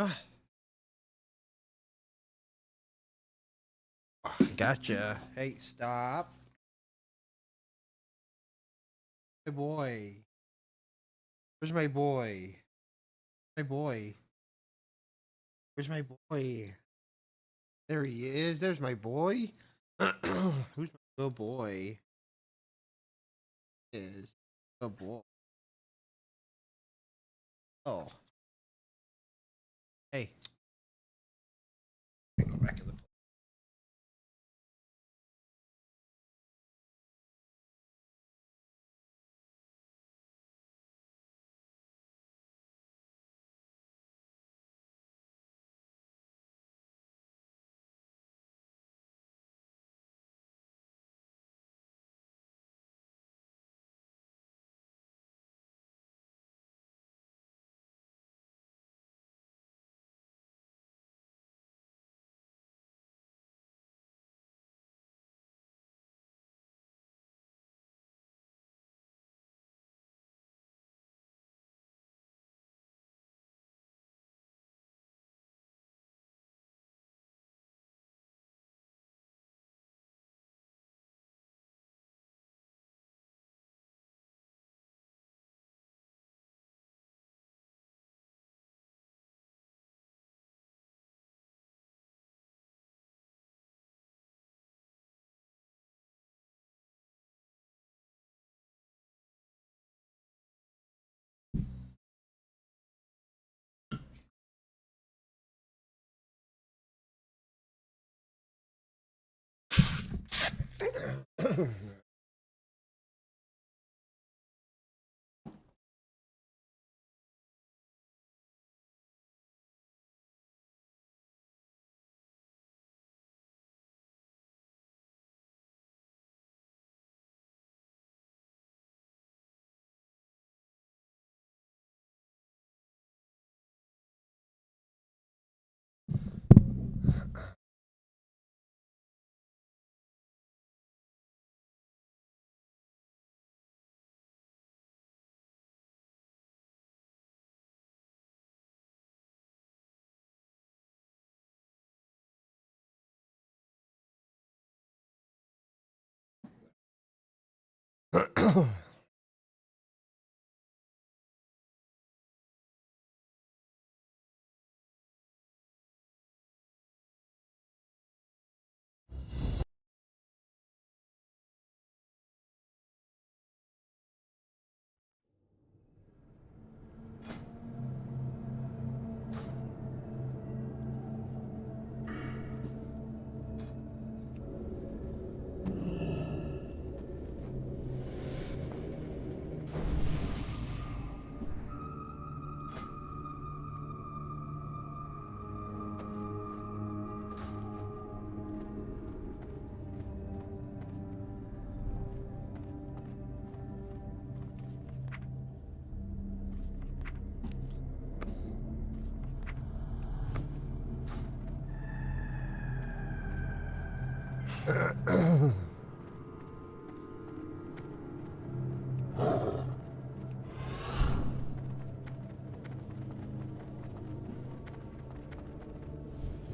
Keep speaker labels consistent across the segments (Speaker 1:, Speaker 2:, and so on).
Speaker 1: Ah, gotcha. Hey, stop. My boy. Where's my boy? My boy. Where's my boy? There he is. There's my boy. Who's my little boy? Is the boy? Oh, hey. Let me go back in the.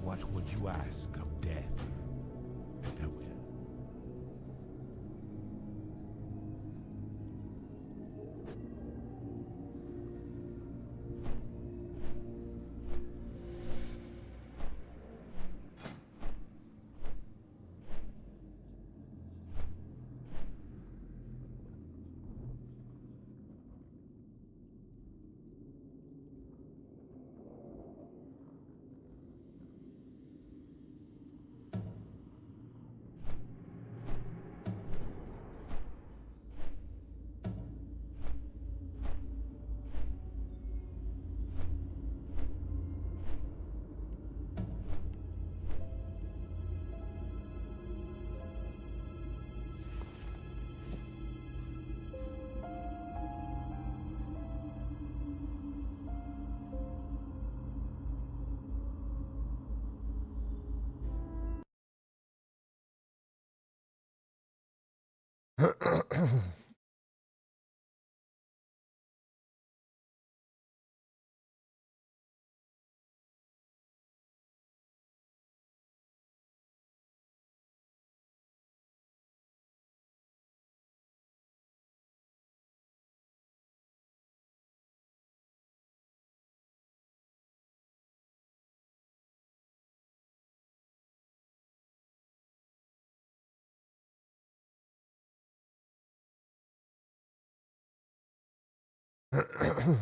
Speaker 2: What would you ask of death? Farewell.
Speaker 1: Alrighty.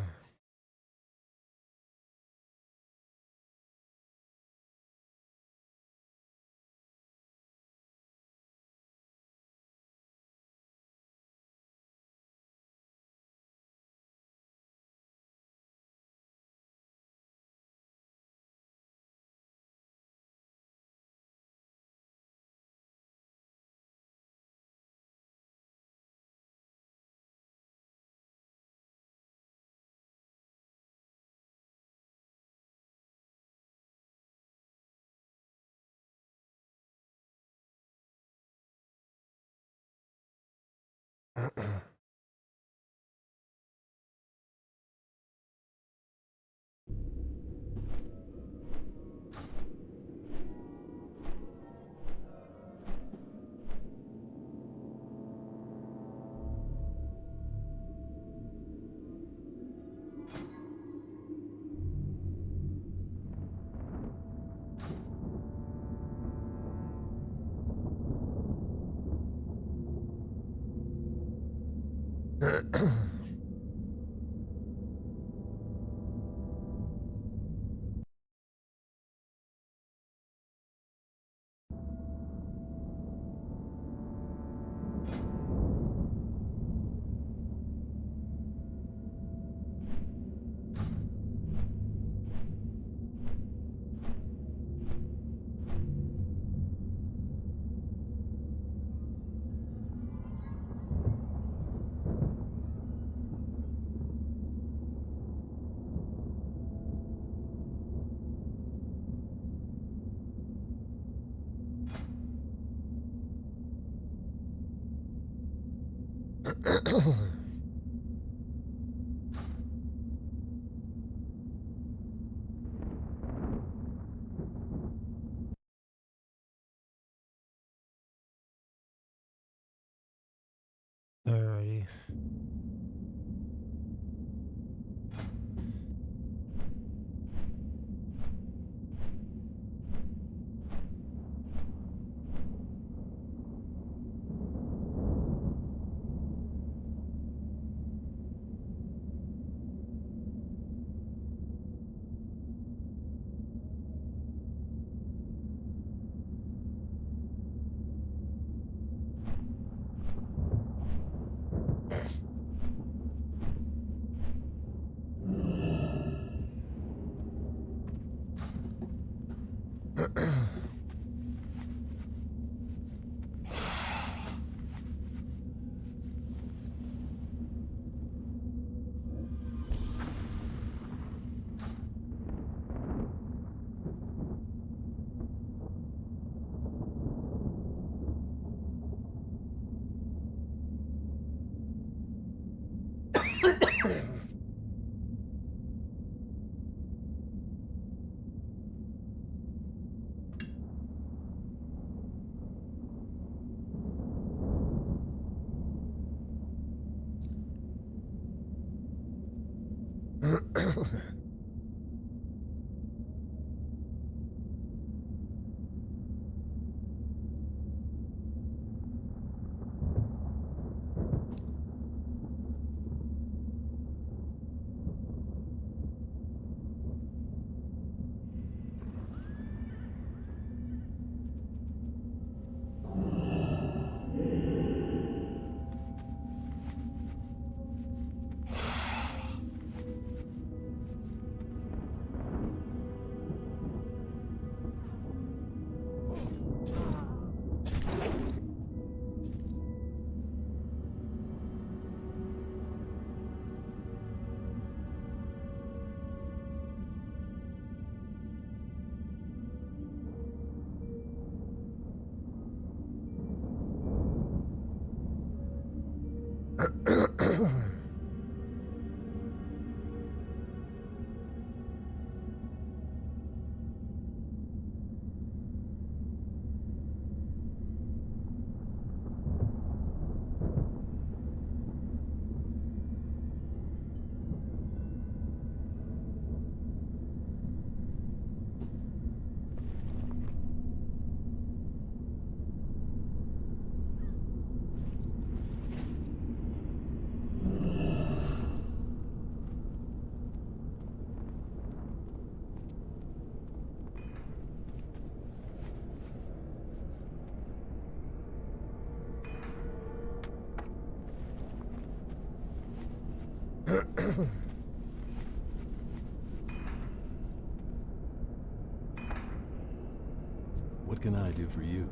Speaker 3: What can I do for you?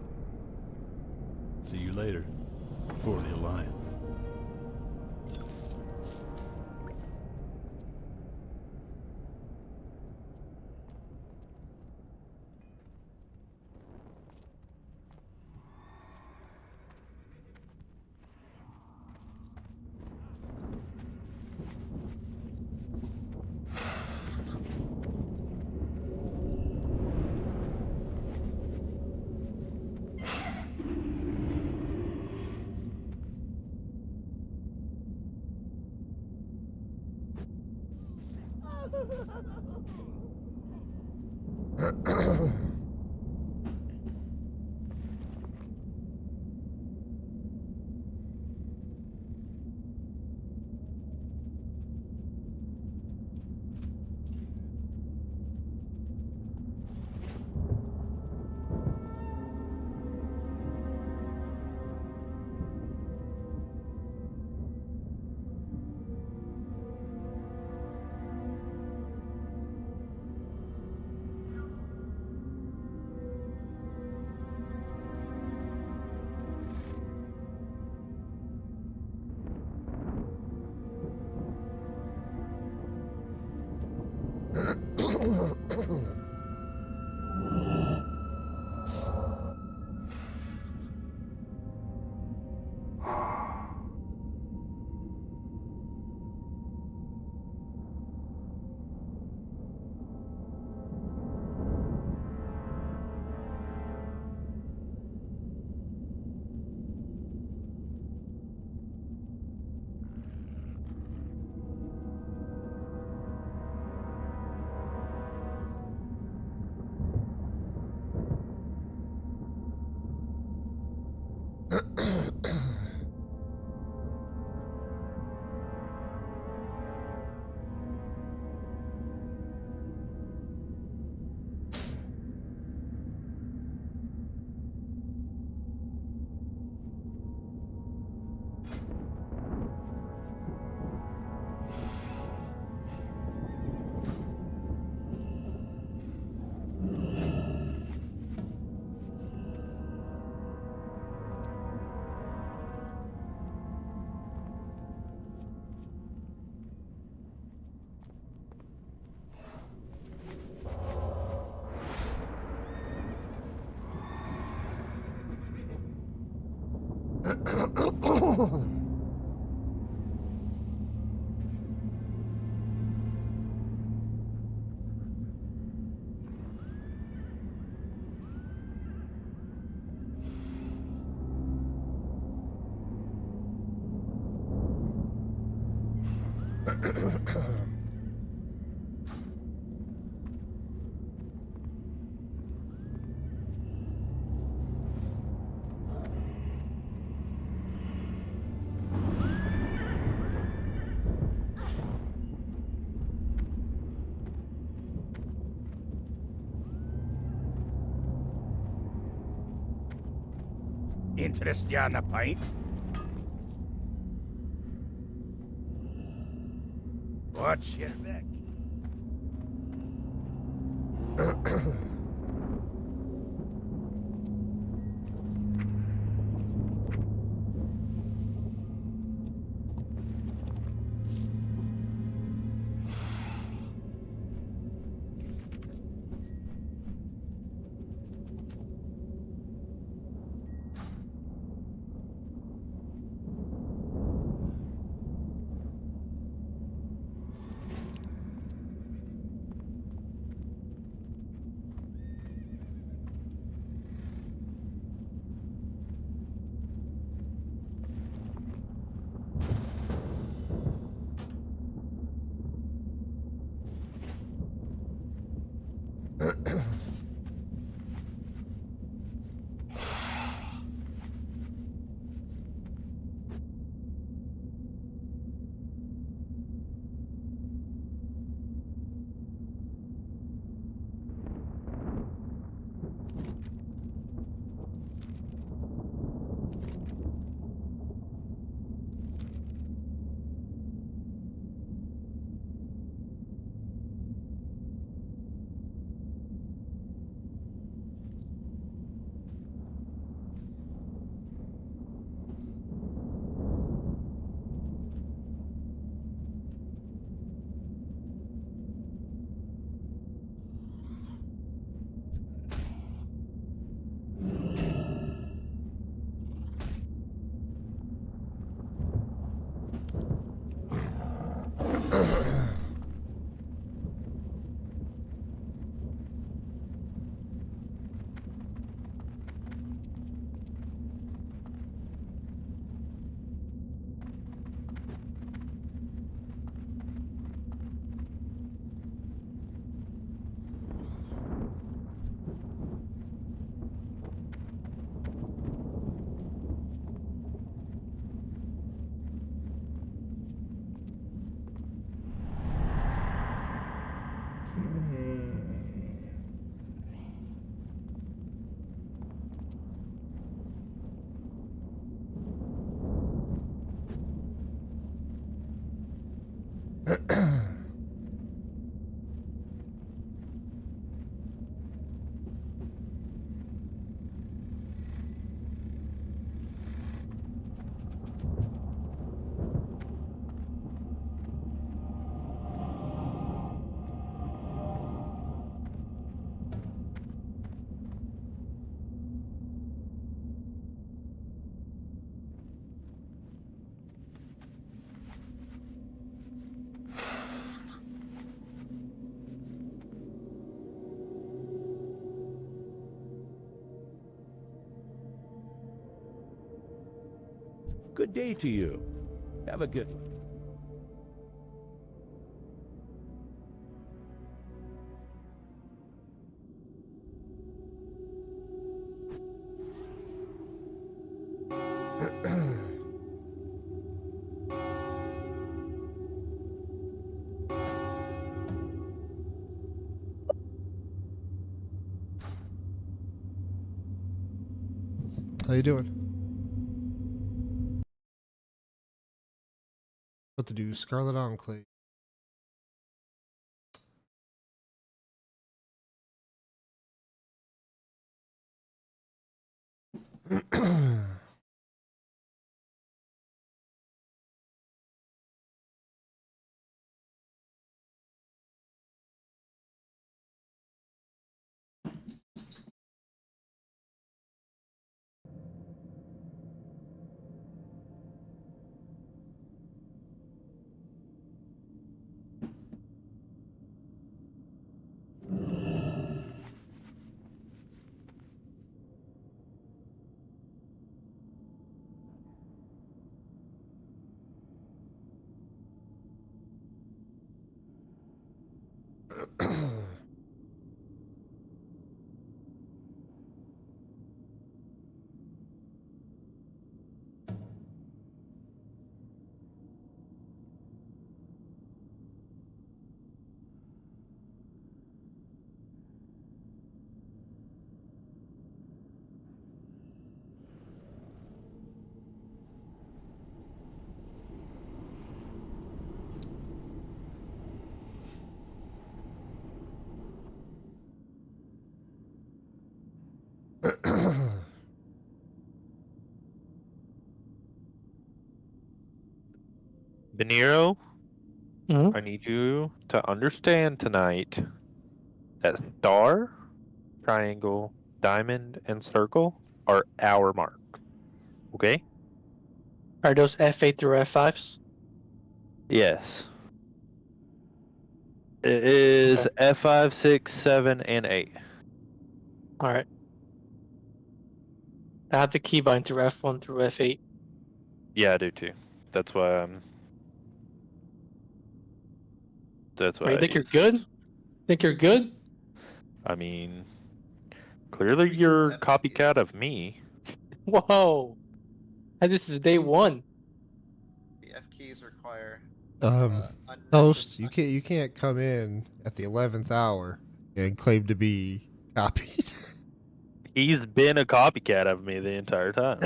Speaker 3: See you later. For the Alliance.
Speaker 2: Interest you on a pint? Watch your back.
Speaker 3: Good day to you. Have a good one.
Speaker 1: How you doing? What to do? Scarlet Enclave.
Speaker 4: De Niro,
Speaker 5: Mhm.
Speaker 4: I need you to understand tonight that star, triangle, diamond, and circle are our mark. Okay?
Speaker 5: Are those F8 through F5s?
Speaker 4: Yes. It is
Speaker 5: Okay.
Speaker 4: F5, 6, 7, and 8.
Speaker 5: Alright. I have the keybind through F1 through F8.
Speaker 4: Yeah, I do too. That's why I'm. That's
Speaker 5: Right,
Speaker 4: why
Speaker 5: you
Speaker 4: I
Speaker 5: think you're
Speaker 4: use
Speaker 5: good?
Speaker 4: those.
Speaker 5: Think you're good?
Speaker 4: I mean, clearly you're copycat of me.
Speaker 5: Whoa! This is day one.
Speaker 6: The F keys require
Speaker 1: Toast,
Speaker 6: unnecessary.
Speaker 1: you can't come in at the 11th hour and claim to be copied.
Speaker 4: He's been a copycat of me the entire time.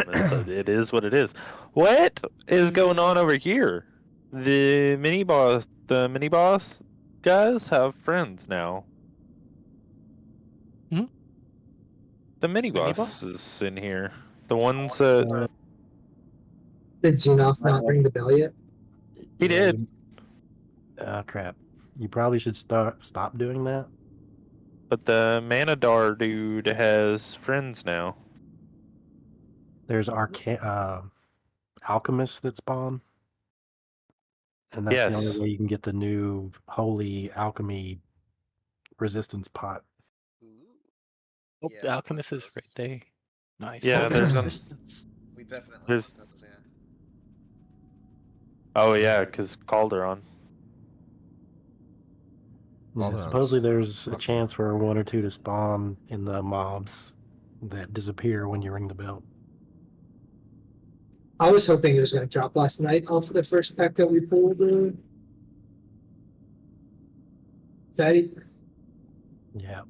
Speaker 4: It is what it is. What is going on over here? The mini boss guys have friends now.
Speaker 5: Hmm?
Speaker 4: The mini
Speaker 5: Mini
Speaker 4: boss
Speaker 5: boss?
Speaker 4: is in here. The ones that
Speaker 7: Did Xenoff not ring the bell yet?
Speaker 4: he
Speaker 8: Yeah,
Speaker 4: did,
Speaker 8: crap. You probably should stop doing that.
Speaker 4: but the Manadar dude has friends now.
Speaker 8: There's alchemists that spawn, and that's the only
Speaker 4: Yes.
Speaker 8: way you can get the new holy alchemy resistance pot.
Speaker 6: Ooh.
Speaker 5: Oh,
Speaker 6: Yeah,
Speaker 5: the
Speaker 6: we want
Speaker 5: alchemist is
Speaker 6: those.
Speaker 5: right there. Nice.
Speaker 4: Yeah, there's an
Speaker 5: Distance.
Speaker 6: We definitely
Speaker 4: there's
Speaker 6: want those, yeah.
Speaker 4: oh yeah, because Calderon.
Speaker 8: Yeah,
Speaker 1: Alderon's
Speaker 8: supposedly there's a
Speaker 1: fucking-
Speaker 8: chance for one or two to spawn in the mobs that disappear when you ring the bell.
Speaker 7: I was hoping it was going to drop last night off of the first pack that we pulled. Fatty.
Speaker 8: Yeah,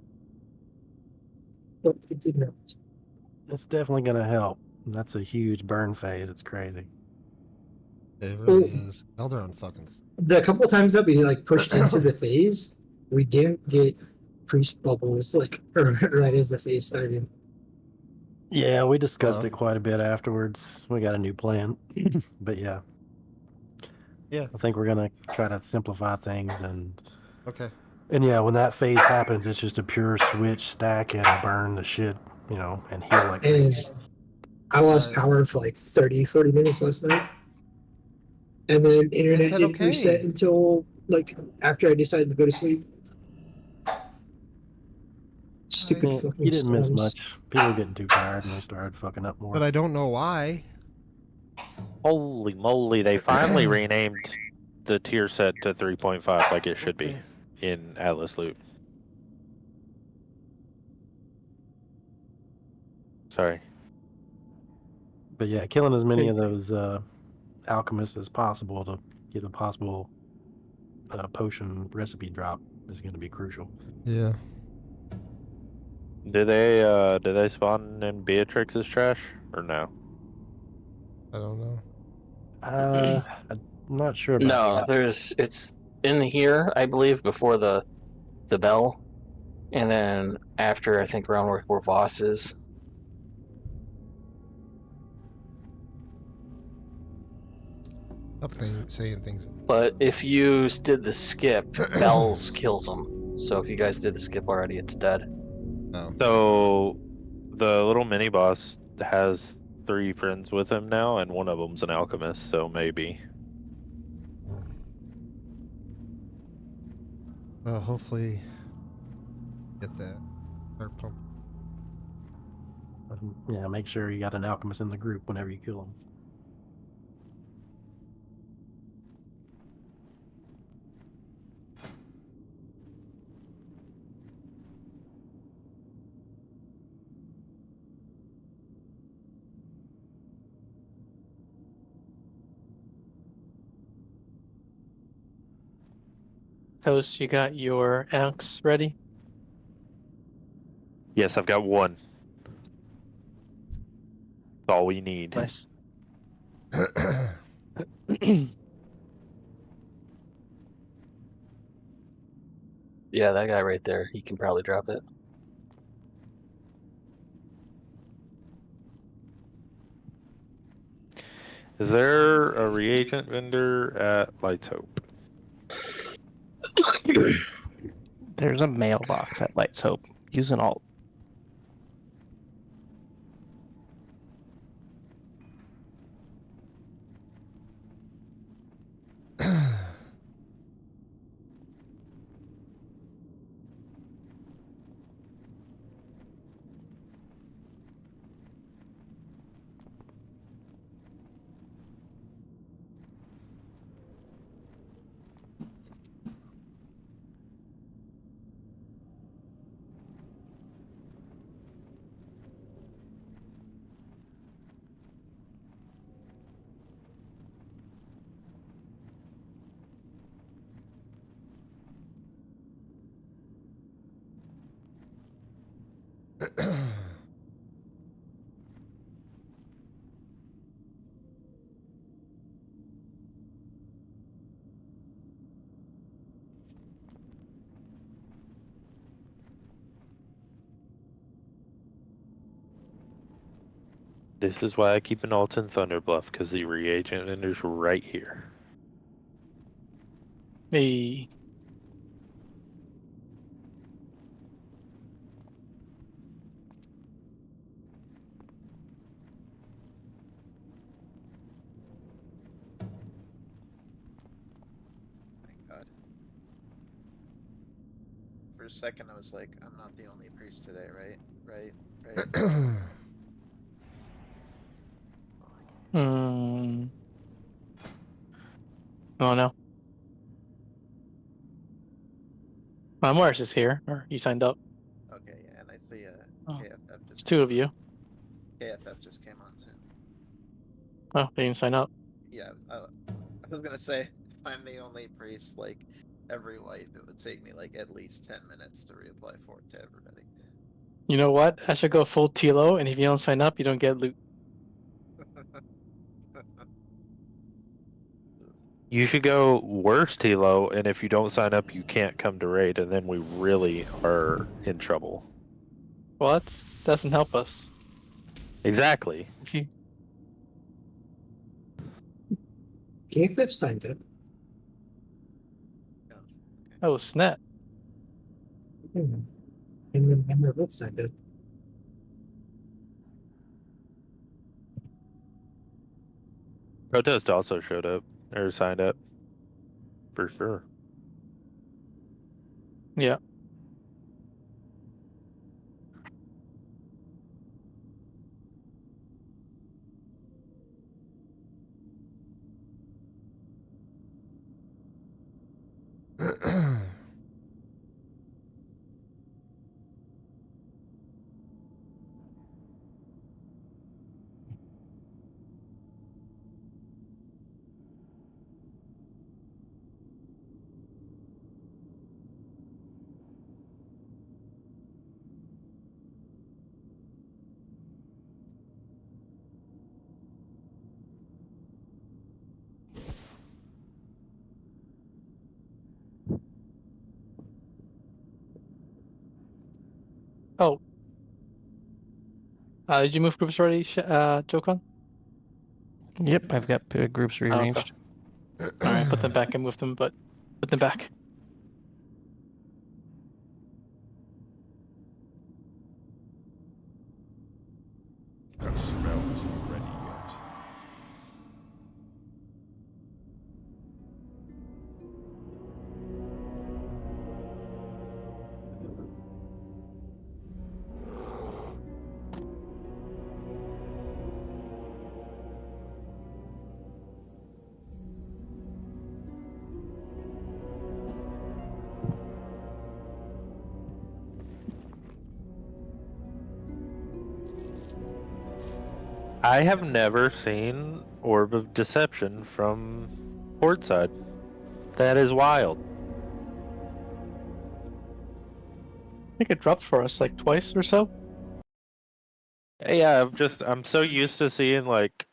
Speaker 7: But it did not.
Speaker 8: it's definitely going to help. That's a huge burn phase. It's crazy.
Speaker 1: It really is. Eldaron fucking.
Speaker 7: The couple times that we like pushed into the phase, we didn't get priest bubbles like right as the phase started.
Speaker 8: Yeah, we discussed
Speaker 1: Uh-huh.
Speaker 8: it quite a bit afterwards. We got a new plan. But yeah.
Speaker 1: Yeah.
Speaker 8: I think we're going to try to simplify things
Speaker 1: Okay.
Speaker 8: and yeah, when that phase happens, it's just a pure switch, stack, and burn the shit, and heal like
Speaker 7: And
Speaker 8: crazy.
Speaker 7: I lost power for like 30-40 minutes last night. And then internet
Speaker 1: said
Speaker 7: didn't reset
Speaker 1: okay.
Speaker 7: until like after I decided to go to sleep. Stupid
Speaker 8: You
Speaker 7: fucking
Speaker 8: didn't miss
Speaker 7: storms.
Speaker 8: much. People were getting too tired and they started fucking up more.
Speaker 1: But I don't know why.
Speaker 4: Holy moly! They finally renamed the tier set to 3.5 like it should be in Atlas Loot. Sorry.
Speaker 8: But yeah, killing as many of those alchemists as possible to get a possible potion recipe drop is going to be crucial.
Speaker 1: Yeah.
Speaker 4: Do they spawn in Beatrix's trash or no?
Speaker 1: I don't know.
Speaker 8: I'm not sure about
Speaker 5: No,
Speaker 8: that.
Speaker 5: it's in here, I believe, before the bell, and then after I think around where Voss is.
Speaker 1: Stop saying things.
Speaker 5: But if you did the skip, bells kills them. So if you guys did the skip already, it's dead.
Speaker 1: Oh.
Speaker 4: So the little mini boss has 3 friends with him now, and one of them's an alchemist. So maybe.
Speaker 1: Hopefully get that. Start pumping.
Speaker 8: Yeah, make sure you got an alchemist in the group whenever you kill him.
Speaker 5: Toast, you got your axe ready?
Speaker 4: Yes, I've got one. That's all we need.
Speaker 5: Nice. Yeah, that guy right there. He can probably drop it.
Speaker 4: Is there a reagent vendor at Lights Hope?
Speaker 9: There's a mailbox at Lights Hope. Use an alt.
Speaker 4: This is why I keep an alt in Thunderbluff, because the reagent vendor's right here.
Speaker 5: Hey.
Speaker 6: Thank God. For a second, I was like, I'm not the only priest today, right? Right?
Speaker 5: Oh no. Morris is here, or you signed up.
Speaker 6: Okay, yeah, and I see
Speaker 5: Oh,
Speaker 6: KFF
Speaker 5: it's
Speaker 6: just
Speaker 5: 2 of you.
Speaker 6: KFF just came on soon.
Speaker 5: Oh, they didn't sign up.
Speaker 6: Yeah, I was gonna say, if I'm the only priest, like, every wipe, it would take me like at least 10 minutes to reapply for it to everybody.
Speaker 10: You know what? I should go full Tilo, and if you don't sign up, you don't get loot.
Speaker 4: You should go worse, Tilo, and if you don't sign up, you can't come to raid, and then we really are in trouble.
Speaker 10: Well, that doesn't help us.
Speaker 4: Exactly.
Speaker 10: If you
Speaker 7: K5 signed up.
Speaker 10: oh snap,
Speaker 7: And then member both signed up.
Speaker 4: Protest also showed up or signed up for sure.
Speaker 10: yeah. Oh, did you move groups already, Jokon?
Speaker 9: Yep, I've got groups
Speaker 10: Oh, okay.
Speaker 9: rearranged.
Speaker 10: All right, put them back and move them, but put them back.
Speaker 3: That smell isn't ready yet.
Speaker 4: I have never seen Orb of Deception from port side. That is wild.
Speaker 10: I think it dropped for us like twice or so.
Speaker 4: Yeah, I'm so used to seeing like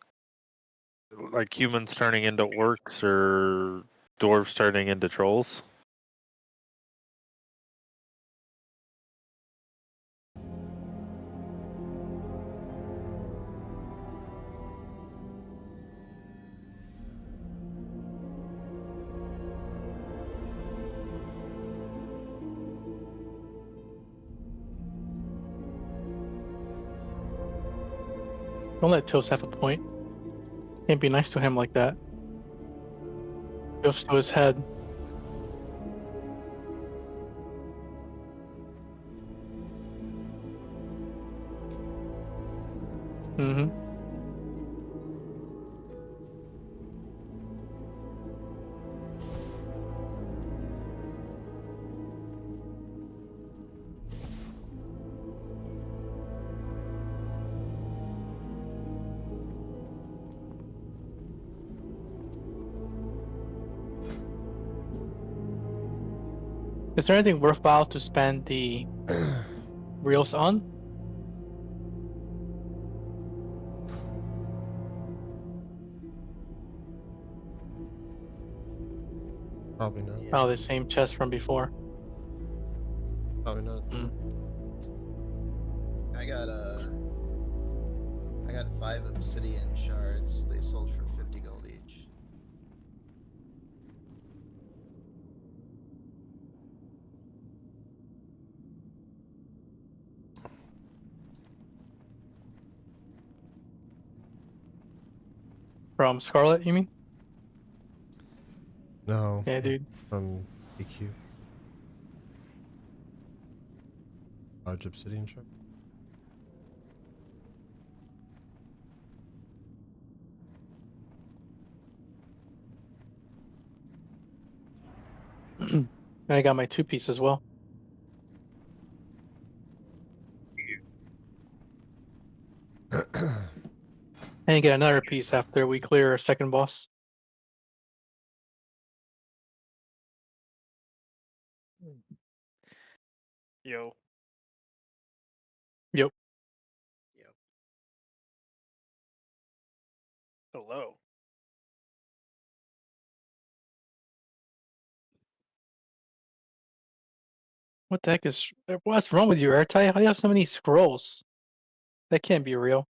Speaker 4: humans turning into orcs or dwarves turning into trolls.
Speaker 10: Don't let Toast have a point. Can't be nice to him like that. Goes to his head. Mm-hmm. Is there anything worthwhile to spend the reels on?
Speaker 1: Probably not.
Speaker 10: Oh, the same chest from before.
Speaker 1: Probably not.
Speaker 6: I got 5 obsidian shards. They sold for 50 gold each.
Speaker 10: From Scarlet, you mean?
Speaker 1: No.
Speaker 10: Yeah, dude.
Speaker 1: From EQ. Large obsidian shard.
Speaker 10: And I got my 2-piece as well. And get another piece after we clear our second boss.
Speaker 11: Yo.
Speaker 10: Yep.
Speaker 11: Hello.
Speaker 10: What the heck is? What's wrong with you, Airtight? How do you have so many scrolls? That can't be real.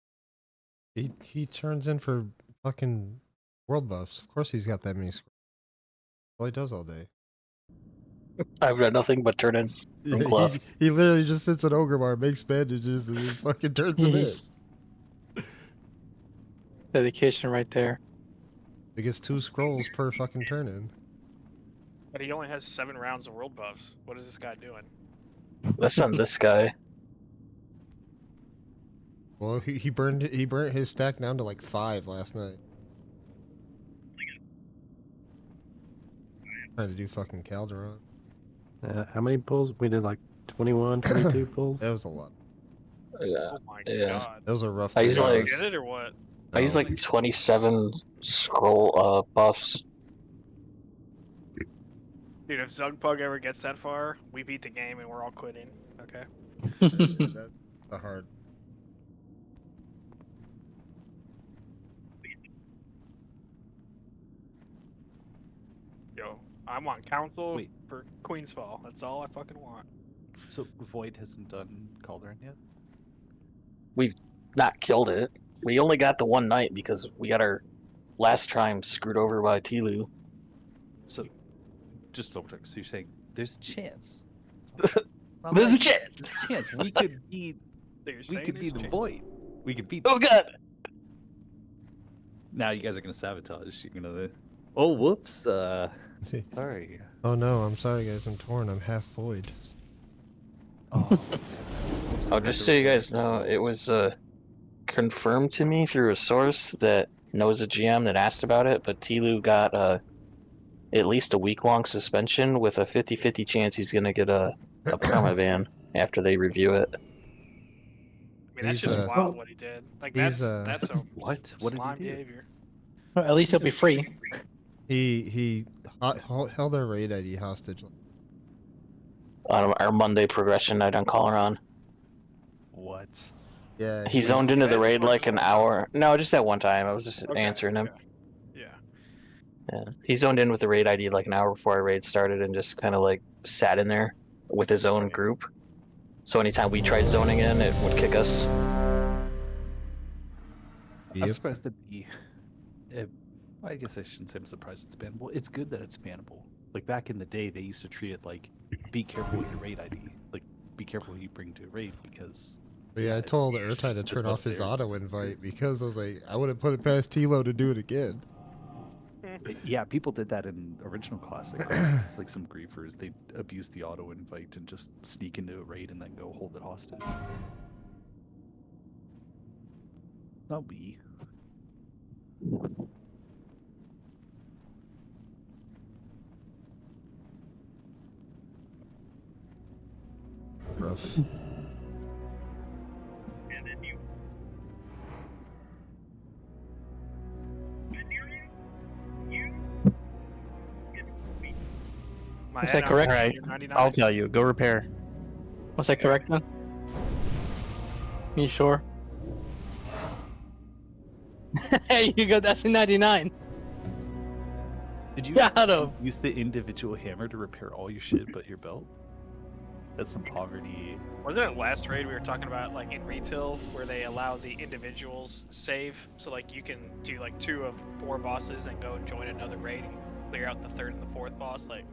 Speaker 1: He turns in for fucking world buffs. Of course he's got that many scrolls. All he does all day.
Speaker 5: I've got nothing but turn in from
Speaker 1: Yeah,
Speaker 5: Clough.
Speaker 1: he literally just sits at Ogremar, makes bandages, and then fucking turns them in.
Speaker 10: He's dedication right there.
Speaker 1: He gets 2 scrolls per fucking turn in.
Speaker 11: But he only has 7 rounds of world buffs. What is this guy doing?
Speaker 5: Listen, this guy.
Speaker 1: Well, he burnt his stack down to like 5 last night. Trying to do fucking Calderon.
Speaker 8: How many pulls? We did like 21, 22 pulls.
Speaker 1: That was a lot.
Speaker 5: Yeah.
Speaker 11: Oh my
Speaker 5: Yeah.
Speaker 11: god.
Speaker 1: That was a rough.
Speaker 5: I used
Speaker 1: 3
Speaker 5: like-
Speaker 1: hours.
Speaker 11: Get it or what?
Speaker 5: I use like 27 scroll buffs.
Speaker 11: Dude, if Zugpug ever gets that far, we beat the game and we're all quitting. Okay.
Speaker 1: That's a hard.
Speaker 11: Yo, I want council
Speaker 12: Wait.
Speaker 11: for Queen's Fall. That's all I fucking want.
Speaker 12: So Void hasn't done Cauldron yet?
Speaker 5: We've not killed it. We only got the one night because we got our last time screwed over by Tilu.
Speaker 12: So, just double check. So you're saying there's a chance?
Speaker 5: There's a chance.
Speaker 12: There's a chance. We could be.
Speaker 11: So you're
Speaker 12: We
Speaker 11: saying
Speaker 12: could be
Speaker 11: there's
Speaker 12: the
Speaker 11: a chance?
Speaker 12: Void. We could beat.
Speaker 5: Oh god!
Speaker 12: Now you guys are gonna sabotage. You're gonna. Oh, whoops. Sorry.
Speaker 1: Oh no, I'm sorry guys, I'm torn. I'm half void.
Speaker 12: Oh. Whoops, I
Speaker 5: Oh,
Speaker 12: meant
Speaker 5: just
Speaker 12: to
Speaker 5: so you
Speaker 12: record.
Speaker 5: guys know, it was confirmed to me through a source that knows a GM that asked about it, but Tilu got at least a week-long suspension with a 50-50 chance he's gonna get a permaban after they review it.
Speaker 11: I mean, that's
Speaker 1: He's,
Speaker 11: just wild what he did. Like, that's a
Speaker 12: What? What did
Speaker 11: slime
Speaker 12: he do?
Speaker 11: behavior.
Speaker 10: Well, at least he'll be free.
Speaker 1: He held our raid ID hostage.
Speaker 5: On our Monday progression night on Coloron.
Speaker 12: What?
Speaker 1: Yeah,
Speaker 5: He zoned into the raid like an hour. No, just that one time. I was just
Speaker 11: Okay,
Speaker 5: answering him.
Speaker 11: okay. Yeah.
Speaker 5: Yeah. He zoned in with the raid ID like an hour before our raid started and just kind of like sat in there with his own group. So anytime we tried zoning in, it would kick us.
Speaker 12: I'm
Speaker 1: Yep.
Speaker 12: surprised that I guess I shouldn't say I'm surprised it's bannable. It's good that it's bannable. Like back in the day, they used to treat it like, be careful with your raid ID. Like, be careful who you bring to a raid because.
Speaker 1: But yeah, I told Urtai to turn off his auto invite because I was like, I wouldn't put it past Tilo to do it again.
Speaker 12: Yeah, people did that in original classic. Like some griefers, they abused the auto invite and just sneak into a raid and then go hold it hostage. Not we.
Speaker 1: Rough.
Speaker 11: My
Speaker 10: Is
Speaker 11: head
Speaker 10: that
Speaker 11: on
Speaker 10: correct?
Speaker 9: Alright,
Speaker 11: 99.
Speaker 9: I'll tell you. Go repair.
Speaker 10: Was that correct then? You sure? Hey, you got that's a 99.
Speaker 12: Did you
Speaker 10: Got him.
Speaker 12: use the individual hammer to repair all your shit but your belt? That's some poverty.
Speaker 11: Wasn't it last raid we were talking about, like in retail, where they allow the individuals save? So like you can do like 2 of 4 bosses and go and join another raid and clear out the 3rd and the 4th boss. Like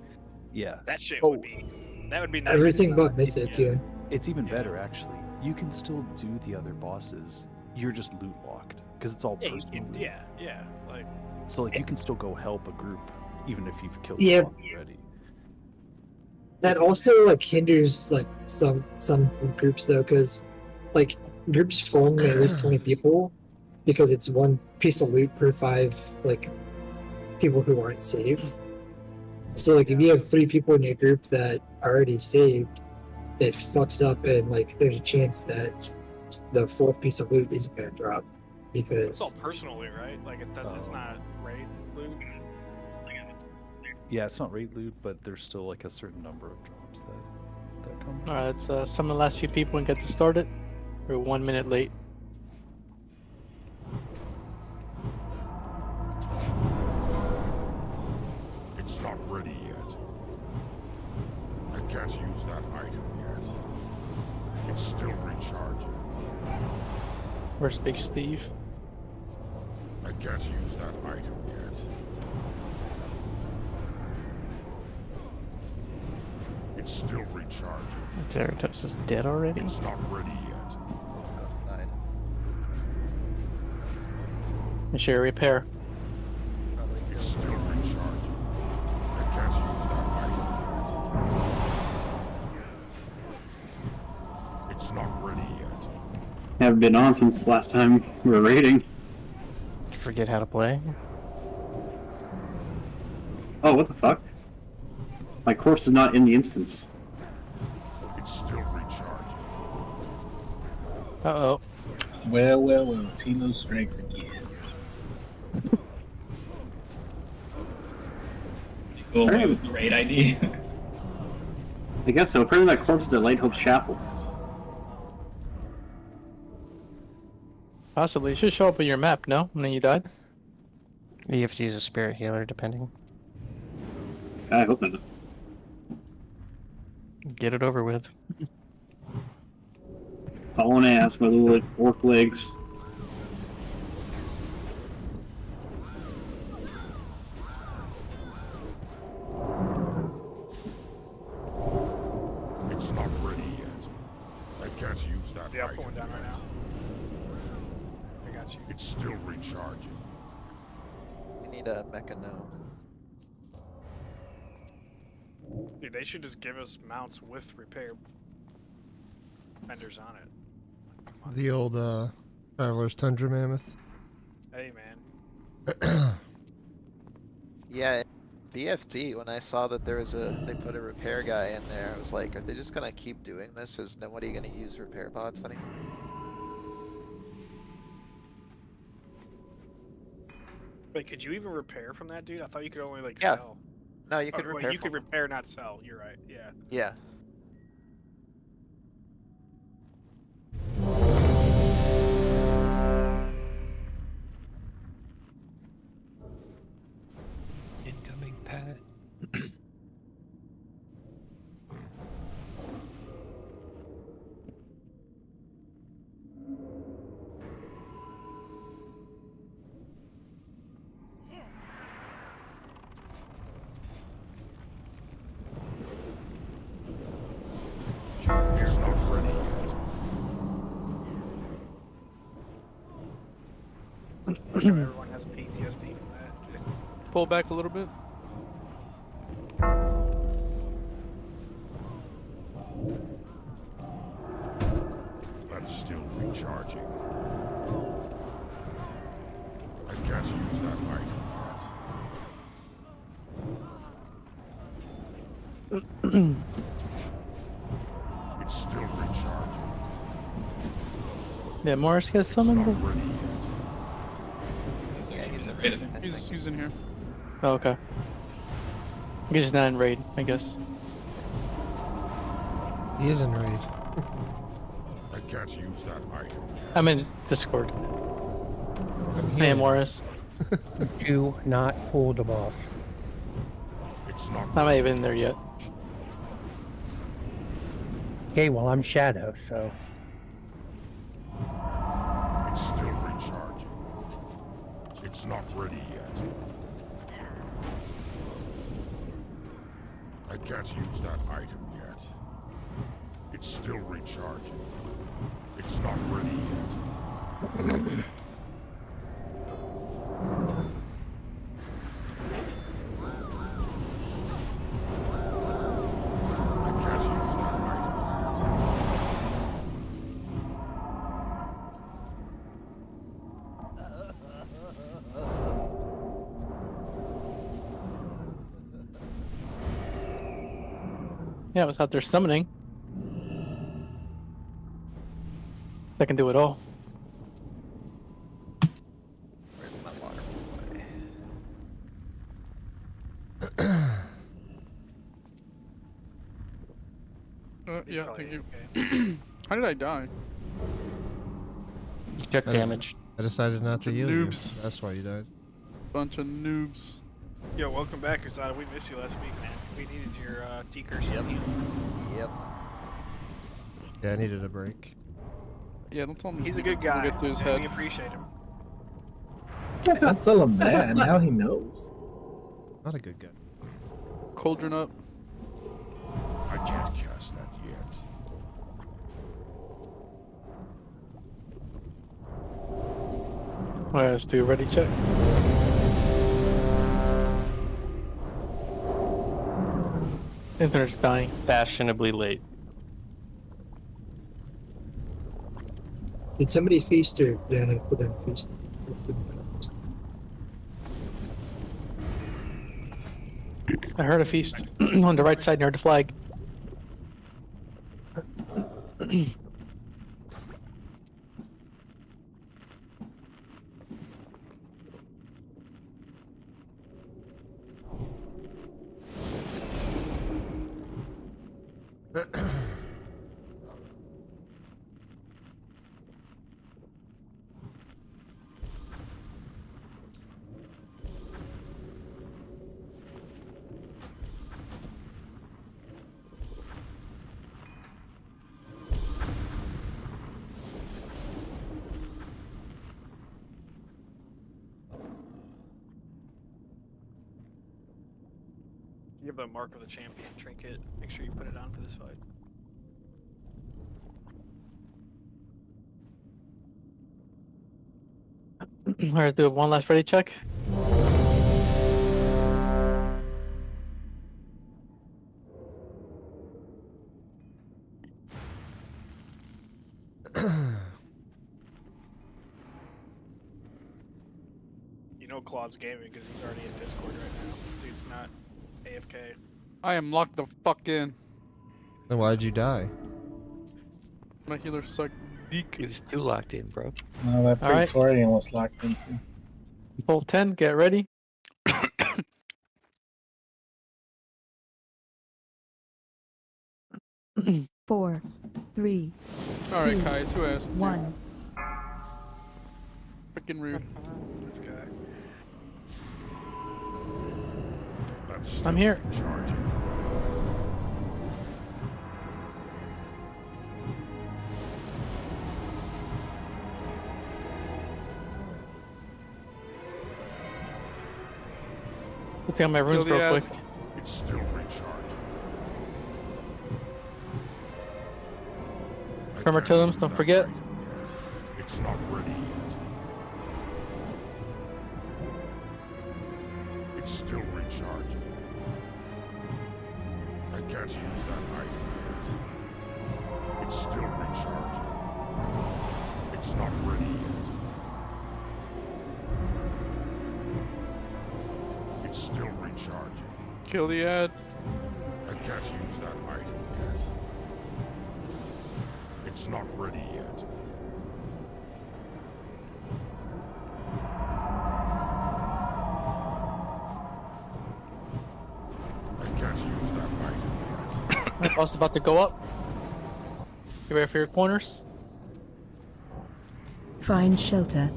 Speaker 12: Yeah.
Speaker 11: that shit
Speaker 5: Oh.
Speaker 11: would be nice.
Speaker 7: Everything but Mythic, yeah.
Speaker 12: It's even better actually. You can still do the other bosses. You're just loot locked because it's all
Speaker 11: Yeah, you
Speaker 12: personal.
Speaker 11: can,
Speaker 12: loot.
Speaker 11: yeah. Like
Speaker 12: So like you can still go help a group even if you've killed
Speaker 7: Yeah.
Speaker 12: the boss already.
Speaker 7: That also like hinders like some groups though, because like groups form at least 20 people because it's 1 piece of loot per 5 like people who aren't saved. So like if you have 3 people in your group that are already saved, it fucks up and like there's a chance that the 4th piece of loot isn't gonna drop
Speaker 11: it's all
Speaker 7: because
Speaker 11: personal loot, right? Like it's not raid loot.
Speaker 12: Yeah, it's not raid loot, but there's still like a certain number of drops. missed that comment.
Speaker 10: Alright, let's summon the last few people and get this started. We're 1 minute late.
Speaker 2: It's not ready yet. I can't use that item yet. It's still recharging.
Speaker 10: Where's Big Steve?
Speaker 2: I can't use that item yet. It's still recharging.
Speaker 9: Zeratos is dead already?
Speaker 2: It's not ready yet.
Speaker 6: Died.
Speaker 10: Make sure you repair.
Speaker 6: Probably
Speaker 2: It's
Speaker 6: killed.
Speaker 2: still recharging. I can't use that item yet. It's not ready yet.
Speaker 13: Haven't been on since last time we were raiding.
Speaker 9: Forget how to play?
Speaker 13: Oh, what the fuck? My corpse is not in the instance.
Speaker 2: It's still recharging.
Speaker 10: Uh-oh.
Speaker 14: Well, Tilo strikes again. Go away with the raid ID.
Speaker 13: I guess so. Apparently my corpse is at Light Hope Chapel.
Speaker 10: Possibly. It should show up on your map, no? When you died?
Speaker 9: You have to use a spirit healer, depending.
Speaker 13: I hope not.
Speaker 9: Get it over with.
Speaker 13: Hauling ass, my little orc legs.
Speaker 2: It's not ready yet. I can't use that
Speaker 11: Yeah, I'm
Speaker 2: item
Speaker 11: going down right
Speaker 2: yet.
Speaker 11: now. I got you.
Speaker 2: It's still recharging.
Speaker 6: We need a mecha gnome.
Speaker 11: Dude, they should just give us mounts with repair fenders on it.
Speaker 1: The old Traveler's Tundra Mammoth.
Speaker 11: Hey, man.
Speaker 6: Yeah, BFT, when I saw that there was they put a repair guy in there, I was like, are they just gonna keep doing this? Is nobody gonna use repair bots anymore?
Speaker 11: Wait, could you even repair from that, dude? I thought you could only, like,
Speaker 6: Yeah.
Speaker 11: sell.
Speaker 6: No, you could
Speaker 11: wait,
Speaker 6: repair
Speaker 11: you could
Speaker 6: from them.
Speaker 11: repair, not sell. You're right, yeah.
Speaker 6: Yeah.
Speaker 9: Incoming Pat.
Speaker 2: It's not ready yet.
Speaker 11: Everyone has PTSD from that.
Speaker 12: Pull back a little bit.
Speaker 2: That's still recharging. I can't use that item yet. It's still recharging.
Speaker 10: Yeah, Morris gets
Speaker 2: It's
Speaker 10: summoned?
Speaker 2: not ready yet.
Speaker 6: Yeah, he's in
Speaker 14: Raid
Speaker 6: raid, I think.
Speaker 12: He's in here.
Speaker 10: Oh, okay. I guess he's not in raid, I guess.
Speaker 1: He is in raid.
Speaker 2: I can't use that item yet.
Speaker 10: I'm in Discord.
Speaker 1: I'm
Speaker 10: Hey,
Speaker 1: here.
Speaker 10: Morris.
Speaker 15: Do not pull them off.
Speaker 2: It's not
Speaker 10: I'm not even in there yet.
Speaker 15: Okay, well, I'm Shadow, so.
Speaker 2: It's still recharging. It's not ready yet. I can't use that item yet. It's still recharging. It's not ready yet. I can't use that item
Speaker 10: Yeah, I was out there summoning. I can do it all.
Speaker 6: Where's my water boy?
Speaker 11: He's
Speaker 16: Yeah,
Speaker 11: probably
Speaker 16: thank you.
Speaker 11: okay.
Speaker 16: How did I die?
Speaker 9: You took damage.
Speaker 1: I decided not to
Speaker 16: Bunch of
Speaker 1: heal you.
Speaker 16: noobs.
Speaker 1: That's why you died.
Speaker 16: Bunch of noobs.
Speaker 11: Yo, welcome back, Usada. We missed you last week, man. We needed your T-curse.
Speaker 6: Yep.
Speaker 1: Yeah, I needed a break.
Speaker 16: Yeah, don't tell him
Speaker 11: He's a
Speaker 16: we'll
Speaker 11: good guy,
Speaker 16: get to his
Speaker 11: and
Speaker 16: head.
Speaker 11: we appreciate him.
Speaker 14: Don't tell him that. Now he knows.
Speaker 1: Not a good guy.
Speaker 16: Cauldron up.
Speaker 2: I can't cast that yet.
Speaker 10: Let's do a ready check. Internet's dying.
Speaker 9: Fashionably late.
Speaker 7: Did somebody feast or did I put in feast?
Speaker 10: I heard a feast on the right side near the flag.
Speaker 11: You have the mark of the champion trinket. Make sure you put it on for this fight.
Speaker 10: Alright, do one last ready check.
Speaker 11: You know Claude's gaming because he's already in Discord right now. Dude's not AFK.
Speaker 16: I am locked the fuck in.
Speaker 1: Then why'd you die?
Speaker 16: My healer sucked dick.
Speaker 9: He was too locked in, bro.
Speaker 14: No, that
Speaker 10: All right.
Speaker 14: Praetorian was locked into.
Speaker 10: Full 10, get ready.
Speaker 17: Four, three,
Speaker 16: Alright,
Speaker 17: two,
Speaker 16: guys, who asked? you?
Speaker 17: 1.
Speaker 16: Freaking rude.
Speaker 11: This guy.
Speaker 2: That's
Speaker 10: I'm here.
Speaker 2: charging.
Speaker 10: Looking at my runes
Speaker 16: Kill the
Speaker 10: real
Speaker 16: ad.
Speaker 10: quick.
Speaker 2: It's still recharging. I
Speaker 10: Remember
Speaker 2: can't
Speaker 10: Tillums,
Speaker 2: use
Speaker 10: don't
Speaker 2: that
Speaker 10: forget.
Speaker 2: item yet. It's not ready yet. It's still recharging. I can't use that item yet. It's still recharging. It's not ready yet. It's still recharging.
Speaker 16: Kill the ad.
Speaker 2: I can't use that item yet. It's not ready yet. I can't use that item yet.
Speaker 10: My boss is about to go up. Get ready for your corners.
Speaker 17: Find shelter.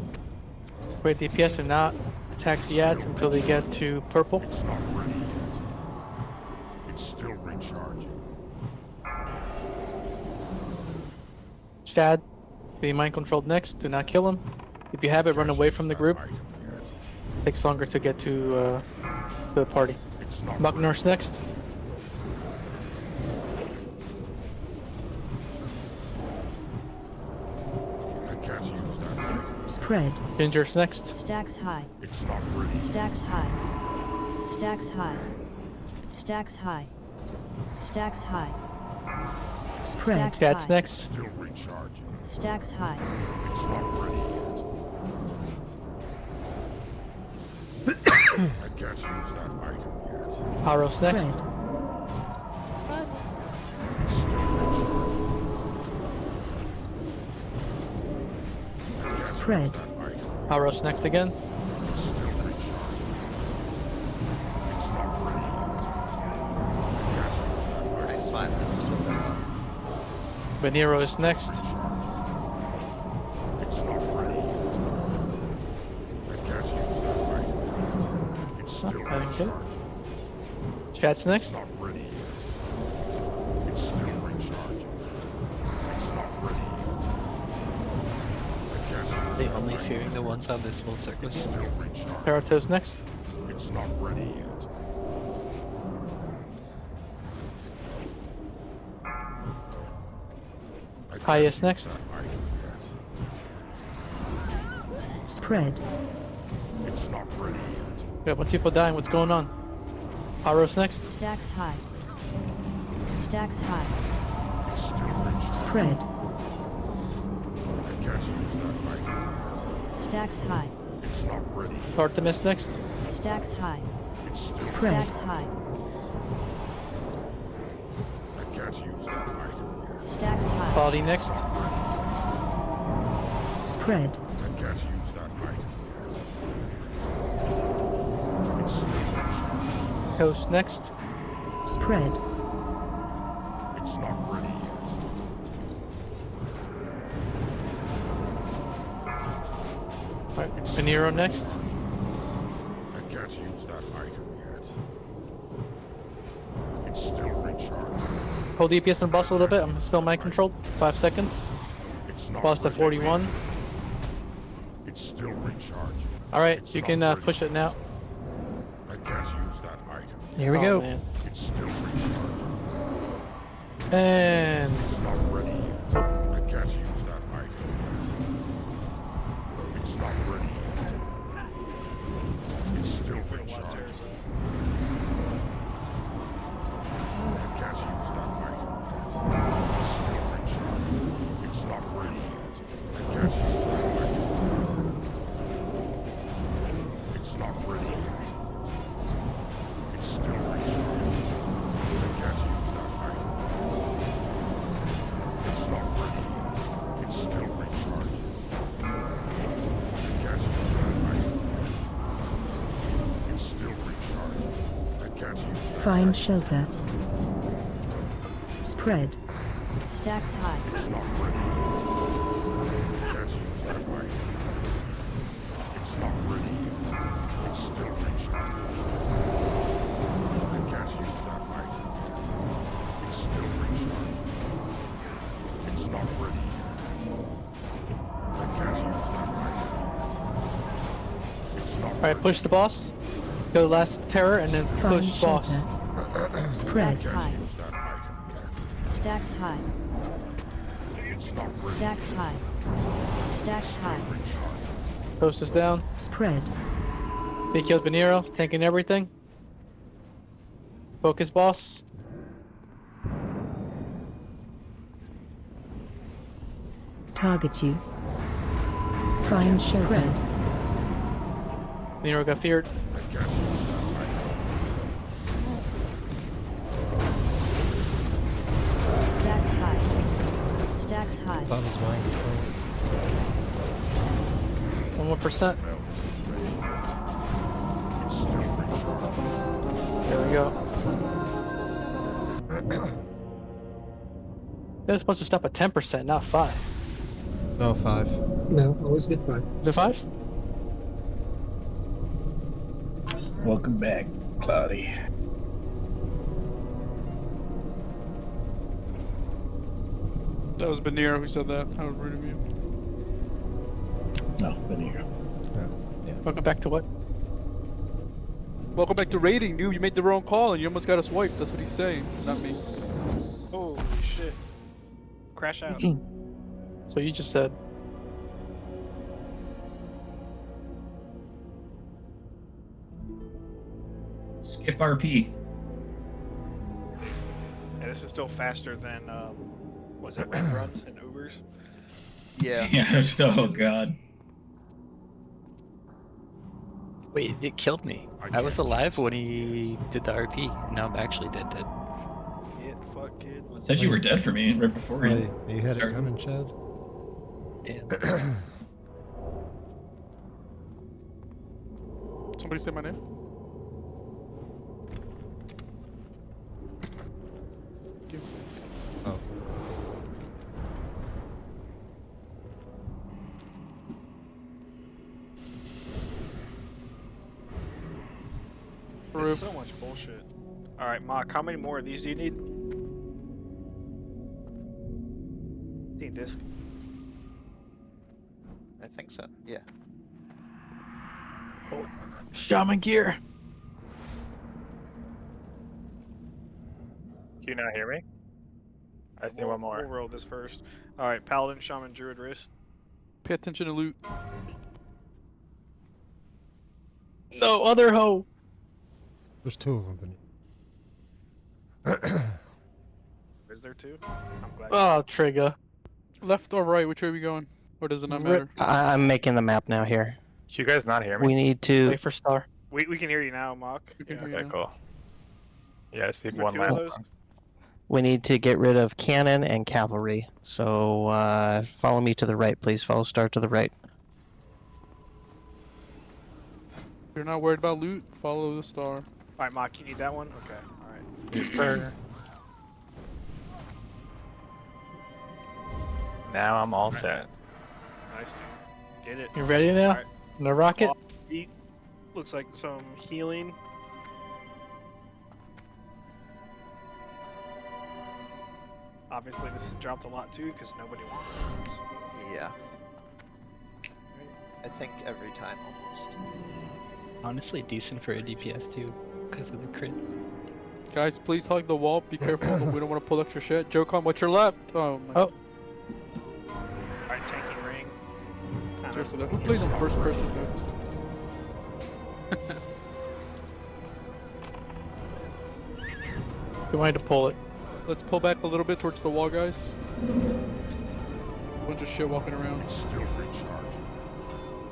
Speaker 10: Wait DPS and not attack the ads until they get to purple.
Speaker 2: It's not ready yet. It's still recharging.
Speaker 10: Chad, be mind controlled next. Do not kill him. If you have it, run away from the group.
Speaker 2: Item yet.
Speaker 10: Takes longer to get to the party.
Speaker 2: It's not
Speaker 10: Buck
Speaker 2: ready.
Speaker 10: Nurse next.
Speaker 2: I can't use that item.
Speaker 17: Spread.
Speaker 10: Ginger's next.
Speaker 17: Stacks high.
Speaker 2: It's not ready.
Speaker 17: Stacks high. Stacks high. Stacks high. Stacks high. Spread. Stacks
Speaker 10: Chad's
Speaker 17: high.
Speaker 10: next.
Speaker 2: Still recharging.
Speaker 17: Stacks high.
Speaker 2: It's not ready yet. I can't use that item yet.
Speaker 10: Haros next.
Speaker 17: Spread.
Speaker 2: It's still recharging. I can't
Speaker 17: Spread.
Speaker 2: use that item.
Speaker 10: Haros next again.
Speaker 2: It's still recharging. It's not ready yet. I can't use that
Speaker 6: I
Speaker 2: item.
Speaker 6: silenced with that.
Speaker 10: Venero is next.
Speaker 2: It's not ready. I can't use that item. It's still
Speaker 10: I didn't get it.
Speaker 2: recharging.
Speaker 10: Chat's next.
Speaker 2: Not ready yet. It's still recharging. It's not ready yet. I can't use
Speaker 9: They
Speaker 2: that
Speaker 9: only
Speaker 2: item.
Speaker 9: fearing the ones on this full
Speaker 2: It's
Speaker 9: circle.
Speaker 2: still recharging.
Speaker 10: Parato's next.
Speaker 2: It's not ready yet. I can't
Speaker 10: Highest
Speaker 2: use
Speaker 10: next.
Speaker 2: that item yet.
Speaker 17: Spread.
Speaker 2: It's not ready yet.
Speaker 10: We have a bunch of people dying. What's going on? Pyro's next.
Speaker 17: Stacks high. Stacks high.
Speaker 2: It's still recharging.
Speaker 17: Spread.
Speaker 2: I can't use that item yet.
Speaker 17: Stacks high.
Speaker 2: It's not ready.
Speaker 10: Artemis next.
Speaker 17: Stacks high.
Speaker 2: It's still
Speaker 17: Spread. Stacks high.
Speaker 2: I can't use that item yet.
Speaker 17: Stacks high.
Speaker 10: Quality next.
Speaker 17: Spread.
Speaker 2: I can't use that item yet. It's still recharging.
Speaker 10: Host next.
Speaker 17: Spread.
Speaker 2: It's not ready yet.
Speaker 10: Alright, Venero next.
Speaker 2: I can't use that item yet. It's still recharging.
Speaker 10: Hold DPS and boss a little bit. I'm still mind controlled. 5 seconds.
Speaker 2: It's not
Speaker 10: Boss to
Speaker 2: ready.
Speaker 10: 41.
Speaker 2: It's still recharging.
Speaker 10: Alright,
Speaker 2: It's
Speaker 10: you
Speaker 2: not
Speaker 10: can
Speaker 2: ready.
Speaker 10: push it now.
Speaker 2: I can't use that item.
Speaker 9: Here we
Speaker 10: Oh,
Speaker 9: go.
Speaker 10: man.
Speaker 2: It's still recharging.
Speaker 10: And
Speaker 2: It's not ready yet. I can't use that item yet. It's not ready yet. It's still recharging. I can't use that item yet. It's still recharging. It's not ready yet. I can't use that item yet. It's not ready yet. It's still recharging. I can't use that item yet. It's not ready yet. It's still recharging. I can't use that item yet. It's still recharging. I can't use that
Speaker 17: Find
Speaker 2: item
Speaker 17: shelter.
Speaker 2: yet.
Speaker 17: Spread. Stacks high.
Speaker 2: It's not ready yet. I can't use that item. It's not ready yet. It's still recharging. I can't use that item yet. It's still recharging. It's not ready yet. I can't use that item yet. It's not
Speaker 10: alright, push the boss. Go last terror and then
Speaker 17: Find
Speaker 10: push boss.
Speaker 17: shelter. Spread.
Speaker 2: I can't
Speaker 17: High.
Speaker 2: use that item yet.
Speaker 17: Stacks high.
Speaker 2: It's not ready.
Speaker 17: Stacks high. Stacks high.
Speaker 2: Recharging.
Speaker 10: Host is down.
Speaker 17: Spread.
Speaker 10: They killed Venero, tanking everything. Focus boss.
Speaker 17: Target you. Find shelter.
Speaker 10: Venero got feared.
Speaker 2: I can't use that item.
Speaker 17: Stacks high. Stacks high.
Speaker 1: Thought it was mind control.
Speaker 10: 1%.
Speaker 2: It's still recharging.
Speaker 10: There we go. They're supposed to stop at 10%, not 5.
Speaker 1: No, 5.
Speaker 7: No, always been 5.
Speaker 10: Is it 5?
Speaker 14: Welcome back, Cloudy.
Speaker 16: That was Benir who said that. How rude of you.
Speaker 14: No, been here.
Speaker 10: Welcome back to what?
Speaker 16: Welcome back to raiding, dude. You made the wrong call and you almost got us wiped. That's what he's saying, not me.
Speaker 11: Holy shit. Crash out.
Speaker 10: So you just said.
Speaker 14: Skip RP.
Speaker 11: Yeah, this is still faster than, was it red runs and Ubers?
Speaker 6: Yeah.
Speaker 14: Yeah, oh god.
Speaker 9: Wait, it killed me. I was alive when he did the RP, and now I'm actually dead.
Speaker 11: Get fucking.
Speaker 14: Said you were dead for me right before
Speaker 1: Hey, you had it
Speaker 14: started.
Speaker 1: coming, Chad?
Speaker 9: Damn.
Speaker 16: Somebody say my name?
Speaker 1: Oh.
Speaker 11: It's so much bullshit. All right, Mock. How many more of these do you need? Team disc.
Speaker 6: I think so. Yeah.
Speaker 10: Shaman gear.
Speaker 18: Can you not hear me? I see one more.
Speaker 11: We'll roll this first. All right, Paladin, Shaman, Druid, Wrist.
Speaker 16: Pay attention to loot. No, other hoe.
Speaker 1: There's 2 of them beneath.
Speaker 11: Is there 2? I'm glad.
Speaker 10: Oh, trigger.
Speaker 16: Left or right? Which way are we going? Or does it not matter?
Speaker 19: I'm making the map now here.
Speaker 18: Can you guys not hear me?
Speaker 19: We need to.
Speaker 10: Wait for star.
Speaker 11: We can hear you now, Mock.
Speaker 16: We can
Speaker 11: Yeah.
Speaker 16: hear you
Speaker 18: Okay,
Speaker 16: now.
Speaker 18: cool. Yeah, I see
Speaker 11: Is there
Speaker 18: one
Speaker 11: 2 of
Speaker 18: left.
Speaker 11: those?
Speaker 19: We need to get rid of cannon and cavalry. So follow me to the right, please. Follow Star to the right.
Speaker 16: If you're not worried about loot, follow the star.
Speaker 11: All right, Mock. You need that one? Okay. All right.
Speaker 18: Yes, sir. Now I'm all set.
Speaker 11: Nice, dude. Get it.
Speaker 10: You ready now?
Speaker 11: Alright.
Speaker 10: No rocket?
Speaker 11: Eat. Looks like some healing. Obviously, this has dropped a lot too because nobody wants it.
Speaker 6: Yeah. I think every time almost.
Speaker 9: Honestly, decent for a DPS too, because of the crit.
Speaker 16: Guys, please hug the wall. Be careful. We don't want to pull extra shit. Jocon, what's your left? Oh my.
Speaker 10: Oh.
Speaker 11: Alright, tanky ring.
Speaker 16: Seriously, who plays on first person, dude?
Speaker 10: You wanted to pull it.
Speaker 16: Let's pull back a little bit towards the wall, guys. Bunch of shit walking around.
Speaker 2: It's still recharging.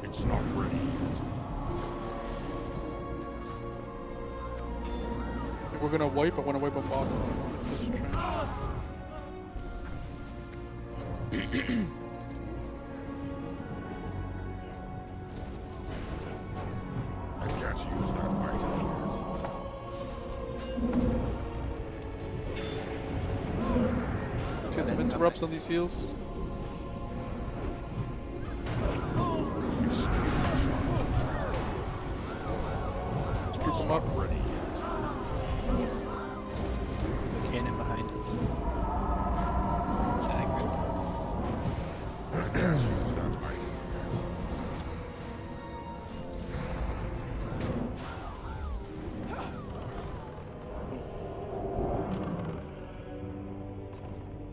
Speaker 2: It's not ready yet.
Speaker 16: If we're gonna wipe, I want to wipe on bosses. Not just trash.
Speaker 2: I can't use that item yet.
Speaker 16: Get some interrupts on these heals.
Speaker 2: It's still recharging.
Speaker 16: Let's group them up.
Speaker 2: Ready yet.
Speaker 9: Cannon behind us. It's aggro.
Speaker 2: I can't use that item yet.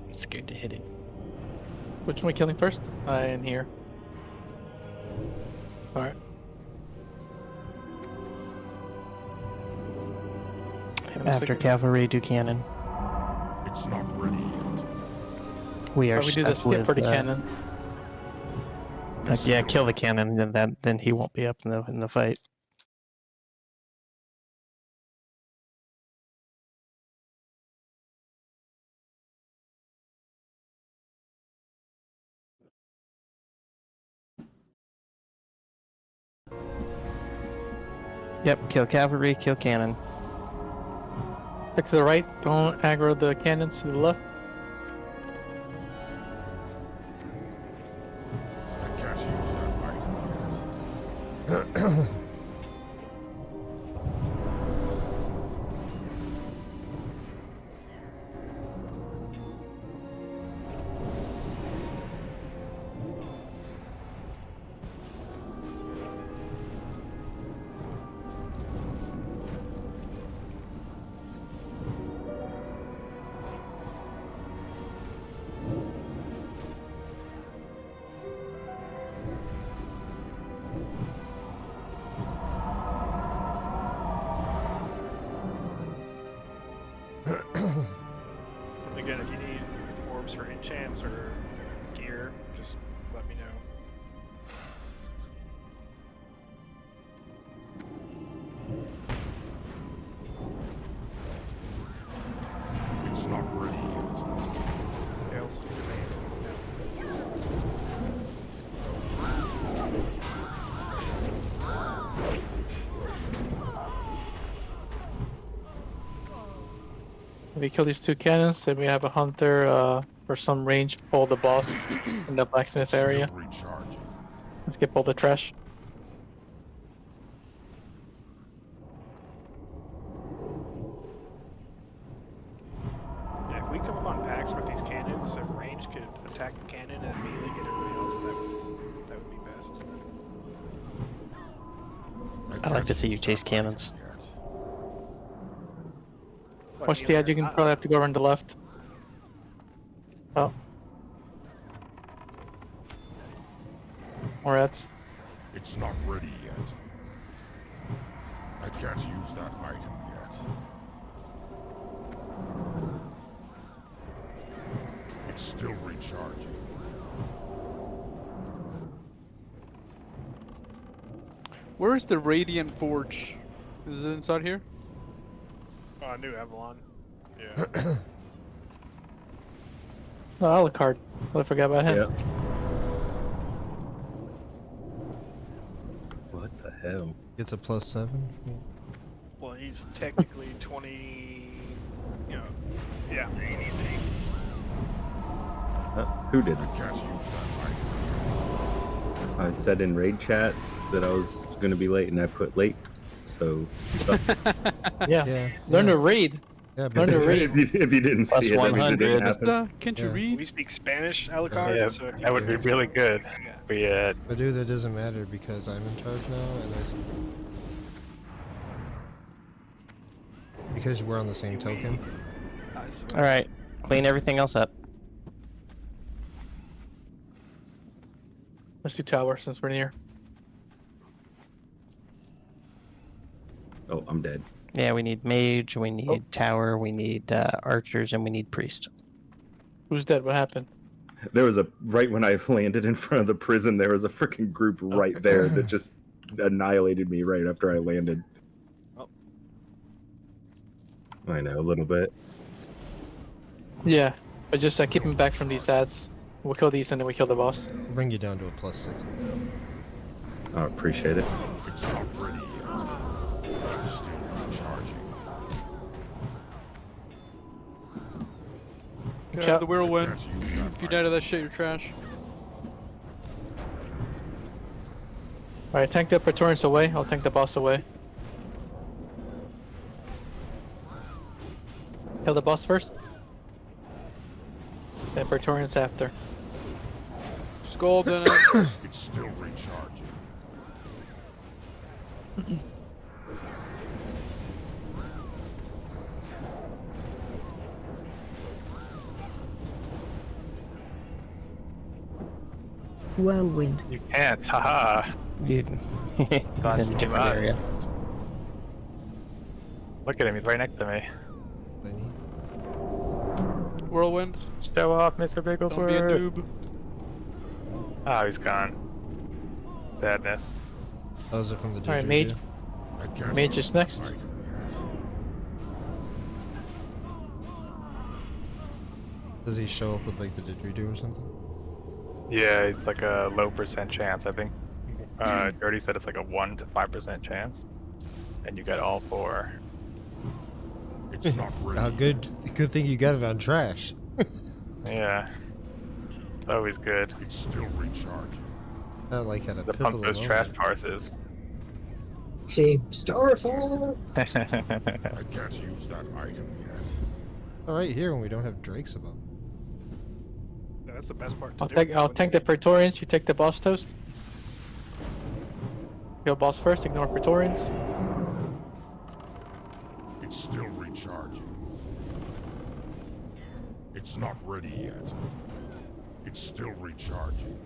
Speaker 9: I'm scared to hit it.
Speaker 10: Which one are we killing first? In here. Alright.
Speaker 19: After cavalry, do cannon.
Speaker 2: It's not ready yet.
Speaker 19: We are
Speaker 10: We do the
Speaker 19: stuck
Speaker 10: skip
Speaker 19: with,
Speaker 10: for the cannon.
Speaker 19: yeah, kill the cannon, and then he won't be up in the fight. Yep, kill cavalry, kill cannon.
Speaker 10: Stick to the right. Don't aggro the cannons to the left.
Speaker 2: I can't use that item yet.
Speaker 11: Again, if you need orbs for enchants or gear, just let me know.
Speaker 2: It's not ready yet.
Speaker 11: Gales,
Speaker 10: If we kill these 2 cannons, then we have a hunter for some range pull the boss in the blacksmith area.
Speaker 2: Still recharging.
Speaker 10: Let's get all the trash.
Speaker 11: cannons. If range could attack the cannon and immediately get everybody else, that would be best.
Speaker 19: I'd like to see you chase cannons.
Speaker 10: Watch the edge, you can probably have to go around the left. Oh. More rats.
Speaker 2: It's not ready yet. I can't use that item yet. It's still recharging.
Speaker 16: Where's the Radiant Forge? Is it inside here?
Speaker 11: New Avalon. Yeah.
Speaker 10: Oh, Alucard. I forgot about him.
Speaker 14: What the hell?
Speaker 1: Gets a +7.
Speaker 11: Well, he's technically 20. You know. Yeah.
Speaker 14: Who did
Speaker 2: I
Speaker 14: it?
Speaker 2: can't use that item.
Speaker 14: I said in raid chat that I was going to be late, and I put late. So,
Speaker 10: Yeah. Learn to read.
Speaker 1: Yeah,
Speaker 10: Learn to read.
Speaker 14: if you didn't see it, that means it didn't happen.
Speaker 16: Can't you read?
Speaker 11: We speak Spanish, Alucard.
Speaker 18: Yeah,
Speaker 11: so if
Speaker 18: that would be really good.
Speaker 11: Yeah.
Speaker 1: But dude, that doesn't matter because I'm in charge now, and because we're on the same token.
Speaker 19: All right, clean everything else up.
Speaker 10: Let's do tower since we're near.
Speaker 14: Oh, I'm dead.
Speaker 19: Yeah, we need mage, we need tower, we need archers, and we need priest.
Speaker 10: Who's dead? What happened?
Speaker 14: There was right when I landed in front of the prison, there was a freaking group right there that just annihilated me right after I landed.
Speaker 11: Oh.
Speaker 14: I know, a little bit.
Speaker 10: Yeah, but just keep him back from these ads. We'll kill these and then we kill the boss.
Speaker 1: Bring you down to a +6.
Speaker 14: I appreciate it.
Speaker 2: It's not ready yet. It's still recharging.
Speaker 16: Yeah, the whirlwind. If you die to that shit, you're trash.
Speaker 10: Alright, tank the Praetorians away. I'll tank the boss away. Kill the boss first. Then Praetorians after.
Speaker 16: Skull then.
Speaker 2: It's still recharging.
Speaker 17: Whirlwind.
Speaker 18: You can't, haha.
Speaker 19: He's
Speaker 18: Gone
Speaker 19: in a
Speaker 18: too
Speaker 19: different
Speaker 18: much.
Speaker 19: area.
Speaker 18: Look at him, he's right next to me.
Speaker 16: Whirlwind.
Speaker 18: Show off, Mr.
Speaker 16: Don't be a
Speaker 18: Bigglesworth.
Speaker 16: noob.
Speaker 18: Oh, he's gone. Sadness.
Speaker 1: Those are from the
Speaker 10: Alright, mage. Mage is next.
Speaker 1: Does he show up with like the didgeridoo or something?
Speaker 18: Yeah, it's like a low % chance, I think. Jordy said it's like a 1 to 5% chance. And you get all 4.
Speaker 2: It's not ready.
Speaker 1: How good thing you got it on trash.
Speaker 18: Yeah. Always good.
Speaker 2: It's still recharging.
Speaker 1: I like had a
Speaker 18: The
Speaker 1: pivotal
Speaker 18: pump those
Speaker 1: moment.
Speaker 18: trash parses.
Speaker 7: Team Starfall.
Speaker 2: I can't use that item yet.
Speaker 1: All right, here when we don't have Drakes above.
Speaker 11: That's the best part.
Speaker 10: I'll tank the Praetorians. You take the boss toast. Kill boss first. Ignore Praetorians.
Speaker 2: It's still recharging. It's not ready yet. It's still recharging.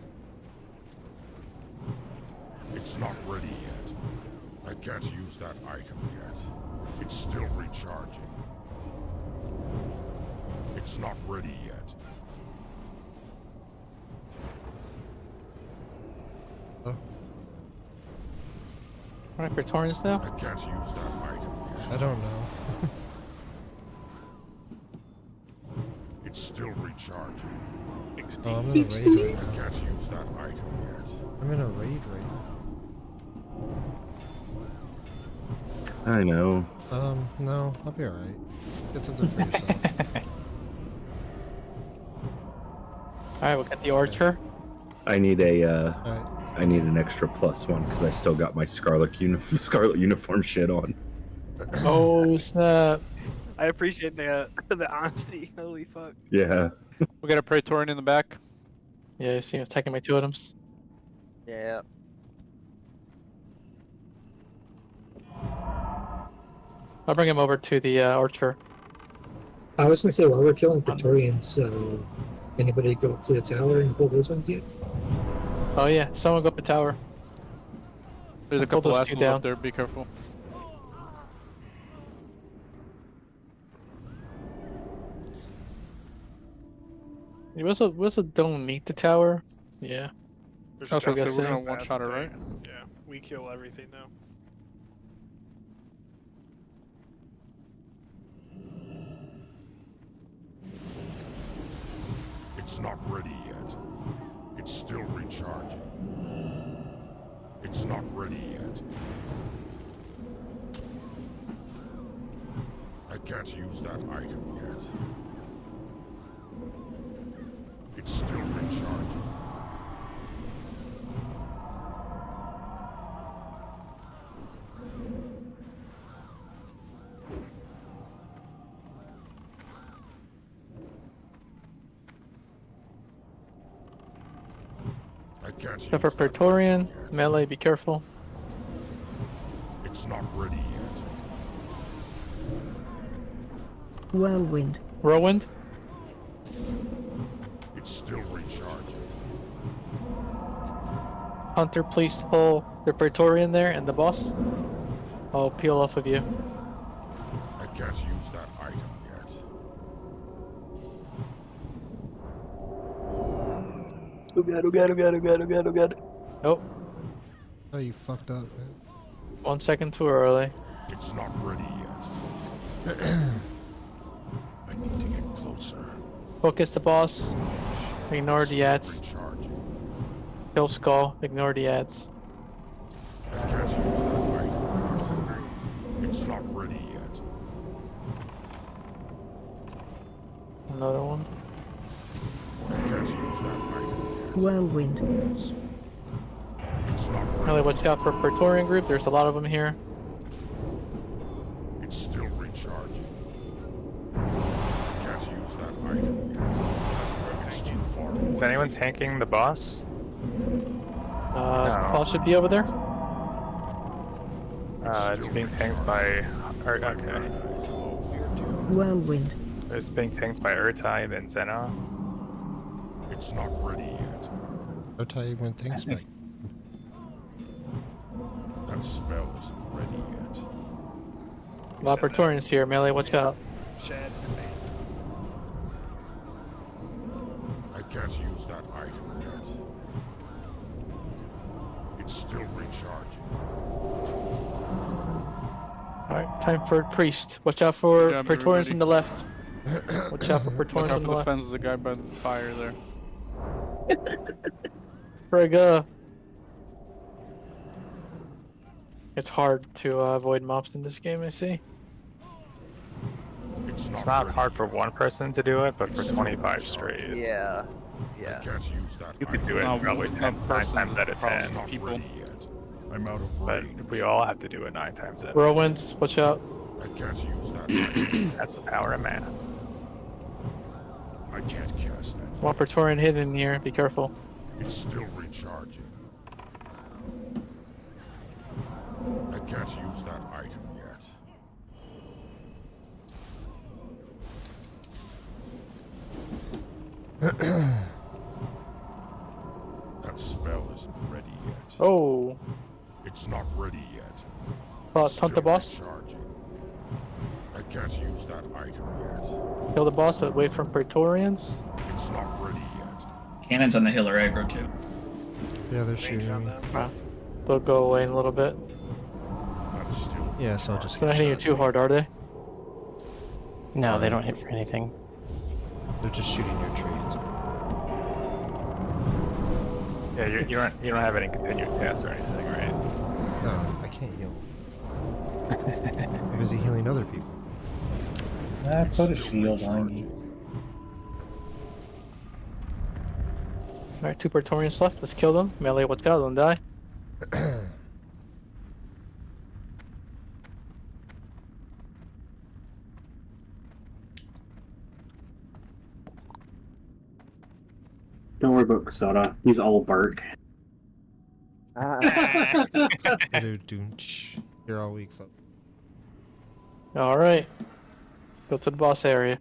Speaker 2: It's not ready yet. I can't use that item yet. It's still recharging. It's not ready yet.
Speaker 10: Alright, Praetorians now.
Speaker 2: I can't use that item yet.
Speaker 1: I don't know.
Speaker 2: It's still recharging.
Speaker 1: Oh, I'm in a raid right
Speaker 2: I
Speaker 1: now.
Speaker 2: can't use that item yet.
Speaker 1: I'm in a raid right
Speaker 14: I know.
Speaker 1: now. No, I'll be alright. Get something for yourself.
Speaker 10: Alright, we'll get the archer.
Speaker 14: I need a
Speaker 1: Alright.
Speaker 14: I need an extra +1 because I still got my scarlet uniform shit on.
Speaker 10: Oh snap!
Speaker 11: I appreciate the the honesty. Holy fuck.
Speaker 14: Yeah.
Speaker 16: We got a Praetorian in the back.
Speaker 10: Yeah, I see him attacking my totems.
Speaker 4: Yeah.
Speaker 10: I'll bring him over to the archer.
Speaker 7: I was gonna say while we're killing Praetorians, anybody go up to the tower and pull those ones yet?
Speaker 10: Oh yeah, someone go up the tower.
Speaker 16: There's a
Speaker 10: Pull
Speaker 16: couple
Speaker 10: those two
Speaker 16: assholes
Speaker 10: down.
Speaker 16: up there. Be careful.
Speaker 10: Was a don't meet the tower? Yeah.
Speaker 11: There's
Speaker 10: That's
Speaker 11: a
Speaker 10: what I
Speaker 11: couple
Speaker 10: was
Speaker 16: we're gonna
Speaker 10: saying.
Speaker 16: one shot her, right?
Speaker 11: Yeah, we kill everything though.
Speaker 2: It's not ready yet. It's still recharging. It's not ready yet. I can't use that item yet. It's still recharging. I can't use
Speaker 10: Except for Praetorian, melee, be careful.
Speaker 2: It's not ready yet.
Speaker 17: Whirlwind.
Speaker 10: Whirlwind?
Speaker 2: It's still recharging.
Speaker 10: Hunter, please pull the Praetorian there and the boss. I'll peel off of you.
Speaker 2: I can't use that item yet.
Speaker 5: Oh god, oh god, oh god, oh god, oh god, oh god.
Speaker 10: Nope.
Speaker 1: Oh, you fucked up, man.
Speaker 10: 1 second too early.
Speaker 2: It's not ready yet. I need to get closer.
Speaker 10: Focus the boss. Ignore the ads.
Speaker 2: Recharging.
Speaker 10: Kill Skull. Ignore the ads.
Speaker 2: I can't use that item yet. It's not ready yet.
Speaker 10: Another one.
Speaker 2: I can't use that item yet.
Speaker 17: Whirlwind.
Speaker 2: It's not ready.
Speaker 10: Really watch out for Praetorian group. There's a lot of them here.
Speaker 2: It's still recharging. I can't use that item yet. It's too far away.
Speaker 18: Is anyone tanking the boss? No.
Speaker 10: Paul should be over there.
Speaker 18: It's being tanked by. Okay.
Speaker 17: Whirlwind.
Speaker 18: It's being tanked by Urtai and then Zena.
Speaker 2: It's not ready yet.
Speaker 1: Urtai went tank spike.
Speaker 2: That spell isn't ready yet.
Speaker 10: A lot of Praetorians here. Melee, watch out.
Speaker 11: Shed.
Speaker 2: I can't use that item yet. It's still recharging.
Speaker 10: Alright, time for Priest. Watch out for
Speaker 16: Good job,
Speaker 10: Praetorians
Speaker 16: everybody.
Speaker 10: on the left. Watch out for
Speaker 16: Watch
Speaker 10: Praetorians
Speaker 16: out
Speaker 10: on
Speaker 16: for
Speaker 10: the
Speaker 16: the
Speaker 10: left.
Speaker 16: fence. There's a guy by the fire there.
Speaker 10: Frigga. It's hard to avoid mobs in this game, I see.
Speaker 18: It's not hard for one person to do it, but for 25 straight.
Speaker 4: Yeah.
Speaker 2: I
Speaker 4: Yeah.
Speaker 2: can't use that
Speaker 18: You could
Speaker 2: item.
Speaker 18: do it
Speaker 16: No,
Speaker 18: probably
Speaker 16: one
Speaker 18: 9
Speaker 16: person
Speaker 18: times
Speaker 16: is
Speaker 18: out of 10.
Speaker 16: probably people.
Speaker 2: Ready yet. I'm out of
Speaker 18: But
Speaker 2: range.
Speaker 18: we all have to do it 9 times out of 10.
Speaker 10: Whirlwinds, watch out.
Speaker 2: I can't use that item.
Speaker 18: That's the power of mana.
Speaker 2: I can't cast that.
Speaker 10: One Praetorian hidden in here, be careful.
Speaker 2: It's still recharging. I can't use that item yet. That spell isn't ready yet.
Speaker 10: Oh,
Speaker 2: It's not ready yet.
Speaker 10: hunt the
Speaker 2: Still
Speaker 10: boss.
Speaker 2: recharging. I can't use that item yet.
Speaker 10: Kill the boss away from Praetorians.
Speaker 2: It's not ready yet.
Speaker 20: Cannons on the hill are aggro too.
Speaker 1: Yeah, they're shooting me.
Speaker 10: They'll go away in a little bit.
Speaker 2: That's still
Speaker 1: Yeah, so I'll just
Speaker 10: They're not
Speaker 1: get
Speaker 10: hitting you
Speaker 1: shot.
Speaker 10: too hard, are they?
Speaker 19: No, they don't hit for anything.
Speaker 1: They're just shooting your trees.
Speaker 18: Yeah, you don't have any continued cast or anything, right?
Speaker 1: No, I can't heal. I'm busy healing other people.
Speaker 20: Put a shield on you.
Speaker 10: Alright, 2 Praetorians left. Let's kill them. Melee, watch out, don't die.
Speaker 13: Don't worry about Kasada. He's all bark.
Speaker 1: Here all week, folks.
Speaker 10: All right. Go to the boss area.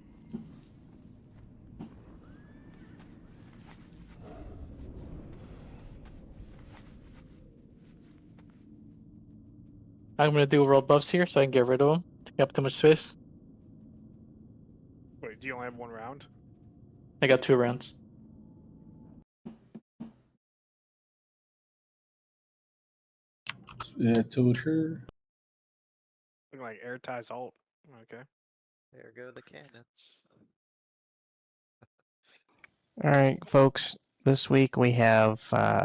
Speaker 10: I'm gonna do world buffs here so I can get rid of them. Take up too much space.
Speaker 11: Wait, do you only have 1 round?
Speaker 10: I got 2 rounds.
Speaker 20: Told her.
Speaker 11: Looking like air ties alt. Okay.
Speaker 6: There go the cannons.
Speaker 19: All right, folks. This week we have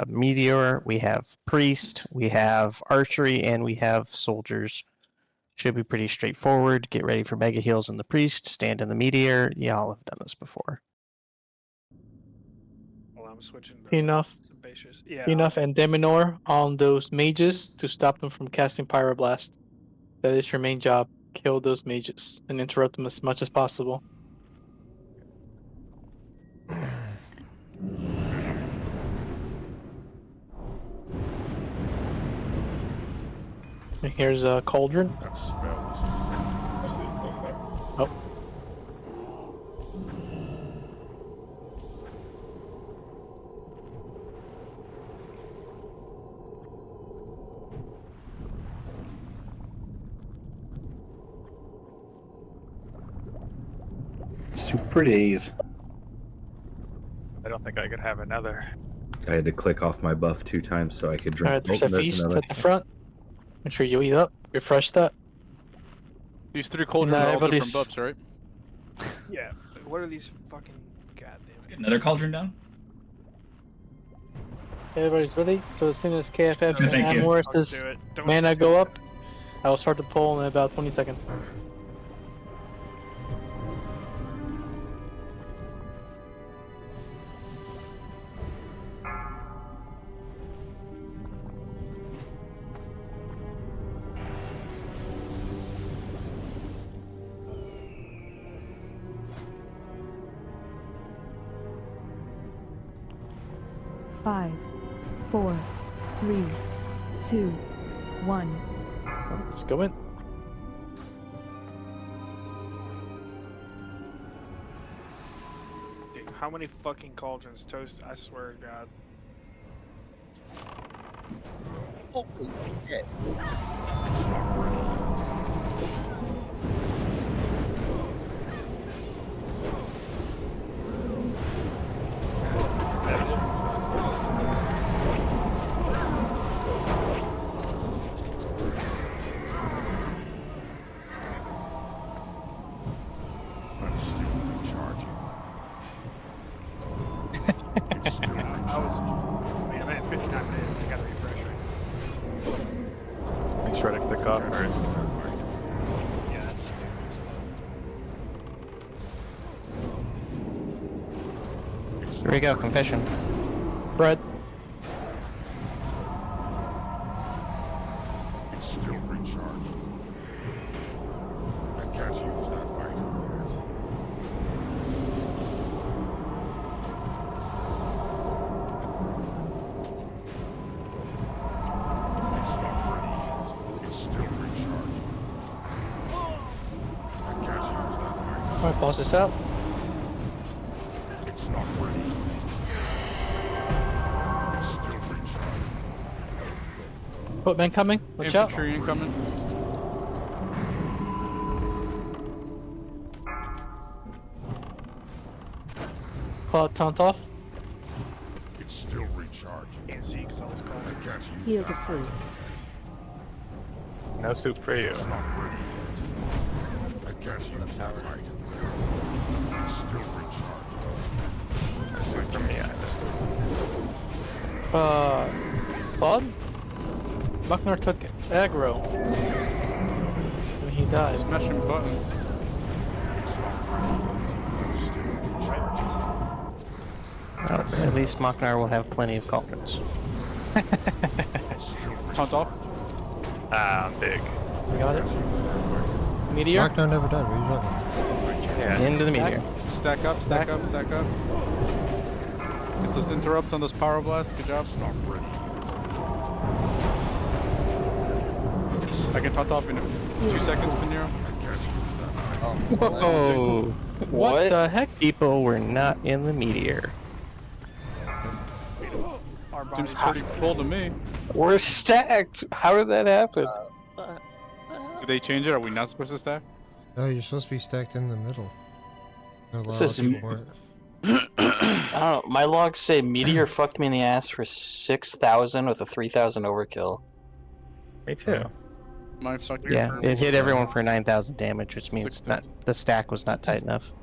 Speaker 19: Meteor, we have Priest, we have Archery, and we have Soldiers. Should be pretty straightforward. Get ready for Mega Heals in the Priest, stand in the Meteor. Y'all have done this before.
Speaker 11: Well, I'm switching to
Speaker 10: Enough.
Speaker 11: Sebaceous. Yeah.
Speaker 10: Enough and Deminor on those mages to stop them from casting Pyroblast. That is your main job. Kill those mages and interrupt them as much as possible. And here's a cauldron.
Speaker 2: That smell is
Speaker 10: Oh.
Speaker 13: Super days.
Speaker 18: I don't think I could have another.
Speaker 14: I had to click off my buff 2 times so I could drink.
Speaker 10: Alright, there's
Speaker 14: Oh,
Speaker 10: a feast
Speaker 14: another.
Speaker 10: at the front. Make sure you eat up, refresh that.
Speaker 16: These 3 cauldrons are all different buffs, right?
Speaker 11: Yeah. What are these fucking goddamn?
Speaker 20: Get another cauldron down.
Speaker 10: Everybody's ready? So as soon as KFF and
Speaker 20: Thank you.
Speaker 10: Amoris's mana go up, I will start the poll in about 20 seconds.
Speaker 17: Five, 4, 3, 2, 1.
Speaker 10: Let's go in.
Speaker 11: Dude, how many fucking cauldrons toast? I swear to God.
Speaker 6: Holy shit.
Speaker 2: That's still recharging. It's still
Speaker 11: I was. Man, I'm at 59 minutes. I gotta refresh right.
Speaker 18: Make sure to click off first.
Speaker 11: Yeah, that's.
Speaker 19: Here we go, confession.
Speaker 10: Bread.
Speaker 2: It's still recharging. I can't use that item yet. It's not ready yet. It's still recharging. I can't use that item.
Speaker 10: Alright, pause this out.
Speaker 2: It's not ready yet. It's still recharging.
Speaker 10: Footman coming. Watch out.
Speaker 16: Infantry incoming.
Speaker 10: Cloud taunt off.
Speaker 2: It's still recharging.
Speaker 11: Can't see because all this cold.
Speaker 2: I can't use
Speaker 17: Heal
Speaker 2: that
Speaker 17: to free.
Speaker 18: No soup for you.
Speaker 2: It's not ready yet. I can't use that item. It's still recharging.
Speaker 18: No soup for me either.
Speaker 10: Claude? Buckner took aggro. And he died.
Speaker 16: Smashing buttons.
Speaker 19: At least Machnar will have plenty of cauldrons.
Speaker 16: Taunt off.
Speaker 18: Ah, I'm big.
Speaker 10: Got it. Meteor.
Speaker 1: Machnar never died. What are you talking about?
Speaker 18: Yeah.
Speaker 19: Into the meteor.
Speaker 16: Stack up, stack up, stack up. Get those interrupts on those power blasts. Good job.
Speaker 2: Not ready.
Speaker 16: I can top off in 2 seconds, Pinero.
Speaker 19: Whoa!
Speaker 10: What the heck?
Speaker 19: People were not in the meteor.
Speaker 11: Our
Speaker 16: Seems
Speaker 11: bodies
Speaker 16: pretty full to me.
Speaker 5: We're stacked. How did that happen?
Speaker 16: Did they change it? Are we not supposed to stack?
Speaker 1: No, you're supposed to be stacked in the middle. A lot
Speaker 5: This
Speaker 1: of
Speaker 5: is
Speaker 1: people weren't.
Speaker 5: I don't know. My logs say meteor fucked me in the ass for 6,000 with a 3,000 overkill.
Speaker 18: Me too.
Speaker 16: Mine stuck
Speaker 19: Yeah, it hit everyone for 9,000 damage, which means not the stack was not tight enough.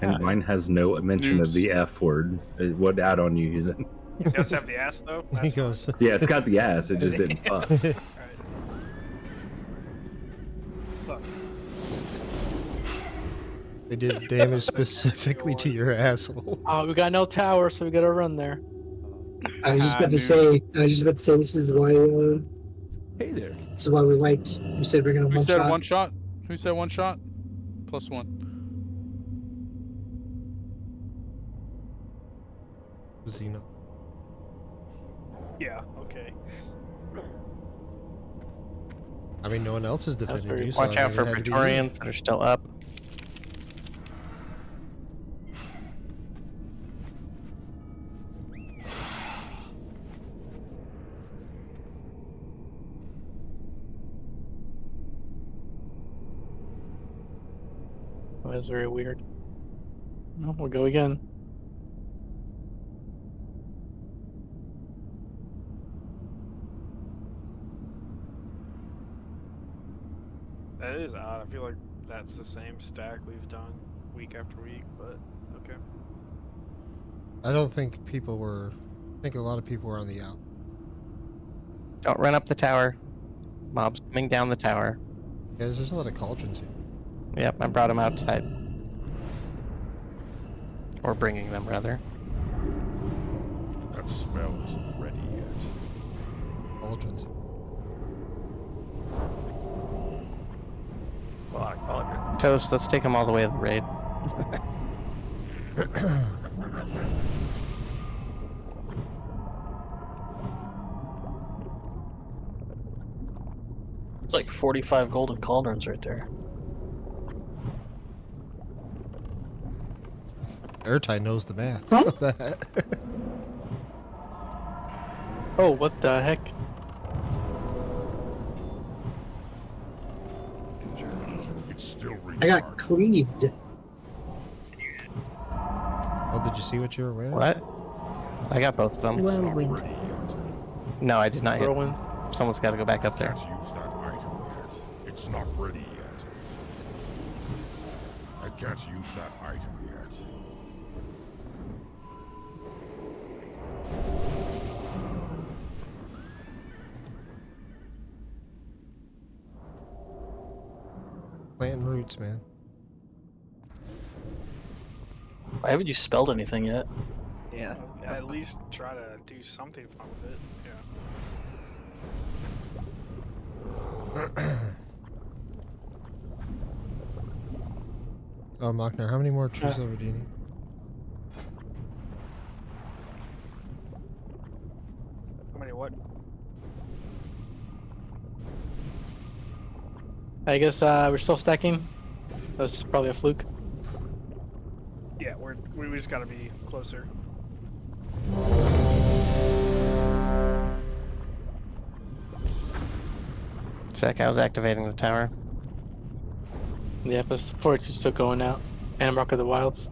Speaker 14: Mine has no mention of the F word. What add-on you using?
Speaker 11: It does have the ass though.
Speaker 1: He goes.
Speaker 14: Yeah, it's got the ass. It just didn't fuck.
Speaker 1: They did damage specifically to your asshole.
Speaker 10: We got no tower, so we gotta run there.
Speaker 7: I was just about to say. This is why.
Speaker 3: Hey there.
Speaker 7: This is why we wiped. We said we're gonna
Speaker 16: Who
Speaker 7: one
Speaker 16: said
Speaker 7: shot.
Speaker 16: one shot? Who said one shot? +1.
Speaker 1: Xeno.
Speaker 11: Yeah. Okay.
Speaker 1: I mean, no one else is defending you. So
Speaker 19: Watch
Speaker 1: I
Speaker 19: out
Speaker 1: mean,
Speaker 19: for
Speaker 1: it had to be you.
Speaker 19: Praetorians that are still up.
Speaker 10: Oh, that's very weird. No, we'll go again.
Speaker 11: That is odd. I feel like that's the same stack we've done week after week, but okay.
Speaker 1: I don't think people were. I think a lot of people were on the out.
Speaker 19: Don't run up the tower. Mobs coming down the tower.
Speaker 1: Guys, there's a lot of cauldrons here.
Speaker 19: Yep, I brought them outside. Or bringing them, rather.
Speaker 2: That spell isn't ready yet.
Speaker 1: Cauldrons.
Speaker 18: It's a lot of cauldrons.
Speaker 19: Toast, let's take them all the way to the raid.
Speaker 5: It's like 45 golden cauldrons right there.
Speaker 1: Airtight knows the math.
Speaker 10: Oh, what the heck?
Speaker 2: It's still
Speaker 7: I got cleaved.
Speaker 1: Oh, did you see what you were wearing?
Speaker 19: What? I got both of them.
Speaker 17: Whirlwind.
Speaker 19: No, I did not hit.
Speaker 10: Whirlwind.
Speaker 19: Someone's got to go back up there.
Speaker 2: Can't use that item yet. It's not ready yet. I can't use that item yet.
Speaker 1: Planting roots, man.
Speaker 5: Why haven't you spelled anything yet?
Speaker 11: Yeah. At least try to do something fun with it. Yeah.
Speaker 1: Oh, Machner, how many more true silver do you need?
Speaker 11: How many what?
Speaker 10: I guess we're still stacking. That's probably a fluke.
Speaker 11: Yeah, we just gotta be closer.
Speaker 19: Sec, I was activating the tower.
Speaker 10: Yeah, but the forts is still going out. And Rock of the Wilds.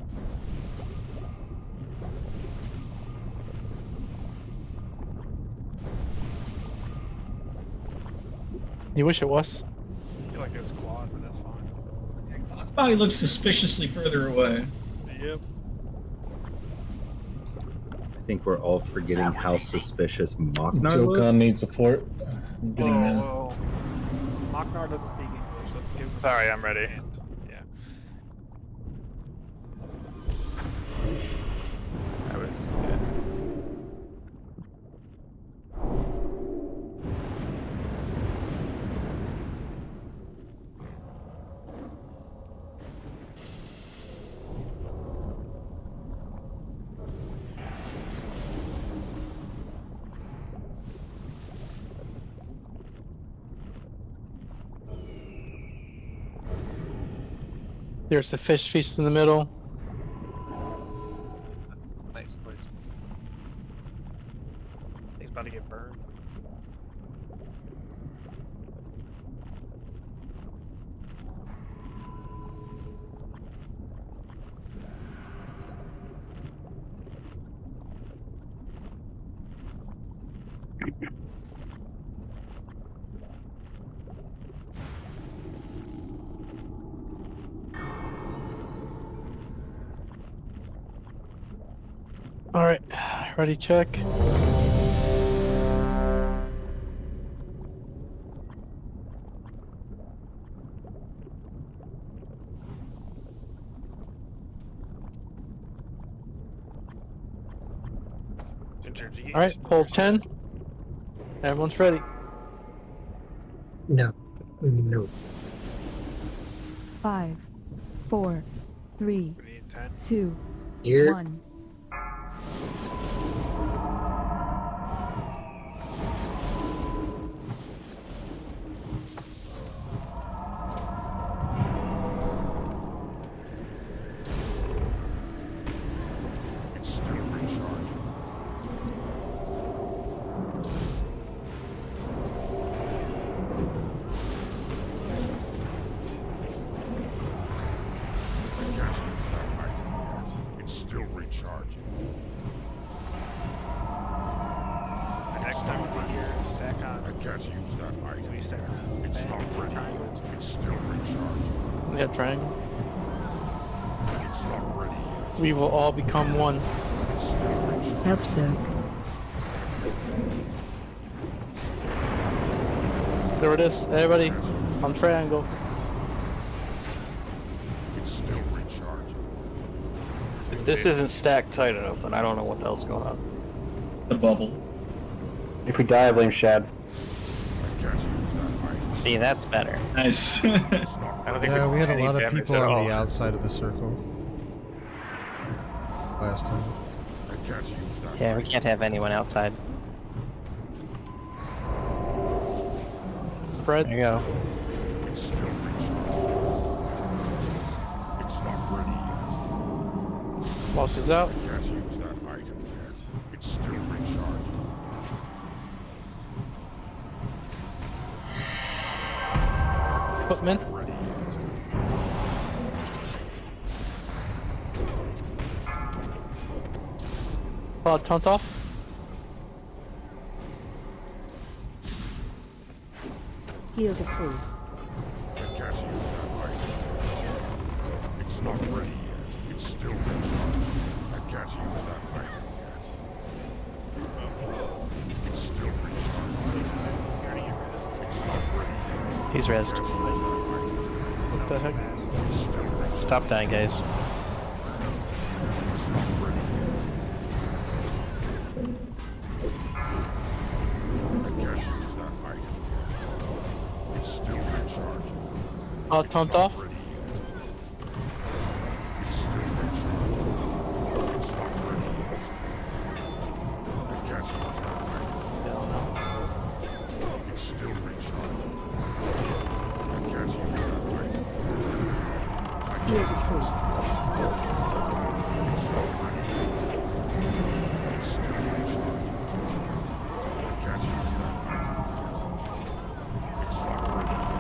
Speaker 10: You wish it was.
Speaker 11: I feel like it was quad, but that's fine.
Speaker 20: God's body looks suspiciously further away.
Speaker 11: Yep.
Speaker 14: I think we're all forgetting how suspicious Machnar
Speaker 20: Joe
Speaker 14: looked.
Speaker 20: needs a fort. I'm getting that.
Speaker 11: Whoa. Machnar doesn't speak English. Let's give him.
Speaker 18: Sorry, I'm ready.
Speaker 11: Yeah.
Speaker 18: I was.
Speaker 10: There's a fish feast in the middle.
Speaker 6: Nice place.
Speaker 11: He's about to get burned.
Speaker 10: All right, ready? Check.
Speaker 11: Ginger, do you
Speaker 10: All right, hold 10. Everyone's ready.
Speaker 7: No. No.
Speaker 17: 5, 4, 3, 2,
Speaker 7: Here.
Speaker 17: 1.
Speaker 2: It's still recharging. I can't use that item yet. It's still recharging.
Speaker 11: The next time we're here, stack
Speaker 2: I
Speaker 11: on.
Speaker 2: can't use that item
Speaker 11: We stack
Speaker 2: yet.
Speaker 11: on.
Speaker 2: It's not ready yet. It's still recharging.
Speaker 10: Yeah, triangle.
Speaker 2: It's not ready yet.
Speaker 10: We will all become one.
Speaker 2: It's still recharging.
Speaker 17: Help soak.
Speaker 10: There it is. Everybody on triangle.
Speaker 2: It's still recharging.
Speaker 5: If this isn't stacked tight enough, then I don't know what the hell's going on.
Speaker 20: The bubble.
Speaker 13: If we die, I blame Shad.
Speaker 2: I can't use that item.
Speaker 19: See, that's better.
Speaker 20: Nice.
Speaker 2: It's not
Speaker 18: I don't
Speaker 2: ready.
Speaker 18: think
Speaker 1: Yeah, we had a
Speaker 18: any
Speaker 1: lot of
Speaker 18: damage
Speaker 1: people
Speaker 18: at
Speaker 1: on
Speaker 18: all.
Speaker 1: the outside of the circle last time.
Speaker 2: I can't use that
Speaker 19: Yeah, we
Speaker 2: item.
Speaker 19: can't have anyone outside.
Speaker 10: Fred.
Speaker 19: There you go.
Speaker 2: It's still recharging. It's not ready yet.
Speaker 10: Boss is out.
Speaker 2: I can't use that item yet. It's still recharging.
Speaker 10: Footman.
Speaker 2: Not ready yet.
Speaker 10: Taunt off.
Speaker 17: Heal to full.
Speaker 2: I can't use that item. It's not ready yet. It's still recharging. I can't use that item yet. It's still recharging. It's not ready yet.
Speaker 19: He's rezzed.
Speaker 10: What the heck?
Speaker 2: It's still recharging.
Speaker 19: Stop dying, guys.
Speaker 2: It's not ready yet. I can't use that item yet. It's still recharging.
Speaker 10: Taunt off.
Speaker 2: Ready yet. It's still recharging. It's not ready yet. I can't use that item. It's still recharging. I can't use that item. I
Speaker 17: Heal
Speaker 2: can't
Speaker 17: to full.
Speaker 2: It's not ready yet. It's still recharging. I can't use that item yet. It's not ready yet.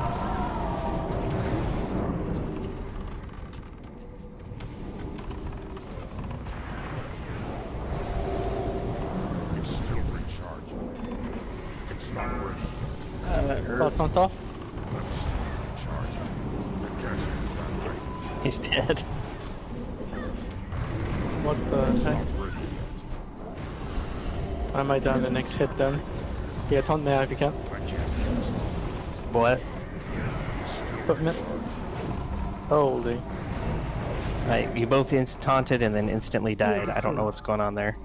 Speaker 2: It's still recharging. It's not ready yet.
Speaker 10: Taunt off.
Speaker 2: That's still recharging. I can't use that item.
Speaker 19: He's dead.
Speaker 10: What the
Speaker 2: It's
Speaker 10: heck?
Speaker 2: not ready yet.
Speaker 10: I might die on the next hit then. Yeah, taunt now if you can.
Speaker 2: I can't use it.
Speaker 19: What?
Speaker 2: It's still
Speaker 10: Footman. Holy.
Speaker 19: Right, you both taunted and then instantly died. I don't know what's going on there.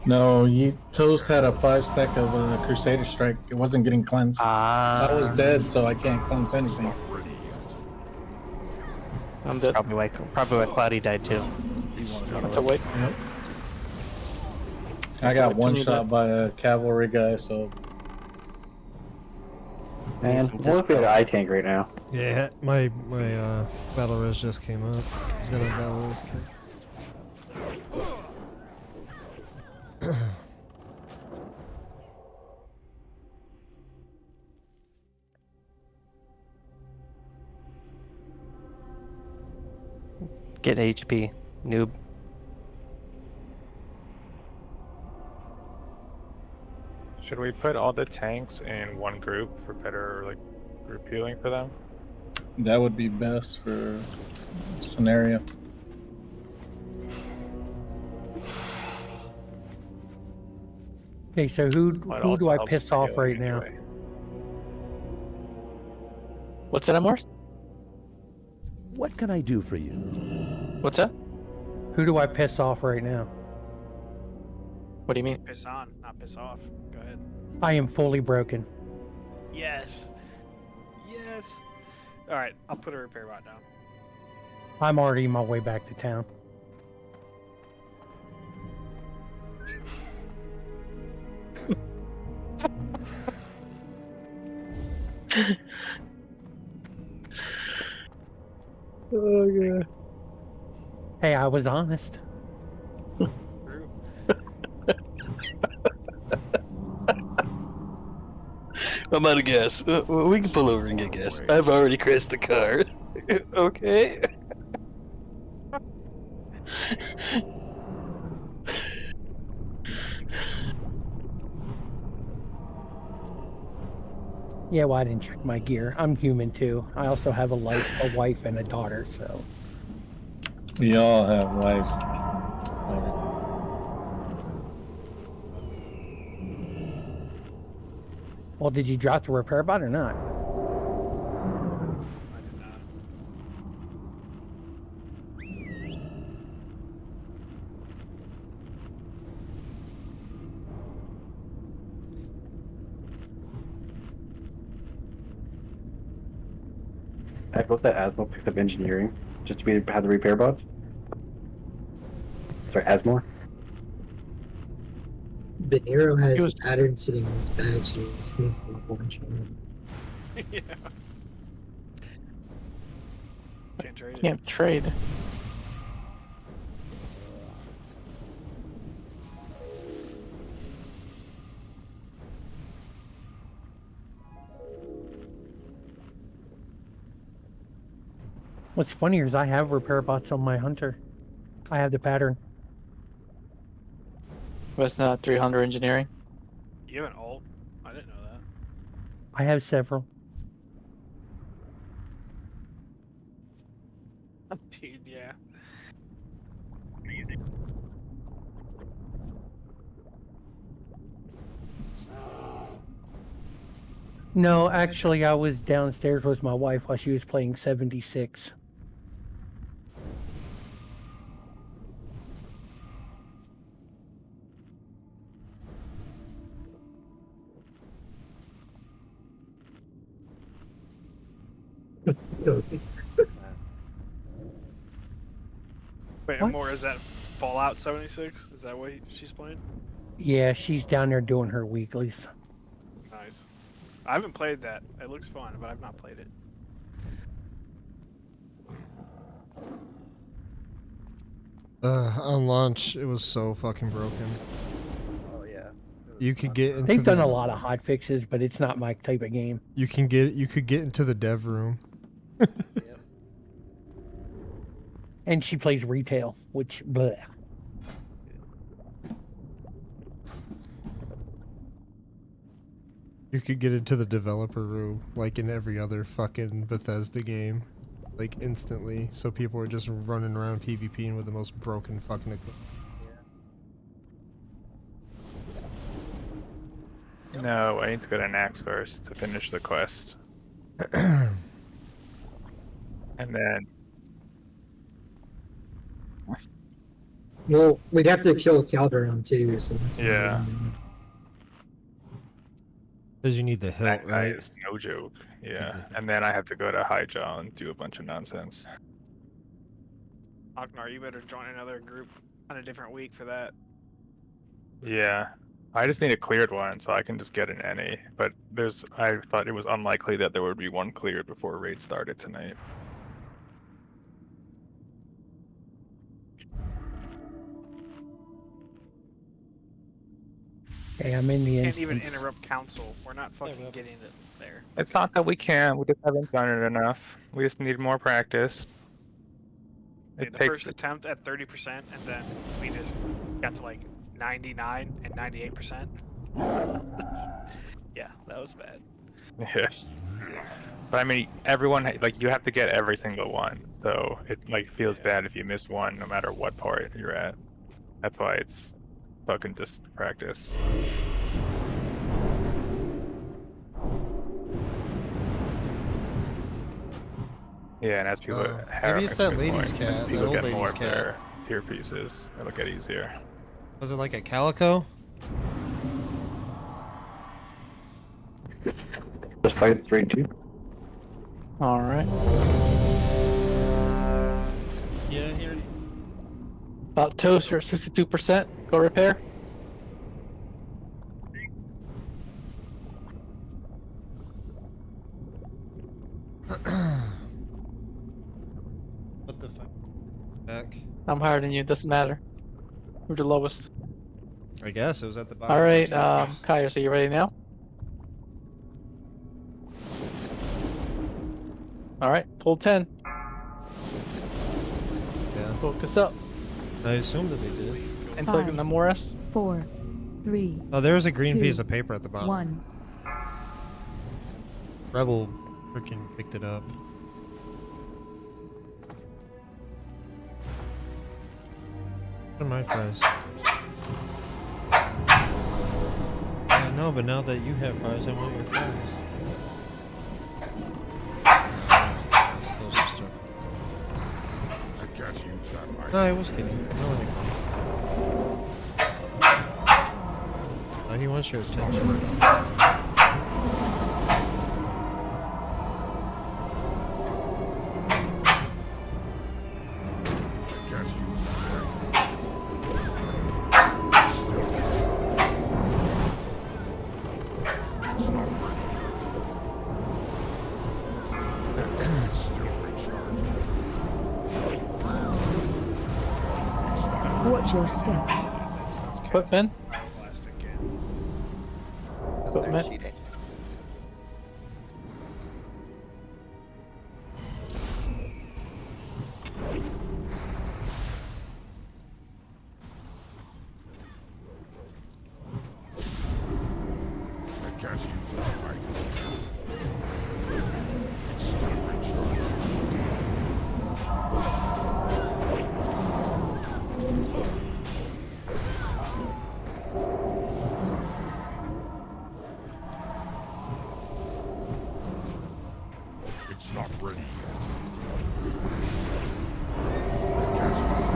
Speaker 20: No, Toast had a 5-stack of Crusader Strike. It wasn't getting cleansed. I was dead, so I can't cleanse anything.
Speaker 2: not ready yet.
Speaker 10: I'm
Speaker 19: That's
Speaker 10: dead.
Speaker 19: probably why Cloudy died too.
Speaker 10: That's a wait.
Speaker 20: Yep. I got
Speaker 10: Tell
Speaker 20: one
Speaker 10: me
Speaker 20: shot by a cavalry guy, so
Speaker 13: Man,
Speaker 19: some
Speaker 13: what if we had an eye tank right now?
Speaker 1: Yeah, my battle res just came up. He's got a battle res kit.
Speaker 19: Get HP, noob.
Speaker 18: Should we put all the tanks in one group for better like group healing for them?
Speaker 20: That would be best for scenario.
Speaker 15: Okay, so who
Speaker 18: Well, it
Speaker 15: do
Speaker 18: also
Speaker 15: I
Speaker 18: helps
Speaker 15: piss
Speaker 18: for
Speaker 15: off
Speaker 18: healing
Speaker 15: right now?
Speaker 18: anyway.
Speaker 10: What's that, Amor?
Speaker 3: What can I do for you?
Speaker 10: What's that?
Speaker 15: Who do I piss off right now?
Speaker 10: What do you mean?
Speaker 11: Piss on, not piss off. Go ahead.
Speaker 15: I am fully broken.
Speaker 11: Yes. Yes. All right, I'll put a repair bot down.
Speaker 15: I'm already on my way back to town.
Speaker 10: Oh god.
Speaker 15: Hey, I was honest.
Speaker 5: I'm out of gas. We can pull over and get gas. I've already crashed the car. Okay.
Speaker 15: Yeah, well, I didn't check my gear. I'm human too. I also have a life, a wife, and a daughter, so.
Speaker 20: We all have lives.
Speaker 15: Well, did you drop the repair bot or not?
Speaker 13: Echoes that Asmo picked up engineering just to be have the repair bots. Sorry, Asmore.
Speaker 7: De Niro has
Speaker 10: It was-
Speaker 7: a pattern sitting in his badge. He just needs to level engineering.
Speaker 11: Yeah. Can't trade it.
Speaker 10: Can't trade.
Speaker 15: What's funnier is I have repair bots on my hunter. I have the pattern.
Speaker 10: Was not 300 engineering?
Speaker 11: You have an ult? I didn't know that.
Speaker 15: I have several.
Speaker 11: Dude, yeah.
Speaker 15: No, actually, I was downstairs with my wife while she was playing 76.
Speaker 11: Wait,
Speaker 15: What?
Speaker 11: Amor, is that Fallout 76? Is that what she's playing?
Speaker 15: Yeah, she's down there doing her weeklies.
Speaker 11: Nice. I haven't played that. It looks fun, but I've not played it.
Speaker 1: On launch, it was so fucking broken.
Speaker 14: Oh yeah.
Speaker 1: You could get into
Speaker 15: They've
Speaker 1: the,
Speaker 15: done a lot of hot fixes, but it's not my type of game.
Speaker 1: You could get into the dev room.
Speaker 15: And she plays retail, which bleh.
Speaker 1: You could get into the developer room like in every other fucking Bethesda game, like instantly. So people are just running around PvPing with the most broken fucking equipment.
Speaker 18: No, I need to go to Nax first to finish the quest. And then
Speaker 7: Well, we'd have to kill Calderon too, so that's
Speaker 18: yeah.
Speaker 1: Because you need the hilt,
Speaker 18: That guy
Speaker 1: right?
Speaker 18: is no joke. Yeah. And then I have to go to Highjaw and do a bunch of nonsense.
Speaker 11: Aknar, you better join another group on a different week for that.
Speaker 18: Yeah. I just need a cleared one so I can just get an any. But I thought it was unlikely that there would be one cleared before raid started tonight.
Speaker 15: Okay, I'm in the
Speaker 11: Can't even
Speaker 15: instance.
Speaker 11: interrupt council. We're not fucking getting it there.
Speaker 18: It's not that we can't. We just haven't done it enough. We just need more practice.
Speaker 11: The first attempt at 30%, and then we just got to like 99 and 98%. Yeah, that was bad.
Speaker 18: Yeah. But I mean, everyone like you have to get every single one, so it like feels bad if you miss one, no matter what part you're at. That's why it's fucking just practice. Yeah, and as people have
Speaker 1: maybe it's that lady's cat, that
Speaker 18: people
Speaker 1: old
Speaker 18: get more
Speaker 1: lady's
Speaker 18: of
Speaker 1: cat.
Speaker 18: their tier pieces, it'll get easier.
Speaker 1: Was it like a calico?
Speaker 13: Just fight straight too.
Speaker 10: All right.
Speaker 1: Yeah, here.
Speaker 10: Toaster, 62%. Go repair.
Speaker 1: What the fuck? Back.
Speaker 10: I'm higher than you. Doesn't matter. We're the lowest.
Speaker 1: I guess it was at the bottom.
Speaker 10: All right, Kaius, are you ready now? All right, pull 10.
Speaker 1: Yeah.
Speaker 10: Focus up.
Speaker 1: I assumed that they did.
Speaker 10: Until you get Namoras.
Speaker 17: 4, 3.
Speaker 1: Oh, there was a green
Speaker 17: 2,
Speaker 1: piece of paper at the bottom.
Speaker 17: 1.
Speaker 1: Rebel freaking picked it up. What are my fries? I know, but now that you have fries, I want your fries.
Speaker 2: I can't use that light.
Speaker 1: No, I was kidding. No, he wants your attention.
Speaker 17: Watch your step.
Speaker 10: Equipment.
Speaker 6: They're
Speaker 10: Equipment.
Speaker 6: cheating.
Speaker 2: I can't use that light. It's still recharged. It's not ready yet. I can't use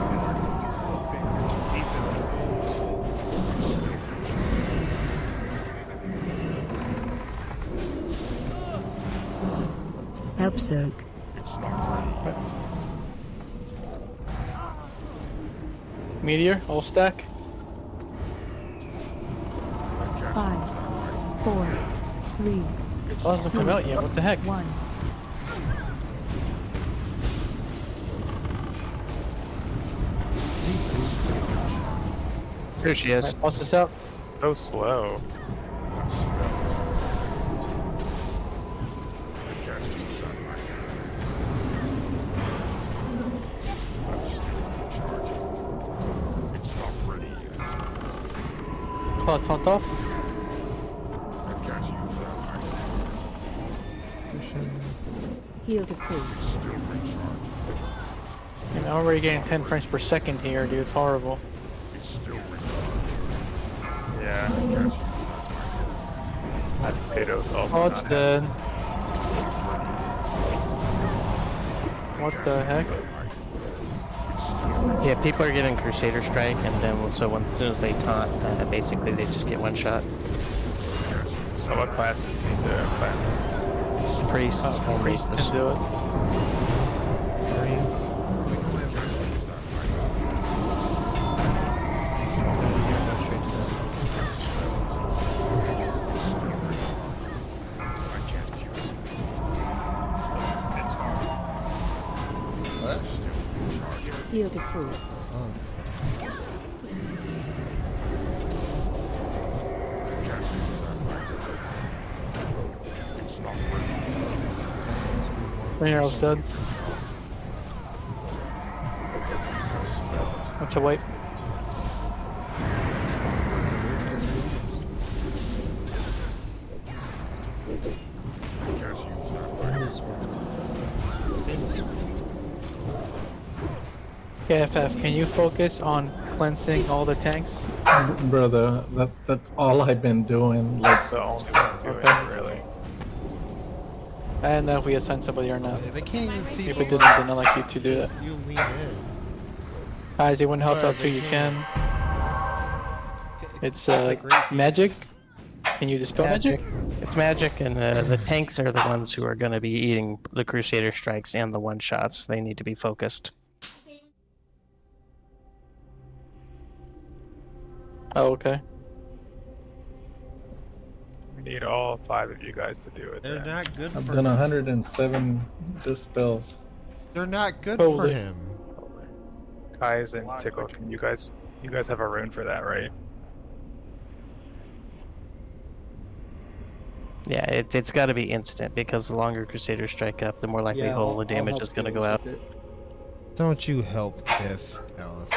Speaker 17: Help soak.
Speaker 2: It's not ready.
Speaker 10: Meteor, all stack.
Speaker 17: 5, 4, 3.
Speaker 10: Oh, hasn't come out yet. What the heck?
Speaker 17: 1.
Speaker 19: Here she is.
Speaker 10: Right, bust this out.
Speaker 18: So slow.
Speaker 2: I can't use that light. That's still recharging. It's not ready yet.
Speaker 10: Call it taunt off.
Speaker 2: I can't use that light.
Speaker 17: Heal to full.
Speaker 2: It's still recharging.
Speaker 10: I'm already getting 10 frames per second here, dude. It's horrible.
Speaker 2: It's still recharging.
Speaker 18: Yeah.
Speaker 2: I can't use that
Speaker 18: That potato's also
Speaker 10: Oh, it's
Speaker 18: not
Speaker 10: dead. What the heck?
Speaker 19: Yeah, people are getting Crusader Strike, and then so as soon as they taunt, basically they just get one shot.
Speaker 18: So what classes need to cleanse?
Speaker 19: Priests,
Speaker 10: Priest can do it.
Speaker 17: Heal to full.
Speaker 2: It's not ready.
Speaker 10: My arrow's dead. That's a wipe.
Speaker 2: Can't use that.
Speaker 1: In this one. Since.
Speaker 10: KFF, can you focus on cleansing all the tanks?
Speaker 20: Brother, that's all I've been doing. Like,
Speaker 18: The only one doing
Speaker 10: Okay.
Speaker 18: it, really.
Speaker 10: I don't know if we assign somebody or not.
Speaker 1: They can't even see.
Speaker 10: If we didn't, then I'd like you to do that.
Speaker 1: You lean in.
Speaker 10: Guys, you want to help
Speaker 1: But
Speaker 10: out too,
Speaker 1: they
Speaker 10: you
Speaker 1: can't.
Speaker 10: can. It's magic. Can you dispel magic?
Speaker 19: It's magic, and the tanks are the ones who are going to be eating the Crusader strikes and the one shots. They need to be focused.
Speaker 10: Oh, okay.
Speaker 18: We need all 5 of you guys to do it.
Speaker 1: They're
Speaker 18: then.
Speaker 1: not good
Speaker 20: I've
Speaker 1: for
Speaker 20: done
Speaker 1: him.
Speaker 20: 107 dispels.
Speaker 1: They're not good for
Speaker 10: Holy.
Speaker 1: him.
Speaker 18: Kai's and Tickle, can you guys have a rune for that, right?
Speaker 19: Yeah, it's got to be instant, because the longer Crusaders strike up, the more likely all the damage is going to go out.
Speaker 1: Don't you help Kif, Alice.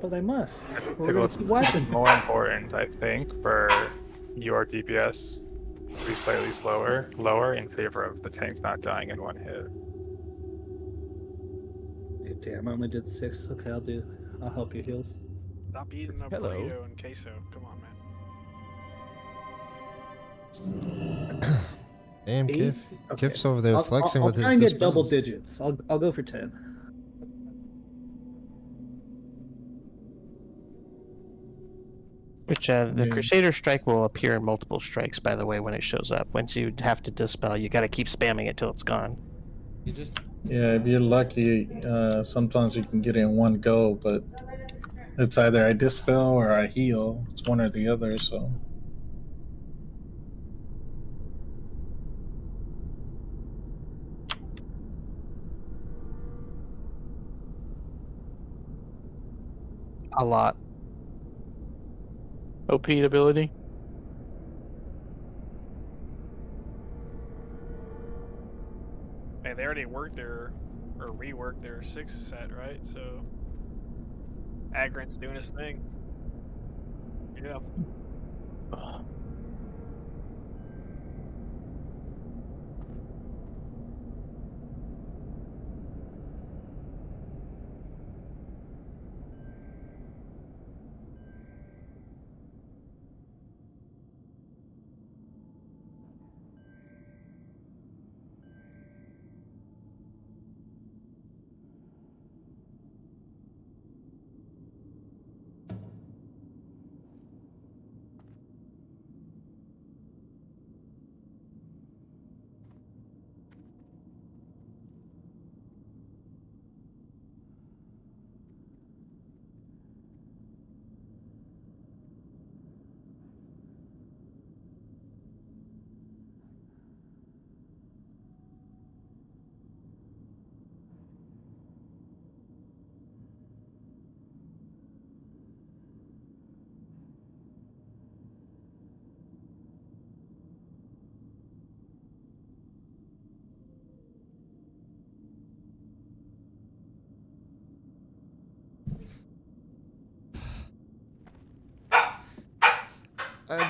Speaker 21: But I must. We're
Speaker 18: Tickle,
Speaker 21: gonna
Speaker 18: it's
Speaker 21: keep wiping.
Speaker 18: more important, I think, for your DPS to be slightly lower in favor of the tanks not dying in one hit.
Speaker 21: Damn, I only did 6. Okay, I'll help you, heals.
Speaker 11: Stop eating a
Speaker 3: Hello.
Speaker 11: burrito and queso. Come on, man.
Speaker 1: Damn,
Speaker 21: 8?
Speaker 1: Kif.
Speaker 21: Okay.
Speaker 1: Kif's over there flexing
Speaker 21: I'll
Speaker 1: with his
Speaker 21: try and get double
Speaker 1: dispels.
Speaker 21: digits. I'll go for 10.
Speaker 19: Which the Crusader strike will appear in multiple strikes, by the way, when it shows up. Once you have to dispel, you got to keep spamming it till it's gone.
Speaker 20: Yeah, if you're lucky, sometimes you can get it in one go, but it's either I dispel or I heal. It's one or the other, so.
Speaker 19: A lot.
Speaker 10: OP ability.
Speaker 11: Hey, they already worked their, or reworked their 6 set, right? So, Agrant's doing his thing. Yeah.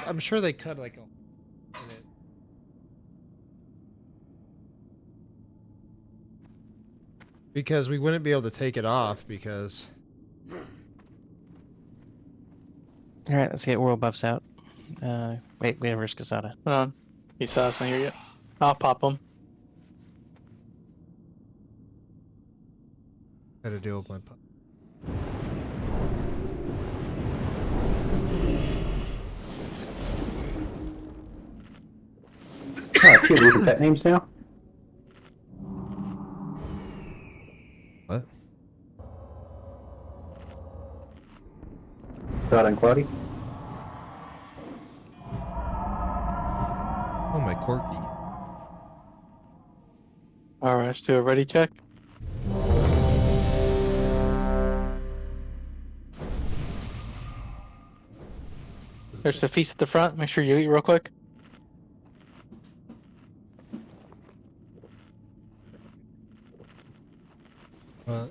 Speaker 1: I'm sure they cut like a minute. Because we wouldn't be able to take it off because
Speaker 19: Alright, let's get world buffs out. Wait, where's Casada?
Speaker 10: Hold on. He's not here yet. I'll pop him.
Speaker 1: I had to deal with my pup.
Speaker 13: Oh, shit, look at pet names now.
Speaker 1: What?
Speaker 13: Sad and Cloudy.
Speaker 1: Oh, my corky.
Speaker 10: Alright, let's do a ready check. There's the feast at the front. Make sure you eat real quick.
Speaker 1: What?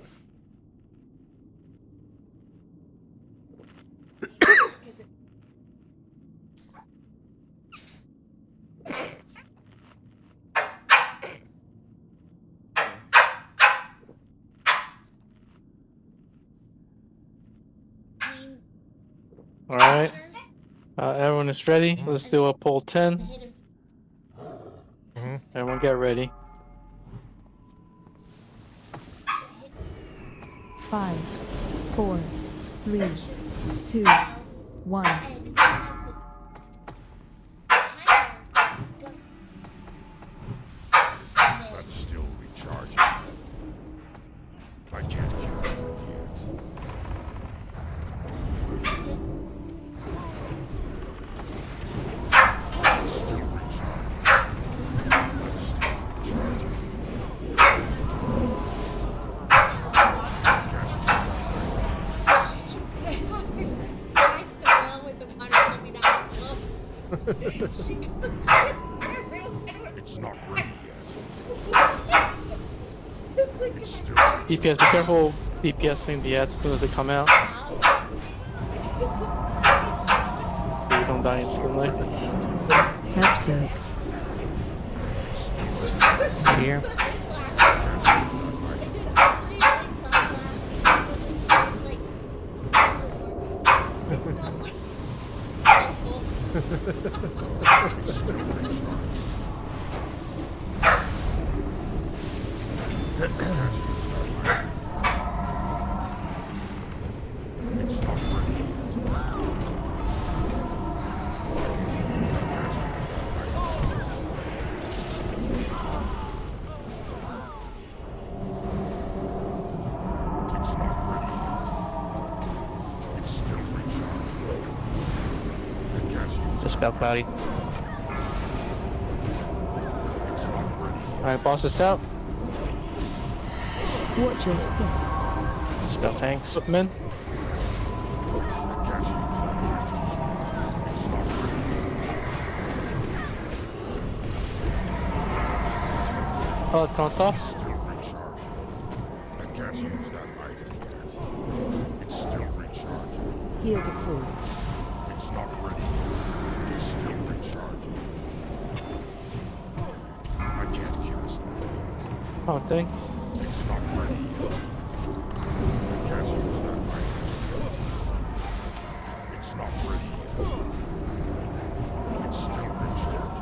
Speaker 10: All right. Everyone is ready. Let's do a poll 10. Everyone get ready.
Speaker 17: 5, 4, 3, 2, 1.
Speaker 2: That's still recharging. I can't use it yet. Still recharging. That's still recharging. It's not ready yet. It's still
Speaker 10: DPS, be careful DPSing the ads as soon as they come out. So you don't die instantly.
Speaker 17: Episode.
Speaker 19: Here.
Speaker 2: It's not ready It's not ready yet. It's still recharging. I can't use
Speaker 19: Dispel Cloudy.
Speaker 10: Alright, boss is out.
Speaker 17: Watch your step.
Speaker 19: Dispel Tanks.
Speaker 10: Footman. Taunt off.
Speaker 2: Still recharging. I can't use that item yet. It's still recharging.
Speaker 17: Heal to full.
Speaker 2: It's not ready. It's still recharging. I can't cast that yet.
Speaker 10: Taunting.
Speaker 2: It's not ready yet. I can't use that item. It's not ready yet. It's still recharging.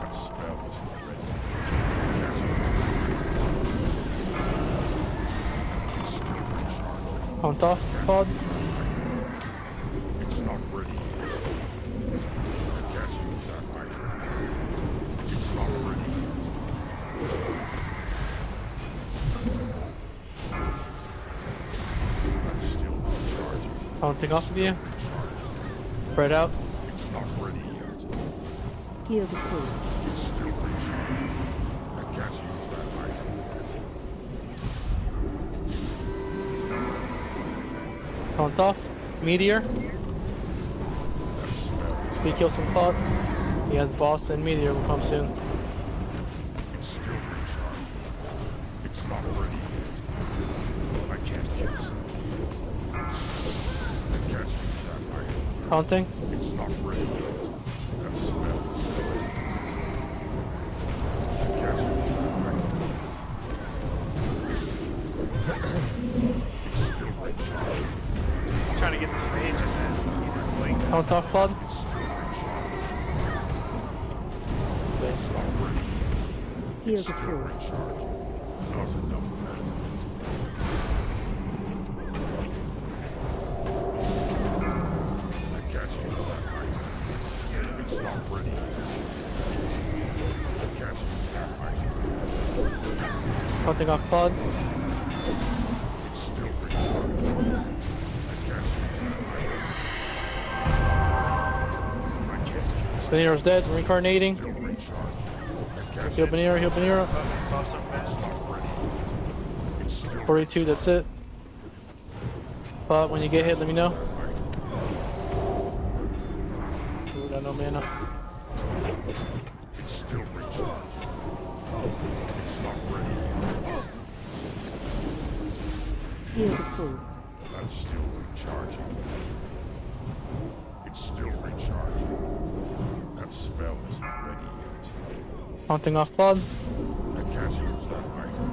Speaker 2: That spell is not ready. I can't use that. It's still recharging.
Speaker 10: Taunt off, pod.
Speaker 2: It's not ready yet. I can't use that item. It's not ready yet. That's still recharging.
Speaker 10: Taunting off of you. Spread out.
Speaker 2: It's not ready yet.
Speaker 17: Heal to full.
Speaker 2: It's still recharging. I can't use that item yet.
Speaker 10: Taunt off. Meteor.
Speaker 2: That spell is
Speaker 10: He kills some Claude. He has boss and Meteor will come soon.
Speaker 2: It's still recharging. It's not ready yet. I can't use it. I can't use that item.
Speaker 10: Taunting.
Speaker 2: It's not ready yet. That spell is ready. I can't use that item. It's still recharging.
Speaker 11: I'm trying to get this rage and then he just blinked.
Speaker 10: Taunt off, Claude.
Speaker 2: It's still recharging. It's not ready yet.
Speaker 17: Heal
Speaker 2: It's
Speaker 17: to
Speaker 2: still
Speaker 17: full.
Speaker 2: recharging. Not enough mana. I can't use that item. It's not ready yet. I can't use that item.
Speaker 10: Taunting off, Claude.
Speaker 2: It's still recharging. I can't use that item. I can't use
Speaker 10: Banero's dead. Reincarnating.
Speaker 2: Still recharging. I can't
Speaker 10: Heal Banero, heal Banero.
Speaker 2: It's not ready yet. It's still
Speaker 10: 42, that's it. But when you get hit, let me know. no mana.
Speaker 2: It's still recharged. It's not ready.
Speaker 17: Heal to full.
Speaker 2: That's still recharging. It's still recharging. That spell isn't ready yet.
Speaker 10: Haunting off Claude.
Speaker 2: I can't use that item.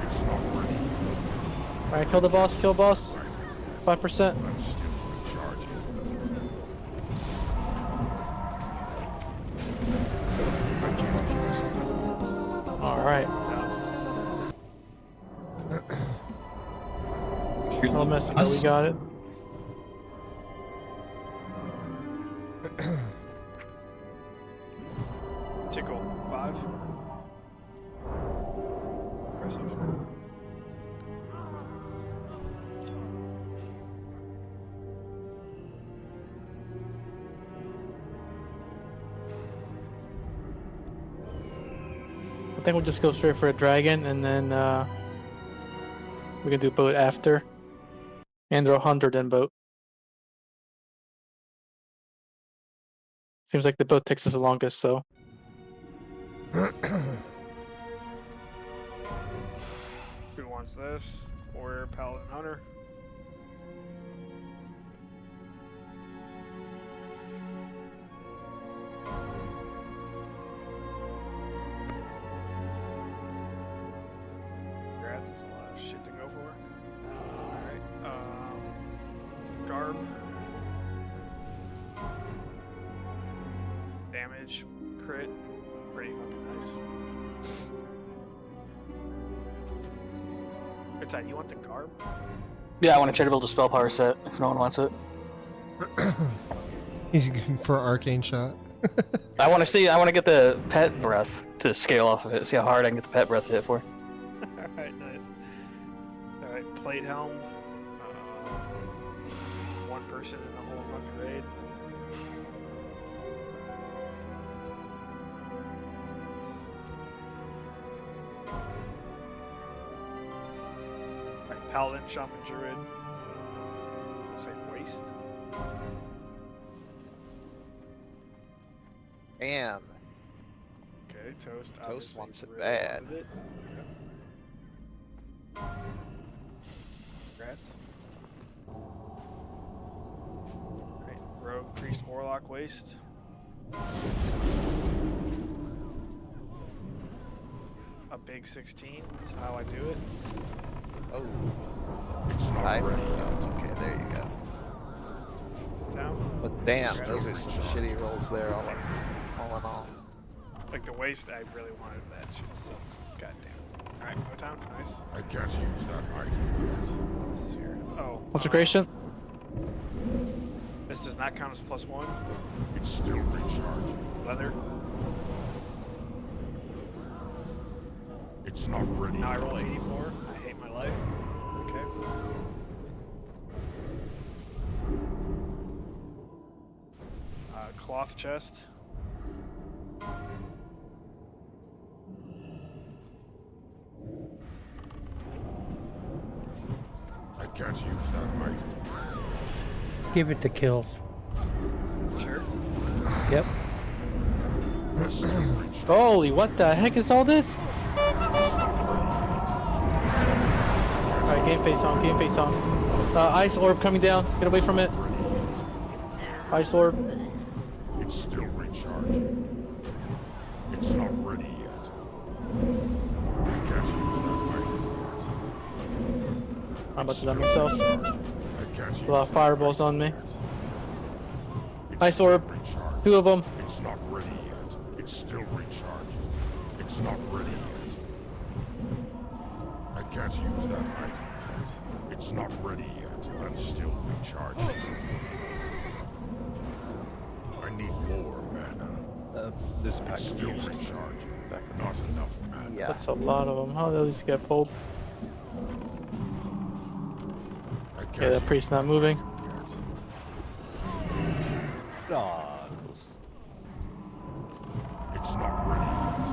Speaker 2: It's not ready.
Speaker 10: Alright, kill the boss, kill boss. 5%.
Speaker 2: That's still recharging.
Speaker 10: Alright. Oh, messing up, we got it.
Speaker 11: Tickle 5. Aggressive.
Speaker 10: I think we'll just go straight for a dragon and then we can do boat after. And throw 100 in boat. Seems like the boat takes us the longest, so.
Speaker 11: Who wants this? Warrior, Paladin, Hunter. Congrats, that's a lot of shit to go for. Alright, Garb. Damage, crit, pretty fucking nice. Good time, you want the Garb?
Speaker 5: Yeah, I want to try to build a spell power set if no one wants it.
Speaker 1: He's for arcane shot.
Speaker 5: I want to get the pet breath to scale off of it. See how hard I can get the pet breath to hit for.
Speaker 11: Alright, nice. Alright, plate helm. One person in the whole fucking raid. Alright, Paladin, Shaman, Druid. Say waste.
Speaker 6: Damn.
Speaker 11: Okay, Toast.
Speaker 6: Toast wants it
Speaker 11: really
Speaker 6: bad.
Speaker 11: wanted it. Congrats. Alright, Rogue, Priest, Warlock, Waste. A big 16, that's how I do it.
Speaker 6: Oh.
Speaker 2: It's not
Speaker 6: I
Speaker 2: ready.
Speaker 6: Okay, there you go.
Speaker 11: Down.
Speaker 6: But damn, those are some shitty rolls there all in all.
Speaker 11: Like the Waste, I really wanted that shit sucks. Goddamn. Alright, go down, nice.
Speaker 2: I can't use that item.
Speaker 11: This is here. Oh.
Speaker 10: Consecration.
Speaker 11: This does not count as +1.
Speaker 2: It's still recharging.
Speaker 11: Leather.
Speaker 2: It's not ready.
Speaker 11: Now I roll 84. I hate my life. Okay. Cloth chest.
Speaker 2: I can't use that item.
Speaker 15: Give it to kills.
Speaker 11: Sure.
Speaker 15: Yep.
Speaker 10: Holy, what the heck is all this? Alright, game face on, game face on. Ice orb coming down. Get away from it. Ice orb.
Speaker 2: It's still recharging. It's not ready yet. I can't use that item.
Speaker 10: I'm about to let myself.
Speaker 2: I can't use
Speaker 10: A lot of fireballs on me.
Speaker 2: It's
Speaker 10: Ice
Speaker 2: still
Speaker 10: orb.
Speaker 2: recharging.
Speaker 10: 2 of them.
Speaker 2: It's not ready yet. It's still recharging. It's not ready yet. I can't use that item yet. It's not ready yet. That's still recharging. I need more mana.
Speaker 12: There's a pack
Speaker 2: It's
Speaker 12: of
Speaker 2: still
Speaker 12: used.
Speaker 2: recharging. Not enough mana.
Speaker 6: Yeah.
Speaker 10: That's a lot of them. How did these get pulled?
Speaker 2: I can't
Speaker 10: Okay, that priest not moving.
Speaker 12: Aw,
Speaker 2: It's not ready yet.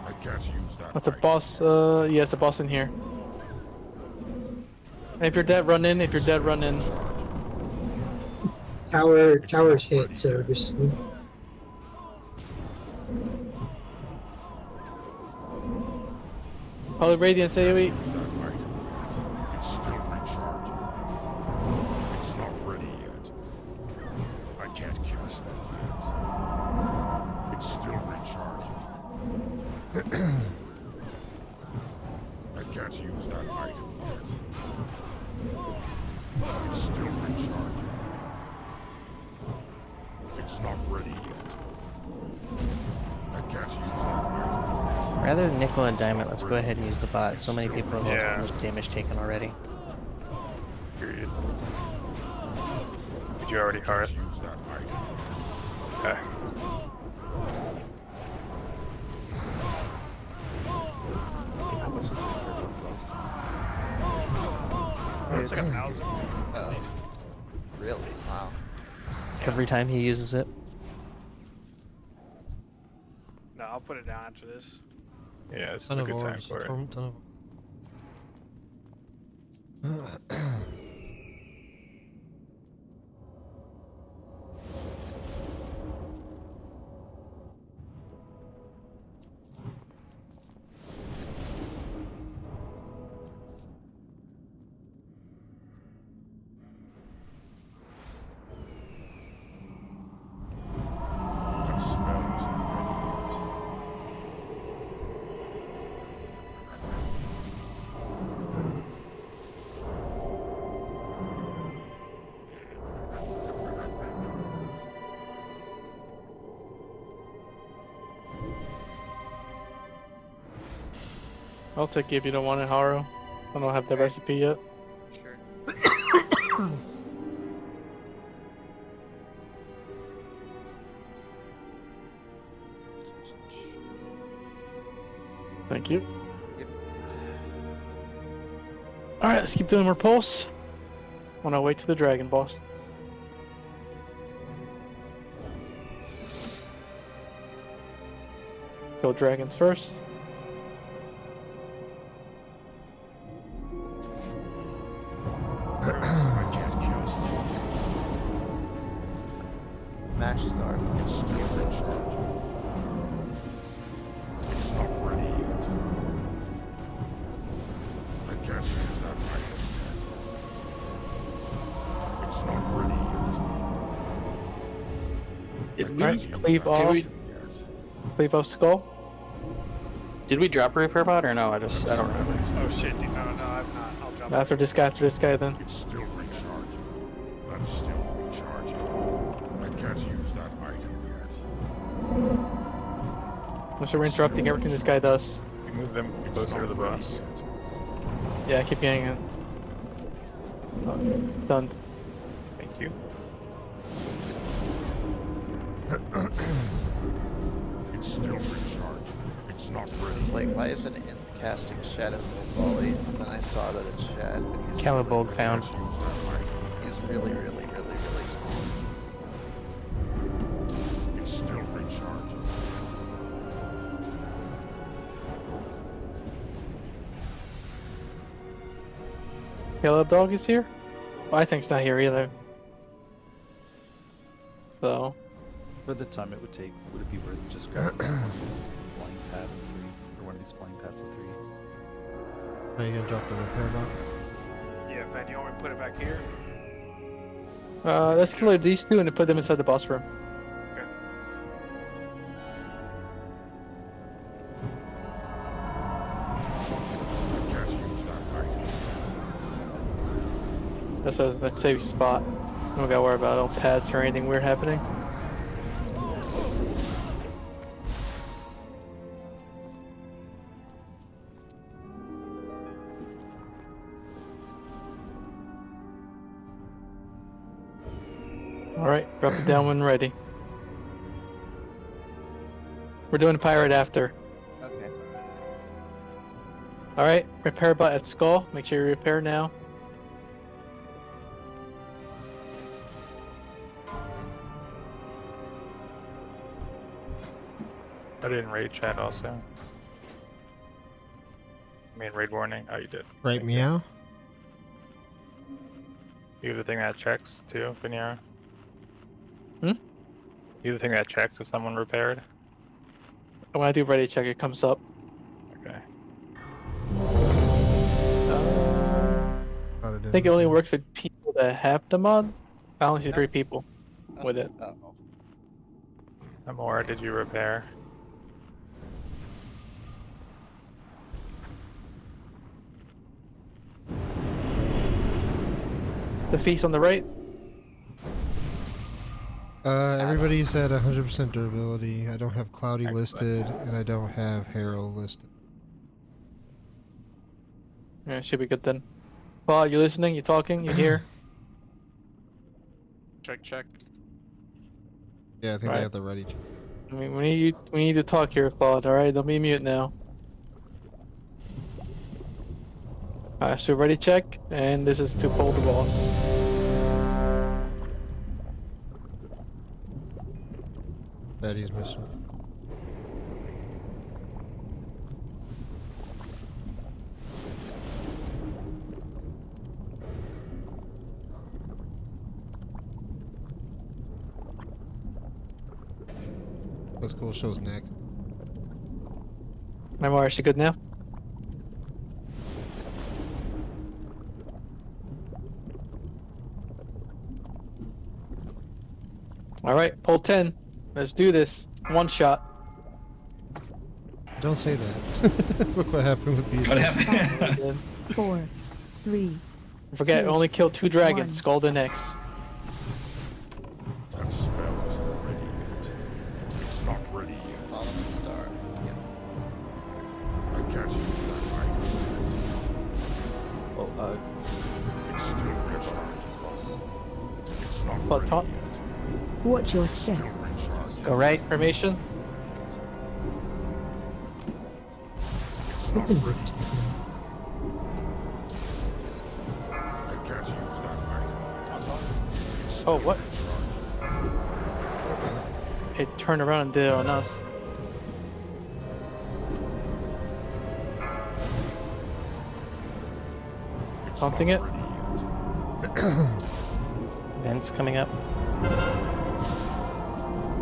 Speaker 2: I can't use that.
Speaker 10: What's a
Speaker 2: item.
Speaker 10: boss? Yeah, it's a boss in here. If you're dead, run in. If you're dead, run in.
Speaker 7: Tower's hit, so just
Speaker 10: Holy Radiance AoE.
Speaker 2: It's still recharging. It's not ready yet. I can't cast that yet. It's still recharging. I can't use that item yet. It's still recharging. It's not ready yet. I can't use that item.
Speaker 19: Rather than nickel and diamond, let's go ahead and use the bot. So many people have lost so much damage taken already.
Speaker 18: Period. Did you already hearth? Okay.
Speaker 11: It's like 1,000.
Speaker 6: Really? Wow.
Speaker 19: Every time he uses it.
Speaker 11: No, I'll put it down after this.
Speaker 18: Yeah, this is
Speaker 1: Ton
Speaker 18: a
Speaker 1: of
Speaker 18: good time
Speaker 1: orbs.
Speaker 18: for it.
Speaker 1: Ton of.
Speaker 2: That smell isn't ready yet.
Speaker 10: I'll take it if you don't want it, Haru. I don't have the recipe yet.
Speaker 6: Sure.
Speaker 10: Thank you.
Speaker 6: Yep.
Speaker 10: Alright, let's keep doing more pulse. When I wait to the dragon boss. Kill dragons first.
Speaker 6: Mash star.
Speaker 2: It's still recharging. It's not ready yet. I can't use that item yet. It's not ready yet.
Speaker 5: Did
Speaker 2: I
Speaker 5: we
Speaker 2: can't use
Speaker 10: cleave
Speaker 2: that
Speaker 10: off?
Speaker 2: item yet.
Speaker 10: Cleave off skull.
Speaker 5: Did we drop a repair bot or no? I don't remember.
Speaker 11: Oh shit, dude. No, I've not. I'll drop it.
Speaker 10: After this guy then.
Speaker 2: It's still recharging. That's still recharging. I can't use that item yet.
Speaker 10: So we're interrupting everything this guy does.
Speaker 18: We move them closer to the boss.
Speaker 10: Yeah, keep getting it. Oh, done.
Speaker 18: Thank you.
Speaker 2: It's still recharging. It's not ready.
Speaker 6: It's like, why isn't it casting Shadow Volley? And then I saw that it's Shad. But he's
Speaker 19: Caliburg
Speaker 6: really,
Speaker 19: found.
Speaker 6: He's really, really, really, really small.
Speaker 2: It's still recharging.
Speaker 10: Caleb Dog is here? Well, I think it's not here either. So.
Speaker 12: For the time it would take, would it be worth just grabbing flying pad of 3? Or one of these flying pads of 3?
Speaker 1: Are you gonna drop the repair bot?
Speaker 11: Yeah, Ben, you want me to put it back here?
Speaker 10: Let's kill these two and then put them inside the boss room.
Speaker 11: Okay.
Speaker 2: I can't use that item yet.
Speaker 10: That's a safe spot. Don't gotta worry about no pads or anything weird happening. Alright, drop it down when ready. We're doing pirate after.
Speaker 5: Okay.
Speaker 10: Alright, repair bot at skull. Make sure you repair now.
Speaker 18: I didn't raid chat also. I mean raid warning. Oh, you did.
Speaker 1: Right, meow.
Speaker 18: You have the thing that checks too, Vinyara. You the thing that checks if someone repaired?
Speaker 10: When I do ready check, it comes up.
Speaker 18: Okay.
Speaker 10: I think it only works with people that have the mod. I only see 3 people with it.
Speaker 18: Amora, did you repair?
Speaker 10: The feast on the right.
Speaker 1: Everybody's at 100% durability. I don't have Cloudy listed, and I don't have Herald listed.
Speaker 10: Yeah, should be good then. Paul, you listening? You talking? You here?
Speaker 11: Check.
Speaker 1: Yeah, I think
Speaker 10: Right.
Speaker 1: they have the ready.
Speaker 10: I mean, we need to talk here, Claude. All right, don't be mute now. Alright, so ready check, and this is to pull the boss.
Speaker 1: Betty's missing. Let's go. Show's next.
Speaker 10: Memoir, is she good now? All right, pull 10. Let's do this. One shot.
Speaker 1: Don't say that. Look what happened with Beaver.
Speaker 17: What happened? 4, 3.
Speaker 10: Forget,
Speaker 17: 2,
Speaker 10: only kill 2 dragons.
Speaker 17: 1.
Speaker 10: Scald and X.
Speaker 2: That spell isn't ready yet. It's not ready yet.
Speaker 6: Solomon Star.
Speaker 2: I can't use that item.
Speaker 12: Oh,
Speaker 2: It's still recharged. It's not
Speaker 10: But
Speaker 2: ready
Speaker 10: top.
Speaker 2: yet.
Speaker 17: Watch your step.
Speaker 2: Still recharged.
Speaker 19: Go right.
Speaker 10: Formation.
Speaker 2: It's not ready yet. I can't use that item. It's still
Speaker 10: Oh, what?
Speaker 2: recharged.
Speaker 10: It turned around and did it on us.
Speaker 2: It's
Speaker 10: Taunting
Speaker 2: not
Speaker 10: it.
Speaker 2: ready yet.
Speaker 19: Vents coming up.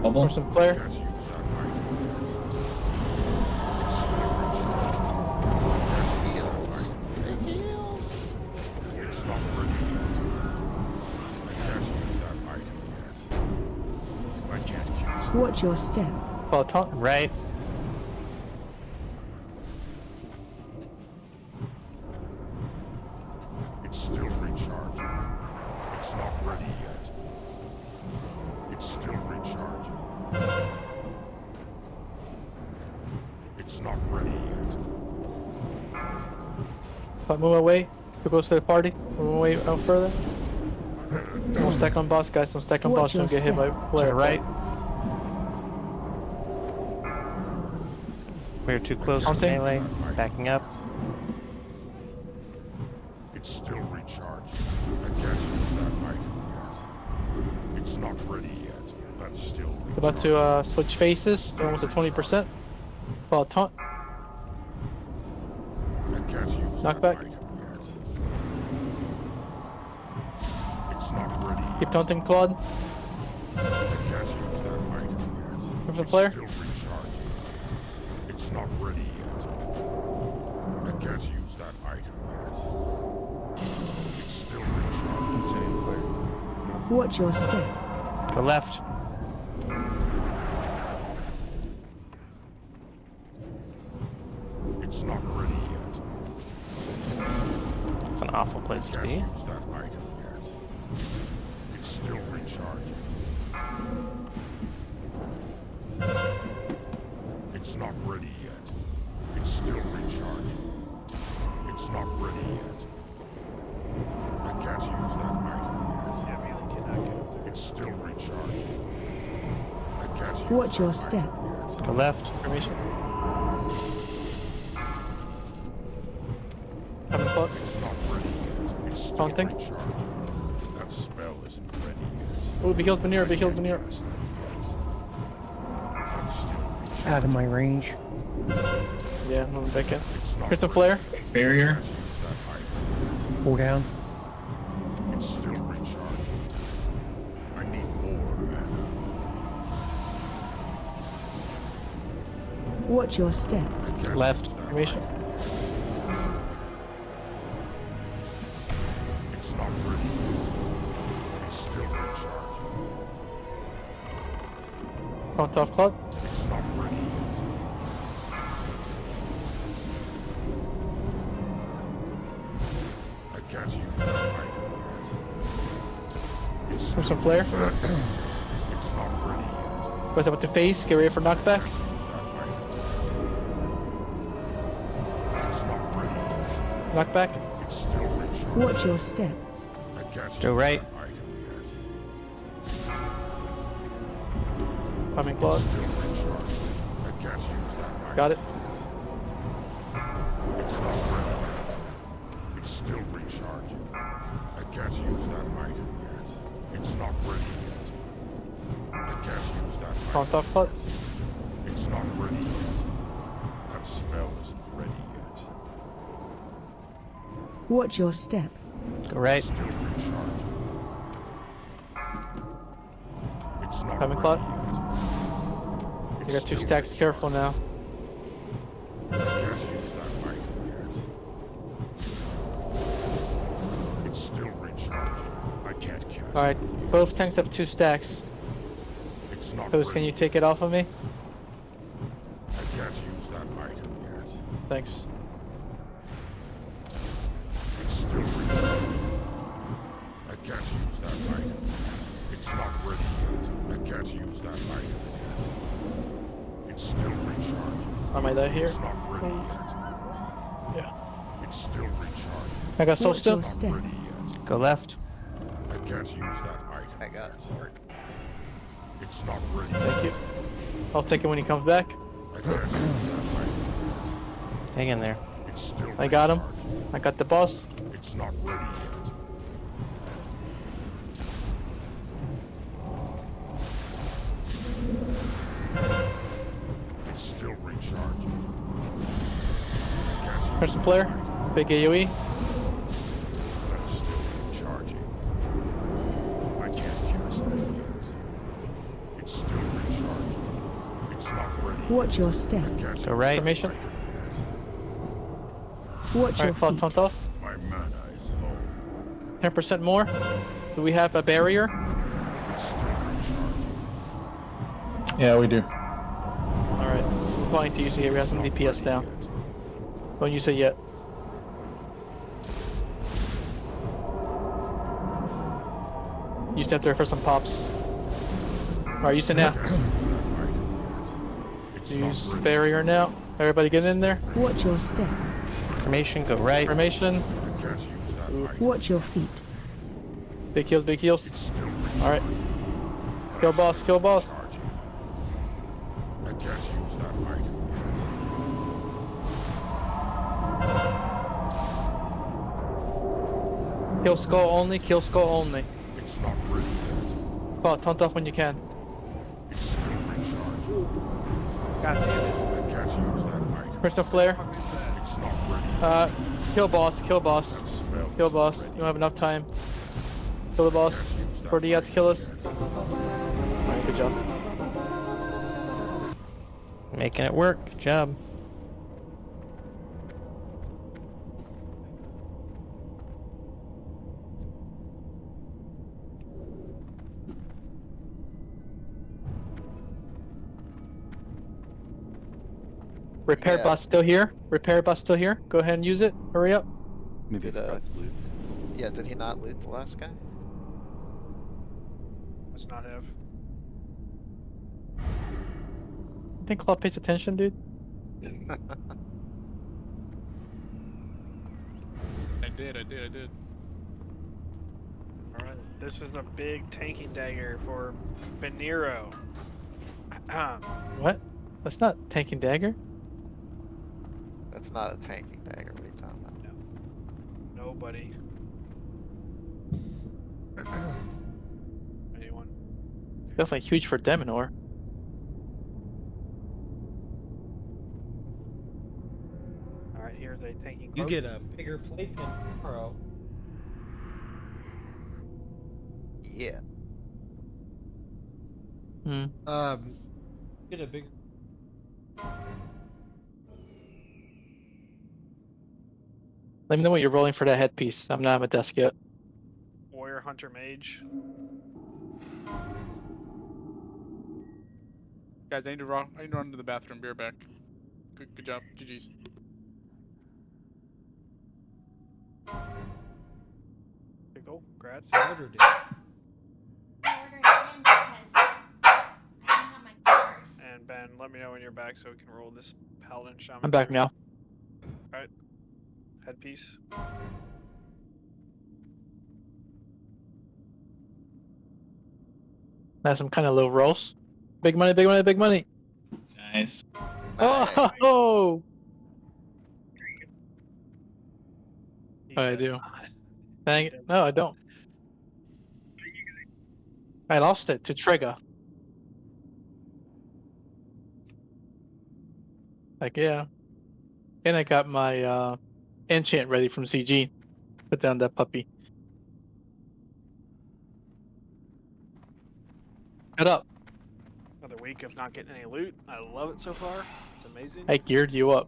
Speaker 10: Or some
Speaker 2: I
Speaker 10: flare.
Speaker 2: can't use that item yet. It's still recharged.
Speaker 6: Big heals.
Speaker 2: It's not ready yet. I can't use that item yet. I can't use it.
Speaker 17: Watch your step.
Speaker 10: Well, taunt.
Speaker 19: Right.
Speaker 2: It's still recharging. It's not ready yet. It's still recharging. It's not ready yet.
Speaker 10: But move away. Who goes to the party? Move away out further. Don't stack on boss, guys. Don't stack on boss.
Speaker 17: Watch
Speaker 10: Don't
Speaker 17: your
Speaker 10: get hit by
Speaker 17: step.
Speaker 19: To
Speaker 10: flare.
Speaker 19: the right. We're too close to
Speaker 10: Taunting.
Speaker 19: melee. Backing up.
Speaker 2: It's still recharging. I can't use that item yet. It's not ready yet. That's still
Speaker 10: About to switch faces. They're almost at 20%. Well, taunt.
Speaker 2: I can't use
Speaker 10: Knockback.
Speaker 2: that item yet. It's not ready yet.
Speaker 10: Keep taunting Claude.
Speaker 2: I can't use that item yet.
Speaker 10: Crimson Flare.
Speaker 2: It's still recharging. It's not ready yet. I can't use that item yet. It's still recharging.
Speaker 17: Watch your step.
Speaker 19: Go left.
Speaker 2: It's not ready yet.
Speaker 19: It's an awful place to
Speaker 2: Can't
Speaker 19: be.
Speaker 2: use that item yet. It's still recharging. It's not ready yet. It's still recharging. It's not ready yet. I can't use that item yet. It's still recharging. I can't use
Speaker 17: Watch
Speaker 2: that
Speaker 17: your
Speaker 2: item
Speaker 17: step.
Speaker 2: yet.
Speaker 19: Go left.
Speaker 10: Formation. Coming Claude.
Speaker 2: It's not ready yet. It's still
Speaker 10: Taunting.
Speaker 2: recharging. That spell isn't ready yet.
Speaker 10: Oh, big heals Veneer. Big heals Veneer.
Speaker 2: Cast that yet. That's still recharging.
Speaker 15: Out of my range.
Speaker 10: Yeah, moving back in.
Speaker 2: It's not
Speaker 10: Crystal
Speaker 2: ready.
Speaker 10: Flare.
Speaker 21: Barrier.
Speaker 2: Can't use that item
Speaker 15: Pull down.
Speaker 2: yet. It's still recharging. I need more mana.
Speaker 17: Watch your step.
Speaker 19: Left.
Speaker 10: Cremation.
Speaker 2: It's not ready. It's still recharging.
Speaker 10: Count off cloud.
Speaker 2: It's not ready yet. I can't use that item yet.
Speaker 10: For some flare.
Speaker 2: It's not ready yet.
Speaker 10: What's up with the face? Get ready for knockback. Knockback.
Speaker 2: It's still recharging.
Speaker 17: Watch your step.
Speaker 2: I can't
Speaker 19: Go
Speaker 2: use
Speaker 19: right.
Speaker 2: that item yet.
Speaker 10: Coming cloud.
Speaker 2: Still recharging. I can't use that item.
Speaker 10: Got it.
Speaker 2: It's not ready yet. It's still recharging. I can't use that item yet. It's not ready yet. I can't use that item.
Speaker 10: Count off cloud.
Speaker 2: It's not ready yet. That spell isn't ready yet.
Speaker 17: Watch your step.
Speaker 19: Go right.
Speaker 2: Still recharging. It's not
Speaker 10: Coming
Speaker 2: ready
Speaker 10: cloud.
Speaker 2: yet.
Speaker 10: You got 2 stacks. Careful now.
Speaker 2: I can't use that item yet. It's still recharging. I can't cast it.
Speaker 10: Alright, both tanks have 2 stacks.
Speaker 2: It's not
Speaker 10: Post, can
Speaker 2: ready.
Speaker 10: you take it off of me?
Speaker 2: I can't use that item yet.
Speaker 10: Thanks.
Speaker 2: It's still recharging. I can't use that item. It's not ready yet. I can't use that item yet. It's still recharging.
Speaker 10: I might die here.
Speaker 2: It's not ready yet.
Speaker 10: Yeah.
Speaker 2: It's still recharging.
Speaker 10: I got soul
Speaker 17: Watch
Speaker 10: still.
Speaker 17: your step.
Speaker 2: Ready yet.
Speaker 19: Go left.
Speaker 2: I can't use that item.
Speaker 6: I got
Speaker 2: yet. It's not ready.
Speaker 10: Thank you. I'll take it when he comes back.
Speaker 2: I can't use that item.
Speaker 19: Hang in there.
Speaker 2: It's still
Speaker 10: I got him.
Speaker 2: recharging.
Speaker 10: I got the boss.
Speaker 2: It's not ready yet. It's still recharging. I can't use
Speaker 10: There's a
Speaker 2: that
Speaker 10: flare.
Speaker 2: item.
Speaker 10: Big AoE.
Speaker 2: That's still recharging. I can't cast that yet. It's still recharging. It's not ready.
Speaker 17: Watch your step.
Speaker 2: I can't
Speaker 19: Go right.
Speaker 10: Formation.
Speaker 17: Watch your
Speaker 10: Alright, cloud
Speaker 17: feet.
Speaker 10: taunt off.
Speaker 2: My mana is low.
Speaker 10: 10% more. Do we have a barrier?
Speaker 2: It's still recharging.
Speaker 20: Yeah, we do.
Speaker 10: Alright. I'm planning to use it here. We have some DPS down. Don't use it yet. Use it there for some pops. Alright, use it now. Use barrier now. Everybody get in there.
Speaker 17: Watch your step.
Speaker 19: Formation. Go right.
Speaker 10: Formation.
Speaker 2: I can't use that item.
Speaker 17: Watch your feet.
Speaker 10: Big heals, big heals.
Speaker 2: Still recharging.
Speaker 10: Alright. Kill boss, kill boss.
Speaker 2: I can't use that item yet.
Speaker 10: Kill skull only, kill skull only.
Speaker 2: It's not ready yet.
Speaker 10: Cloud, taunt off when you can.
Speaker 2: It's still recharging.
Speaker 16: God damn it.
Speaker 2: I can't use that item.
Speaker 10: Crystal flare.
Speaker 2: It's not ready.
Speaker 10: Kill boss, kill boss.
Speaker 2: Spell
Speaker 10: Kill boss. You don't have enough time. Kill the boss. Before the Yats kill us. Alright, good job.
Speaker 19: Making it work. Good job.
Speaker 10: Repair
Speaker 6: Yeah.
Speaker 10: bot still here. Repair bot still here. Go ahead and use it. Hurry up.
Speaker 12: Maybe I
Speaker 6: Did,
Speaker 12: forgot to loot.
Speaker 6: Yeah, did he not loot the last guy?
Speaker 11: Must not have.
Speaker 10: I think Claude pays attention, dude.
Speaker 11: I did. Alright, this is a big tanking dagger for Beniro.
Speaker 10: What? That's not tanking dagger.
Speaker 6: That's not a tanking dagger. What are you talking about?
Speaker 11: Nobody. Anyone?
Speaker 10: Definitely huge for Deminor.
Speaker 11: Alright, here's a tanking
Speaker 8: You
Speaker 11: cloak.
Speaker 8: get a bigger playpen tomorrow.
Speaker 6: Yeah.
Speaker 10: Hmm.
Speaker 8: Get a bigger.
Speaker 10: Let me know what you're rolling for that headpiece. I'm not at my desk yet.
Speaker 11: Warrior, hunter, mage.
Speaker 16: Guys, I need to run to the bathroom. Be right back. Good job. GG's.
Speaker 11: There you go. Congrats.
Speaker 8: Ordered it.
Speaker 11: And Ben, let me know when you're back so we can roll this paladin shaman.
Speaker 10: I'm back now.
Speaker 11: Alright. Headpiece.
Speaker 10: That's some kind of low rolls. Big money, big money, big money.
Speaker 9: Nice.
Speaker 10: Oh! I do. Dang it. No, I don't. I lost it to trigger. Like, yeah. And I got my enchant ready from CG. Put down that puppy. Shut up.
Speaker 11: Another week of not getting any loot. I love it so far. It's amazing.
Speaker 10: I geared you up.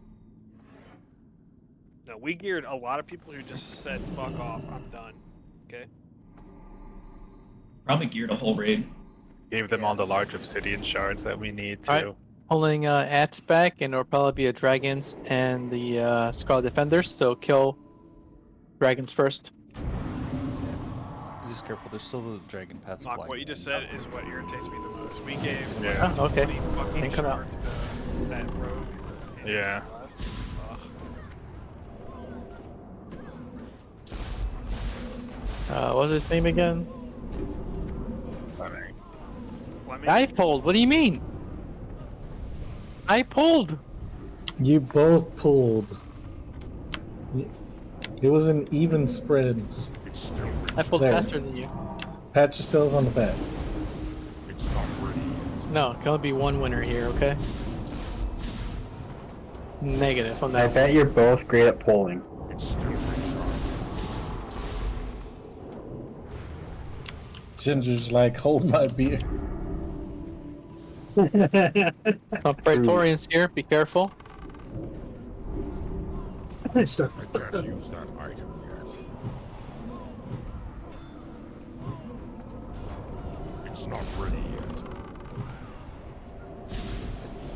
Speaker 11: No, we geared a lot of people who just said, fuck off, I'm done. Okay?
Speaker 9: Probably geared a whole raid.
Speaker 18: Gave them all the large obsidian shards that we need too.
Speaker 10: Alright. Pulling Ats back, and it'll probably be a dragons and the Scarlet Defenders, so kill dragons first.
Speaker 12: Just careful, there's still the dragon paths.
Speaker 11: Mark, what you just said is what irritates me the most. We gave
Speaker 18: Yeah.
Speaker 10: Oh, okay.
Speaker 11: 20 fucking
Speaker 10: Ain't come out.
Speaker 11: shards to that rogue. and he
Speaker 18: Yeah.
Speaker 11: just left. Ugh.
Speaker 10: What's his name again?
Speaker 11: Fleming?
Speaker 10: I pulled. What do you mean? I pulled.
Speaker 20: You both pulled. It was an even spread.
Speaker 10: I pulled
Speaker 20: There.
Speaker 10: faster than you.
Speaker 20: Pat yourselves on the back.
Speaker 2: It's not ready.
Speaker 10: No, it can only be one winner here, okay? Negative on
Speaker 13: I
Speaker 10: that.
Speaker 13: bet you're both great at polling.
Speaker 2: It's still recharged.
Speaker 20: Ginger's like, hold my beer.
Speaker 10: Praetorians here, be careful.
Speaker 7: Stuff.
Speaker 2: I can't use that item yet. It's not ready yet.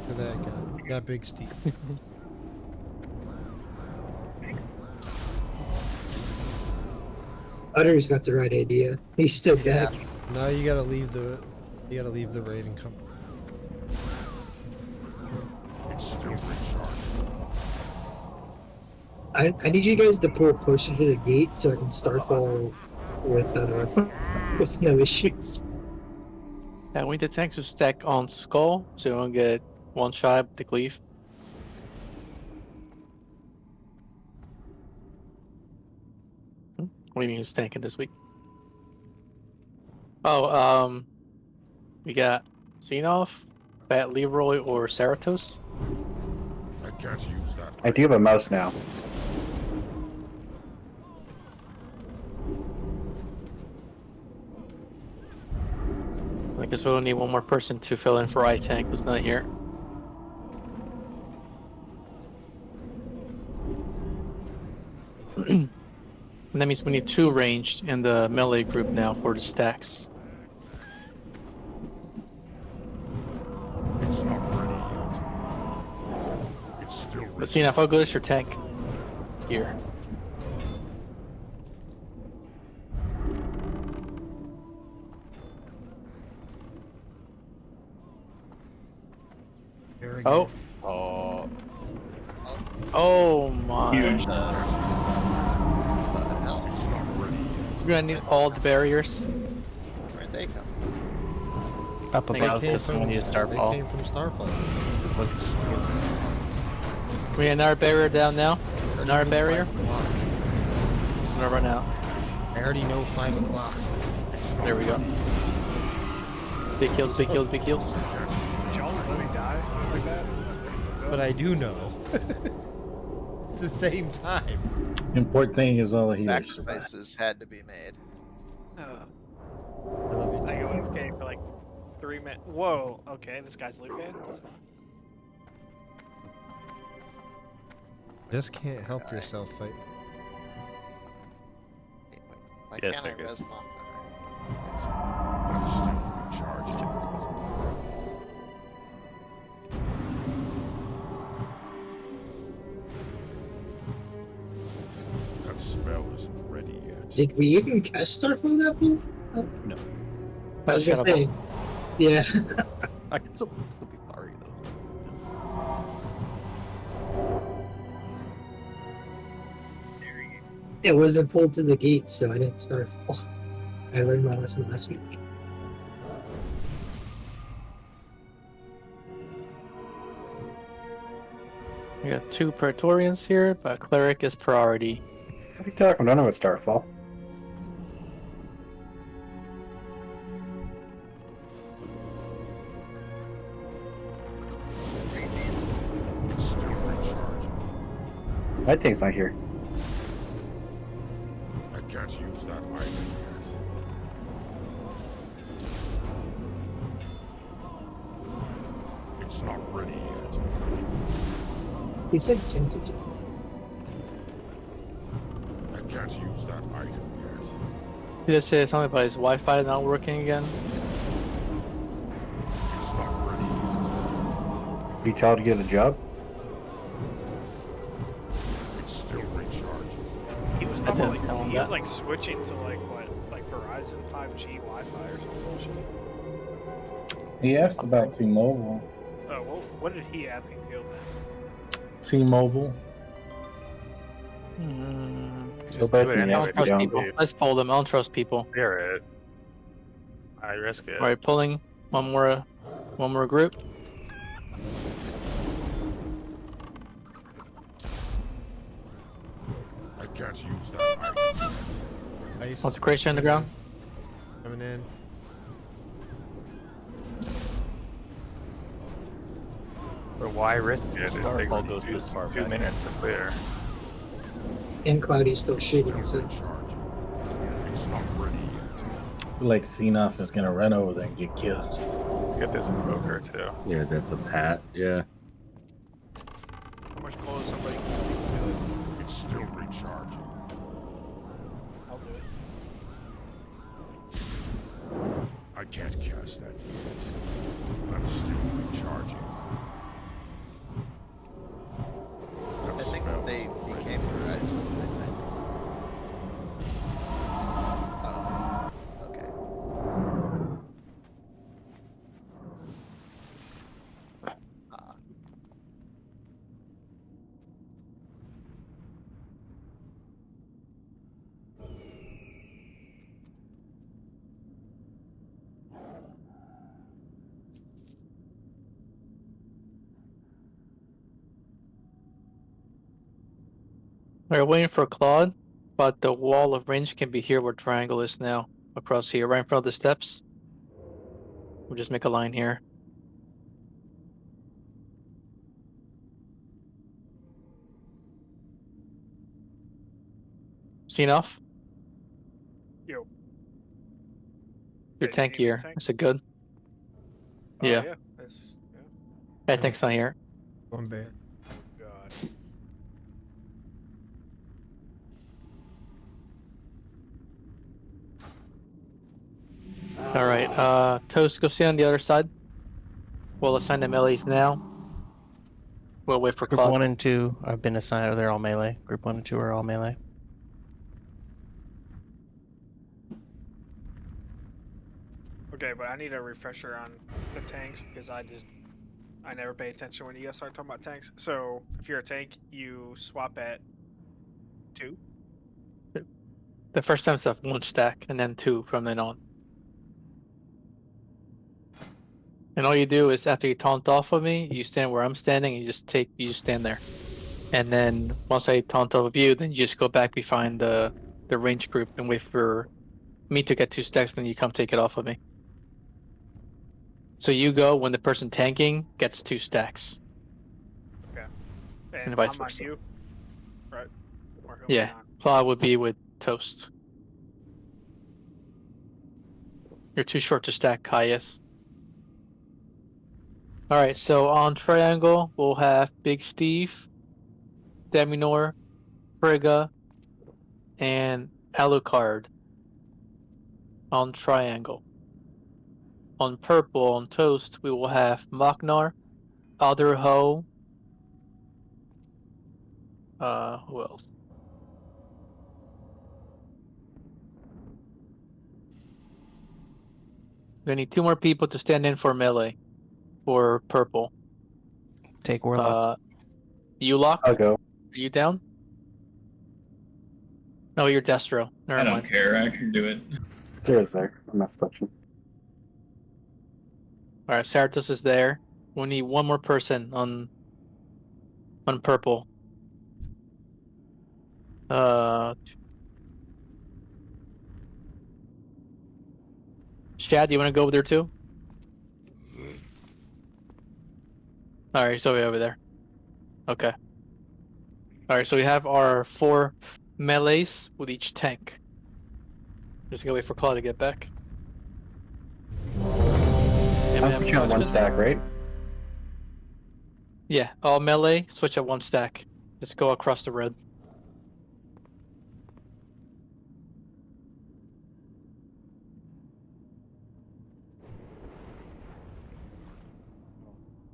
Speaker 1: Look at that guy. Got big Steve.
Speaker 7: Utter's got the right idea. He's still back.
Speaker 1: Now you gotta leave the raid and come.
Speaker 2: It's still recharged.
Speaker 7: I need you guys to pull closer to the gate so I can starfall with with no issues.
Speaker 10: Yeah, we need the tanks to stack on Skull, so we don't get one shot with the cleave. What do you mean who's tanking this week? Oh, we got Xenov, Bat Leroy, or Ceratos.
Speaker 2: I can't use that.
Speaker 13: I do have a mouse now.
Speaker 10: I guess we'll need one more person to fill in for I-Tank, who's not here. And that means we need 2 ranged in the melee group now for the stacks.
Speaker 2: It's not ready yet. It's still
Speaker 10: But see, now how good is your tank here? Oh.
Speaker 18: Oh.
Speaker 10: Oh my.
Speaker 6: What the hell?
Speaker 2: It's not ready yet.
Speaker 10: We're gonna need all the barriers.
Speaker 6: Where'd they come?
Speaker 19: Up
Speaker 10: They
Speaker 19: above
Speaker 10: came
Speaker 19: this
Speaker 10: from-
Speaker 19: one, you
Speaker 1: They
Speaker 19: Starfall.
Speaker 1: came from Starfall.
Speaker 10: We got another barrier down now. Another barrier. It's gonna run out.
Speaker 8: I already know 5 o'clock.
Speaker 10: There we go. Big kills, big kills, big kills.
Speaker 11: Did y'all let me die like that?
Speaker 8: But I do know. At the same time.
Speaker 20: Important thing is all the healers survive.
Speaker 6: Sacrifices had to be made.
Speaker 11: I go AFK for like 3 minutes. Whoa, okay, this guy's loot man.
Speaker 1: Just can't help yourself, fight.
Speaker 6: Why
Speaker 18: Yes,
Speaker 6: can't I
Speaker 18: Circus.
Speaker 6: res mom?
Speaker 2: Let's still recharge. That spell isn't ready yet.
Speaker 7: Did we even cast Starfall that pool?
Speaker 12: No.
Speaker 7: I was
Speaker 10: Shadow
Speaker 7: gonna say, yeah.
Speaker 12: I can still be sorry though.
Speaker 7: It wasn't pulled to the gate, so I didn't Starfall. I learned my lesson last week.
Speaker 10: We got 2 Praetorians here, but Cleric is priority.
Speaker 13: What are you talking about? I know it's Starfall.
Speaker 2: Still recharging.
Speaker 13: My tank's not here.
Speaker 2: I can't use that item yet. It's not ready yet.
Speaker 7: He said tempted.
Speaker 2: I can't use that item yet.
Speaker 10: He did say something about his Wi-Fi not working again.
Speaker 2: It's not ready yet.
Speaker 13: You tell to get a job?
Speaker 2: It's still recharging.
Speaker 11: He was
Speaker 10: I didn't tell him
Speaker 11: he was
Speaker 10: that.
Speaker 11: like switching to like what, like Verizon 5G Wi-Fi or some bullshit.
Speaker 20: He asked about T-Mobile.
Speaker 11: Oh, well, what did he have in guild then?
Speaker 20: T-Mobile.
Speaker 18: Just
Speaker 13: Go
Speaker 18: do
Speaker 13: back
Speaker 18: it
Speaker 13: to the
Speaker 10: I
Speaker 18: anyway.
Speaker 10: don't trust
Speaker 13: down.
Speaker 10: people. Let's pull them. I don't trust people.
Speaker 18: Clear it. I risk it.
Speaker 10: All right, pulling one more group.
Speaker 2: I can't use that item yet.
Speaker 1: Ice.
Speaker 10: Consecration on the ground.
Speaker 1: Coming in.
Speaker 18: But why risk it? It
Speaker 12: Starfall
Speaker 18: takes
Speaker 12: goes this far
Speaker 18: 2
Speaker 12: back.
Speaker 18: minutes to clear.
Speaker 7: And Cloudy's still shooting, so
Speaker 2: Recharging. It's not ready yet.
Speaker 20: Like Xenoff is gonna run over there and get killed.
Speaker 18: Let's get this invoker too.
Speaker 14: Yeah, that's a pat. Yeah.
Speaker 11: How much gold is somebody?
Speaker 2: It's still recharging.
Speaker 11: I'll do it.
Speaker 2: I can't cast that yet. That's still recharging. That
Speaker 6: I think
Speaker 2: spell
Speaker 6: they
Speaker 2: isn't ready.
Speaker 6: became Verizon. I think. Oh, okay. Ah.
Speaker 10: We're waiting for Claude, but the wall of range can be here where triangle is now. Across here, right in front of the steps. We'll just make a line here. See enough?
Speaker 11: Yo.
Speaker 10: Your
Speaker 11: Yeah,
Speaker 10: tank
Speaker 11: you need me
Speaker 10: here.
Speaker 11: tank?
Speaker 10: Is it good?
Speaker 11: Oh,
Speaker 10: Yeah.
Speaker 11: yeah. That's, yeah.
Speaker 10: That tank's not here.
Speaker 1: One bear.
Speaker 11: God.
Speaker 10: Alright, Toast, go sit on the other side. We'll assign the melees now. We'll wait for
Speaker 19: Group
Speaker 10: Claude.
Speaker 19: 1 and 2, I've been assigned. They're all melee. Group 1 and 2 are all melee.
Speaker 11: Okay, but I need a refresher on the tanks because I never pay attention when you guys start talking about tanks. So if you're a tank, you swap at 2.
Speaker 10: The first time stuff 1 stack and then 2 from then on. And all you do is after you taunt off of me, you stand where I'm standing and you just stand there. And then once I taunt off of you, then you just go back behind the range group and wait for me to get 2 stacks, then you come take it off of me. So you go when the person tanking gets 2 stacks.
Speaker 11: Okay.
Speaker 10: And vice
Speaker 11: I'm on
Speaker 10: versa.
Speaker 11: you, right? Or who am I
Speaker 10: Yeah,
Speaker 11: on?
Speaker 10: Claw would be with Toast. You're too short to stack, Caius. Alright, so on triangle, we'll have Big Steve, Deminor, Frigga, and Alucard. on triangle. On purple, on toast, we will have Magnar, Other Ho. Who else? We need 2 more people to stand in for melee for purple.
Speaker 19: Take Warlock.
Speaker 10: Ulock,
Speaker 13: I'll go.
Speaker 10: are you down? No, you're Destro. Never
Speaker 9: I don't
Speaker 10: mind.
Speaker 9: care. I can do it.
Speaker 13: Sarah's there. I'm not touching.
Speaker 10: All right, Saratos is there. We need 1 more person on purple. Chad, you want to go over there too? All right, so over there. Okay. All right, so we have our 4 melees with each tank. Just gonna wait for Claw to get back.
Speaker 13: I'm switching on 1 stack, right?
Speaker 10: Yeah, all melee, switch at 1 stack. Just go across the red.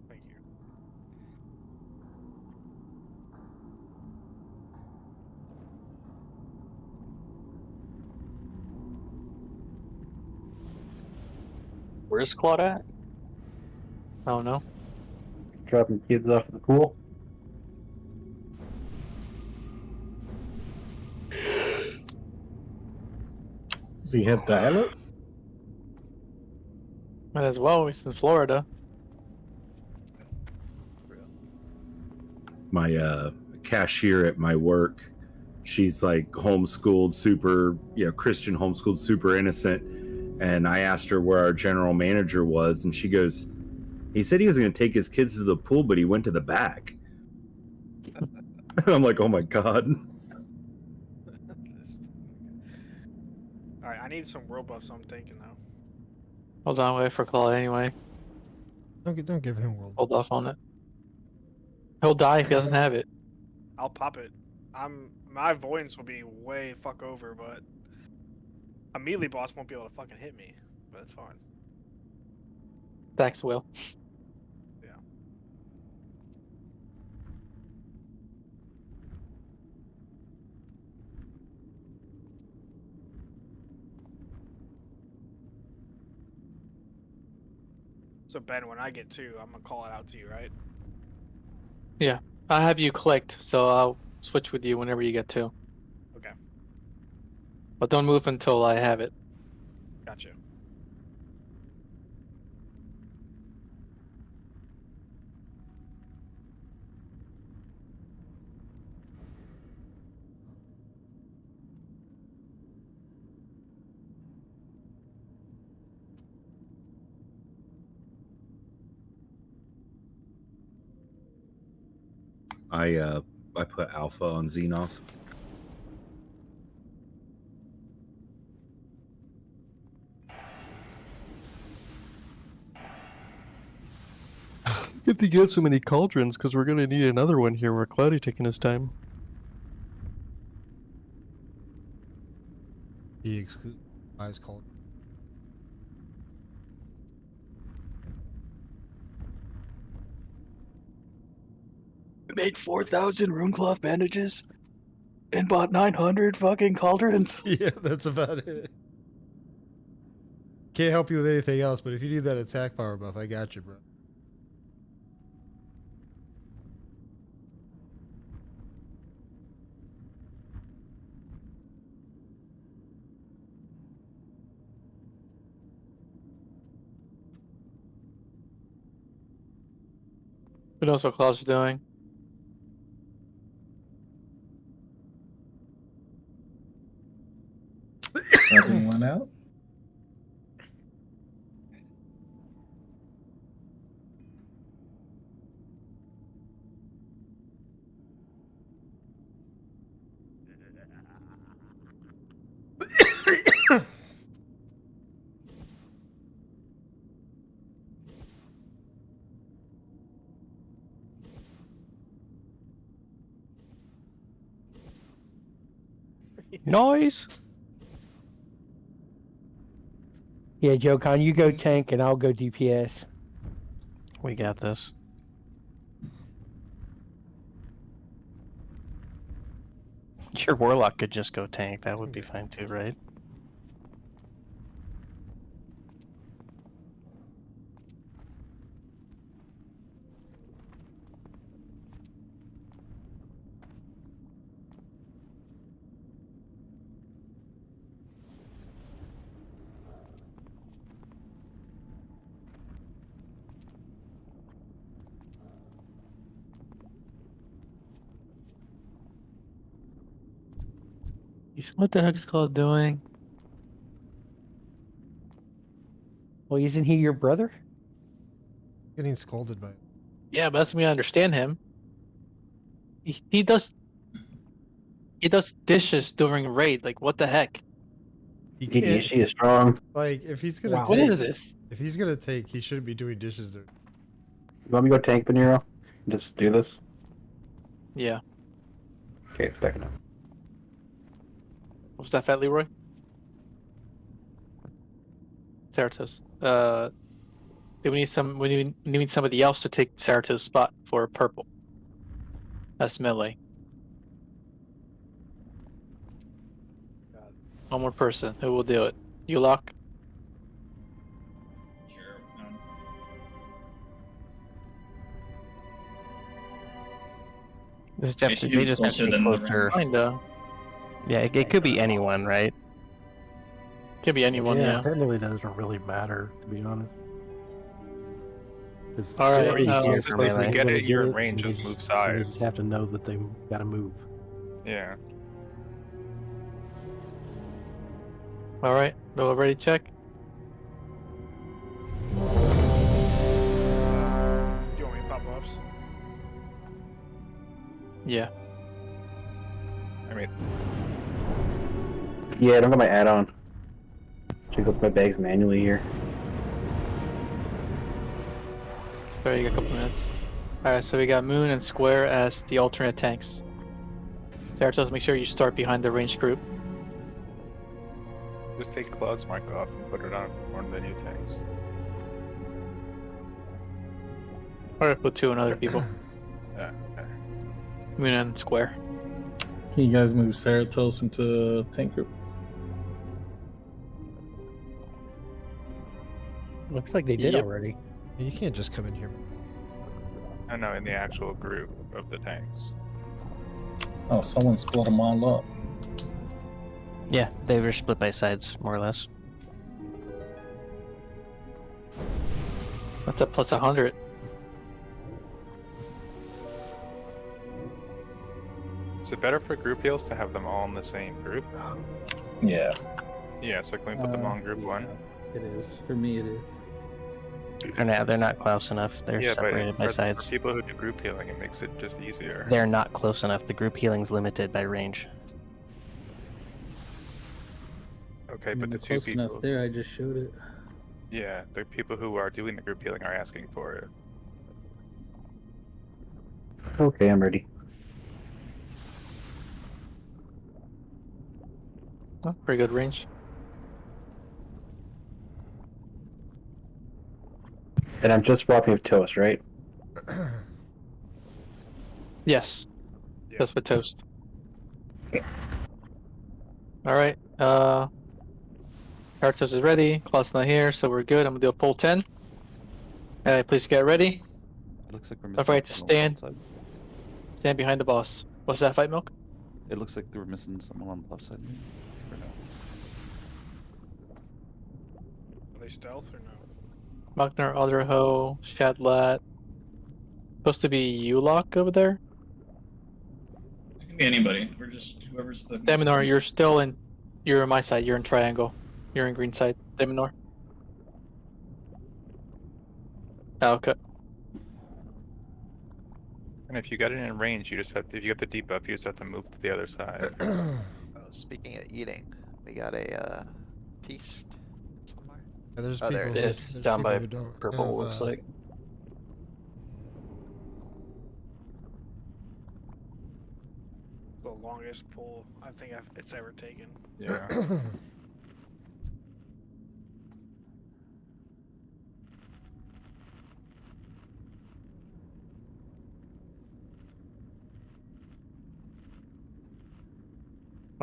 Speaker 11: Thank you.
Speaker 5: Where's Claude at?
Speaker 10: I don't know.
Speaker 13: Dropping kids off at the pool.
Speaker 20: Does he have dial-up?
Speaker 10: Might as well, he's in Florida.
Speaker 14: My cashier at my work, she's like homeschooled, super, Christian homeschooled, super innocent. And I asked her where our general manager was, and she goes, he said he was going to take his kids to the pool, but he went to the back. And I'm like, oh my God.
Speaker 11: Alright, I need some world buffs, I'm thinking now.
Speaker 10: Hold on, wait for Claw anyway.
Speaker 1: Don't give him world.
Speaker 10: Hold off on it. He'll die if he doesn't have it.
Speaker 11: I'll pop it. My avoidance will be way fuck over, but a melee boss won't be able to fucking hit me. But that's fine.
Speaker 10: Dax will.
Speaker 11: Yeah. So Ben, when I get 2, I'm gonna call it out to you, right?
Speaker 10: Yeah, I have you clicked, so I'll switch with you whenever you get 2.
Speaker 11: Okay.
Speaker 10: But don't move until I have it.
Speaker 11: Gotcha.
Speaker 14: I put Alpha on Xenos.
Speaker 19: Good to get so many cauldrons, because we're gonna need another one here where Cloudy taking his time.
Speaker 1: He buys called.
Speaker 4: We made 4,000 runecloth bandages and bought 900 fucking cauldrons.
Speaker 1: Yeah, that's about it. Can't help you with anything else, but if you need that attack power buff, I got you, bro.
Speaker 10: Who knows what Claw's doing?
Speaker 20: Dropping one out.
Speaker 19: Nice.
Speaker 15: Yeah, Joe you go tank and I'll go DPS.
Speaker 19: We got this. Your warlock could just go tank. That would be fine too, right?
Speaker 10: What the heck's called doing?
Speaker 15: Well, isn't he your brother?
Speaker 1: Getting scolded by.
Speaker 10: Yeah, but that's me. I understand him. He does dishes during raid. Like what the heck?
Speaker 1: He can't.
Speaker 13: ADHD is strong.
Speaker 1: Like if he's gonna
Speaker 10: What
Speaker 1: take,
Speaker 10: is this?
Speaker 1: if he's gonna take, he shouldn't be doing dishes there.
Speaker 13: You want me to go tank Panero? Just do this?
Speaker 10: Yeah.
Speaker 13: Okay, it's back enough.
Speaker 10: What was that, Fat Leroy? Cerato's. We need somebody else to take Cerato's spot for purple. That's melee. One more person. Who will do it? You lock?
Speaker 9: Sure.
Speaker 19: This
Speaker 9: They
Speaker 19: definitely
Speaker 9: should
Speaker 19: they
Speaker 9: be
Speaker 19: just have to
Speaker 9: closer
Speaker 19: be
Speaker 9: than the
Speaker 19: closer.
Speaker 9: range.
Speaker 10: Kinda.
Speaker 19: Yeah, it could be anyone, right?
Speaker 10: Could be anyone, yeah.
Speaker 3: Technically, doesn't really matter, to be honest. It's
Speaker 10: All right,
Speaker 19: easier
Speaker 18: Just
Speaker 19: for
Speaker 18: like
Speaker 19: melee.
Speaker 18: to get
Speaker 3: when
Speaker 18: it,
Speaker 3: they
Speaker 18: you're in
Speaker 3: it,
Speaker 18: range,
Speaker 3: and
Speaker 18: just move
Speaker 3: They
Speaker 18: sides.
Speaker 3: just have to know that they gotta move.
Speaker 18: Yeah.
Speaker 10: All right. We're ready to check.
Speaker 11: Do you want me to pop buffs?
Speaker 10: Yeah.
Speaker 18: I mean,
Speaker 13: Yeah, I don't got my add-on. Should go through my bags manually here.
Speaker 10: Sorry, you got a couple minutes. Alright, so we got Moon and Square as the alternate tanks. Cerato's, make sure you start behind the ranged group.
Speaker 18: just take Cloud's mark off and put it on one of the new tanks.
Speaker 10: Or put two on other people.
Speaker 18: Yeah. Okay.
Speaker 10: Moon and Square.
Speaker 20: Can you guys move Ceratos into tank group?
Speaker 15: Looks like they did
Speaker 10: Yep.
Speaker 15: already.
Speaker 1: You can't just come in here.
Speaker 18: I know, in the actual group of the tanks.
Speaker 20: Oh, someone split them all up.
Speaker 19: Yeah, they were split by sides, more or less.
Speaker 10: That's a plus 100.
Speaker 18: Is it better for group heals to have them all in the same group?
Speaker 20: Yeah.
Speaker 18: Yeah, so can we put them all in group one?
Speaker 21: It is. For me, it is.
Speaker 19: They're not close enough. They're
Speaker 18: Yeah,
Speaker 19: separated by
Speaker 18: but
Speaker 19: sides.
Speaker 18: for people who do group healing, it makes it just easier.
Speaker 19: They're not close enough. The group healing's limited by range.
Speaker 18: Okay,
Speaker 21: I mean,
Speaker 18: but the
Speaker 21: they're
Speaker 18: two
Speaker 21: close
Speaker 18: people.
Speaker 21: enough there. I just showed it.
Speaker 18: Yeah, the people who are doing the group healing are asking for it.
Speaker 13: Okay, I'm ready.
Speaker 10: Oh, pretty good range.
Speaker 13: And I'm just swapping with Toast, right?
Speaker 10: Yes.
Speaker 18: Yeah.
Speaker 10: Just with toast.
Speaker 13: Okay.
Speaker 10: Alright, Cerato's is ready. Claw's not here, so we're good. I'm gonna do a pull 10. Please get ready.
Speaker 12: It looks like we're
Speaker 10: Don't
Speaker 12: missing
Speaker 10: forget to
Speaker 12: someone on the
Speaker 10: stand.
Speaker 12: left side.
Speaker 10: Stand behind the boss. What's that, Fight Milk?
Speaker 12: It looks like they were missing someone on the left side. Maybe? Or no?
Speaker 11: Are they stealth or no?
Speaker 10: Machner, Alderho, Shadlat. Supposed to be Ulock over there?
Speaker 9: It can be anybody. We're just whoever's the.
Speaker 10: Deminar, you're on my side. You're in triangle. You're in green side. Deminar. Oh, okay.
Speaker 18: And if you got it in range, you just have to, if you get the debuff, you just have to move to the other side.
Speaker 6: Oh, speaking of eating, we got a feast somewhere.
Speaker 1: Yeah, there's
Speaker 6: Oh, there
Speaker 1: people.
Speaker 6: it is.
Speaker 5: It's
Speaker 1: There's
Speaker 5: down
Speaker 1: people
Speaker 5: by
Speaker 1: who don't
Speaker 5: purple,
Speaker 1: have,
Speaker 5: looks like.
Speaker 11: The longest pull I think it's ever taken.
Speaker 18: Yeah.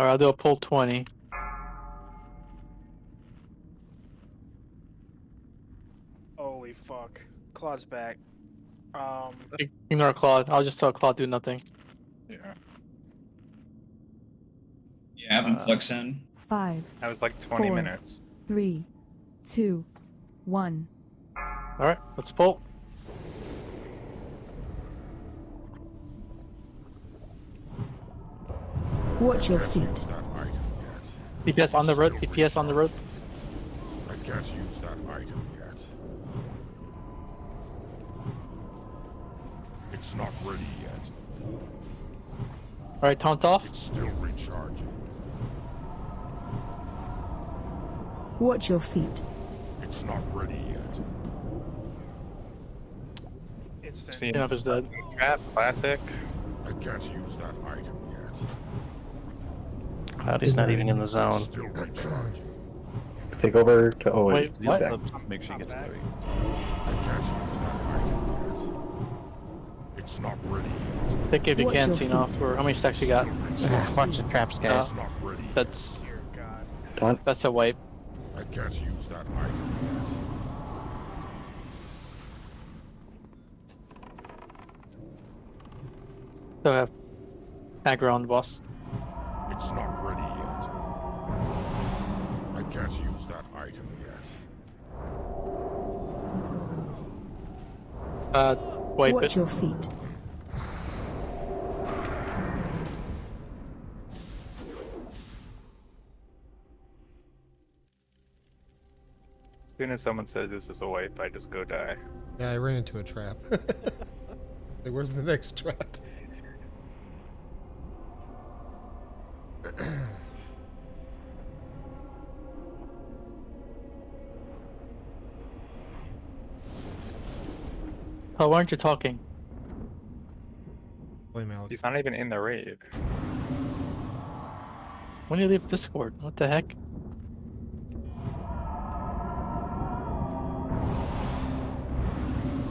Speaker 10: Alright, I'll do a pull 20.
Speaker 11: Holy fuck. Claw's back.
Speaker 10: Ignore Claude. I'll just tell Claude do nothing.
Speaker 18: Yeah.
Speaker 9: Yeah, have him flex in.
Speaker 17: 5.
Speaker 18: That was like 20
Speaker 17: 4,
Speaker 18: minutes.
Speaker 17: 3, 2, 1.
Speaker 10: Alright, let's pull.
Speaker 17: Watch your
Speaker 2: Can't
Speaker 17: feet.
Speaker 2: use that item yet.
Speaker 10: DPS on the road. DPS on the road.
Speaker 2: I can't use that item yet. It's not ready yet.
Speaker 10: Alright, taunt off.
Speaker 2: It's still recharging.
Speaker 17: Watch your feet.
Speaker 2: It's not ready yet.
Speaker 11: Instant.
Speaker 18: See,
Speaker 10: Enough is dead.
Speaker 18: Trap, classic.
Speaker 2: I can't use that item yet.
Speaker 19: Cloudy's not even in the zone.
Speaker 2: Still recharging.
Speaker 13: Take over to Owen.
Speaker 10: Wait,
Speaker 13: He's
Speaker 10: what?
Speaker 13: back.
Speaker 12: Make sure you get to the
Speaker 2: I can't use that item yet. It's not ready yet.
Speaker 10: Pick if you
Speaker 17: Watch
Speaker 10: can,
Speaker 17: your
Speaker 10: scene off. Or how many stacks you got?
Speaker 19: Watch the traps, guys.
Speaker 2: It's not ready yet.
Speaker 10: That's
Speaker 11: Dear God.
Speaker 13: Taunt.
Speaker 10: that's a wipe.
Speaker 2: I can't use that item yet.
Speaker 10: Go ahead. Aggro on the boss.
Speaker 2: It's not ready yet. I can't use that item yet.
Speaker 10: Wipe
Speaker 17: Watch
Speaker 10: it.
Speaker 17: your feet.
Speaker 18: As soon as someone says this is a wipe, I just go die.
Speaker 1: Yeah, I ran into a trap. Like, where's the next trap?
Speaker 10: Oh, why aren't you talking?
Speaker 1: Blame Alex.
Speaker 18: He's not even in the raid.
Speaker 10: When do you leave Discord? What the heck?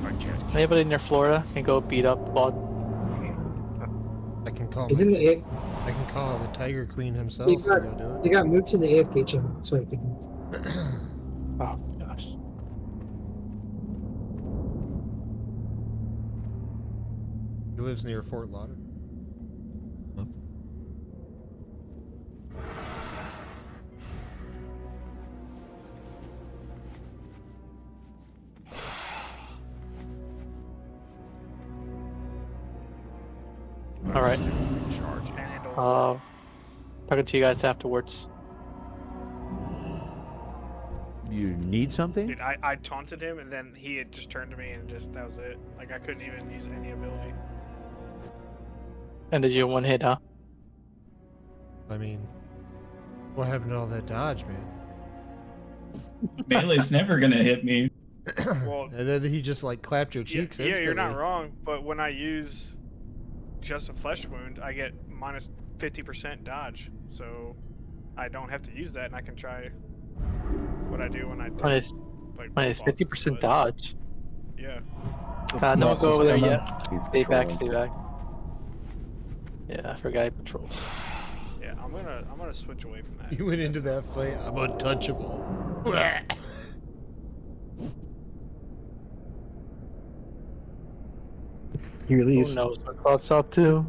Speaker 2: I can't.
Speaker 10: Anybody near Florida can go beat up Claude.
Speaker 1: I can call.
Speaker 7: Isn't it?
Speaker 1: I can call the Tiger Queen himself
Speaker 7: They
Speaker 1: to
Speaker 7: got,
Speaker 1: go do it.
Speaker 7: they got moved to the AFK channel, so I can.
Speaker 10: Oh gosh.
Speaker 1: He lives near Fort Lauderdale.
Speaker 10: All right.
Speaker 2: Recharging.
Speaker 10: Talking to you guys afterwards.
Speaker 22: You need something?
Speaker 11: Dude, I taunted him and then he had just turned to me and just that was it. Like I couldn't even use any ability.
Speaker 10: Ended you in one hit, huh?
Speaker 1: I mean, what happened to all that dodge, man?
Speaker 9: Melee's never gonna hit me.
Speaker 11: Well,
Speaker 1: And then he just like clapped your
Speaker 11: yeah,
Speaker 1: cheeks.
Speaker 11: yeah, you're not
Speaker 1: instantly.
Speaker 11: wrong. But when I use just a flesh wound, I get minus 50% dodge. So I don't have to use that, and I can try what I do when I
Speaker 10: Minus
Speaker 11: like
Speaker 10: 50% dodge.
Speaker 11: Yeah.
Speaker 10: No,
Speaker 22: Boss
Speaker 10: go
Speaker 22: is
Speaker 10: over there
Speaker 22: coming.
Speaker 10: yet.
Speaker 22: He's
Speaker 10: Stay back,
Speaker 22: patrolling.
Speaker 10: stay back. Yeah, I forgot he patrols.
Speaker 11: Yeah, I'm gonna switch away from that.
Speaker 1: You went into that fight. I'm untouchable.
Speaker 13: He
Speaker 10: Who
Speaker 13: released.
Speaker 10: knows what Claude's up to?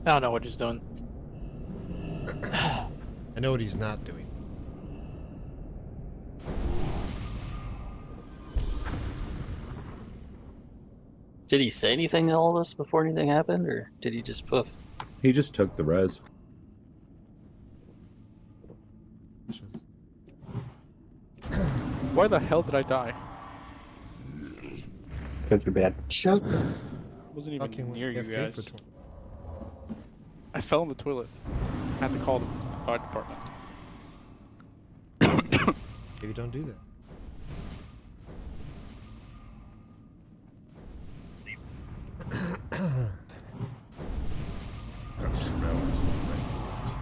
Speaker 10: I don't know what he's doing.
Speaker 1: I know what he's not doing.
Speaker 5: Did he say anything to all this before anything happened, or did he just poof?
Speaker 14: He just took the res.
Speaker 16: Why the hell did I die?
Speaker 13: Because you're bad.
Speaker 7: Shut the.
Speaker 16: I wasn't even
Speaker 1: Fucking
Speaker 16: near you
Speaker 1: FK
Speaker 16: guys.
Speaker 1: for 20.
Speaker 16: I fell in the toilet. I had to call the fire department.
Speaker 1: Maybe don't do that.
Speaker 2: That smells great.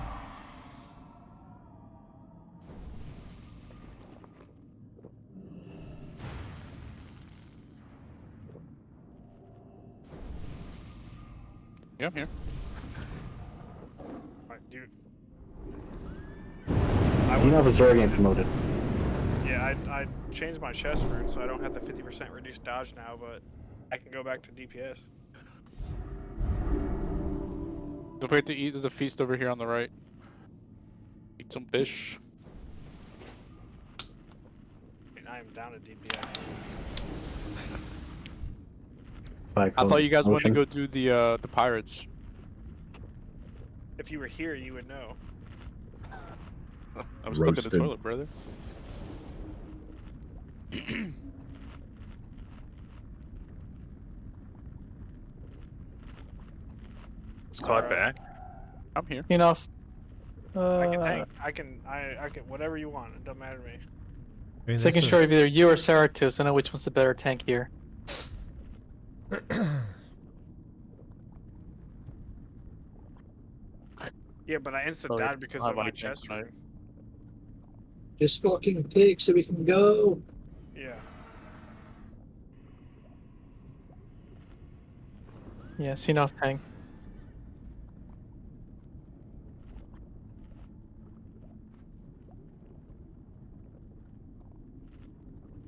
Speaker 16: Yeah, I'm here.
Speaker 11: Alright, dude.
Speaker 13: You know, Missouri getting promoted.
Speaker 11: Yeah, I changed my chest rune so I don't have the 50% reduced dodge now, but I can go back to DPS.
Speaker 16: Don't forget to eat. There's a feast over here on the right. Eat some fish.
Speaker 11: I mean, I am down to DPS.
Speaker 16: I thought you guys wanted to go do the pirates.
Speaker 11: If you were here, you would know.
Speaker 16: I'm stuck in the
Speaker 14: Roasted.
Speaker 16: toilet, brother.
Speaker 18: Is Claude back?
Speaker 16: I'm here.
Speaker 10: Enough.
Speaker 11: I can hang. I can. Whatever you want. It don't matter to me.
Speaker 1: I mean,
Speaker 10: Second
Speaker 1: that's
Speaker 10: short of either you or Saratus. I know which one's the better tank here.
Speaker 11: Yeah, but I instant
Speaker 16: Sorry,
Speaker 11: died because
Speaker 16: I
Speaker 11: of my
Speaker 16: might
Speaker 11: chest
Speaker 16: tonight.
Speaker 11: rune.
Speaker 7: Just fucking pick so we can go.
Speaker 11: Yeah.
Speaker 10: Yeah, Enough tank.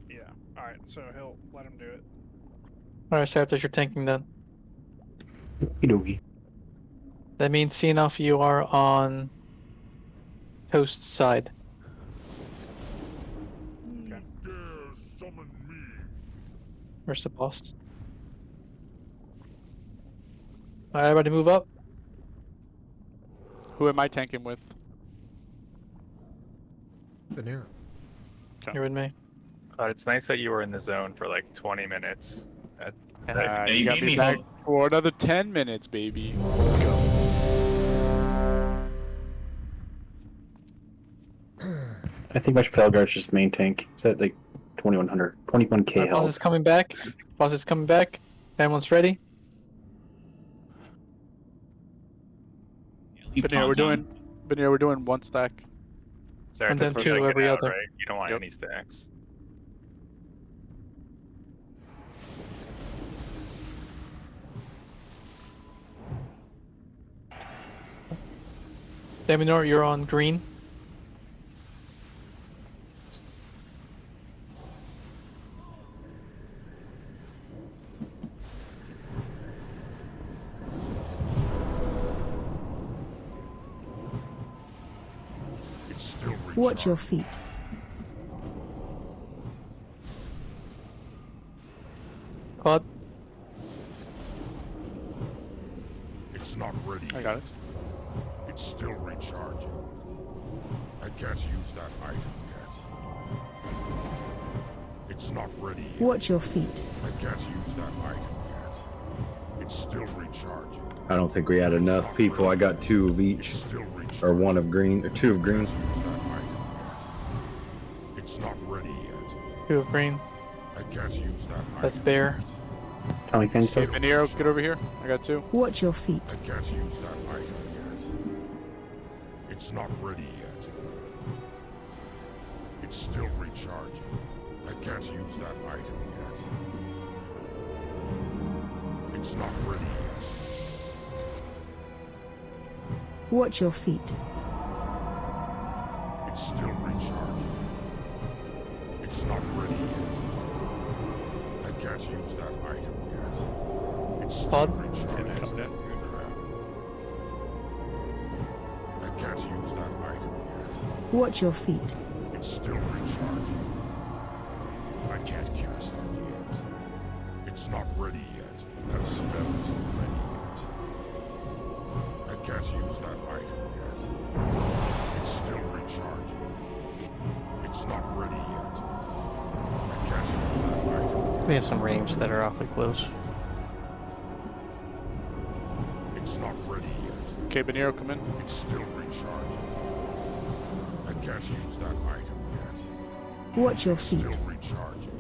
Speaker 11: Yeah. All right. So he'll let him do it.
Speaker 10: Alright, Saratus, you're tanking then.
Speaker 13: Okie
Speaker 10: That means Enough, you are on Toast's side.
Speaker 11: Okay.
Speaker 2: Dare summon me.
Speaker 10: Where's the boss? Alright, everybody move up.
Speaker 16: Who am I tanking with?
Speaker 1: Banera.
Speaker 10: You're with me.
Speaker 18: Claude, it's nice that you were in the zone for like 20 minutes.
Speaker 16: You got me back for another 10 minutes, baby.
Speaker 13: I think my Felguard's just main tank. It's at like 2100, 21k
Speaker 10: Boss
Speaker 13: health.
Speaker 10: is coming back. Boss is coming back. Everyone's ready.
Speaker 16: Veneer, we're doing one stack.
Speaker 18: Sorry,
Speaker 10: And then
Speaker 18: that's
Speaker 10: two
Speaker 18: like
Speaker 10: every
Speaker 18: it out,
Speaker 10: other.
Speaker 18: Right? You don't want any stacks.
Speaker 10: Deminor, you're on green.
Speaker 2: It's still
Speaker 17: Watch your feet.
Speaker 10: Claude.
Speaker 2: It's not ready.
Speaker 16: I got it.
Speaker 2: It's still recharging. I can't use that item yet. It's not ready yet.
Speaker 17: Watch your feet.
Speaker 2: I can't use that item yet. It's still recharging.
Speaker 14: I don't think we had enough people. I got 2 of each, or 1 of green, or 2 of green.
Speaker 2: Use that item yet. It's not ready yet.
Speaker 10: 2 of green.
Speaker 2: I can't use that
Speaker 10: That's
Speaker 2: item
Speaker 10: bear.
Speaker 13: Tommy Pin
Speaker 16: Hey, Veneer, get over here. I got 2.
Speaker 17: Watch your feet.
Speaker 2: I can't use that item yet. It's not ready yet. It's still recharging. I can't use that item yet. It's not ready yet.
Speaker 17: Watch your feet.
Speaker 2: It's still recharging. It's not ready yet. I can't use that item yet. It's still
Speaker 10: Todd?
Speaker 2: recharging. I can't use that item yet.
Speaker 17: Watch your feet.
Speaker 2: It's still recharging. I can't cast that yet. It's not ready yet. That spell isn't ready yet. I can't use that item yet. It's still recharging. It's not ready yet. I can't use that item yet.
Speaker 19: We have some range that are awfully close.
Speaker 2: It's not ready yet.
Speaker 16: Okay, Veneer, come in.
Speaker 2: It's still recharging. I can't use that item yet.
Speaker 17: Watch your
Speaker 2: It's
Speaker 17: feet.
Speaker 2: still recharging.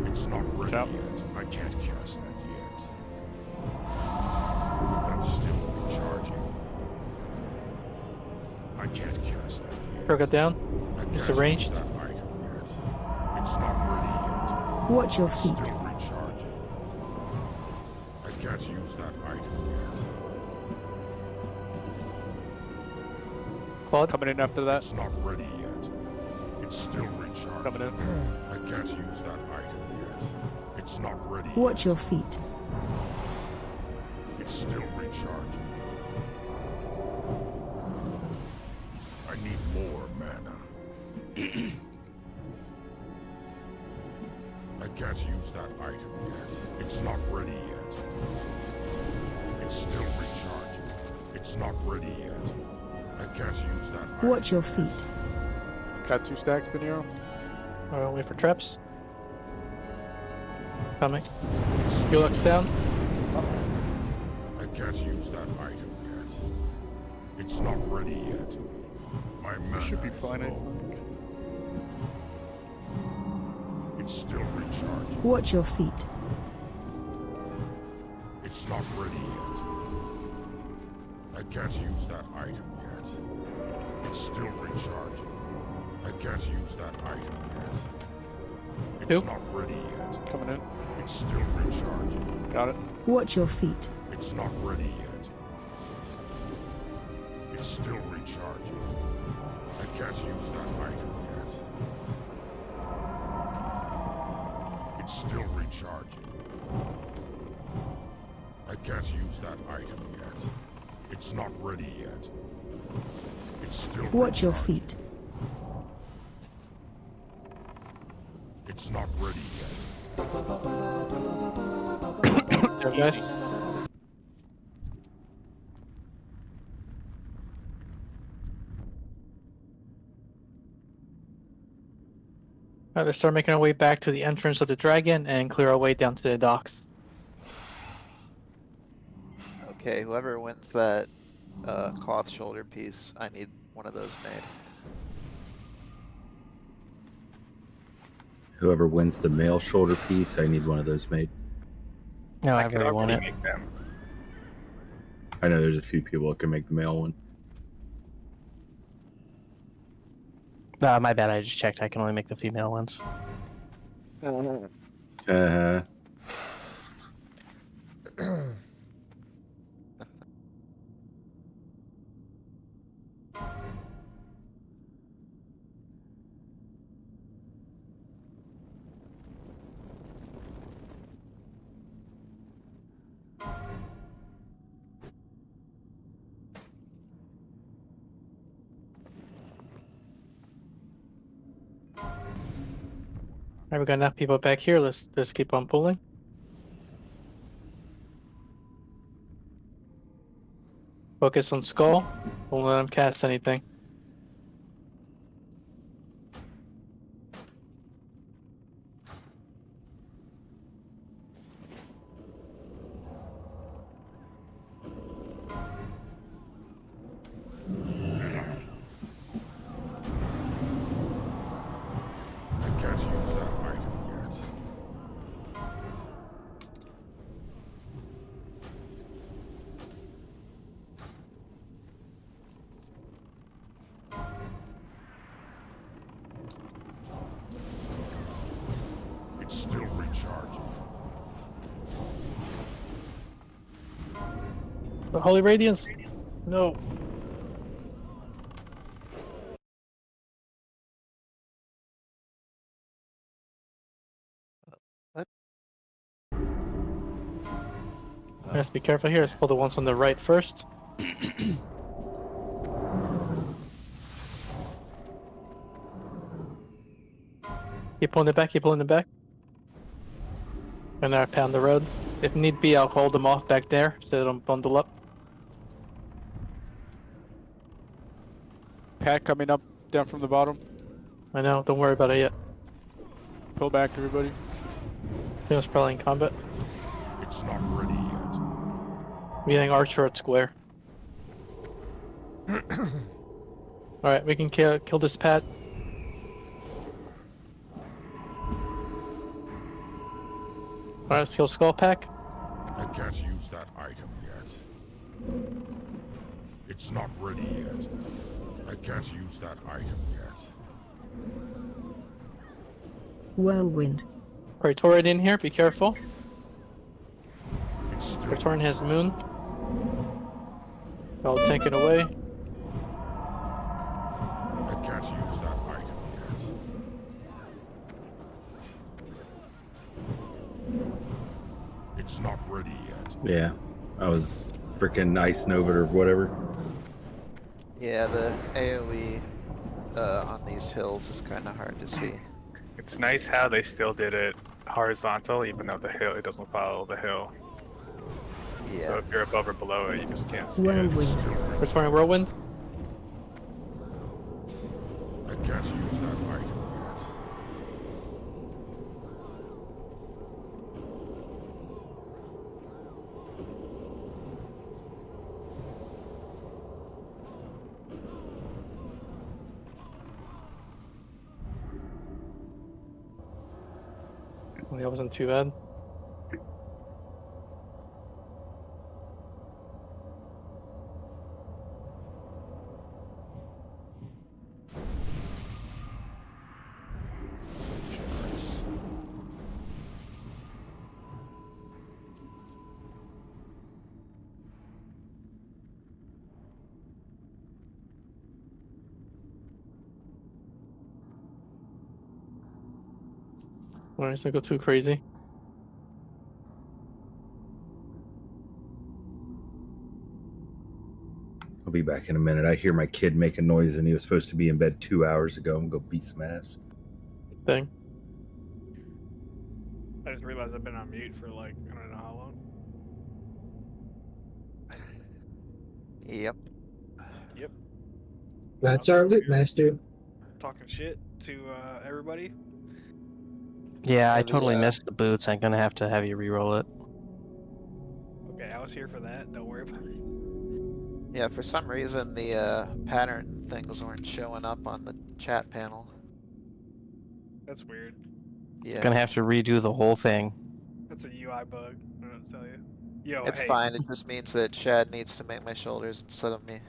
Speaker 2: It's not ready
Speaker 16: Chop.
Speaker 2: yet. I can't cast that yet. That's still recharging. I can't cast that yet.
Speaker 10: Throw it down.
Speaker 2: I
Speaker 10: It's
Speaker 2: can't
Speaker 10: arranged.
Speaker 2: use that item yet. It's not ready yet.
Speaker 17: Watch your
Speaker 2: It's
Speaker 17: feet.
Speaker 2: still recharging. I can't can't use that item yet.
Speaker 16: Quad coming in after that.
Speaker 2: It's not ready yet. It's still recharged.
Speaker 16: Coming in.
Speaker 2: I can't use that item yet. It's not ready
Speaker 17: Watch
Speaker 2: yet.
Speaker 17: your feet.
Speaker 2: It's still recharging. I need more mana. I can't use that item yet. It's not ready yet. It's still recharging. It's not ready yet. I can't use that item.
Speaker 17: Watch your feet.
Speaker 16: Got 2 stacks, Beniro.
Speaker 10: Alright, wait for traps. Coming. Helix down.
Speaker 2: I can't use that item yet. It's not ready yet. My mana
Speaker 16: Should be
Speaker 2: is
Speaker 16: fine, I
Speaker 2: low.
Speaker 16: think.
Speaker 2: It's still recharging.
Speaker 17: Watch your feet.
Speaker 2: It's not ready yet. I can't use that item yet. It's still recharging. I can't use that item yet. It's not ready yet.
Speaker 16: Coming in.
Speaker 2: It's still recharging.
Speaker 16: Got it.
Speaker 17: Watch your feet.
Speaker 2: It's not ready yet. It's still recharging. I can't use that item yet. It's still recharging. I can't use that item yet. It's not ready yet. It's still
Speaker 17: Watch your
Speaker 2: recharging.
Speaker 17: feet.
Speaker 2: It's not ready yet.
Speaker 10: There, guys. Alright, let's start making our way back to the entrance of the dragon and clear our way down to the docks.
Speaker 6: Okay, whoever wins that cloth shoulder piece, I need one of those made.
Speaker 14: Whoever wins the male shoulder piece, I need one of those made.
Speaker 19: No, I
Speaker 18: can
Speaker 19: really want
Speaker 18: already
Speaker 19: it.
Speaker 18: make them.
Speaker 14: I know there's a few people that can make the male one.
Speaker 19: My bad, I just checked. I can only make the female ones.
Speaker 10: Alright, we got enough people back here. Let's keep on pulling. Focus on Skull. Don't let him cast anything.
Speaker 2: I can't use that item yet. It's still recharging.
Speaker 10: The Holy Radiance! No.
Speaker 6: What?
Speaker 10: Let's be careful here. Let's pull the ones on the right first. Keep pulling it back, keep pulling it back. And now pound the road. If need be, I'll hold them off back there so they don't bundle up.
Speaker 16: Pat coming up down from the bottom.
Speaker 10: I know, don't worry about it yet.
Speaker 16: Pull back, everybody.
Speaker 10: It's probably in combat.
Speaker 2: It's not ready yet.
Speaker 10: We're getting Archer at square. Alright, we can kill this Pat. Alright, let's kill Skull Pack.
Speaker 2: I can't use that item yet. It's not ready yet. I can't use that item yet.
Speaker 17: Whirlwind.
Speaker 10: Praetorian in here, be careful.
Speaker 2: It's still
Speaker 10: Return has moon. I'll tank it away.
Speaker 2: I can't use that item yet. It's not ready yet.
Speaker 14: Yeah, I was freaking icing over it or whatever.
Speaker 6: Yeah, the AoE on these hills is kind of hard to see.
Speaker 18: It's nice how they still did it horizontal, even though the hill, it doesn't follow the hill.
Speaker 6: Yeah.
Speaker 18: So if you're above or below it, you just can't see
Speaker 17: Whirlwind.
Speaker 18: it.
Speaker 10: Returning whirlwind.
Speaker 2: I can't use that item yet.
Speaker 10: Well, that wasn't too bad.
Speaker 2: Generous.
Speaker 10: Alright, so go too crazy.
Speaker 14: I'll be back in a minute. I hear my kid making noise and he was supposed to be in bed 2 hours ago. I'm gonna go beat some ass.
Speaker 10: Thing.
Speaker 11: I just realized I've been on mute for like I don't know how long.
Speaker 6: Yep.
Speaker 11: Yep.
Speaker 7: That's our loot master.
Speaker 11: Talking shit to everybody.
Speaker 19: Yeah, I
Speaker 6: Yeah, the,
Speaker 19: totally missed the boots. I'm gonna have to have you re-roll it.
Speaker 11: Okay, I was here for that. Don't worry about it.
Speaker 6: Yeah, for some reason the pattern things weren't showing up on the chat panel.
Speaker 11: That's weird.
Speaker 6: Yeah.
Speaker 19: Gonna have to redo the whole thing.
Speaker 11: That's a UI bug. I don't tell you. Yo,
Speaker 6: It's
Speaker 11: hey.
Speaker 6: fine, it just means that Chad needs to make my shoulders instead of me.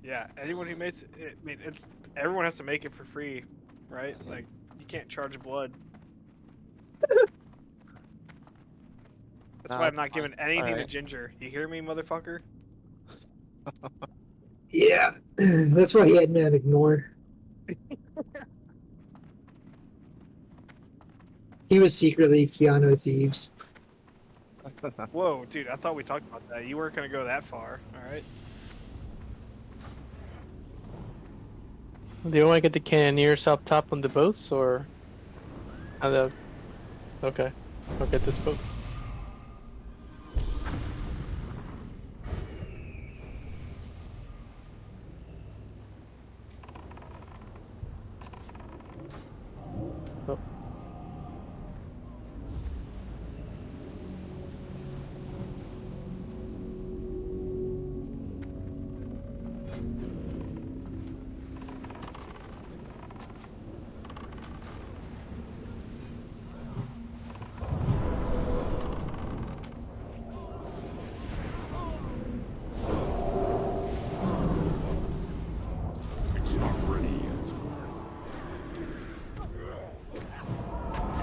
Speaker 11: Yeah, anyone who makes it, I mean, it's everyone has to make it for free, right? Like you can't charge blood. That's
Speaker 6: Nah,
Speaker 11: why I'm
Speaker 6: it's
Speaker 11: not
Speaker 6: fine.
Speaker 11: giving anything to
Speaker 6: Alright.
Speaker 11: Ginger. You hear me, motherfucker?
Speaker 7: Yeah, that's why he had me on ignore. He was secretly Keanu Thieves.
Speaker 11: Whoa, dude! I thought we talked about that. You weren't gonna go that far, all right?
Speaker 10: Do you want to get the cannoneers up top on the boats, or? Okay, I'll get this boat. Oh.
Speaker 2: It's not ready yet.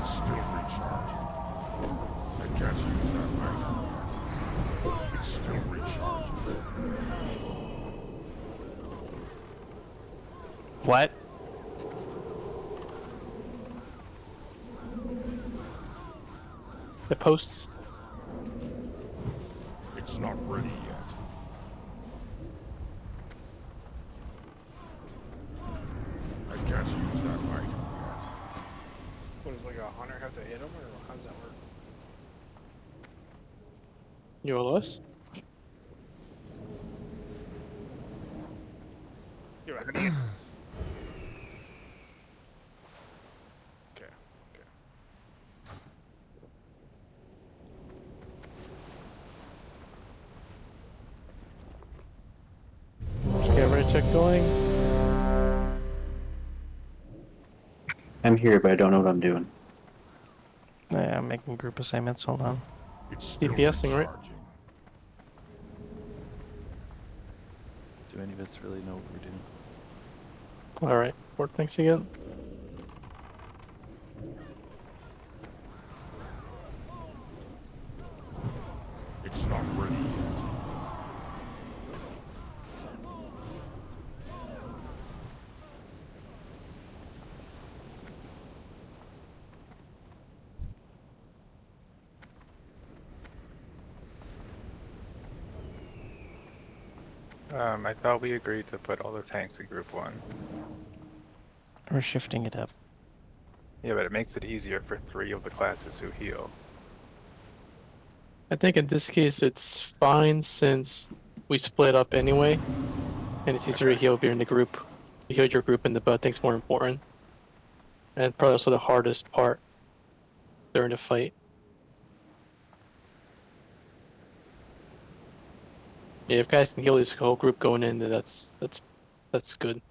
Speaker 2: It's still recharging. I can't use that item yet. It's still recharging.
Speaker 19: What?
Speaker 10: The posts.
Speaker 2: It's not ready yet. I can't use that item yet.
Speaker 11: What does like a hunter have to hit him, or how does that work?
Speaker 10: You will us?
Speaker 11: Yo, how do you... Okay.
Speaker 10: Let's get red check going.
Speaker 13: I'm here, but I don't know what I'm doing.
Speaker 19: Yeah, I'm making group assignments. Hold on.
Speaker 2: It's still
Speaker 10: DPSing, right?
Speaker 2: recharging.
Speaker 12: Do any of us really know what we're doing?
Speaker 10: Alright, Fort, thanks again.
Speaker 2: It's not not ready yet.
Speaker 18: I thought we agreed to put all the tanks in group 1.
Speaker 19: We're shifting it up.
Speaker 18: Yeah, but it makes it easier for 3 of the classes who heal.
Speaker 10: I think in this case it's fine since we split up anyway, and it's easier to heal if you're in the group. You heal your group, and the butt thing's more important, and probably also the hardest part during the fight. Yeah, if guys can heal this whole group going in, then that's good.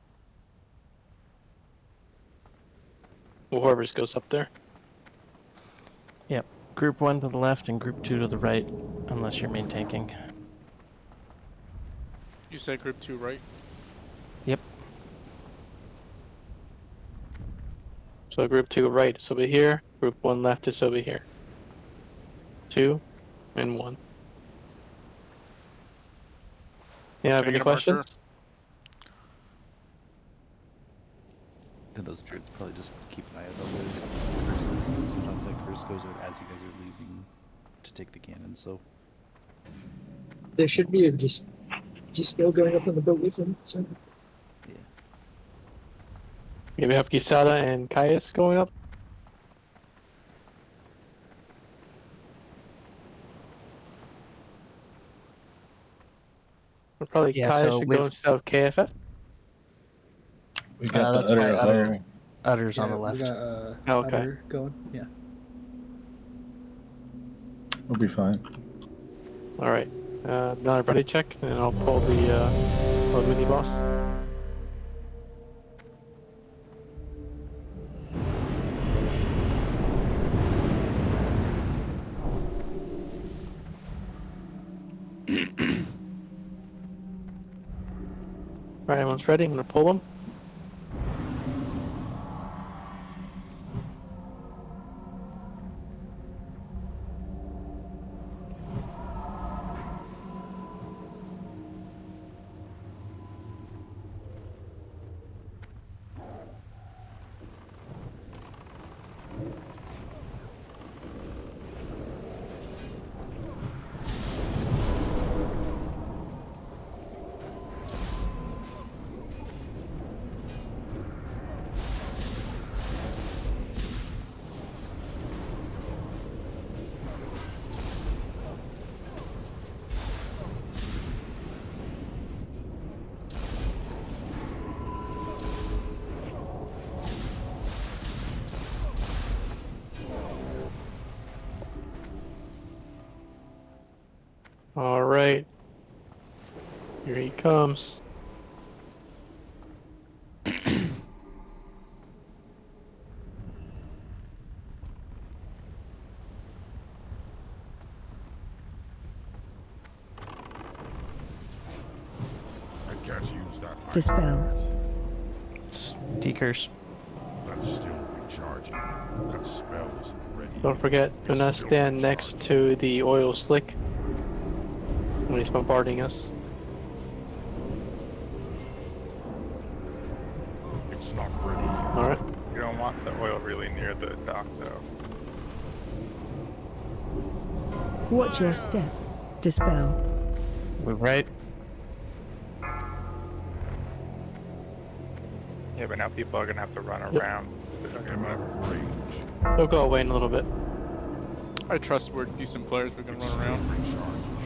Speaker 10: Well, whoever goes up there.
Speaker 19: Yep. Group 1 to the left and group 2 to the right, unless you're main tanking.
Speaker 16: You said group 2, right?
Speaker 19: Yep.
Speaker 10: So group 2 right is over here, group 1 left is over here. 2 and 1. Yeah, have any
Speaker 16: Change your marker.
Speaker 10: questions?
Speaker 12: And those druids probably just keep an eye out on the curses, because sometimes that curse goes out as you guys are leaving to take the cannon, so.
Speaker 7: There should be a dispel going up on the boat with them. So.
Speaker 10: Maybe have Kisada and Caius going up. Or probably
Speaker 19: Yeah,
Speaker 10: Caius
Speaker 19: so
Speaker 10: should
Speaker 19: we've-
Speaker 10: go instead of KFF.
Speaker 20: We got
Speaker 19: that's
Speaker 20: the
Speaker 19: why
Speaker 20: other.
Speaker 19: Utter's on
Speaker 21: Yeah,
Speaker 19: the left.
Speaker 21: We got
Speaker 10: Oh, okay.
Speaker 21: Utter going. Yeah.
Speaker 20: We'll be fine.
Speaker 10: Alright. Now everybody check, and I'll pull the mini boss. Alright, everyone's ready. I'm gonna pull them. Alright. Here he comes.
Speaker 2: I can't use that item
Speaker 17: Dispel.
Speaker 2: yet.
Speaker 19: It's decurs.
Speaker 2: That's still recharging. That spell isn't ready.
Speaker 10: Don't forget, do not stand next to the oil slick when he's bombarding us.
Speaker 2: It's not ready yet.
Speaker 10: Alright.
Speaker 18: You don't want the oil really near the dock, though.
Speaker 17: Watch your step. Dispel.
Speaker 19: Move right.
Speaker 18: Yeah, but now people are gonna have to run around.
Speaker 2: I'm out of range.
Speaker 10: He'll go away in a little bit.
Speaker 16: I trust we're decent players. We can run around.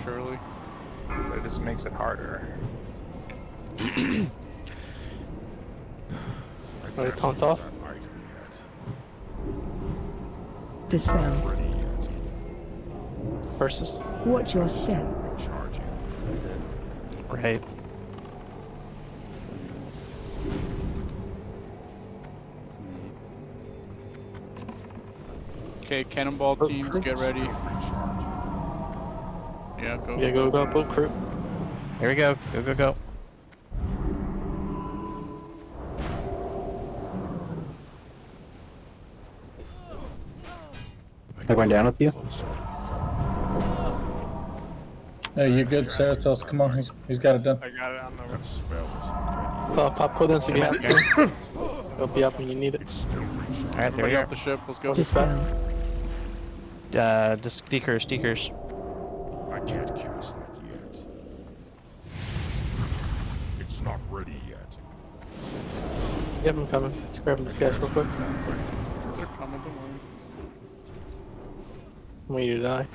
Speaker 16: Surely.
Speaker 18: But it just makes it harder.
Speaker 10: Alright, taunt off.
Speaker 2: That item yet.
Speaker 17: Dispel.
Speaker 2: Ready yet.
Speaker 10: Versus.
Speaker 17: Watch your step.
Speaker 2: Recharging.
Speaker 12: That's it.
Speaker 19: Right.
Speaker 16: Okay, cannonball teams, get ready. Yeah, go.
Speaker 10: Yeah, go boat crew.
Speaker 19: Here we go. Go, go, go.
Speaker 13: Am I going down with you?
Speaker 20: Hey, you good, Saratos? Come on, he's got it done.
Speaker 11: I got it on the.
Speaker 10: Pop cooldown so you have to. It'll be up when you need it.
Speaker 19: Alright, there we
Speaker 16: Everybody
Speaker 19: go.
Speaker 16: off the ship. Let's go.
Speaker 17: Dispel.
Speaker 19: Stickers.
Speaker 2: I can't cast that yet. It's not ready yet.
Speaker 10: Yep, I'm coming. Let's grab these guys real quick.
Speaker 16: They're coming, don't worry.
Speaker 10: I'm waiting to die.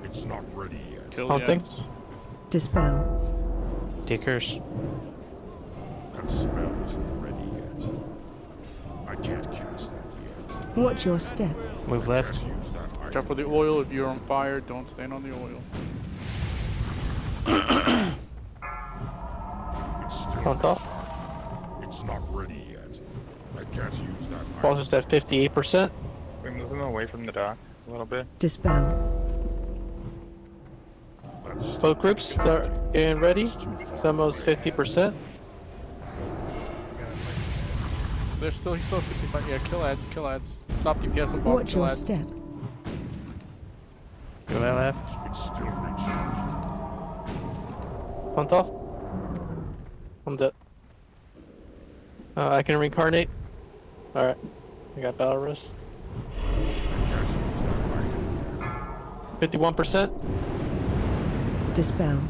Speaker 2: It's not ready yet.
Speaker 16: Kill
Speaker 10: Something.
Speaker 16: the
Speaker 17: Dispel.
Speaker 19: Stickers.
Speaker 2: That spell isn't ready yet. I can't cast that yet.
Speaker 17: Watch your step.
Speaker 19: Move left.
Speaker 2: Can't use that item.
Speaker 16: Jump for the oil. If you're on fire, don't stand on the oil.
Speaker 2: It's still
Speaker 10: On top.
Speaker 2: It's not ready yet. I can't use that item.
Speaker 10: Ball's just at 58%.
Speaker 18: We move them away from the dock a little bit.
Speaker 17: Dispel.
Speaker 2: That's
Speaker 10: Boat groups start getting ready. It's almost 50%.
Speaker 16: He's still 55. Yeah, kill ads. Stop DPS on boss.
Speaker 17: Watch
Speaker 16: Kill
Speaker 17: your
Speaker 16: ads.
Speaker 17: step.
Speaker 19: Go that left.
Speaker 2: It's still recharging.
Speaker 10: Punt off. I'm dead. I can reincarnate. Alright. I got battle risk.
Speaker 2: I can't use that item.
Speaker 10: 51%.
Speaker 17: Dispel.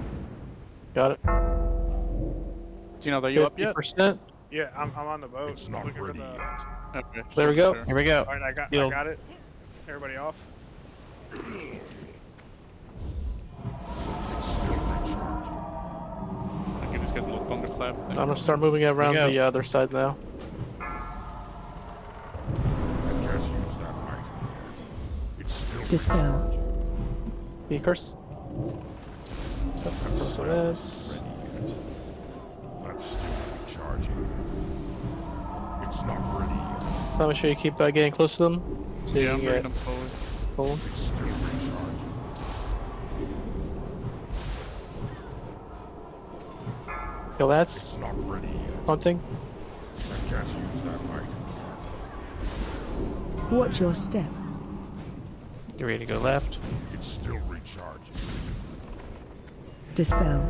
Speaker 10: Got it.
Speaker 16: Gino, are you up yet?
Speaker 10: 50%.
Speaker 11: Yeah, I'm on the boat.
Speaker 2: It's not
Speaker 11: looking for
Speaker 2: ready
Speaker 11: the.
Speaker 2: yet.
Speaker 16: Okay.
Speaker 10: There we go.
Speaker 16: sure.
Speaker 19: Here we go.
Speaker 11: All right, I
Speaker 19: Heal.
Speaker 11: got it. Everybody off.
Speaker 2: It's still recharging.
Speaker 16: I'll give these guys a little thunderclap thing.
Speaker 10: I'm gonna start moving it around
Speaker 19: There we
Speaker 10: the other side now.
Speaker 2: I can't use that item yet. It's still
Speaker 17: Dispel.
Speaker 10: Be curse. So that's.
Speaker 2: That's still recharging. It's not ready yet.
Speaker 10: I'll make sure you keep getting close to them. So you
Speaker 16: Yeah, I'm
Speaker 10: can
Speaker 16: bringing
Speaker 10: get
Speaker 16: them forward.
Speaker 10: full.
Speaker 2: It's still recharging.
Speaker 10: Kill that's
Speaker 2: It's not ready yet.
Speaker 10: hunting.
Speaker 2: I can't use that item yet.
Speaker 17: Watch your step.
Speaker 19: You ready to go left?
Speaker 2: It's still recharging.
Speaker 17: Dispel.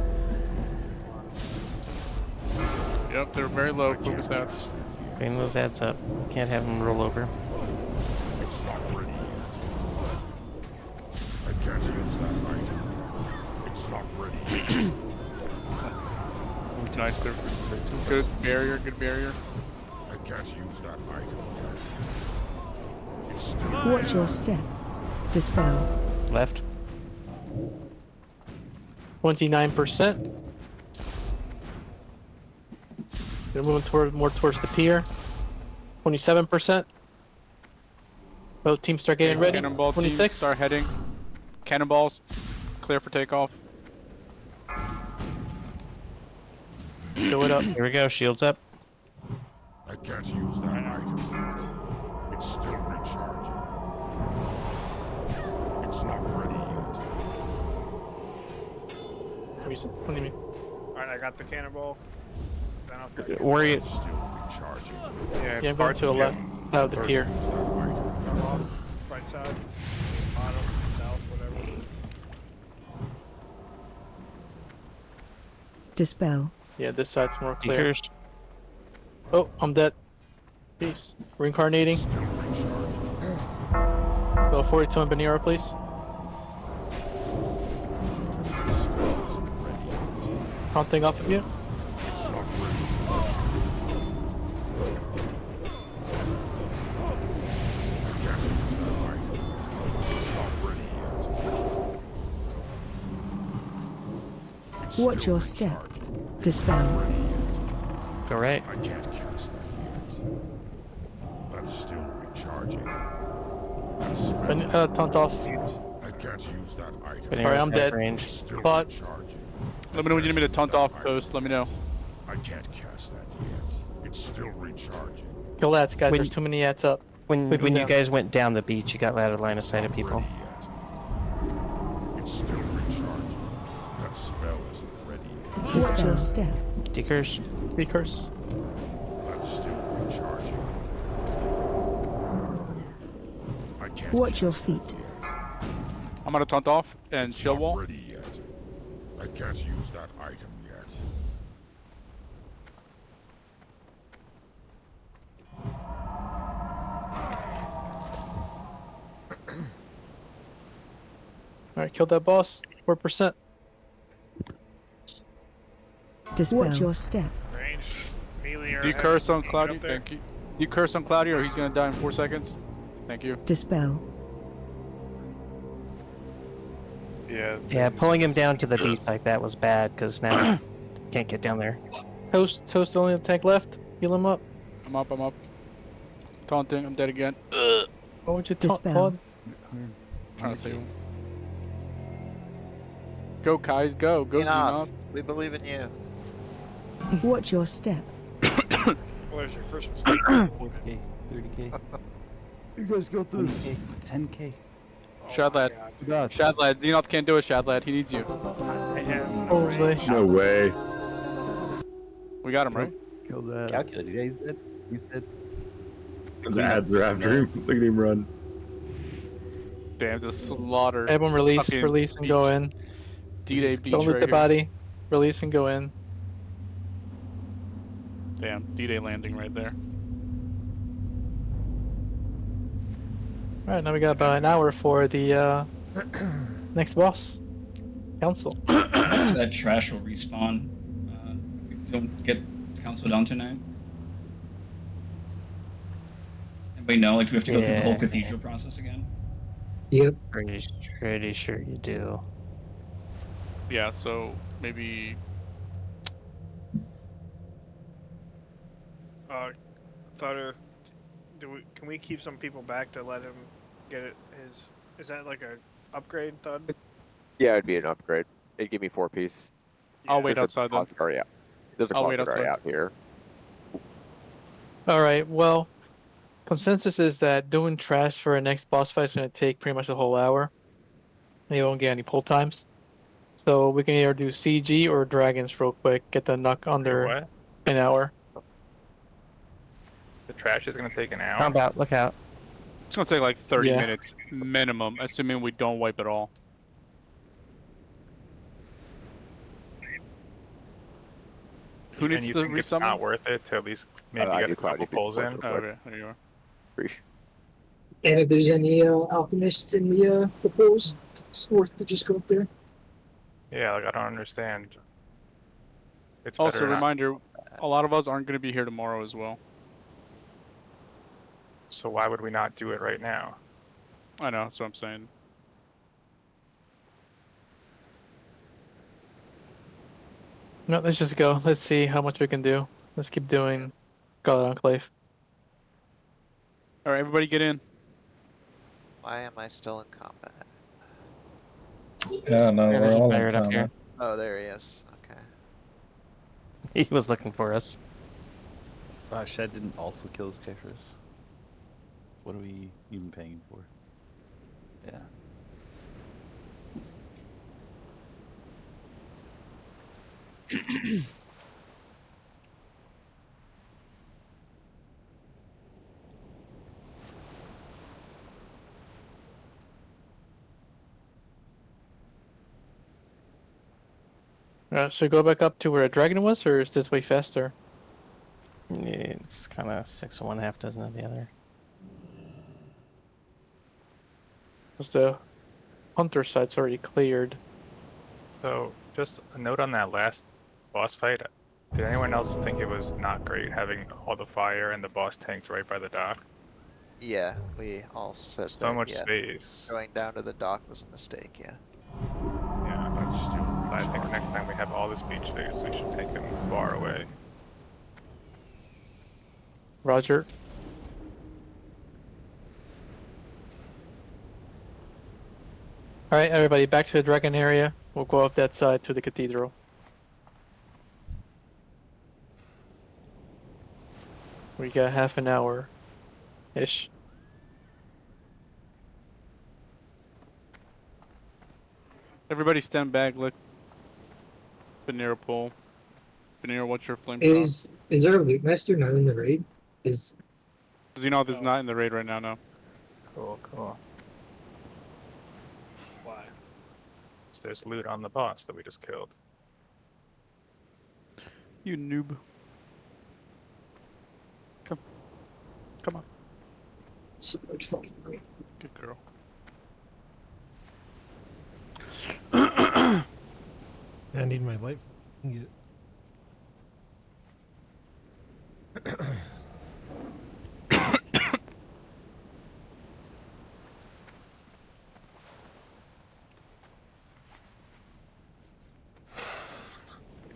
Speaker 16: Yep, they're very low. Focus ads.
Speaker 19: Clean those ads up. Can't have them roll over.
Speaker 2: It's not ready yet. I can't use that item yet. It's not ready yet.
Speaker 16: Nice. They're good barrier. Good barrier.
Speaker 2: I can't use that item yet. It's still
Speaker 17: Watch your step. Dispel.
Speaker 19: Left.
Speaker 10: 29%. They're moving more towards the pier. 27%. Both teams start getting ready.
Speaker 16: Cannonball teams
Speaker 10: 26.
Speaker 16: start heading. Cannonballs. Clear for takeoff.
Speaker 10: Go it up.
Speaker 19: Here we go. Shields up.
Speaker 2: I can't use that item yet. It's still recharging. It's not ready yet.
Speaker 10: What do you mean?
Speaker 11: Alright, I got the cannonball. Then I'll figure
Speaker 19: Where are you?
Speaker 2: It's still recharging.
Speaker 18: Yeah,
Speaker 10: Yeah, I'm going to the left side of the pier.
Speaker 2: Use that item.
Speaker 11: right side, bottom, south, whatever.
Speaker 17: Dispel.
Speaker 10: Yeah, this side's more clear.
Speaker 19: Stickers.
Speaker 10: Oh, I'm dead. Peace. Reincarnating.
Speaker 2: Still recharging.
Speaker 10: Go 42 on Banera, please.
Speaker 2: Spell isn't ready yet.
Speaker 10: Hunting off of you.
Speaker 2: It's not ready. I can't use that item. It's not ready yet. It's
Speaker 17: Watch
Speaker 2: still
Speaker 17: your step.
Speaker 2: recharging.
Speaker 17: Dispel.
Speaker 2: Ready yet.
Speaker 19: Go right.
Speaker 2: I can't cast that yet. That's still recharging. That spell
Speaker 10: Taunt off.
Speaker 2: I can't use that item.
Speaker 19: Banera's
Speaker 10: Sorry, I'm
Speaker 19: back
Speaker 10: dead.
Speaker 19: range.
Speaker 2: Still
Speaker 10: But-
Speaker 2: recharging.
Speaker 16: Let me know when you need me to taunt off coast. Let me know.
Speaker 2: I can't cast that yet. It's still recharging.
Speaker 10: Kill that, guys.
Speaker 19: When-
Speaker 10: There's too many ats up.
Speaker 19: When
Speaker 10: Quick
Speaker 19: when
Speaker 10: move
Speaker 19: you
Speaker 10: down.
Speaker 19: guys went down the beach, you got ladder line of sight of
Speaker 2: Not
Speaker 19: people.
Speaker 2: ready yet. It's still recharging. That spell isn't ready yet.
Speaker 17: Watch your step.
Speaker 19: Stickers.
Speaker 10: Recurse.
Speaker 2: That's still recharging. I can't
Speaker 17: Watch your feet.
Speaker 16: I'm gonna taunt off and
Speaker 2: It's
Speaker 16: chill
Speaker 2: not
Speaker 16: wall.
Speaker 2: ready yet. I can't use that item yet.
Speaker 10: Alright, killed that boss. 4%.
Speaker 17: Dispel. Watch your step.
Speaker 11: Range, melee, or
Speaker 16: Do you
Speaker 11: heavy,
Speaker 16: curse on
Speaker 11: get
Speaker 16: Cloudy?
Speaker 11: up there.
Speaker 16: Thank you. Do you curse on Cloudy or he's gonna die in 4 seconds? Thank you.
Speaker 17: Dispel.
Speaker 18: Yeah.
Speaker 19: Yeah, pulling him down to the beach like that was bad because now he can't get down there.
Speaker 10: Toast only have tank left. Heal him up.
Speaker 16: I'm up. Taunting, I'm dead again.
Speaker 10: Why would you taunt?
Speaker 17: Dispel.
Speaker 16: Trying to save him. Go, Kais, go. Go,
Speaker 6: Enough.
Speaker 16: Xenoth.
Speaker 6: We believe in you.
Speaker 17: Watch your step.
Speaker 11: Well, there's your first mistake.
Speaker 12: 40k, 30k.
Speaker 22: You guys go through.
Speaker 12: 10k, 10k.
Speaker 16: Shadlad. Shadlad. Xenoth can't do it, Shadlad. He needs you.
Speaker 10: Holy.
Speaker 14: No way.
Speaker 16: We got him, right?
Speaker 22: Kill that.
Speaker 12: Calculated. Yeah, he's dead. He's dead.
Speaker 14: The ads are after him. Look at him run.
Speaker 16: Damn, it's a slaughter.
Speaker 10: Everyone release,
Speaker 16: Fucking
Speaker 10: release, and go in.
Speaker 16: D-Day beach
Speaker 10: Don't loot
Speaker 16: right
Speaker 10: the
Speaker 16: here.
Speaker 10: body. Release and go in.
Speaker 16: Damn, D-Day landing right there.
Speaker 10: Alright, now we got about an hour for the next boss. Council.
Speaker 9: That trash will respawn. If we don't get council down tonight. Anybody know? Like, do we have to go through the whole
Speaker 19: Yeah.
Speaker 9: cathedral process again?
Speaker 7: Yep.
Speaker 19: Pretty sure you do.
Speaker 16: Yeah, so maybe
Speaker 11: Thunder, can we keep some people back to let him get it? Is that like a upgrade, Thud?
Speaker 4: Yeah, it'd be an upgrade. It'd give me 4-piece.
Speaker 16: I'll wait
Speaker 4: There's a
Speaker 16: outside then.
Speaker 4: closet out. There's a
Speaker 16: I'll wait
Speaker 4: closet area
Speaker 16: outside.
Speaker 4: out here.
Speaker 10: Alright, well, consensus is that doing trash for our next boss fight is going to take pretty much a whole hour. And you won't get any pull times. So we can either do CG or dragons real quick, get the knock under
Speaker 18: What?
Speaker 10: an hour.
Speaker 18: The trash is gonna take an hour.
Speaker 19: Combat, look out.
Speaker 16: It's gonna take like 30
Speaker 10: Yeah.
Speaker 16: minutes minimum, assuming we don't wipe it all. Who
Speaker 18: And
Speaker 16: needs
Speaker 18: you
Speaker 16: to
Speaker 18: think it's
Speaker 16: resummon?
Speaker 18: not worth it to at least maybe
Speaker 4: I
Speaker 18: get
Speaker 4: do
Speaker 18: a couple
Speaker 4: Cloudy
Speaker 18: pulls in?
Speaker 4: people.
Speaker 16: Okay, there you are.
Speaker 4: Preach.
Speaker 7: And if there's any alchemists in the pools, it's worth to just go up there.
Speaker 18: Yeah, like I don't understand. It's
Speaker 16: Also,
Speaker 18: better not-
Speaker 16: reminder, a lot of us aren't gonna be here tomorrow as well.
Speaker 18: So why would we not do it right now?
Speaker 16: I know, that's what I'm saying.
Speaker 10: No, let's just go. Let's see how much we can do. Let's keep doing Scarlet Enclave.
Speaker 16: Alright, everybody get in.
Speaker 6: Why am I still in combat?
Speaker 20: Yeah, no,
Speaker 19: Yeah,
Speaker 20: we're
Speaker 19: there's a
Speaker 20: all in
Speaker 19: pirate up
Speaker 20: combat.
Speaker 19: here.
Speaker 6: Oh, there he is. Okay.
Speaker 19: He was looking for us.
Speaker 12: Shed didn't also kill his characters. What are we even paying him for? Yeah.
Speaker 10: Should we go back up to where a dragon was, or is this way faster?
Speaker 19: It's kind of 6 of one, half dozen of the other.
Speaker 10: Because the hunter site's already cleared.
Speaker 18: So just a note on that last boss fight. Did anyone else think it was not great having all the fire and the boss tanks right by the dock?
Speaker 6: Yeah, we all said
Speaker 18: So
Speaker 6: that,
Speaker 18: much
Speaker 6: yeah.
Speaker 18: space.
Speaker 6: Going down to the dock was a mistake, yeah.
Speaker 18: Yeah.
Speaker 2: That's still
Speaker 18: I think next time we have all this beach space, we should take them far away.
Speaker 10: Roger. Alright, everybody, back to the dragon area. We'll go up that side to the cathedral. We got half an hour-ish.
Speaker 16: Everybody stand back, look. Banero pull. Banero, what's your flame shot?
Speaker 7: Is there a loot master not in the raid? Is
Speaker 16: Xenoth is not in the raid right now, no.
Speaker 18: Cool, cool. 'cause there's loot on the boss that we just killed.
Speaker 16: You noob. Come on.
Speaker 7: So much fucking great.
Speaker 16: Good girl.
Speaker 1: I need my life. Get-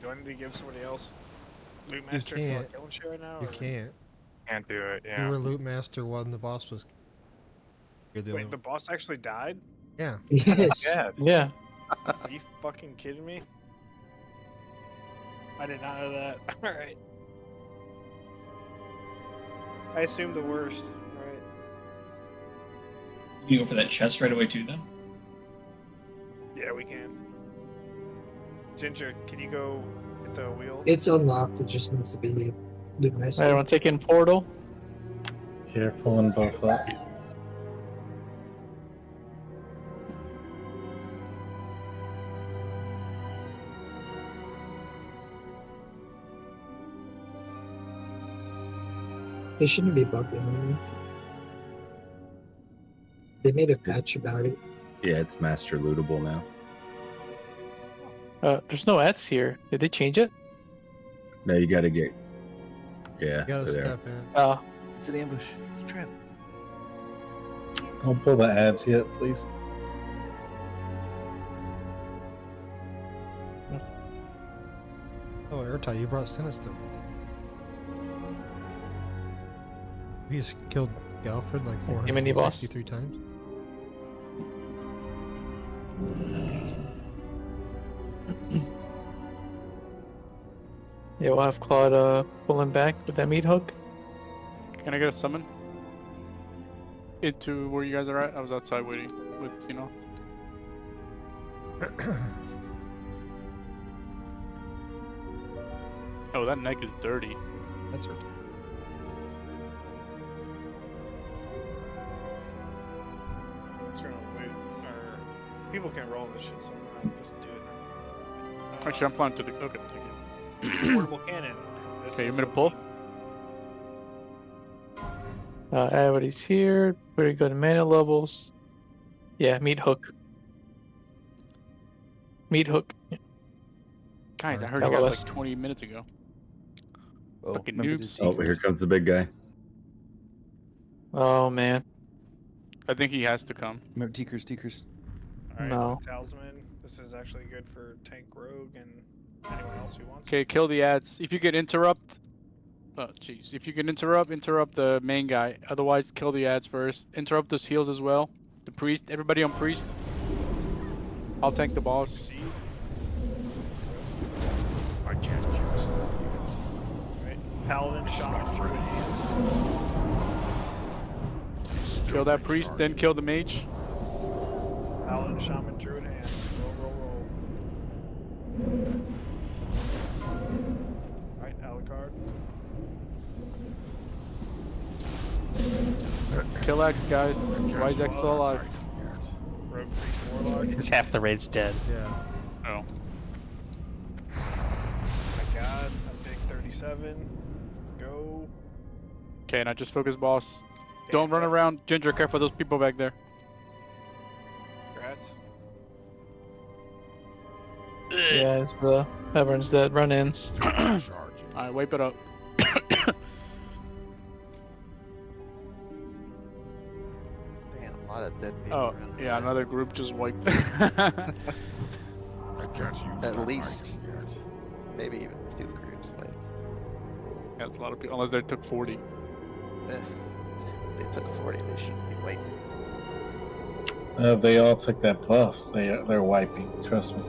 Speaker 11: Do I need to give somebody else loot
Speaker 1: You
Speaker 11: master for
Speaker 1: can't.
Speaker 11: killing shit right now?
Speaker 1: You
Speaker 11: or-
Speaker 1: can't.
Speaker 18: Can't do it.
Speaker 1: You
Speaker 18: Yeah.
Speaker 1: were loot master when the boss was. You're the
Speaker 11: Wait,
Speaker 1: only
Speaker 11: the boss actually died?
Speaker 1: Yeah.
Speaker 7: Yes.
Speaker 18: Yeah.
Speaker 10: Yeah.
Speaker 11: Are you fucking kidding me? I did not know that. Alright. I assumed the worst. Alright.
Speaker 9: You go for that chest right away too, then.
Speaker 11: Yeah, we can. Ginger, can you go hit the wheel?
Speaker 7: It's unlocked. It just needs to be loot master.
Speaker 10: Everyone take in portal.
Speaker 20: Careful and buff up.
Speaker 7: They shouldn't be bugged anymore. They made a patch about it.
Speaker 14: Yeah, it's master lootable now.
Speaker 10: There's no ads here. Did they change it?
Speaker 14: No, you gotta get. Yeah,
Speaker 1: You gotta
Speaker 14: they're there.
Speaker 1: step in.
Speaker 10: Oh.
Speaker 12: It's an ambush. It's a trap.
Speaker 20: Don't pull the ads yet, please.
Speaker 1: Oh, Airtight, you brought Sinister. He's killed Galford like
Speaker 10: mini boss?
Speaker 1: 463 times.
Speaker 10: Yeah, we'll have Claude pulling back with that meat hook.
Speaker 16: Can I get a summon? Into where you guys are at? I was outside waiting with Xenoth. Oh, that neck is dirty.
Speaker 1: That's right.
Speaker 11: Just gonna wait. Or people can roll this shit, so I'm gonna just do it.
Speaker 16: Actually, I'm planning to the. Okay, thank you.
Speaker 11: Portable cannon. This
Speaker 16: Okay, you
Speaker 11: is
Speaker 16: want me to
Speaker 11: a-
Speaker 16: pull?
Speaker 10: Everybody's here. Pretty good mana levels. Yeah, meat hook. Meat hook.
Speaker 16: Guys, I heard you guys
Speaker 10: LOS.
Speaker 16: like 20 minutes ago.
Speaker 12: Oh,
Speaker 16: Fucking
Speaker 12: remember
Speaker 16: noobs.
Speaker 12: the
Speaker 14: Oh, here comes the big guy.
Speaker 10: Oh man.
Speaker 16: I think he has to come.
Speaker 12: Remember Teekers.
Speaker 11: Alright,
Speaker 10: No.
Speaker 11: Talisman. This is actually good for tank rogue and anyone else who wants
Speaker 16: Okay, kill the ads. If you can interrupt. Oh, jeez. If you can interrupt the main guy. Otherwise, kill the ads first. Interrupt those heals as well. The priest. Everybody on priest. I'll tank the boss.
Speaker 2: I can't keep this up.
Speaker 11: Right. Paladin, shaman, druid hands.
Speaker 16: Kill that priest, then kill the mage.
Speaker 11: Paladin, shaman, druid hands. Roll. Alright, Alucard.
Speaker 16: Kill X, guys. Why is X still alive?
Speaker 11: Rogue priest, warlock.
Speaker 19: Because half the raid's dead.
Speaker 1: Yeah.
Speaker 16: Oh.
Speaker 11: Oh my god, a big 37. Let's go.
Speaker 16: Okay, now just focus, boss. Don't run around. Ginger, care for those people back there.
Speaker 11: Congrats.
Speaker 10: Yeah, it's everyone's dead. Run in.
Speaker 16: Alright, wipe it up.
Speaker 6: Man, a lot of dead people.
Speaker 16: Oh,
Speaker 6: around
Speaker 16: yeah,
Speaker 6: here.
Speaker 16: another group just wiped.
Speaker 2: I can't use that
Speaker 6: At least,
Speaker 2: item yet.
Speaker 6: maybe even 2 groups wiped.
Speaker 16: That's a lot of people, unless they took 40.
Speaker 6: They took 40. They shouldn't be wiping.
Speaker 20: They all took that buff. They're wiping. Trust me.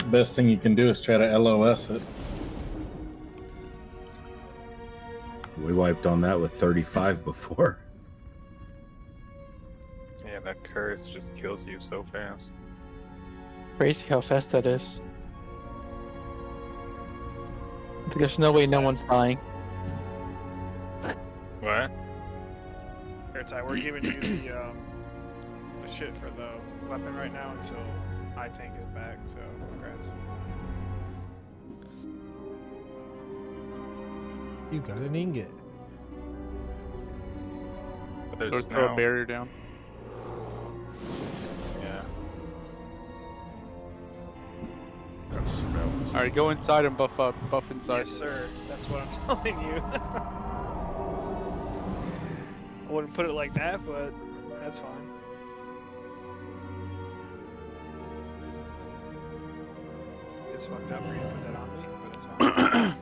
Speaker 20: Best thing you can do is try to LOS it.
Speaker 14: We wiped on that with 35 before.
Speaker 18: Yeah, that curse just kills you so fast.
Speaker 10: Crazy how fast that is. There's no way no one's dying.
Speaker 18: What?
Speaker 11: Airtight, we're giving you the a shit for the weapon right now until I tank is back. So congrats.
Speaker 1: You got an ingot.
Speaker 18: But
Speaker 16: Or
Speaker 18: there's
Speaker 16: throw
Speaker 18: now,
Speaker 16: a barrier down.
Speaker 18: yeah.
Speaker 2: That smells.
Speaker 16: All right, go inside and buff up. Buff inside.
Speaker 11: Yes, sir. That's what I'm telling you. I wouldn't put it like that, but that's fine. It's fucked up for you to put that on me, but it's fine.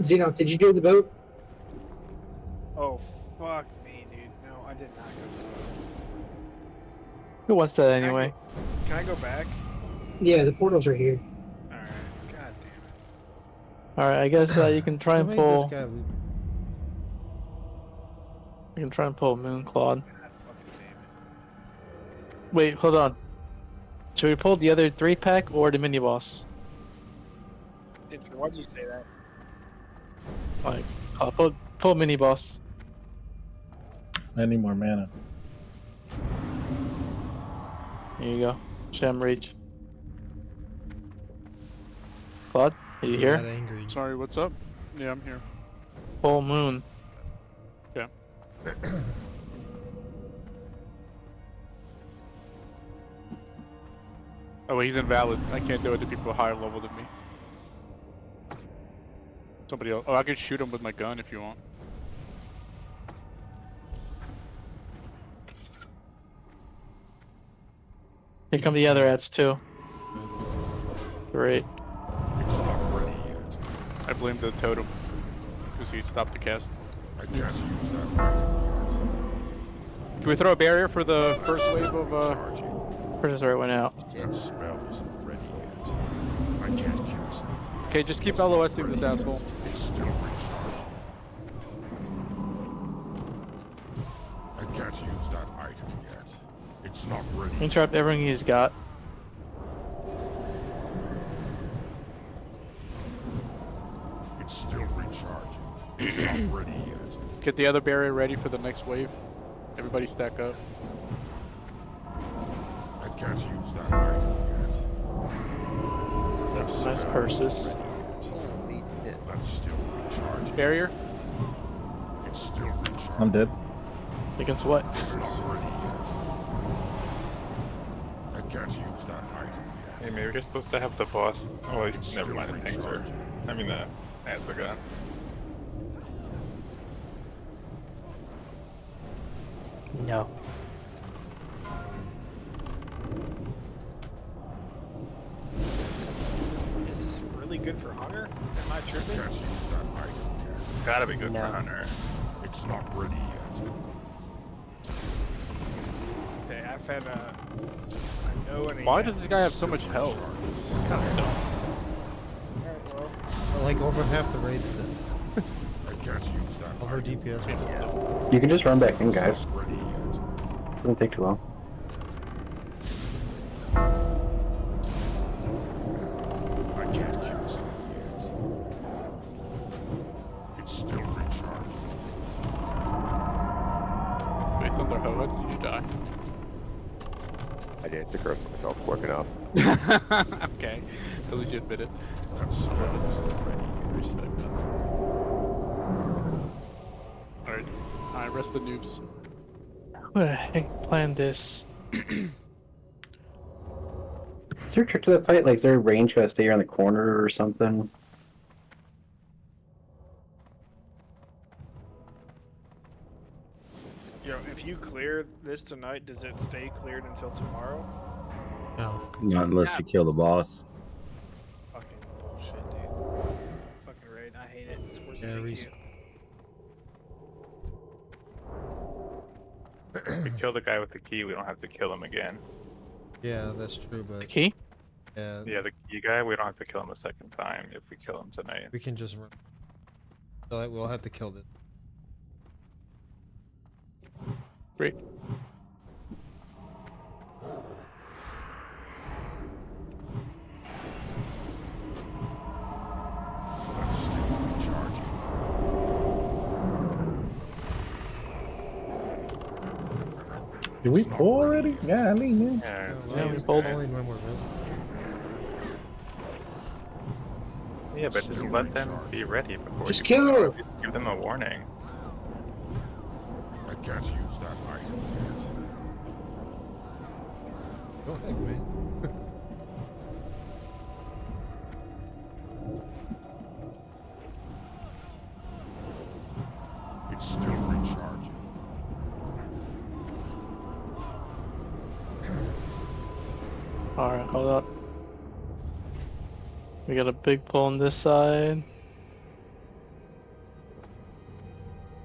Speaker 7: Zeno, did you do the boat?
Speaker 11: Oh, fuck me, dude. No, I did not go.
Speaker 10: Who wants that
Speaker 11: Can I
Speaker 10: anyway?
Speaker 11: Can I go back?
Speaker 7: Yeah, the portal's right here.
Speaker 11: Alright. God damn it.
Speaker 10: All right, I guess you can try and
Speaker 1: Who made this
Speaker 10: pull.
Speaker 1: guy leave?
Speaker 10: You can try and pull a Moonclad.
Speaker 11: God fucking damn it.
Speaker 10: Wait, hold on. Should we pull the other 3-pack or the mini boss?
Speaker 11: Why'd you say that?
Speaker 10: Like, pull mini boss.
Speaker 20: I need more mana.
Speaker 10: Here you go. Sham Reach. Claude, are you
Speaker 1: Got
Speaker 10: here?
Speaker 1: angry.
Speaker 16: Sorry, what's up? Yeah, I'm here.
Speaker 10: Full moon.
Speaker 16: Yeah. Oh, he's invalid. I can't do it to people higher level than me. Somebody else. Oh, I can shoot him with my gun if you want.
Speaker 10: Here come the other ads too. Great.
Speaker 2: It's not ready yet.
Speaker 16: I blame the totem because he stopped the cast.
Speaker 2: I can't use that item yet.
Speaker 16: Can we throw a barrier for the first wave of
Speaker 2: Charging.
Speaker 10: First already went out.
Speaker 2: That spell isn't ready yet. I can't cast it.
Speaker 16: Okay, just keep LOSing this asshole.
Speaker 2: It's still recharging. I can't use that item yet. It's not ready.
Speaker 10: Interrupt everything he's got.
Speaker 2: It's still recharging. It's not ready yet.
Speaker 16: Get the other barrier ready for the next wave. Everybody stack up.
Speaker 2: I can't use that item yet. That's
Speaker 10: Nice purses.
Speaker 2: That's still recharging.
Speaker 16: Barrier?
Speaker 2: It's still recharging.
Speaker 20: I'm dead.
Speaker 10: Against what?
Speaker 2: It's not ready yet. I can't use that item
Speaker 18: Hey,
Speaker 2: yet.
Speaker 18: maybe you're supposed to have the boss. Oh, never mind. The tanks are. I mean, the ads are gone.
Speaker 10: No.
Speaker 11: Is this really good for Hunter? Am I tripping?
Speaker 2: Can't use that item yet.
Speaker 18: Gotta be good
Speaker 19: No.
Speaker 18: for Hunter.
Speaker 2: It's not ready yet.
Speaker 11: Okay, I've had I know an
Speaker 16: Why does this guy have so much health? This is kind of dumb.
Speaker 11: Alright, well.
Speaker 1: Like over half the raids then.
Speaker 2: I can't use that
Speaker 1: Over
Speaker 2: item.
Speaker 1: DPS. Was
Speaker 13: You can just run back in, guys.
Speaker 2: Ready yet.
Speaker 13: Doesn't take too long.
Speaker 2: I can't cast it yet. It's still recharging.
Speaker 16: Wait, Thunder, how did you die?
Speaker 4: I didn't curse myself quick enough.
Speaker 16: Okay, at least you admit it.
Speaker 2: That spell isn't ready yet.
Speaker 16: Respect that. Alright, I rest the noobs.
Speaker 10: Who the heck planned this?
Speaker 13: Is there a trick to that fight? Like, is there a range gotta stay around the corner or something?
Speaker 11: Yo, if you clear this tonight, does it stay cleared until tomorrow?
Speaker 1: No.
Speaker 14: Not unless you kill the boss.
Speaker 11: Fucking bullshit, dude. Fucking raid, I hate it. It's worse
Speaker 1: Yeah,
Speaker 11: than
Speaker 1: res-
Speaker 11: you.
Speaker 18: If we kill the guy with the key, we don't have to kill him again.
Speaker 1: Yeah, that's true,
Speaker 10: The
Speaker 1: but
Speaker 10: key?
Speaker 1: yeah,
Speaker 18: Yeah, the key guy, we don't have to kill him a second time if we kill him tonight.
Speaker 1: we can just run. So like, we'll have to kill this.
Speaker 10: Great.
Speaker 20: Did we pull already? Yeah, I mean, man.
Speaker 10: Yeah, we pulled.
Speaker 1: Only when we're resin.
Speaker 18: Yeah, but just let them be ready before
Speaker 7: Just
Speaker 18: you
Speaker 7: kill
Speaker 18: pull.
Speaker 7: her.
Speaker 18: Just give them a warning.
Speaker 2: I can't use that item yet.
Speaker 1: Go ahead, man.
Speaker 2: It's still recharging.
Speaker 10: Alright, hold up. We got a big pull on this side.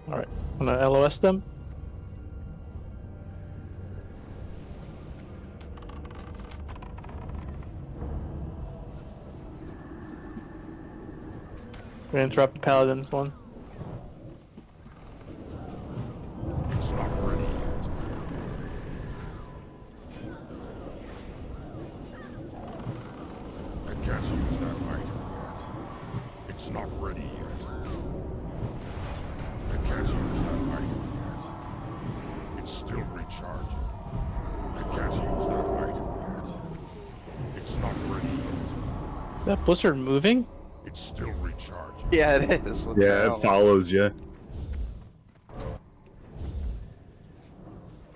Speaker 10: Alright, I'm gonna LOS them. We're gonna interrupt the paladins one.
Speaker 2: It's not ready yet. I can't use that item yet. It's not ready yet. I can't use that item yet. It's still recharging. I can't use that item yet. It's not ready yet.
Speaker 10: That blizzard moving?
Speaker 2: It's still recharging.
Speaker 6: Yeah, it is. What the
Speaker 14: Yeah,
Speaker 6: hell?
Speaker 14: it follows you.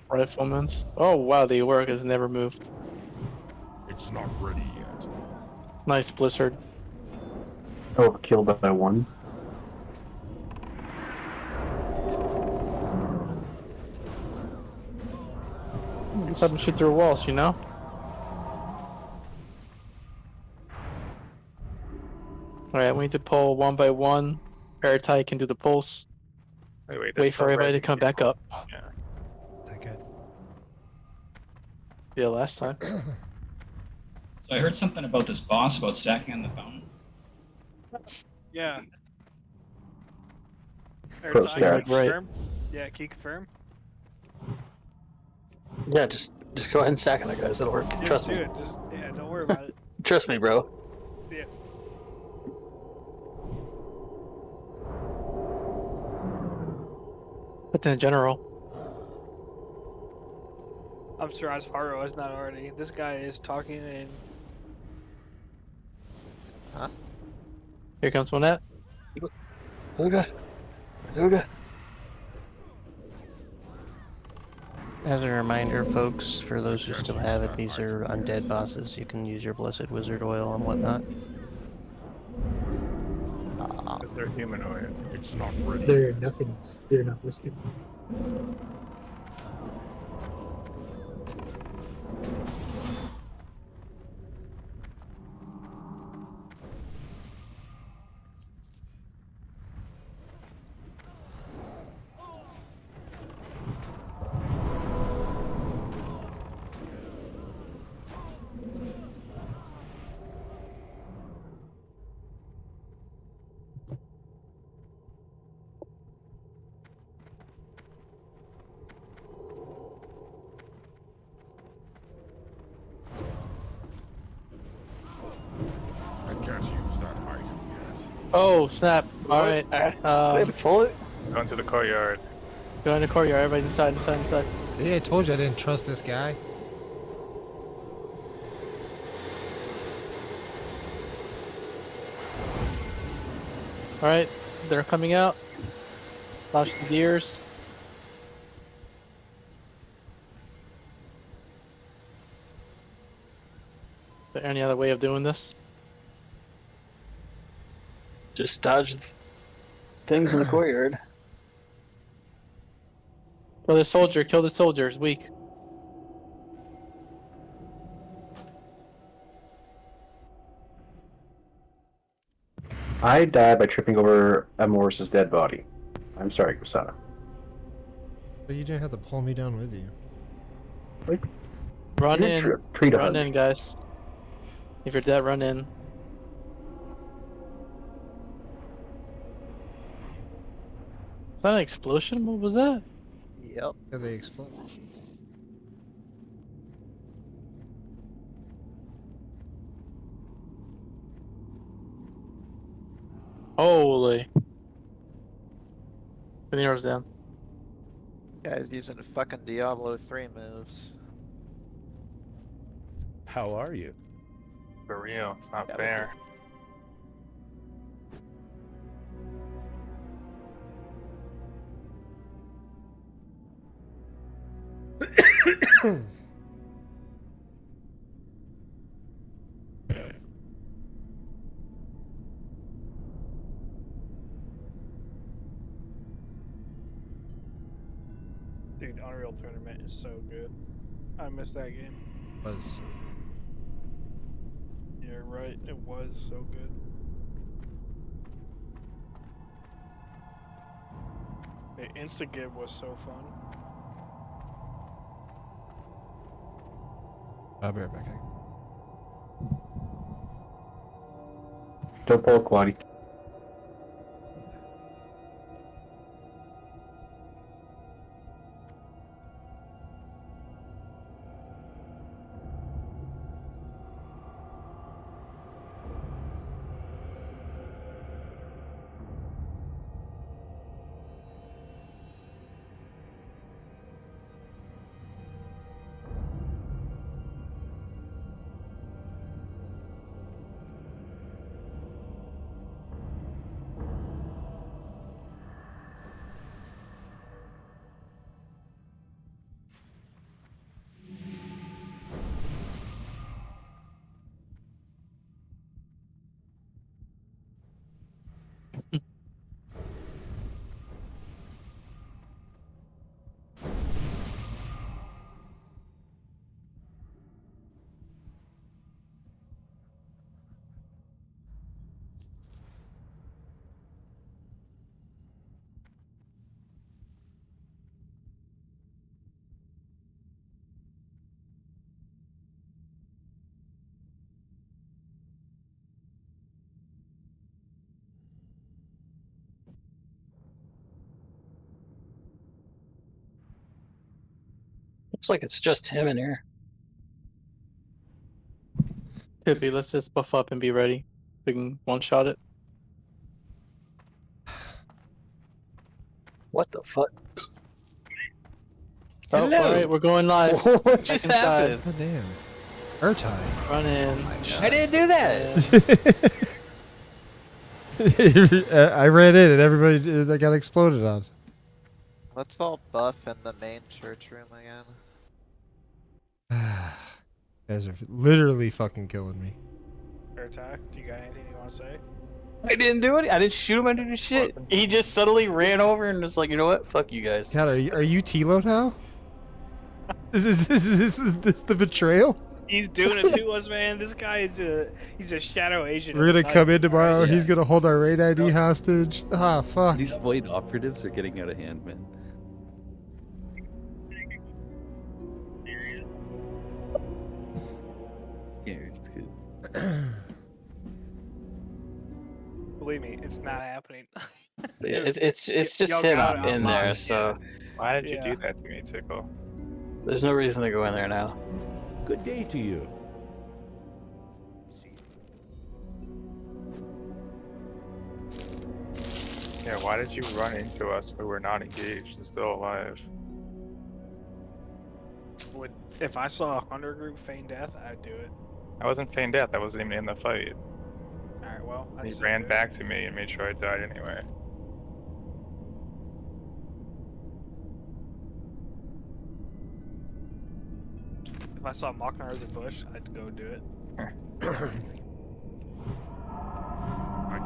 Speaker 10: Riflemen's. Oh wow, the work has never moved.
Speaker 2: It's not ready yet.
Speaker 10: Nice blizzard.
Speaker 13: Oh, killed by one.
Speaker 10: Just have them shoot through walls, you know? Alright, we need to pull one by one. Paratai can do the pulse. Wait for everybody to come back up.
Speaker 18: Yeah.
Speaker 1: That good.
Speaker 10: Yeah, last time.
Speaker 9: So I heard something about this boss about stacking on the fountain.
Speaker 11: Yeah.
Speaker 13: Pro
Speaker 11: Eric, can you
Speaker 13: stats.
Speaker 10: Right.
Speaker 11: confirm? Yeah, can you confirm?
Speaker 5: Yeah, just go ahead and stack on it, guys. It'll work.
Speaker 11: Yeah,
Speaker 5: Trust
Speaker 11: do
Speaker 5: me.
Speaker 11: it. Just, yeah, don't worry about it.
Speaker 5: Trust me, bro.
Speaker 11: Yeah.
Speaker 10: But then general.
Speaker 11: I'm surprised Haro is not already. This guy is talking in.
Speaker 6: Huh?
Speaker 10: Here comes Monette.
Speaker 5: Oh god. Oh god.
Speaker 19: As a reminder, folks, for those who still have it, these are undead bosses. You can use your Blessed Wizard Oil and whatnot.
Speaker 18: Because they're humanoid.
Speaker 2: It's not ready.
Speaker 7: They're nothing. They're not listed.
Speaker 2: I can't use that item yet.
Speaker 10: Oh snap! All right.
Speaker 5: Pull it.
Speaker 18: Go into the courtyard.
Speaker 10: Go in the courtyard. Everybody's inside, inside, inside.
Speaker 1: Yeah, I told you I didn't trust this guy.
Speaker 10: All right, they're coming out. Launch the deers. Is there any other way of doing this?
Speaker 5: Just dodge things in the courtyard.
Speaker 10: Kill the soldier. Kill the soldier. It's weak.
Speaker 13: I died by tripping over Amoris's dead body. I'm sorry, Kusana.
Speaker 1: But you didn't have to pull me down with you.
Speaker 10: Run
Speaker 13: You're
Speaker 10: in.
Speaker 13: tree to
Speaker 10: Run
Speaker 13: hug.
Speaker 10: in, guys. If you're dead, run in. Is that an explosion? What was that?
Speaker 6: Yep.
Speaker 1: Yeah, they explode.
Speaker 10: Holy. Put the arrows down.
Speaker 6: Guys using fucking Diablo 3 moves.
Speaker 3: How are you?
Speaker 18: For real, it's not
Speaker 6: Yeah,
Speaker 18: fair.
Speaker 11: Dude, Unreal Tournament is so good. I missed that game.
Speaker 1: Was
Speaker 11: You're right, it was so good. The Instagib was so fun.
Speaker 1: I'll be right back.
Speaker 13: Don't pull Quaddy.
Speaker 5: Looks like it's just him in here.
Speaker 10: Could be. Let's just buff up and be ready. We can one-shot it.
Speaker 5: What the fuck?
Speaker 10: Oh,
Speaker 5: Hello.
Speaker 10: alright, we're going live.
Speaker 5: What
Speaker 10: Back
Speaker 5: just
Speaker 10: inside.
Speaker 5: happened?
Speaker 1: God damn. Urtai.
Speaker 10: Run in.
Speaker 5: I didn't do that.
Speaker 1: I ran in and everybody that got exploded on.
Speaker 6: Let's all buff in the main church room again.
Speaker 1: Guys are literally fucking killing me.
Speaker 11: Airtag, do you got anything you want to say?
Speaker 5: I didn't do it. I didn't shoot him. I didn't do shit. He just suddenly ran over and was like, you know what? Fuck you guys.
Speaker 1: God, are you Tilo now? Is this the betrayal?
Speaker 11: He's doing it to us, man. This guy is he's a shadow agent.
Speaker 1: We're gonna come in tomorrow.
Speaker 12: Yeah.
Speaker 1: He's gonna hold our raid ID hostage. Ah, fuck.
Speaker 12: These void operatives are getting out of hand, man. Yeah, it's good.
Speaker 11: Believe me, it's not happening.
Speaker 5: It's just
Speaker 11: Y'all
Speaker 5: him
Speaker 11: got it
Speaker 5: in
Speaker 11: outside.
Speaker 5: there, so
Speaker 18: Why did you
Speaker 11: Yeah.
Speaker 18: do that to me, Tickle?
Speaker 5: there's no reason to go in there now.
Speaker 3: Good day to you.
Speaker 18: Yeah, why did you run into us when we're not engaged and still alive?
Speaker 11: If I saw a hunter group feign death, I'd do it.
Speaker 18: I wasn't feigned death. I wasn't even in the fight.
Speaker 11: Alright, well,
Speaker 18: He
Speaker 11: that's
Speaker 18: ran back to me and made sure I died anyway.
Speaker 11: If I saw Machnar as a bush, I'd go do it.
Speaker 2: I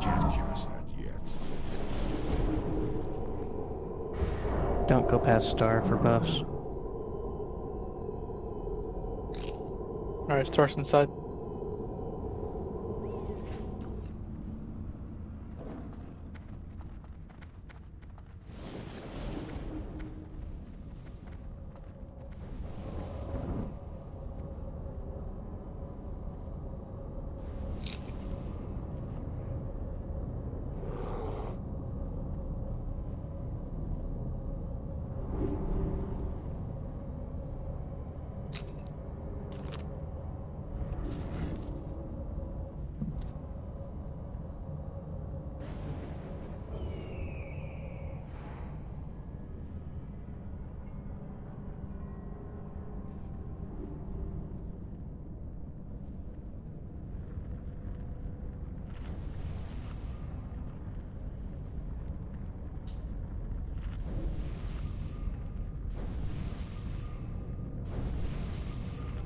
Speaker 2: can't cast that yet.
Speaker 19: Don't go past star for buffs.
Speaker 10: Alright, Star's inside.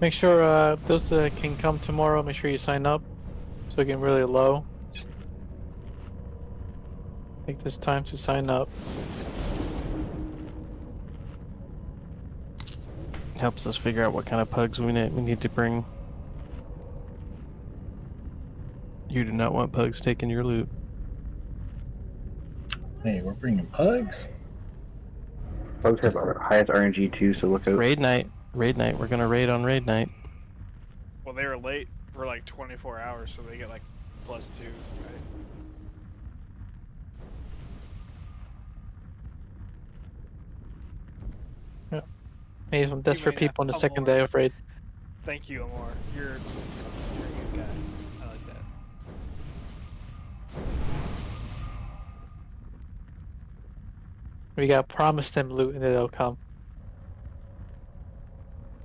Speaker 10: Make sure those that can come tomorrow, make sure you sign up so we can really low. Take this time to sign up.
Speaker 19: Helps us figure out what kind of pugs we need to bring. You do not want pugs taking your loot.
Speaker 20: Hey, we're bringing pugs?
Speaker 13: Pugs have our highest RNG too, so look out.
Speaker 19: Raid night. Raid night. We're gonna raid on raid night.
Speaker 11: Well, they were late for like 24 hours, so they get like +2, right?
Speaker 10: Yeah. Maybe some desperate
Speaker 11: Anyway,
Speaker 10: people on the
Speaker 11: Amor.
Speaker 10: second day of raid.
Speaker 11: Thank you, Amor. You're a good guy. I like that.
Speaker 10: We gotta promise them loot and then they'll come.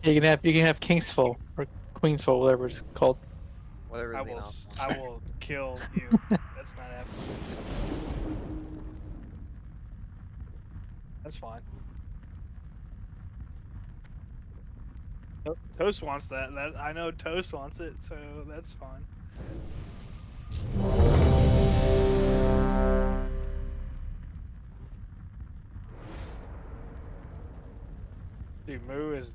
Speaker 10: You can have Kingsful or Queensful, whatever it's called.
Speaker 6: Whatever.
Speaker 11: I will kill you. That's not happening. That's fine. Toast wants that. I know Toast wants it, so that's fine. Dude, Moo is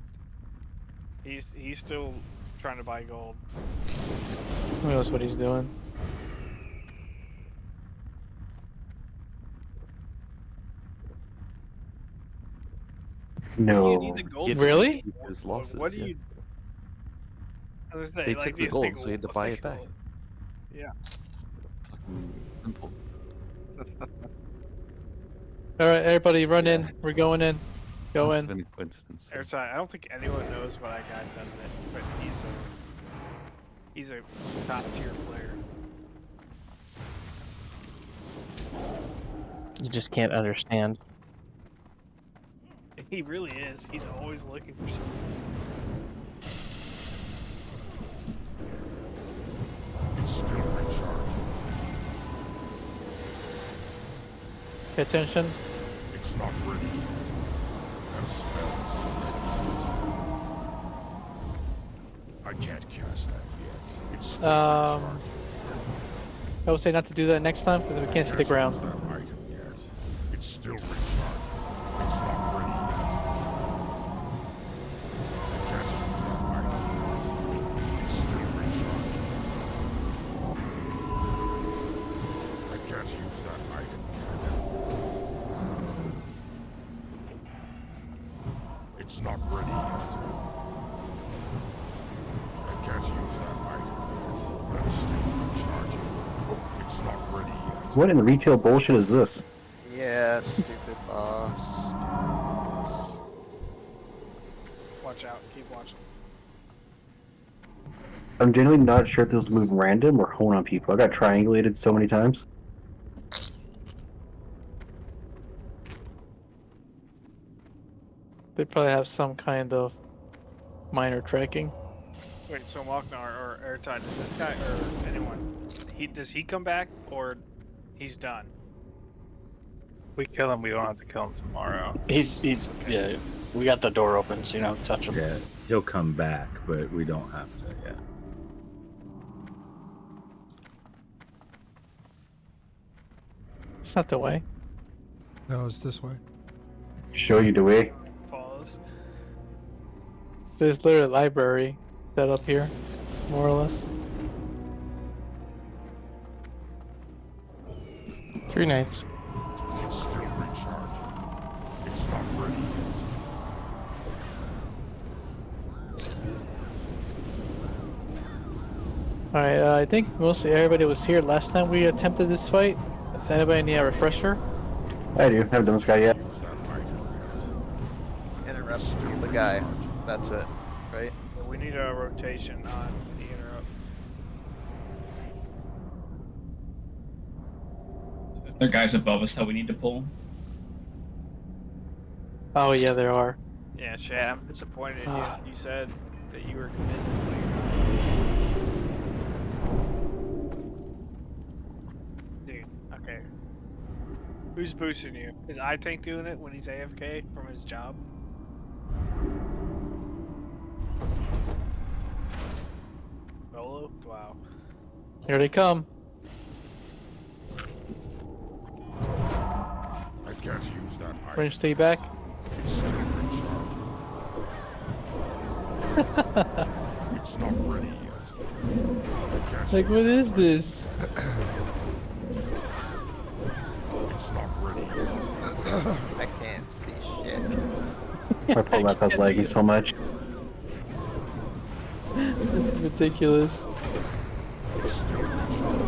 Speaker 11: he's still trying to buy gold.
Speaker 10: Who knows what he's doing?
Speaker 12: No.
Speaker 11: You need the gold.
Speaker 10: Really?
Speaker 12: His losses.
Speaker 11: What do
Speaker 12: yeah.
Speaker 11: you? I was gonna say,
Speaker 12: They
Speaker 11: like,
Speaker 12: took the
Speaker 11: these
Speaker 12: gold,
Speaker 11: big
Speaker 12: so he had to buy it back.
Speaker 11: official- Yeah.
Speaker 12: Fucking simple.
Speaker 10: Alright, everybody run in. We're going in. Go
Speaker 12: Must
Speaker 10: in.
Speaker 12: have been a coincidence.
Speaker 11: Airtight. I don't think anyone knows why that guy does it, but he's a top tier player.
Speaker 19: You just can't understand.
Speaker 11: He really is. He's always looking for something.
Speaker 2: It's still recharging.
Speaker 10: Pay attention.
Speaker 2: It's not ready yet. That spell's I can't cast that yet. It's still recharging.
Speaker 10: I would say not to do that next time because we can't see the ground.
Speaker 2: That item yet. It's still recharging. It's not ready yet. I can't use that item yet. It's still recharging. I can't use that item yet. It's not ready yet. I can't use that item yet. That's still recharging. It's not ready yet.
Speaker 13: What in the retail bullshit is this?
Speaker 6: Yeah, stupid boss. Stupid boss.
Speaker 11: Watch out. Keep watching.
Speaker 13: I'm genuinely not sure if this move random or hone on people. I got triangulated so many times.
Speaker 10: They probably have some kind of minor tracking.
Speaker 11: Wait, so Malknar or Airtight, is this guy or anyone? Does he come back or he's done?
Speaker 18: If we kill him, we don't have to kill him tomorrow.
Speaker 5: He's yeah. We got the door open, so you don't touch him.
Speaker 14: Yeah, he'll come back, but we don't have to. Yeah.
Speaker 10: It's not the way.
Speaker 1: No, it's this way.
Speaker 13: Show you the way.
Speaker 11: Pause.
Speaker 10: There's literally a library set up here, more or less.
Speaker 19: 3 nights.
Speaker 2: It's still recharging. It's not ready yet.
Speaker 10: Alright, I think mostly everybody was here last time we attempted this fight. Does anybody need a refresher?
Speaker 13: I do. Haven't done this guy yet.
Speaker 2: Use that item yet.
Speaker 6: Interrupt the guy. That's it, right?
Speaker 11: Yeah, we need a rotation on the interrupt.
Speaker 9: There are guys above us that we need to pull.
Speaker 10: Oh yeah, there are.
Speaker 11: Yeah, Chad, I'm disappointed in
Speaker 10: Ah.
Speaker 11: you. You said that you were committed, but you're not. Dude, okay. Who's boosting you? Is iTank doing it when he's AFK from his job? wow.
Speaker 10: Here they come.
Speaker 2: I can't use that item.
Speaker 10: French, stay back.
Speaker 2: It's still recharged. It's not ready yet. I can't
Speaker 10: Like, what is this?
Speaker 2: It's not ready yet.
Speaker 6: I can't see shit.
Speaker 13: My pull up is lagging so much.
Speaker 10: This is ridiculous.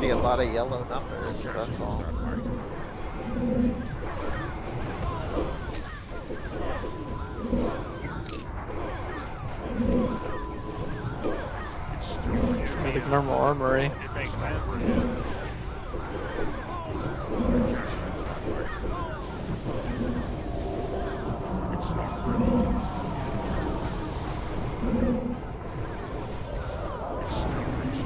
Speaker 6: Be a lot of yellow numbers, that's all.
Speaker 10: It's like normal armory.
Speaker 11: It makes sense.
Speaker 2: It's not ready. It's still recharged.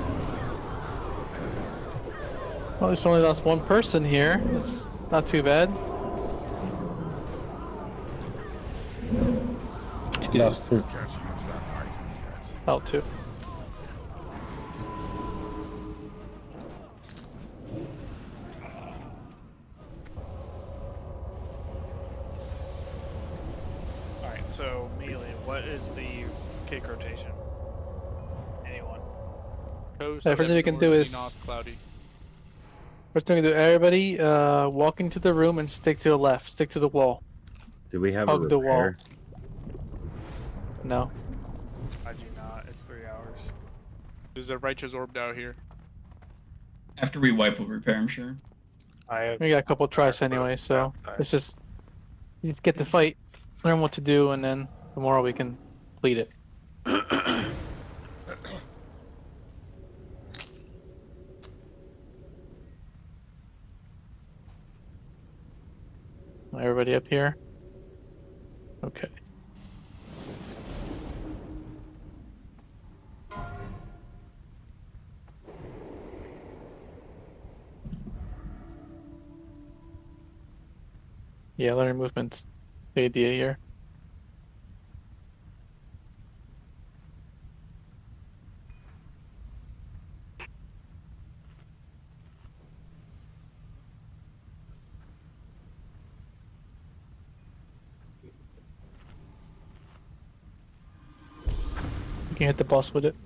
Speaker 10: Well, there's only lost one person here. That's not too bad.
Speaker 20: Lost two.
Speaker 2: Can't use that item yet.
Speaker 10: Oh, two.
Speaker 11: Alright, so melee, what is the kick rotation? Anyone?
Speaker 16: Coast,
Speaker 10: First thing we can do is
Speaker 16: north, cloudy.
Speaker 10: first thing we can do. Everybody, walk into the room and stick to the left. Stick to the wall.
Speaker 14: Do we have
Speaker 10: Hug
Speaker 14: a
Speaker 10: the wall.
Speaker 14: repair?
Speaker 10: No.
Speaker 11: I do not. It's 3 hours.
Speaker 16: There's a righteous orb down here.
Speaker 9: After we wipe, we'll repair, I'm sure.
Speaker 10: We got a couple tries anyway, so it's just you just get the fight, learn what to do, and then tomorrow we can complete it. Everybody up here? Okay. Yeah, learning movement's the idea here. You can hit the boss with it.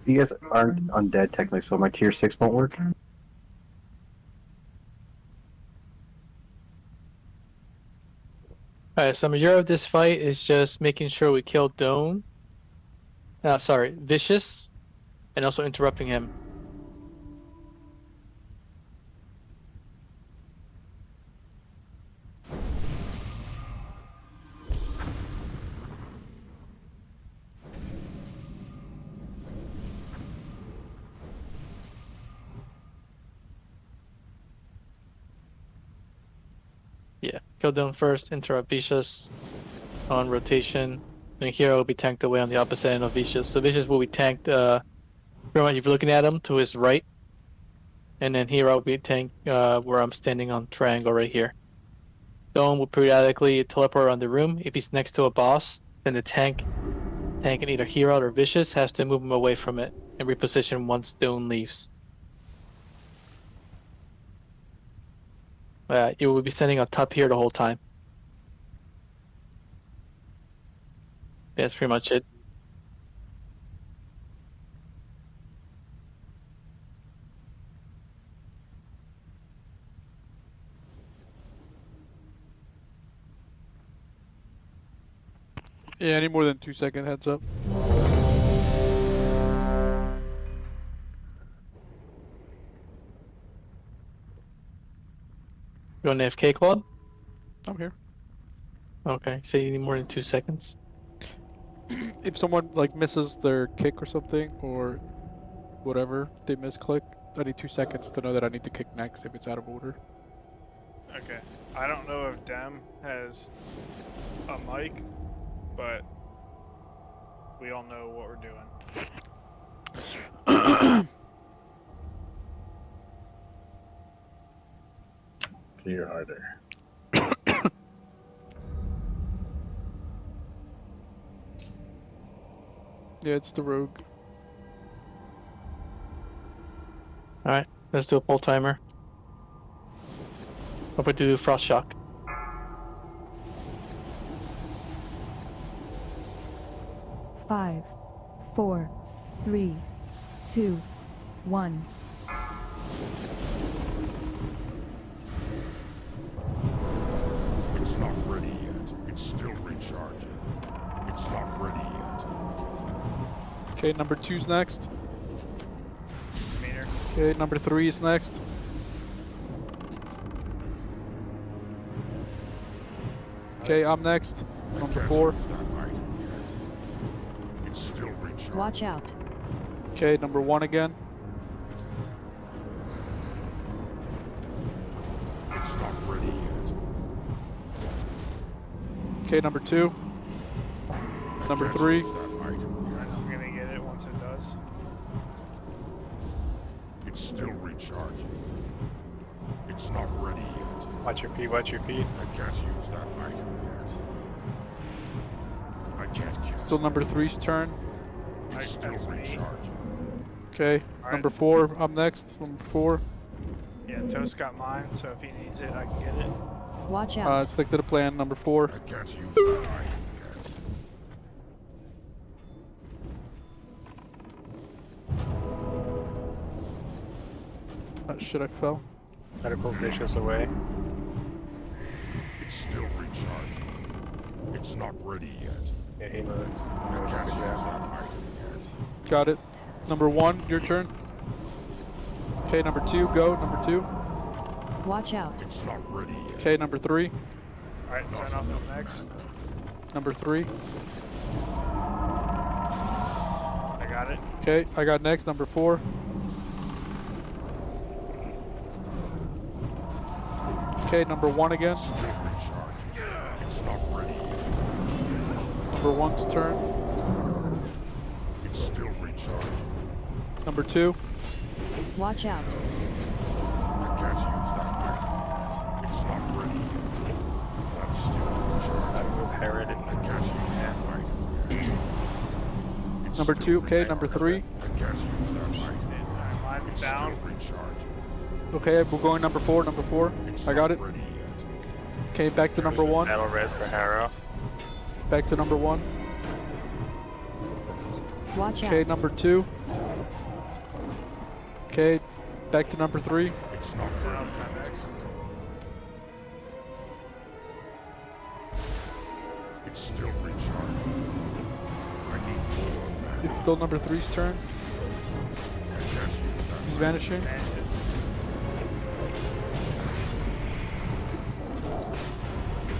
Speaker 13: You guys aren't undead technically, so my tier 6 won't work.
Speaker 10: Alright, so majority of this fight is just making sure we kill Doan. Sorry, Vicious, and also interrupting him. Yeah, kill Doan first, interrupt Vicious on rotation. And Hero will be tanked away on the opposite end of Vicious. So Vicious will be tanked, pretty much if you're looking at him, to his right. And then Hero will be tanked where I'm standing on triangle right here. Doan will periodically teleport around the room. If he's next to a boss, then the tank and either Hero or Vicious has to move him away from it and reposition once Doan leaves. You will be standing on top here the whole time. That's pretty much it.
Speaker 16: Yeah, any more than 2 second heads up.
Speaker 10: You on AFK Club?
Speaker 16: I'm here.
Speaker 10: Okay, so you need more than 2 seconds.
Speaker 16: If someone like misses their kick or something, or whatever, they misclick, I need 2 seconds to know that I need to kick next if it's out of order.
Speaker 11: Okay. I don't know if Dem has a mic, but we all know what we're doing.
Speaker 20: Clear harder.
Speaker 16: Yeah, it's the rogue.
Speaker 10: Alright, let's do a pull timer. What if we do frost shock?
Speaker 17: Five, 4, 3, 2, 1.
Speaker 2: It's not ready yet. It's still recharging. It's not ready yet.
Speaker 16: Okay, number 2's next.
Speaker 11: Meter.
Speaker 16: Okay, number 3 is next. Okay, I'm next. Number 4.
Speaker 2: It's still recharging.
Speaker 17: Watch out.
Speaker 16: Okay, number 1 again.
Speaker 2: It's not ready yet.
Speaker 16: Okay, number 2. Number 3.
Speaker 11: I'm gonna get it once it does.
Speaker 2: It's still recharging. It's not ready yet.
Speaker 18: Watch your feet, watch your feet.
Speaker 2: I can't use that item yet. I can't cast
Speaker 16: Still number 3's turn.
Speaker 2: It's still recharging.
Speaker 16: Okay, number 4, I'm next. Number 4.
Speaker 11: Yeah, Toast got mine, so if he needs it, I can get it.
Speaker 17: Watch out.
Speaker 16: Stick to the plan. Number 4.
Speaker 2: I can't use that item yet.
Speaker 16: Shit, I fell.
Speaker 18: Medical vicious away.
Speaker 2: It's still recharging. It's not ready yet.
Speaker 18: Yeah, he moves.
Speaker 2: I can't use that item yet.
Speaker 16: Got it. Number 1, your turn. Okay, number 2, go. Number 2.
Speaker 17: Watch out.
Speaker 2: It's not ready yet.
Speaker 16: Okay, number 3.
Speaker 11: Alright, sign off is next.
Speaker 16: Number 3.
Speaker 11: I got it.
Speaker 16: Okay, I got next. Number 4. Okay, number 1 again.
Speaker 2: Still recharging. It's not ready yet.
Speaker 16: Number 1's turn.
Speaker 2: It's still recharging.
Speaker 16: Number 2.
Speaker 17: Watch out.
Speaker 2: I can't use that item yet. It's not ready yet. That's still recharging.
Speaker 18: Herod and
Speaker 2: I can't use that item yet. It's
Speaker 16: Number
Speaker 2: still
Speaker 16: 2. Okay,
Speaker 2: recharging.
Speaker 16: number 3.
Speaker 2: I can't use that item yet.
Speaker 11: Mine's
Speaker 2: It's
Speaker 11: down.
Speaker 2: still recharging.
Speaker 16: Okay, we're going number 4. Number 4.
Speaker 2: It's
Speaker 16: I got it.
Speaker 2: not ready yet.
Speaker 16: Okay, back to number 1.
Speaker 18: Battle res for Harrow.
Speaker 16: Back to number 1.
Speaker 17: Watch
Speaker 16: Okay,
Speaker 17: out.
Speaker 16: number 2. Okay, back to number 3.
Speaker 2: It's not
Speaker 11: So
Speaker 2: ready.
Speaker 11: that was my next.
Speaker 2: It's still recharging. I need more of that.
Speaker 16: It's still number 3's turn.
Speaker 2: I can't use that.
Speaker 16: He's vanishing.
Speaker 11: Vanished it.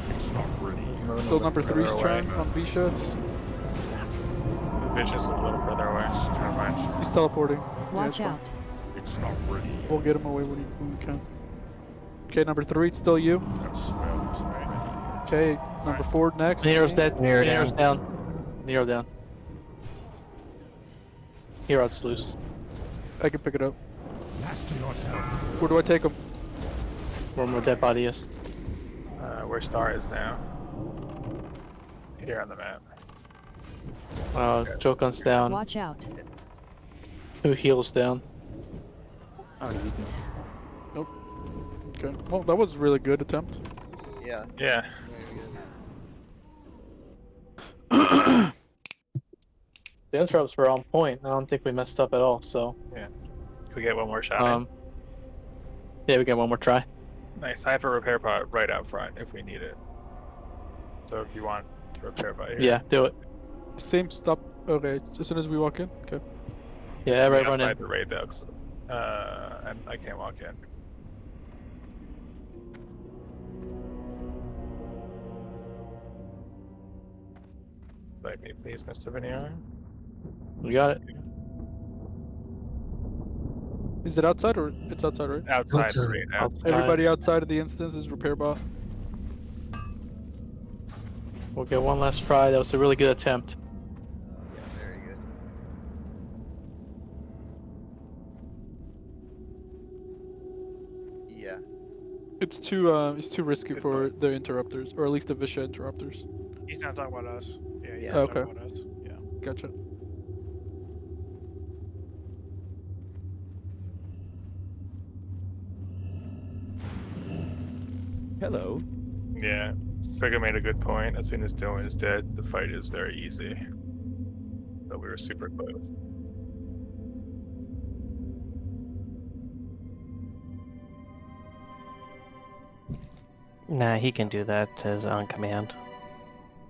Speaker 2: It's not ready yet.
Speaker 16: Still number 3's
Speaker 18: away.
Speaker 16: turn on Bisha.
Speaker 18: Vicious a little further away. Never mind.
Speaker 16: He's teleporting.
Speaker 17: Watch
Speaker 16: yeah,
Speaker 17: out.
Speaker 2: It's not ready yet.
Speaker 16: We'll get him away when we can. Okay, number 3, it's still you.
Speaker 2: That smell isn't ready yet.
Speaker 16: Okay, number 4 next.
Speaker 10: Nero's dead.
Speaker 19: Nero
Speaker 10: Nero's down. Nero down. Hero's loose.
Speaker 16: I can pick it up.
Speaker 2: Last to yourself.
Speaker 16: Where do I take him?
Speaker 10: Where my dead body is.
Speaker 18: Where Star is now. Here on the map.
Speaker 10: Jokun's down.
Speaker 17: Watch out.
Speaker 10: Who heals down?
Speaker 16: Nope. Okay. Well, that was a really good attempt.
Speaker 6: Yeah.
Speaker 18: Yeah.
Speaker 6: Very
Speaker 10: The interrupts were on point. I don't think we messed up at all. So.
Speaker 18: Yeah. Can we get one more shot in?
Speaker 10: Yeah, we get one more try.
Speaker 18: Nice. I have a repair pot right out front if we need it. So if you want to repair pot here.
Speaker 10: Yeah, do it.
Speaker 16: Same stop. Okay, as soon as we walk in. Okay.
Speaker 10: Yeah, right, run
Speaker 18: Outside
Speaker 10: in.
Speaker 18: the raid though, 'cause, and I can't walk in. Like me, please, Mr. Veneer.
Speaker 10: We got it.
Speaker 16: Is it outside or it's outside, right?
Speaker 18: Outside the raid.
Speaker 16: Everybody outside of the instance is repair bot.
Speaker 10: We'll get one last try. That was a really good attempt.
Speaker 6: very good. Yeah.
Speaker 16: It's too risky for the interrupters, or at least the Visha interrupters.
Speaker 11: He's not talking about us. Yeah, he's
Speaker 6: Yeah.
Speaker 11: not
Speaker 16: Okay.
Speaker 11: talking about us. Yeah.
Speaker 16: Gotcha.
Speaker 12: Hello.
Speaker 18: Yeah, Frigga made a good point. As soon as Dylan is dead, the fight is very easy. But we were super close.
Speaker 19: Nah, he can do that as on command.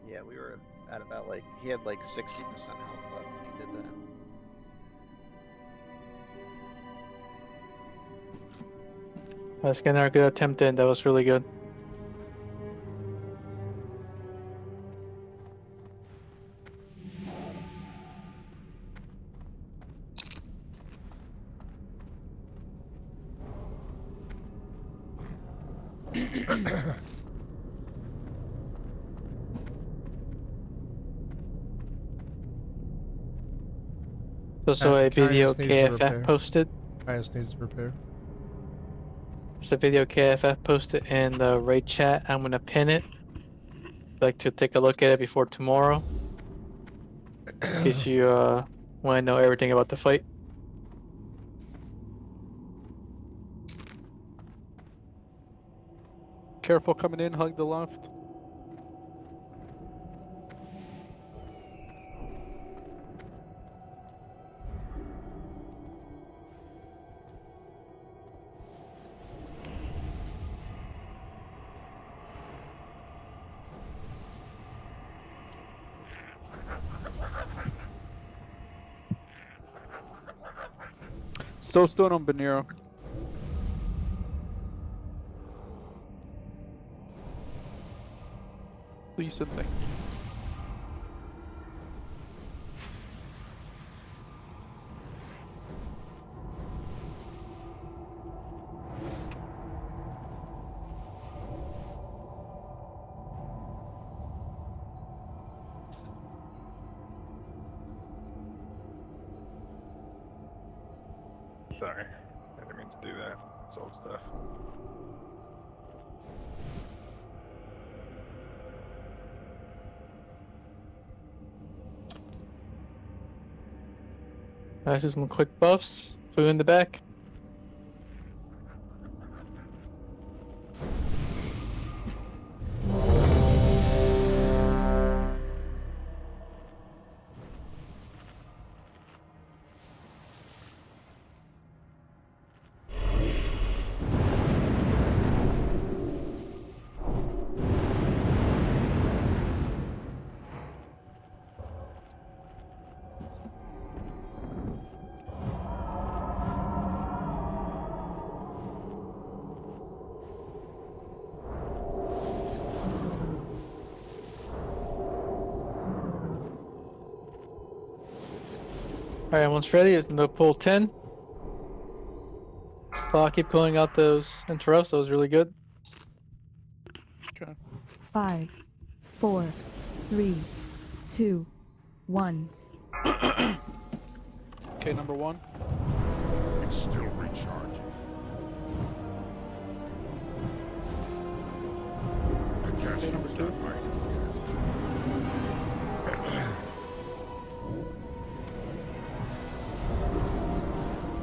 Speaker 6: Yeah, we were at about like he had like 60% health left when he did that.
Speaker 10: Let's get our good attempt in. That was really good. So a video
Speaker 1: Caius needs to
Speaker 10: KFF
Speaker 1: repair.
Speaker 10: posted.
Speaker 1: Caius needs to repair.
Speaker 10: There's a video KFF posted in the raid chat. I'm gonna pin it. I'd like to take a look at it before tomorrow. In case you want to know everything about the fight.
Speaker 16: Careful coming in, hug the left. Soulstone on Banero. Please and thank you.
Speaker 18: Sorry, I didn't mean to do that. It's old stuff.
Speaker 10: Nice, some quick buffs. Flew in the back. Alright, everyone's ready. It's no pull 10. I'll keep pulling out those interrupts. That was really good.
Speaker 16: Okay.
Speaker 17: 5, 4, 3, 2, 1.
Speaker 16: Okay, number 1.
Speaker 2: It's still recharging. I can't
Speaker 16: Okay, number
Speaker 2: use
Speaker 16: 2.
Speaker 2: that item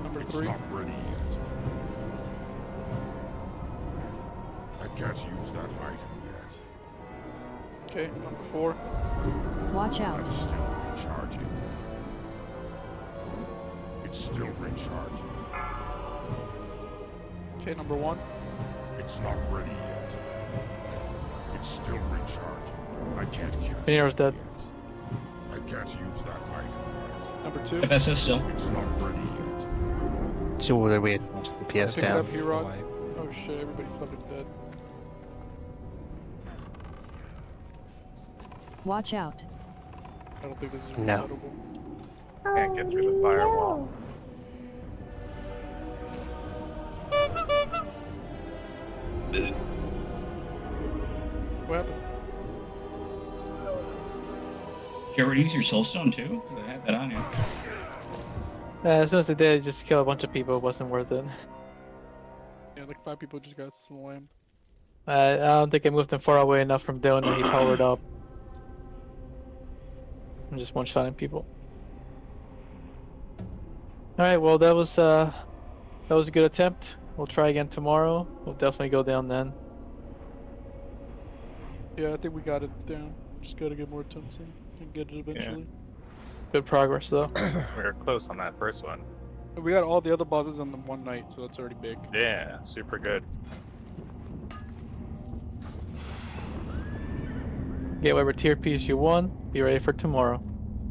Speaker 16: Number
Speaker 2: It's
Speaker 16: 3.
Speaker 2: not ready yet. I can't use that item yet.
Speaker 16: Okay, number 4.
Speaker 17: Watch out.
Speaker 2: It's still recharging. It's still recharging.
Speaker 16: Okay, number 1.
Speaker 2: It's not ready yet. It's still recharging. I can't use
Speaker 10: Venero's
Speaker 2: it
Speaker 10: dead.
Speaker 2: yet. I can't use that item yet.
Speaker 16: Number 2.
Speaker 8: FSS still.
Speaker 2: It's not ready yet.
Speaker 19: So we had the PS
Speaker 16: Pick it
Speaker 19: down.
Speaker 16: up, Herod. Oh shit, everybody's fucking dead.
Speaker 17: Watch out.
Speaker 16: I don't think this is
Speaker 19: No.
Speaker 16: resettable.
Speaker 18: Can't get through the firewall.
Speaker 16: What happened?
Speaker 8: Did you ever use your soulstone too? 'Cause I had that on you.
Speaker 10: As soon as they did, just kill a bunch of people. It wasn't worth it.
Speaker 16: Yeah, like 5 people just got slammed.
Speaker 10: I don't think I moved them far away enough from Dylan when he powered up. I'm just one-shotting people. Alright, well that was a good attempt. We'll try again tomorrow. We'll definitely go down then.
Speaker 16: Yeah, I think we got it down. Just gotta get more tungsten and get it eventually.
Speaker 10: Good progress though.
Speaker 18: We were close on that first one.
Speaker 16: And we got all the other bosses on the one night, so that's already big.
Speaker 18: Yeah, super good.
Speaker 10: Get whatever tier piece you won. Be ready for tomorrow.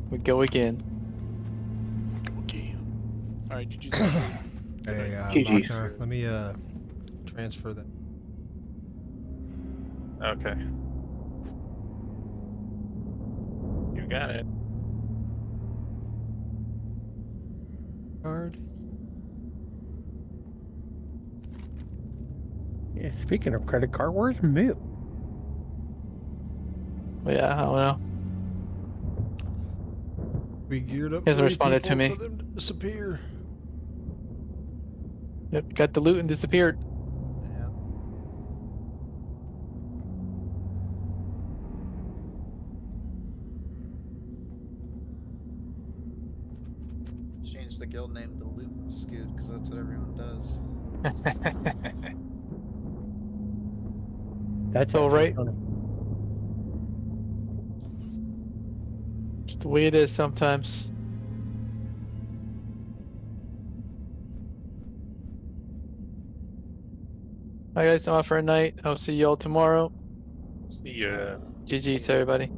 Speaker 10: We go again.
Speaker 16: Alright, GG's.
Speaker 1: Hey,
Speaker 13: GG's.
Speaker 1: Machnar, let me transfer that.
Speaker 18: Okay. You got it.
Speaker 1: Card.
Speaker 15: Yeah, speaking of credit card, where's Moo?
Speaker 10: Yeah, I don't know.
Speaker 1: We geared up.
Speaker 10: He hasn't
Speaker 1: for
Speaker 10: responded to
Speaker 1: people
Speaker 10: me.
Speaker 1: For them to disappear.
Speaker 10: Yep, got the loot and disappeared.
Speaker 6: Change the guild name to Loot Scoot because that's what everyone does.
Speaker 15: That's
Speaker 10: all right.
Speaker 15: Funny.
Speaker 10: Just the way it is sometimes. Alright guys, I'm off for a night. I'll see y'all tomorrow.
Speaker 18: See ya.
Speaker 10: GG's everybody.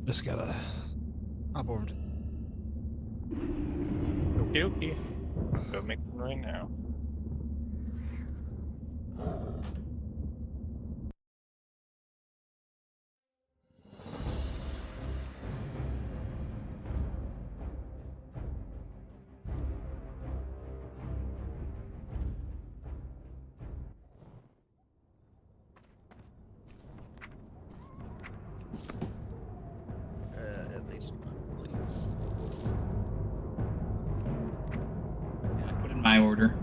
Speaker 1: Just gotta hop over to.
Speaker 18: Okie dokie. Go make them right now.
Speaker 6: At least one, please.
Speaker 8: Yeah, I put in my order.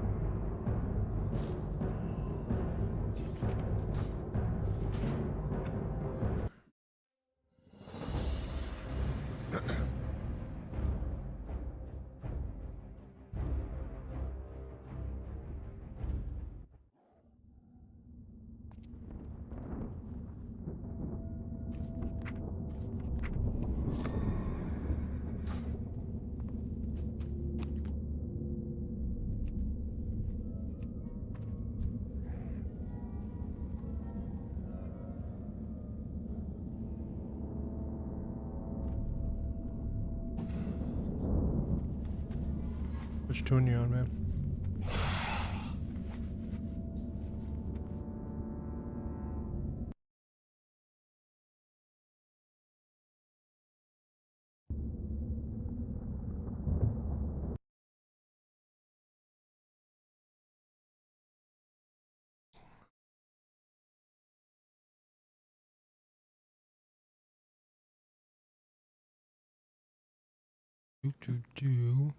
Speaker 1: Which tune you on, man? Do.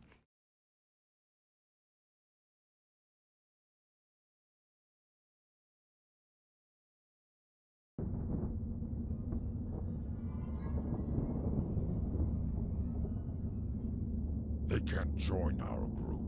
Speaker 2: They can't join our group.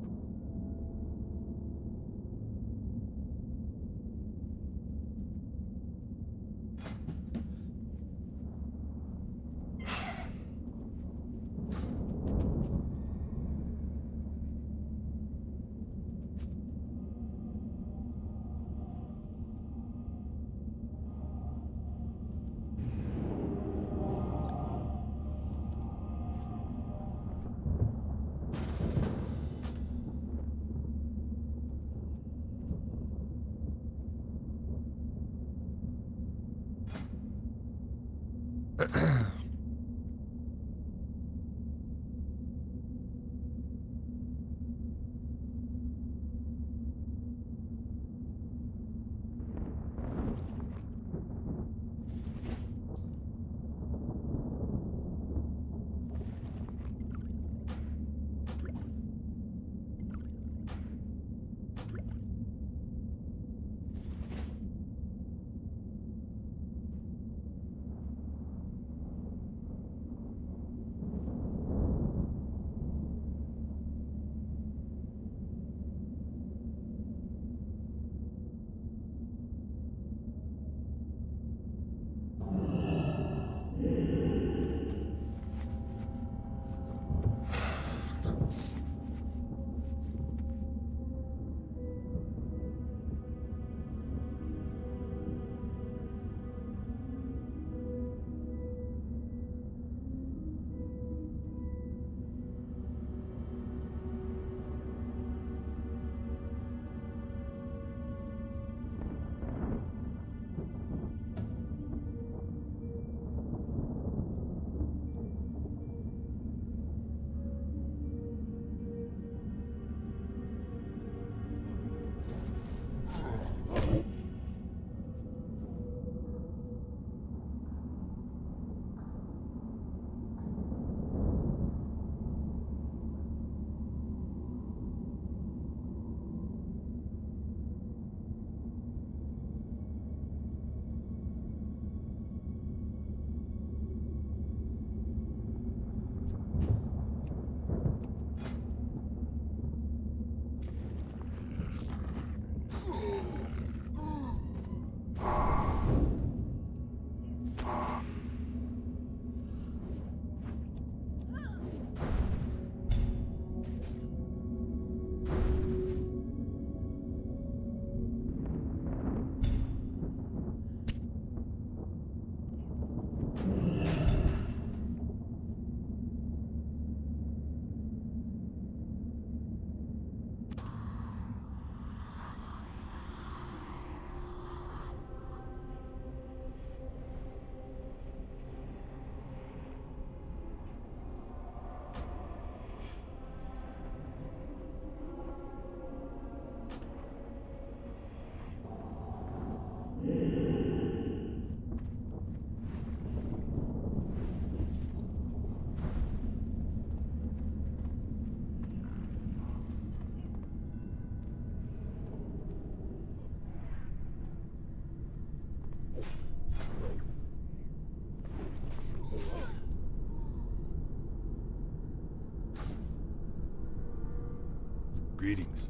Speaker 2: Greetings.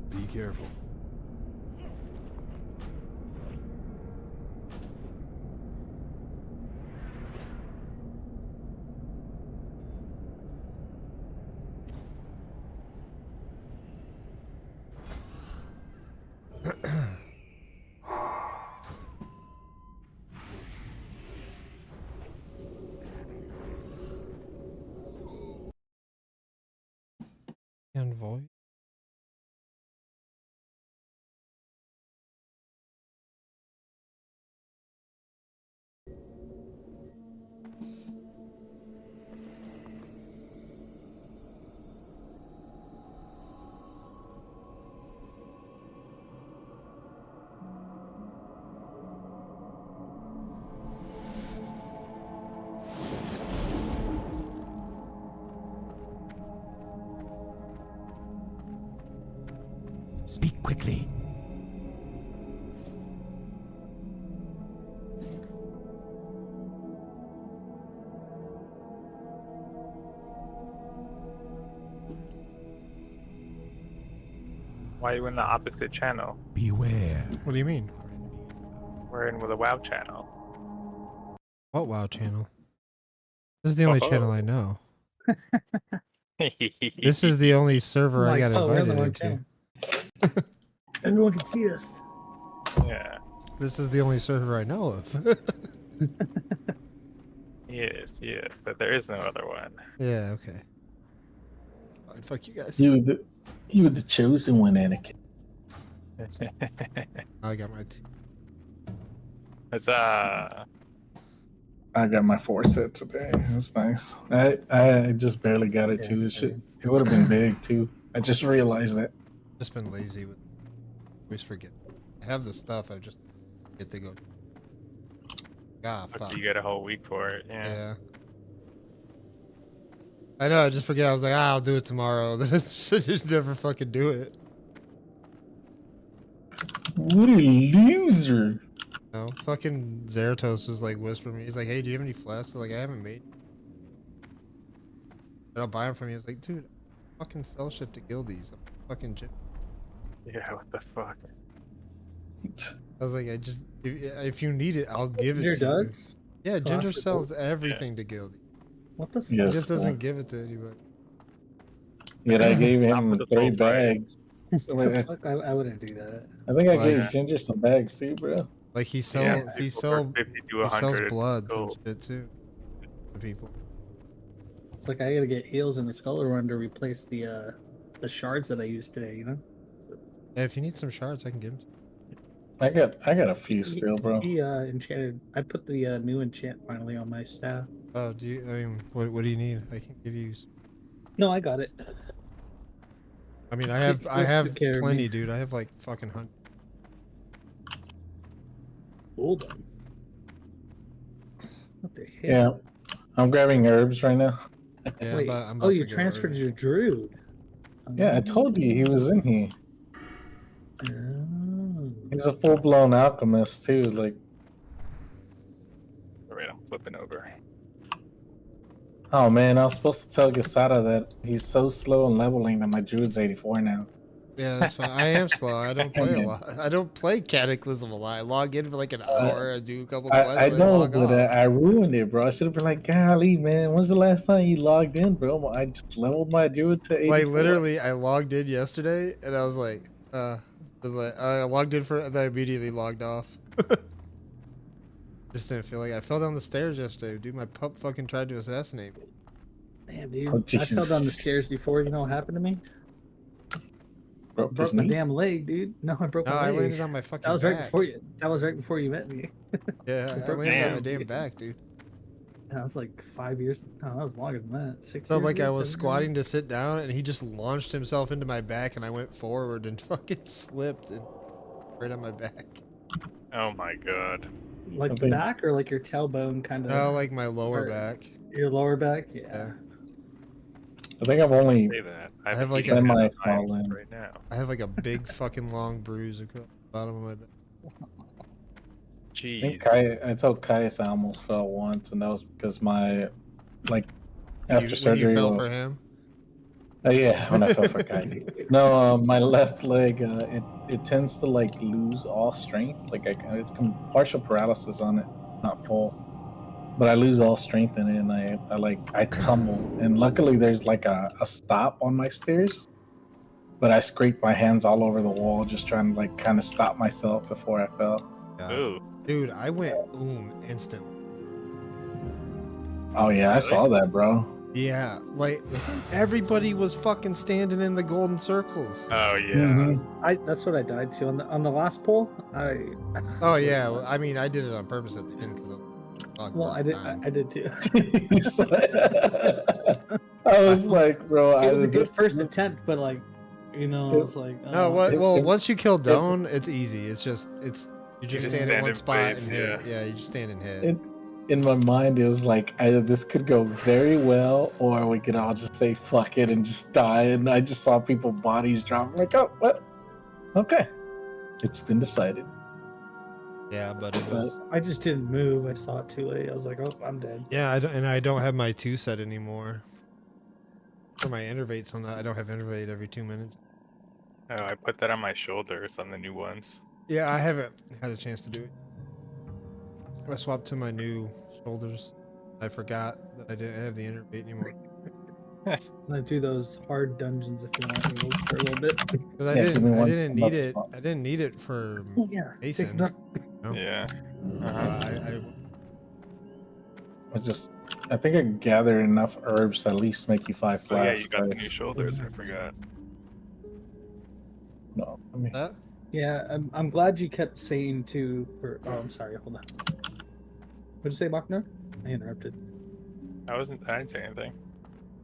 Speaker 2: Be careful.
Speaker 1: Envoy.
Speaker 2: Speak quickly.
Speaker 18: Why are you in the opposite channel?
Speaker 2: Beware.
Speaker 1: What do you mean?
Speaker 18: We're in with a WoW channel.
Speaker 1: What WoW channel? This is the only channel I know. This is the only server I got invited into.
Speaker 21: Everyone can see us.
Speaker 18: Yeah.
Speaker 1: This is the only server I know of.
Speaker 18: Yes, but there is no other one.
Speaker 1: Yeah, okay. Fine, fuck you guys.
Speaker 20: You were the chosen one, Anakin.
Speaker 1: I got my
Speaker 18: It's
Speaker 20: I got my 4 set today. That's nice. I just barely got it too. This shit, it would have been big too. I just realized that.
Speaker 1: Just been lazy with. Always forget. I have the stuff. I just get to go. Ah, fuck.
Speaker 18: You get a whole week for it. Yeah.
Speaker 1: I know. I just forget. I was like, I'll do it tomorrow. Then I just never fucking do it.
Speaker 20: What a loser.
Speaker 1: No, fucking Zeratos was like whispering me. He's like, hey, do you have any flasks? I was like, I haven't made. And I'll buy them from you. I was like, dude, I fucking sell shit to guildies. I'm fucking shit.
Speaker 18: Yeah, what the fuck?
Speaker 1: I was like, if you need it, I'll give it
Speaker 21: Ginger
Speaker 1: to you.
Speaker 21: does?
Speaker 1: Yeah,
Speaker 21: Oh,
Speaker 1: Ginger
Speaker 21: that's
Speaker 1: sells everything to guildies.
Speaker 21: What the fuck?
Speaker 1: He just doesn't give it to anybody.
Speaker 20: Yet I gave him 3 bags.
Speaker 21: What the fuck? I wouldn't do that.
Speaker 20: I think I gave Ginger some bags too, bro.
Speaker 1: Like he
Speaker 18: Yeah,
Speaker 1: sells
Speaker 18: people for 50 to 100
Speaker 1: bloods and
Speaker 18: gold.
Speaker 1: shit too. To people.
Speaker 21: It's like I gotta get heals in the Scholar Run to replace the shards that I used today, you know?
Speaker 1: Yeah, if you need some shards, I can give them to you.
Speaker 20: I got a few still, bro.
Speaker 21: He enchanted. I put the new enchant finally on my staff.
Speaker 1: Oh, do you? I mean, what do you need? I can give you.
Speaker 21: No, I got it.
Speaker 1: I mean, I have
Speaker 21: took care of
Speaker 1: plenty,
Speaker 21: me.
Speaker 1: dude. I have like fucking 100.
Speaker 21: Hold on. What the hell?
Speaker 20: Yeah, I'm grabbing herbs right now.
Speaker 1: Yeah,
Speaker 21: Wait.
Speaker 1: I'm
Speaker 21: Oh,
Speaker 1: about
Speaker 21: you
Speaker 1: to go
Speaker 21: transferred
Speaker 1: early.
Speaker 21: your druid.
Speaker 20: Yeah, I told you he was in here.
Speaker 21: Oh.
Speaker 20: He's a full-blown alchemist too. Like,
Speaker 18: Alright, I'm flipping over.
Speaker 20: oh man, I was supposed to tell Gasada that he's so slow in leveling that my druid's 84 now.
Speaker 1: Yeah, that's fine. I am slow. I don't play a lot. I don't play Cataclysm a lot. I log in for like an hour. I do a couple quests.
Speaker 20: I
Speaker 1: and
Speaker 20: know,
Speaker 1: log
Speaker 20: but
Speaker 1: off.
Speaker 20: I ruined it, bro. I should have been like, golly, man, when's the last time you logged in, bro? I just leveled my druid to 84.
Speaker 1: Like literally, I logged in yesterday, and I was like, I logged in and I immediately logged off. Just didn't feel like I fell down the stairs yesterday, dude. My pup fucking tried to assassinate me.
Speaker 21: Damn, dude.
Speaker 20: Oh,
Speaker 21: I fell down the stairs before. You know what happened to me?
Speaker 20: Broke
Speaker 21: Broke
Speaker 20: his
Speaker 21: my
Speaker 20: knee?
Speaker 21: damn leg, dude. No, I broke
Speaker 1: No,
Speaker 21: my
Speaker 1: I
Speaker 21: leg.
Speaker 1: landed on my fucking
Speaker 21: That was right
Speaker 1: back.
Speaker 21: before you. That was right before you met me.
Speaker 1: Yeah, I
Speaker 21: broke
Speaker 1: landed on my
Speaker 21: leg.
Speaker 1: damn back, dude.
Speaker 21: That was like 5 years. No, that was longer than that. 6
Speaker 1: Felt
Speaker 21: years.
Speaker 1: like I
Speaker 21: ago,
Speaker 1: was
Speaker 21: 7 years
Speaker 1: squatting to sit down, and he just launched himself into my back, and I went forward and fucking slipped and right on my back.
Speaker 18: Oh my god.
Speaker 21: ago. Like the back or like your tailbone kind of.
Speaker 1: No, like my lower back.
Speaker 21: Your lower back, yeah.
Speaker 20: I think I've only
Speaker 18: Say that.
Speaker 1: I have like
Speaker 18: healing
Speaker 1: a
Speaker 18: at
Speaker 20: fallen.
Speaker 18: right now.
Speaker 1: I have like a big fucking long bruise across the bottom of my back.
Speaker 20: I
Speaker 18: Jeez.
Speaker 20: think I told Caius I almost fell once, and that was because my, like, after
Speaker 1: when
Speaker 20: surgery.
Speaker 1: you fell for him?
Speaker 20: Oh yeah, when I fell for Kai. No, my left leg, it tends to like lose all strength. Like it's partial paralysis on it, not full. But I lose all strength in it, and I tumble. And luckily, there's like a stop on my stairs. But I scraped my hands all over the wall, just trying to like kind of stop myself before I fell.
Speaker 18: Ooh.
Speaker 1: Dude, I went instantly.
Speaker 20: Oh yeah, I saw that, bro.
Speaker 1: Yeah, like everybody was fucking standing in the golden circles.
Speaker 18: Oh yeah.
Speaker 20: Mm-hmm.
Speaker 21: That's what I died to on the last pull.
Speaker 1: Oh yeah, well, I mean, I did it on purpose at the end because.
Speaker 21: Well, I did too.
Speaker 20: I was like, bro,
Speaker 21: it was a good first attempt, but like, I was like,
Speaker 1: no, well, once you kill Doan, it's easy. It's you're just stand in one spot and hit. Yeah, you just stand and hit.
Speaker 20: In my mind, it was like either this could go very well, or we could all just say fuck it and just die. And I just saw people's bodies drop. I'm like, oh, what? Okay, it's been decided.
Speaker 1: Yeah, but it was.
Speaker 21: I just didn't move. I saw it too late. I was like, oh, I'm dead.
Speaker 1: Yeah, I don't have my 2 set anymore. For my innervates on that, I don't have innervate every 2 minutes.
Speaker 18: Oh, I put that on my shoulders on the new ones.
Speaker 1: Yeah, I haven't had a chance to do it. I swapped to my new shoulders. I forgot that I didn't have the innervate anymore.
Speaker 21: I do those hard dungeons if you want heals for a little bit.
Speaker 1: Because I didn't need it. I didn't need it for Mason. No.
Speaker 18: Yeah.
Speaker 20: I think I gathered enough herbs to at least make you 5 flasks.
Speaker 18: Oh yeah, you got the new shoulders. I forgot.
Speaker 20: No, I mean.
Speaker 21: Yeah, I'm glad you kept saying oh, I'm sorry. Hold on. What'd you say, Bachner? I interrupted.
Speaker 18: I didn't say anything.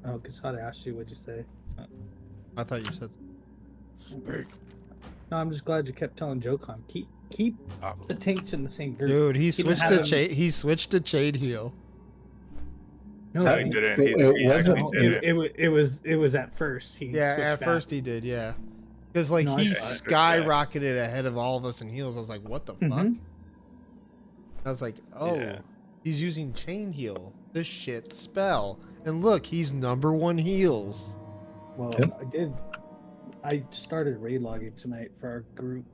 Speaker 21: Oh, because how they asked you, what'd you say?
Speaker 1: I thought you said.
Speaker 21: Speak. No, I'm just glad you kept telling Jokan keep the tanks in the same group.
Speaker 1: Dude, he switched to Shade Heal.
Speaker 21: No, it was at first.
Speaker 1: At first he did, yeah. Because like he skyrocketed ahead of all of us in heals. I was like, what the fuck? I was like, oh, he's using Chain Heal, this shit spell, and look, he's #1 heals.
Speaker 21: Well, I started raid logging tonight for our group.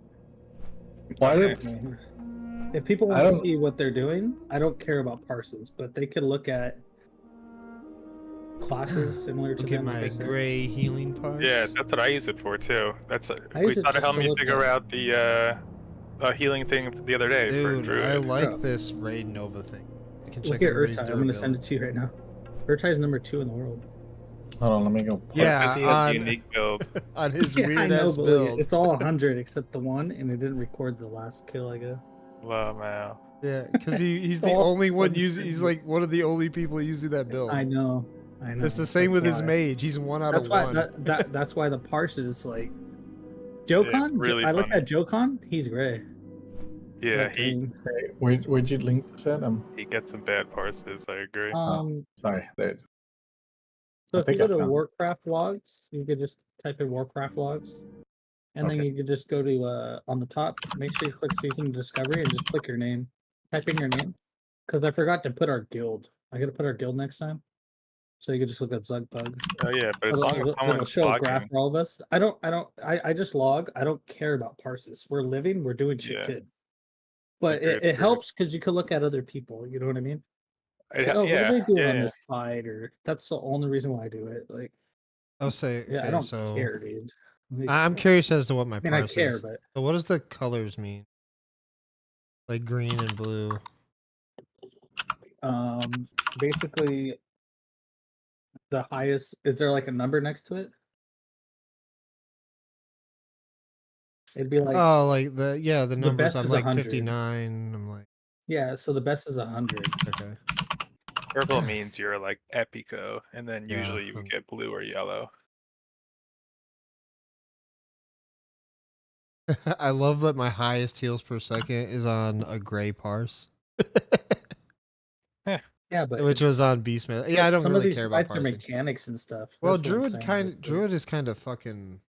Speaker 21: If people want to see what they're doing, I don't care about parsons, but they can look at classes similar to
Speaker 1: look at my gray healing parts.
Speaker 18: Yeah, that's what I use it for too.
Speaker 1: We
Speaker 18: thought it helped me figure out the healing thing the other day.
Speaker 1: Dude, I like this raid Nova thing. I can
Speaker 21: look at Urtai. I'm going to send it to you right now. Urtai is #2 in the world.
Speaker 20: Hold on, let me go.
Speaker 1: Yeah,
Speaker 18: unique build.
Speaker 1: On his weird ass build.
Speaker 21: It's all 100 except the one, and it didn't record the last kill, I guess.
Speaker 18: Wow, man.
Speaker 1: Yeah, because he's the only one using. He's like one of the only people using that build.
Speaker 21: I know.
Speaker 1: It's the same with his mage. He's 1 out of 1.
Speaker 21: That's why the parse is like Jokan.
Speaker 18: Really
Speaker 21: I look at Jokan. He's gray.
Speaker 18: Yeah,
Speaker 20: where'd you link this at?
Speaker 18: He gets some bad parses. I agree.
Speaker 20: Sorry.
Speaker 21: So if you go to Warcraft logs, you could just type in Warcraft logs, and then you could just go to on the top. Make sure you click Season of Discovery and just click your name. Type in your name, because I forgot to put our guild. I got to put our guild next time. So you could just look up Zugpug.
Speaker 18: Oh yeah, but as long as
Speaker 21: it'll
Speaker 18: someone's
Speaker 21: show a
Speaker 18: logging.
Speaker 21: graph for all of us. I just log. I don't care about parses. We're living. We're doing shit good. But it helps because you can look at other people. You know what I mean? What are they doing on this fight? Or that's the only reason why I do it. Like,
Speaker 1: I'll say. Okay,
Speaker 21: I don't care, dude. Like,
Speaker 1: I'm curious as to what my parse
Speaker 21: I care,
Speaker 1: is.
Speaker 21: but
Speaker 1: So what does the colors mean? Like green and blue.
Speaker 21: Basically, the highest. Is there like a number next to it? It'd be like
Speaker 1: the numbers.
Speaker 21: best
Speaker 1: I'm
Speaker 21: is
Speaker 1: like
Speaker 21: 100.
Speaker 1: 59. I'm like
Speaker 21: so the best is 100.
Speaker 1: Okay.
Speaker 18: Purple means you're like epico, and then usually you would get blue or yellow.
Speaker 1: I love that my highest heals per second is on a gray parse.
Speaker 21: Yeah, but
Speaker 1: which was
Speaker 21: it's-
Speaker 1: on Beastman. Yeah, I don't
Speaker 21: some of
Speaker 1: really
Speaker 21: these
Speaker 1: care about
Speaker 21: fights are
Speaker 1: parsing.
Speaker 21: mechanics and stuff.
Speaker 1: Well,
Speaker 21: That's what I'm
Speaker 1: Druid
Speaker 21: saying.
Speaker 1: Druid is kind of fucking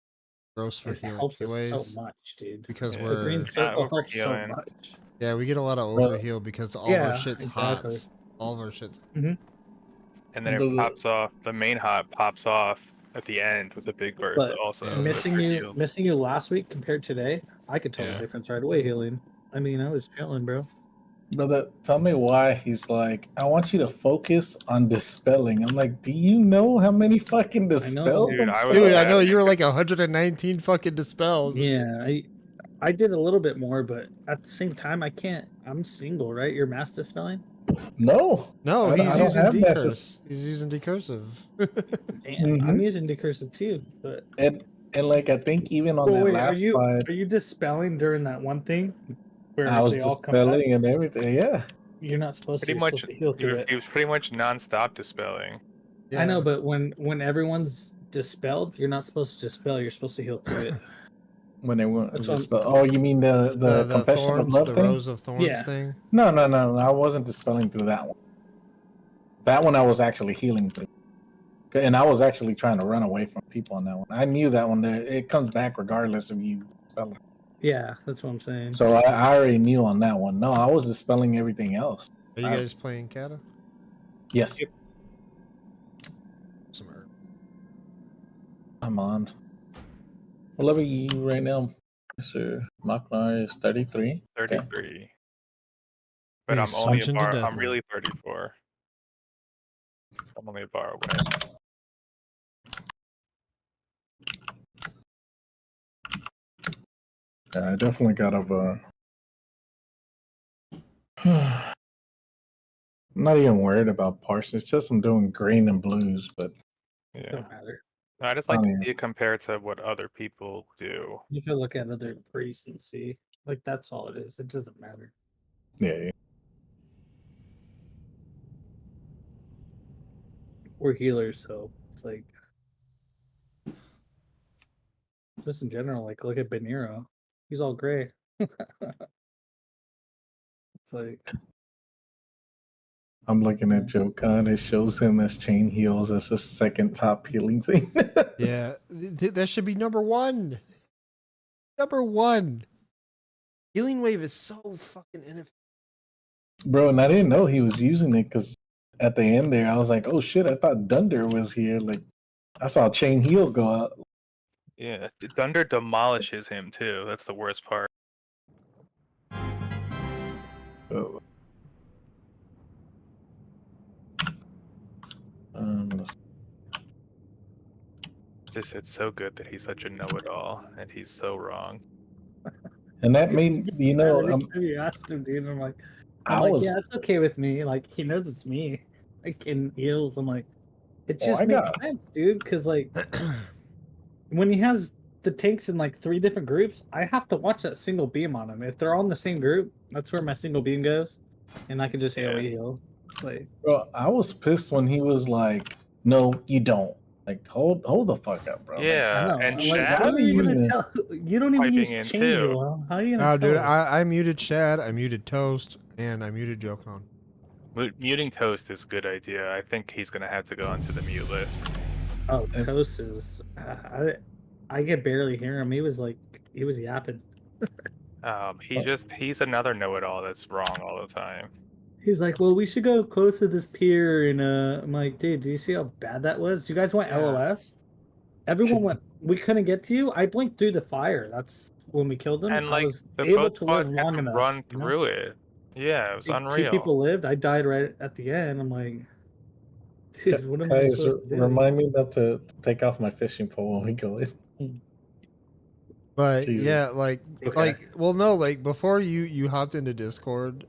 Speaker 1: gross for
Speaker 21: It
Speaker 1: healing
Speaker 21: helps us so
Speaker 1: anyways.
Speaker 21: much, dude.
Speaker 1: Because
Speaker 21: The
Speaker 1: we're
Speaker 21: green circle helps so much.
Speaker 1: Yeah, we get a lot of overheal because all of our
Speaker 21: Yeah,
Speaker 1: shit's
Speaker 21: exactly.
Speaker 1: hot. All of our shit's.
Speaker 18: And then it pops off. The main hot pops off at the end with a big burst.
Speaker 21: But
Speaker 18: Also, so
Speaker 21: missing
Speaker 18: it's
Speaker 21: you, missing you last week compared to today, I could tell
Speaker 1: Yeah.
Speaker 21: the difference right away. Healing. I mean, I was chilling, bro.
Speaker 20: Brother, tell me why he's like, I want you to focus on dispelling. I'm like, do you know how many fucking dispels?
Speaker 1: Dude, I know you were like 119 fucking dispels.
Speaker 21: Yeah, I did a little bit more, but at the same time, I can't. I'm single, right? You're mass dispelling.
Speaker 20: No,
Speaker 1: No,
Speaker 20: I
Speaker 1: he's
Speaker 20: don't
Speaker 1: using
Speaker 20: have that
Speaker 1: decurse. He's using decursive.
Speaker 21: Damn, I'm using decursive too, but
Speaker 20: and like I think even on
Speaker 21: well,
Speaker 20: that
Speaker 21: wait,
Speaker 20: last fight,
Speaker 21: are you dispelling during that one thing where
Speaker 20: I was
Speaker 21: they all come back?
Speaker 20: dispelling and everything. Yeah,
Speaker 21: You're not supposed to.
Speaker 18: pretty
Speaker 21: You're
Speaker 18: much.
Speaker 21: supposed to heal through it.
Speaker 18: He was pretty much non-stop dispelling.
Speaker 21: I know, but when everyone's dispelled, you're not supposed to dispel. You're supposed to heal through it.
Speaker 20: when they went
Speaker 21: That's
Speaker 20: dispel. Oh, you mean the confession
Speaker 1: thorns,
Speaker 20: of love
Speaker 1: the
Speaker 20: thing?
Speaker 1: rose of thorns
Speaker 21: Yeah.
Speaker 1: thing.
Speaker 20: No, I wasn't dispelling through that one. That one I was actually healing through, and I was actually trying to run away from people on that one. I knew that one. It comes back regardless of you dispel it.
Speaker 21: Yeah, that's what I'm saying.
Speaker 20: So I already knew on that one. No, I was dispelling everything else.
Speaker 1: Are you guys playing Kata?
Speaker 20: Yes.
Speaker 1: Some herb.
Speaker 20: I'm on. What level are you right now, Mr. Machnar is 33.
Speaker 18: 33. But
Speaker 1: He's
Speaker 18: I'm only a
Speaker 1: punching to
Speaker 18: bar.
Speaker 1: death,
Speaker 18: I'm
Speaker 1: man.
Speaker 18: really 34. I'm only a bar away.
Speaker 20: Yeah, I definitely got I'm not even worried about parsing. It's just I'm doing green and blues, but
Speaker 18: Yeah.
Speaker 21: Don't matter.
Speaker 18: I just like to
Speaker 20: yeah.
Speaker 18: see it compared to what other people do.
Speaker 21: You can look at other priests and see. Like that's all it is. It doesn't matter.
Speaker 20: Yeah.
Speaker 21: We're healers, so it's like just in general. Like look at Beniro. He's all gray. It's like
Speaker 20: I'm looking at Jokan. It shows him as chain heals as the second top healing thing.
Speaker 1: Yeah, that should be number one. Number one. Healing wave is so fucking ineffective.
Speaker 20: Bro, and I didn't know he was using it because at the end there, I was like, oh shit, I thought Dunder was here. Like, I saw chain heal go out.
Speaker 18: Yeah, Thunder demolishes him too. That's the worst part.
Speaker 20: Oh.
Speaker 18: It's so good that he's such a know-it-all, and he's so wrong.
Speaker 20: And that made
Speaker 21: every time you asked him, dude. I'm like, yeah, it's okay with me. Like he knows it's me. Like in heals, I'm like, it just makes sense, dude. Because like when he has the tanks in like 3 different groups, I have to watch that single beam on him. If they're all in the same group, that's where my single beam goes, and I can just AoE heal. Like,
Speaker 20: bro, I was pissed when he was like, "No, you don't." Like, hold the fuck up, bro.
Speaker 18: Yeah,
Speaker 20: like,
Speaker 18: and
Speaker 21: like,
Speaker 18: Shad
Speaker 21: how are you gonna tell? You don't even use
Speaker 18: piping in
Speaker 21: chain
Speaker 18: too.
Speaker 21: heal. How are you gonna
Speaker 1: Oh,
Speaker 21: tell?
Speaker 1: dude,
Speaker 21: us?
Speaker 1: I muted Shad, I muted Toast, and I muted Jokan.
Speaker 18: Muting Toast is a good idea. I think he's gonna have to go onto the mute list.
Speaker 21: Oh, Toast is. I could barely hear him. He was yapping.
Speaker 18: He's another know-it-all that's wrong all the time.
Speaker 21: He's like, well, we should go close to this pier, and I'm like, dude, do you see how bad that was? Do you guys want LOS? Everyone went. We couldn't get to you. I blinked through the fire. That's when we killed them.
Speaker 18: And
Speaker 21: I
Speaker 18: like
Speaker 21: was
Speaker 18: the
Speaker 21: able
Speaker 18: boat
Speaker 21: to live
Speaker 18: squad had
Speaker 21: long
Speaker 18: to
Speaker 21: enough.
Speaker 18: run
Speaker 21: you know?
Speaker 18: through it. Yeah, it was unreal.
Speaker 21: 2 people lived. I died right at the end. I'm like, dude, what am I
Speaker 20: Guys,
Speaker 21: supposed to do?
Speaker 20: remind me not to take off my fishing pole when we go in.
Speaker 1: But
Speaker 20: Jesus.
Speaker 1: yeah, like, well, no, like before you hopped into Discord,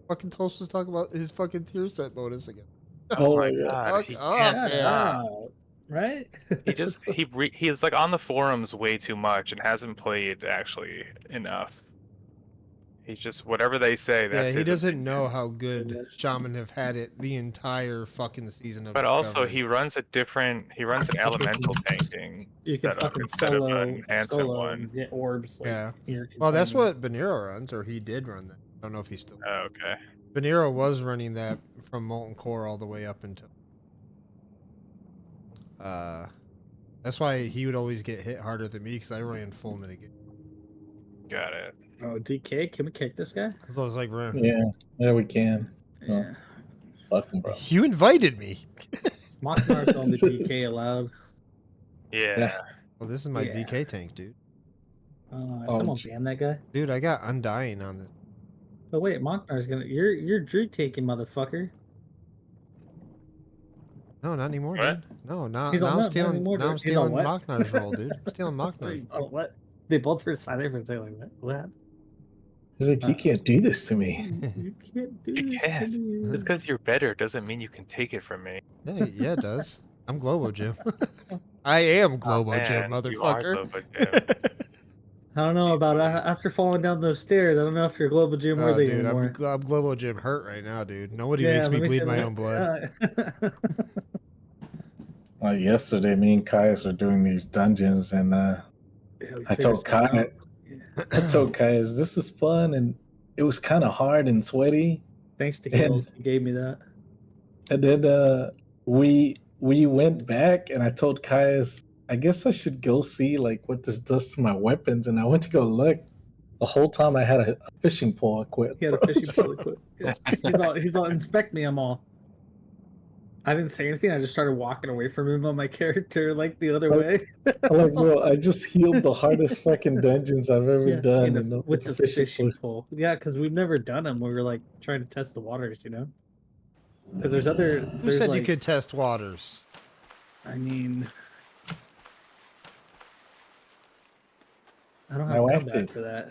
Speaker 1: fucking Toast was talking about his fucking tier set bonus again.
Speaker 18: Oh my god, he can't stop.
Speaker 21: Right?
Speaker 18: He's like on the forums way too much and hasn't played actually enough. He's just whatever they say. That's
Speaker 1: Yeah, he
Speaker 18: his
Speaker 1: doesn't
Speaker 18: opinion.
Speaker 1: know how good Shaman have had it the entire fucking season of.
Speaker 18: But also,
Speaker 1: Discovery.
Speaker 18: he runs an elemental tanking
Speaker 21: You can
Speaker 18: setup
Speaker 21: fucking
Speaker 18: instead of
Speaker 21: solo,
Speaker 18: an enhancement
Speaker 21: solo
Speaker 18: one.
Speaker 21: and get orbs. Like,
Speaker 1: Yeah.
Speaker 21: in your
Speaker 1: Well, that's
Speaker 21: containment.
Speaker 1: what Beniro runs, or he did run that. I don't know if he still.
Speaker 18: Oh, okay.
Speaker 1: Venero was running that from Molten Core all the way up until. That's why he would always get hit harder than me because I ran full mitigate.
Speaker 18: Got it.
Speaker 21: Oh, DK, can we kick this guy?
Speaker 1: I was like, bro.
Speaker 20: Yeah, we can.
Speaker 21: Yeah.
Speaker 20: Fuck him, bro.
Speaker 1: You invited me.
Speaker 21: Mocknar's only DK allowed.
Speaker 18: Yeah.
Speaker 1: Well, this is my DK tank, dude.
Speaker 21: Someone ban that guy.
Speaker 1: Dude, I got Undying on this.
Speaker 21: Oh wait, Mocknar's gonna. You're Drew taking, motherfucker.
Speaker 1: No, not anymore, dude. No, now
Speaker 21: He's
Speaker 1: I'm
Speaker 21: not
Speaker 1: stealing.
Speaker 21: anymore,
Speaker 1: Now I'm
Speaker 21: dude. He's
Speaker 1: stealing
Speaker 21: on what?
Speaker 1: Mocknar's role, dude. I'm stealing Mocknar's.
Speaker 21: Oh, what? They both were silent for a second. Like, what happened?
Speaker 20: He's like, you can't do this to me.
Speaker 21: You can't do
Speaker 18: You
Speaker 21: this
Speaker 18: can't.
Speaker 21: to me.
Speaker 18: Just because you're better doesn't mean you can take it from me.
Speaker 1: Yeah, it does. I'm Globo Jim. I am Globo Jim,
Speaker 18: Man, you are
Speaker 1: motherfucker.
Speaker 18: Globo Jim.
Speaker 21: I don't know about after falling down those stairs. I don't know if you're Global Gym worthy
Speaker 1: Dude,
Speaker 21: anymore.
Speaker 1: I'm Globo Jim hurt right now, dude. Nobody
Speaker 21: Yeah,
Speaker 1: makes me
Speaker 21: let me
Speaker 1: bleed
Speaker 21: see
Speaker 1: my
Speaker 21: that.
Speaker 1: own blood.
Speaker 20: Yesterday, me and Caius were doing these dungeons, and I told Caius, this is fun, and it was kind of hard and sweaty.
Speaker 21: Thanks to Hills, he gave me that.
Speaker 20: And then we went back, and I told Caius, I guess I should go see like what this does to my weapons. And I went to go look. The whole time I had a fishing pole equipped.
Speaker 21: He had a fishing pole equipped. Yeah. He's all inspect me. I'm all. I didn't say anything. I just started walking away from him on my character, like the other way.
Speaker 20: I'm like, bro, I just healed the hardest fucking dungeons I've ever done
Speaker 21: with the fishing pole. Yeah, because we've never done them. We were like trying to test the waters, you know. Because there's other.
Speaker 1: Who said you could test waters?
Speaker 21: I mean, I don't
Speaker 20: My
Speaker 21: have a
Speaker 20: wife
Speaker 21: comeback
Speaker 20: did.
Speaker 21: for that.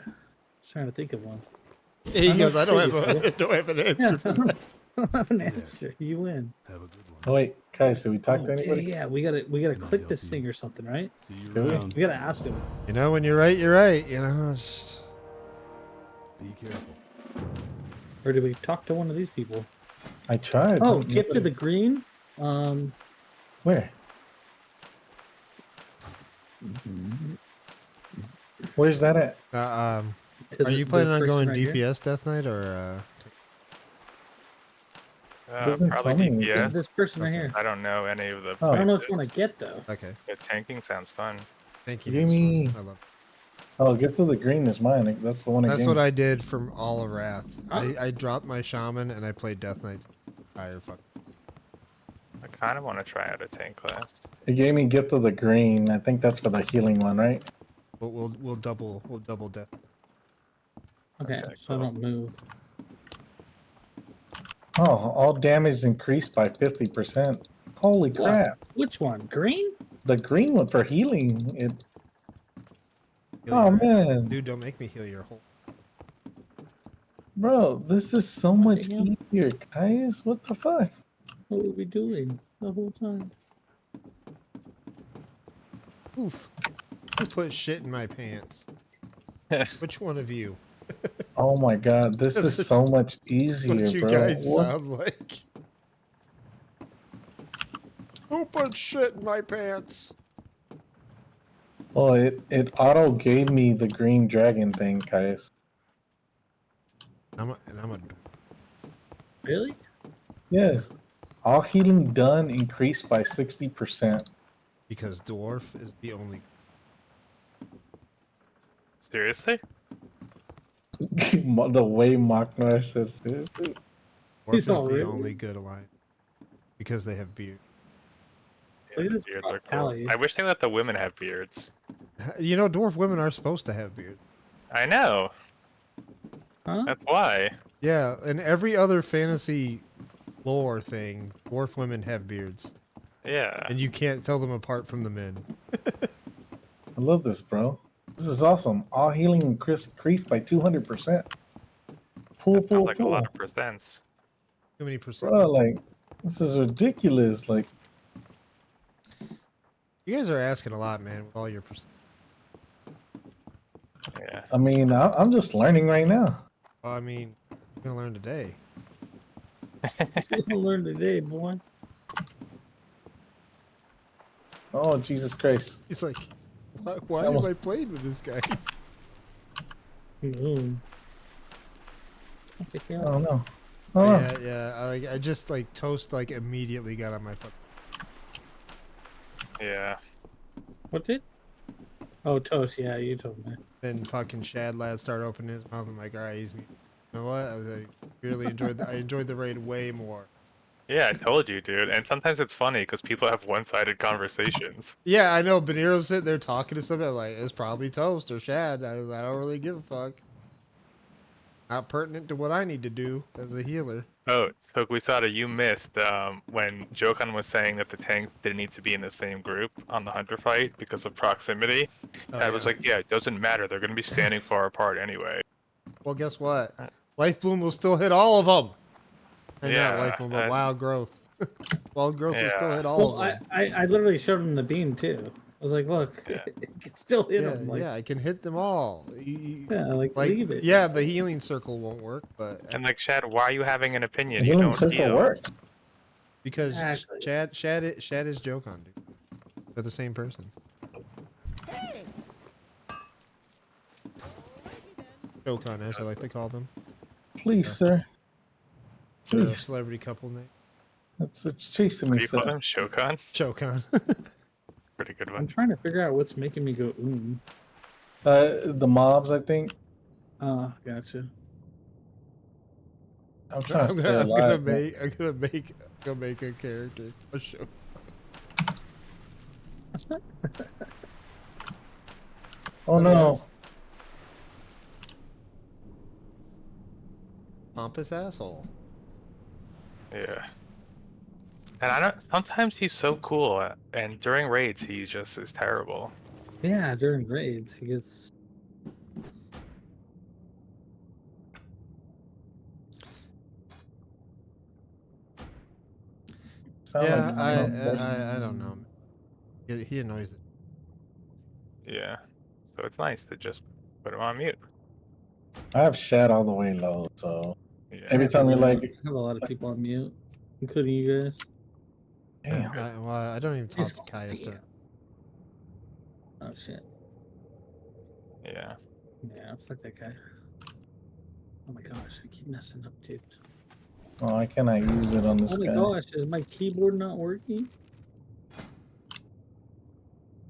Speaker 21: Just trying to think of one.
Speaker 1: He goes, I don't
Speaker 21: have
Speaker 1: an answer for that.
Speaker 21: I don't have an answer. You win.
Speaker 20: Oh wait, Caius, did we talk to
Speaker 21: Okay,
Speaker 20: anybody?
Speaker 21: yeah, we gotta click this thing or something, right?
Speaker 20: Do we?
Speaker 21: We gotta ask him.
Speaker 1: You know, when you're right, you're right. You know, it's just...
Speaker 15: Be careful.
Speaker 21: Or did we talk to one of these people?
Speaker 20: I tried.
Speaker 21: Oh, Gift of the Green.
Speaker 20: Where? Where's that at?
Speaker 1: Are you planning on going DPS Death Knight or?
Speaker 20: Doesn't
Speaker 18: Probably
Speaker 20: tell me
Speaker 18: DPS.
Speaker 21: This person right here.
Speaker 18: I don't know any of the.
Speaker 20: Oh.
Speaker 21: I don't know if you
Speaker 18: places.
Speaker 21: want to get though.
Speaker 1: Okay.
Speaker 18: Yeah, tanking sounds fun.
Speaker 1: Thank you.
Speaker 20: Give me.
Speaker 1: I love.
Speaker 20: Oh, Gift of the Green is mine. That's the one.
Speaker 1: That's what I did from All of Wrath.
Speaker 21: Oh.
Speaker 1: I dropped my shaman and I played Death Knight. Entire fuck.
Speaker 18: I kind of want to try out a tank class.
Speaker 20: It gave me Gift of the Green. I think that's for the healing one, right?
Speaker 1: But we'll double death.
Speaker 21: Okay, so I don't move.
Speaker 20: Oh, all damage increased by 50%. Holy
Speaker 21: What?
Speaker 20: crap!
Speaker 21: Which one? Green?
Speaker 20: The green one for healing. It.
Speaker 1: Heal
Speaker 20: Oh
Speaker 1: your-
Speaker 20: man,
Speaker 1: Dude, don't make me heal your whole.
Speaker 20: bro, this is so much easier, Caius. What the fuck?
Speaker 21: What were we doing the whole time?
Speaker 1: Oof. Who put shit in my pants? Which one of you?
Speaker 20: Oh my god, this is so much easier,
Speaker 1: What you
Speaker 20: bro.
Speaker 1: guys
Speaker 20: What?
Speaker 1: sound like? Who put shit in my pants?
Speaker 20: Oh, it auto gave me the green dragon thing, Caius.
Speaker 1: I'm a
Speaker 21: Really?
Speaker 20: Yes. All healing done increased by 60%.
Speaker 1: because dwarf is the only.
Speaker 18: Seriously?
Speaker 20: The way Machnar says seriously.
Speaker 1: Dwarf is the only good alliance because they have beard.
Speaker 21: Look at this
Speaker 18: Beards are cool.
Speaker 21: Pally.
Speaker 18: I wish they let the women have beards.
Speaker 1: You know, dwarf women are supposed to have beard.
Speaker 18: I know.
Speaker 21: Huh?
Speaker 18: That's why.
Speaker 1: Yeah, and every other fantasy lore thing, dwarf women have beards.
Speaker 18: Yeah.
Speaker 1: And you can't tell them apart from the men.
Speaker 20: I love this, bro. This is awesome. All healing increased by 200%. Pull,
Speaker 18: Sounds
Speaker 20: pull,
Speaker 18: like a
Speaker 20: pull.
Speaker 18: lot of percents.
Speaker 1: Too many percent.
Speaker 20: Bro, like, this is ridiculous. Like,
Speaker 1: You guys are asking a lot, man, with all your percent.
Speaker 18: Yeah.
Speaker 20: I mean, I'm just learning right now.
Speaker 1: Well, I mean, you're gonna learn today.
Speaker 21: You're gonna learn today, boy.
Speaker 20: Oh, Jesus Christ.
Speaker 1: He's like, why
Speaker 20: Almost-
Speaker 1: am I playing with this guy?
Speaker 20: Oh, no. Oh.
Speaker 1: Yeah. I just like toast like immediately got on my phone.
Speaker 18: Yeah.
Speaker 21: What did? Oh, toast. Yeah, you told me.
Speaker 1: Then fucking Shad Lad started opening his mouth. I'm like, all right, he's me. You know what? I was like, really enjoyed. I enjoyed the raid way more.
Speaker 18: Yeah, I told you, dude. And sometimes it's funny because people have one-sided conversations.
Speaker 1: Yeah, I know. Beniro's sitting there talking to somebody. I'm like, it's probably Toast or Shad. I don't really give a fuck. Not pertinent to what I need to do as a healer.
Speaker 18: Oh, so Guisada, you missed when Jokan was saying that the tanks didn't need to be in the same group on the hunter fight because of proximity.
Speaker 1: Oh,
Speaker 18: I was like, yeah, it doesn't matter. They're going to be standing far apart anyway.
Speaker 1: Well, guess what? Life Bloom will still hit all of them. And
Speaker 18: Yeah,
Speaker 1: not Life Bloom, but Wild Growth. Wild Growth will still hit all
Speaker 21: Well,
Speaker 1: of them.
Speaker 21: I literally showed him the beam too. I was like, look, it can still hit them. Like,
Speaker 1: yeah, I can hit them all.
Speaker 21: leave it.
Speaker 1: Yeah, the healing circle won't work, but
Speaker 18: And like, Chad, why are you having an opinion?
Speaker 1: The
Speaker 18: You
Speaker 1: healing
Speaker 18: don't
Speaker 1: circle
Speaker 18: heal.
Speaker 1: works. Because
Speaker 21: Exactly.
Speaker 1: Shad is Jokan, dude. They're the same person. Jokan, as I like to call them.
Speaker 20: Please, sir.
Speaker 1: They're a
Speaker 20: Please.
Speaker 1: celebrity couple name.
Speaker 20: It's chasing
Speaker 18: What
Speaker 20: me,
Speaker 18: do you
Speaker 20: sir.
Speaker 18: call them? Shokan?
Speaker 1: Shokan.
Speaker 18: Pretty good
Speaker 21: I'm
Speaker 18: one.
Speaker 21: trying to figure out what's making me go
Speaker 20: The mobs, I think.
Speaker 21: Gotcha.
Speaker 20: I'm trying to stay alive.
Speaker 1: I'm gonna make a character. A show.
Speaker 20: Oh no.
Speaker 1: Pompous asshole.
Speaker 18: Yeah. And I don't. Sometimes he's so cool, and during raids he just is terrible.
Speaker 21: Yeah, during raids he gets.
Speaker 1: Yeah, I don't know. He annoys it.
Speaker 18: Yeah. So it's nice to just put him on mute.
Speaker 20: I have Shad all the way low, so
Speaker 18: Yeah.
Speaker 20: every time you're like,
Speaker 21: I have a lot of people on mute, including you guys.
Speaker 20: damn.
Speaker 1: I don't even talk to Kaya stuff.
Speaker 21: Oh shit.
Speaker 18: Yeah.
Speaker 21: Yeah, fuck that guy. Oh my gosh, I keep messing up, dude.
Speaker 20: Oh, why can't I use it on this
Speaker 21: Oh my
Speaker 20: guy?
Speaker 21: gosh, is my keyboard not working?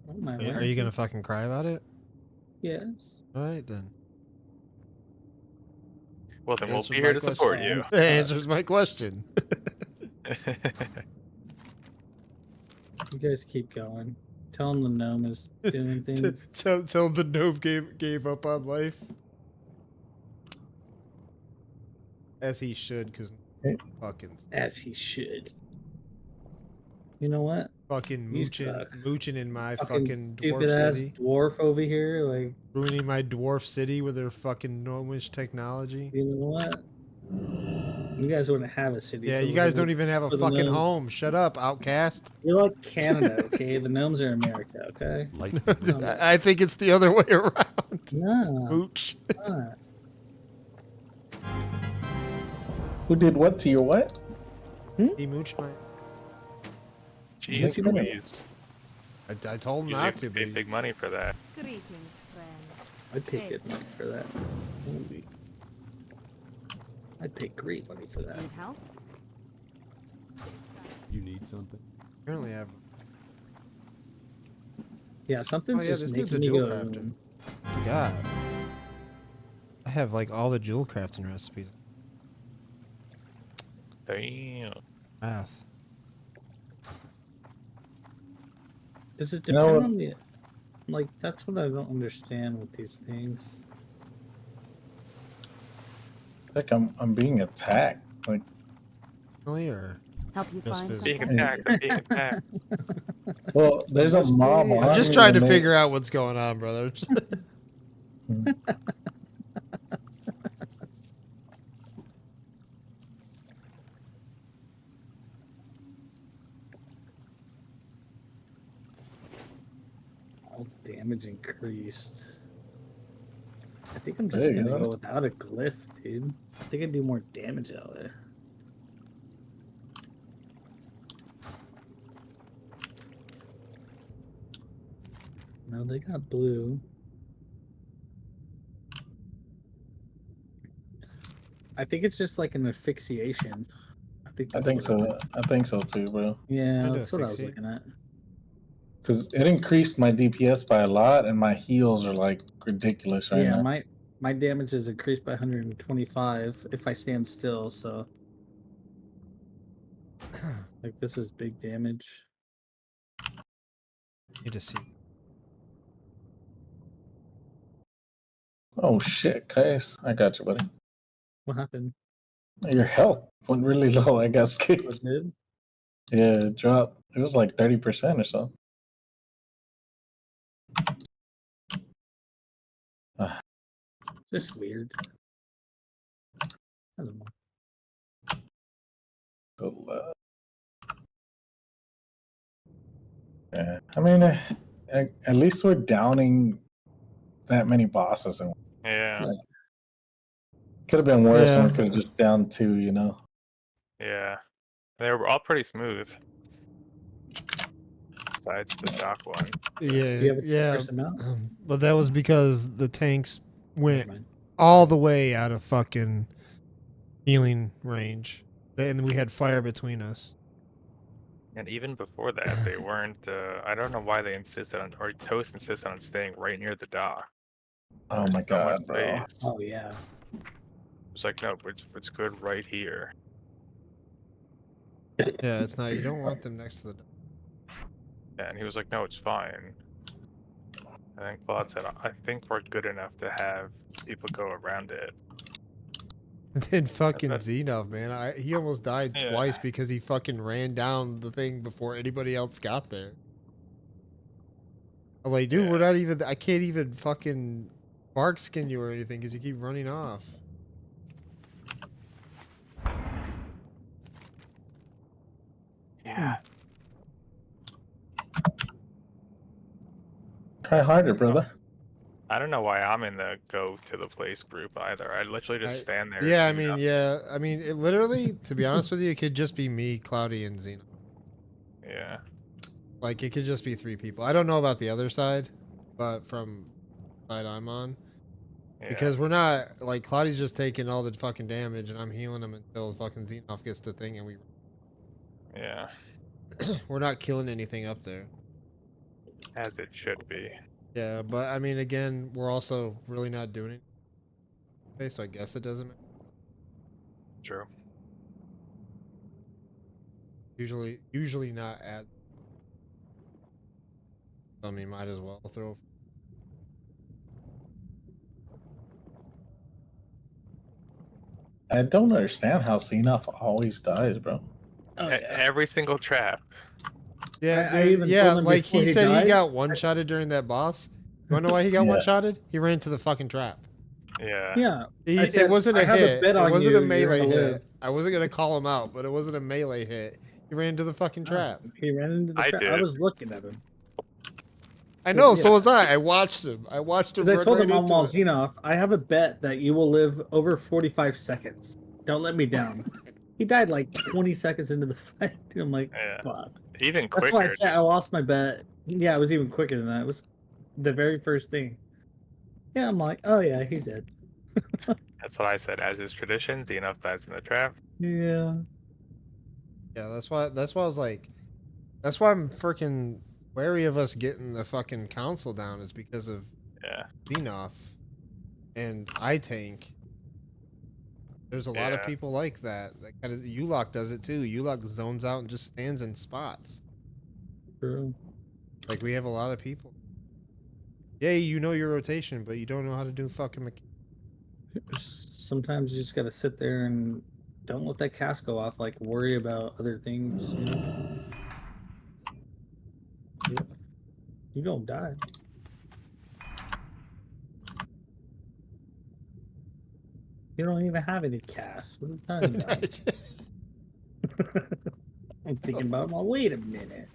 Speaker 21: Oh my.
Speaker 1: Are you gonna fucking cry about it?
Speaker 21: Yes.
Speaker 1: All right then.
Speaker 18: Well, then we'll
Speaker 1: Answers
Speaker 18: be here
Speaker 1: my
Speaker 18: to support
Speaker 1: question.
Speaker 18: you.
Speaker 1: Answers my question.
Speaker 21: You guys keep going. Tell him the gnome is doing things.
Speaker 1: Tell the gnome gave up on life. As he should, because fucking.
Speaker 21: As he should. You know what?
Speaker 1: Fucking
Speaker 21: You
Speaker 1: mooching in my fucking
Speaker 21: stupid
Speaker 1: dwarf
Speaker 21: ass
Speaker 1: city.
Speaker 21: dwarf over here, like
Speaker 1: Ruining my dwarf city with their fucking gnomish technology.
Speaker 21: you know what? You guys wouldn't have a city.
Speaker 1: Yeah,
Speaker 21: if it
Speaker 1: you guys
Speaker 21: wasn't
Speaker 1: don't even have a
Speaker 21: for the
Speaker 1: fucking
Speaker 21: gnomes.
Speaker 1: home. Shut up, outcast.
Speaker 21: You're like Canada, okay? The gnomes are America, okay?
Speaker 1: I think it's the other way around.
Speaker 21: No.
Speaker 1: Mooch.
Speaker 20: Who did what to your what?
Speaker 1: He mooched my.
Speaker 18: Jeez Louise.
Speaker 1: I told him
Speaker 18: You
Speaker 1: not
Speaker 18: have
Speaker 1: to,
Speaker 18: pay
Speaker 1: but
Speaker 18: big money for that.
Speaker 17: Greetings, friend.
Speaker 21: I'd pay good money for that. Holy. I'd pay great money for that.
Speaker 17: Need help?
Speaker 15: You need something?
Speaker 1: apparently I have.
Speaker 21: Yeah, something's
Speaker 1: yeah,
Speaker 21: just
Speaker 1: this dude's
Speaker 21: making
Speaker 1: a
Speaker 21: me
Speaker 1: jewel
Speaker 21: go.
Speaker 1: crafter. God. I have like all the jewel crafting recipes.
Speaker 18: Damn.
Speaker 1: Math.
Speaker 21: Does it
Speaker 20: You know
Speaker 21: depend
Speaker 20: what?
Speaker 21: on the? Like, that's what I don't understand with these things.
Speaker 20: Like I'm being attacked. Like
Speaker 1: Really, or
Speaker 17: Help you
Speaker 1: just
Speaker 17: find
Speaker 1: physical?
Speaker 18: Being
Speaker 17: something?
Speaker 18: attacked. I'm being attacked.
Speaker 20: well, there's a mob.
Speaker 1: I'm just trying to figure out what's going on, brother.
Speaker 21: All damage increased. I think I'm just
Speaker 20: There you
Speaker 21: gonna
Speaker 20: go.
Speaker 21: go without a glyph, dude. I think I do more damage out there. No, they got blue. I think it's just like an asphyxiation. I think.
Speaker 20: I think so. I think so too, bro.
Speaker 21: Yeah, that's what I was looking at.
Speaker 20: Because it increased my DPS by a lot, and my heals are like ridiculous right
Speaker 21: Yeah,
Speaker 20: now.
Speaker 21: my damage is increased by 125 if I stand still. So, like, this is big damage.
Speaker 1: Need to see.
Speaker 20: Oh shit, Case. I got you, buddy.
Speaker 21: What happened?
Speaker 20: Your health went really low. I got scared.
Speaker 21: It did?
Speaker 20: Yeah, it dropped. It was like 30% or so.
Speaker 21: Just weird. I don't know.
Speaker 20: So, yeah, I mean, at least we're downing that many bosses, and
Speaker 18: Yeah.
Speaker 20: could have been worse, and we
Speaker 1: Yeah.
Speaker 20: could have just downed 2. You know.
Speaker 18: Yeah. They were all pretty smooth. Besides the dock one.
Speaker 1: Yeah. But that was because the tanks went all the way out of fucking healing range, and we had fire between us.
Speaker 18: And even before that, they weren't. I don't know why they insisted on, or Toast insisted on staying right near the dock.
Speaker 20: Oh my god, bro.
Speaker 21: Oh yeah.
Speaker 18: It's like, no, it's good right here.
Speaker 1: Yeah, it's not. You don't want them next to the.
Speaker 18: Yeah, and he was like, no, it's fine. And then Claude said, I think we're good enough to have people go around it.
Speaker 1: And then fucking Xenov, man, he almost died twice because he fucking ran down the thing before anybody else got there. I'm like, dude, we're not even. I can't even fucking bark skin you or anything because you keep running off.
Speaker 18: Yeah.
Speaker 20: Try harder, brother.
Speaker 18: I don't know why I'm in the go to the place group either. I literally just stand there.
Speaker 1: Yeah, I mean, it literally, to be honest with you, it could just be me, Cloudy, and Xena.
Speaker 18: Yeah.
Speaker 1: Like, it could just be 3 people. I don't know about the other side, but from the side I'm on.
Speaker 18: Yeah.
Speaker 1: Because we're not, like, Cloudy's just taking all the fucking damage, and I'm healing him until fucking Xenov gets the thing, and we...
Speaker 18: Yeah.
Speaker 1: We're not killing anything up there.
Speaker 18: As it should be.
Speaker 1: Yeah, but, I mean, again, we're also really not doing it. Okay, so I guess it doesn't matter.
Speaker 18: True.
Speaker 1: Usually not at... I mean, might as well throw...
Speaker 20: I don't understand how Xenof always dies, bro.
Speaker 18: Every single trap.
Speaker 1: Yeah,
Speaker 21: I even
Speaker 1: yeah,
Speaker 21: told him
Speaker 1: like
Speaker 21: before
Speaker 1: he
Speaker 21: he
Speaker 1: said
Speaker 21: died.
Speaker 1: he got one-shotted during that boss. You wanna know why he got
Speaker 20: Yeah.
Speaker 1: one-shotted? He ran to the fucking trap.
Speaker 18: Yeah.
Speaker 21: Yeah.
Speaker 1: He,
Speaker 21: I said,
Speaker 1: it wasn't
Speaker 21: "I
Speaker 1: a
Speaker 21: have
Speaker 1: hit.
Speaker 21: bet
Speaker 1: It
Speaker 21: on
Speaker 1: wasn't
Speaker 21: you,
Speaker 1: a
Speaker 21: you're
Speaker 1: melee
Speaker 21: gonna
Speaker 1: hit.
Speaker 21: live."
Speaker 1: I wasn't gonna call him out, but it wasn't a melee hit. He ran into the fucking trap.
Speaker 21: He ran into the trap. I was looking at him.
Speaker 1: I know,
Speaker 21: Yeah.
Speaker 1: so was I. I watched him. I watched him
Speaker 21: Because I
Speaker 1: run
Speaker 21: told
Speaker 1: right
Speaker 21: him on
Speaker 1: into it.
Speaker 21: Malzinov, I have a bet that you will live over 45 seconds. Don't let me down. He died like 20 seconds into the fight. I'm like, fuck.
Speaker 18: Even
Speaker 21: That's why I
Speaker 18: quicker.
Speaker 21: said I lost my bet. Yeah, it was even quicker than that. It was the very first thing. Yeah, I'm like, oh yeah, he's dead.
Speaker 18: That's what I said. As is tradition, Xenof dies in the trap.
Speaker 21: Yeah.
Speaker 1: Yeah, that's why I was like, that's why I'm freaking wary of us getting the fucking council down is because of Xenof and iTank. There's a lot of people like that. That kind of Ulok does it too. Ulok zones out and just stands in spots.
Speaker 21: True.
Speaker 1: Like we have a lot of people. Yeah, you know your rotation, but you don't know how to do fucking.
Speaker 21: Sometimes you just gotta sit there and don't let that cast go off. Like worry about other things. You know? You gonna die. You don't even have any casts. What are you talking about? I'm thinking about. Well, wait a minute.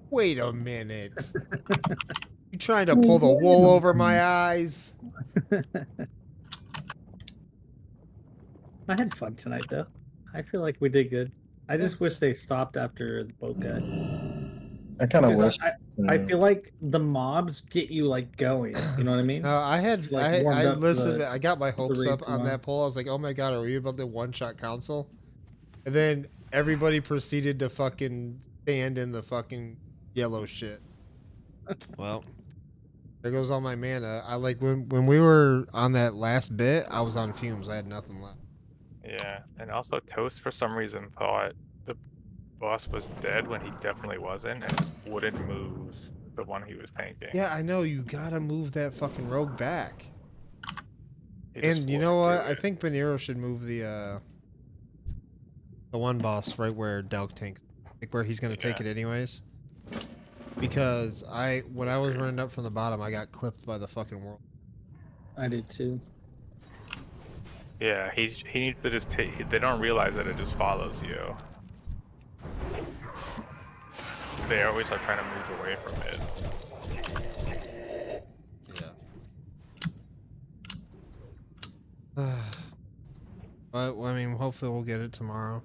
Speaker 1: Wait a minute. You trying to pull the wool over my eyes?
Speaker 21: I had fun tonight, though. I feel like we did good. I just wish they stopped after the boat guy.
Speaker 20: I kind of wish.
Speaker 21: I feel like the mobs get you like going. You know what I mean?
Speaker 1: No, I had
Speaker 21: Like, warmed up
Speaker 1: listen,
Speaker 21: the-
Speaker 1: I got my hopes
Speaker 21: raid
Speaker 1: up on
Speaker 21: tomorrow.
Speaker 1: that poll. I was like, oh my god, are we about the one-shot console? And then everybody proceeded to fucking stand in the fucking yellow shit. Well, there goes all my mana. I like when we were on that last bit, I was on fumes. I had nothing left.
Speaker 18: Yeah, and also Toast for some reason thought the boss was dead when he definitely wasn't, and just wouldn't move the one he was tanking.
Speaker 1: Yeah, I know. You gotta move that fucking rogue back.
Speaker 18: He just
Speaker 1: And you know what? I think Banero should move the one boss right where Delk tank, like where he's gonna take it anyways. Because when I was running up from the bottom, I got clipped by the fucking world.
Speaker 21: I did too.
Speaker 18: Yeah, he needs to just take. They don't realize that it just follows you. They always are trying to move away from it.
Speaker 1: Yeah. But I mean, hopefully we'll get it tomorrow.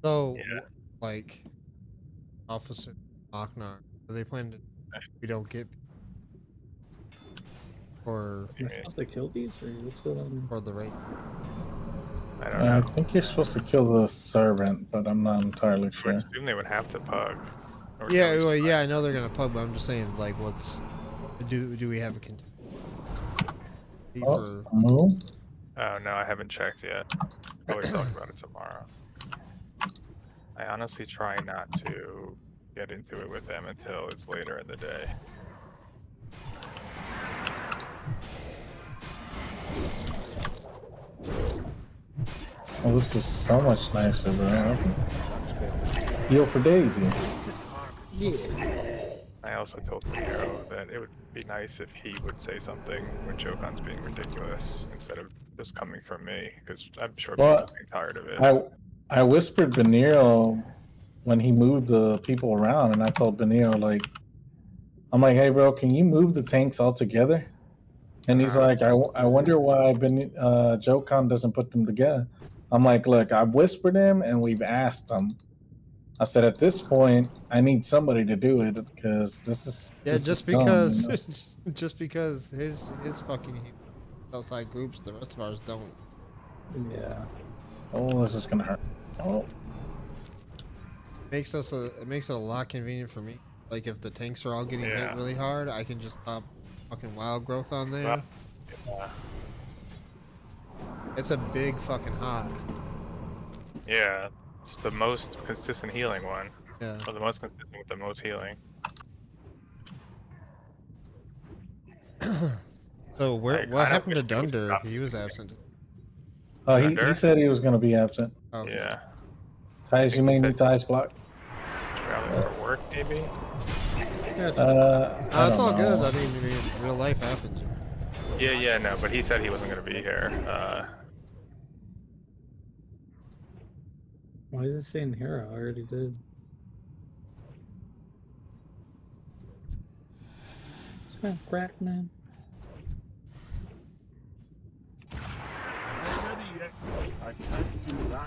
Speaker 1: So, like, Officer Lochnar, are they planning to? We don't get. Or
Speaker 21: Am I supposed to kill these, or what's going on?
Speaker 1: Or the raid.
Speaker 18: I don't know.
Speaker 20: I think you're supposed to kill the servant, but I'm not entirely
Speaker 18: I
Speaker 20: sure.
Speaker 18: would assume they would have to pug. Or
Speaker 1: Yeah, well, yeah, I know they're gonna pug, but I'm just saying, like, do we have a
Speaker 20: No.
Speaker 18: Oh no, I haven't checked yet. We'll talk about it tomorrow. I honestly try not to get into it with them until it's later in the day.
Speaker 20: Oh, this is so much nicer, bro. Heal for Daisy.
Speaker 21: Yeah.
Speaker 18: I also told Nero that it would be nice if he would say something when Jokon's being ridiculous instead of just coming from me, because I'm sure people are getting tired of it.
Speaker 20: I whispered Beniro when he moved the people around, and I told Beniro, like, I'm like, hey, bro, can you move the tanks all together? And he's like, I wonder why Jokon doesn't put them together. I'm like, look, I've whispered him, and we've asked him. I said, at this point, I need somebody to do it, because this is
Speaker 1: just because just because his fucking outside groups, the rest of ours don't.
Speaker 20: Yeah. Oh, this is gonna hurt. Oh.
Speaker 1: It makes it a lot convenient for me. Like if the tanks are all getting hit really hard, I can just stop fucking wild growth on there. It's a big fucking hot.
Speaker 18: Yeah, it's the most consistent healing one.
Speaker 1: Yeah.
Speaker 18: Or the most consistent with the most healing.
Speaker 1: So what happened to Dunder? He was absent.
Speaker 20: He said he was gonna be absent.
Speaker 1: Okay.
Speaker 18: Yeah.
Speaker 20: Tyes, you may need to ice block.
Speaker 18: Traveling for work, maybe?
Speaker 1: That's all good. I mean, real life happens.
Speaker 18: Yeah, no, but he said he wasn't going to be here.
Speaker 21: Why is it saying hero? I already did. It's kind of crack, man.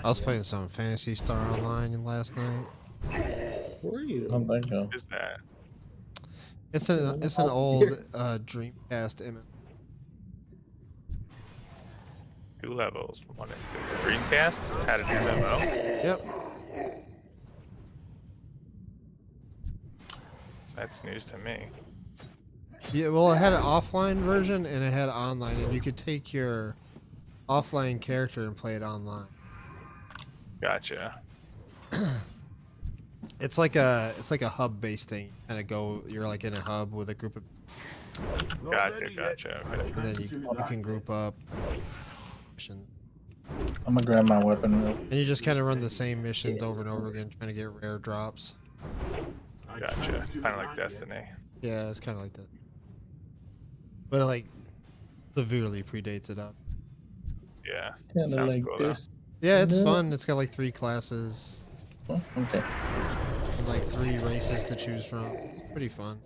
Speaker 1: I was playing some Fantasy Star Online last night.
Speaker 21: Where are you?
Speaker 20: Oh, thank you.
Speaker 18: What is that?
Speaker 1: It's an old Dreamcast image.
Speaker 18: 2 levels, 1 and 6. Dreamcast had a new demo.
Speaker 1: Yep.
Speaker 18: That's news to me.
Speaker 1: Yeah, well, it had an offline version and it had online, and you could take your offline character and play it online.
Speaker 18: Gotcha.
Speaker 1: It's like a hub based thing. Kind of you're like in a hub with a group of.
Speaker 18: Gotcha. Okay.
Speaker 1: And then you can group up.
Speaker 20: I'm gonna grab my weapon.
Speaker 1: And you just kind of run the same missions over and over again, trying to get rare drops.
Speaker 18: Gotcha. Kind of like Destiny.
Speaker 1: Yeah, it's kind of like that. But it, like, severely predates it up.
Speaker 18: Yeah.
Speaker 20: Kinda
Speaker 18: Sounds
Speaker 20: like
Speaker 18: cool,
Speaker 20: this.
Speaker 1: Yeah, it's fun. It's got like 3 classes.
Speaker 20: Oh, okay.
Speaker 1: And like 3 races to choose from. It's pretty fun.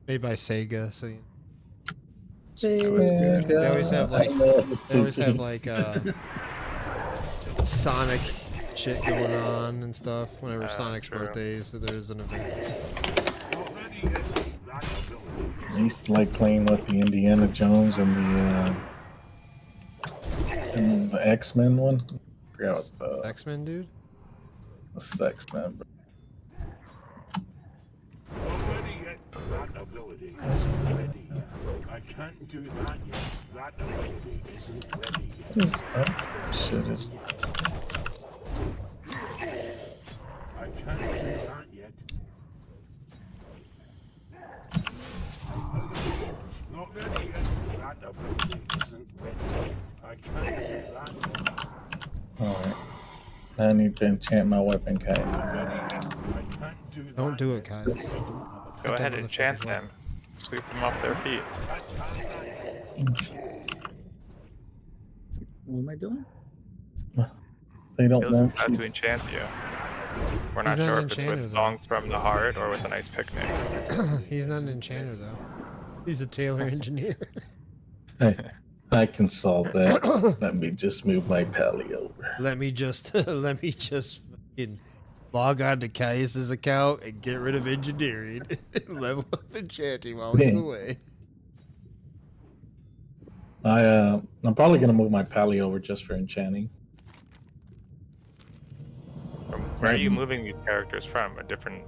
Speaker 1: Made by Sega, so
Speaker 20: birthday.
Speaker 1: They always have like Sonic shit going on and stuff whenever Sonic's
Speaker 18: true.
Speaker 1: birthday is, so there's an event.
Speaker 20: I used to like playing with the Indiana Jones and the X-Men one. I forgot what the
Speaker 1: X-Men, dude?
Speaker 20: The X-Men.
Speaker 2: That ability isn't ready. I can't do that yet. That ability isn't ready.
Speaker 20: Shit is.
Speaker 2: I can't do that yet. Not ready yet. That ability isn't ready. I can't do that.
Speaker 20: Alright. I need to enchant my weapon, Kai.
Speaker 1: Don't do it, Kai.
Speaker 18: Go ahead and enchant them. Sweep them off their feet.
Speaker 21: What am I doing?
Speaker 20: They don't
Speaker 18: Feels
Speaker 20: want
Speaker 18: about to enchant you. We're not
Speaker 1: He's
Speaker 18: sure
Speaker 1: not
Speaker 18: if it's
Speaker 1: enchanter,
Speaker 18: with
Speaker 1: though.
Speaker 18: songs from the heart or with a nice picnic.
Speaker 1: He's not an enchanter though. He's a tailor engineer.
Speaker 20: Hey, I can solve that. Let me just move my pally over.
Speaker 1: Let me just fucking log on to Caius's account and get rid of engineering. Level up enchanting while he's away.
Speaker 20: I'm probably gonna move my pally over just for enchanting.
Speaker 18: Where are you moving these characters from? A different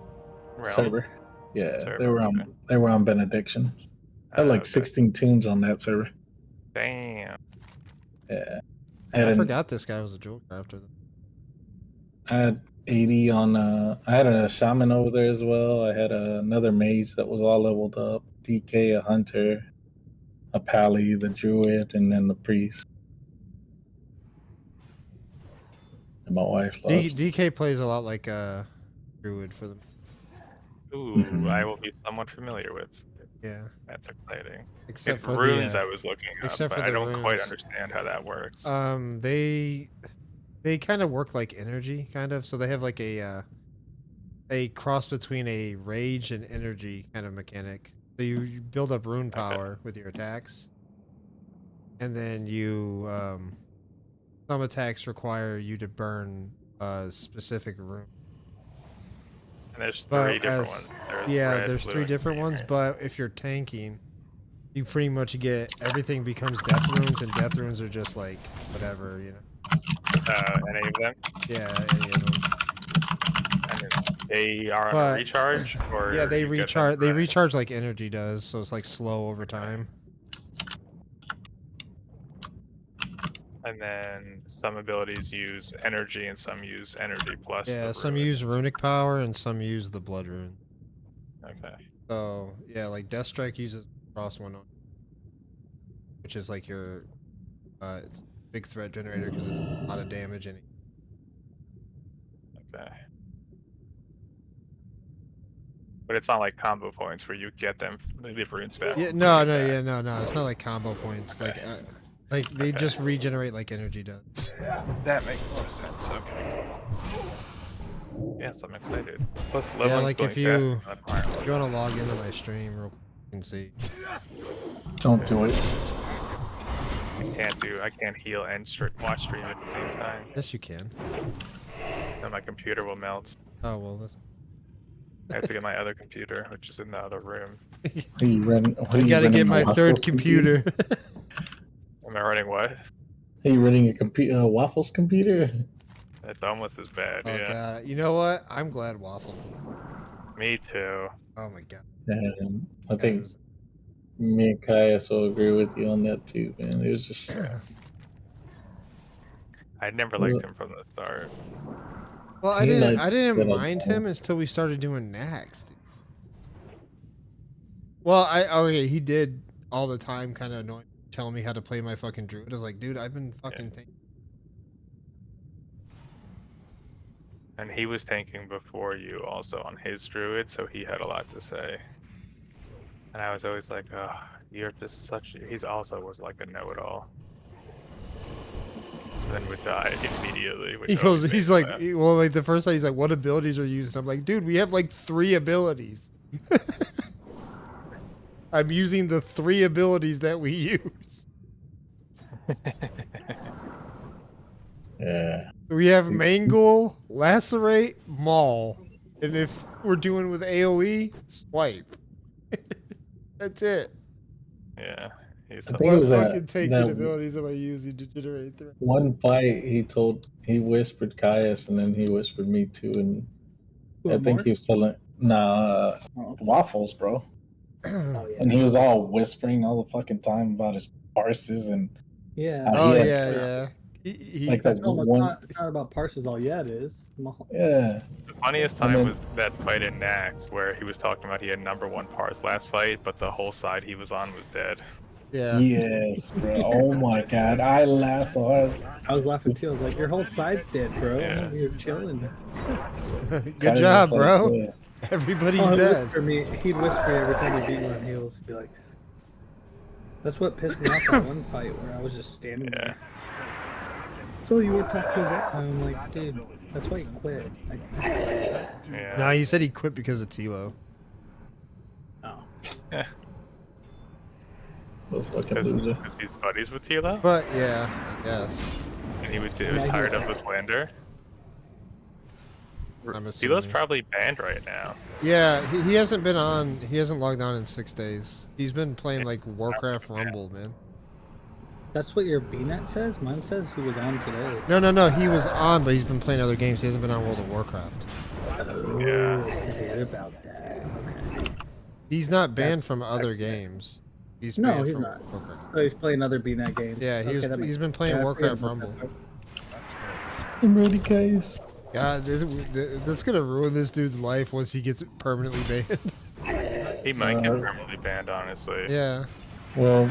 Speaker 18: realm?
Speaker 20: Server. Yeah,
Speaker 18: Server,
Speaker 20: they were on Benediction. I had like 16 tunes on that server.
Speaker 18: Damn.
Speaker 20: Yeah.
Speaker 1: I forgot this guy was a jewel crafter.
Speaker 20: I had 80 on. I had a shaman over there as well. I had another mage that was all leveled up. DK, a hunter, a pally, the druid, and then the priest. And my wife loves.
Speaker 1: DK plays a lot like druid for them.
Speaker 18: Ooh, I will be somewhat familiar with.
Speaker 1: Yeah.
Speaker 18: That's exciting.
Speaker 1: Except
Speaker 18: It's
Speaker 1: for
Speaker 18: runes
Speaker 1: the,
Speaker 18: I was looking up,
Speaker 1: except
Speaker 18: but
Speaker 1: for
Speaker 18: I
Speaker 1: the
Speaker 18: don't quite
Speaker 1: runes.
Speaker 18: understand how that works.
Speaker 1: They kind of work like energy, kind of. So they have like a cross between a rage and energy kind of mechanic. So you build up rune power with your attacks, and then you some attacks require you to burn a specific rune.
Speaker 18: And there's three different ones.
Speaker 1: There's three different ones, but if you're tanking, you pretty much get everything becomes death runes, and death runes are just like whatever, you know.
Speaker 18: Any of them?
Speaker 1: Yeah, any of them.
Speaker 18: And they are on a recharge, or
Speaker 1: yeah, they
Speaker 18: you get them
Speaker 1: recharge. They
Speaker 18: direct?
Speaker 1: recharge like energy does, so it's like slow over time.
Speaker 18: And then some abilities use energy, and some use energy plus.
Speaker 1: Yeah,
Speaker 18: the
Speaker 1: some
Speaker 18: rune.
Speaker 1: use runic power, and some use the blood rune.
Speaker 18: Okay.
Speaker 1: So yeah, like Death Strike uses cross one, which is like your it's a big threat generator because it does a lot of damage in it.
Speaker 18: Okay. But it's not like combo points where you get them the runes back.
Speaker 1: Yeah, no. It's not like combo points. Like they just regenerate like energy does.
Speaker 18: That makes more sense. Okay. Yes, I'm excited. Plus,
Speaker 1: Yeah,
Speaker 18: leveling's
Speaker 1: like
Speaker 18: going
Speaker 1: if you
Speaker 18: fast.
Speaker 1: want to log into my stream real quick and see.
Speaker 20: Don't do it.
Speaker 18: I can't heal and watch stream at the same time.
Speaker 1: Yes, you can.
Speaker 18: Then my computer will melt.
Speaker 1: Oh well, that's.
Speaker 18: I have to get my other computer, which is in the other room.
Speaker 1: I gotta get my third computer.
Speaker 18: Am I running what?
Speaker 20: Are you running a Waffles computer?
Speaker 18: It's almost as bad,
Speaker 1: Oh
Speaker 18: yeah.
Speaker 1: god, you know what? I'm glad Waffles.
Speaker 18: Me too.
Speaker 1: Oh my god.
Speaker 20: I think me and Caius will agree with you on that too, man. It was just.
Speaker 18: I never liked him from the start.
Speaker 1: Well, I didn't mind him until we started doing Nax. Dude. Well, he did all the time, kind of annoying, telling me how to play my fucking druid. I was like, dude, I've been fucking thinking.
Speaker 18: And he was tanking before you also on his druid, so he had a lot to say. And I was always like, oh, you're just he's also was like a know-it-all. Then would die immediately.
Speaker 1: He's like, like the first time he's like, what abilities are used? And I'm like, dude, we have like 3 abilities. I'm using the 3 abilities that we use.
Speaker 20: Yeah.
Speaker 1: We have Mangle, Lacerate, Maul. And if we're doing with AoE, Swipe. That's it.
Speaker 18: Yeah. He's
Speaker 20: I think it was
Speaker 1: fucking taking
Speaker 20: that
Speaker 1: abilities am I using to generate threat?
Speaker 20: one fight he whispered Caius and then he whispered me too, and I think he was telling Waffles, bro.
Speaker 21: Oh, yeah.
Speaker 20: And he was all whispering all the fucking time about his parses and
Speaker 21: Yeah.
Speaker 1: Oh yeah.
Speaker 20: Like the one.
Speaker 21: It's not about parses all yet. It is.
Speaker 20: Yeah.
Speaker 18: The funniest time was that fight in Nax where he was talking about he had #1 parts last fight, but the whole side he was on was dead.
Speaker 1: Yeah.
Speaker 20: Yes, bro. Oh my god, I laughed so hard.
Speaker 21: I was laughing too. I was like, "Your whole side's dead, bro.
Speaker 18: Yeah.
Speaker 21: You're chilling."
Speaker 1: Good job, bro. Everybody's dead.
Speaker 21: He'd whisper every time he beat me on heels. He'd be like, "That's what pissed me off that one fight where I was just standing there." So you were talking that time. I'm like, dude, that's why you quit.
Speaker 1: No, he said he quit because of Tilo.
Speaker 21: Oh.
Speaker 18: Yeah.
Speaker 20: Because
Speaker 18: he's buddies with Tilo?
Speaker 1: But yeah, I guess.
Speaker 18: And he was tired of the slander? Tilo's probably banned right now.
Speaker 1: Yeah, he hasn't been on. He hasn't logged on in 6 days. He's been playing like Warcraft Rumble, man.
Speaker 21: That's what your BNet says? Mine says he was on today.
Speaker 1: No. He was on, but he's been playing other games. He hasn't been on World of Warcraft.
Speaker 21: Oh,
Speaker 18: yeah.
Speaker 21: Forget about that. Okay.
Speaker 1: He's not banned from other games. He's
Speaker 21: No,
Speaker 1: banned
Speaker 21: he's
Speaker 1: from
Speaker 21: not.
Speaker 1: Warcraft.
Speaker 21: So he's playing other BNet games.
Speaker 1: Yeah, he's been playing
Speaker 21: I
Speaker 1: Warcraft
Speaker 21: forget about
Speaker 1: Rumble.
Speaker 20: I'm ready, guys.
Speaker 1: God, that's gonna ruin this dude's life once he gets permanently banned.
Speaker 18: He might get permanently banned, honestly.
Speaker 1: Yeah.
Speaker 20: Well,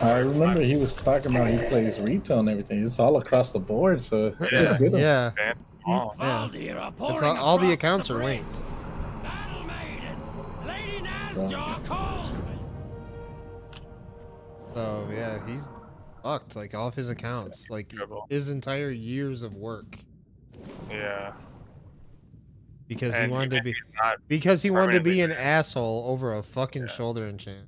Speaker 20: I remember he was talking about he plays retail and everything. It's all across the board, so
Speaker 1: Yeah. Yeah.
Speaker 18: Banned all.
Speaker 1: Yeah. It's all the accounts are linked. So yeah, he's fucked. Like all of his accounts, like his entire years of work.
Speaker 18: Yeah.
Speaker 1: Because he
Speaker 18: And
Speaker 1: wanted to
Speaker 18: even
Speaker 1: be.
Speaker 18: if he's not
Speaker 1: Because he wanted to be an
Speaker 18: permanently
Speaker 1: asshole over a fucking shoulder enchant.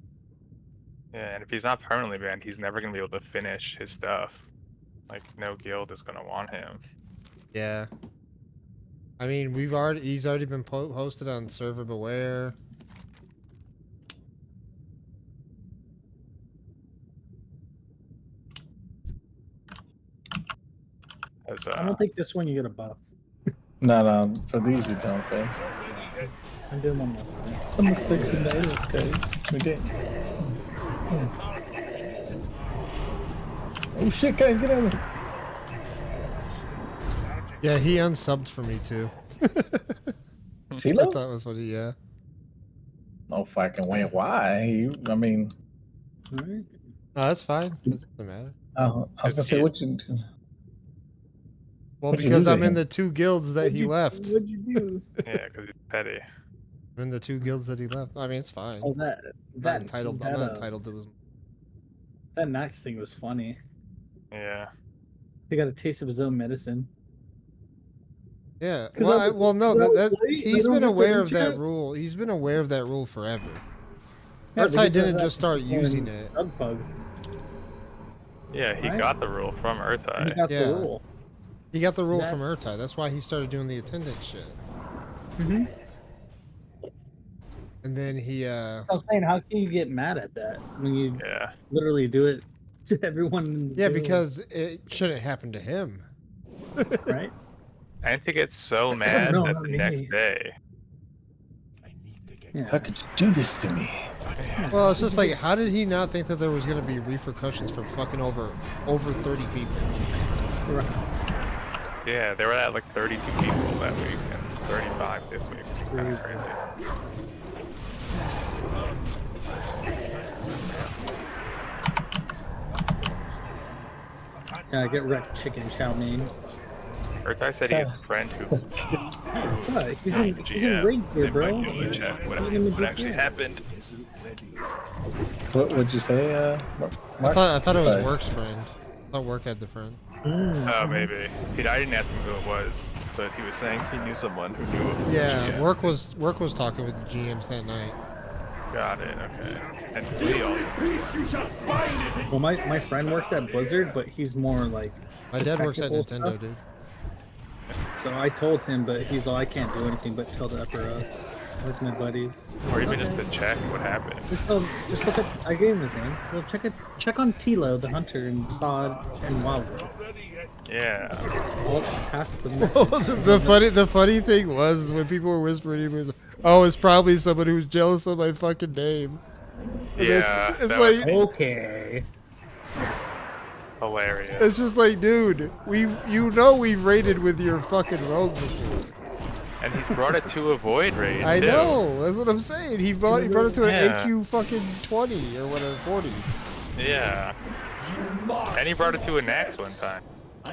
Speaker 18: Yeah, and if he's not permanently banned, he's never gonna be able to finish his stuff. Like, no guild is gonna want him.
Speaker 1: Yeah. I mean, he's already been posted on Server Beware.
Speaker 21: I don't think this one you get a buff.
Speaker 20: No, for these you don't, okay?
Speaker 21: I'm doing one less.
Speaker 20: I'm a 6 and 8, guys. We did. Oh shit, guys, get out of here.
Speaker 1: Yeah, he unsubbed for me too.
Speaker 20: Tilo?
Speaker 1: I thought that was what he, yeah.
Speaker 20: No fucking way. Why? I mean...
Speaker 1: No, that's fine. It doesn't matter.
Speaker 20: I was gonna say, what you do?
Speaker 1: Well,
Speaker 20: What'd you
Speaker 1: because
Speaker 20: do to
Speaker 1: I'm in
Speaker 20: him?
Speaker 1: the 2 guilds that he left.
Speaker 21: What'd you do?
Speaker 18: Yeah, because he's petty.
Speaker 1: I'm in the 2 guilds that he left. I mean, it's fine.
Speaker 21: Oh,
Speaker 1: I'm not entitled to his...
Speaker 21: That Nax thing was funny.
Speaker 18: Yeah.
Speaker 21: He got a taste of his own medicine.
Speaker 1: Yeah.
Speaker 21: 'Cause
Speaker 1: Well, no, that
Speaker 21: they
Speaker 1: he's
Speaker 21: don't
Speaker 1: been
Speaker 21: get the
Speaker 1: aware of that
Speaker 21: enchant?
Speaker 1: rule. He's been aware of that rule forever.
Speaker 21: Yeah, they
Speaker 1: Urtai
Speaker 21: get
Speaker 1: didn't
Speaker 21: that
Speaker 1: just start
Speaker 21: from
Speaker 1: using it.
Speaker 21: Drugpug.
Speaker 18: Yeah, he
Speaker 21: Right?
Speaker 18: got the rule from Urtai.
Speaker 21: He got
Speaker 1: Yeah.
Speaker 21: the rule.
Speaker 1: He got the rule
Speaker 21: That-
Speaker 1: from Urtai. That's why he started doing the attendance shit.
Speaker 21: Mm-hmm.
Speaker 1: And then he
Speaker 21: I'm saying, how can you get mad at that when you literally do it to everyone? in the
Speaker 1: yeah,
Speaker 21: guild,
Speaker 1: because it shouldn't happen to him.
Speaker 21: right?
Speaker 18: And to get so mad
Speaker 21: No,
Speaker 18: that
Speaker 21: not
Speaker 18: the
Speaker 21: me.
Speaker 18: next day.
Speaker 20: How could you do this to me?
Speaker 1: Well, it's just like, how did he not think that there was going to be repercussions for fucking over 30 people?
Speaker 21: Right.
Speaker 18: Yeah, they were at like 32 people that week and 35 this week. It's kind of crazy.
Speaker 21: Yeah, get wrecked, chicken chow mein.
Speaker 18: Urtai said he has a friend who.
Speaker 21: What? He's in raid here, bro.
Speaker 18: What actually happened?
Speaker 20: What'd you say, Mark?
Speaker 1: I thought it was
Speaker 20: Sorry.
Speaker 1: Work's friend. I thought Work had the friend.
Speaker 18: Oh, maybe. I didn't ask him who it was, but he was saying he knew someone who knew him.
Speaker 1: Yeah, Work was talking with the GMs that night.
Speaker 18: Got it. Okay. And Flea also.
Speaker 21: Well, my friend works at Blizzard, but he's more like.
Speaker 1: My dad works at Nintendo, dude.
Speaker 21: So I told him, but he's all, I can't do anything but tell the upper ups with my buddies.
Speaker 18: Or even just to check what happened.
Speaker 21: Just look at. I gave him his name. Well, check on Tilo, the hunter, and Sod and Wildwood.
Speaker 18: Yeah.
Speaker 21: Well, past the message.
Speaker 1: the funny thing was when people were whispering, "Oh, it's probably someone who's jealous of my fucking name." And
Speaker 18: Yeah.
Speaker 1: it's like
Speaker 21: okay.
Speaker 18: Hilarious.
Speaker 1: It's just like, dude, we've raided with your fucking rogue before.
Speaker 18: And he's brought it to a void raid.
Speaker 1: I
Speaker 18: too.
Speaker 1: know. That's what I'm saying. He brought it to an
Speaker 18: Yeah.
Speaker 1: AQ fucking 20 or whatever, 40.
Speaker 18: Yeah. And he brought it to a Nax one time.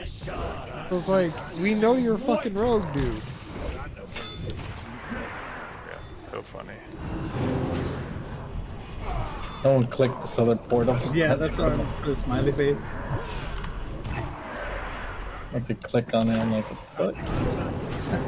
Speaker 1: So it's like, we know you're fucking rogue, dude.
Speaker 18: Yeah, so funny.
Speaker 20: No one clicked this other portal.
Speaker 21: Yeah, that's why I'm put a smiley face.
Speaker 20: Once you click on it, I'm like, what the fuck?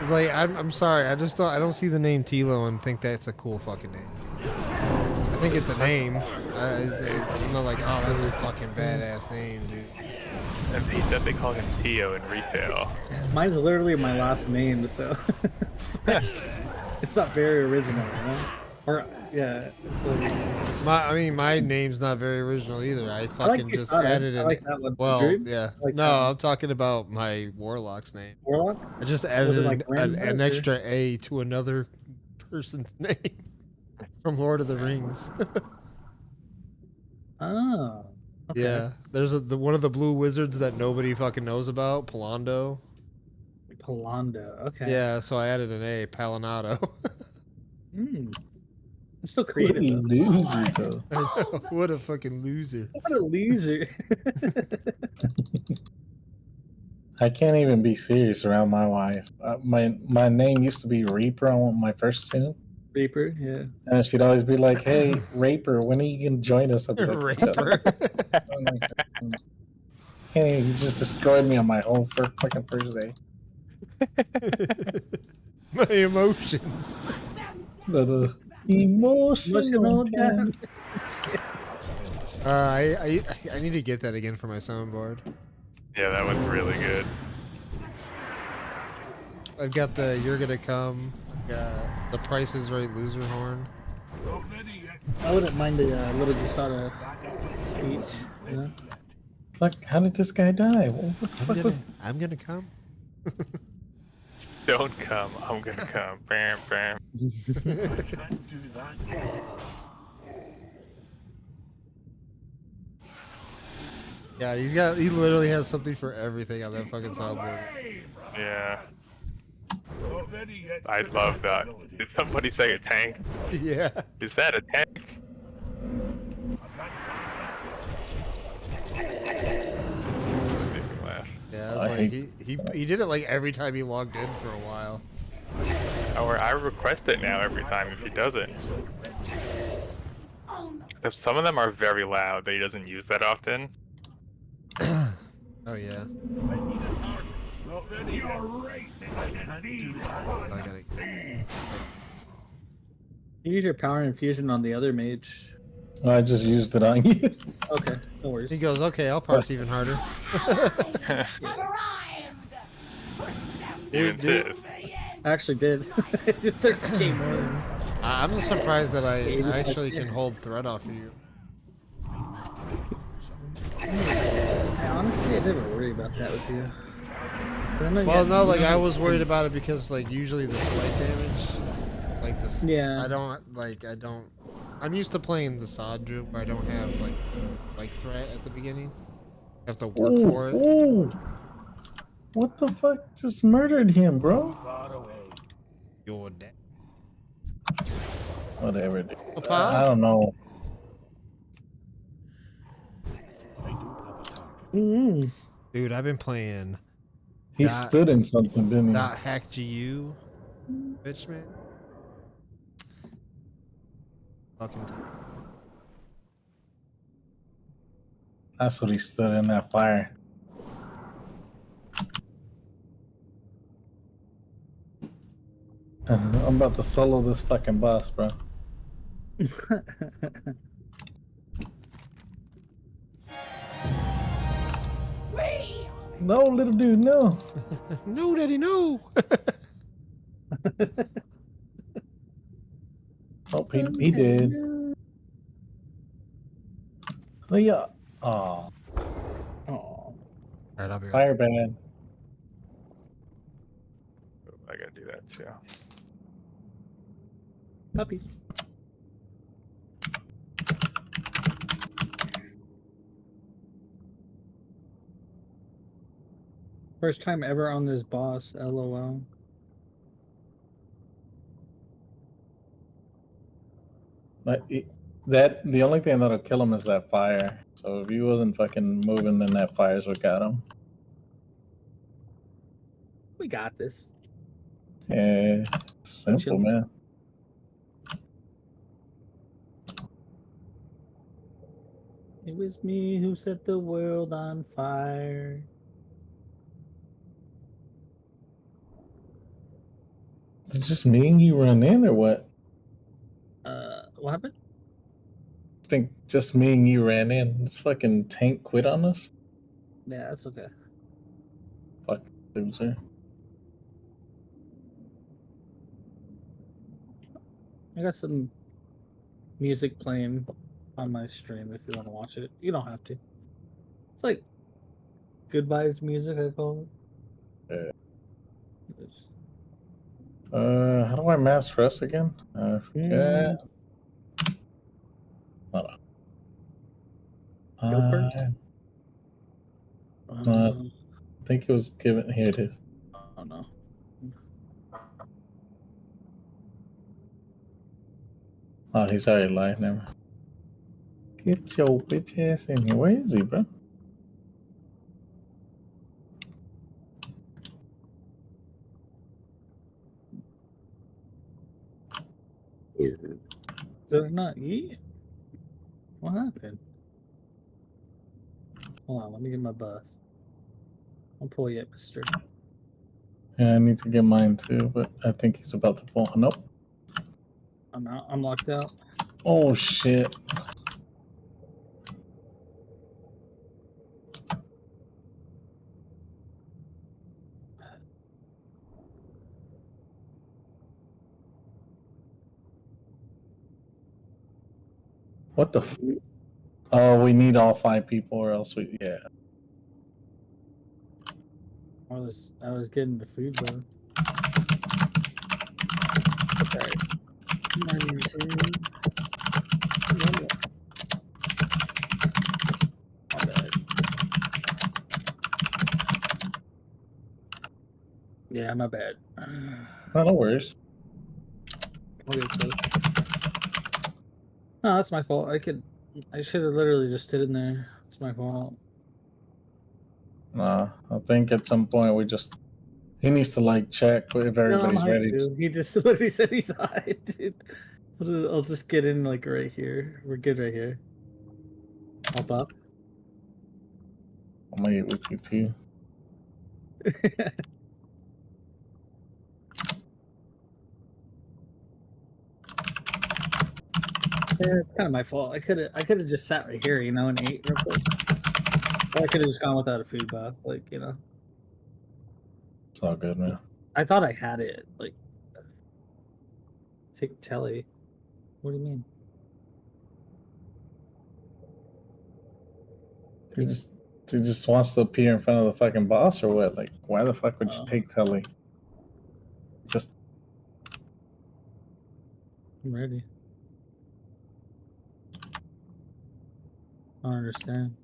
Speaker 1: It's like, I'm sorry, I don't see the name Tilo and think that's a cool fucking name. I think it's a name. I'm not like, oh, that's a fucking badass name, dude.
Speaker 18: And he said they call him Tio in retail.
Speaker 21: Mine's literally my last name, so it's not very original, you know? Or yeah, it's like
Speaker 1: my name's not very original either. I fucking just
Speaker 21: Usada.
Speaker 1: added it.
Speaker 21: I like that one.
Speaker 1: Well,
Speaker 21: Dream?
Speaker 1: yeah.
Speaker 21: Like
Speaker 1: No,
Speaker 21: that one.
Speaker 1: I'm talking about my Warlock's name.
Speaker 21: Warlock?
Speaker 1: I just
Speaker 21: Was
Speaker 1: added
Speaker 21: it like
Speaker 1: an
Speaker 21: randomized, or-
Speaker 1: extra A to another person's name from Lord of the Rings.
Speaker 21: Oh. Okay.
Speaker 1: Yeah, there's one of the blue wizards that nobody fucking knows about, Palando.
Speaker 21: Palando. Okay.
Speaker 1: Yeah, so I added an A, Palinado.
Speaker 21: Hmm. It's still creative.
Speaker 20: What a loser, though.
Speaker 1: I know, what a fucking loser.
Speaker 21: What a loser.
Speaker 20: I can't even be serious around my wife. My name used to be Reaper on my first tune.
Speaker 21: Reaper, yeah.
Speaker 20: And she'd always be like, "Hey, Raper, when are you gonna join us?" I'd be like,
Speaker 1: Raper.
Speaker 20: Hey, you just destroyed me on my whole fucking first day.
Speaker 1: My emotions.
Speaker 20: The emotional
Speaker 21: damage.
Speaker 1: I need to get that again for my soundboard.
Speaker 18: Yeah, that one's really good.
Speaker 1: I've got the "You're Gonna Come," I've got the "Price Is Right" loser horn.
Speaker 21: I wouldn't mind a little Usada speech. You know?
Speaker 20: Fuck, how did this guy die? What the fuck was...
Speaker 1: I'm gonna come.
Speaker 18: Don't come. I'm gonna come. Bam, bam.
Speaker 1: Yeah, he literally has something for everything on that fucking soundboard.
Speaker 18: Yeah. I love that. Did somebody say a tank?
Speaker 1: Yeah.
Speaker 18: Is that a tank?
Speaker 1: Yeah, like, he did it like every time he logged in for a while.
Speaker 18: Or I request it now every time if he doesn't. Some of them are very loud that he doesn't use that often.
Speaker 1: Oh yeah.
Speaker 21: You use your power infusion on the other mage.
Speaker 20: I just used it on you.
Speaker 21: Okay, no worries.
Speaker 1: He goes, okay, I'll parse even harder.
Speaker 18: Dude.
Speaker 21: I actually did. It 13k more than...
Speaker 1: I'm surprised that I actually can hold threat off of you.
Speaker 21: Honestly, I never worry about that with you.
Speaker 1: Well, no, like I was worried about it because like usually the slight damage, like this.
Speaker 21: Yeah.
Speaker 1: I don't. I'm used to playing the sod druid where I don't have like threat at the beginning. I have to work for it.
Speaker 20: Ooh. What the fuck? Just murdered him, bro.
Speaker 1: You're dead.
Speaker 20: Whatever, dude.
Speaker 1: Papa?
Speaker 20: I don't know.
Speaker 1: Dude, I've been playing.
Speaker 20: He stood in something, didn't he?
Speaker 1: Not hack GU, bitch, man. Fucking.
Speaker 20: That's what he stood in that fire. I'm about to solo this fucking boss, bro. No, little dude, no.
Speaker 1: No, daddy, no.
Speaker 20: Oh, he did. Oh, yeah. Oh.
Speaker 1: All right, I'll be right
Speaker 20: Fire
Speaker 1: back.
Speaker 20: band.
Speaker 18: I gotta do that too.
Speaker 21: Puppies. First time ever on this boss, LOL.
Speaker 20: But the only thing that'll kill him is that fire. So if he wasn't fucking moving, then that fire's what got him.
Speaker 21: We got this.
Speaker 20: Yeah, simple,
Speaker 21: Chill.
Speaker 20: man.
Speaker 21: It was me who set the world on fire.
Speaker 20: Is it just me and you run in, or what?
Speaker 21: What happened?
Speaker 20: I think just me and you ran in. This fucking tank quit on us.
Speaker 21: Yeah, that's okay.
Speaker 20: Fuck loser.
Speaker 21: I got some music playing on my stream if you want to watch it. You don't have to. It's like good vibes music, I call
Speaker 20: Yeah.
Speaker 21: it.
Speaker 20: How do I mass press again? I forget. Hold
Speaker 21: Joker?
Speaker 20: on. I think it was given. Here it is.
Speaker 21: Oh no.
Speaker 20: Oh, he's already live now. Get your bitch ass in here. Where is he, bro?
Speaker 21: Did I not eat? What happened? Hold on, let me get my buff. I'll pull you up, mister.
Speaker 20: Yeah, I need to get mine too, but I think he's about to pull. Nope.
Speaker 21: I'm out. I'm locked out.
Speaker 20: Oh shit. What the f- Oh, we need all 5 people or else we yeah.
Speaker 21: I was getting the food though. Okay. My bad. Yeah, my bad.
Speaker 20: No worries.
Speaker 21: Okay, close. No, that's my fault. I should have literally just stood in there. It's my fault.
Speaker 20: Nah, I think at some point he needs to like check if
Speaker 21: No, I'm
Speaker 20: everybody's
Speaker 21: hyped
Speaker 20: ready.
Speaker 21: too. He just literally said he's high, dude. I'll just get in like right here. We're good right here. Hop up.
Speaker 20: I'm gonna get with you too.
Speaker 21: Yeah, it's kind of my fault. I could have just sat right here, you know, and ate real quick. Or I could have just gone without a food bath, like, you know.
Speaker 20: It's all good, man.
Speaker 21: I thought I had it, like, take telly. What do you mean?
Speaker 20: He just wants to appear in front of the fucking boss or what? Like, why the fuck would you take Telly? Just
Speaker 21: I'm ready. I don't understand.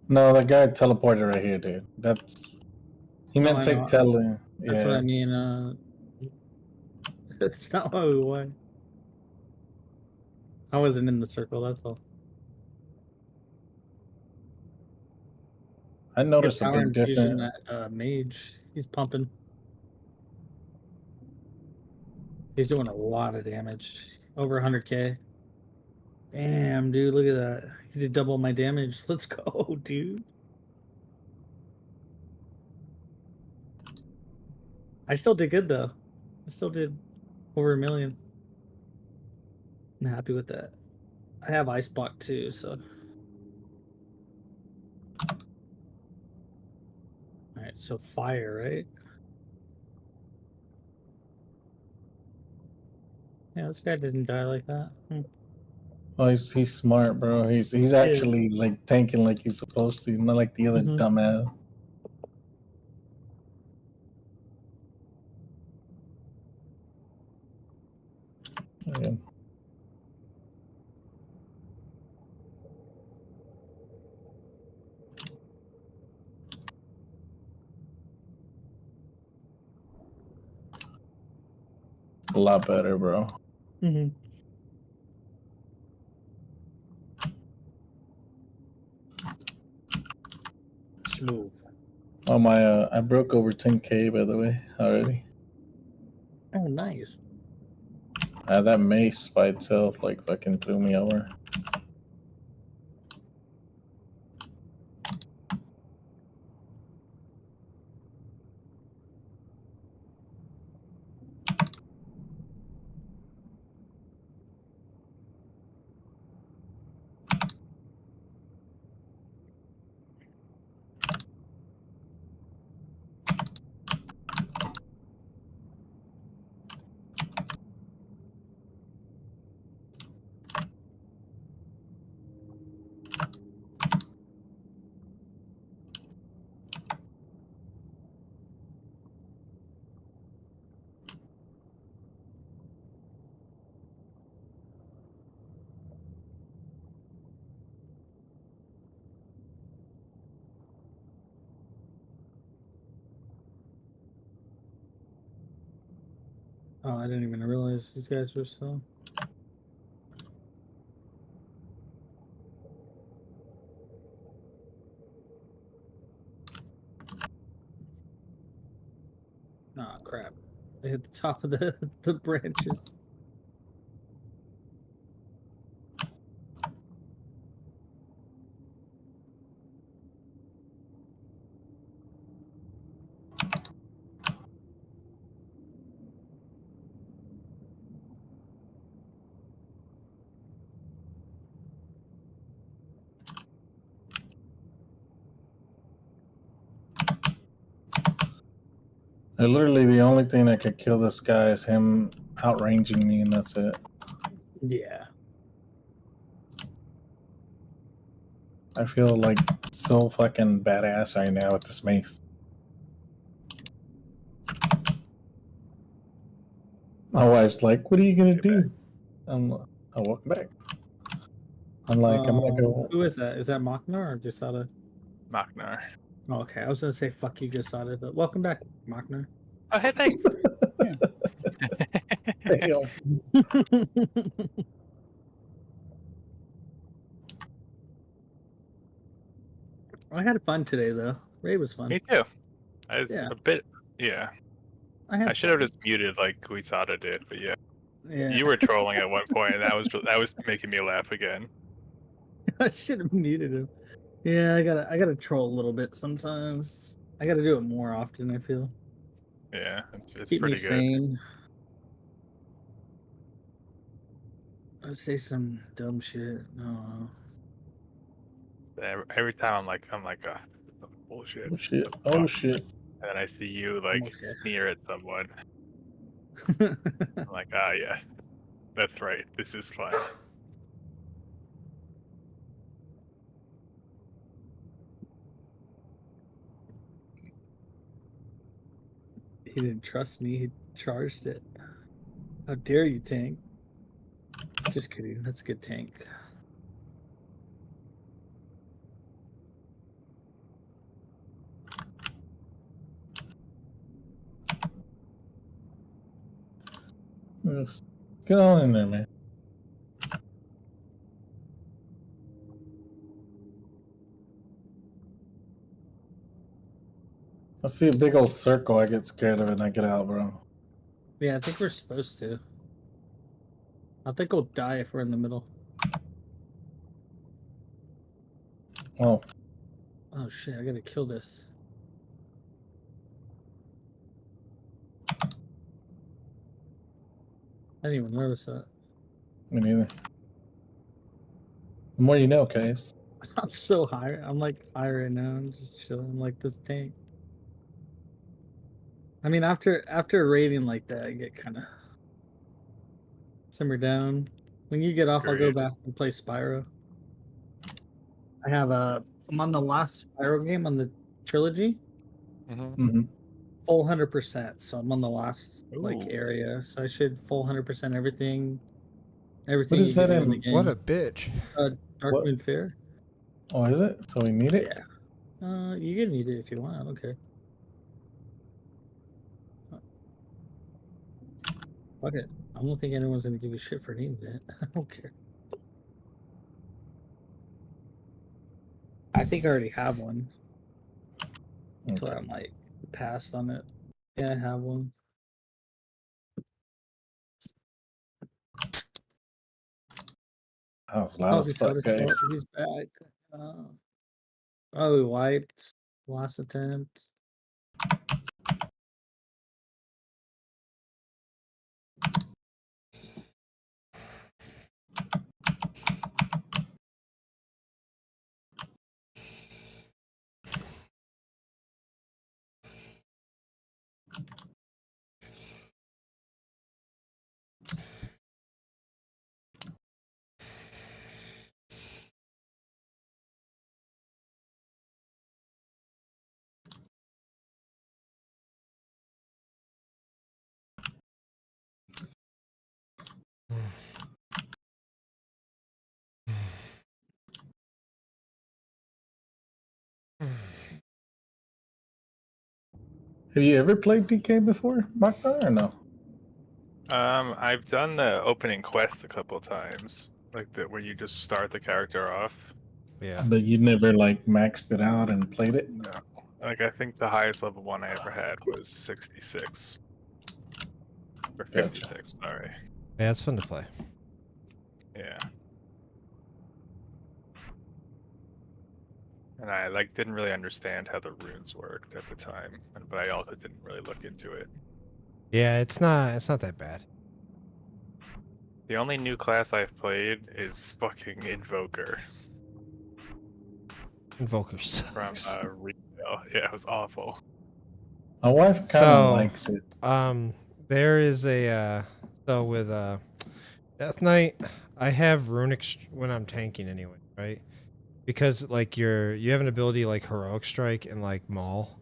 Speaker 20: no, that guy teleported right here, dude. He meant
Speaker 21: I
Speaker 20: take
Speaker 21: know.
Speaker 20: Telly.
Speaker 21: That's what I mean. That's not why we won. I wasn't in the circle. That's all.
Speaker 20: I noticed a
Speaker 21: Power
Speaker 20: big
Speaker 21: infusion.
Speaker 20: difference.
Speaker 21: That mage, he's pumping. He's doing a lot of damage. Over 100k. Damn, dude, look at that. He did double my damage. Let's go, dude. I still did good though. I still did Over 1 million. I'm happy with that. I have Ice Block too, so. Alright, so fire, right? Yeah, this guy didn't die like that.
Speaker 20: Oh, he's smart, bro. He's actually like tanking like he's supposed to, not like the other dumbass. Yeah. A lot better, bro.
Speaker 21: Smooth.
Speaker 20: Oh my! I broke over 10K by the way already.
Speaker 21: Oh, nice.
Speaker 20: That mace by itself like fucking threw me over.
Speaker 21: Oh, I didn't even realize these guys were still. Oh crap! I hit the top of the branches.
Speaker 20: Literally, the only thing that could kill this guy is him outranging me, and that's it.
Speaker 21: Yeah.
Speaker 20: I feel like so fucking badass right now with this mace. My wife's like, "What are you gonna do?" Oh, welcome back. I'm like, I'm gonna go.
Speaker 21: Who is that? Is that Machnar or Gasada?
Speaker 18: Machnar.
Speaker 21: Oh, okay, I was gonna say fuck you, Gasada, but welcome back, Machnar.
Speaker 18: Oh, hey, thanks.
Speaker 21: I had fun today though. Raid was fun.
Speaker 18: Me too. It's
Speaker 21: Yeah.
Speaker 18: a bit, yeah. I should have just muted like Guisada did, but yeah.
Speaker 21: Yeah.
Speaker 18: You were trolling at one point, and that was making me laugh again.
Speaker 21: I should have muted him. Yeah, I gotta troll a little bit sometimes. I gotta do it more often, I feel.
Speaker 18: Yeah, it's
Speaker 21: Keep
Speaker 18: pretty
Speaker 21: me
Speaker 18: good.
Speaker 21: sane. I'd say some dumb shit. No.
Speaker 18: Every time I'm like, ah, this is bullshit.
Speaker 20: Oh shit! Oh shit!
Speaker 18: And then I see you like sneer at someone. I'm like, ah, yeah, that's right. This is fun.
Speaker 21: He didn't trust me. He charged it. How dare you, tank? Just kidding. That's a good tank.
Speaker 20: Yes. Get on in there, man. I see a big old circle. I get scared of it and I get out, bro.
Speaker 21: Yeah, I think we're supposed to. I think we'll die if we're in the middle.
Speaker 20: Oh.
Speaker 21: Oh shit, I gotta kill this. I didn't even notice that.
Speaker 20: Me neither. The more you know, Case.
Speaker 21: I'm so high. I'm like high right now. I'm just chilling like this tank. I mean, after a rating like that, I get kind of simmer down. When you get off, I'll go back and play Spyro. I have I'm on the last Spyro game on the trilogy. Full 100%. So I'm on the last like area. So I should full 100% everything. Everything
Speaker 20: is
Speaker 21: you
Speaker 20: that
Speaker 21: can do in the
Speaker 20: in-
Speaker 21: game.
Speaker 1: What a bitch.
Speaker 21: Darkmoon Fair.
Speaker 20: Oh, is it? So we need it?
Speaker 21: Yeah. You can need it if you want. I don't care. Fuck it. I don't think anyone's gonna give a shit for needing it. I don't care. I think I already have one. That's why I'm like passed on it. Yeah, I have one.
Speaker 20: Oh, it's loud as fuck, guys.
Speaker 21: He's back. Oh, we wiped. Last attempt.
Speaker 20: Have you ever played DK before, Makbar, or no?
Speaker 18: I've done the opening quest a couple times, like where you just start the character off.
Speaker 1: Yeah.
Speaker 20: But you never like maxed it out and played it?
Speaker 18: No. Like I think the highest level one I ever had was 66. Or 56, sorry.
Speaker 1: Yeah, it's fun to play.
Speaker 18: Yeah. And I like didn't really understand how the runes worked at the time, but I also didn't really look into it.
Speaker 1: Yeah, it's not that bad.
Speaker 18: The only new class I've played is fucking Invoker.
Speaker 1: Invoker
Speaker 18: From
Speaker 1: sucks.
Speaker 18: retail. Yeah, it was awful.
Speaker 20: My wife kind of likes it.
Speaker 1: There is a so with Death Knight, I have runic when I'm tanking anyway, right? Because like you have an ability like Heroic Strike and like Maul.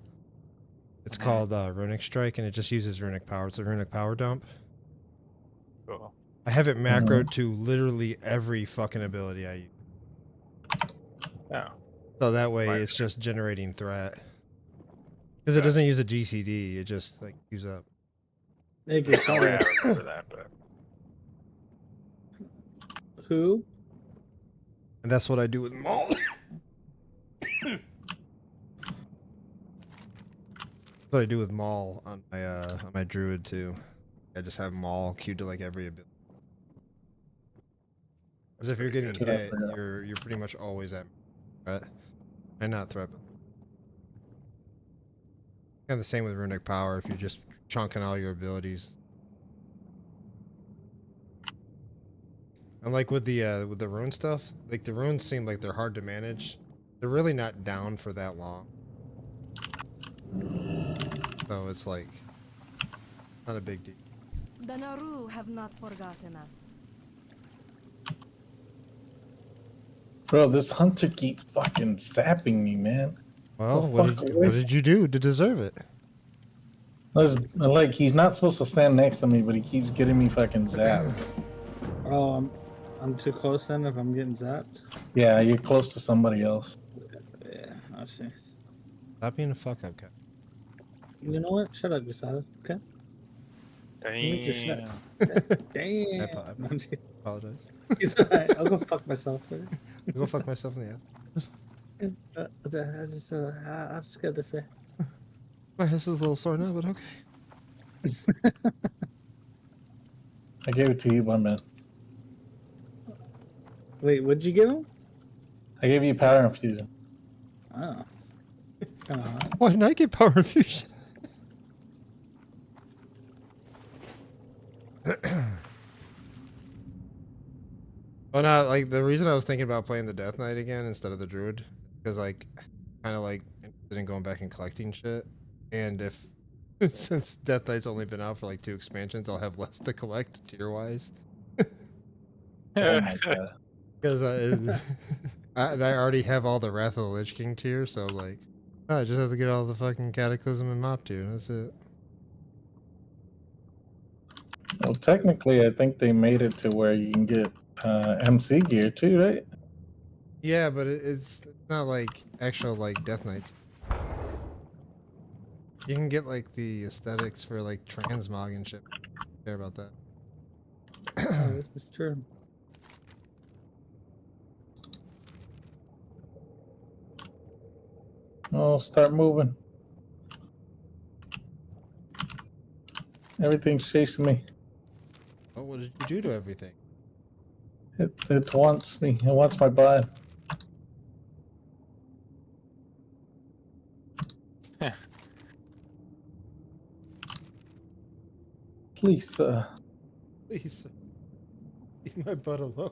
Speaker 1: It's called Runic Strike, and it just uses runic power. It's a runic power dump.
Speaker 18: Cool.
Speaker 1: I have it macroed to literally every fucking ability I use.
Speaker 18: Oh.
Speaker 1: So that way it's just generating threat. Because it doesn't use a GCD, it just like use up.
Speaker 21: Thank you.
Speaker 18: Oh, yeah, I remember that, but
Speaker 21: Who?
Speaker 1: And that's what I do with Maul. What I do with Maul on my druid too. I just have Maul queued to like every ability. Because if you're getting hit, you're pretty much always at threat, and not threat. Kind of the same with runic power. If you're just chunking all your abilities, and like with the rune stuff, like the runes seem like they're hard to manage. They're really not down for that long. So it's like not a big deal.
Speaker 17: The Naru have not forgotten us.
Speaker 20: Bro, this hunter keeps fucking zapping me, man.
Speaker 1: Well, what did you do to deserve it?
Speaker 20: Like he's not supposed to stand next to me, but he keeps getting me fucking zapped.
Speaker 21: Oh, I'm too close then if I'm getting zapped.
Speaker 20: Yeah, you're close to somebody else.
Speaker 21: Yeah, I see.
Speaker 1: Stop being a fuck up, Cap.
Speaker 21: You know what? Shut up, Usada. Okay. You just shut. Damn.
Speaker 1: I apologize.
Speaker 21: He's alright. I'll go fuck myself.
Speaker 1: I'll go fuck myself in the ass.
Speaker 21: I'm just gonna say.
Speaker 1: My ass is a little sore now, but okay.
Speaker 20: I gave it to you, my man.
Speaker 21: Wait, what'd you give him?
Speaker 20: I gave you power infusion.
Speaker 21: Oh.
Speaker 1: Why didn't I get power infusion? Oh no, like the reason I was thinking about playing the Death Knight again instead of the Druid, because like, kind of like interested in going back and collecting shit, and if since Death Knight's only been out for like 2 expansions, I'll have less to collect tier wise.
Speaker 20: Oh my god.
Speaker 1: Because and I already have all the Wrath of the Lich King tier, so like, I just have to get all the fucking Cataclysm and Mop tier. That's it.
Speaker 20: Well, technically, I think they made it to where you can get MC gear too, right?
Speaker 1: Yeah, but it's not like actual like Death Knight. You can get like the aesthetics for like transmog and shit. Care about that.
Speaker 21: Oh, this is true.
Speaker 20: Oh, start moving. Everything's chasing me.
Speaker 1: Oh, what did you do to everything?
Speaker 20: It wants me. It wants my blood. Please,
Speaker 1: Please, leave my butt alone.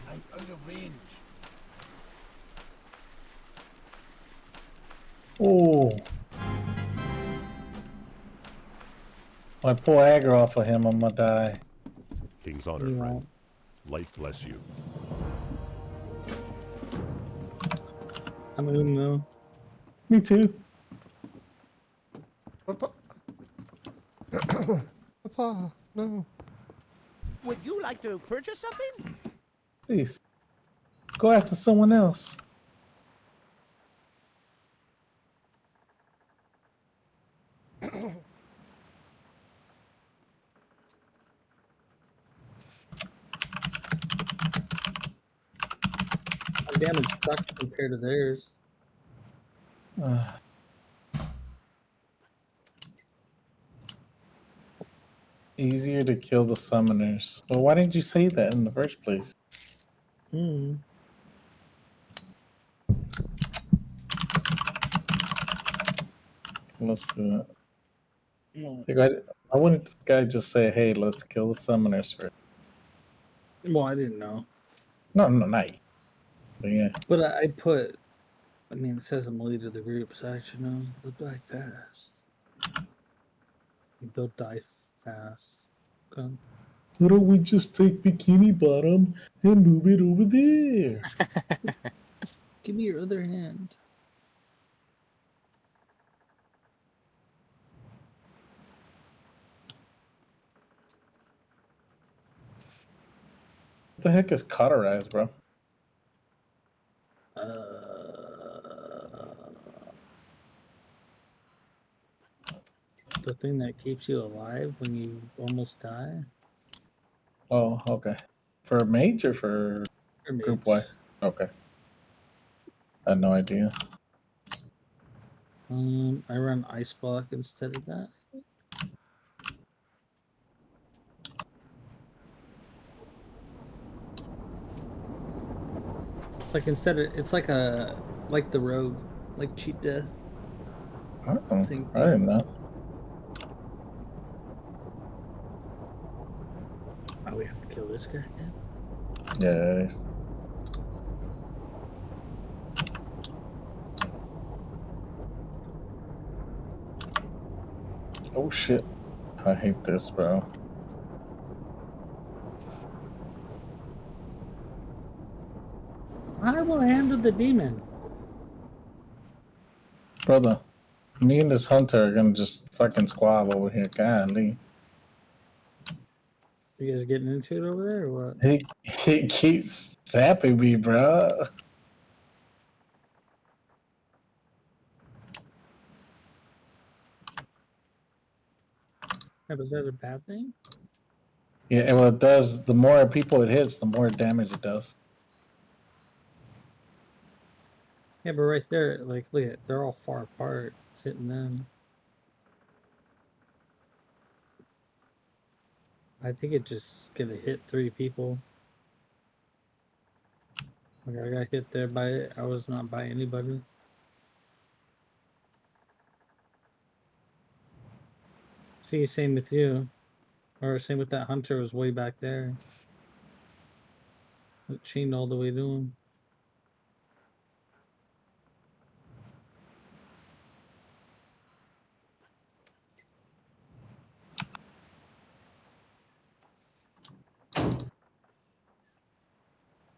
Speaker 15: I'm out of range.
Speaker 20: oh. If I pull aggro off of him, I'm gonna die.
Speaker 15: King's honor,
Speaker 21: You
Speaker 15: friend.
Speaker 21: won't.
Speaker 15: Life bless you.
Speaker 21: I'm in though.
Speaker 20: Me too.
Speaker 1: Papa, Papa, no.
Speaker 4: Would you like to purchase something?
Speaker 20: Please. Go after someone else.
Speaker 21: My damage sucks compared to theirs.
Speaker 20: Easier to kill the summoners. Well, why didn't you say that in the first place? Let's do it. Like, I wouldn't this guy just say, hey, let's kill the summoners first.
Speaker 21: Well, I didn't know.
Speaker 20: No, not you. But yeah.
Speaker 21: But I put, I mean, it says I'm leader of the group, so I should know. They'll die fast. They'll die fast. Okay.
Speaker 20: Why don't we just take Bikini Bottom and move it over there?
Speaker 21: Give me your other hand.
Speaker 20: What the heck is cauterize, bro?
Speaker 21: The thing that keeps you alive when you almost die.
Speaker 20: Oh, okay. For mage or for group Y? Okay. I had no idea.
Speaker 21: I run ice block instead of that. It's like it's like the rogue, like cheat death.
Speaker 20: Oh,
Speaker 21: Same
Speaker 20: I didn't know.
Speaker 21: Oh, we have to kill this guy again?
Speaker 20: Yes. Oh shit. I hate this, bro.
Speaker 21: I will handle the demon.
Speaker 20: Brother, me and this hunter are gonna just fucking squab over here. Golly.
Speaker 21: You guys getting into it over there or what?
Speaker 20: He keeps zapping me, bro.
Speaker 21: Yeah, was that a bad thing?
Speaker 20: Yeah, well, it does. The more people it hits, the more damage it does.
Speaker 21: Yeah, but right there, like, look at, they're all far apart. It's hitting them. I think it just gonna hit 3 people. Like, I got hit there by it. I was not by anybody. See, same with you. Or same with that hunter was way back there. It chained all the way to him.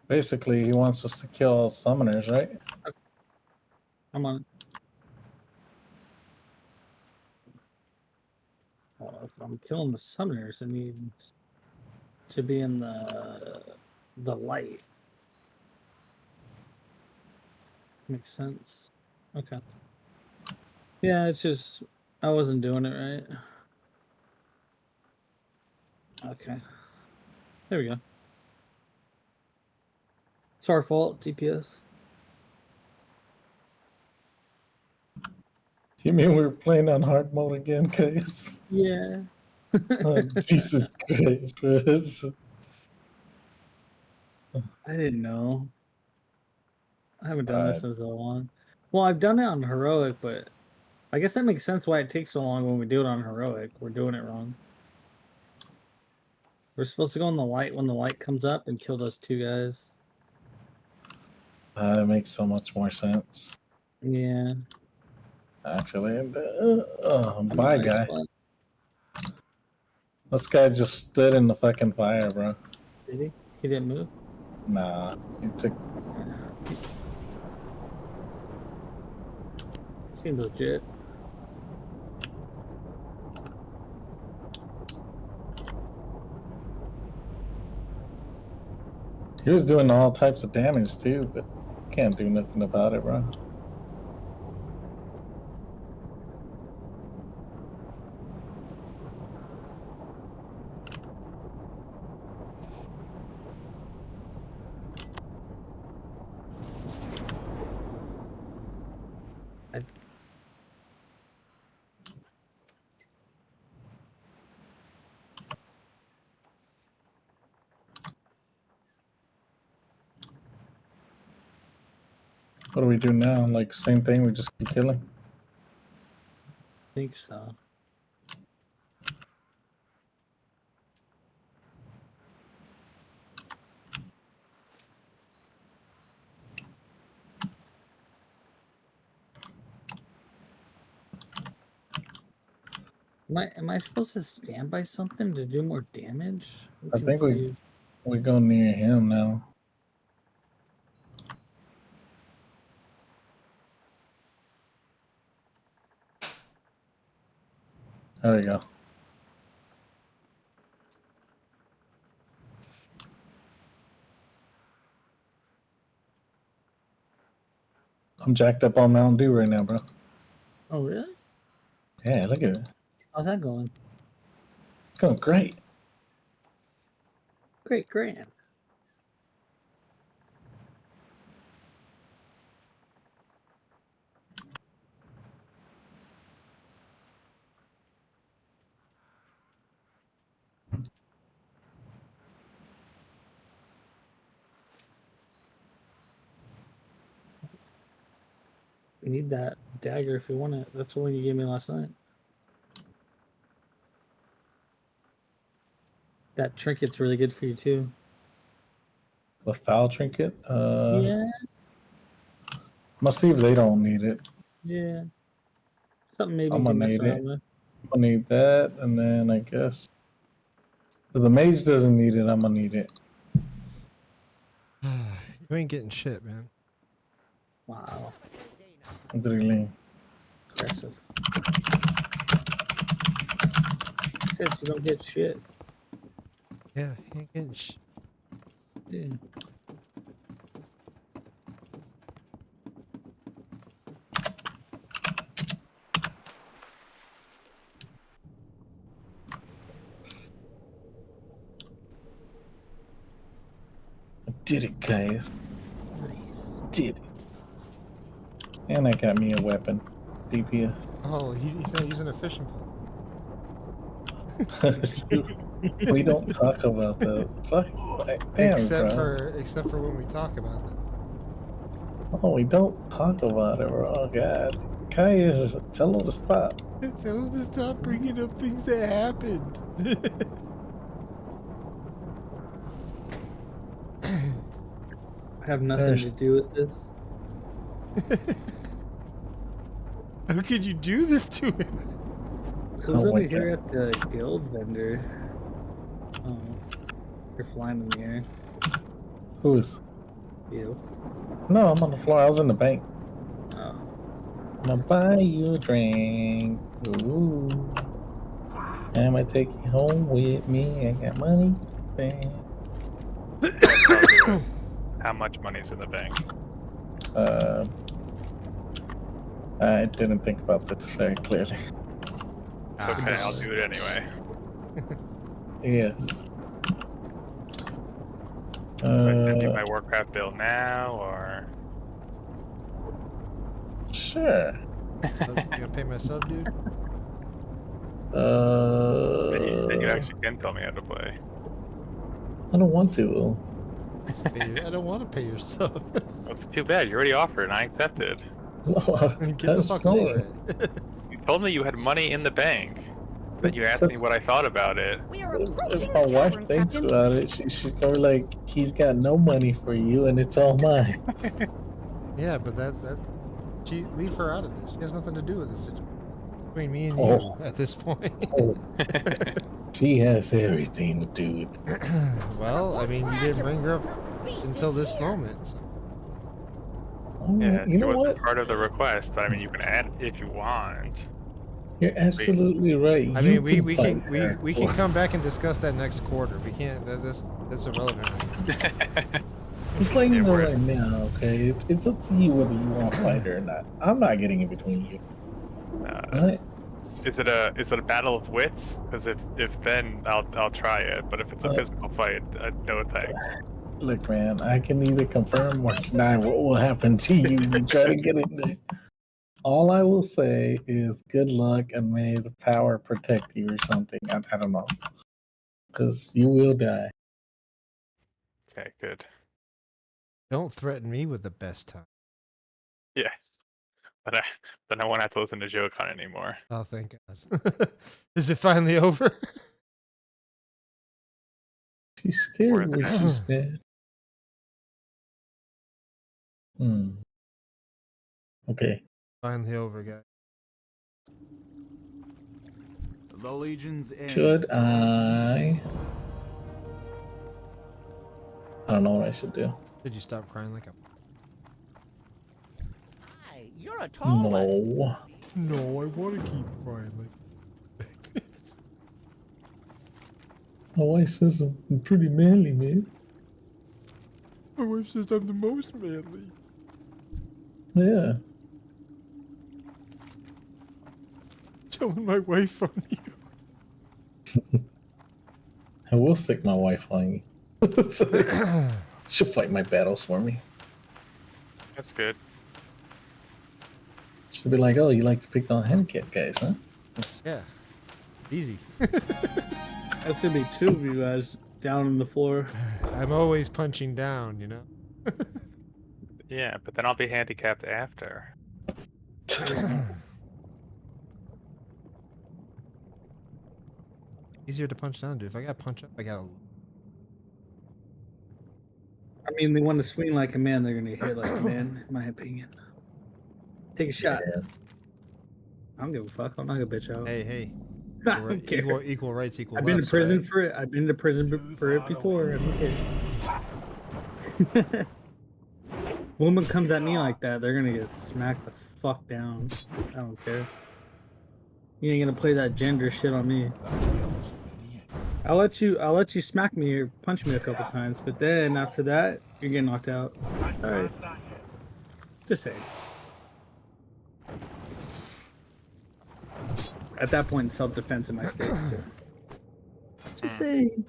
Speaker 20: Basically, he wants us to kill all summoners, right?
Speaker 21: I'm on. Well, if I'm killing the summoners, I need to be in the light. Makes sense. Okay. Yeah, it's just I wasn't doing it right. Okay. There we go. It's our fault, TPS.
Speaker 20: You mean we were playing on hard mode again, guys?
Speaker 21: Yeah.
Speaker 20: Oh, Jesus Christ, Chris.
Speaker 21: I didn't know. I haven't done this in so long. Well, I've done it on heroic, but I guess that makes sense why it takes so long when we do it on heroic. We're doing it wrong. We're supposed to go in the light when the light comes up and kill those 2 guys.
Speaker 20: That makes so much more sense.
Speaker 21: Yeah.
Speaker 20: Actually, bye, guy.
Speaker 21: Spot.
Speaker 20: This guy just stood in the fucking fire, bro.
Speaker 21: Did he? He didn't move?
Speaker 20: Nah, he took.
Speaker 21: Seems legit.
Speaker 20: He was doing all types of damage too, but can't do nothing about it, bro. What do we do now? Like, same thing, we just keep killing?
Speaker 21: I think so. Am I supposed to stand by something to do more damage?
Speaker 20: I think we go near him now. There we go. I'm jacked up on Mountain Dew right now, bro.
Speaker 21: Oh, really?
Speaker 20: Yeah, look at it.
Speaker 21: How's that going?
Speaker 20: It's going great.
Speaker 21: Great, grand. You need that dagger if you want it. That's the one you gave me last night. That trinket's really good for you too.
Speaker 20: The foul trinket?
Speaker 21: Yeah.
Speaker 20: Must see if they don't need it.
Speaker 21: Yeah. Something maybe
Speaker 20: I'm
Speaker 21: you
Speaker 20: gonna
Speaker 21: can mess
Speaker 20: need
Speaker 21: around
Speaker 20: it.
Speaker 21: with.
Speaker 20: I'm gonna need that, and then I guess if the mage doesn't need it, I'm gonna need it.
Speaker 1: You ain't getting shit, man.
Speaker 21: Wow.
Speaker 20: Drilling.
Speaker 21: Aggressive. Says you don't get shit.
Speaker 1: Yeah, he ain't getting shit.
Speaker 21: Yeah.
Speaker 20: did it, guys. Did it. And I got me a weapon. DPS.
Speaker 1: Oh, he's not using a fishing pole.
Speaker 20: We don't talk about that. Damn,
Speaker 1: except
Speaker 20: bro.
Speaker 1: for when we talk about that.
Speaker 20: Oh, we don't talk about it, bro. Oh, God. Kai, tell him to stop.
Speaker 1: Tell him to stop bringing up things that happened.
Speaker 21: I have nothing to do with this.
Speaker 1: How could you do this to him?
Speaker 21: Who's over here at the guild vendor? Oh, you're flying in the air.
Speaker 20: Who's?
Speaker 21: You.
Speaker 20: No, I'm on the floor. I was in the bank.
Speaker 21: Oh.
Speaker 20: I'm gonna buy you a drink. Ooh. I'm gonna take you home with me. I got money. Bang.
Speaker 18: How much money's in the bank?
Speaker 20: I didn't think about this very clearly.
Speaker 18: It's okay, I'll do it anyway.
Speaker 20: Yes.
Speaker 18: Do I send you my Warcraft bill now, or?
Speaker 20: Sure.
Speaker 1: You gonna pay my sub, dude?
Speaker 18: Then you actually can tell me how to play.
Speaker 20: I don't want to.
Speaker 1: I don't want to pay your sub.
Speaker 18: That's too bad. You already offered, and I accepted.
Speaker 1: Get the fuck over it.
Speaker 18: You told me you had money in the bank. Then you asked me what I thought about it.
Speaker 20: If my wife thinks about it, she's gonna be like, he's got no money for you, and it's all mine.
Speaker 1: Yeah, but she leave her out of this. She has nothing to do with this situation. Between me and
Speaker 20: Oh.
Speaker 1: you at this point.
Speaker 20: She has everything to do with it.
Speaker 1: Well, I mean, you didn't bring her up until this moment. So.
Speaker 18: Yeah,
Speaker 20: you know
Speaker 18: it wasn't
Speaker 20: what?
Speaker 18: part of the request. But I mean, you can add it if you want.
Speaker 20: You're absolutely right.
Speaker 1: I mean, we can come back and discuss that next quarter. We can't. That's irrelevant.
Speaker 20: Just letting you know right now, okay? It's up to you whether you want to fight her or not. I'm not getting in between you. Right?
Speaker 18: Is it a battle of wits? Because if then I'll try it. But if it's a physical fight, no thanks.
Speaker 20: Look, man, I can either confirm or deny what will happen to you if you try to get in there. All I will say is good luck and may the power protect you or something. I don't know. Because you will die.
Speaker 18: Okay, good.
Speaker 1: Don't threaten me with the best time.
Speaker 18: Yes. But then I won't have to listen to Joe-Con anymore.
Speaker 1: Oh, thank God. Is it finally over?
Speaker 20: She's scared when she's mad. Okay.
Speaker 1: Finally over, guys.
Speaker 7: The Legion's end.
Speaker 20: Should I don't know what I should do.
Speaker 1: Did you stop crying like a...
Speaker 4: Hi, you're a tall one.
Speaker 1: No, I want to keep crying like...
Speaker 20: My wife says I'm pretty manly, man.
Speaker 1: My wife says I'm the most manly.
Speaker 20: Yeah.
Speaker 1: Telling my wife on you.
Speaker 20: I will stick my wife on you. She'll fight my battles for me.
Speaker 18: That's good.
Speaker 20: She'll be like, oh, you like to pick on handicap guys, huh?
Speaker 1: Yeah. Easy.
Speaker 21: That's gonna be two of you guys down on the floor.
Speaker 1: I'm always punching down, you know?
Speaker 18: Yeah, but then I'll be handicapped after.
Speaker 1: Easier to punch down, dude. If I got punch up, I gotta...
Speaker 21: I mean, they want to swing like a man, they're gonna hit like a man, in my opinion. Take a shot.
Speaker 20: Yeah.
Speaker 21: I don't give a fuck. I'm not gonna bitch out.
Speaker 1: Hey.
Speaker 21: I don't care.
Speaker 1: Equal rights, equal
Speaker 21: I've been to
Speaker 1: lefts,
Speaker 21: prison
Speaker 1: right?
Speaker 21: for it. I've been to prison for it before. I don't care. Woman comes at me like that, they're gonna get smacked the fuck down. I don't care. You ain't gonna play that gender shit on me. I'll let you smack me or punch me a couple times, but then after that, you're getting knocked out. Alright. Just saying. At that point, self-defense in my state. So. Just saying.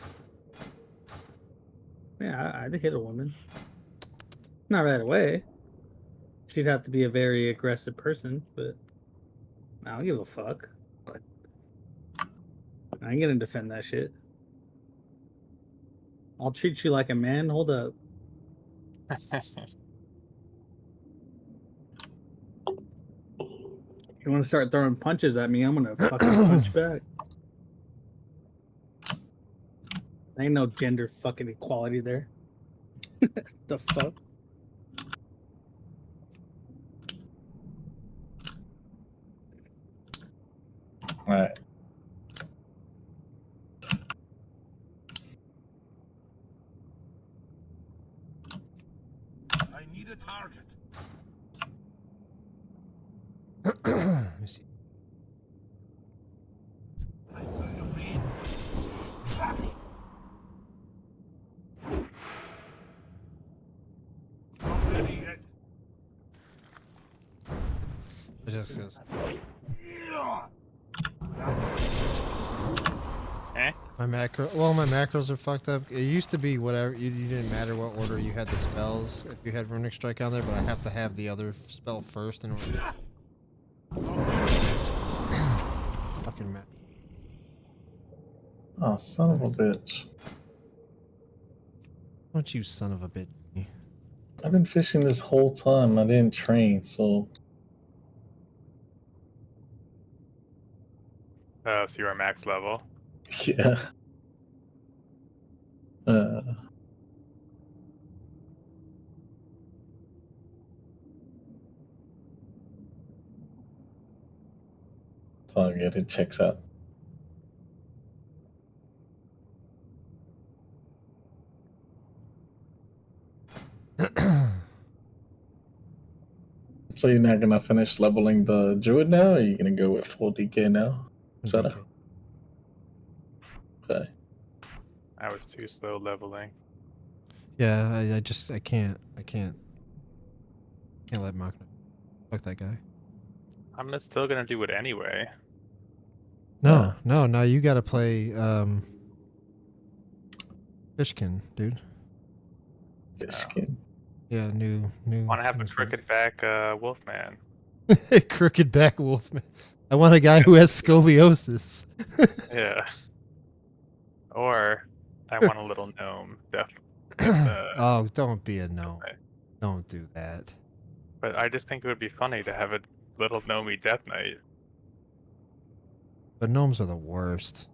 Speaker 21: Yeah, I'd hit a woman. Not right away. She'd have to be a very aggressive person, but I don't give a fuck. I ain't gonna defend that shit. I'll treat you like a man. Hold up. You want to start throwing punches at me? I'm gonna fucking punch back. Ain't no gender fucking equality there. The fuck?
Speaker 20: Alright.
Speaker 2: I need a target.
Speaker 1: Let me see. It just says. My macros are fucked up. It used to be whatever, you didn't matter what order you had the spells, if you had Runic Strike on there, but I have to have the other spell first in order. Fucking man.
Speaker 20: Oh, son of a bitch.
Speaker 1: Don't you son of a bitch.
Speaker 20: I've been fishing this whole time. I didn't train, so...
Speaker 18: Oh, so you're max level?
Speaker 20: Yeah. It's all good. It checks out. So you're not gonna finish leveling the druid now, or are you gonna go with full DK now? Setup. Okay.
Speaker 18: I was too slow leveling.
Speaker 1: Yeah, I can't let Mach. Fuck that guy.
Speaker 18: I'm still gonna do it anyway.
Speaker 1: No, no, you gotta play Fishkin, dude.
Speaker 20: Fishkin.
Speaker 1: Yeah, new.
Speaker 18: Want to have a crooked back Wolfman?
Speaker 1: Crooked back Wolfman. I want a guy who has scoliosis.
Speaker 18: Yeah. Or I want a little gnome. Definitely.
Speaker 1: Oh, don't be a gnome. Don't do that.
Speaker 18: But I just think it would be funny to have a little gnomey Death Knight.
Speaker 1: But gnomes are the worst.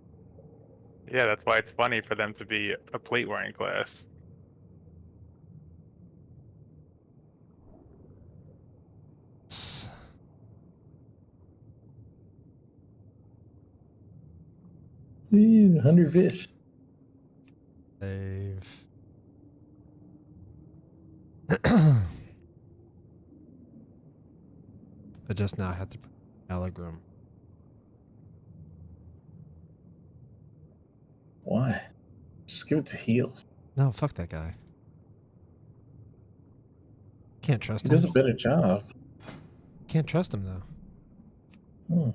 Speaker 18: Yeah, that's why it's funny for them to be a plate wearing class.
Speaker 20: Ooh, 100 fish.
Speaker 1: Save. I just now had to put Allegram.
Speaker 20: Why? Just give it to heals.
Speaker 1: No, fuck that guy. Can't trust
Speaker 20: He
Speaker 1: him.
Speaker 20: does a better job.
Speaker 1: Can't trust him though.
Speaker 20: Hmm.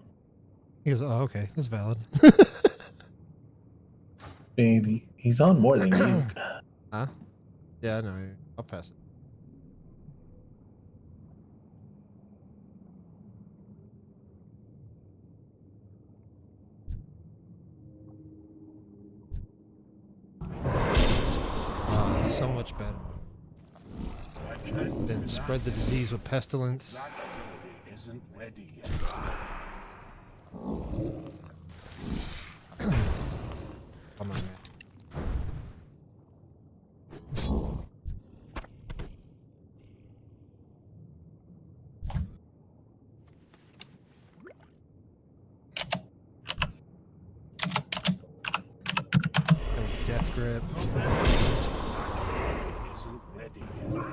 Speaker 1: He goes, oh, okay, that's valid.
Speaker 20: Baby, he's on more than you.
Speaker 1: Huh? Yeah, no, I'll pass it. So much better. Then spread the disease with pestilence.
Speaker 2: Isn't ready yet.
Speaker 1: Come on, man. Death grip.
Speaker 2: Isn't ready yet.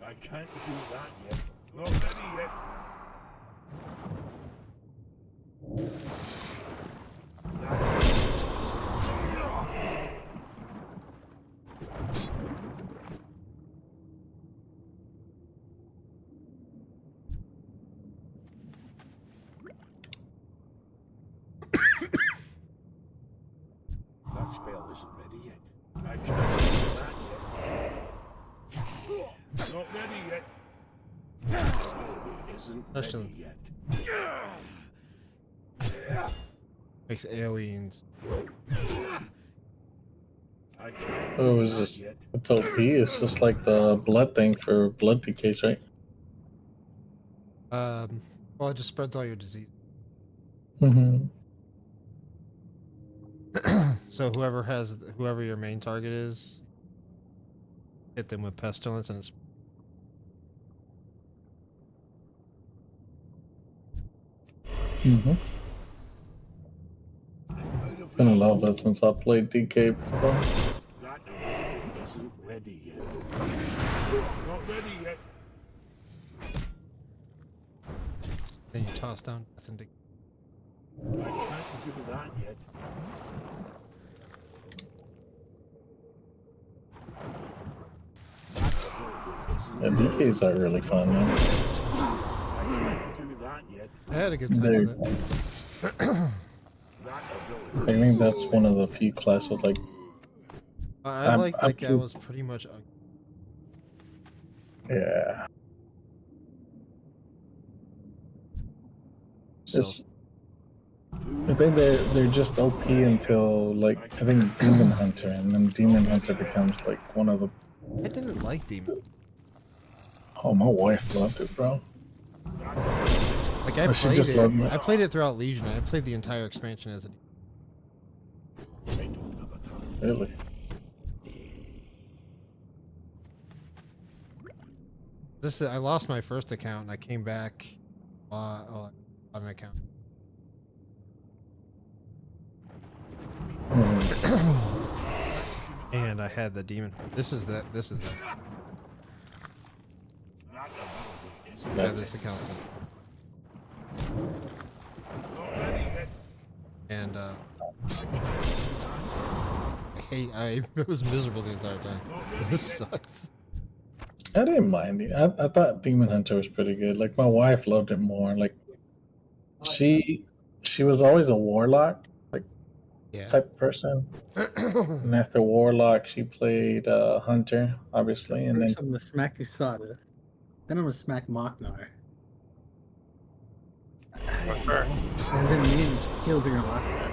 Speaker 2: I can't do that yet. Not ready yet. That spell isn't ready yet. I can't do that yet.
Speaker 15: Not ready yet. Isn't ready yet.
Speaker 1: Makes aliens.
Speaker 20: Oh, it's just it's OP. It's just like the blood thing for blood decays, right?
Speaker 1: Well, it just spreads all your disease.
Speaker 20: Mm-hmm.
Speaker 1: So whoever your main target is, hit them with pestilence, and it's.
Speaker 20: Mm-hmm. It's been a little bit since I played DK before.
Speaker 15: That isn't ready yet. Not ready yet.
Speaker 1: Then you toss down death and
Speaker 15: I can't do that yet.
Speaker 20: Yeah, DKs are really fun, man.
Speaker 15: I can't do that yet.
Speaker 1: I had a good time with it.
Speaker 20: I think that's one of the few classes like.
Speaker 1: I like that guy was pretty much.
Speaker 20: Yeah. Just, I think they're just OP until like I think Demon Hunter, and then Demon Hunter becomes like one of the.
Speaker 1: I didn't like Demon.
Speaker 20: Oh, my wife loved it, bro.
Speaker 1: Like I played it. I played it throughout Legion. I played the entire expansion as a.
Speaker 20: Really?
Speaker 1: I lost my first account and I came back on an account. And I had the demon. This is it. Yeah, this account. And I was miserable the entire time. This sucks.
Speaker 20: I didn't mind it. I thought Demon Hunter was pretty good. Like my wife loved it more. Like she was always a warlock, like type of person. And after warlock, she played hunter, obviously, and then
Speaker 21: I'm gonna smack Usada. Then I'm gonna smack Machnar. And then me and Heels are gonna laugh at that.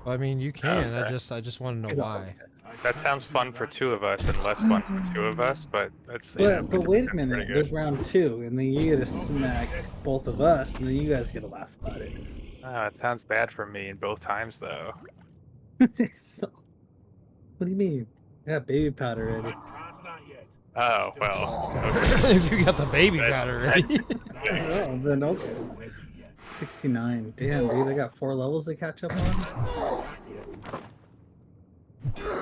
Speaker 1: Well, I mean, you can.
Speaker 18: Okay.
Speaker 1: I just want to know why.
Speaker 18: That sounds fun for two of us and less fun for two of us, but that's.
Speaker 21: But wait a minute, there's round 2, and then you get to smack both of us, and then you guys get to laugh about it.
Speaker 18: Oh, it sounds bad for me in both times, though.
Speaker 21: So, what do you mean? I got baby powder ready.
Speaker 18: Oh, well. Okay.
Speaker 1: If you got the baby powder ready.
Speaker 21: Oh, then okay. 69. Damn, dude, I got 4 levels to catch up on.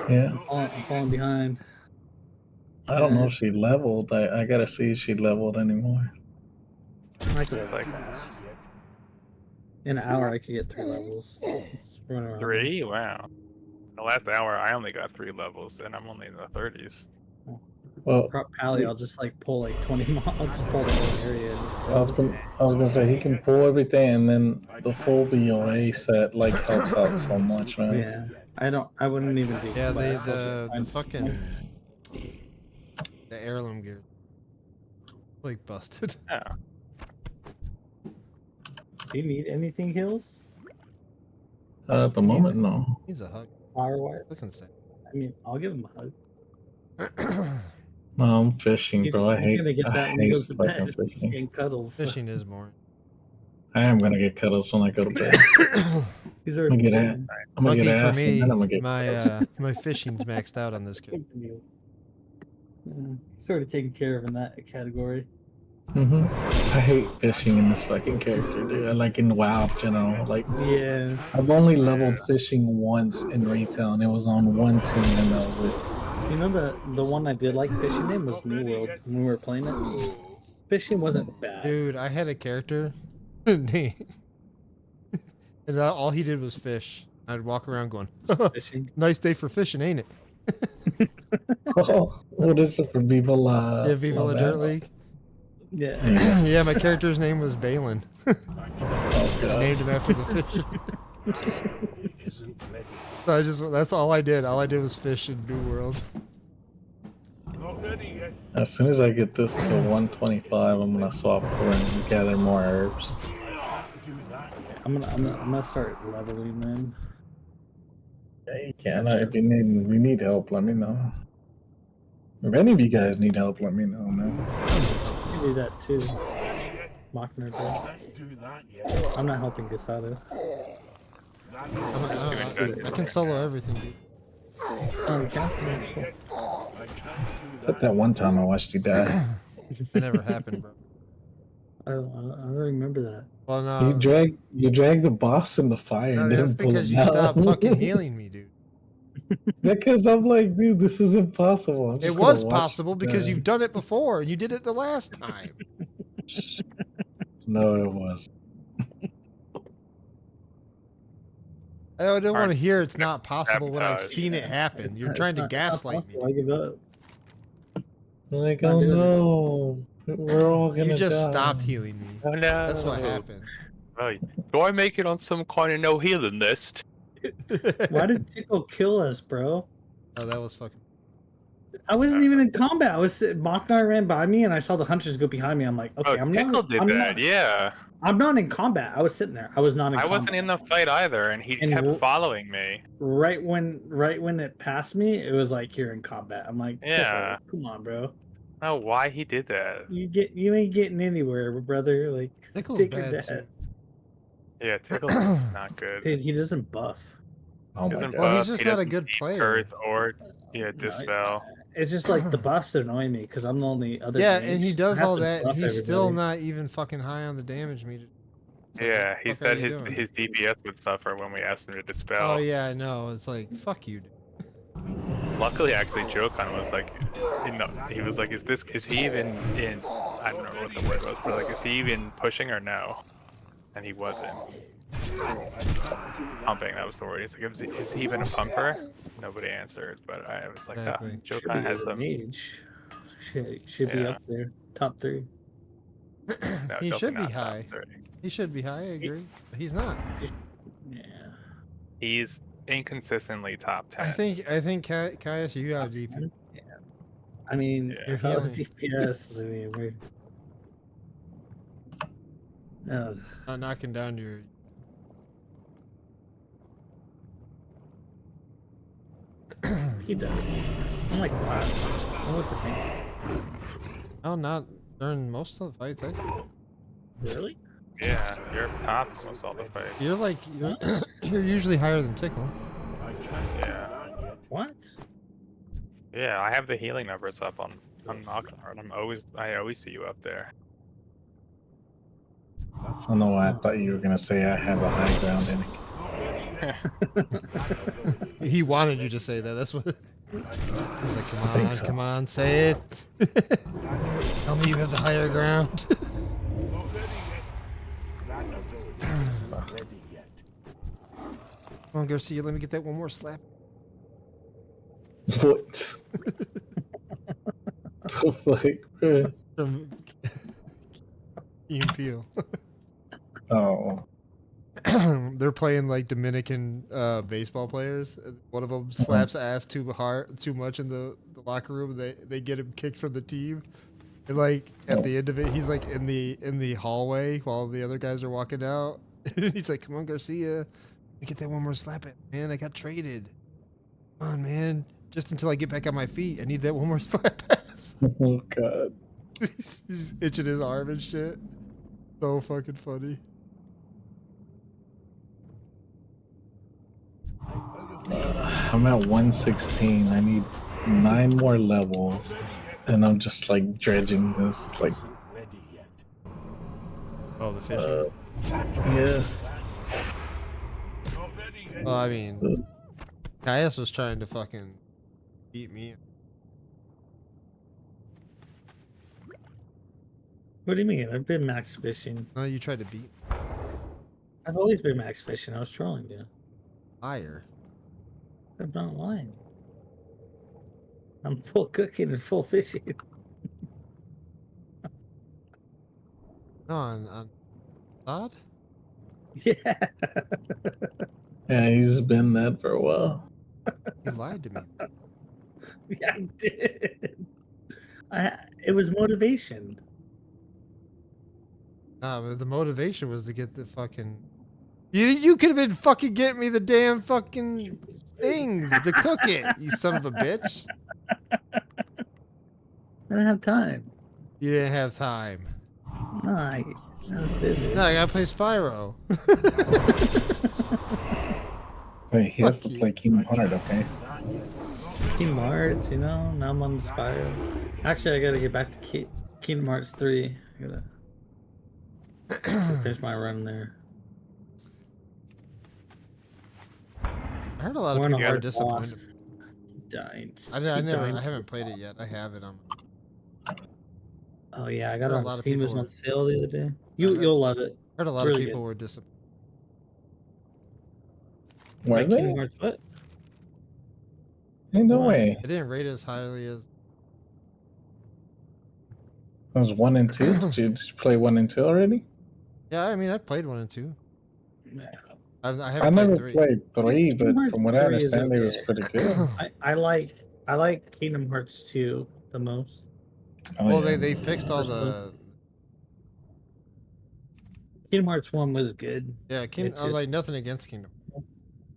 Speaker 20: yeah.
Speaker 21: I'm falling behind.
Speaker 20: I don't know if she leveled. I gotta see if she leveled anymore.
Speaker 21: I could fast. In an hour, I could get 3 levels. Just run around.
Speaker 18: 3? Wow. The last hour, I only got 3 levels, and I'm only in the 30s.
Speaker 20: Well,
Speaker 21: Pally, I'll just like pull like 20 miles. I'll just pull the whole area. And just
Speaker 20: I was gonna say he can pull everything, and then the full BOA set like helps out so much, man.
Speaker 21: Yeah, I wouldn't even do.
Speaker 1: Yeah, the fucking the heirloom gear, like busted.
Speaker 18: Yeah.
Speaker 21: Do you need anything, Hills?
Speaker 20: At the moment, no.
Speaker 1: Needs a hug.
Speaker 21: Firewire.
Speaker 1: Looking sick.
Speaker 21: I mean, I'll give him a hug.
Speaker 20: No, I'm fishing, bro. I hate.
Speaker 21: He's gonna get that when he goes to
Speaker 20: fucking
Speaker 21: bed. He's getting cuddles.
Speaker 1: Fishing is more.
Speaker 20: I am gonna get cuddles when I go to bed.
Speaker 21: He's
Speaker 20: I'm
Speaker 21: already
Speaker 20: gonna get ass. I'm gonna
Speaker 1: Lucky
Speaker 20: get
Speaker 1: for
Speaker 20: ass,
Speaker 1: me,
Speaker 20: and then I'm gonna get cuddles.
Speaker 1: my fishing's maxed out on this kid.
Speaker 21: He's already taken care of in that category.
Speaker 20: I hate fishing in this fucking character, dude. I like in WoW in general. Like,
Speaker 21: yeah,
Speaker 20: I've only leveled fishing once in retail, and it was on one team, and that was it.
Speaker 21: You know the one I did like fishing in was New World when we were playing it. Fishing wasn't bad.
Speaker 1: Dude, I had a character, and all he did was fish. I'd walk around going,
Speaker 21: fishing.
Speaker 1: Nice day for fishing, ain't it?
Speaker 20: Oh, what is it for Viva La?
Speaker 1: Yeah, Viva La Dirt League.
Speaker 21: Yeah.
Speaker 1: Yeah, my character's name was Balin.
Speaker 20: Oh,
Speaker 1: I
Speaker 20: God.
Speaker 1: named him after the fish. So that's all I did. All I did was fish in New World.
Speaker 15: Not ready yet.
Speaker 20: As soon as I get this to 125, I'm gonna swap over and gather more herbs.
Speaker 21: I'm gonna start leveling then.
Speaker 20: Yeah, you can. If you need help, let me know. If any of you guys need help, let me know, man.
Speaker 21: You can do that too. Machner does. I'm not helping Gasado.
Speaker 1: I can solo everything, dude.
Speaker 21: Oh, you can?
Speaker 20: Except that one time I watched you die.
Speaker 1: That never happened, bro.
Speaker 21: I don't remember that.
Speaker 1: Well, no.
Speaker 20: You dragged the boss in the fire
Speaker 1: No,
Speaker 20: and
Speaker 1: that's
Speaker 20: didn't pull
Speaker 1: because
Speaker 20: him
Speaker 1: you
Speaker 20: out.
Speaker 1: stopped fucking healing me, dude.
Speaker 20: Because I'm like, dude, this is impossible. I'm
Speaker 1: It
Speaker 20: just
Speaker 1: was
Speaker 20: gonna watch
Speaker 1: possible
Speaker 20: you
Speaker 1: because
Speaker 20: die.
Speaker 1: you've done it before and you did it the last time.
Speaker 20: No, it was.
Speaker 1: I don't want to hear it's not possible when I've seen it happen. You're trying to gaslight me.
Speaker 21: I give up.
Speaker 20: Like,
Speaker 21: Not
Speaker 20: oh
Speaker 21: doing it.
Speaker 20: no, we're all gonna
Speaker 1: You just
Speaker 20: die.
Speaker 1: stopped healing me.
Speaker 18: Oh no.
Speaker 1: That's what happened.
Speaker 18: Right. Do I make it on some kind of no healing list?
Speaker 21: Why did Tickle kill us, bro?
Speaker 1: Oh, that was fucking.
Speaker 21: I wasn't even in combat. I was Machnar ran by me, and I saw the hunters go behind me. I'm like, okay,
Speaker 18: Oh, Tickle did that, yeah.
Speaker 21: I'm not in combat. I was sitting there. I was not in
Speaker 18: I
Speaker 21: combat.
Speaker 18: wasn't in the fight either, and he kept following me.
Speaker 21: Right when it passed me, it was like you're in combat. I'm like,
Speaker 18: Yeah.
Speaker 21: Tickle, come on, bro.
Speaker 18: I don't know why he did that.
Speaker 21: You ain't getting anywhere, brother. Like,
Speaker 1: Tickle's
Speaker 21: take your
Speaker 1: bad,
Speaker 21: dad.
Speaker 18: Yeah, Tickle's not good.
Speaker 21: Dude, he doesn't buff.
Speaker 20: Oh
Speaker 18: He doesn't
Speaker 1: Well, he's
Speaker 18: buff,
Speaker 1: just
Speaker 18: he
Speaker 1: not a
Speaker 18: doesn't
Speaker 1: good
Speaker 18: see
Speaker 1: player.
Speaker 18: curse or
Speaker 21: No,
Speaker 18: dispel.
Speaker 21: It's just like the buffs annoy me because I'm the only other.
Speaker 1: Yeah,
Speaker 21: mage.
Speaker 1: and he
Speaker 21: I
Speaker 1: does
Speaker 21: have
Speaker 1: all
Speaker 21: to
Speaker 1: that, and
Speaker 21: buff
Speaker 1: he's still
Speaker 21: everybody.
Speaker 1: not even fucking high on the damage meter. So
Speaker 18: Yeah,
Speaker 1: what
Speaker 18: he
Speaker 1: the fuck are
Speaker 18: said
Speaker 1: you
Speaker 18: his
Speaker 1: doing?
Speaker 18: DPS would suffer when we asked him to dispel.
Speaker 1: Oh yeah, I know. It's like fuck you, dude.
Speaker 18: Luckily, actually, Joe kind of was like, he was like, is he even in? I don't know what the word was, but like, is he even pushing or no? And he wasn't. Pumping, that was the word. He's like, is he even a pumper? Nobody answered, but I was like,
Speaker 1: Exactly.
Speaker 18: Joe
Speaker 21: Should
Speaker 18: kind
Speaker 21: be
Speaker 18: of has
Speaker 21: as a
Speaker 18: some.
Speaker 21: mage. Should be
Speaker 18: Yeah.
Speaker 21: up there, top 3.
Speaker 18: No,
Speaker 1: He
Speaker 18: definitely
Speaker 1: should be
Speaker 18: not top
Speaker 1: high.
Speaker 18: 30.
Speaker 1: He should be high. I agree. But he's not.
Speaker 21: Yeah.
Speaker 18: He's inconsistently top 10.
Speaker 1: I think Caius, you have DP.
Speaker 21: Yeah. I mean,
Speaker 1: You're
Speaker 21: if I was
Speaker 1: healing.
Speaker 21: DPS, I mean, we're.
Speaker 1: Not knocking down your.
Speaker 21: He does. I'm like last. I'm with the tanks.
Speaker 1: Oh, not during most of the fights. I think.
Speaker 21: Really?
Speaker 18: Yeah, you're top most all the fights.
Speaker 1: You're like you're usually higher than Tickle.
Speaker 18: Yeah.
Speaker 21: What?
Speaker 18: Yeah, I have the healing numbers up on Malcolm. I always see you up there.
Speaker 20: I don't know why I thought you were gonna say I have a high ground in it.
Speaker 1: He wanted you to say that. That's what. He's like, come on, say it. Tell me you have the higher ground. Come on, Garcia, let me get that one more slap.
Speaker 20: What? The fuck, bro?
Speaker 1: From Ian Peel.
Speaker 20: Oh.
Speaker 1: They're playing like Dominican baseball players. One of them slaps ass too much in the locker room. They get him kicked from the team. And like at the end of it, he's like in the hallway while the other guys are walking out. And he's like, "Come on, Garcia, let me get that one more slap at, man. I got traded. Come on, man. Just until I get back on my feet, I need that one more slap pass."
Speaker 20: Oh god.
Speaker 1: He's just itching his arm and shit. So fucking funny.
Speaker 20: I'm at 116. I need 9 more levels, and I'm just like dredging this. Like,
Speaker 1: Oh, the fishing.
Speaker 20: yes.
Speaker 1: Well, I mean, Caius was trying to fucking beat me.
Speaker 21: What do you mean? I've been max fishing.
Speaker 1: No, you tried to beat
Speaker 21: I've always been max fishing. I was trolling you.
Speaker 1: Liar.
Speaker 21: I'm not lying. I'm full cooking and full fishing.
Speaker 1: No, on Todd?
Speaker 21: Yeah.
Speaker 20: Yeah, he's been that for a while.
Speaker 1: You lied to me.
Speaker 21: Yeah, I did. It was motivation.
Speaker 1: Nah, but the motivation was to get the fucking. You could have been fucking getting me the damn fucking thing to cook it, you son of a bitch.
Speaker 21: I didn't have time.
Speaker 1: You didn't have time.
Speaker 21: No, I was busy.
Speaker 1: No, I gotta play Spyro.
Speaker 20: Wait, he has to play Kingdom Hearts, okay?
Speaker 21: Kingdom Hearts, you know, now I'm on the Spyro. Actually, I gotta get back to Kingdom Hearts 3. I gotta finish my run there.
Speaker 1: I heard a lot of people are disappointed.
Speaker 21: Dying.
Speaker 1: I haven't played it yet. I have it on.
Speaker 21: Oh yeah, I got it
Speaker 1: A
Speaker 21: on
Speaker 1: lot of
Speaker 21: Steam. It
Speaker 1: people
Speaker 21: was on
Speaker 1: were-
Speaker 21: sale the other day. You'll love it.
Speaker 1: I heard a lot
Speaker 21: Really
Speaker 1: of people
Speaker 21: good.
Speaker 1: were disappointed.
Speaker 20: Were
Speaker 21: Like
Speaker 20: they?
Speaker 21: Kingdom Hearts what?
Speaker 20: Ain't no way.
Speaker 1: It didn't rate as highly as.
Speaker 20: It was 1 and 2. Did you play 1 and 2 already?
Speaker 1: Yeah, I mean, I played 1 and 2. I
Speaker 20: I
Speaker 1: haven't
Speaker 20: never
Speaker 1: played 3.
Speaker 20: played 3, but
Speaker 21: Kingdom Hearts
Speaker 20: from what I
Speaker 21: 3 is
Speaker 20: understand, it was
Speaker 21: okay.
Speaker 20: pretty good.
Speaker 21: I like Kingdom Hearts 2 the most.
Speaker 20: Oh,
Speaker 1: Well,
Speaker 20: yeah.
Speaker 1: they fixed all
Speaker 21: First one.
Speaker 1: the.
Speaker 21: Kingdom Hearts 1 was good.
Speaker 1: Yeah,
Speaker 21: It's
Speaker 1: I was
Speaker 21: just-
Speaker 1: like nothing against Kingdom.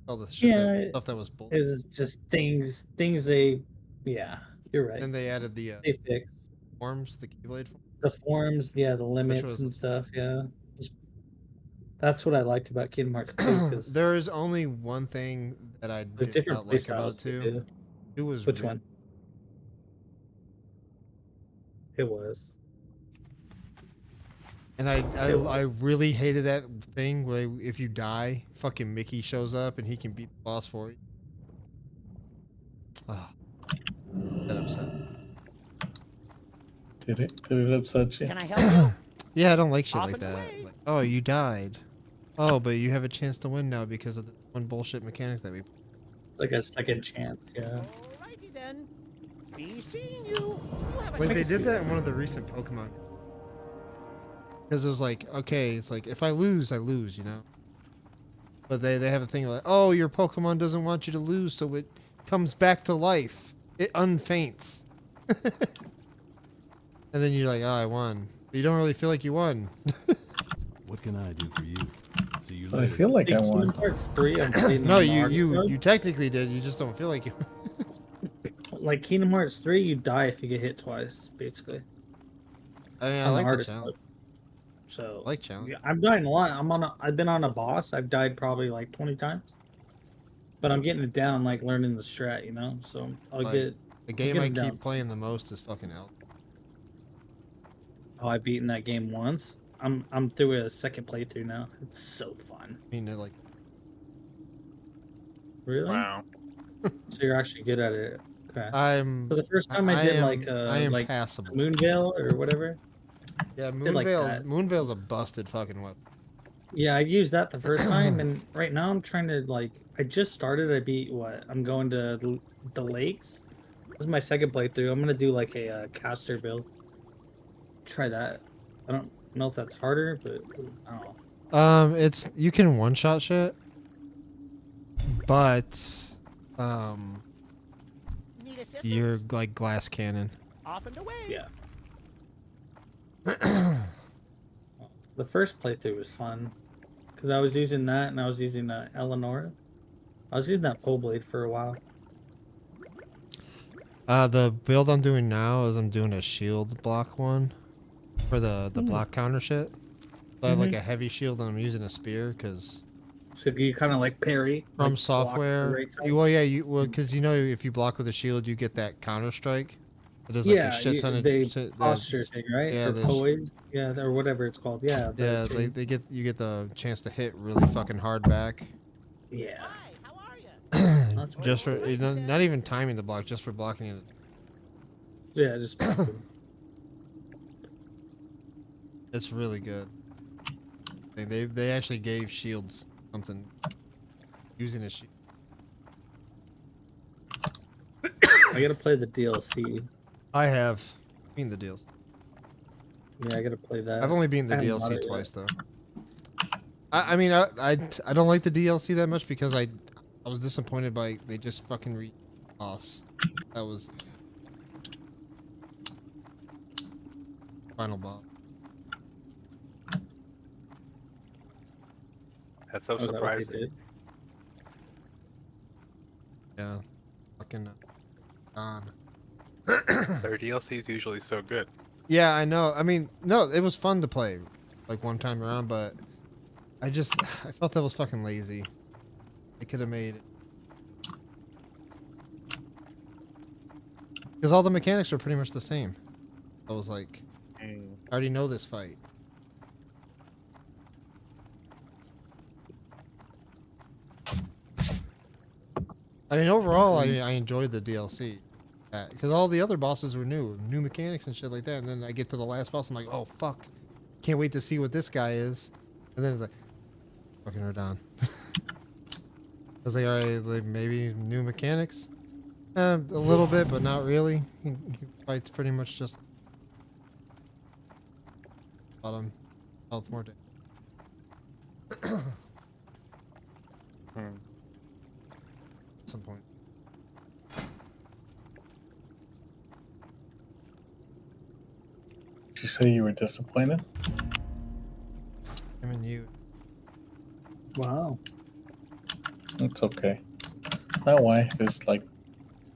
Speaker 1: All the shit
Speaker 21: Yeah,
Speaker 1: stuff that was bull.
Speaker 21: Is just things they. Yeah, you're right.
Speaker 1: Then they added the
Speaker 21: They fixed
Speaker 1: forms, the Keyblade forms.
Speaker 21: the forms, yeah, the limits
Speaker 1: was-
Speaker 21: and stuff. Yeah, that's what I liked about Kingdom Hearts 2 because
Speaker 1: There is only one thing that I
Speaker 21: there's
Speaker 1: did
Speaker 21: different
Speaker 1: not like
Speaker 21: playstyles
Speaker 1: about
Speaker 21: to
Speaker 1: 2.
Speaker 21: do.
Speaker 1: It was
Speaker 21: Which one? It was.
Speaker 1: And I really hated that thing where if you die, fucking Mickey shows up and he can beat the boss for you. Ah, that upset.
Speaker 20: Did it upset you?
Speaker 4: Can I help you?
Speaker 1: Yeah, I don't like shit
Speaker 4: Off
Speaker 1: like
Speaker 4: and
Speaker 1: that.
Speaker 4: away.
Speaker 1: Like, oh, you died. Oh, but you have a chance to win now because of the one bullshit mechanic that we.
Speaker 21: Like a second chance, yeah.
Speaker 4: Alrighty then. Be seeing you. You have a
Speaker 1: Like they
Speaker 4: nice
Speaker 1: did that
Speaker 4: day.
Speaker 1: in one of the recent Pokemon. Because it was like, okay, it's like if I lose, I lose, you know. But they have a thing like, oh, your Pokemon doesn't want you to lose, so it comes back to life. It unfaints. And then you're like, oh, I won. But you don't really feel like you won.
Speaker 3: What can I do for you? See you
Speaker 20: I
Speaker 3: later.
Speaker 20: feel like I
Speaker 21: Kingdom
Speaker 20: won.
Speaker 21: Hearts 3, I'm playing
Speaker 1: No,
Speaker 21: on the hardest mode.
Speaker 1: you technically did. You just don't feel like you.
Speaker 21: Like Kingdom Hearts 3, you die if you get hit twice, basically.
Speaker 1: I mean, I
Speaker 21: On the
Speaker 1: like the
Speaker 21: hardest
Speaker 1: challenge.
Speaker 21: mode. So
Speaker 1: I like challenge.
Speaker 21: yeah, I'm dying a lot. I've been on a boss. I've died probably like 20 times. But I'm getting it down, like learning the strat, you know. So I'll
Speaker 1: Like,
Speaker 21: get
Speaker 1: The
Speaker 21: I'll
Speaker 1: game
Speaker 21: get
Speaker 1: I
Speaker 21: it down.
Speaker 1: keep playing the most is fucking Elden.
Speaker 21: Oh, I've beaten that game once. I'm through a second playthrough now. It's so fun.
Speaker 1: I mean, like,
Speaker 21: Really?
Speaker 18: Wow.
Speaker 21: So you're actually good at it. Okay.
Speaker 1: I'm.
Speaker 21: So the first time I did like
Speaker 1: I am
Speaker 21: like
Speaker 1: passable.
Speaker 21: Moonveil or whatever.
Speaker 1: Yeah,
Speaker 21: did like that.
Speaker 1: Moonveil's a busted fucking weapon.
Speaker 21: Yeah, I used that the first time, and right now I'm trying to like. I just started. I beat what? I'm going to the lakes. This is my second playthrough. I'm gonna do like a caster build. Try that. I don't know if that's harder, but I don't know.
Speaker 1: It's you can one shot shit, but
Speaker 4: Need assistance?
Speaker 1: you're like glass cannon.
Speaker 4: Off and away.
Speaker 21: Yeah. The first playthrough was fun because I was using that and I was using Eleanor. I was using that pole blade for a while.
Speaker 1: The build I'm doing now is I'm doing a shield block one for the block counter shit. So I have like a heavy shield and I'm using a spear because
Speaker 21: So you kind of like parry
Speaker 1: from
Speaker 21: like, block at the
Speaker 1: software.
Speaker 21: right time?
Speaker 1: Because you know if you block with a shield you get that counter strike. It does like
Speaker 21: Yeah,
Speaker 1: a shit ton of
Speaker 21: they
Speaker 1: shit.
Speaker 21: posture thing, right?
Speaker 1: Yeah,
Speaker 21: or
Speaker 1: the-
Speaker 21: poise, yeah, or whatever it's called. Yeah,
Speaker 1: Yeah,
Speaker 21: the-
Speaker 1: you get the chance to hit really fucking hard back.
Speaker 21: yeah.
Speaker 1: Just for not even timing the block, just for blocking it.
Speaker 21: Yeah, just
Speaker 1: It's really good. They actually gave shields something using a shield.
Speaker 21: I gotta play the DLC.
Speaker 1: I have seen the deals.
Speaker 21: Yeah, I gotta play that.
Speaker 1: I've only been the
Speaker 21: I haven't bought
Speaker 1: DLC
Speaker 21: it
Speaker 1: twice
Speaker 21: yet.
Speaker 1: though. I mean I don't like the DLC that much because I was disappointed by they just fucking boss. That was final boss.
Speaker 18: That's so
Speaker 21: Oh, is that what they
Speaker 18: surprising.
Speaker 21: did?
Speaker 1: Yeah, fucking on.
Speaker 18: Their DLC is usually so good.
Speaker 1: Yeah, I know. I mean, no, it was fun to play, like one time around, but I felt that was fucking lazy. They could have made it. Because all the mechanics are pretty much the same. I was like, I already know this fight. I mean, overall, I enjoyed the DLC. Because all the other bosses were new mechanics and shit like that. And then I get to the last boss, I'm like, oh, fuck. Can't wait to see what this guy is. And then it's like, fucking her down. I was like, alright, like maybe new mechanics? A little bit, but not really. He fights pretty much just bottom health more damage. At some point.
Speaker 20: Did you say you were disappointed?
Speaker 1: Him and you.
Speaker 21: Wow.
Speaker 20: It's okay. My wife is like.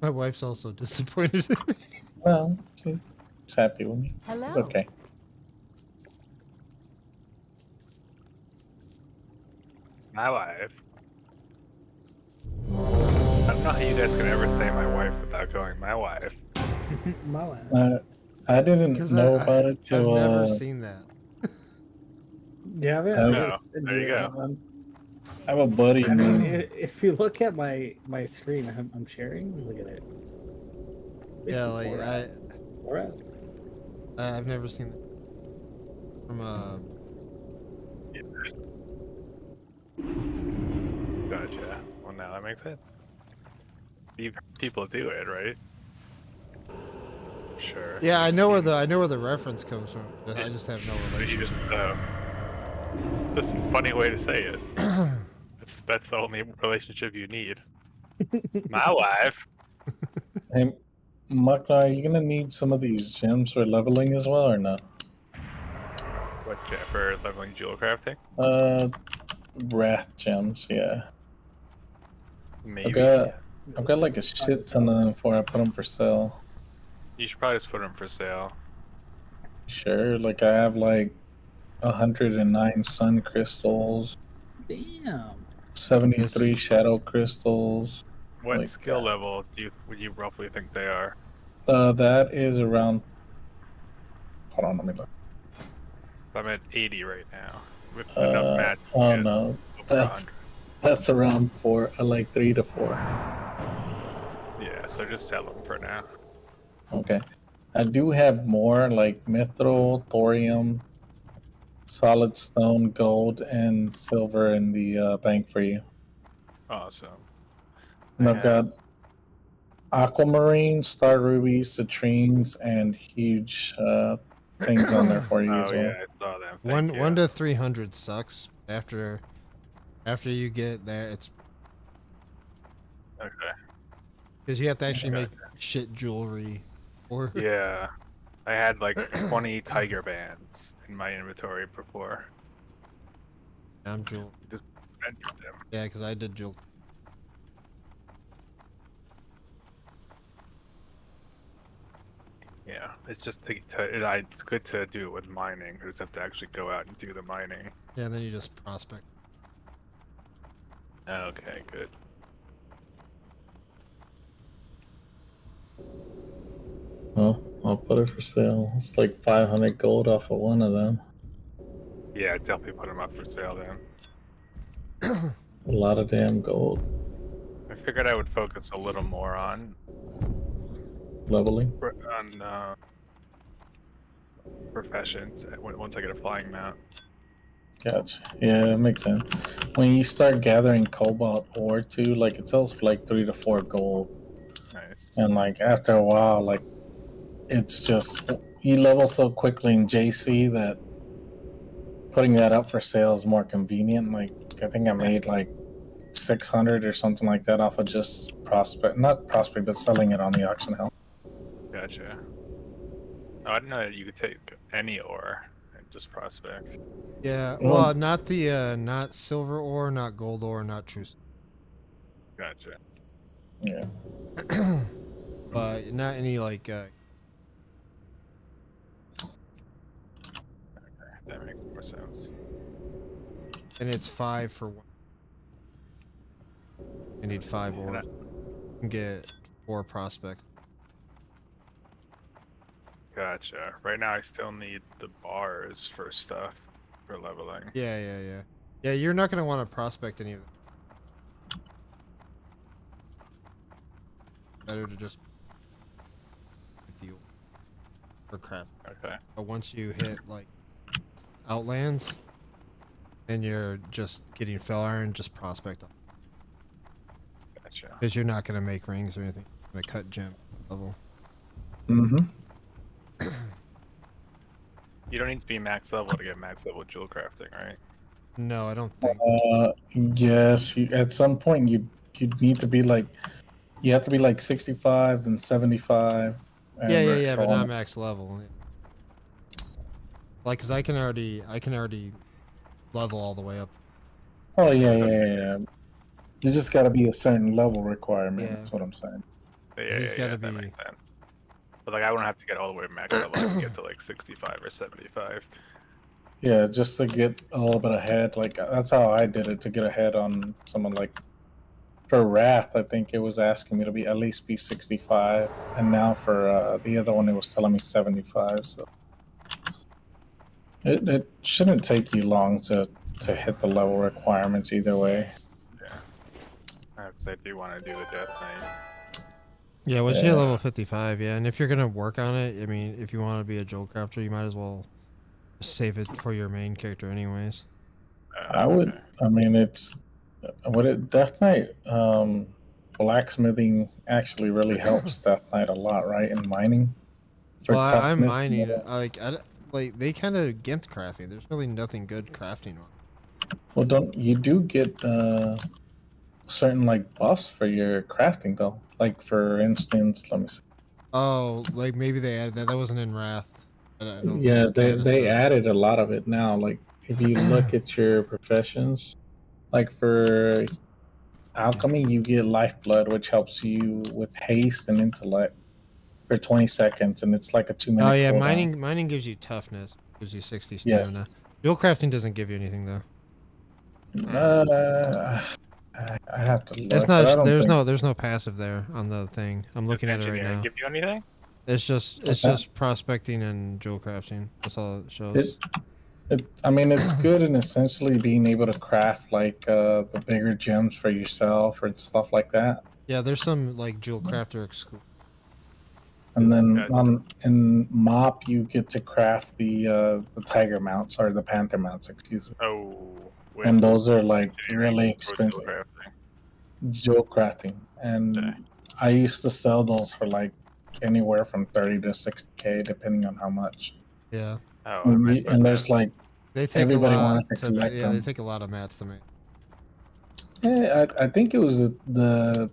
Speaker 1: My wife's also disappointed in me.
Speaker 20: Well, she's happy with me.
Speaker 17: Hello.
Speaker 20: It's okay.
Speaker 18: My wife. I don't know how you guys can ever say my wife without going, my wife.
Speaker 21: My wife.
Speaker 20: I didn't know about it till.
Speaker 1: I've never seen that.
Speaker 21: Yeah,
Speaker 18: No, there you go.
Speaker 20: I have a buddy.
Speaker 21: I mean, if you look at my screen, I'm sharing. Look at it.
Speaker 1: Yeah, like
Speaker 21: Alright.
Speaker 1: I've never seen that from
Speaker 18: Gotcha. Well, now that makes sense. People do it, right? Sure.
Speaker 1: Yeah, I know where the reference comes from. I just have no relationship.
Speaker 18: Just a funny way to say it. That's the only relationship you need. My wife.
Speaker 20: Hey, Makla, are you gonna need some of these gems for leveling as well, or not?
Speaker 18: What for leveling jewel crafting?
Speaker 20: Wrath gems, yeah.
Speaker 18: Maybe.
Speaker 20: I've got like a shit ton of them before I put them for sale.
Speaker 18: You should probably just put them for sale.
Speaker 20: Sure, like I have like 109 sun crystals.
Speaker 21: Damn.
Speaker 20: 73 shadow crystals.
Speaker 18: What
Speaker 20: like
Speaker 18: skill level would you roughly think they are?
Speaker 20: That is around. Hold on, let me look.
Speaker 18: I'm at 80 right now. With enough match.
Speaker 20: Oh no, that's around 4. Like 3 to 4.
Speaker 18: Yeah, so just sell them for now.
Speaker 20: Okay, I do have more like mithril, thorium, solid stone, gold, and silver in the bank for you.
Speaker 18: Awesome.
Speaker 20: And I've got aquamarine, star rubies, citrines, and huge things on there for you as well.
Speaker 18: Yeah, I saw them.
Speaker 1: 1 to 300 sucks. After you get that, it's
Speaker 18: okay.
Speaker 1: Because you have to actually make shit jewelry. Or
Speaker 18: yeah, I had like 20 tiger bands in my inventory before.
Speaker 1: I'm jewel.
Speaker 18: Just entered them.
Speaker 1: Yeah, because I did jewel.
Speaker 18: Yeah, it's just it's good to do it with mining. You just have to actually go out and do the mining.
Speaker 1: Yeah, then you just prospect.
Speaker 18: Okay, good.
Speaker 20: Well, I'll put it for sale. It's like 500 gold off of one of them.
Speaker 18: Yeah, definitely put them up for sale then.
Speaker 20: A lot of damn gold.
Speaker 18: I figured I would focus a little more on
Speaker 20: leveling.
Speaker 18: Professions once I get a flying mount.
Speaker 20: Gotcha. Yeah, that makes sense. When you start gathering cobalt ore too, like it sells for like 3 to 4 gold.
Speaker 18: Nice.
Speaker 20: And like after a while, like it's just you level so quickly in JC that putting that up for sale is more convenient. Like I think I made like 600 or something like that off of just not prospect, but selling it on the auction house.
Speaker 18: Gotcha. Oh, I didn't know that you could take any ore and just prospect.
Speaker 1: Yeah, well, not the not silver ore, not gold ore, not true.
Speaker 18: Gotcha.
Speaker 20: Yeah.
Speaker 1: But not any like.
Speaker 18: That makes more sense.
Speaker 1: And it's 5 for 1. I need 5 ore. And get 4 prospects.
Speaker 18: Gotcha. Right now, I still need the bars for stuff for leveling.
Speaker 1: Yeah. Yeah, you're not gonna want to prospect any of them. Better to just get the ore for crap.
Speaker 18: Okay.
Speaker 1: But once you hit like outlands, and you're just getting fell iron, just prospect them.
Speaker 18: Gotcha.
Speaker 1: Because you're not gonna make rings or anything. You're gonna cut gem level.
Speaker 20: Mm-hmm.
Speaker 18: You don't need to be max level to get max level jewel crafting, right?
Speaker 1: No, I don't think.
Speaker 20: Yes. At some point, you'd need to be like, you have to be like 65 and 75. And
Speaker 1: Yeah,
Speaker 20: so
Speaker 1: but not
Speaker 20: on.
Speaker 1: max level. Like, cause I can already level all the way up.
Speaker 20: Oh yeah. You just got to be a certain level requirement.
Speaker 1: Yeah.
Speaker 20: That's what I'm saying.
Speaker 18: Yeah, that makes sense. But like, I wouldn't have to get all the way max level. I can get to like 65 or 75.
Speaker 20: Yeah, just to get a little bit ahead. Like that's how I did it to get ahead on someone like. For Wrath, I think it was asking me to be at least be 65, and now for the other one, it was telling me 75. So it shouldn't take you long to hit the level requirements either way.
Speaker 18: Yeah. Because I do want to do the Death Knight.
Speaker 1: Yeah, once you hit level 55, yeah, and if you're gonna work on it, I mean, if you want to be a jewel crafter, you might as well save it for your main character, anyways.
Speaker 20: I would. I mean, it's Death Knight. Blacksmithing actually really helps Death Knight a lot, right? In mining.
Speaker 1: Well, I'm mining. Like they kind of gimped crafting. There's really nothing good crafting on.
Speaker 20: Well, don't you do get certain like buffs for your crafting though? Like for instance, let me see.
Speaker 1: Oh, like maybe they added that. That wasn't in Wrath.
Speaker 20: Yeah, they added a lot of it now. Like if you look at your professions, like for alchemy, you get lifeblood, which helps you with haste and intellect for 20 seconds, and it's like a 2-minute.
Speaker 1: Oh yeah,
Speaker 20: cooldown.
Speaker 1: mining gives you toughness. Gives you 60 stamina.
Speaker 20: Yes.
Speaker 1: Jewel crafting doesn't give you anything though.
Speaker 20: I have to look.
Speaker 1: It's
Speaker 20: but I
Speaker 1: not.
Speaker 20: don't
Speaker 1: There's
Speaker 20: think...
Speaker 1: no passive there on the thing. I'm looking at it right now.
Speaker 18: Give you anything?
Speaker 1: It's just prospecting and jewel crafting. That's all it shows.
Speaker 20: I mean, it's good in essentially being able to craft like the bigger gems for yourself or stuff like that.
Speaker 1: Yeah, there's some like jewel crafter exclusive.
Speaker 20: And then in MOP, you get to craft the tiger mounts or the panther mounts, excuse me.
Speaker 18: Oh.
Speaker 20: And those are like really expensive. Jewel crafting, and I used to sell those for like anywhere from 30 to 60K, depending on how much.
Speaker 1: Yeah.
Speaker 18: Oh,
Speaker 20: and there's like
Speaker 1: they take
Speaker 20: everybody
Speaker 1: a lot
Speaker 20: wanted to collect them.
Speaker 1: they take a lot of mats to make.
Speaker 20: Yeah, I think it was the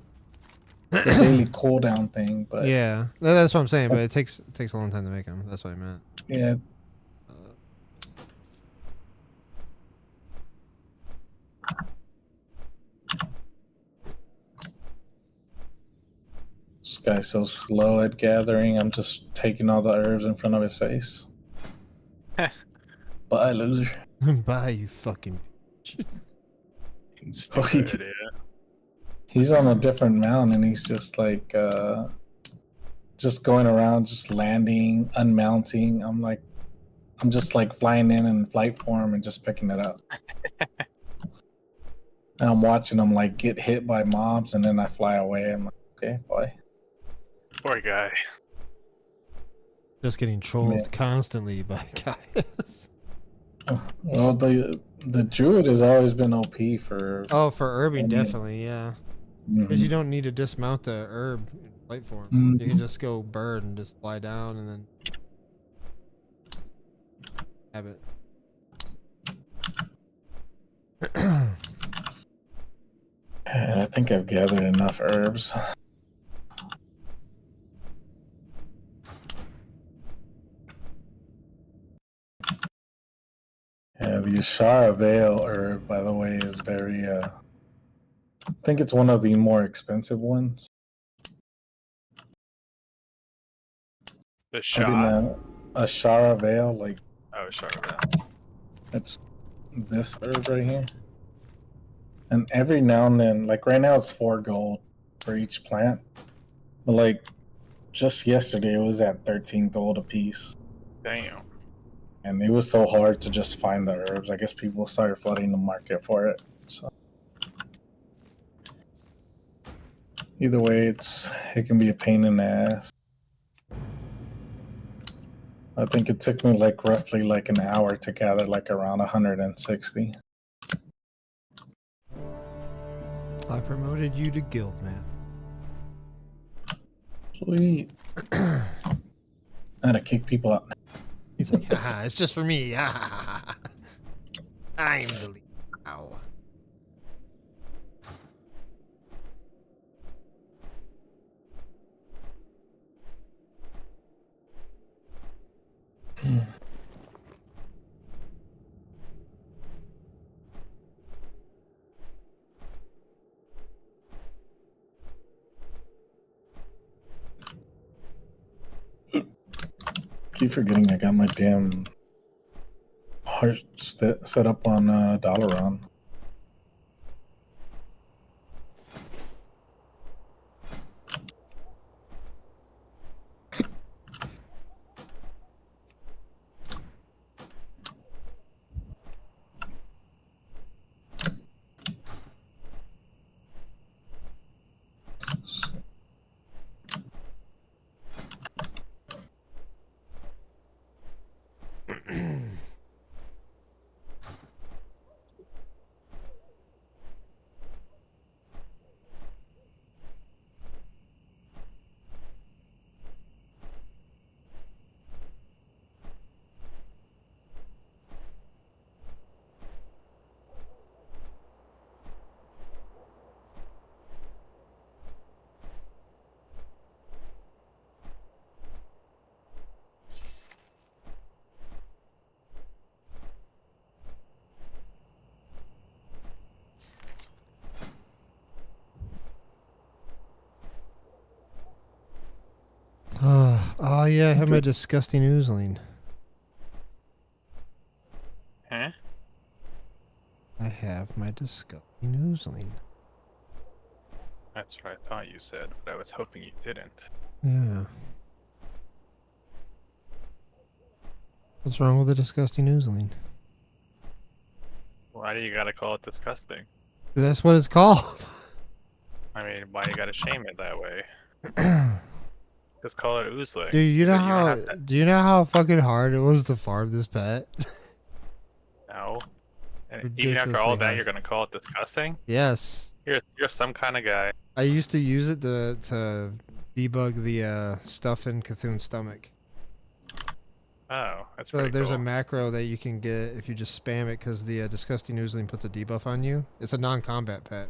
Speaker 20: daily cooldown thing, but
Speaker 1: yeah, that's what I'm saying. But it takes a long time to make them. That's what I meant.
Speaker 20: Yeah. This guy's so slow at gathering. I'm just taking all the herbs in front of his face. Bye, loser.
Speaker 1: Bye, you fucking.
Speaker 20: He's on a different mountain, and he's just like, just going around, just landing, unmounting. I'm just like flying in flight form and just picking it up. And I'm watching him like get hit by mobs, and then I fly away. I'm like, okay, bye.
Speaker 18: Poor guy.
Speaker 1: Just getting trolled constantly by guys.
Speaker 20: Well, the druid has always been OP for.
Speaker 1: Oh, for herbing, definitely, yeah. Because you don't need to dismount the herb in flight form. You can just go bird and just fly down and then have it.
Speaker 20: I think I've gathered enough herbs. Yeah, the Ashara Veil herb, by the way, is very. I think it's one of the more expensive ones.
Speaker 18: The
Speaker 20: I
Speaker 18: shot.
Speaker 20: didn't know. Ashara Veil, like.
Speaker 18: Oh, Shara.
Speaker 20: It's this herb right here. And every now and then, like right now, it's 4 gold for each plant. But like just yesterday, it was at 13 gold a piece.
Speaker 18: Damn.
Speaker 20: And it was so hard to just find the herbs. I guess people started flooding the market for it. So either way, it can be a pain in the ass. I think it took me like roughly like an hour to gather like around 160.
Speaker 1: I promoted you to guild, man.
Speaker 20: Sweet. I gotta kick people out.
Speaker 1: He's like, haha, it's just for me. I'm the leader. Ow.
Speaker 20: Keep forgetting I got my damn heart set up on Dalaran.
Speaker 1: Oh yeah, I have my disgusting oozling.
Speaker 18: Huh?
Speaker 1: I have my disgusting oozling.
Speaker 18: That's what I thought you said, but I was hoping you didn't.
Speaker 1: Yeah. What's wrong with the disgusting oozling?
Speaker 18: Why do you gotta call it disgusting?
Speaker 1: That's what it's called.
Speaker 18: I mean, why you gotta shame it that way? Just call it oozling.
Speaker 1: Dude, you know
Speaker 18: don't
Speaker 1: how
Speaker 18: have to-
Speaker 1: do you know how fucking hard it was to farm this pet?
Speaker 18: No. And even after all that, you're gonna call it disgusting?
Speaker 1: Yes.
Speaker 18: You're some kind of guy.
Speaker 1: I used to use it to debug the stuff in Cthulhu's stomach.
Speaker 18: Oh, that's
Speaker 1: So
Speaker 18: pretty
Speaker 1: there's
Speaker 18: cool.
Speaker 1: a macro that you can get if you just spam it because the disgusting oozling puts a debuff on you. It's a non-combat pet.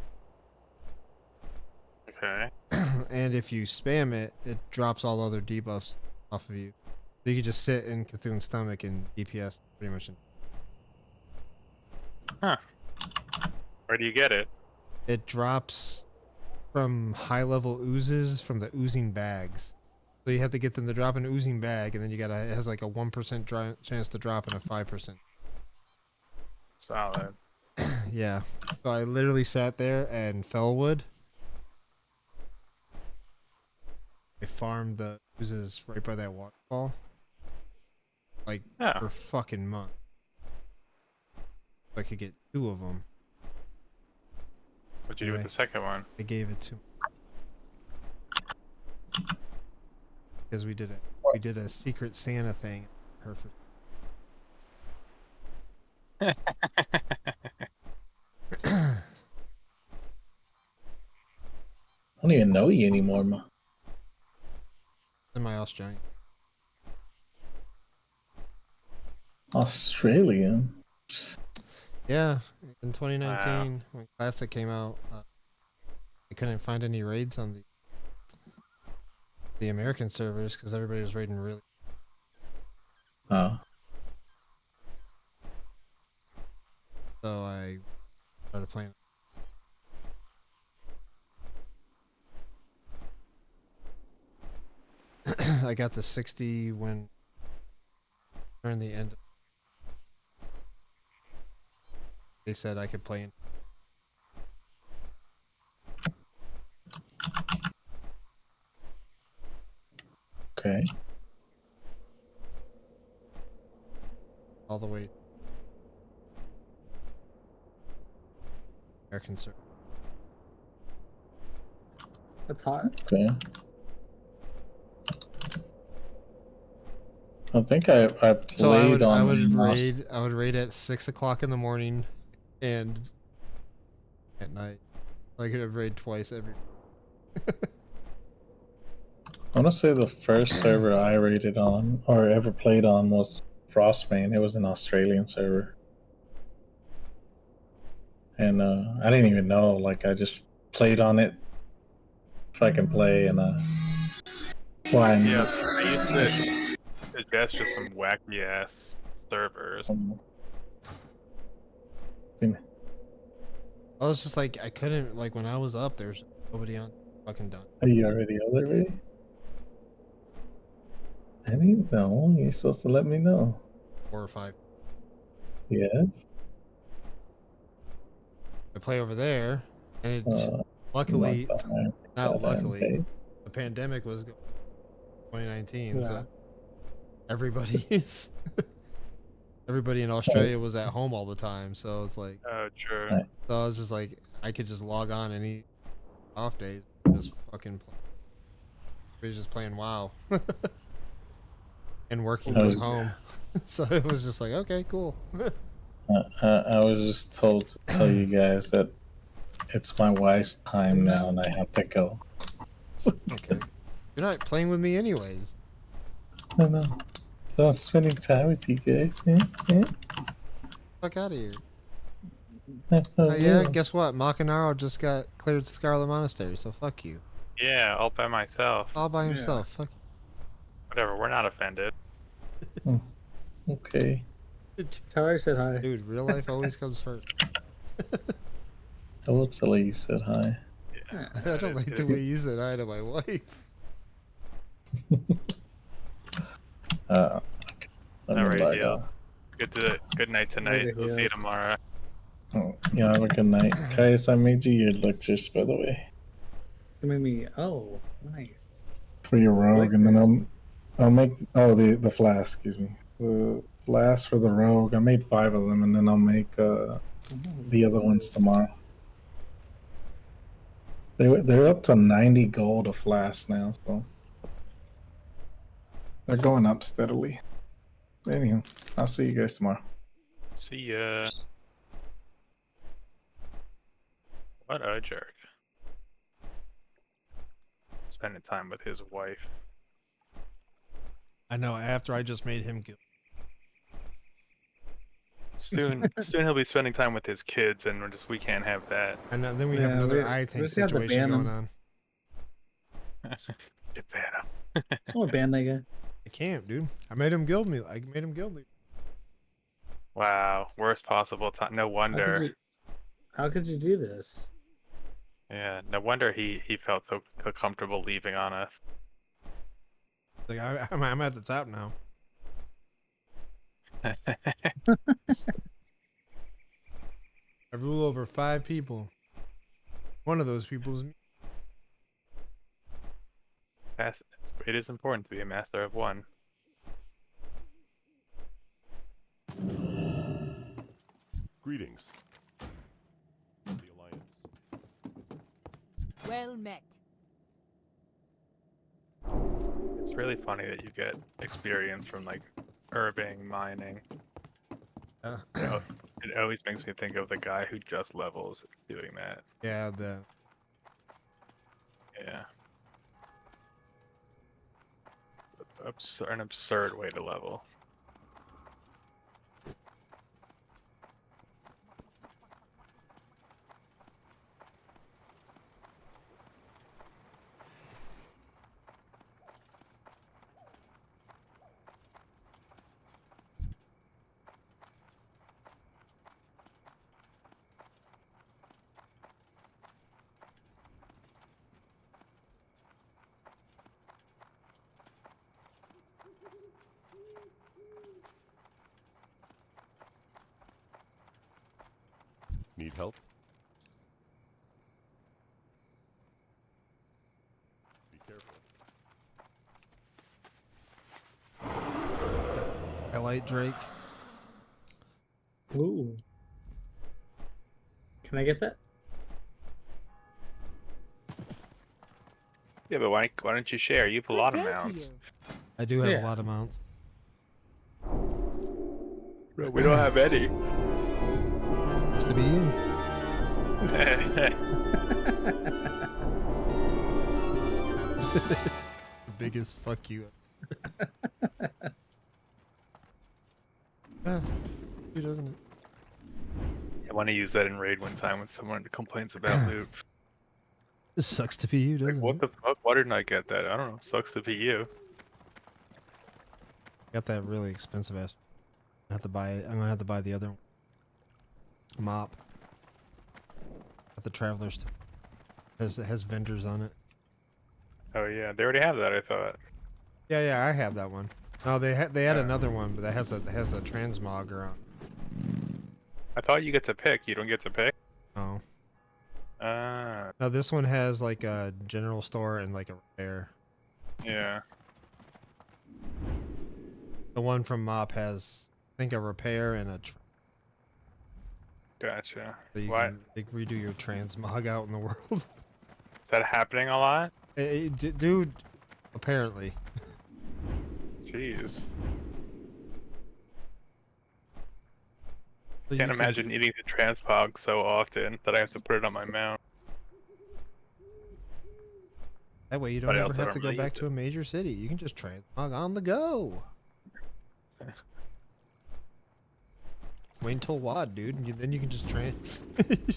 Speaker 18: Okay.
Speaker 1: And if you spam it, it drops all other debuffs off of you. So you can just sit in Cthulhu's stomach and DPS pretty much.
Speaker 18: Huh. Where do you get it?
Speaker 1: It drops from high-level oozes from the oozing bags. So you have to get them to drop an oozing bag, and then it has like a 1% chance to drop and a 5%.
Speaker 18: Solid.
Speaker 1: Yeah. So I literally sat there and Fellwood. I farmed the oozes right by that waterfall. Like, for fucking months. I could get 2 of them.
Speaker 18: What'd you do with the second one?
Speaker 1: I gave it to because we did a secret Santa thing. Perfect.
Speaker 20: I don't even know you anymore, ma.
Speaker 1: In my Australian.
Speaker 20: Australian.
Speaker 1: Yeah, in 2019 when Classic came out, I couldn't find any raids on the American servers because everybody was raiding really.
Speaker 20: Oh.
Speaker 1: started playing. I got the 60 when during the end. They said I could play in.
Speaker 20: Okay.
Speaker 1: All the way. American server.
Speaker 21: That's hot.
Speaker 20: Okay. I think I played
Speaker 1: So I would
Speaker 20: on
Speaker 1: I would raid at 6 o'clock in the morning, and at night. I could have raid twice every.
Speaker 20: I want to say the first server I rated on or ever played on was Frostbane. It was an Australian server. And I didn't even know. Like, I just played on it if I can play. And why?
Speaker 18: Yeah, I used to suggest just some wacky ass servers.
Speaker 1: I was just like, I couldn't, like, when I was up, there's nobody on fucking done.
Speaker 20: Are you already already? I didn't know. You're supposed to let me know.
Speaker 1: 4 or 5.
Speaker 20: Yes.
Speaker 1: I play over there, and it luckily, not luckily, the pandemic was 2019, so everybody's everybody in Australia was at home all the time, so it's like,
Speaker 18: oh, true.
Speaker 1: So I was just like, I could just log on any off days, just fucking play. We was just playing WoW and working from home, so it was just like, okay, cool.
Speaker 20: I was just told to tell you guys that it's my wife's time now and I have to go.
Speaker 1: Okay. You're not playing with me anyways.
Speaker 20: I know. So I'm spending time with you guys.
Speaker 1: Fuck out of here.
Speaker 20: Oh,
Speaker 1: Yeah, guess what? Makanaro just got cleared Scarlet Monastery, so fuck you.
Speaker 18: Yeah, all by myself.
Speaker 1: All by himself. Fuck you.
Speaker 18: Whatever, we're not offended.
Speaker 20: Okay.
Speaker 21: Tyler said hi.
Speaker 1: Dude, real life always comes first.
Speaker 20: I will tell you said hi.
Speaker 18: Yeah,
Speaker 1: I don't like the way you said hi to my wife.
Speaker 18: Alright, deal. Good night tonight. We'll see you tomorrow.
Speaker 20: Oh, yeah, have a good night. Guys, I made you your lectures, by the way.
Speaker 21: You made me. Oh, nice.
Speaker 20: For your rogue, and then I'll make the flask, excuse me. The flask for the rogue. I made 5 of them, and then I'll make the other ones tomorrow. They're up to 90 gold a flask now, so they're going up steadily. Anyhow, I'll see you guys tomorrow.
Speaker 18: See ya. What a jerk. Spending time with his wife.
Speaker 1: I know, after I just made him guilty.
Speaker 18: Soon he'll be spending time with his kids, and we can't have that.
Speaker 1: And then we have another I think situation going on.
Speaker 18: Get ban him.
Speaker 21: Someone ban that guy.
Speaker 1: I can't, dude. I made him guild me. I made him guild me.
Speaker 18: Wow, worst possible time. No wonder.
Speaker 21: How could you do this?
Speaker 18: Yeah, no wonder he felt so comfortable leaving on us.
Speaker 1: Like I'm at the top now. I rule over 5 people. One of those people is me.
Speaker 18: It is important to be a master of one.
Speaker 2: Greetings. The Alliance.
Speaker 17: Well met.
Speaker 18: It's really funny that you get experience from like herbing, mining. You know, it always makes me think of the guy who just levels doing that.
Speaker 1: Yeah,
Speaker 18: Yeah. An absurd way to level.
Speaker 3: need help? Be careful.
Speaker 1: I like Drake.
Speaker 21: Ooh. Can I get that?
Speaker 18: Yeah, but why don't you share? You have a lot of mounts.
Speaker 1: I do have a lot of mounts.
Speaker 18: Bro, we don't have any.
Speaker 1: Has to be you. The biggest fuck you. Who doesn't it?
Speaker 18: I want to use that in raid one time when someone complains about loot.
Speaker 1: This sucks to be you, doesn't
Speaker 18: Like, what
Speaker 1: it?
Speaker 18: the fuck? Why didn't I get that? I don't know. Sucks to be you.
Speaker 1: Got that really expensive ass. I have to buy it. I'm gonna have to buy the other one. Mop. Got the travelers. It has vendors on it.
Speaker 18: Oh yeah, they already have that. I thought.
Speaker 1: Yeah, I have that one. No, they had another one, but that has a transmogger on.
Speaker 18: I thought you get to pick. You don't get to pick.
Speaker 1: Oh.
Speaker 18: Ah.
Speaker 1: No, this one has like a general store and like a repair.
Speaker 18: Yeah.
Speaker 1: The one from Mop has, I think, a repair and a.
Speaker 18: Gotcha.
Speaker 1: So you
Speaker 18: What?
Speaker 1: can like, redo your transmog out in the world.
Speaker 18: Is that happening a lot?
Speaker 1: Dude, apparently.
Speaker 18: Jeez.
Speaker 1: So
Speaker 18: Can't imagine eating the transpog so often that I have to put it on my mount.
Speaker 1: That way you
Speaker 18: But
Speaker 1: don't
Speaker 18: I
Speaker 1: ever
Speaker 18: also
Speaker 1: have
Speaker 18: don't
Speaker 1: to go
Speaker 18: really
Speaker 1: back
Speaker 18: use
Speaker 1: to a major city. You can just transmog on the go. Wait until WAD, dude. Then you can just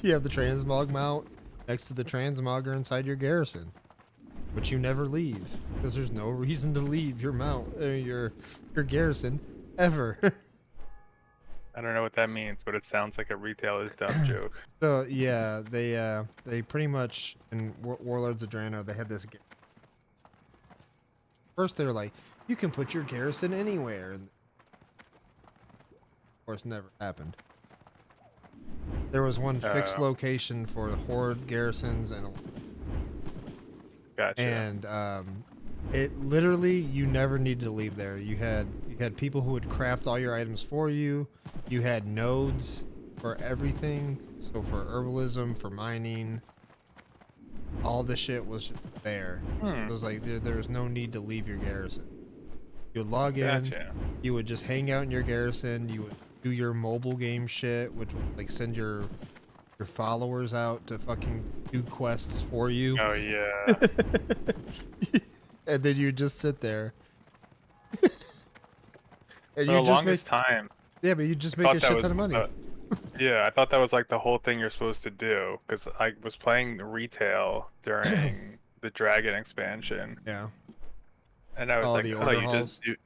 Speaker 1: you have the transmog mount next to the transmogger inside your garrison. But you never leave. Because there's no reason to leave your mount, your garrison, ever.
Speaker 18: I don't know what that means, but it sounds like a retail is dumb joke.
Speaker 1: So yeah, they pretty much in Warlords of Draenor they had this. First they were like, you can put your garrison anywhere. And of course, never happened. There was one fixed location for the Horde garrisons and.
Speaker 18: Gotcha.
Speaker 1: And it literally you never needed to leave there. You had people who would craft all your items for you. You had nodes for everything. So for herbalism, for mining, all the shit was there. It was like there was no need to leave your garrison. You would log in.
Speaker 18: Gotcha.
Speaker 1: You would just hang out in your garrison. You would do your mobile game shit, which would like send your followers out to fucking do quests for you.
Speaker 18: Oh yeah.
Speaker 1: And then you just sit there. And
Speaker 18: For the longest time.
Speaker 1: Yeah, but you just make a shit ton of money.
Speaker 18: Yeah, I thought that was like the whole thing you're supposed to do because I was playing retail during the Dragon expansion.
Speaker 1: Yeah.
Speaker 18: And I was like, oh, you just do.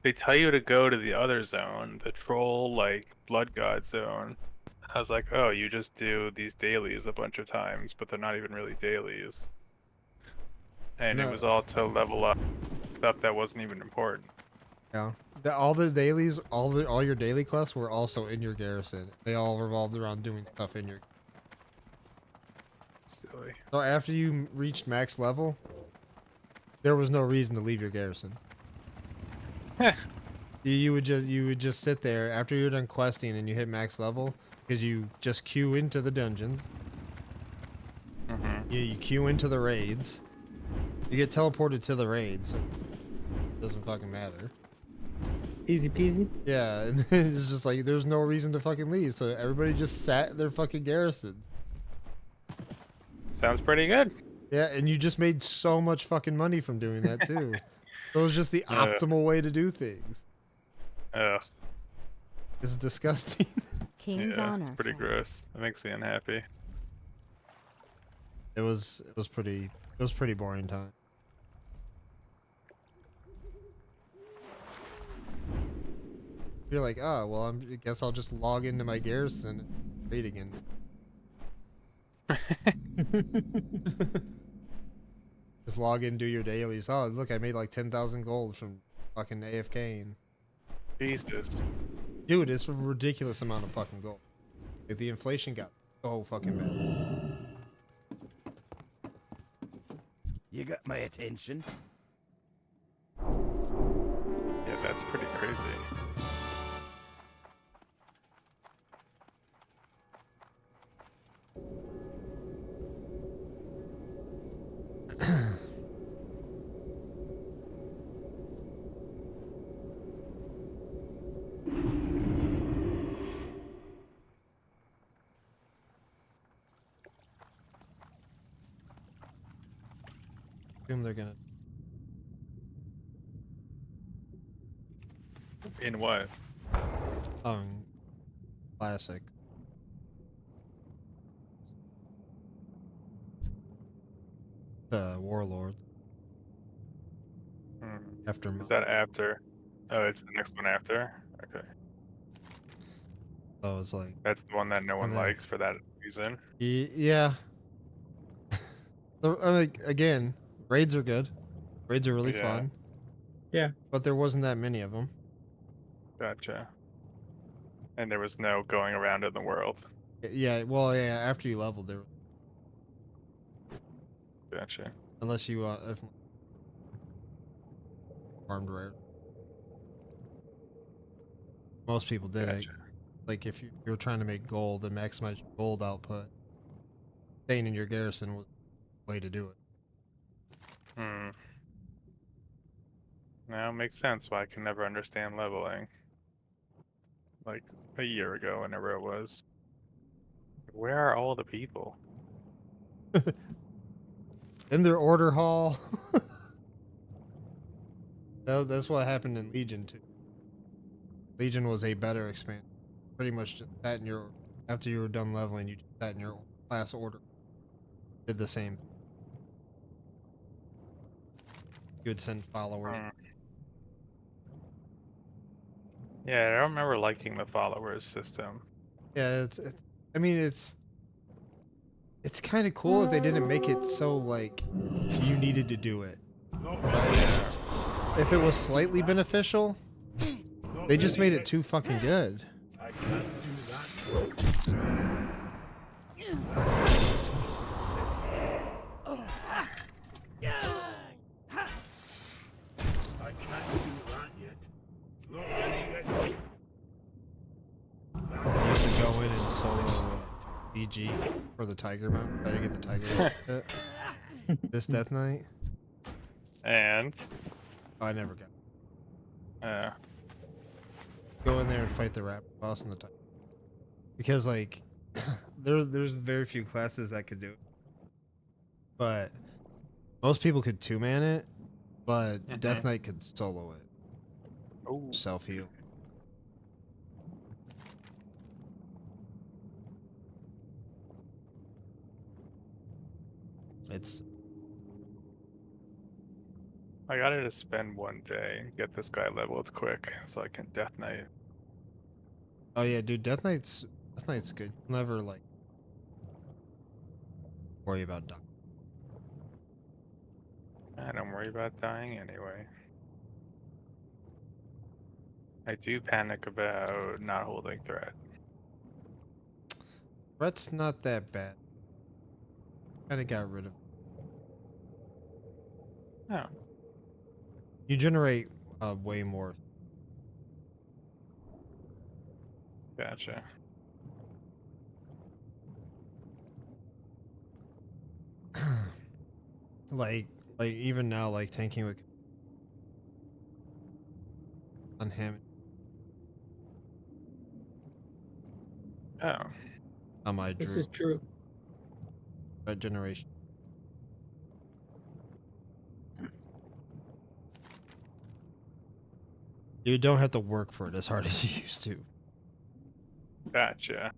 Speaker 18: They tell you to go to the other zone, the troll like blood god zone. I was like, oh, you just do these dailies a bunch of times, but they're not even really dailies. And it was all to level up stuff that wasn't even important.
Speaker 1: Yeah. All the dailies, all your daily quests were also in your garrison. They all revolved around doing stuff in your.
Speaker 18: Silly.
Speaker 1: So after you reached max level, there was no reason to leave your garrison. You would just sit there after you're done questing and you hit max level because you just queue into the dungeons. You queue into the raids. You get teleported to the raids. So it doesn't fucking matter.
Speaker 21: Easy peasy.
Speaker 1: Yeah, and then it's just like there's no reason to fucking leave, so everybody just sat in their fucking garrisons.
Speaker 18: Sounds pretty good.
Speaker 1: Yeah, and you just made so much fucking money from doing that too. So it was just the optimal way to do things. It's disgusting.
Speaker 5: King's
Speaker 18: yeah,
Speaker 5: honor.
Speaker 18: It's pretty gross. It makes me unhappy.
Speaker 1: It was pretty boring time. You're like, oh well, I guess I'll just log into my garrison and raid again. Just log in, do your dailies. Oh, look, I made like 10,000 gold from fucking AFK.
Speaker 18: Jesus.
Speaker 1: Dude, it's a ridiculous amount of fucking gold. Like, the inflation got so fucking bad.
Speaker 4: You got my attention.
Speaker 18: Yeah, that's pretty crazy.
Speaker 1: Assume they're gonna.
Speaker 18: In what?
Speaker 1: Classic. The Warlord. After.
Speaker 18: Is that after? Oh, it's the next one after? Okay.
Speaker 1: So it's like.
Speaker 18: That's the one that no one
Speaker 1: then,
Speaker 18: likes for that reason.
Speaker 1: Yeah. So, like, again, raids are good. Raids are really fun.
Speaker 21: Yeah.
Speaker 1: But there wasn't that many of them.
Speaker 18: Gotcha. And there was no going around in the world.
Speaker 1: Yeah, well, yeah, after you leveled, there.
Speaker 18: Gotcha.
Speaker 1: Unless you if farmed rare. Most people did it. Like if you're trying to make gold and maximize your gold output, staying in your garrison was the way to do it.
Speaker 18: Now it makes sense why I can never understand leveling. Like a year ago, whenever it was. Where are all the people?
Speaker 1: In their order hall. That's what happened in Legion too. Legion was a better expansion. Pretty much just sat in your after you were done leveling, you just sat in your class order. Did the same. You would send followers.
Speaker 18: Yeah, I don't remember liking the followers system.
Speaker 1: Yeah, I mean, it's kind of cool if they didn't make it so like you needed to do it. Right? If it was slightly beneficial, they just made it too fucking good.
Speaker 15: I can't do that. I can't do that yet. Not ready yet.
Speaker 1: I used to go in and solo EG for the Tiger mount. Try to get the Tiger mount this Death Knight.
Speaker 18: And?
Speaker 1: Oh, I never got. Go in there and fight the rap boss and the Tiger. Because like, there's very few classes that could do it. But most people could 2-man it, but Death Knight could solo it.
Speaker 18: Oh.
Speaker 1: Self-heal.
Speaker 18: I gotta just spend one day and get this guy leveled quick so I can Death Knight.
Speaker 1: Oh yeah, dude, Death Knight's good. You'll never like worry about dying.
Speaker 18: I don't worry about dying anyway. I do panic about not holding threat.
Speaker 1: Threat's not that bad. Kinda got rid of it.
Speaker 18: Oh.
Speaker 1: You generate way more.
Speaker 18: Gotcha.
Speaker 1: like even now, like tanking with on him.
Speaker 18: Oh.
Speaker 1: On my
Speaker 21: This
Speaker 1: Drew.
Speaker 21: is true.
Speaker 1: Red generation. You don't have to work for it as hard as you used to.
Speaker 18: Gotcha.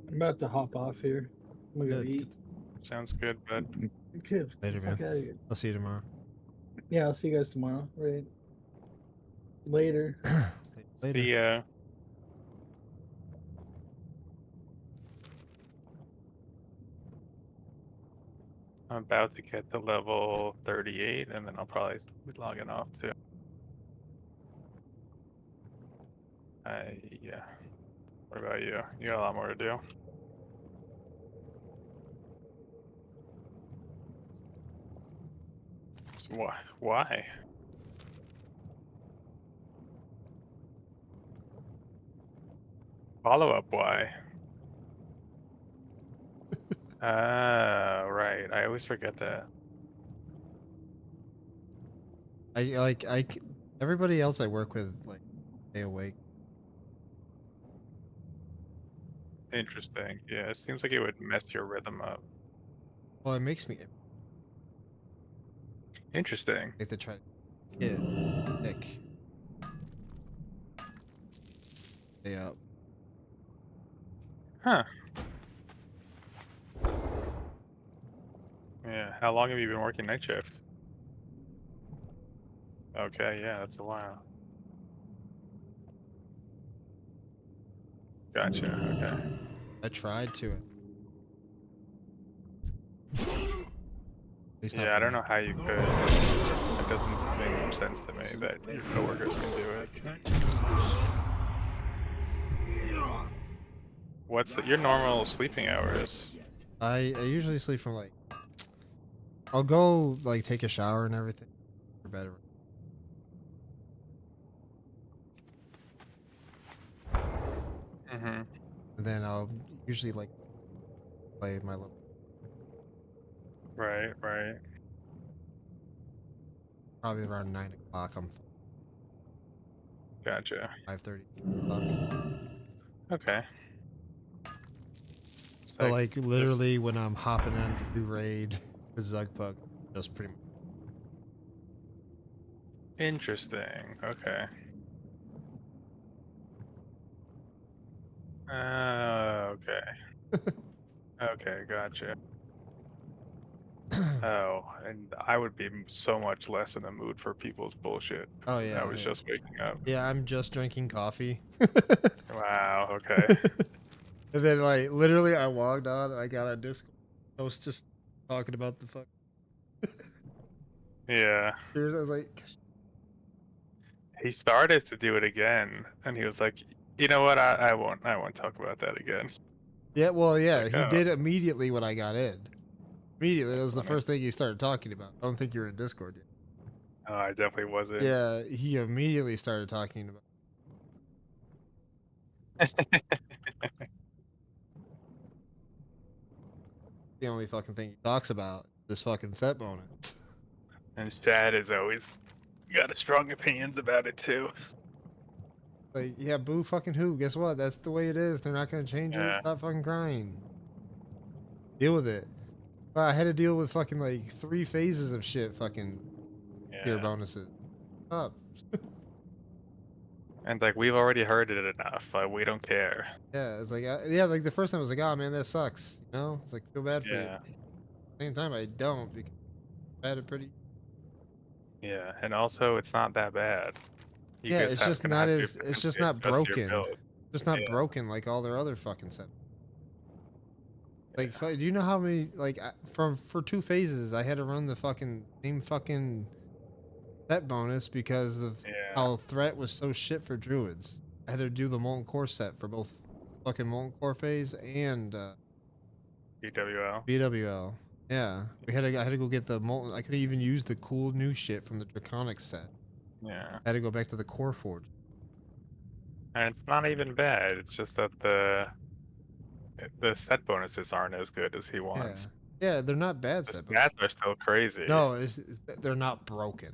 Speaker 21: I'm about to hop off here. I'm gonna go eat.
Speaker 18: Sounds good, bud.
Speaker 21: Good.
Speaker 1: Later,
Speaker 21: Fuck
Speaker 1: man.
Speaker 21: outta here.
Speaker 1: I'll see you tomorrow.
Speaker 21: Yeah, I'll see you guys tomorrow. Right. Later.
Speaker 1: Later.
Speaker 18: See ya. I'm about to get to level 38, and then I'll probably be logging off too. Yeah. What about you? You got a lot more to do. So why? Follow up, why? Right. I always forget that.
Speaker 1: Everybody else I work with, like, stay awake.
Speaker 18: Interesting. Yeah, it seems like it would mess your rhythm up.
Speaker 1: Well, it makes me
Speaker 18: Interesting.
Speaker 1: like to try to get sick. Stay up.
Speaker 18: Huh. Yeah. How long have you been working night shift? Okay, yeah, that's a while. Gotcha. Okay.
Speaker 1: I tried to.
Speaker 18: Yeah, I don't know how you could. It doesn't make much sense to me that your coworkers can do it. What's your normal sleeping hours?
Speaker 1: I usually sleep from like. I'll go like take a shower and everything for bed.
Speaker 18: Mm-hmm.
Speaker 1: And then I'll usually like play my little.
Speaker 18: Right, right.
Speaker 1: Probably around 9 o'clock. I'm.
Speaker 18: Gotcha.
Speaker 1: 5:30.
Speaker 18: Okay.
Speaker 1: So like literally when I'm hopping on to do raid with Zugbug, just pretty much.
Speaker 18: Interesting. Okay. Okay. Okay, gotcha. Oh, and I would be so much less in the mood for people's bullshit.
Speaker 1: Oh yeah.
Speaker 18: I was just waking up.
Speaker 1: Yeah, I'm just drinking coffee.
Speaker 18: Wow. Okay.
Speaker 1: And then like literally I logged on, I got on Discord. I was just talking about the fuck.
Speaker 18: Yeah.
Speaker 1: I was like,
Speaker 18: He started to do it again, and he was like, "You know what? I won't talk about that again."
Speaker 1: yeah, well, yeah,
Speaker 18: Like,
Speaker 1: he
Speaker 18: oh.
Speaker 1: did immediately when I got in. Immediately, that was the first thing he started talking about. I don't think you're in Discord yet.
Speaker 18: Oh, I definitely wasn't.
Speaker 1: Yeah, he immediately started talking about. The only fucking thing he talks about is this fucking set bonus.
Speaker 18: And Chad has always got strong opinions about it too.
Speaker 1: Like, yeah, boo fucking who? Guess what? That's the way it is. They're not gonna change it.
Speaker 18: Yeah.
Speaker 1: Stop fucking crying. Deal with it. I had to deal with fucking like 3 phases of shit fucking tier bonuses. Up.
Speaker 18: And like we've already heard it enough. We don't care.
Speaker 1: Yeah, it's like yeah, like the first time I was like, oh man, that sucks. You know, it's like feel bad for you.
Speaker 18: Yeah.
Speaker 1: At the same time, I don't because I had it pretty.
Speaker 18: Yeah, and also it's not that bad. You
Speaker 1: Yeah, it's just not as it's just not
Speaker 18: adjust your
Speaker 1: broken.
Speaker 18: build.
Speaker 1: Just not
Speaker 18: Yeah.
Speaker 1: broken like all their other fucking set. Like, do you know how many like for 2 phases I had to run the fucking same fucking set bonus because of how threat was so shit for druids. I had to do the molten core set for both fucking molten core phase and
Speaker 18: BWL.
Speaker 1: BWL. Yeah, I had to go get the molten. I could even use the cool new shit from the draconic set.
Speaker 18: Yeah.
Speaker 1: I had to go back to the core forge.
Speaker 18: And it's not even bad. It's just that the set bonuses aren't as good as he wants.
Speaker 1: Yeah, they're not bad
Speaker 18: The
Speaker 1: set.
Speaker 18: stats are still crazy.
Speaker 1: No, they're not broken.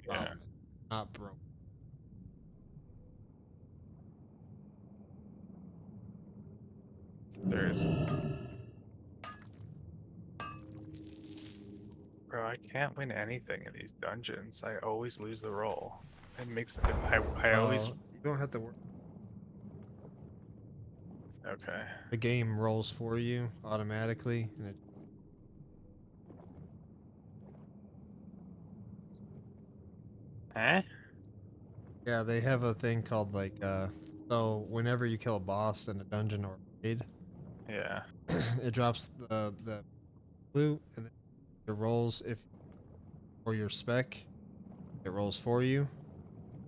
Speaker 18: Yeah.
Speaker 1: Not broken.
Speaker 18: There's. Bro, I can't win anything in these dungeons. I always lose the roll. It makes I always.
Speaker 1: You don't have to work.
Speaker 18: Okay.
Speaker 1: The game rolls for you automatically. And it...
Speaker 18: Huh?
Speaker 1: Yeah, they have a thing called like so whenever you kill a boss in a dungeon or raid,
Speaker 18: Yeah.
Speaker 1: it drops the loot and then It rolls if for your spec. It rolls for you.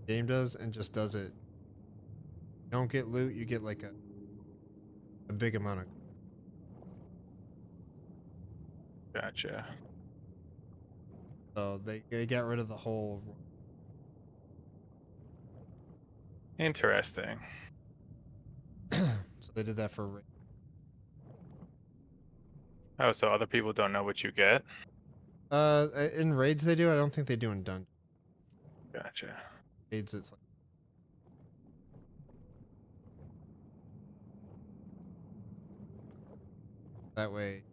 Speaker 1: Game does and just does it. You don't get loot. You get like a big amount of.
Speaker 18: Gotcha.
Speaker 1: So they got rid of the whole.
Speaker 18: Interesting.
Speaker 1: So they did that for.
Speaker 18: Oh, so other people don't know what you get?
Speaker 1: In raids they do. I don't think they do in dungeons.
Speaker 18: Gotcha.
Speaker 1: Raids it's like. That way,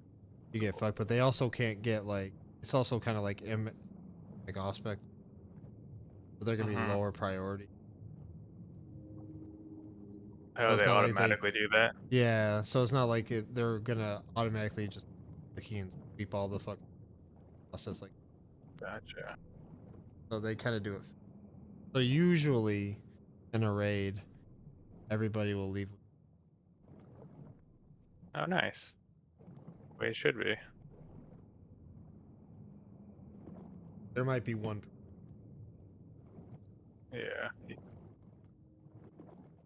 Speaker 1: you get fucked. But they also can't get like. It's also kind of like like aspect. So they're gonna be lower priority.
Speaker 18: Oh, they automatically do that?
Speaker 1: Yeah, so it's not like they're gonna automatically just key and sweep all the fuck process like.
Speaker 18: Gotcha.
Speaker 1: So they kind of do it. So usually, in a raid, everybody will leave.
Speaker 18: Oh, nice. Way it should be.
Speaker 1: There might be one.
Speaker 18: Yeah.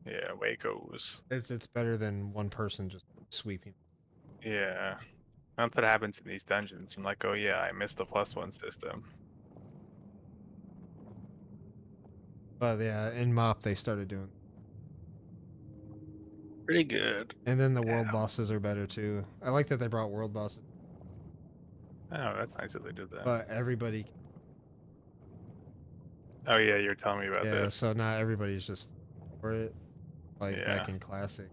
Speaker 18: Yeah, way it goes.
Speaker 1: It's better than one person just sweeping.
Speaker 18: Yeah. That's what happens in these dungeons. I'm like, oh yeah, I missed the +1 system.
Speaker 1: But yeah, in MOP they started doing.
Speaker 18: Pretty good.
Speaker 1: And then the world bosses are better too. I like that they brought world bosses.
Speaker 18: Oh, that's nice that they did that.
Speaker 1: But everybody.
Speaker 18: Oh yeah, you're telling me about
Speaker 1: Yeah,
Speaker 18: this.
Speaker 1: so not everybody's just for it, like back
Speaker 18: Yeah.
Speaker 1: in Classic.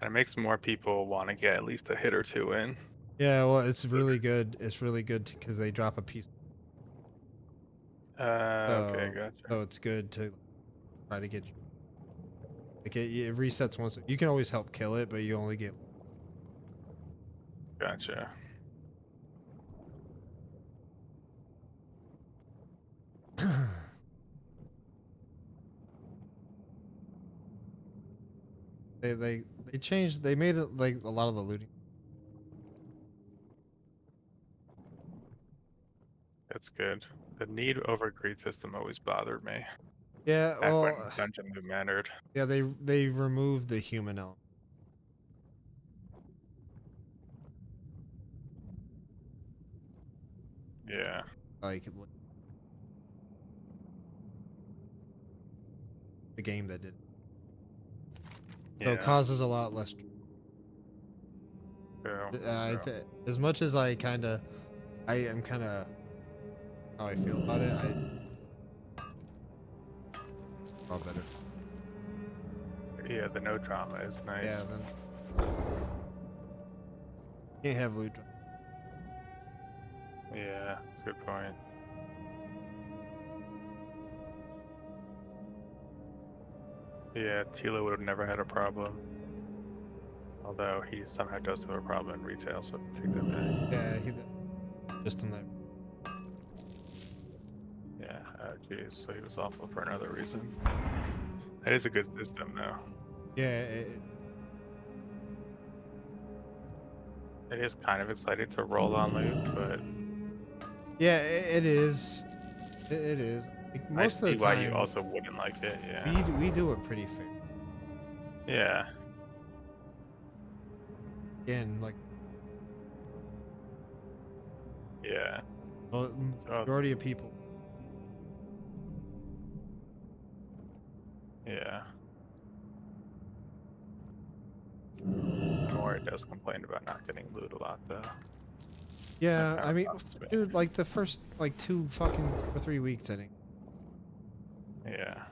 Speaker 18: And it makes more people want to get at least a hit or two in.
Speaker 1: Yeah, well, it's really good. It's really good because they drop a piece.
Speaker 18: Okay, gotcha.
Speaker 1: So it's good to try to get. Like it resets once. You can always help kill it, but you only get.
Speaker 18: Gotcha.
Speaker 1: They changed. They made it like a lot of the looting.
Speaker 18: That's good. The need over greed system always bothered me.
Speaker 1: Yeah,
Speaker 18: Back when
Speaker 1: well,
Speaker 18: dungeon loot mattered.
Speaker 1: yeah, they removed the human element.
Speaker 18: Yeah.
Speaker 1: Like the game that did. So it causes a lot less. As much as I am kind of how I feel about it, all better.
Speaker 18: Yeah, the no drama is nice.
Speaker 1: Yeah, then can't have loot.
Speaker 18: Yeah, that's a good point. Yeah, Tila would have never had a problem. Although he somehow does have a problem in retail, so take that back.
Speaker 1: Yeah, just in there.
Speaker 18: Yeah, oh jeez, so he was awful for another reason. That is a good system, though.
Speaker 1: Yeah,
Speaker 18: it is kind of exciting to roll on loot, but
Speaker 1: yeah, it is. It is. Like, most
Speaker 18: I see
Speaker 1: of the
Speaker 18: why
Speaker 1: time,
Speaker 18: you also wouldn't like it. Yeah.
Speaker 1: we do it pretty fair.
Speaker 18: Yeah.
Speaker 1: Again, like.
Speaker 18: Yeah.
Speaker 1: Well, majority of people.
Speaker 18: Yeah. Or it does complain about not getting loot a lot, though.
Speaker 1: Yeah, I mean, dude, like the first like 2 fucking or 3 weeks, I think.
Speaker 18: Yeah.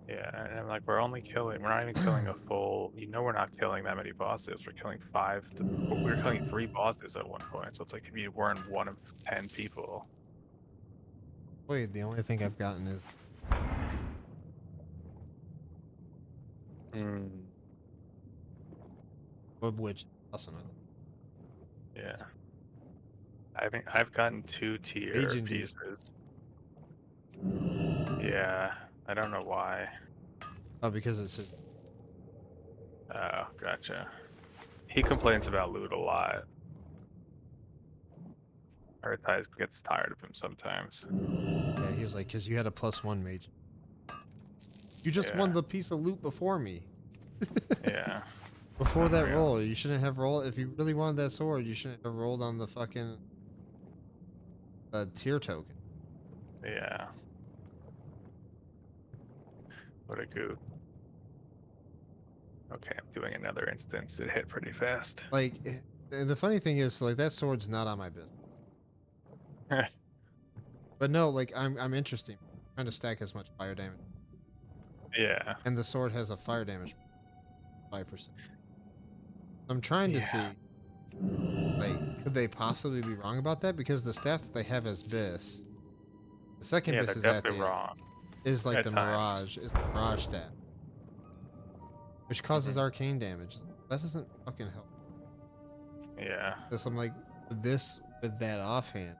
Speaker 18: Yeah, and I'm like, we're not even killing a full, we're not killing that many bosses. We're killing 5 to, we were killing 3 bosses at one point. So it's like, if you weren't one of 10 people.
Speaker 1: Wait, the only thing I've gotten is. Which is awesome.
Speaker 18: Yeah. I've gotten 2 tier
Speaker 1: Agent
Speaker 18: pieces. Yeah, I don't know why.
Speaker 1: Oh, because it's.
Speaker 18: Oh, gotcha. he complains about loot a lot. Urtai gets tired of him sometimes.
Speaker 1: Yeah, he was like, because you had a +1 mage. You just won the piece of loot before me.
Speaker 18: Yeah.
Speaker 1: Before that roll, you shouldn't have rolled. If you really wanted that sword, you shouldn't have rolled on the fucking tier token.
Speaker 18: Yeah. What a goof. Okay, I'm doing another instance. It hit pretty fast.
Speaker 1: Like, the funny thing is, like, that sword's not on my business. But no, like, I'm interested. I'm trying to stack as much fire damage.
Speaker 18: Yeah.
Speaker 1: And the sword has a fire damage 5%. I'm trying to see, like, could they possibly be wrong about that? Because the staff that they have as Biss, the second
Speaker 18: Yeah,
Speaker 1: Biss
Speaker 18: they're
Speaker 1: is
Speaker 18: definitely wrong.
Speaker 1: Is like
Speaker 18: At
Speaker 1: the
Speaker 18: times.
Speaker 1: Mirage, is the Mirage staff, which causes arcane damage. That doesn't fucking help.
Speaker 18: Yeah.
Speaker 1: So I'm like, with that offhand,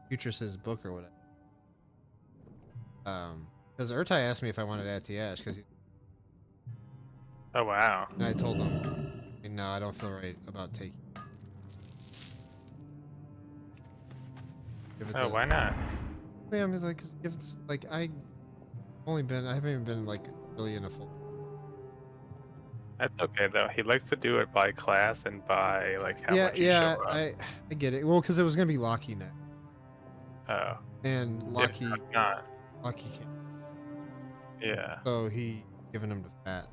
Speaker 1: Futris's book or whatever. Because Urtai asked me if I wanted Atiash, because
Speaker 18: Oh wow.
Speaker 1: and I told him, no, I don't feel right about taking.
Speaker 18: Oh, why not?
Speaker 1: Yeah, I mean, like, give it, like I haven't even been like really in a full.
Speaker 18: That's okay though. He likes to do it by class and by like how much you
Speaker 1: Yeah,
Speaker 18: show up.
Speaker 1: I get it. Well, because it was gonna be Locky next.
Speaker 18: Oh.
Speaker 1: And Locky,
Speaker 18: not.
Speaker 1: Locky can't.
Speaker 18: Yeah.
Speaker 1: So he giving him to Fat.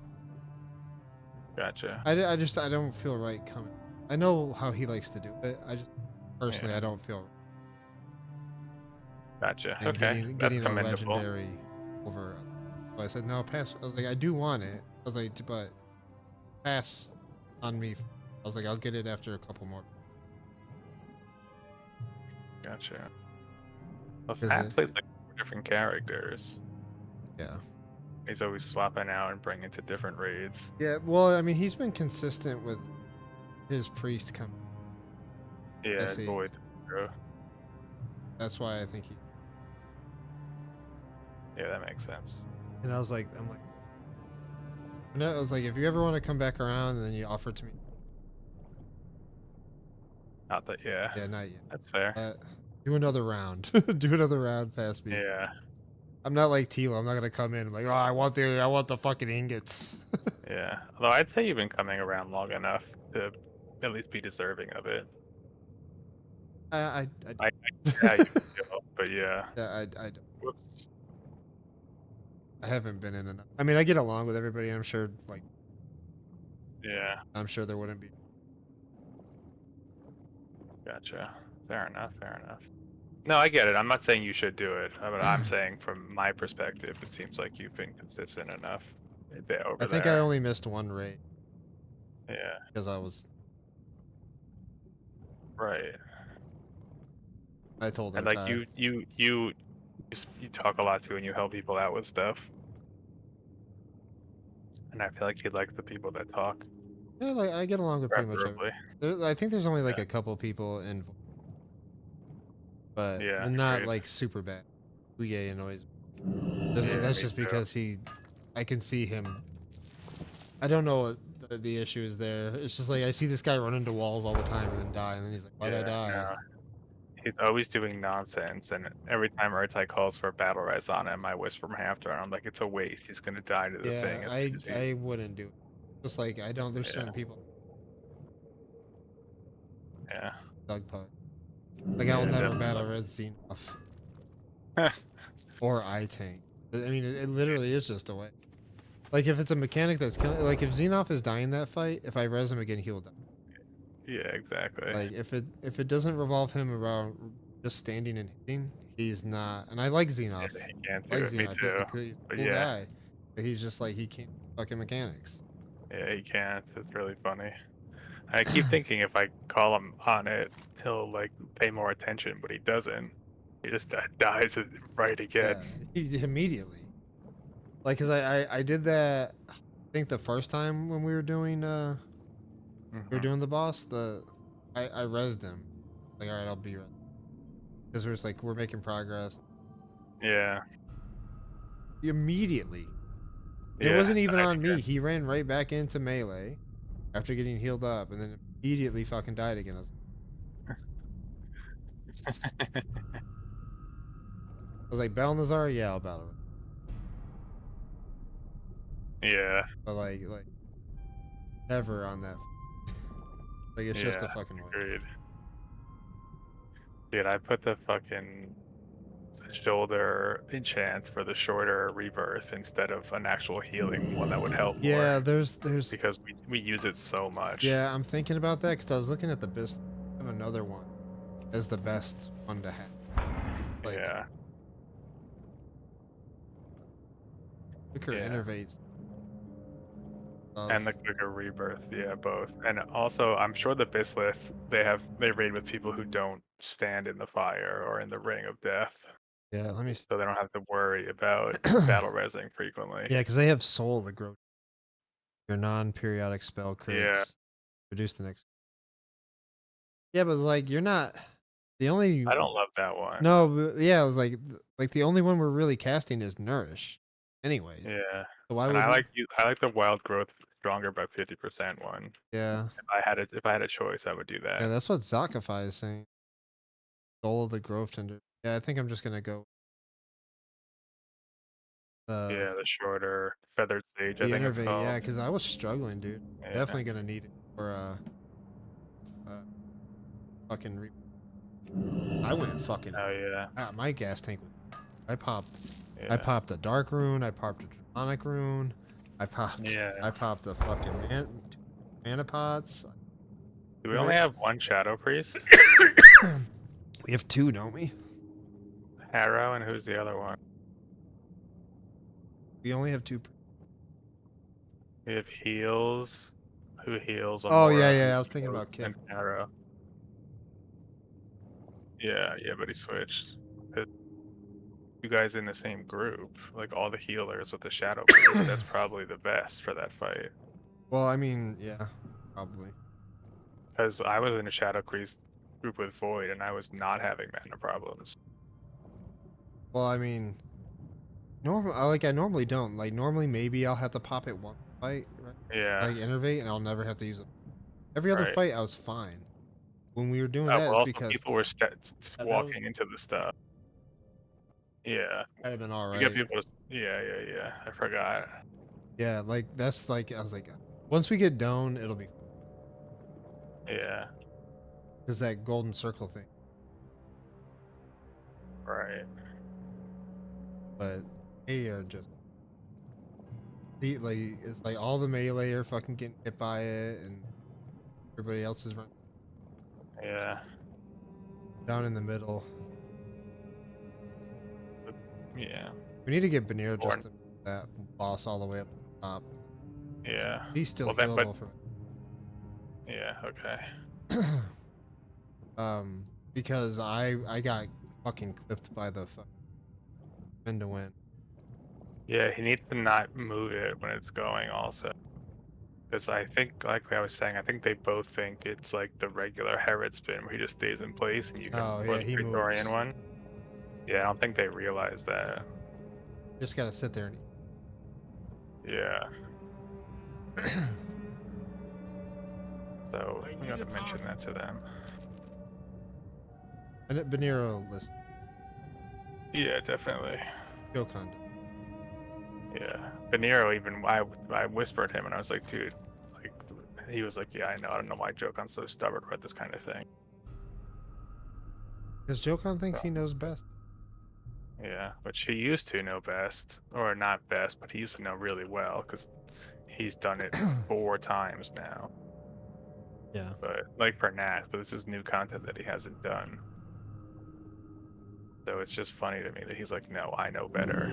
Speaker 18: Gotcha.
Speaker 1: I don't feel right coming. I know how he likes to do it. I just personally I don't feel.
Speaker 18: Gotcha.
Speaker 1: And
Speaker 18: Okay.
Speaker 1: getting
Speaker 18: That's
Speaker 1: a
Speaker 18: commendable.
Speaker 1: legendary over. So I said no, pass. I was like, I do want it. I was like, but pass on me. I was like, I'll get it after a couple more.
Speaker 18: Gotcha. Well,
Speaker 1: 'Cause
Speaker 18: Fat plays like 4 different characters.
Speaker 1: Yeah.
Speaker 18: He's always swapping out and bringing to different raids.
Speaker 1: Yeah, well, I mean, he's been consistent with his priest coming.
Speaker 18: Yeah, Void.
Speaker 1: That's why I think he.
Speaker 18: Yeah, that makes sense.
Speaker 1: And I was like, and I was like, if you ever want to come back around, and then you offer to me.
Speaker 18: Not that, yeah.
Speaker 1: Yeah, not yet.
Speaker 18: That's fair.
Speaker 1: Do another round. Do another round past me.
Speaker 18: Yeah.
Speaker 1: I'm not like Tilo. I'm not gonna come in like, oh, I want the fucking ingots.
Speaker 18: Yeah. Although I'd say you've been coming around long enough to at least be deserving of it.
Speaker 1: I
Speaker 18: yeah, you feel, but yeah.
Speaker 1: Yeah, I
Speaker 18: Whoops.
Speaker 1: I haven't been in enough. I mean, I get along with everybody. I'm sure, like.
Speaker 18: Yeah.
Speaker 1: I'm sure there wouldn't be.
Speaker 18: Gotcha. Fair enough. Fair enough. No, I get it. I'm not saying you should do it, but I'm saying from my perspective, it seems like you've been consistent enough. Over
Speaker 1: I think
Speaker 18: there.
Speaker 1: I only missed one raid.
Speaker 18: Yeah.
Speaker 1: Because I was.
Speaker 18: Right.
Speaker 1: I told her.
Speaker 18: And like you talk a lot too, and you help people out with stuff. And I feel like you like the people that talk.
Speaker 1: Yeah, like I get along with pretty much
Speaker 18: Preferably.
Speaker 1: everybody. I think there's only like a couple people in. But
Speaker 18: Yeah,
Speaker 1: not
Speaker 18: agreed.
Speaker 1: like super bad. Uye annoys me.
Speaker 18: Yeah,
Speaker 1: That's
Speaker 18: me
Speaker 1: just
Speaker 18: too.
Speaker 1: because I can see him. I don't know what the issue is there. It's just like I see this guy run into walls all the time and then die, and then he's like, "Why'd I die?"
Speaker 18: no. He's always doing nonsense, and every time Urtai calls for a battle rise on him, I whisper my after, and I'm like, "It's a waste. He's gonna die to the thing."
Speaker 1: Yeah,
Speaker 18: as soon as he-
Speaker 1: I wouldn't do it. Just like I don't. There's certain people.
Speaker 18: Yeah.
Speaker 1: Dog putt. Like I will
Speaker 18: Yeah,
Speaker 1: never
Speaker 18: definitely.
Speaker 1: battle Red Xenoff. Or I-Tank. I mean, it literally is just a way. Like if it's a mechanic that's killing, like if Xenoff is dying that fight, if I res him again, he'll die.
Speaker 18: Yeah, exactly.
Speaker 1: Like if it doesn't revolve him around just standing and hitting, he's not. And I like Xenoff.
Speaker 18: Yeah, he can't
Speaker 1: I
Speaker 18: do
Speaker 1: like
Speaker 18: it. Me
Speaker 1: Xenoff.
Speaker 18: too.
Speaker 1: He's a
Speaker 18: But
Speaker 1: cool
Speaker 18: yeah.
Speaker 1: guy. But he's just like he can't fucking mechanics.
Speaker 18: Yeah, he can't. It's really funny. I keep thinking if I call him on it, he'll like pay more attention, but he doesn't. He just dies right again.
Speaker 1: Yeah, he immediately. Like, cause I did that. I think the first time when we were doing we were doing the boss. I rezzed him. Like, all right, I'll be right. Because we're just like we're making progress.
Speaker 18: Yeah.
Speaker 1: Immediately. It
Speaker 18: Yeah,
Speaker 1: wasn't even
Speaker 18: I
Speaker 1: on me.
Speaker 18: agree.
Speaker 1: He ran right back into melee. after getting healed up, and then immediately fucking died again. I was like, Balnazar, yeah, I'll battle it.
Speaker 18: Yeah.
Speaker 1: But like never on that. Like it's just a fucking way.
Speaker 18: Agreed. Dude, I put the fucking shoulder enchant for the shorter rebirth instead of an actual healing one that would help
Speaker 1: Yeah,
Speaker 18: more.
Speaker 1: there's
Speaker 18: because we use it so much.
Speaker 1: Yeah, I'm thinking about that because I was looking at the best. I have another one as the best one to have. Like,
Speaker 18: yeah.
Speaker 1: quicker innervates.
Speaker 18: And the quicker rebirth, yeah, both. And also, I'm sure the Bislists, they raid with people who don't stand in the fire or in the ring of death.
Speaker 1: Yeah, let me.
Speaker 18: So they don't have to worry about battle resing frequently.
Speaker 1: Yeah, because they have soul that grow. Your non-periodic spell crits.
Speaker 18: Yeah.
Speaker 1: Reduce the next. Yeah, but like you're not the only.
Speaker 18: I don't love that one.
Speaker 1: No, but yeah, it was like the only one we're really casting is Nourish. Anyways.
Speaker 18: Yeah.
Speaker 1: So why
Speaker 18: and
Speaker 1: would
Speaker 18: I like the wild growth stronger by 50% one.
Speaker 1: Yeah.
Speaker 18: If I had a choice, I would do that.
Speaker 1: Yeah, that's what Zakify is saying. Soul of the Grove Tender. Yeah, I think I'm just gonna go.
Speaker 18: Yeah, the shorter feathered sage.
Speaker 1: The
Speaker 18: I think it's
Speaker 1: innervate,
Speaker 18: called.
Speaker 1: yeah, because I was struggling, dude.
Speaker 18: Yeah.
Speaker 1: Definitely gonna need it for fucking. I went fucking.
Speaker 18: Oh yeah.
Speaker 1: My gas tank. I popped.
Speaker 18: Yeah.
Speaker 1: I popped a dark rune. I popped a demonic rune. I popped.
Speaker 18: Yeah.
Speaker 1: I popped the fucking mana pots.
Speaker 18: Do we only have one shadow priest?
Speaker 1: We have two, don't we?
Speaker 18: Harrow, and who's the other one?
Speaker 1: We only have two.
Speaker 18: We have heals. Who heals?
Speaker 1: Oh yeah. I was thinking about Kip.
Speaker 18: And Harrow. Yeah, but he switched. You guys in the same group, like all the healers with the shadow priest, that's probably the best for that fight.
Speaker 1: Well, I mean, yeah, probably.
Speaker 18: Because I was in a shadow priest group with Void, and I was not having mana problems.
Speaker 1: Well, I mean, I normally don't. Like normally, maybe I'll have to pop it one fight, right?
Speaker 18: Yeah.
Speaker 1: Like innervate, and I'll never have to use it. Every other fight, I was fine. When we were doing that,
Speaker 18: well,
Speaker 1: it's
Speaker 18: also
Speaker 1: because
Speaker 18: people were walking into the stuff. Yeah.
Speaker 1: I'd have been all
Speaker 18: You get
Speaker 1: right.
Speaker 18: people. Yeah. I forgot.
Speaker 1: Yeah, like that's like I was like, once we get down, it'll be.
Speaker 18: Yeah.
Speaker 1: Because that golden circle thing.
Speaker 18: Right.
Speaker 1: But they are just. Like it's like all the melee are fucking getting hit by it, and everybody else is running.
Speaker 18: Yeah.
Speaker 1: Down in the middle.
Speaker 18: Yeah.
Speaker 1: We need to get Banero just to that boss all the way up the top.
Speaker 18: Yeah.
Speaker 1: He's still
Speaker 18: Well,
Speaker 1: healable for.
Speaker 18: Yeah. Okay.
Speaker 1: Because I got fucking clipped by the win to win.
Speaker 18: Yeah, he needs to not move it when it's going also. Because I think, like I was saying, I think they both think it's like the regular Herod spin where he just stays in place and you can put
Speaker 1: he
Speaker 18: a Praetorian
Speaker 1: moves.
Speaker 18: one. Yeah, I don't think they realize that.
Speaker 1: Just gotta sit there and
Speaker 18: Yeah. So, we have to mention that to them.
Speaker 1: And Banero list.
Speaker 18: Yeah, definitely.
Speaker 1: Jokon.
Speaker 18: Yeah. Banero even, I whispered him and I was like, dude, like, he was like, yeah, I know, I don't know why Jokon's so stubborn about this kind of thing.
Speaker 1: Because Jokon thinks he knows best.
Speaker 18: Yeah, which he used to know best, or not best, but he used to know really well because he's done it 4 times now.
Speaker 1: Yeah.
Speaker 18: But like for Nath, but this is new content that he hasn't done. So it's just funny to me that he's like, no, I know better,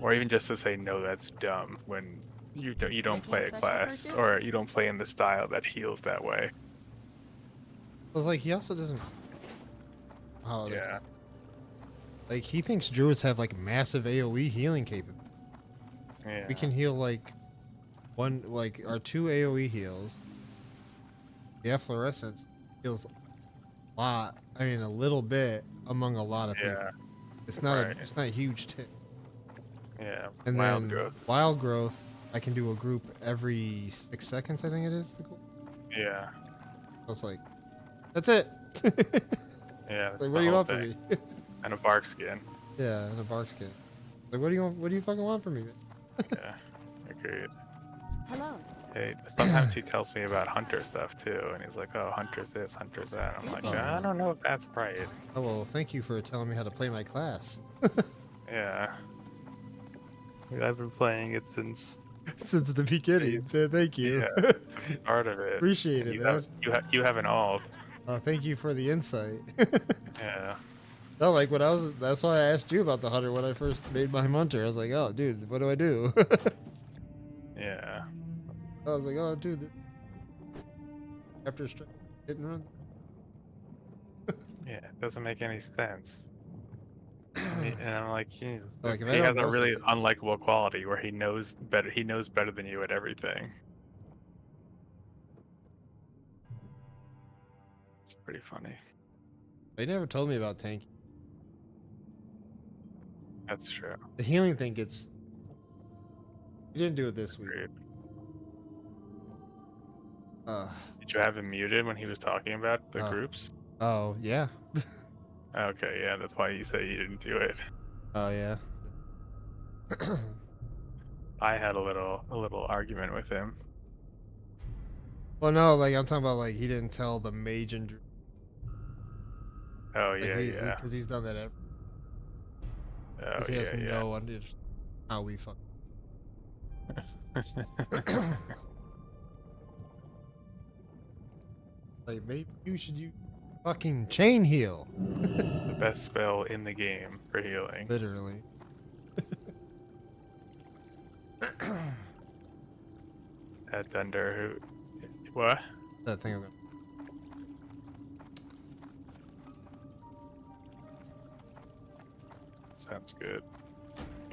Speaker 18: or even just to say no, that's dumb when you don't play a class or you don't play in the style that heals that way.
Speaker 1: I was like, he also doesn't. Oh,
Speaker 18: yeah.
Speaker 1: Like he thinks druids have like massive AOE healing capability.
Speaker 18: Yeah.
Speaker 1: We can heal like our 2 AOE heals. The efflorescence heals a lot. I mean, a little bit among a lot of people. It's not it's not a huge tip.
Speaker 18: Yeah.
Speaker 1: And
Speaker 18: wild
Speaker 1: then
Speaker 18: growth.
Speaker 1: wild growth, I can do a group every 6 seconds. I think it is the goal.
Speaker 18: Yeah.
Speaker 1: I was like, that's it.
Speaker 18: Yeah.
Speaker 1: Like, what do you want from me?
Speaker 18: And a bark skin.
Speaker 1: Yeah, and a bark skin. Like, what do you fucking want from me, man?
Speaker 18: Yeah. Agreed.
Speaker 17: Hello.
Speaker 18: Hey, sometimes he tells me about hunter stuff too, and he's like, "Oh, hunter's this, hunter's that." I'm like, I don't know if that's right.
Speaker 1: Oh well, thank you for telling me how to play my class.
Speaker 18: Yeah. I've been playing it since
Speaker 1: the beginning. So thank you.
Speaker 18: Yeah, part of it.
Speaker 1: Appreciate it, man.
Speaker 18: You have an alt.
Speaker 1: Thank you for the insight.
Speaker 18: Yeah.
Speaker 1: No, like when that's why I asked you about the hunter when I first made my hunter. I was like, oh, dude, what do I do?
Speaker 18: Yeah.
Speaker 1: I was like, oh, dude. After hit and run.
Speaker 18: Yeah, it doesn't make any sense. And I'm like, Jesus,
Speaker 1: Like, if I
Speaker 18: he
Speaker 1: don't
Speaker 18: has a
Speaker 1: know
Speaker 18: really
Speaker 1: something-
Speaker 18: unlikable quality where he knows better. He knows better than you at everything. It's pretty funny.
Speaker 1: They never told me about tank.
Speaker 18: That's true.
Speaker 1: The healing thing gets. You didn't do it this week.
Speaker 18: Weird.
Speaker 1: Did
Speaker 18: you have him muted when he was talking about the groups?
Speaker 1: Oh yeah.
Speaker 18: Okay, yeah, that's why you say you didn't do it.
Speaker 1: Oh yeah.
Speaker 18: I had a little argument with him.
Speaker 1: Well, no, like I'm talking about like he didn't tell the mage and.
Speaker 18: Oh
Speaker 1: Like,
Speaker 18: yeah, yeah.
Speaker 1: Because he's done that every.
Speaker 18: Oh
Speaker 1: He
Speaker 18: yeah,
Speaker 1: has
Speaker 18: yeah.
Speaker 1: no idea how we fuck. Like maybe you should use fucking chain heal.
Speaker 18: The best spell in the game for healing.
Speaker 1: Literally.
Speaker 18: That Thunder who what?
Speaker 1: That thing.
Speaker 18: Sounds good.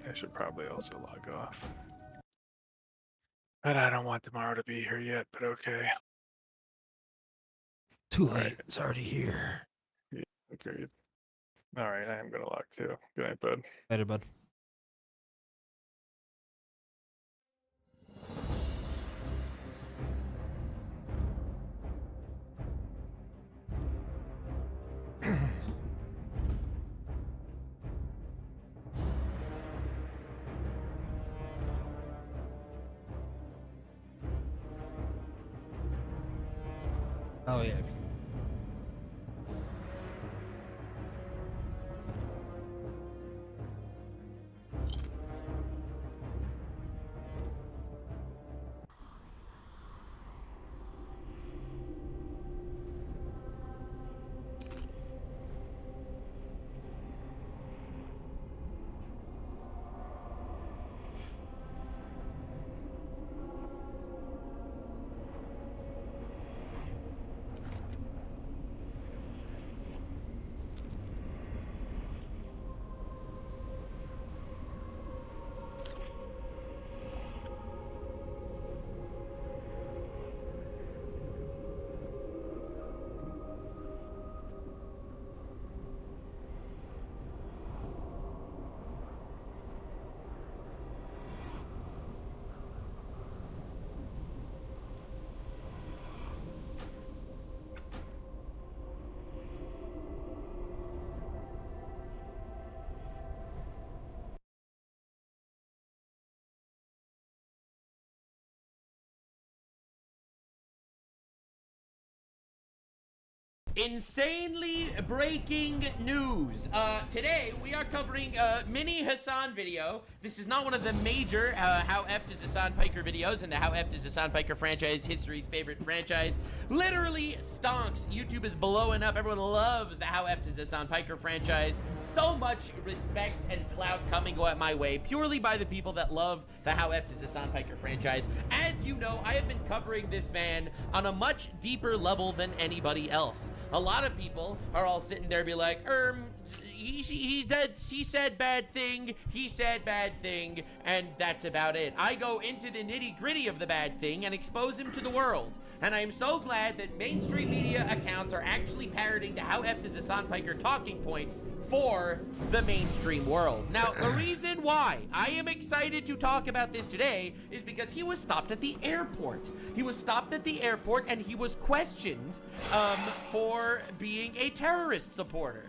Speaker 18: I should probably also log off. But I don't want tomorrow to be here yet, but okay.
Speaker 1: Too late. It's already here.
Speaker 18: Yeah, agreed. Alright, I am gonna log too. Good night, bud.
Speaker 1: Later, bud. Oh yeah.
Speaker 4: Insanely breaking news. Today we are covering a mini Hassan video. This is not one of the major How Effed is Hassan Piker videos in the How Effed is Hassan Piker franchise, history's favorite franchise. Literally stonks. YouTube is blowing up. Everyone loves the How Effed is Hassan Piker franchise. So much respect and clout coming my way purely by the people that love the How Effed is Hassan Piker franchise. As you know, I have been covering this man on a much deeper level than anybody else. A lot of people are all sitting there be like, he said bad thing, he said bad thing, and that's about it. I go into the nitty-gritty of the bad thing and expose him to the world. And I am so glad that mainstream media accounts are actually parroting the How Effed is Hassan Piker talking points for the mainstream world. Now, the reason why I am excited to talk about this today is because he was stopped at the airport. He was stopped at the airport and he was questioned for being a terrorist supporter.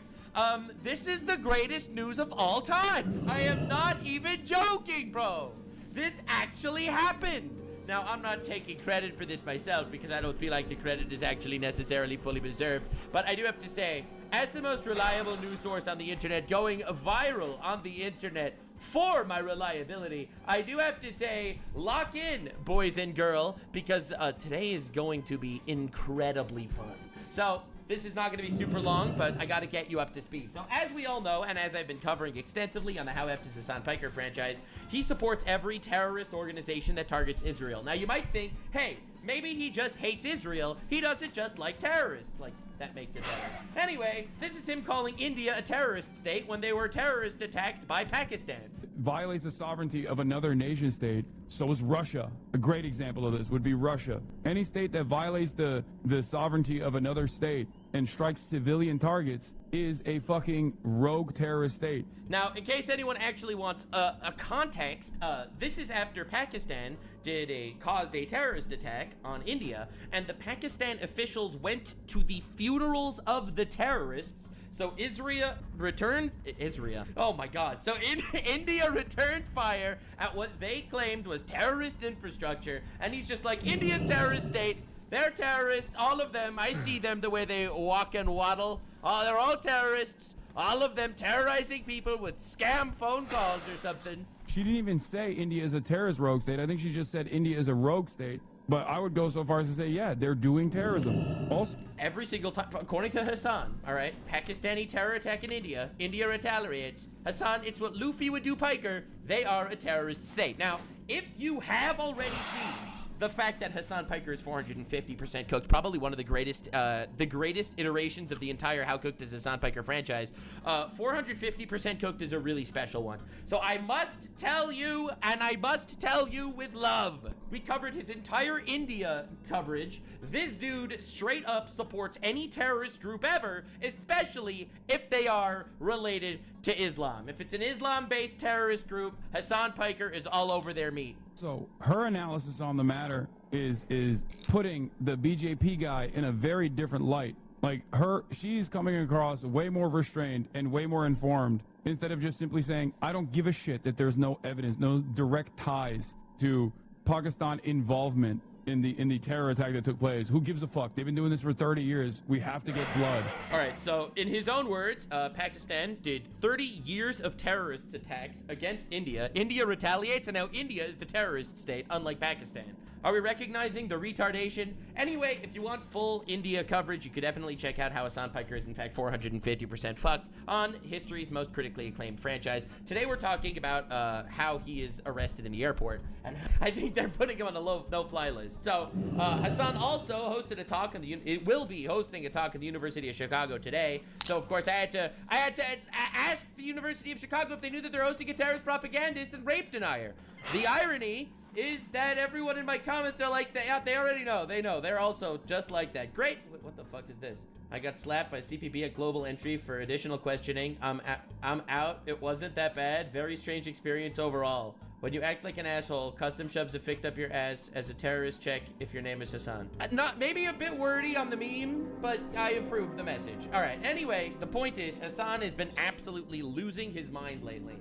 Speaker 4: This is the greatest news of all time. I am not even joking, bro. This actually happened. Now, I'm not taking credit for this myself because I don't feel like the credit is actually necessarily fully deserved, but I do have to say, as the most reliable news source on the internet, going viral on the internet for my reliability, I do have to say, lock in, boys and girl, because today is going to be incredibly fun. So, this is not going to be super long, but I got to get you up to speed. So as we all know, and as I've been covering extensively on the How Eft is Hassan Piker franchise, he supports every terrorist organization that targets Israel. Now you might think, hey, maybe he just hates Israel. He doesn't just like terrorists. Like, that makes it better. Anyway, this is him calling India a terrorist state when they were terrorist attacked by Pakistan.
Speaker 5: Violates the sovereignty of another nation state. So is Russia. A great example of this would be Russia. Any state that violates the sovereignty of another state and strikes civilian targets is a fucking rogue terrorist state.
Speaker 4: Now, in case anyone actually wants a context, this is after Pakistan caused a terrorist attack on India, and the Pakistan officials went to the funerals of the terrorists. So India returned fire at what they claimed was terrorist infrastructure, and he's just like, India's terrorist state, they're terrorists, all of them. I see them the way they walk and waddle. Oh, they're all terrorists. All of them terrorizing people with scam phone calls or something.
Speaker 5: She didn't even say India is a terrorist rogue state. I think she just said India is a rogue state. But I would go so far as to say, yeah, they're doing terrorism. Also,
Speaker 4: every single time, according to Hassan, all right, Pakistani terror attack in India, India retaliates. Hassan, it's what Luffy would do Piker. They are a terrorist state. Now, if you have already seen the fact that Hassan Piker is 450% cooked, probably one of the greatest iterations of the entire How Cooked is Hassan Piker franchise. 450% cooked is a really special one. So I must tell you, and I must tell you with love, we covered his entire India coverage. This dude straight up supports any terrorist group ever, especially if they are related to Islam. If it's an Islam-based terrorist group, Hassan Piker is all over their meat.
Speaker 5: So her analysis on the matter is putting the BJP guy in a very different light. Like she's coming across way more restrained and way more informed, instead of just simply saying, I don't give a shit that there's no evidence, no direct ties to Pakistan involvement in the terror attack that took place. Who gives a fuck? They've been doing this for 30 years. We have to get blood.
Speaker 4: All right, so in his own words, Pakistan did 30 years of terrorist attacks against India. India retaliates, and now India is the terrorist state, unlike Pakistan. Are we recognizing the retardation? Anyway, if you want full India coverage, you could definitely check out how Hassan Piker is in fact 450% fucked on history's most critically acclaimed franchise. Today we're talking about how he is arrested in the airport, and I think they're putting him on a no-fly list. So Hassan also hosted a talk it will be hosting a talk at the University of Chicago today. So of course I had to ask the University of Chicago if they knew that they're hosting a terrorist propagandist and rape denier. The irony is that everyone in my comments are like, they already know. They know. They're also just like that. Great. What the fuck is this? I got slapped by CPB at Global Entry for additional questioning. I'm out. It wasn't that bad. Very strange experience overall. When you act like an asshole, custom shoves have picked up your ass as a terrorist check if your name is Hassan. Not maybe a bit wordy on the meme, but I approve the message. All right. Anyway, the point is Hassan has been absolutely losing his mind lately.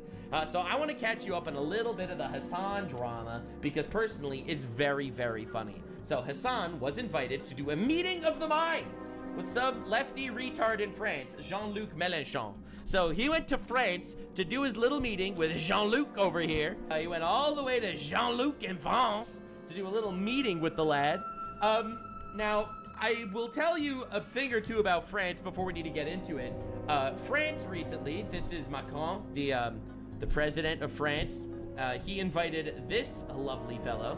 Speaker 4: So I want to catch you up on a little bit of the Hassan drama because personally, it's very, very funny. So Hassan was invited to do a meeting of the minds with some lefty retard in France, Jean-Luc Mélenchon. So he went to France to do his little meeting with Jean-Luc over here. He went all the way to Jean-Luc in France to do a little meeting with the lad. Now, I will tell you a thing or two about France before we need to get into it. France recently, this is Macron, the president of France. He invited this lovely fellow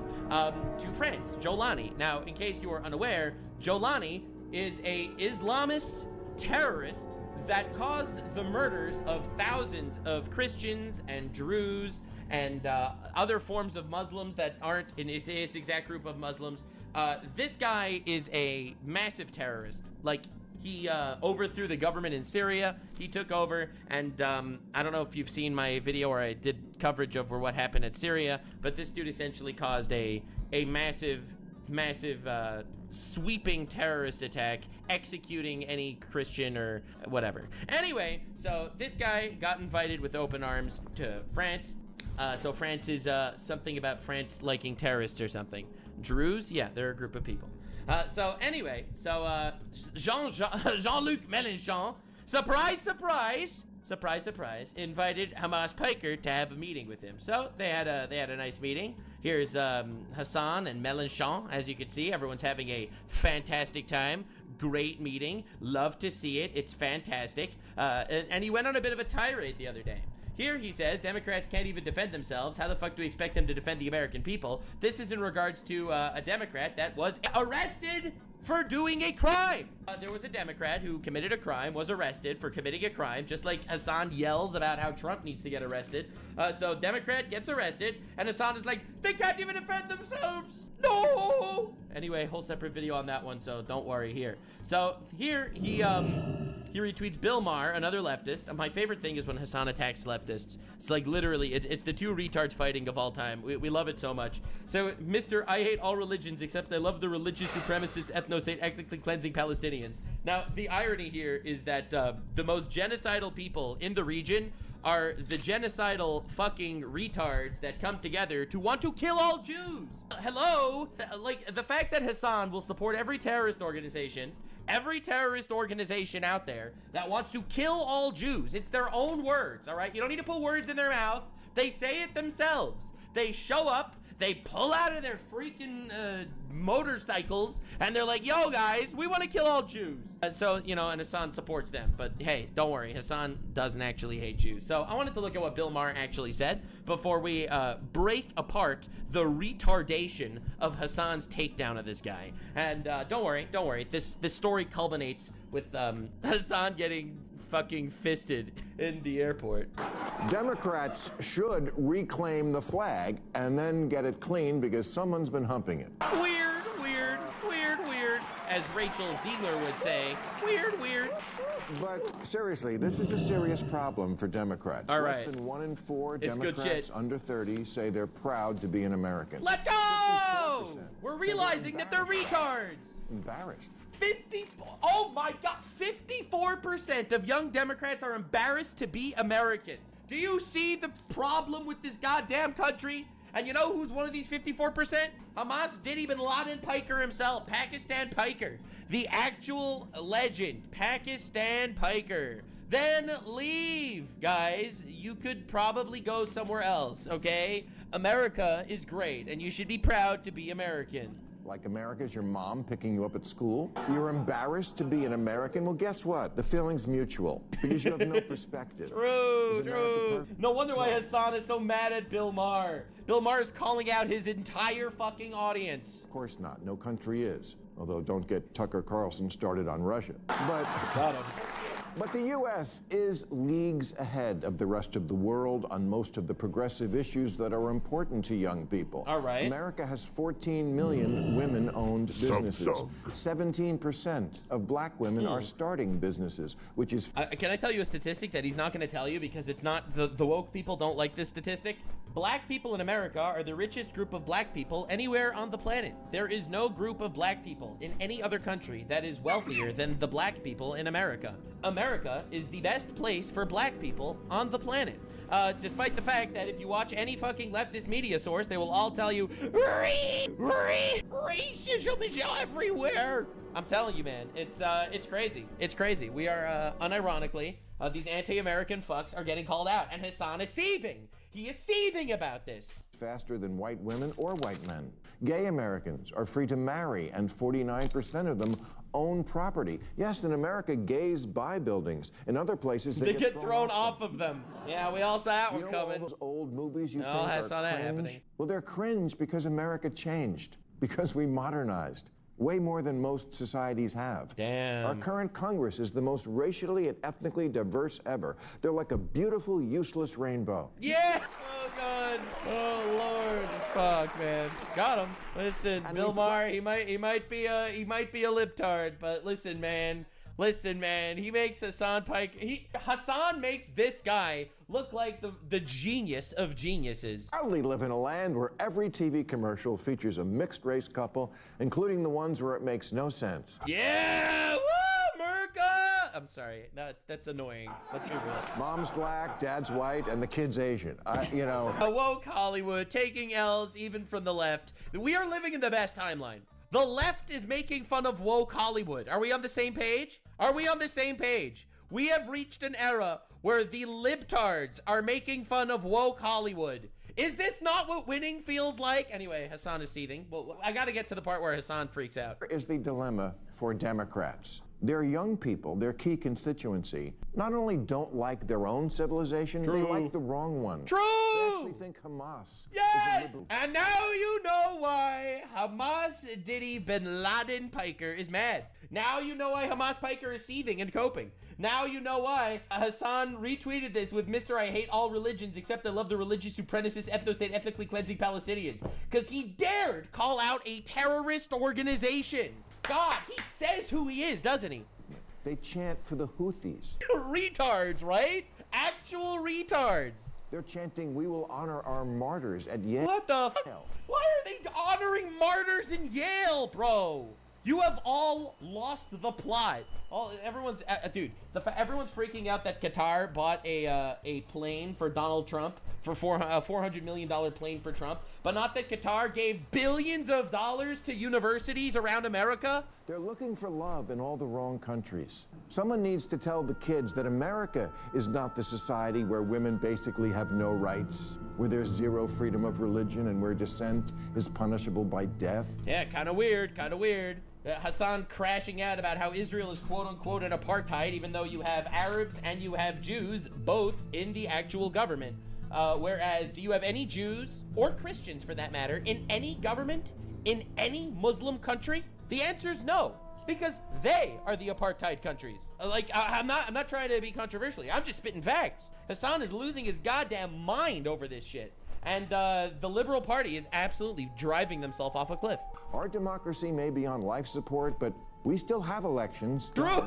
Speaker 4: to France, Jolani. Now, in case you are unaware, Jolani is a Islamist terrorist that caused the murders of thousands of Christians and Druze and other forms of Muslims that aren't in his exact group of Muslims. This guy is a massive terrorist. Like, He overthrew the government in Syria. He took over, and I don't know if you've seen my video where I did coverage over what happened at Syria, but this dude essentially caused a massive sweeping terrorist attack, executing any Christian or whatever. Anyway, so this guy got invited with open arms to France. So France is something about France liking terrorists or something. Druze? Yeah, they're a group of people. So anyway, Jean-Luc Mélenchon, surprise, invited Hamas Piker to have a meeting with him. So they had a nice meeting. Here's Hassan and Mélenchon. As you can see, everyone's having a fantastic time. Great meeting. Love to see it. It's fantastic. And he went on a bit of a tirade the other day. Here he says Democrats can't even defend themselves. How the fuck do we expect them to defend the American people? This is in regards to a Democrat that was arrested for doing a crime. There was a Democrat who committed a crime, was arrested for committing a crime, just like Hassan yells about how Trump needs to get arrested. So Democrat gets arrested, and Hassan is like, they can't even defend themselves. No! Anyway, whole separate video on that one, so don't worry here. So here he retweets Bill Maher, another leftist. My favorite thing is when Hassan attacks leftists. It's like literally, it's the two retards fighting of all time. We love it so much. So, Mr. I hate all religions except I love the religious supremacist ethno-state ethnically cleansing Palestinians. Now, the irony here is that the most genocidal people in the region are the genocidal fucking retards that come together to want to kill all Jews. Hello? Like, the fact that Hassan will support every terrorist organization out there that wants to kill all Jews. It's their own words, all right? You don't need to put words in their mouth. They say it themselves. They show up, they pull out of their freaking motorcycles, and they're like, yo, guys, we want to kill all Jews. And so, you know, and Hassan supports them. But hey, don't worry, Hassan doesn't actually hate Jews. So I wanted to look at what Bill Maher actually said before we break apart the retardation of Hassan's takedown of this guy. And don't worry, this story culminates with Hassan getting fucking fisted in the airport.
Speaker 14: Democrats should reclaim the flag and then get it clean because someone's been humping it.
Speaker 4: Weird. As Rachel Ziegler would say, weird.
Speaker 14: But seriously, this is a serious problem for Democrats.
Speaker 4: All
Speaker 14: Less
Speaker 4: right.
Speaker 14: than 1 in 4
Speaker 4: It's good
Speaker 14: Democrats
Speaker 4: shit.
Speaker 14: under 30 say they're proud to be an American.
Speaker 4: Let's go! We're realizing that they're retards.
Speaker 14: Embarrassed.
Speaker 4: 54% of young Democrats are embarrassed to be American. Do you see the problem with this goddamn country? And you know who's one of these 54%? Hamas Diddy Bin Laden Piker himself, Pakistan Piker. The actual legend, Pakistan Piker. Then leave, guys. You could probably go somewhere else, okay? America is great, and you should be proud to be American.
Speaker 14: Like America's your mom picking you up at school? You're embarrassed to be an American? Well, guess what? The feeling's mutual because you have no perspective.
Speaker 4: True. No wonder why Hassan is so mad at Bill Maher. Bill Maher is calling out his entire fucking audience.
Speaker 14: Of course not. No country is. Although don't get Tucker Carlson started on Russia. But the U.S. is leagues ahead of the rest of the world on most of the progressive issues that are important to young people.
Speaker 4: All right.
Speaker 14: America has 14 million women-owned businesses. 17% of black women are starting businesses, which is...
Speaker 4: Can I tell you a statistic that he's not going to tell you because it's not... The woke people don't like this statistic? Black people in America are the richest group of black people anywhere on the planet. There is no group of black people in any other country that is wealthier than the black people in America. America is the best place for black people on the planet. Despite the fact that if you watch any fucking leftist media source, they will all tell you, racism everywhere. I'm telling you, man, it's crazy. It's crazy. We are, unironically, these anti-American fucks are getting called out, and Hassan is seething. He is seething about this.
Speaker 14: faster than white women or white men. Gay Americans are free to marry, and 49% of them own property. Yes, in America, gays buy buildings. In other places,
Speaker 4: they get thrown off of them. Yeah, we all saw that one coming.
Speaker 14: All those old movies you think
Speaker 4: I
Speaker 14: are
Speaker 4: saw that
Speaker 14: cringe?
Speaker 4: happening.
Speaker 14: Well, they're cringe because America changed, because we modernized. Way more than most societies have.
Speaker 4: Damn.
Speaker 14: Our current Congress is the most racially and ethnically diverse ever. They're like a beautiful, useless rainbow.
Speaker 4: Yeah! Oh, God. Oh, Lord. Fuck, man. Got him. Listen, Bill Maher, he might be a libtard, but listen, man. Listen, man, he makes Hassan Pike. Hassan makes this guy look like the genius of geniuses.
Speaker 14: I proudly live in a land where every TV commercial features a mixed race couple, including the ones where it makes no sense.
Speaker 4: Yeah, woo, America! I'm sorry, that's annoying. Let's be real.
Speaker 14: Mom's black, dad's white, and the kid's Asian. You know.
Speaker 4: Woke Hollywood taking L's even from the left. We are living in the best timeline. The left is making fun of woke Hollywood. Are we on the same page? Are we on the same page? We have reached an era where the libtards are making fun of woke Hollywood. Is this not what winning feels like? Anyway, Hassan is seething. Well, I gotta get to the part where Hassan freaks out.
Speaker 14: Here is the dilemma for Democrats. Their young people, their key constituency, not only don't like their own civilization, they like the wrong one.
Speaker 4: True!
Speaker 14: They actually think Hamas
Speaker 4: Yes!
Speaker 14: is a liberal.
Speaker 4: And now you know why Hamas Diddy Bin Laden Piker is mad. Now you know why Hamas Piker is seething and coping. Now you know why Hassan retweeted this with Mr. I hate all religions except I love the religious supremacist ethno-state ethnically cleansing Palestinians. Because he dared call out a terrorist organization. God, he says who he is, doesn't he?
Speaker 14: They chant for the Houthis.
Speaker 4: Retards, right? Actual retards.
Speaker 14: They're chanting, "We will honor our martyrs" at Yale.
Speaker 4: What the f? Why are they honoring martyrs in Yale, bro? You have all lost the plot. Everyone's everyone's freaking out that Qatar bought a plane for Donald Trump for a $400 million plane for Trump, but not that Qatar gave billions of dollars to universities around America.
Speaker 14: They're looking for love in all the wrong countries. Someone needs to tell the kids that America is not the society where women basically have no rights, where there's zero freedom of religion, and where dissent is punishable by death.
Speaker 4: Yeah, kind of weird, kind of weird. Hassan crashing out about how Israel is quote-unquote an apartheid, even though you have Arabs and you have Jews both in the actual government. Whereas, do you have any Jews, or Christians for that matter, in any government, in any Muslim country? The answer is no, because they are the apartheid countries. I'm not trying to be controversial. I'm just spitting facts. Hassan is losing his goddamn mind over this shit. And the Liberal Party is absolutely driving themselves off a cliff.
Speaker 14: Our democracy may be on life support, but we still have elections.
Speaker 4: True,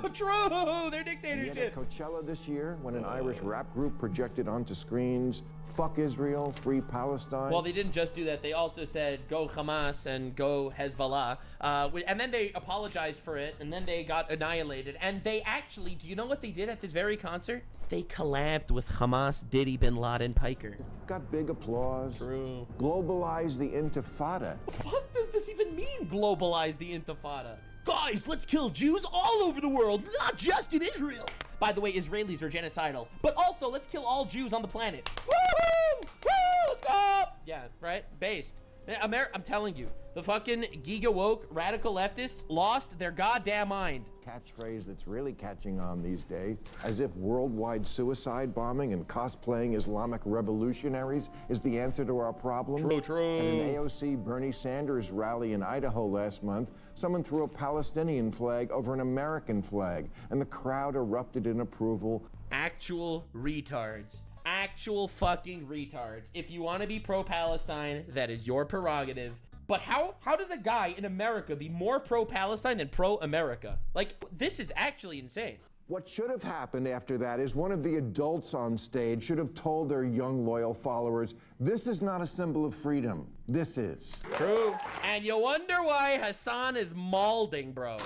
Speaker 4: their dictatorship.
Speaker 14: Yet at Coachella this year, when an Irish rap group projected onto screens, "Fuck Israel, free Palestine."
Speaker 4: Well, they didn't just do that. They also said, go Hamas and go Hezbollah. And then they apologized for it, and then they got annihilated. And they actually, do you know what they did at this very concert? They collabed with Hamas Diddy Bin Laden Piker.
Speaker 14: Got big applause.
Speaker 4: True.
Speaker 14: Globalize the Intifada.
Speaker 4: What does this even mean, globalize the Intifada? Guys, let's kill Jews all over the world, not just in Israel. By the way, Israelis are genocidal. But also, let's kill all Jews on the planet. Woo! Woo! Let's go! Yeah, right? Based. I'm telling you, the fucking giga woke radical leftists lost their goddamn mind.
Speaker 14: Catchphrase that's really catching on these days, as if worldwide suicide bombing and cosplaying Islamic revolutionaries is the answer to our problem.
Speaker 4: True.
Speaker 14: At an AOC Bernie Sanders rally in Idaho last month, someone threw a Palestinian flag over an American flag, and the crowd erupted in approval.
Speaker 4: Actual retards. Actual fucking retards. If you want to be pro-Palestine, that is your prerogative. But how does a guy in America be more pro-Palestine than pro-America? Like, this is actually insane.
Speaker 14: What should have happened after that is one of the adults on stage should have told their young, loyal followers, this is not a symbol of freedom. This is.
Speaker 4: True. And you wonder why Hassan is maulding, bro.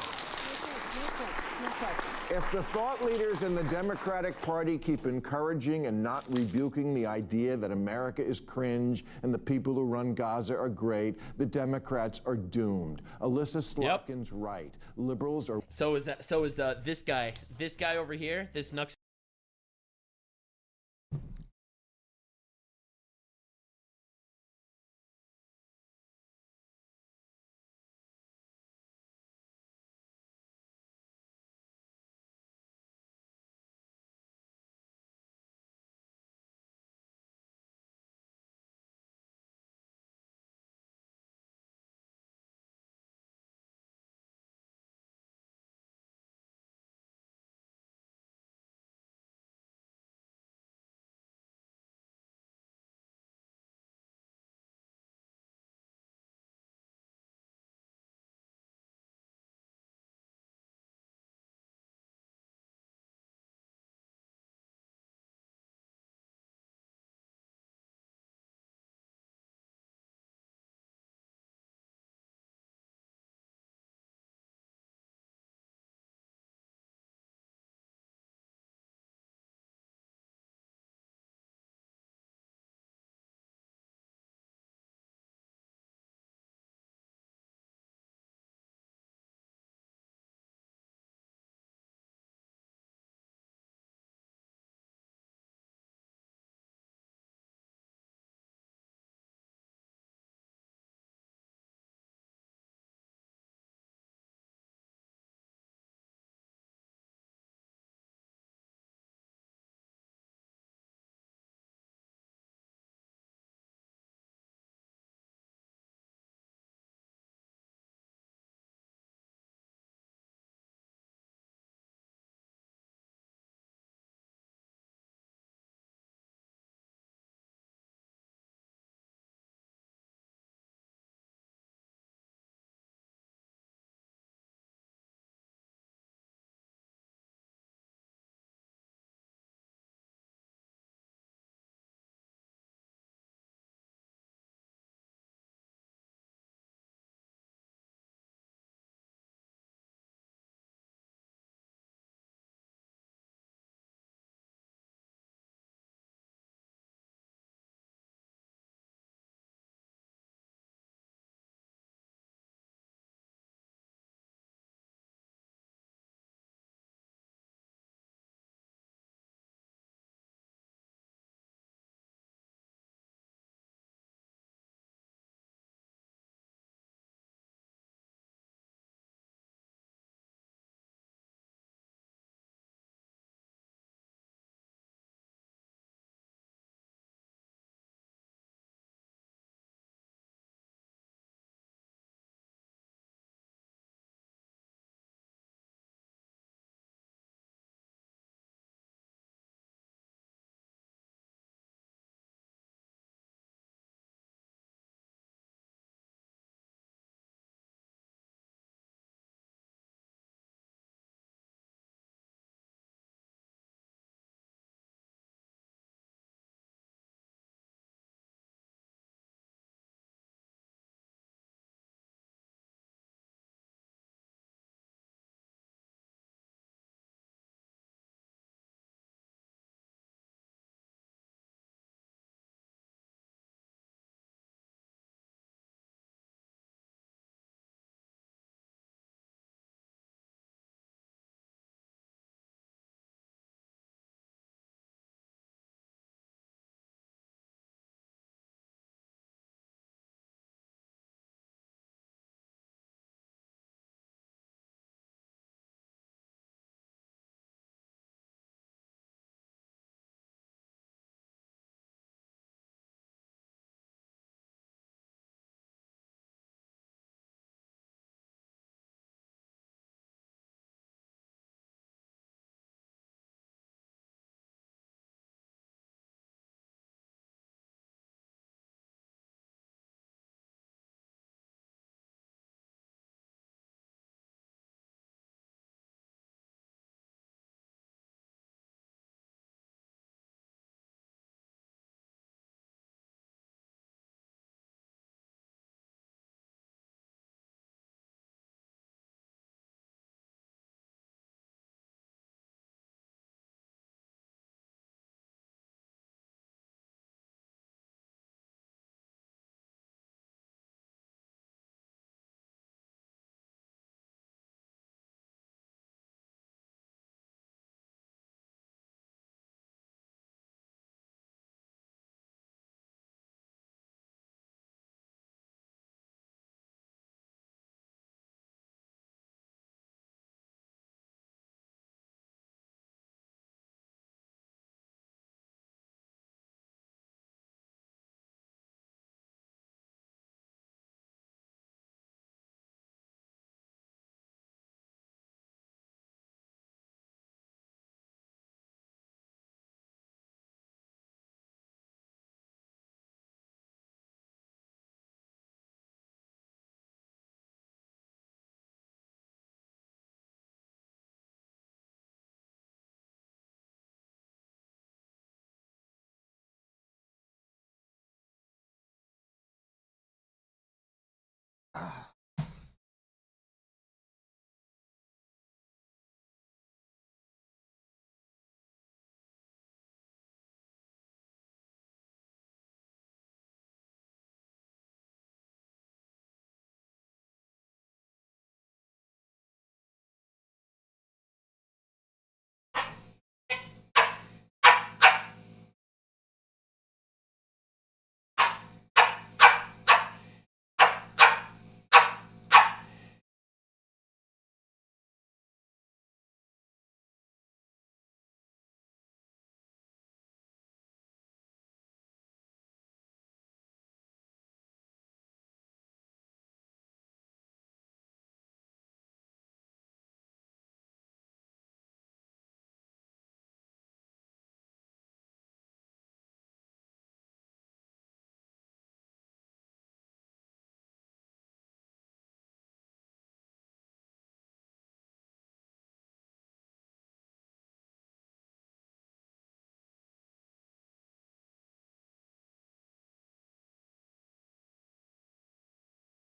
Speaker 14: If the thought leaders in the Democratic Party keep encouraging and not rebuking the idea that America is cringe and the people who run Gaza are great, the Democrats are doomed. Alyssa Slotkin's right. Liberals are...
Speaker 4: So is this guy over here, this Nux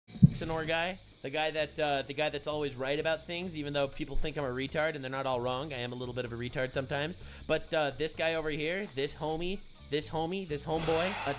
Speaker 4: Sonor guy, the guy that's always right about things, even though people think I'm a retard and they're not all wrong. I am a little bit of a retard sometimes. But this guy over here, this homeboy,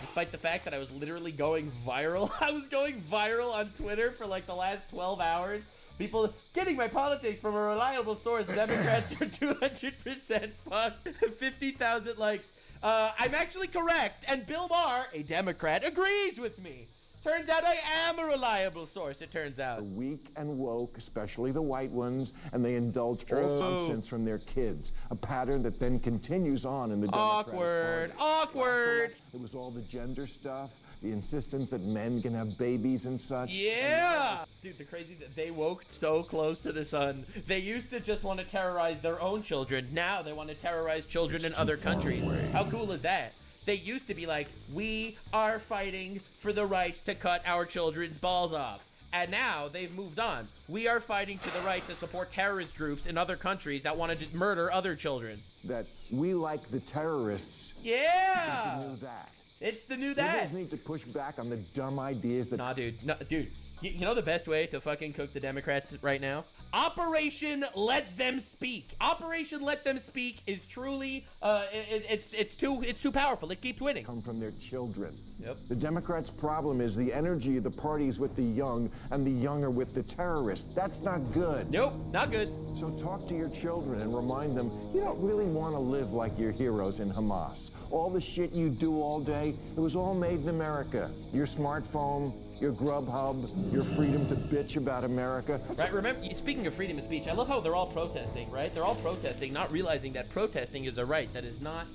Speaker 4: despite the fact that I was literally going viral, I was going viral on Twitter for like the last 12 hours. People getting my politics from a reliable source. Democrats are 200% fucked. 50,000 likes. I'm actually correct, and Bill Maher, a Democrat, agrees with me. Turns out I am a reliable source, it turns out.
Speaker 14: They're weak and woke, especially the white ones, and they indulge all nonsense from their kids, a pattern that then continues on in the Democratic Party.
Speaker 4: Awkward.
Speaker 14: It was all the gender stuff, the insistence that men can have babies and such.
Speaker 4: Yeah! Dude, the crazy that they woke so close to the sun. They used to just want to terrorize their own children. Now they want to terrorize children in other countries. How cool is that? They used to be like, we are fighting for the rights to cut our children's balls off. And now they've moved on. We are fighting for the right to support terrorist groups in other countries that want to murder other children.
Speaker 14: That we like the terrorists.
Speaker 4: Yeah!
Speaker 14: It's the new that.
Speaker 4: It's the new
Speaker 14: You
Speaker 4: that.
Speaker 14: guys need to push back on the dumb ideas that...
Speaker 4: Nah, dude. No, dude. You know the best way to fucking cook the Democrats right now? Operation Let Them Speak. Operation Let Them Speak is truly, it's too powerful. It keeps winning.
Speaker 14: Come from their children.
Speaker 4: Yep.
Speaker 14: The Democrats' problem is the energy of the parties with the young and the young are with the terrorists. That's not good.
Speaker 4: Nope, not good.
Speaker 14: So talk to your children and remind them you don't really want to live like your heroes in Hamas. All the shit you do all day, it was all made in America. Your smartphone, your Grubhub, your freedom to bitch about America.
Speaker 4: Right, remember, speaking of freedom of speech, I love how they're all protesting, right? They're all protesting, not realizing that protesting is a right that is not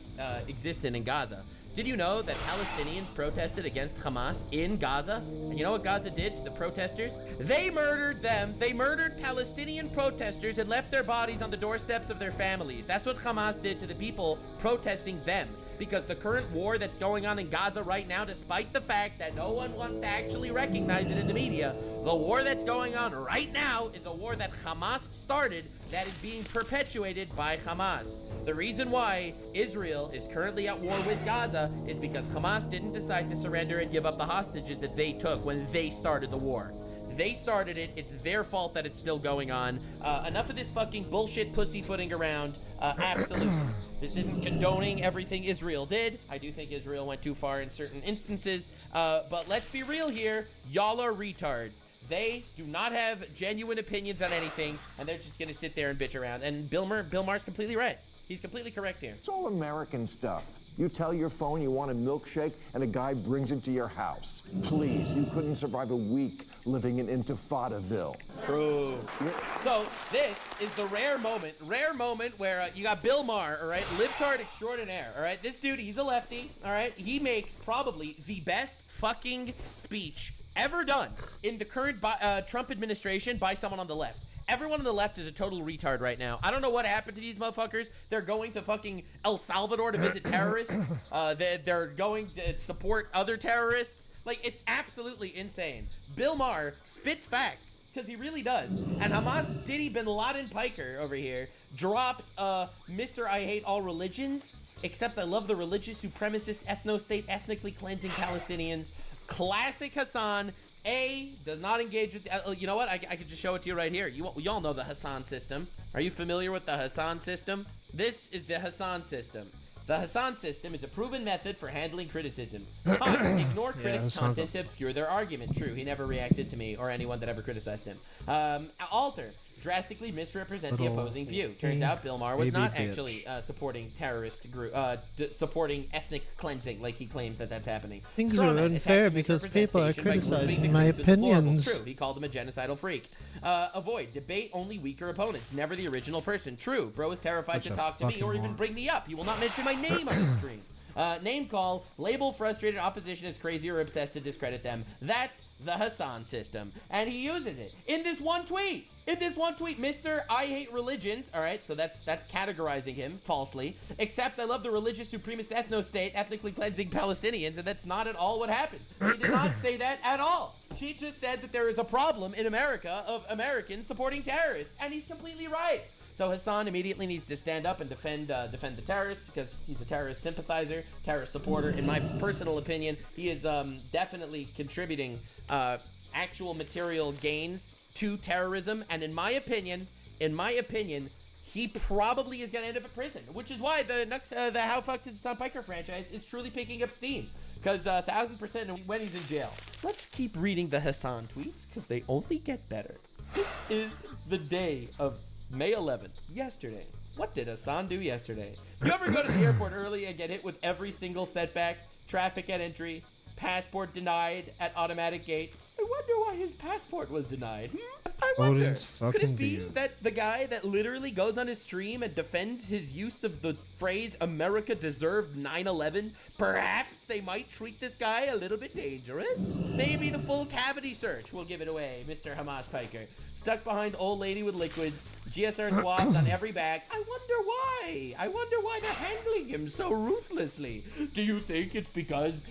Speaker 4: existent in Gaza. Did you know that Palestinians protested against Hamas in Gaza? And you know what Gaza did to the protesters? They murdered them. They murdered Palestinian protesters and left their bodies on the doorsteps of their families. That's what Hamas did to the people protesting them. Because the current war that's going on in Gaza right now, despite the fact that no one wants to actually recognize it in the media, the war that's going on right now is a war that Hamas started that is being perpetuated by Hamas. The reason why Israel is currently at war with Gaza is because Hamas didn't decide to surrender and give up the hostages that they took when they started the war. They started it. It's their fault that it's still going on. Enough of this fucking bullshit pussyfooting around. Absolutely. This isn't condoning everything Israel did. I do think Israel went too far in certain instances. But let's be real here. Y'all are retards. They do not have genuine opinions on anything, and they're just going to sit there and bitch around. And Bill Maher's completely right. He's completely correct here.
Speaker 14: It's all American stuff. You tell your phone you want a milkshake, and a guy brings it to your house. Please, you couldn't survive a week living in Intifadaville.
Speaker 4: True. So this is the rare moment where you got Bill Maher, all right, libtard extraordinaire, all right. This dude, he's a lefty, all right. He makes probably the best fucking speech ever done in the current Trump administration by someone on the left. Everyone on the left is a total retard right now. I don't know what happened to these motherfuckers. They're going to fucking El Salvador to visit terrorists. They're going to support other terrorists. Like, it's absolutely insane. Bill Maher spits facts, because he really does. And Hamas Diddy Bin Laden Piker over here drops Mr. I Hate All Religions, except I love the religious supremacist ethno-state ethnically cleansing Palestinians. Classic Hassan. A, does not engage with... you know what? I could just show it to you right here. You all know the Hassan system. Are you familiar with the Hassan system? This is the Hassan system. The Hassan system is a proven method for handling criticism. Ignore critics' content to obscure their argument. True, he never reacted to me or anyone that ever criticized him. Alter. Drastically misrepresent the opposing view. Turns out Bill Maher was not actually supporting terrorist group, supporting ethnic cleansing like he claims that that's happening.
Speaker 1: Things are unfair because people are criticizing my opinions.
Speaker 4: True, he called him a genocidal freak. Avoid. Debate only weaker opponents, never the original person. True, bro is terrified to talk to me or even bring me up. He will not mention my name on the stream. Name call, label frustrated opposition as crazy or obsessed to discredit them. That's the Hassan system. And he uses it in this one tweet. Mr. I hate religions. All right, so that's categorizing him falsely. Except I love the religious supremacist ethno-state, ethnically cleansing Palestinians, and that's not at all what happened. He did not say that at all. He just said that there is a problem in America of Americans supporting terrorists, and he's completely right. So Hassan immediately needs to stand up and defend the terrorists because he's a terrorist sympathizer, terrorist supporter. In my personal opinion, he is definitely contributing actual material gains to terrorism. And in my opinion, he probably is going to end up in prison, which is why the How Fucked is Hassan Piker franchise is truly picking up steam. Because 1,000% when he's in jail. Let's keep reading the Hassan tweets because they only get better. This is the day of May 11th, yesterday. What did Hassan do yesterday? You ever go to the airport early and get hit with every single setback? Traffic at entry, passport denied at automatic gate. I wonder why his passport was denied. I wonder. Could it be that the guy that literally goes on his stream and defends his use of the phrase America deserved 9/11? Perhaps they might treat this guy a little bit dangerous? Maybe the full cavity search will give it away, Mr. Hamas Piker. Stuck behind old lady with liquids, GSR swabs on every bag. I wonder why they're handling him so ruthlessly. Do you think it's because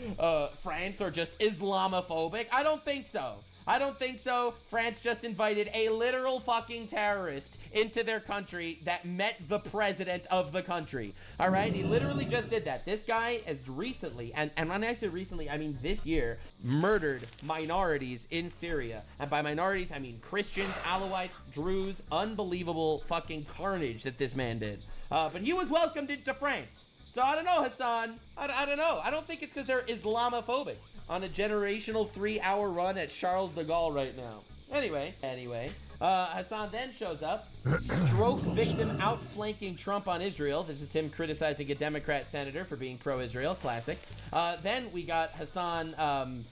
Speaker 4: France are just Islamophobic? I don't think so. France just invited a literal fucking terrorist into their country that met the president of the country. All right? He literally just did that. This guy has recently, and when I say recently, I mean this year, murdered minorities in Syria. And by minorities, I mean Christians, Alawites, Druze. Unbelievable fucking carnage that this man did. But he was welcomed into France. So I don't know, Hassan. I don't know. I don't think it's because they're Islamophobic on a generational 3-hour run at Charles de Gaulle right now. Anyway, Hassan then shows up, stroke victim outflanking Trump on Israel. This is him criticizing a Democrat senator for being pro-Israel, classic. Then we got Hassan,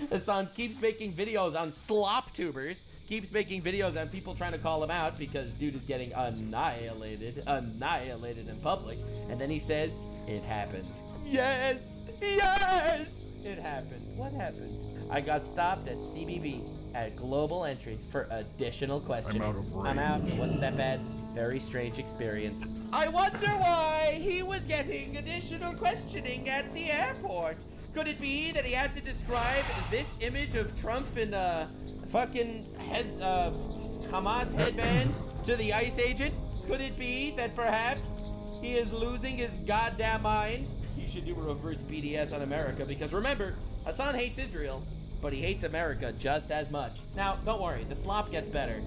Speaker 4: Hassan keeps making videos on slop tubers, keeps making videos on people trying to call him out because dude is getting annihilated in public. And then he says, it happened. Yes, it happened. What happened? I got stopped at CBB at Global Entry for additional questioning. I'm out. It wasn't that bad. Very strange experience. I wonder why he was getting additional questioning at the airport. Could it be that he had to describe this image of Trump in a fucking Hamas headband to the ICE agent? Could it be that perhaps he is losing his goddamn mind? He should do a reverse BDS on America because remember, Hassan hates Israel, but he hates America just as much. Now, don't worry, the slop gets better.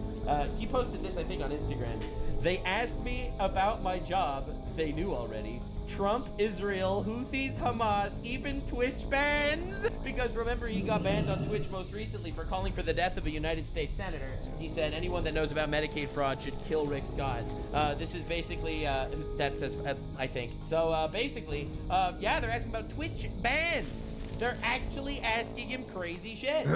Speaker 4: He posted this, I think, on Instagram. They asked me about my job. They knew already. Trump, Israel, Houthis, Hamas, even Twitch bans. Because remember, he got banned on Twitch most recently for calling for the death of a United States senator. He said anyone that knows about Medicaid fraud should kill Rick Scott. This is basically, that says, I think. So basically, yeah, they're asking about Twitch bans. They're actually asking him crazy shit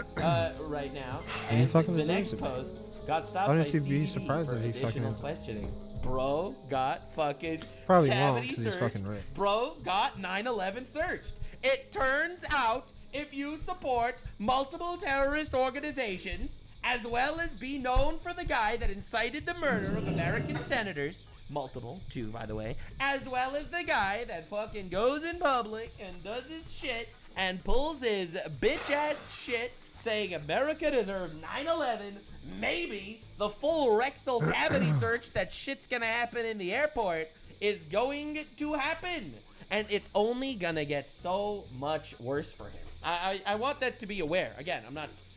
Speaker 4: right now. And the next post got stopped by CBP for additional questioning. Bro got fucking cavity searched. Bro got 9/11 searched. It turns out if you support multiple terrorist organizations, as well as be known for the guy that incited the murder of American senators, multiple, 2 by the way, as well as the guy that fucking goes in public and does his shit and pulls his bitch ass shit saying America deserved 9/11, maybe the full rectal cavity search that shit's gonna happen in the airport is going to happen. And it's only gonna get so much worse for him. I want that to be aware. Again, I'm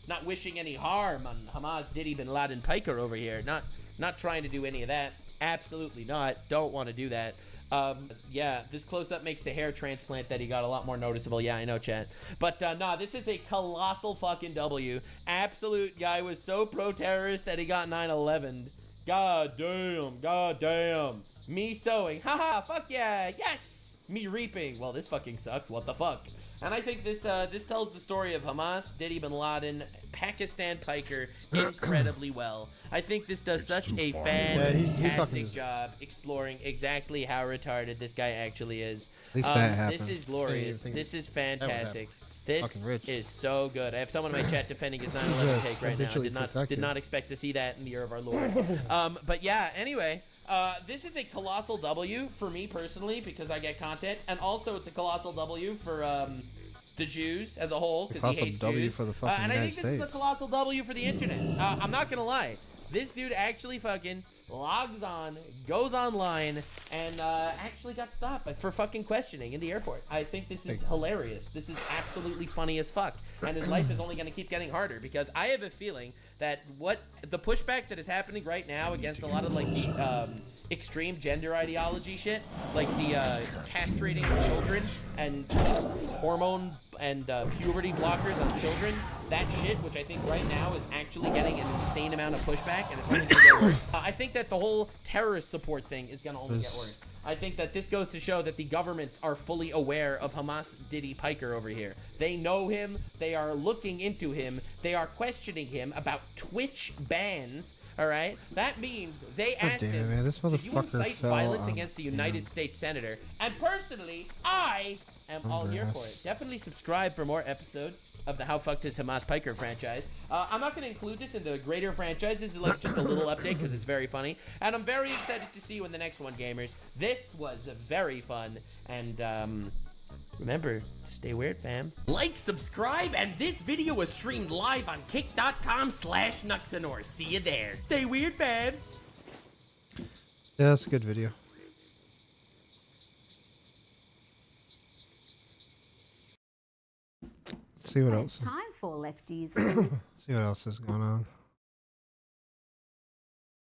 Speaker 4: not wishing any harm on Hamas Diddy bin Laden Piker over here. Not trying to do any of that. Absolutely not. Don't want to do that. Yeah, this close-up makes the hair transplant that he got a lot more noticeable. Yeah, I know, chat. But, nah, this is a colossal fucking W. Absolute guy was so pro-terrorist that he got 9/11. God damn. God damn. Me sowing. Haha, fuck yeah. Yes. Me reaping. Well, this fucking sucks. What the fuck? And I think this tells the story of Hamas, Diddy bin Laden, Pakistan Piker incredibly well. I think this does such a fantastic job exploring exactly how retarded this guy actually is.
Speaker 1: At least that happened.
Speaker 4: This is glorious. This is fantastic. This is so good. I have someone in my chat defending his 9/11 take right now. Did not expect to see that in the year of our Lord. But yeah, anyway. This is a colossal W for me personally because I get content, and also it's a colossal W for the Jews as a whole because he hates
Speaker 1: W
Speaker 4: Jews.
Speaker 1: for the fucking
Speaker 4: and I think
Speaker 1: United
Speaker 4: this is a colossal W for the internet. I'm not gonna lie, this dude actually fucking logs on, goes online, and actually got stopped for fucking questioning in the airport. I think this is hilarious. This is absolutely funny as fuck, and his life is only going to keep getting harder because I have a feeling that the pushback that is happening right now against a lot of like the extreme gender ideology shit, like the castrating of children and hormone and puberty blockers on children, that shit, which I think right now is actually getting an insane amount of pushback, and it's only gonna get worse. I think that the whole terrorist support thing is gonna only get worse. I think that this goes to show that the governments are fully aware of Hamas Diddy Piker over here. They know him, they are looking into him, they are questioning him about Twitch bans. All right, that means they asked him,
Speaker 1: man, this
Speaker 4: did you incite
Speaker 1: fell
Speaker 4: violence
Speaker 1: on
Speaker 4: against a United States senator? And personally, I am all here for it. Definitely subscribe for more episodes of the How Fucked Is Hamas Piker franchise. I'm not going to include this in the greater franchise. This is like just a little update because it's very funny. And I'm very excited to see you in the next one, gamers. This was very fun. And remember to stay weird, fam. Like, subscribe, and this video was streamed live on kick.com/Nuxanor. See you there. Stay weird, fam.
Speaker 1: Yeah, that's a good video. Let's see what else.
Speaker 9: Time for lefties.
Speaker 1: See what else is going on.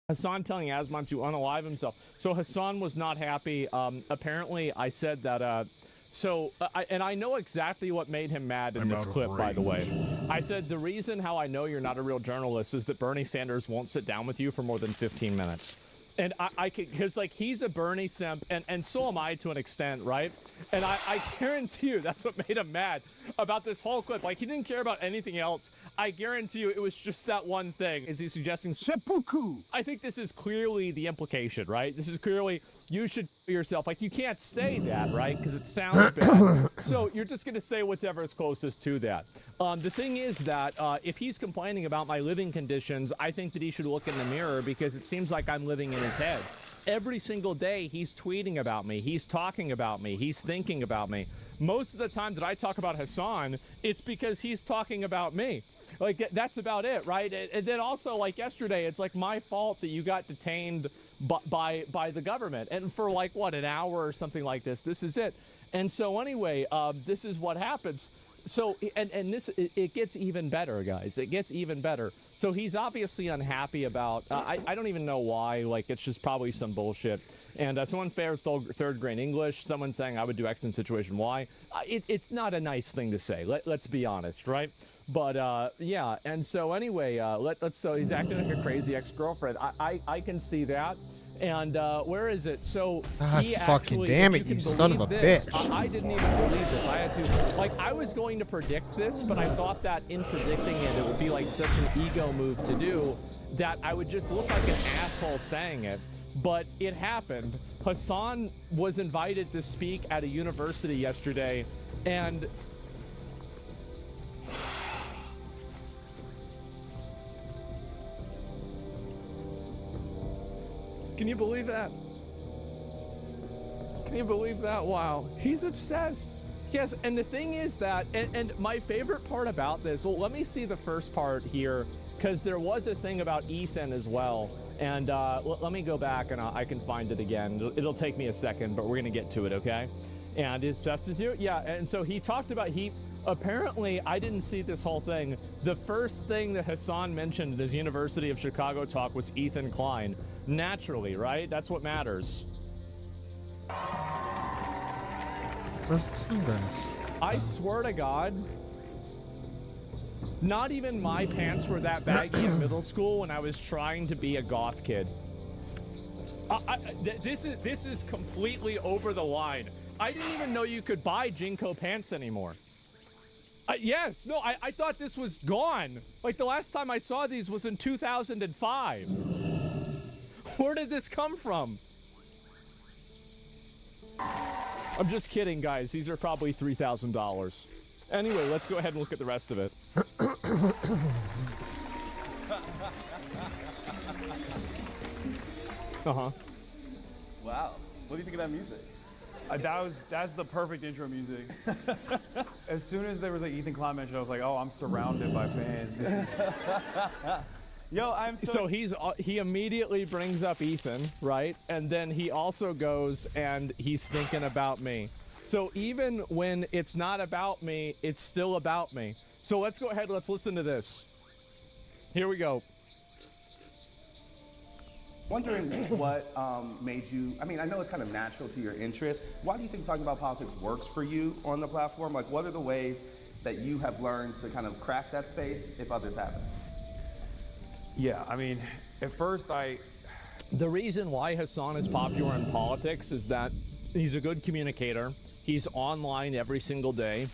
Speaker 22: Hassan telling Asmon to unalive himself. So Hassan was not happy. Apparently, I said that. I know exactly what made him mad in this clip, by the way. I said the reason how I know you're not a real journalist is that Bernie Sanders won't sit down with you for more than 15 minutes. And I could, because like he's a Bernie simp, and so am I to an extent, right? And I guarantee you that's what made him mad about this whole clip. Like he didn't care about anything else. I guarantee you it was just that one thing. Is he suggesting seppuku? I think this is clearly the implication, right? This is clearly you should yourself. Like you can't say that, right? Because it sounds bad. So you're just gonna say whatever is closest to that. The thing is that if he's complaining about my living conditions, I think that he should look in the mirror because it seems like I'm living in his head. Every single day he's tweeting about me, he's talking about me, he's thinking about me. Most of the time that I talk about Hassan, it's because he's talking about me. Like that's about it, right? And then also like yesterday, it's like my fault that you got detained by the government, and for like what, an hour or something like this. This is it. And so anyway, this is what happens. So, and this, it gets even better, guys. It gets even better. So he's obviously unhappy about, I don't even know why, like, it's just probably some bullshit. And someone fair third grade English, someone saying I would do X in situation Y. It's not a nice thing to say, let's be honest, right? But, yeah, and so anyway, so he's acting like a crazy ex-girlfriend. I can see that. And where is it? So he
Speaker 1: fucking
Speaker 22: actually,
Speaker 1: damn it, you son of a bitch.
Speaker 22: I didn't even believe this. I had to, like, I was going to predict this, but I thought that in predicting it, it would be like such an ego move to do that I would just look like an asshole saying it. But it happened. Hassan was invited to speak at a university yesterday, and can you believe that? Can you believe that? Wow. He's obsessed. Yes, and the thing is that, and my favorite part about this, well, let me see the first part here, because there was a thing about Ethan as well. And let me go back and I can find it again. It'll take me a second, but we're going to get to it, okay? And is Justice here? Yeah, and so he talked about, apparently, I didn't see this whole thing. The first thing that Hassan mentioned in his University of Chicago talk was Ethan Klein. Naturally, right? That's what matters.
Speaker 1: Where's the sunglasses?
Speaker 22: I swear to God, not even my pants were that baggy in middle school when I was trying to be a goth kid. This is completely over the line. I didn't even know you could buy Jinko pants anymore. Yes, no, I thought this was gone. Like the last time I saw these was in 2005. Where did this come from? I'm just kidding, guys. These are probably $3,000. Anyway, let's go ahead and look at the rest of it. Uh-huh.
Speaker 9: Wow. What do you think of that music? That's the perfect intro music. As soon as there was like Ethan Klein mentioned, I was like, oh, I'm surrounded by fans. This is... Yo, I'm
Speaker 22: so he immediately brings up Ethan, right? And then he also goes and he's thinking about me. So even when it's not about me, it's still about me. So let's go ahead, let's listen to this. Here we go.
Speaker 11: Wondering what made you, I mean, I know it's kind of natural to your interest. Why do you think talking about politics works for you on the platform? Like, what are the ways that you have learned to kind of crack that space if others haven't?
Speaker 9: Yeah, I mean, at first
Speaker 22: The reason why Hassan is popular in politics is that he's a good communicator. He's online every single day.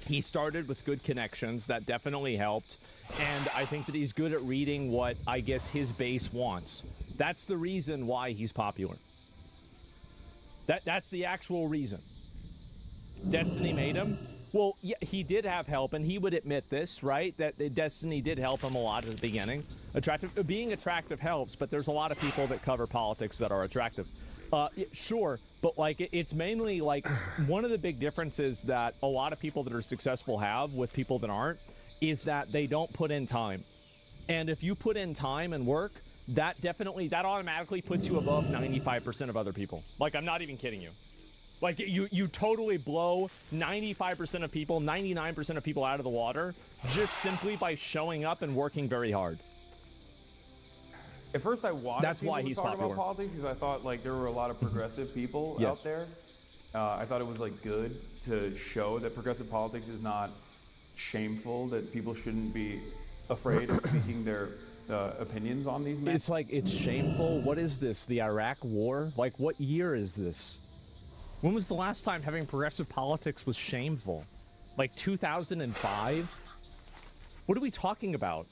Speaker 22: He started with good connections. That definitely helped. And I think that he's good at reading what, I guess, his base wants. That's the reason why he's popular. That's the actual reason. Destiny made him. Well, yeah, he did have help, and he would admit this, right? That Destiny did help him a lot at the beginning. Being attractive helps, but there's a lot of people that cover politics that are attractive. Sure, but like it's mainly like one of the big differences that a lot of people that are successful have with people that aren't is that they don't put in time. And if you put in time and work, that automatically puts you above 95% of other people. Like, I'm not even kidding you. Like, you totally blow 95% of people, 99% of people out of the water just simply by showing up and working very hard.
Speaker 9: At first I wanted
Speaker 22: That's why he's
Speaker 9: talk
Speaker 22: popular.
Speaker 9: about politics because I thought like there were a lot of progressive people
Speaker 22: Yes.
Speaker 9: out there. I thought it was like good to show that progressive politics is not shameful, that people shouldn't be afraid of speaking their opinions on these matters.
Speaker 22: It's like, it's shameful. What is this? The Iraq War? Like, what year is this? When was the last time having progressive politics was shameful? Like 2005? What are we talking about?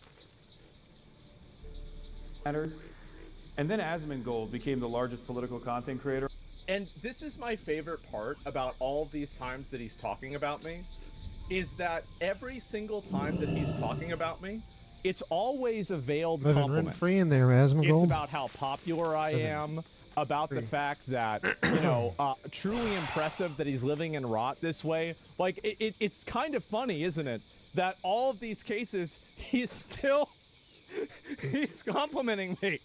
Speaker 9: And then Asmongold became the largest political content creator.
Speaker 22: And this is my favorite part about all of these times that he's talking about me, is that every single time that he's talking about me, it's always a veiled
Speaker 1: Living
Speaker 22: compliment.
Speaker 1: rent-free in there, Asmongold.
Speaker 22: It's about how popular I am, about the fact that, you know, truly impressive that he's living in rot this way. Like, it's kind of funny, isn't it? That all of these cases, he's complimenting me.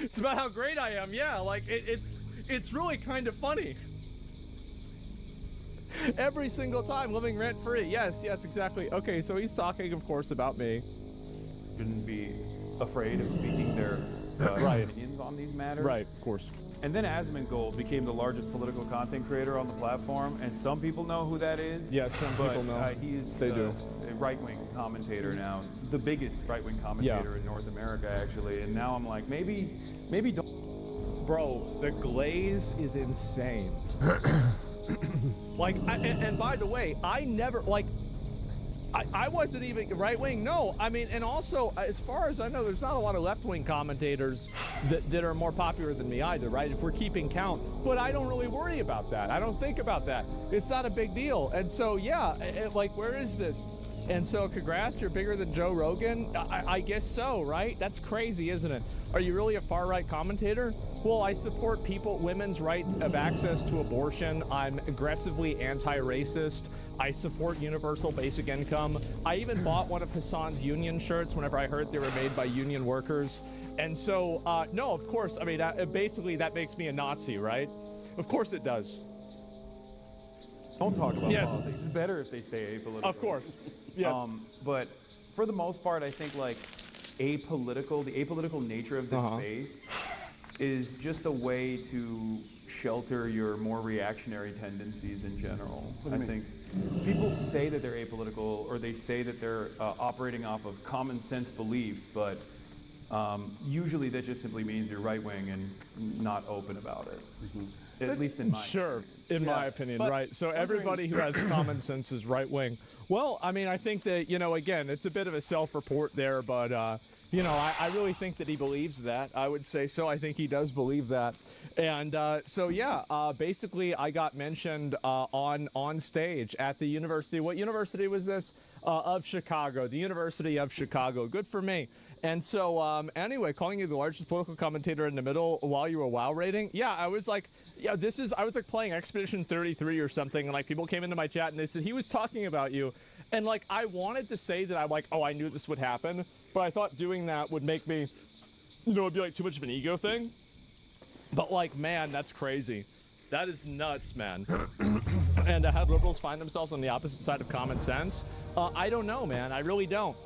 Speaker 22: It's about how great I am. Yeah, like, it's really kind of funny. Every single time, living rent-free. Yes, exactly. Okay, so he's talking, of course, about me.
Speaker 9: Shouldn't be afraid of speaking their opinions on these matters.
Speaker 22: Right, of course.
Speaker 9: And then Asmongold became the largest political content creator on the platform, and some people know who that is.
Speaker 22: Yes, some people know.
Speaker 9: He's
Speaker 22: They do.
Speaker 9: a right-wing commentator now, the biggest right-wing commentator in North America, actually. And now I'm like, maybe don't.
Speaker 22: Bro, the glaze is insane. Like, and by the way, I never, like, I wasn't even right-wing, no. I mean, and also, as far as I know, there's not a lot of left-wing commentators that are more popular than me either, right? If we're keeping count. But I don't really worry about that. I don't think about that. It's not a big deal. And so, yeah, like, where is this? And so, congrats, you're bigger than Joe Rogan? I guess so, right? That's crazy, isn't it? Are you really a far-right commentator? Well, I support women's right of access to abortion. I'm aggressively anti-racist. I support universal basic income. I even bought one of Hassan's union shirts whenever I heard they were made by union workers. And so, no, of course, I mean, basically that makes me a Nazi, right? Of course it does.
Speaker 9: Don't talk about
Speaker 22: Yes.
Speaker 9: politics. It's better if they stay apolitical.
Speaker 22: Of course. Yes.
Speaker 9: But for the most part, I think like the apolitical nature of this space is just a way to shelter your more reactionary tendencies in general. I think people say that they're apolitical, or they say that they're operating off of common sense beliefs, but usually that just simply means you're right wing and not open about it. At least in my
Speaker 22: in my opinion,
Speaker 9: But
Speaker 22: right? So everybody who has common sense is right wing. Well, I mean, I think that, you know, again, it's a bit of a self-report there, but you know, I really think that he believes that. I would say so. I think he does believe that. And so yeah, basically, I got mentioned on stage at the university. What university was this? Of Chicago, the University of Chicago. Good for me. And so anyway, calling you the largest political commentator in the middle while you were WoW rating. Yeah, I was like, yeah, I was like playing Expedition 33 or something, and like people came into my chat and they said he was talking about you. And like I wanted to say that I'm like, oh, I knew this would happen, but I thought doing that would make me, you know, it'd be like too much of an ego thing. But like, man, that's crazy. That is nuts, man. And how liberals find themselves on the opposite side of common sense? I don't know, man. I really don't.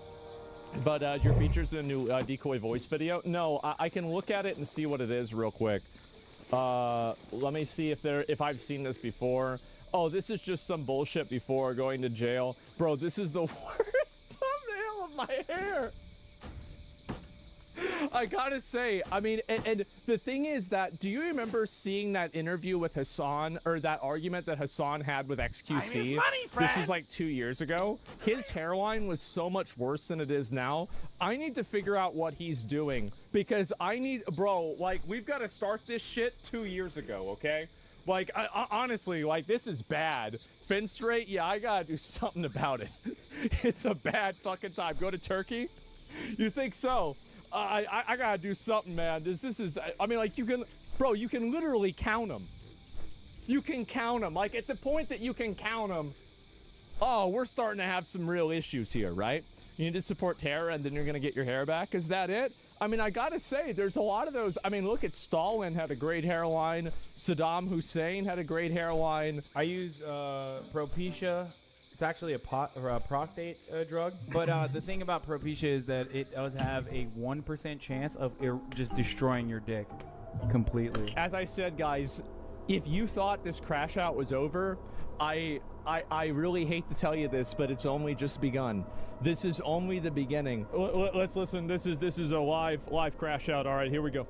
Speaker 22: But your features in a new decoy voice video? No, I can look at it and see what it is real quick. Let me see if I've seen this before. Oh, this is just some bullshit before going to jail. Bro, this is the worst thumbnail of my hair. I gotta say, I mean, and the thing is that, do you remember seeing that interview with Hassan, or that argument that Hassan had with XQC? This was like 2 years ago. His hairline was so much worse than it is now. I need to figure out what he's doing, because bro, like, we've got to start this shit 2 years ago, okay? Like, honestly, like, this is bad. Fin straight, yeah, I gotta do something about it. It's a bad fucking time. Go to Turkey? You think so? I gotta do something, man. This is, I mean, like, you can literally count them. You can count them. Like, at the point that you can count them, oh, we're starting to have some real issues here, right? You need to support terror and then you're gonna get your hair back. Is that it? I mean, I gotta say, there's a lot of those. I mean, look at Stalin had a great hairline. Saddam Hussein had a great hairline.
Speaker 12: I use Propecia. It's actually a prostate drug. But the thing about Propecia is that it does have a 1% chance of just destroying your dick completely.
Speaker 22: As I said, guys, if you thought this crash out was over, I really hate to tell you this, but it's only just begun. This is only the beginning. Let's listen. This is a live crash out. All right, here we go.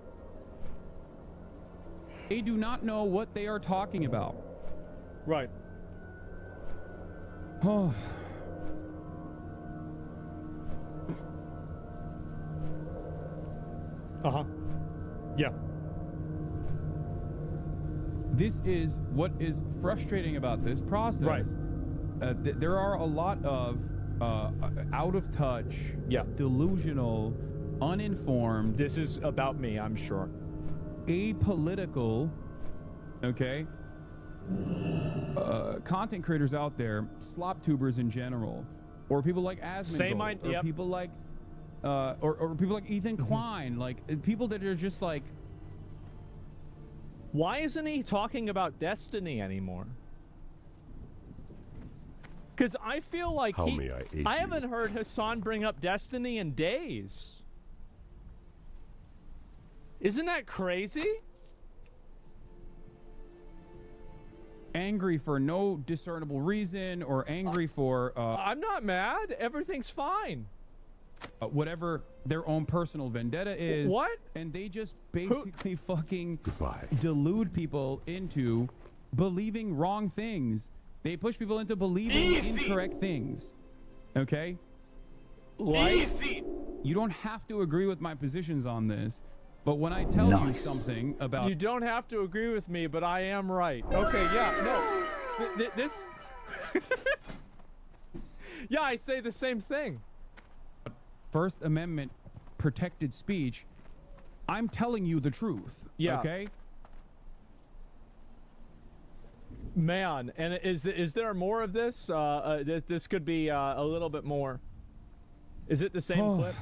Speaker 5: They do not know what they are talking about.
Speaker 22: Right.
Speaker 5: Oh.
Speaker 22: Uh-huh. Yeah.
Speaker 5: This is what is frustrating about this process.
Speaker 22: Right.
Speaker 5: There are a lot of out of touch, delusional, uninformed.
Speaker 22: This is about me, I'm sure.
Speaker 5: Apolitical, okay? Content creators out there, slop tubers in general, or people like Asmongold, or people like or people like Ethan Klein, like people that are just like,
Speaker 22: why isn't he talking about Destiny anymore? Because I feel like I haven't heard Hassan bring up Destiny in days. Isn't that crazy?
Speaker 5: Angry for no discernible reason, or angry for
Speaker 22: I'm not mad. Everything's fine.
Speaker 5: Whatever their own personal vendetta is.
Speaker 22: What?
Speaker 5: And they just basically fucking delude people into believing wrong things. They push people into believing incorrect things. Okay? Like, you don't have to agree with my positions on this, but when I tell you something about...
Speaker 22: You don't have to agree with me, but I am right. Okay, yeah, no. This... Yeah, I say the same thing.
Speaker 5: First Amendment protected speech, I'm telling you the truth.
Speaker 22: Yeah.
Speaker 5: Okay?
Speaker 22: Man, and is there more of this? This could be a little bit more. Is it the same clip?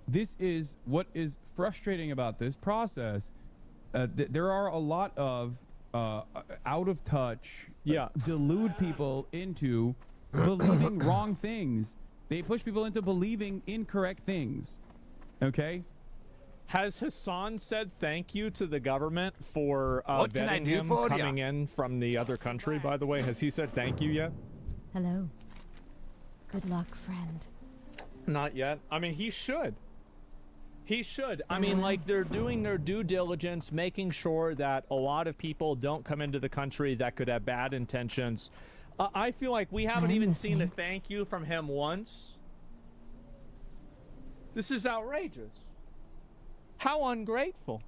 Speaker 5: This is what is frustrating about this process. There are a lot of out of touch, delude people into believing wrong things. They push people into believing incorrect things. Okay?
Speaker 22: Has Hassan said thank you to the government for
Speaker 15: What can I
Speaker 22: vetting
Speaker 15: do
Speaker 22: him
Speaker 15: for ya?
Speaker 22: coming in from the other country, by the way? Has he said thank you yet?
Speaker 16: Hello. Good luck, friend.
Speaker 22: Not yet. I mean, he should. He should. I mean, like, they're doing their due diligence, making sure that a lot of people don't come into the country that could have bad intentions. I feel like we haven't even seen a thank you from him once. This is outrageous. How ungrateful.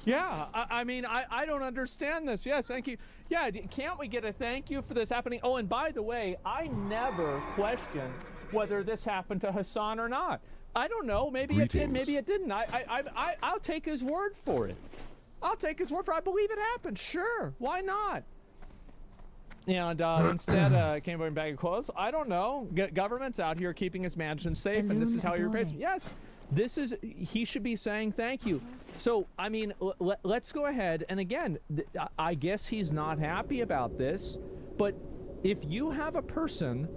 Speaker 22: Yeah, I mean, I don't understand this. Yes, thank you. Yeah, can't we get a thank you for this happening? Oh, and by the way, I never questioned whether this happened to Hassan or not. I don't know. Maybe it did. Maybe it didn't. I'll take his word for it. I'll take his word for it. I believe it happened. Sure. Why not? And instead, came by a bag of clothes. I don't know. Government's out here keeping his mansion safe, and this is how he repays me. Yes. This is, he should be saying thank you. So, I mean, let's go ahead. And again, I guess he's not happy about this, but if you have a person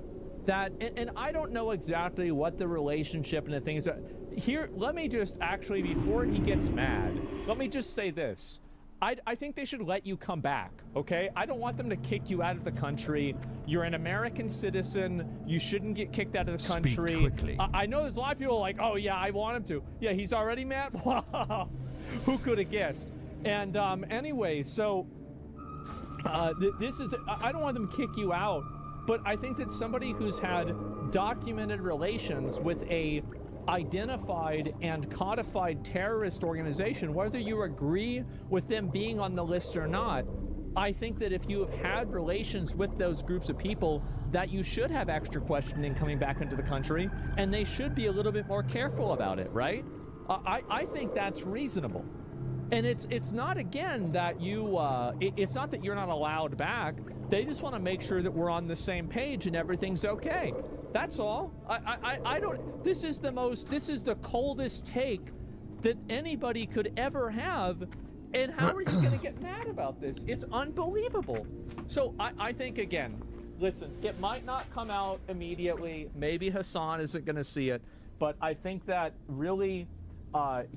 Speaker 22: that, and I don't know exactly what the relationship and the things are, here, let me just actually, before he gets mad, let me just say this. I think they should let you come back, okay? I don't want them to kick you out of the country. You're an American citizen. You shouldn't get kicked out of the country.
Speaker 3: Speak quickly.
Speaker 22: I know there's a lot of people like, oh yeah, I want him to. Yeah, he's already mad? Wow. Who could have guessed? And anyway, so this is, I don't want them to kick you out, but I think that somebody who's had documented relations with a identified and codified terrorist organization, whether you agree with them being on the list or not, I think that if you have had relations with those groups of people, that you should have extra questioning coming back into the country, and they should be a little bit more careful about it, right? I think that's reasonable. And it's not, again, that you, it's not that you're not allowed back. They just want to make sure that we're on the same page and everything's okay. That's all. I don't, this is the coldest take that anybody could ever have. And how are you going to get mad about this? It's unbelievable. So I think, again, listen, it might not come out immediately. Maybe Hassan isn't going to see it. But I think that really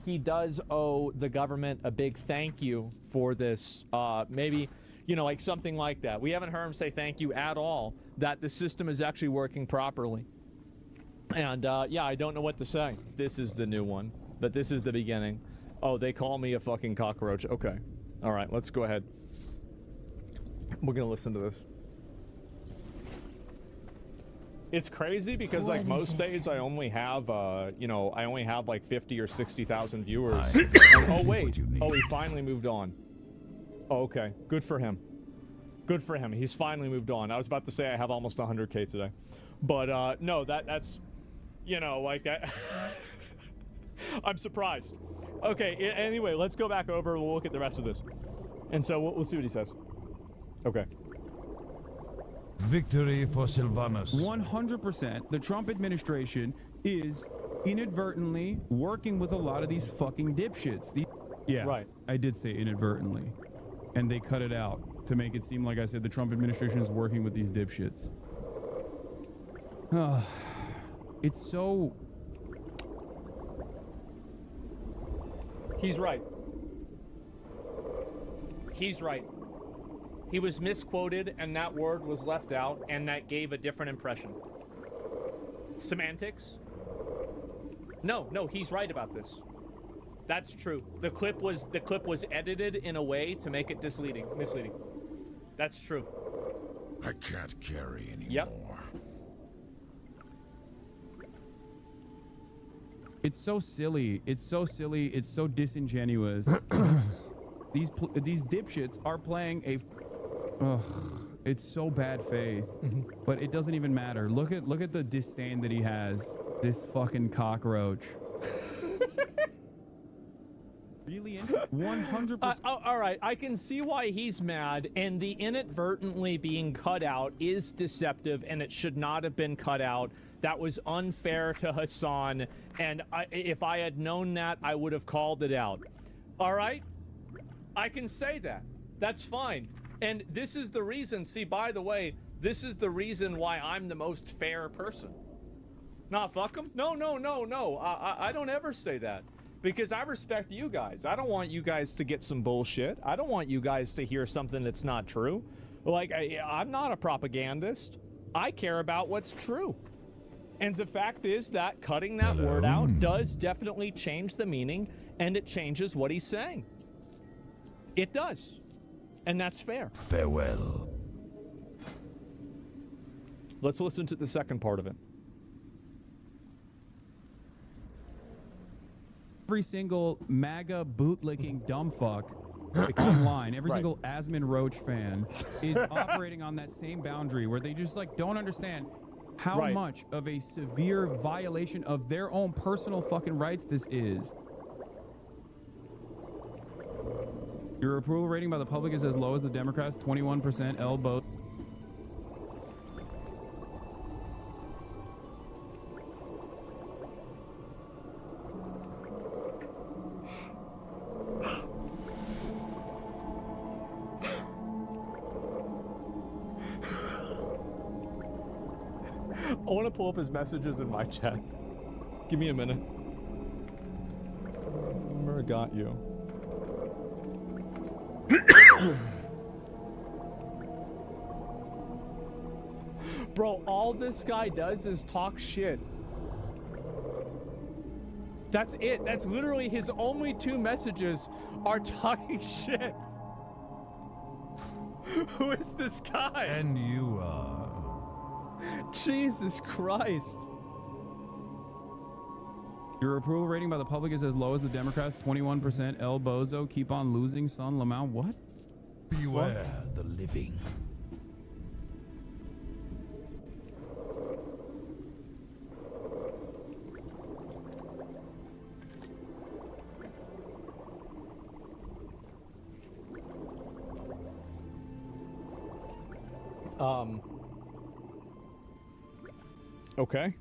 Speaker 22: he does owe the government a big thank you for this. Maybe, you know, like something like that. We haven't heard him say thank you at all, that the system is actually working properly. And yeah, I don't know what to say. This is the new one, but this is the beginning. Oh, they call me a fucking cockroach. Okay. All right, let's go ahead. We're going to listen to this. It's crazy because, like, most days I only have, you know, I only have like 50 or 60,000 viewers. And, oh, wait. Oh, he finally moved on. Oh, okay. Good for him. Good for him. He's finally moved on. I was about to say I have almost 100K today. But, no, that's, you know, like, I'm surprised. Okay, anyway, let's go back over. We'll look at the rest of this. And so we'll see what he says. Okay.
Speaker 3: Victory for Sylvanus.
Speaker 5: 100%. The Trump administration is inadvertently working with a lot of these fucking dipshits. Yeah, right. I did say inadvertently. And they cut it out to make it seem like I said the Trump administration is working with these dipshits. It's so...
Speaker 22: He's right. He's right. He was misquoted, and that word was left out, and that gave a different impression. Semantics? No, he's right about this. That's true. The clip was edited in a way to make it misleading. That's true.
Speaker 2: I can't carry anymore.
Speaker 22: Yep.
Speaker 5: It's so silly. It's so silly. It's so disingenuous. These dipshits are playing a... it's so bad faith. But it doesn't even matter. Look at the disdain that he has. This fucking cockroach. Really? 100%.
Speaker 22: All right, I can see why he's mad, and the inadvertently being cut out is deceptive, and it should not have been cut out. That was unfair to Hassan, and if I had known that, I would have called it out. All right? I can say that. That's fine. And this is the reason, see, by the way, this is the reason why I'm the most fair person. Not fuck them? No, no, no, no. I don't ever say that. Because I respect you guys. I don't want you guys to get some bullshit. I don't want you guys to hear something that's not true. Like, I'm not a propagandist. I care about what's true. And the fact is that cutting that word out does definitely change the meaning, and it changes what he's saying. It does. And that's fair.
Speaker 3: Farewell.
Speaker 22: Let's listen to the second part of it.
Speaker 5: Every single MAGA bootlicking dumb fuck online, every
Speaker 22: Right.
Speaker 5: single Asmin Roach fan is operating on that same boundary where they just like don't understand how
Speaker 22: Right.
Speaker 5: much of a severe violation of their own personal fucking rights this is. Your approval rating by the public is as low as the Democrats, 21%, elbow.
Speaker 22: I want to pull up his messages in my chat. Give me a minute. Where got you? Bro, all this guy does is talk shit. That's it. That's literally his only two messages are talking shit. Who is this guy?
Speaker 3: And you are.
Speaker 22: Jesus Christ.
Speaker 5: Your approval rating by the public is as low as the Democrats, 21%, El Bozo, keep on losing, son, Lamau, what?
Speaker 3: Beware the living.
Speaker 22: Okay.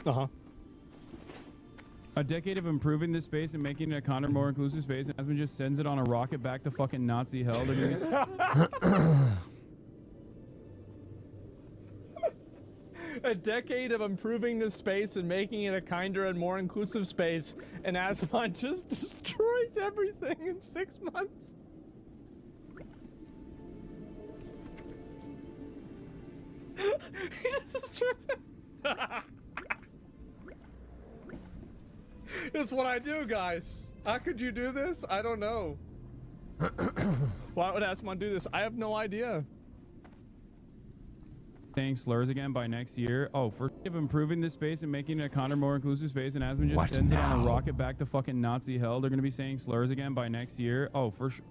Speaker 22: Uh-huh.
Speaker 5: A decade of improving this space and making it a kinder, more inclusive space, and Asmin just sends it on a rocket back to fucking Nazi hell. They're gonna
Speaker 22: A decade of improving this space and making it a kinder and more inclusive space, and Asmon just destroys everything in 6 months. He just destroys it. This is what I do, guys. How could you do this? I don't know. Why would Asmon do this? I have no idea.
Speaker 5: saying slurs again by next year. Oh, for of improving this space and making it a kinder, more inclusive space, and Asmin just
Speaker 3: What
Speaker 5: sends it on a
Speaker 3: now?
Speaker 5: rocket back to fucking Nazi hell. They're gonna be saying slurs again by next year. Oh, for sure.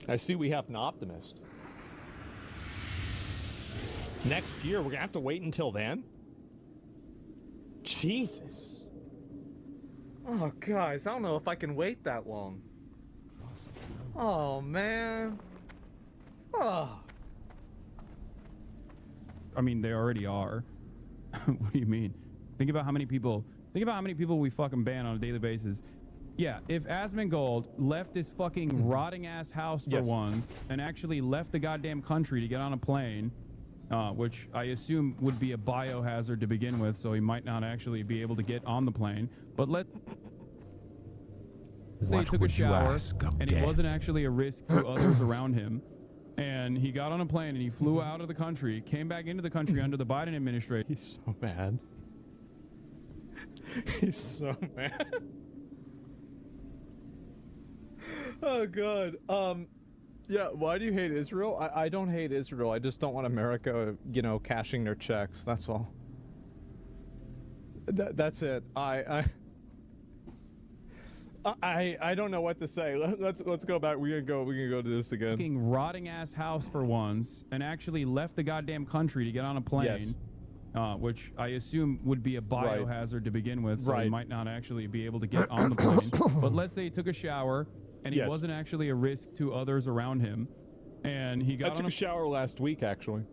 Speaker 22: I see we have an optimist. Next year, we're gonna have to wait until then? Jesus. Oh, guys, I don't know if I can wait that long. Oh, man. Oh.
Speaker 5: I mean, they already are. What do you mean? Think about how many people we fucking ban on a daily basis. Yeah, if Asmongold left this fucking rotting ass house for
Speaker 22: Yes.
Speaker 5: once and actually left the goddamn country to get on a plane, which I assume would be a biohazard to begin with, so he might not actually be able to get on the plane. But let's say he
Speaker 3: What
Speaker 5: took a
Speaker 3: would you
Speaker 5: shower
Speaker 3: ask of
Speaker 5: and he
Speaker 3: death?
Speaker 5: wasn't actually a risk to others around him. And he got on a plane and he flew out of the country, came back into the country under the Biden administration.
Speaker 22: He's so mad. He's so mad. Oh, God. Yeah, why do you hate Israel? I don't hate Israel. I just don't want America, you know, cashing their checks. That's all. That's it. I don't know what to say. Let's go back. We can go to this again.
Speaker 5: Fucking rotting ass house for once and actually left the goddamn country to get on a plane, which I assume would be a biohazard to begin with, so he might not actually be able to get on the plane. But let's say he took a shower and he
Speaker 22: Yes.
Speaker 5: wasn't actually a risk to others around him, and he got
Speaker 22: I took
Speaker 5: on
Speaker 22: a shower last week, actually.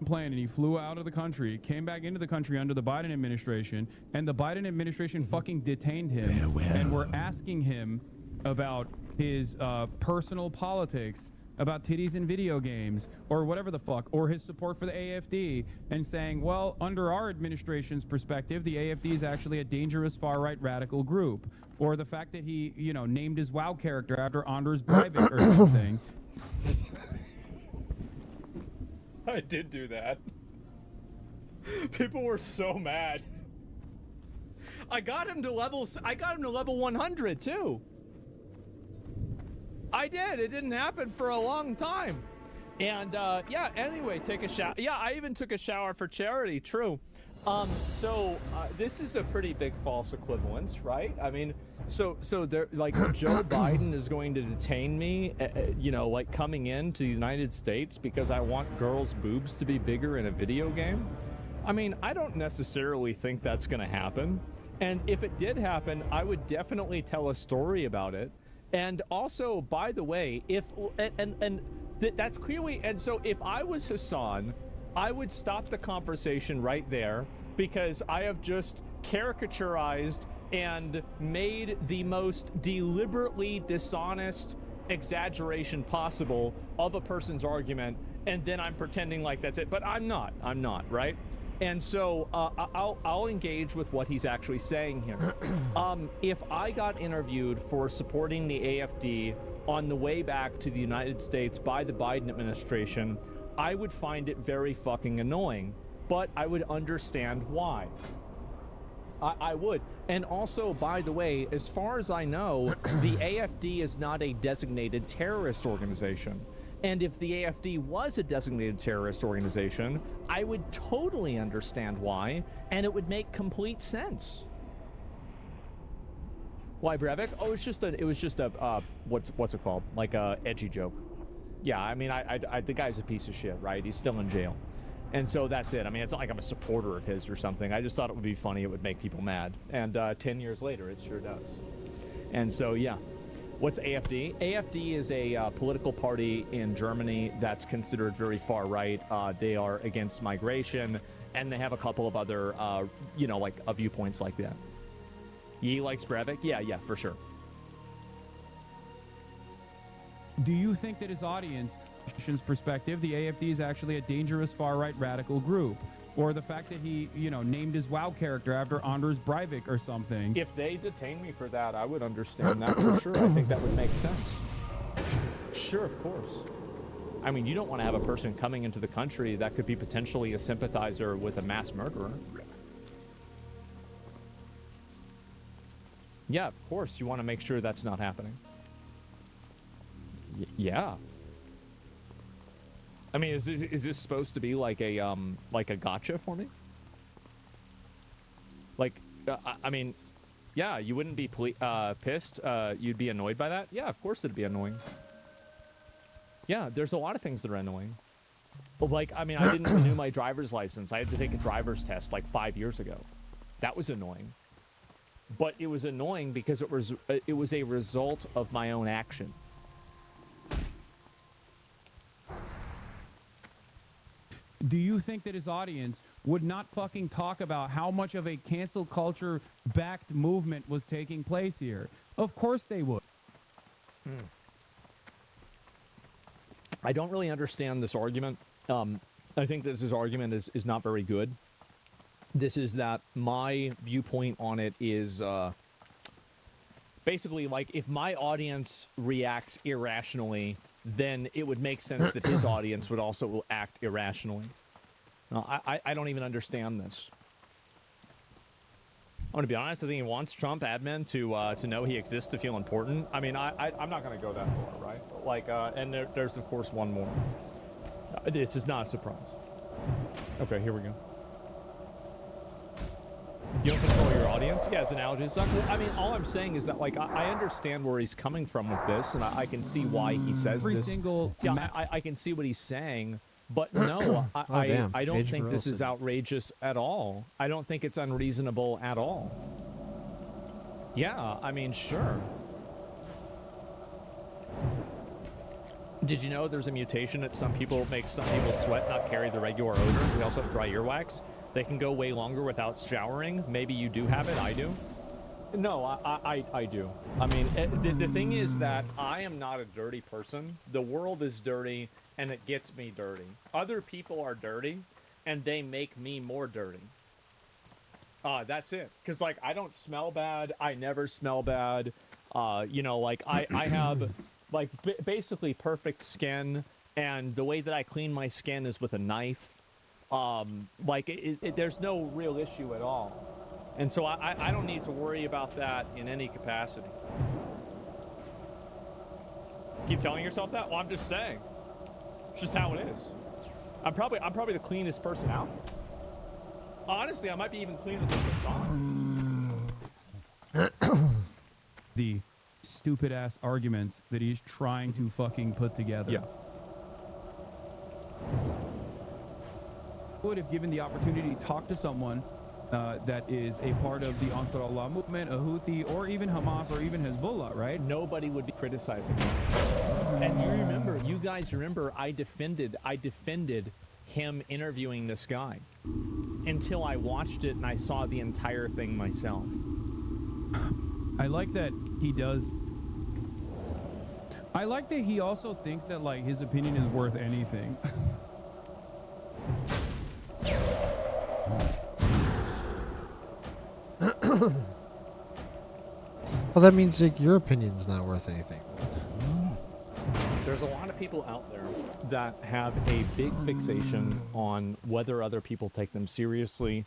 Speaker 5: Plane and he flew out of the country, came back into the country under the Biden administration, and the Biden administration fucking detained him and were asking him about his personal politics, about titties in video games, or whatever the fuck, or his support for the AFD, and saying, well, under our administration's perspective, the AFD is actually a dangerous far-right radical group, or the fact that he, you know, named his WoW character after Anders Breivik or something.
Speaker 22: I did do that. People were so mad. I got him to level 100 too. I did. It didn't happen for a long time. And yeah, anyway, take a shower. Yeah, I even took a shower for charity, true. This is a pretty big false equivalence, right? I mean, so there, like, Joe Biden is going to detain me, you know, like, coming into the United States because I want girls' boobs to be bigger in a video game? I mean, I don't necessarily think that's going to happen. And if it did happen, I would definitely tell a story about it. And also, by the way, that's clearly, and so if I was Hassan, I would stop the conversation right there, because I have just caricaturized and made the most deliberately dishonest exaggeration possible of a person's argument, and then I'm pretending like that's it. But I'm not, right? And so I'll engage with what he's actually saying here. If I got interviewed for supporting the AFD on the way back to the United States by the Biden administration, I would find it very fucking annoying, but I would understand why. I would. And also, by the way, as far as I know, the AFD is not a designated terrorist organization. And if the AFD was a designated terrorist organization, I would totally understand why, and it would make complete sense. Why, Breivik? Oh, it was just a what's it called? Like a edgy joke. Yeah, I mean, the guy's a piece of shit, right? He's still in jail. And so that's it. I mean, it's not like I'm a supporter of his or something. I just thought it would be funny. It would make people mad. And 10 years later, it sure does. And so, yeah. What's AFD? AFD is a political party in Germany that's considered very far right. They are against migration, and they have a couple of other, you know, like viewpoints like that. Ye likes Breivik? Yeah, for sure.
Speaker 5: Do you think that his audience's perspective, the AFD is actually a dangerous far-right radical group? Or the fact that he, you know, named his WoW character after Anders Breivik or something?
Speaker 22: If they detain me for that, I would understand that for sure. I think that would make sense. Sure, of course. I mean, you don't want to have a person coming into the country that could be potentially a sympathizer with a mass murderer. Yeah, of course. You want to make sure that's not happening. Yeah. I mean, is this supposed to be like a gotcha for me? Like, I mean, yeah, you wouldn't be pissed. You'd be annoyed by that. Yeah, of course it'd be annoying. Yeah, there's a lot of things that are annoying. But like, I mean, I didn't renew my driver's license. I had to take a driver's test like 5 years ago. That was annoying. But it was annoying because it was a result of my own action.
Speaker 5: Do you think that his audience would not fucking talk about how much of a cancel culture backed movement was taking place here? Of course they would.
Speaker 22: I don't really understand this argument. I think that this argument is not very good. This is that my viewpoint on it is basically like, if my audience reacts irrationally, then it would make sense that his audience would also act irrationally. No, I don't even understand this. I'm going to be honest, I think he wants Trump admin to know he exists, to feel important. I mean, I'm not going to go that far, right? Like, and there's, of course, one more. This is not a surprise. Okay, here we go. You don't control your audience? Yeah, his analogy sucks. I mean, all I'm saying is that, like, I understand where he's coming from with this, and I can see why he says
Speaker 5: Every
Speaker 22: this.
Speaker 5: single
Speaker 22: Yeah, I can see what he's saying, but no, I don't think this is outrageous at all. I don't think it's unreasonable at all. Yeah, I mean, sure. Did you know there's a mutation that some people sweat, not carry the regular odor? We also have dry earwax. They can go way longer without showering. Maybe you do have it. I do. No, I do. I mean, the thing is that I am not a dirty person. The world is dirty, and it gets me dirty. Other people are dirty, and they make me more dirty. That's it. Because, like, I don't smell bad. I never smell bad. You know, like, I have, like, basically perfect skin, and the way that I clean my skin is with a knife. Like, there's no real issue at all. And so I don't need to worry about that in any capacity. Keep telling yourself that? Well, I'm just saying. It's just how it is. I'm probably the cleanest person out there. Honestly, I might be even cleaner than Hassan.
Speaker 5: The stupid ass arguments that he's trying to fucking put together.
Speaker 22: Yeah.
Speaker 5: Would have given the opportunity to talk to someone that is a part of the Ansar Allah movement, a Houthi, or even Hamas, or even Hezbollah, right?
Speaker 22: Nobody would be criticizing him. And you guys remember, I defended him interviewing this guy until I watched it and I saw the entire thing myself.
Speaker 5: I like that he does. I like that he also thinks that, like, his opinion is worth anything.
Speaker 1: Well, that means like your opinion's not worth anything.
Speaker 22: There's a lot of people out there that have a big fixation on whether other people take them seriously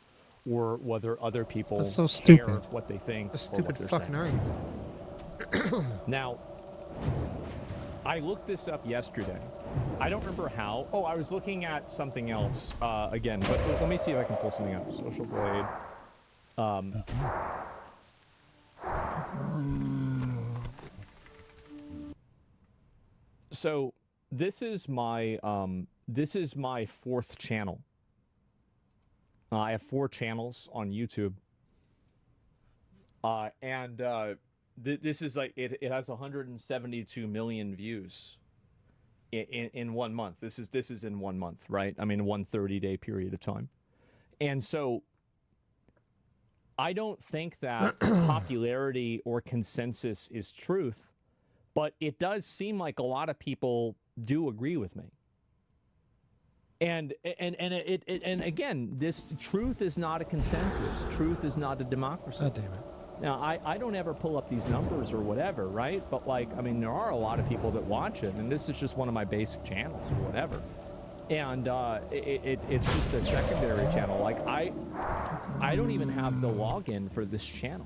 Speaker 22: or whether other people
Speaker 1: That's so
Speaker 22: care
Speaker 1: stupid.
Speaker 22: what they think.
Speaker 1: A stupid
Speaker 22: or what
Speaker 1: fucking
Speaker 22: they're saying.
Speaker 1: argument.
Speaker 22: Now, I looked this up yesterday. I don't remember how. Oh, I was looking at something else again, but let me see if I can pull something up. Social Blade. So this is my fourth channel. I have 4 channels on YouTube, this is like it has 172 million views in 1 month. This is in 1 month, right? I mean, 1 30-day period of time, and so I don't think that popularity or consensus is truth, but it does seem like a lot of people do agree with me. And again, this truth is not a consensus. Truth is not a democracy.
Speaker 1: God damn it.
Speaker 22: Now, I don't ever pull up these numbers or whatever, right? But, like, I mean, there are a lot of people that watch it, and this is just one of my basic channels or whatever. And it's just a secondary channel. Like, I don't even have the login for this channel.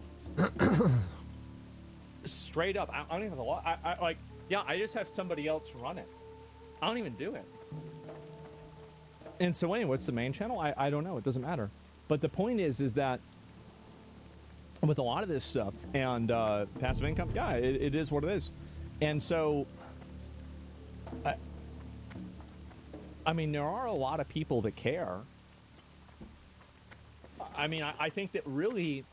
Speaker 22: Straight up, I don't even have the login. I just have somebody else run it. I don't even do it. And so anyway, what's the main channel? I don't know. It doesn't matter. But the point is that with a lot of this stuff and passive income, yeah, it is what it is. And so, I mean, there are a lot of people that care. I mean, I think that really,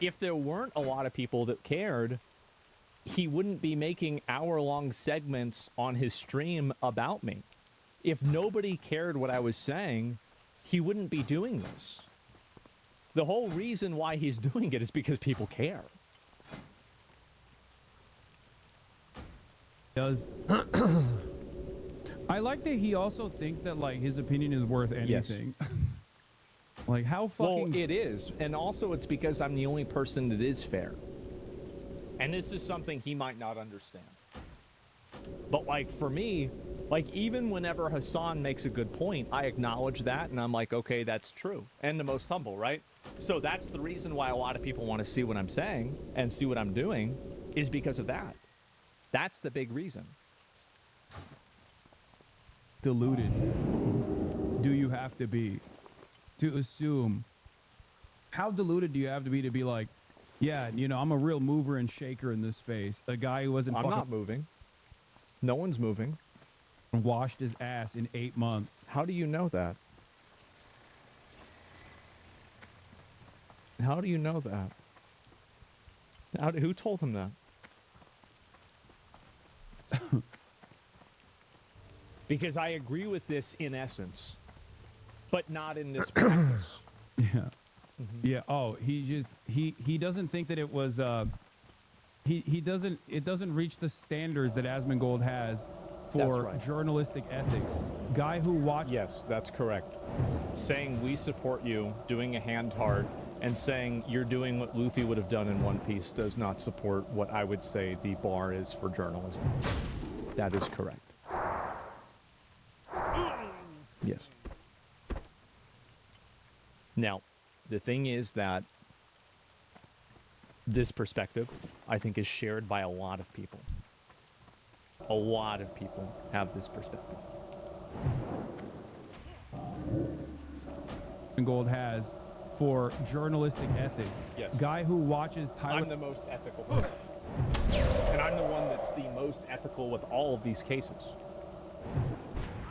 Speaker 22: if there weren't a lot of people that cared, he wouldn't be making hour-long segments on his stream about me. If nobody cared what I was saying, he wouldn't be doing this. The whole reason why he's doing it is because people care.
Speaker 5: Does I like that he also thinks that, like, his opinion is worth anything. Yes. Like, how fucking...
Speaker 22: Well, it is. And also it's because I'm the only person that is fair. And this is something he might not understand. But, like, for me, like, even whenever Hassan makes a good point, I acknowledge that, and I'm like, okay, that's true. And the most humble, right? So that's the reason why a lot of people want to see what I'm saying and see what I'm doing, is because of that. That's the big reason.
Speaker 5: Deluded do you have to be to assume? How deluded do you have to be like, yeah, you know, I'm a real mover and shaker in this space. A guy who wasn't
Speaker 22: I'm not moving. No one's moving.
Speaker 5: Washed his ass in 8 months.
Speaker 22: How do you know that? How do you know that? Who told him that? Because I agree with this in essence, but not in this practice.
Speaker 5: Yeah. Yeah. Oh, he doesn't think that it was it doesn't reach the standards that Asmongold has for
Speaker 22: right.
Speaker 5: journalistic ethics. Guy who watched.
Speaker 22: Yes, that's correct. Saying we support you, doing a hand heart, and saying you're doing what Luffy would have done in One Piece does not support what I would say the bar is for journalism. That is correct. Yes. Now, the thing is that this perspective, I think, is shared by a lot of people. A lot of people have this perspective.
Speaker 5: Gold has for journalistic ethics.
Speaker 22: Yes.
Speaker 5: Guy who watches Tyler.
Speaker 22: I'm the most ethical person. And I'm the one that's the most ethical with all of these cases.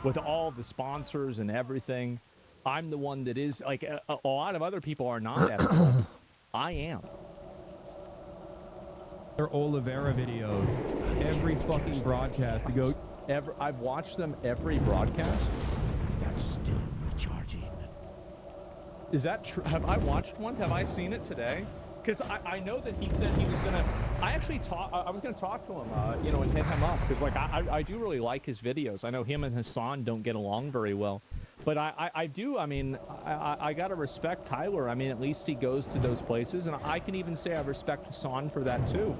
Speaker 22: With all the sponsors and everything, I'm the one that is, like, a lot of other people are not ethical. I am.
Speaker 5: Their Oliveira videos, every fucking broadcast to go.
Speaker 22: I've watched them every broadcast.
Speaker 15: That's still recharging.
Speaker 22: Is that true? Have I watched one? Have I seen it today? Because I know that he said he was gonna. I actually I was gonna talk to him, you know, and hit him up because, like, I do really like his videos. I know him and Hassan don't get along very well, but I do. I mean, I gotta respect Tyler. I mean, at least he goes to those places, and I can even say I respect Hassan for that too.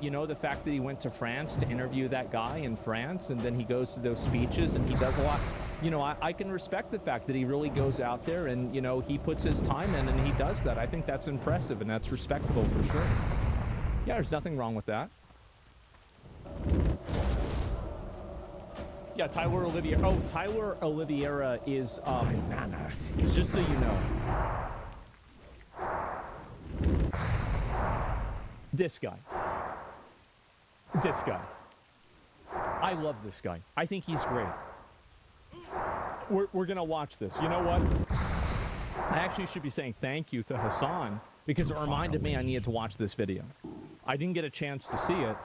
Speaker 22: You know, the fact that he went to France to interview that guy in France, and then he goes to those speeches, and he does a lot. You know, I can respect the fact that he really goes out there and, you know, he puts his time in and he does that. I think that's impressive and that's respectable for sure. Yeah, there's nothing wrong with that. Yeah, Tyler Oliveira. Oh, Tyler Oliveira is, just so you know. This guy. This guy. I love this guy. I think he's great. We're gonna watch this. You know what? I actually should be saying thank you to Hassan because it reminded me I needed to watch this video. I didn't get a chance to see it,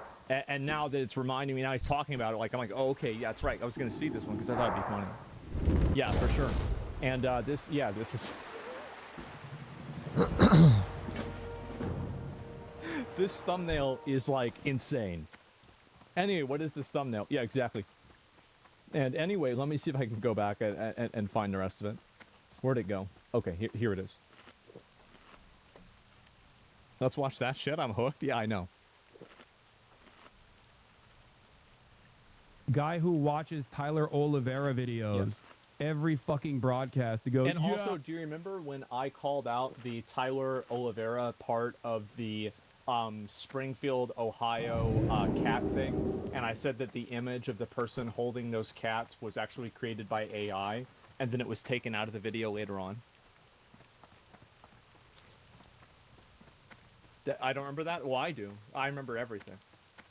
Speaker 22: and now that it's reminding me, now he's talking about it, like, I'm like, oh, okay, yeah, that's right. I was gonna see this one because I thought it'd be funny. Yeah, for sure. And this is this thumbnail is like insane. Anyway, what is this thumbnail? Yeah, exactly. And anyway, let me see if I can go back and find the rest of it. Where'd it go? Okay, here it is. Let's watch that shit. I'm hooked. Yeah, I know.
Speaker 5: Guy who watches Tyler Oliveira videos every fucking broadcast to go.
Speaker 22: And also, do you remember when I called out the Tyler Oliveira part of the Springfield, Ohio cat thing, and I said that the image of the person holding those cats was actually created by AI, and then it was taken out of the video later on? I don't remember that? Well, I do. I remember everything.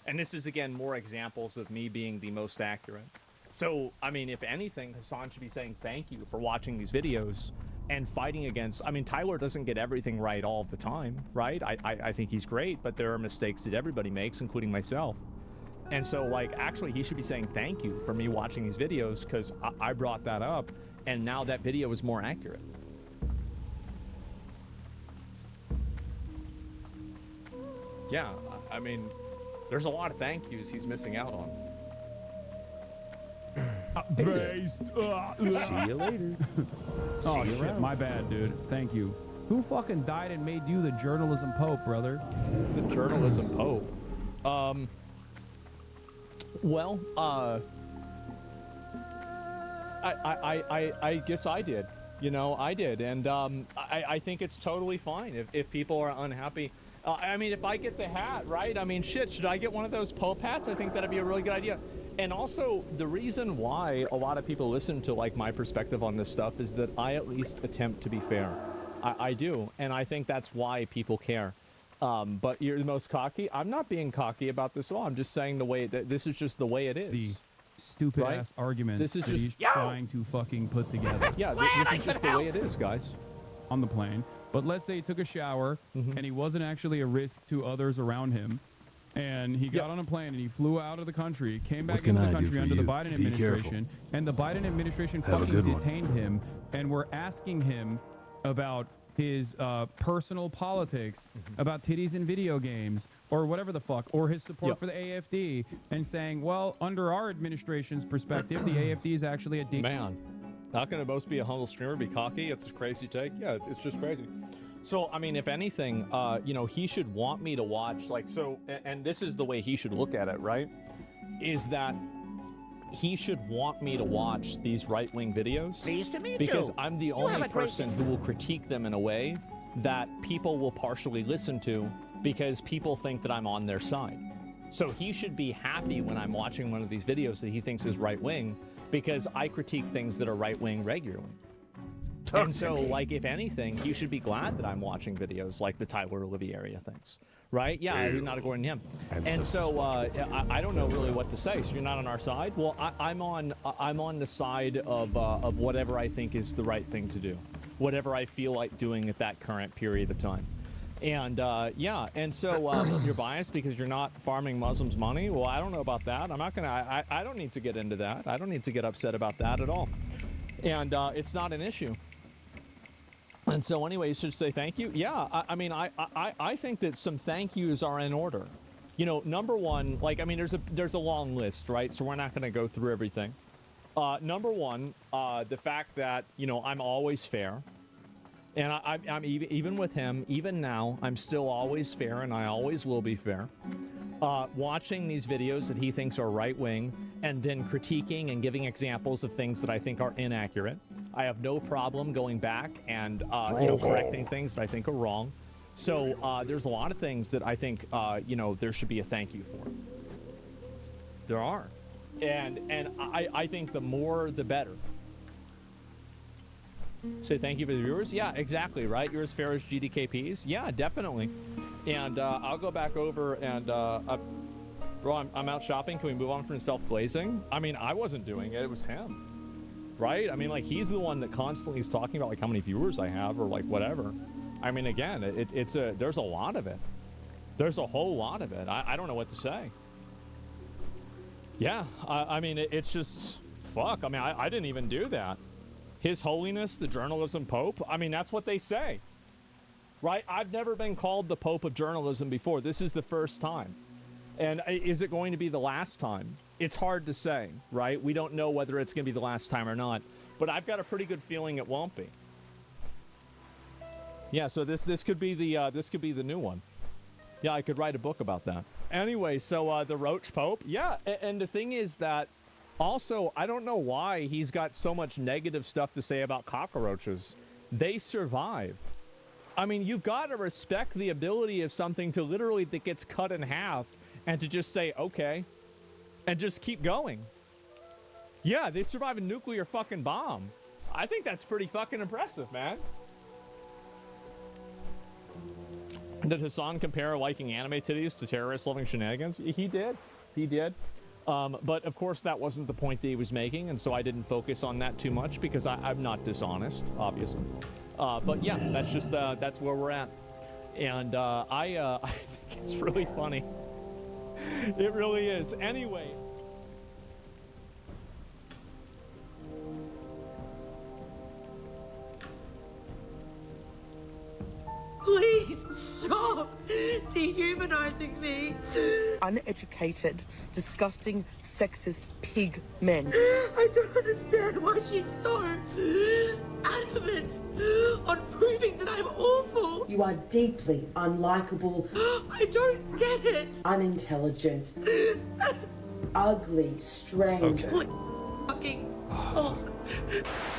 Speaker 22: And this is, again, more examples of me being the most accurate. So, I mean, if anything, Hassan should be saying thank you for watching these videos and fighting against. I mean, Tyler doesn't get everything right all of the time, right? I think he's great, but there are mistakes that everybody makes, including myself. And so, like, actually, he should be saying thank you for me watching these videos because I brought that up, and now that video is more accurate. Yeah, I mean, there's a lot of thank yous he's missing out on.
Speaker 5: See you later. Oh shit, my bad, dude. Thank you. Who fucking died and made you the journalism pope, brother?
Speaker 22: The journalism pope. Well, I guess I did. You know, I did, and I think it's totally fine if people are unhappy. I mean, if I get the hat, right? I mean, shit, should I get one of those Pope hats? I think that'd be a really good idea. And also, the reason why a lot of people listen to, like, my perspective on this stuff is that I at least attempt to be fair. I do, and I think that's why people care. But you're the most cocky? I'm not being cocky about this at all. I'm just saying the way that this is just the way it is.
Speaker 5: The stupid ass argument
Speaker 22: this is
Speaker 5: that
Speaker 22: just
Speaker 5: he's trying to fucking put together.
Speaker 22: Yeah, this is just the way it is, guys.
Speaker 5: On the plane. But let's say he took a shower and he wasn't actually a risk to others around him. and he got on a plane and he flew out of the country, came back
Speaker 3: What can
Speaker 5: into the
Speaker 3: I do
Speaker 5: country
Speaker 3: for
Speaker 5: under the
Speaker 3: you?
Speaker 5: Biden
Speaker 3: Be
Speaker 5: administration, and the Biden administration
Speaker 3: Have a
Speaker 5: fucking
Speaker 3: good one.
Speaker 5: detained him and were asking him about his personal politics, about titties in video games, or whatever the fuck, or his support for the AFD, and saying, well, under our administration's perspective, the AFD is actually a
Speaker 22: Man, how can a boast be a humble streamer, be cocky? It's a crazy take. Yeah, it's just crazy. So, I mean, if anything, you know, he should want me to watch, like, so, and this is the way he should look at it, right? Is that he should want me to watch these right-wing videos.
Speaker 13: Pleased to meet
Speaker 22: because
Speaker 13: you.
Speaker 22: I'm the
Speaker 13: You
Speaker 22: only
Speaker 13: have a great
Speaker 22: person who will critique them in a way that people will partially listen to because people think that I'm on their side. So he should be happy when I'm watching one of these videos that he thinks is right-wing because I critique things that are right-wing regularly. And so, like, if anything, he should be glad that I'm watching videos like the Tyler Olivieri things, right? Yeah, not according to him. And so, I don't know really what to say. So you're not on our side? Well, I'm on the side of whatever I think is the right thing to do, whatever I feel like doing at that current period of time. And yeah, and so you're biased because you're not farming Muslims' money. Well, I don't know about that. I'm not gonna. I don't need to get into that. I don't need to get upset about that at all. And it's not an issue. And so anyway, you should say thank you. Yeah, I mean, I think that some thank yous are in order. You know, number one, like, I mean, there's a long list, right? So we're not going to go through everything. Number one, the fact that, you know, I'm always fair. And I'm even with him, even now, I'm still always fair, and I always will be fair. Watching these videos that he thinks are right-wing, and then critiquing and giving examples of things that I think are inaccurate. I have no problem going back and you know, correcting things that I think are wrong. So there's a lot of things that I think you know, there should be a thank you for. There are, and I think the more the better. Say thank you for the viewers. Yeah, exactly, right? You're as fair as GDKPs. Yeah, definitely. And I'll go back over and bro, I'm out shopping. Can we move on from self-glazing? I mean, I wasn't doing it. It was him. Right? I mean, like, he's the one that constantly is talking about, like, how many viewers I have or, like, whatever. I mean, again, there's a lot of it. There's a whole lot of it. I don't know what to say. Yeah, I mean, it's just, fuck. I mean, I didn't even do that. His Holiness, the Journalism Pope, I mean, that's what they say. Right? I've never been called the Pope of Journalism before. This is the first time. And is it going to be the last time? It's hard to say, right? We don't know whether it's going to be the last time or not. But I've got a pretty good feeling it won't be. Yeah, so this could be the new one. Yeah, I could write a book about that. Anyway, so the Roach Pope, yeah, and the thing is that also, I don't know why he's got so much negative stuff to say about cockroaches. They survive. I mean, you've got to respect the ability of something to literally that gets cut in half and to just say, okay, and just keep going. Yeah, they survive a nuclear fucking bomb. I think that's pretty fucking impressive, man. Did Hassan compare liking anime titties to terrorists loving shenanigans? He did. He did. But of course that wasn't the point that he was making, and so I didn't focus on that too much because I'm not dishonest, obviously. But yeah, that's just that's where we're at, and I think it's really funny. It really is. Anyway.
Speaker 19: Please stop dehumanizing me.
Speaker 13: Uneducated, disgusting, sexist pig men.
Speaker 19: I don't understand why she's so adamant on proving that I'm awful.
Speaker 13: You are deeply unlikable.
Speaker 19: I don't get it.
Speaker 13: Unintelligent. Ugly, strange.
Speaker 19: Okay. Fucking stop.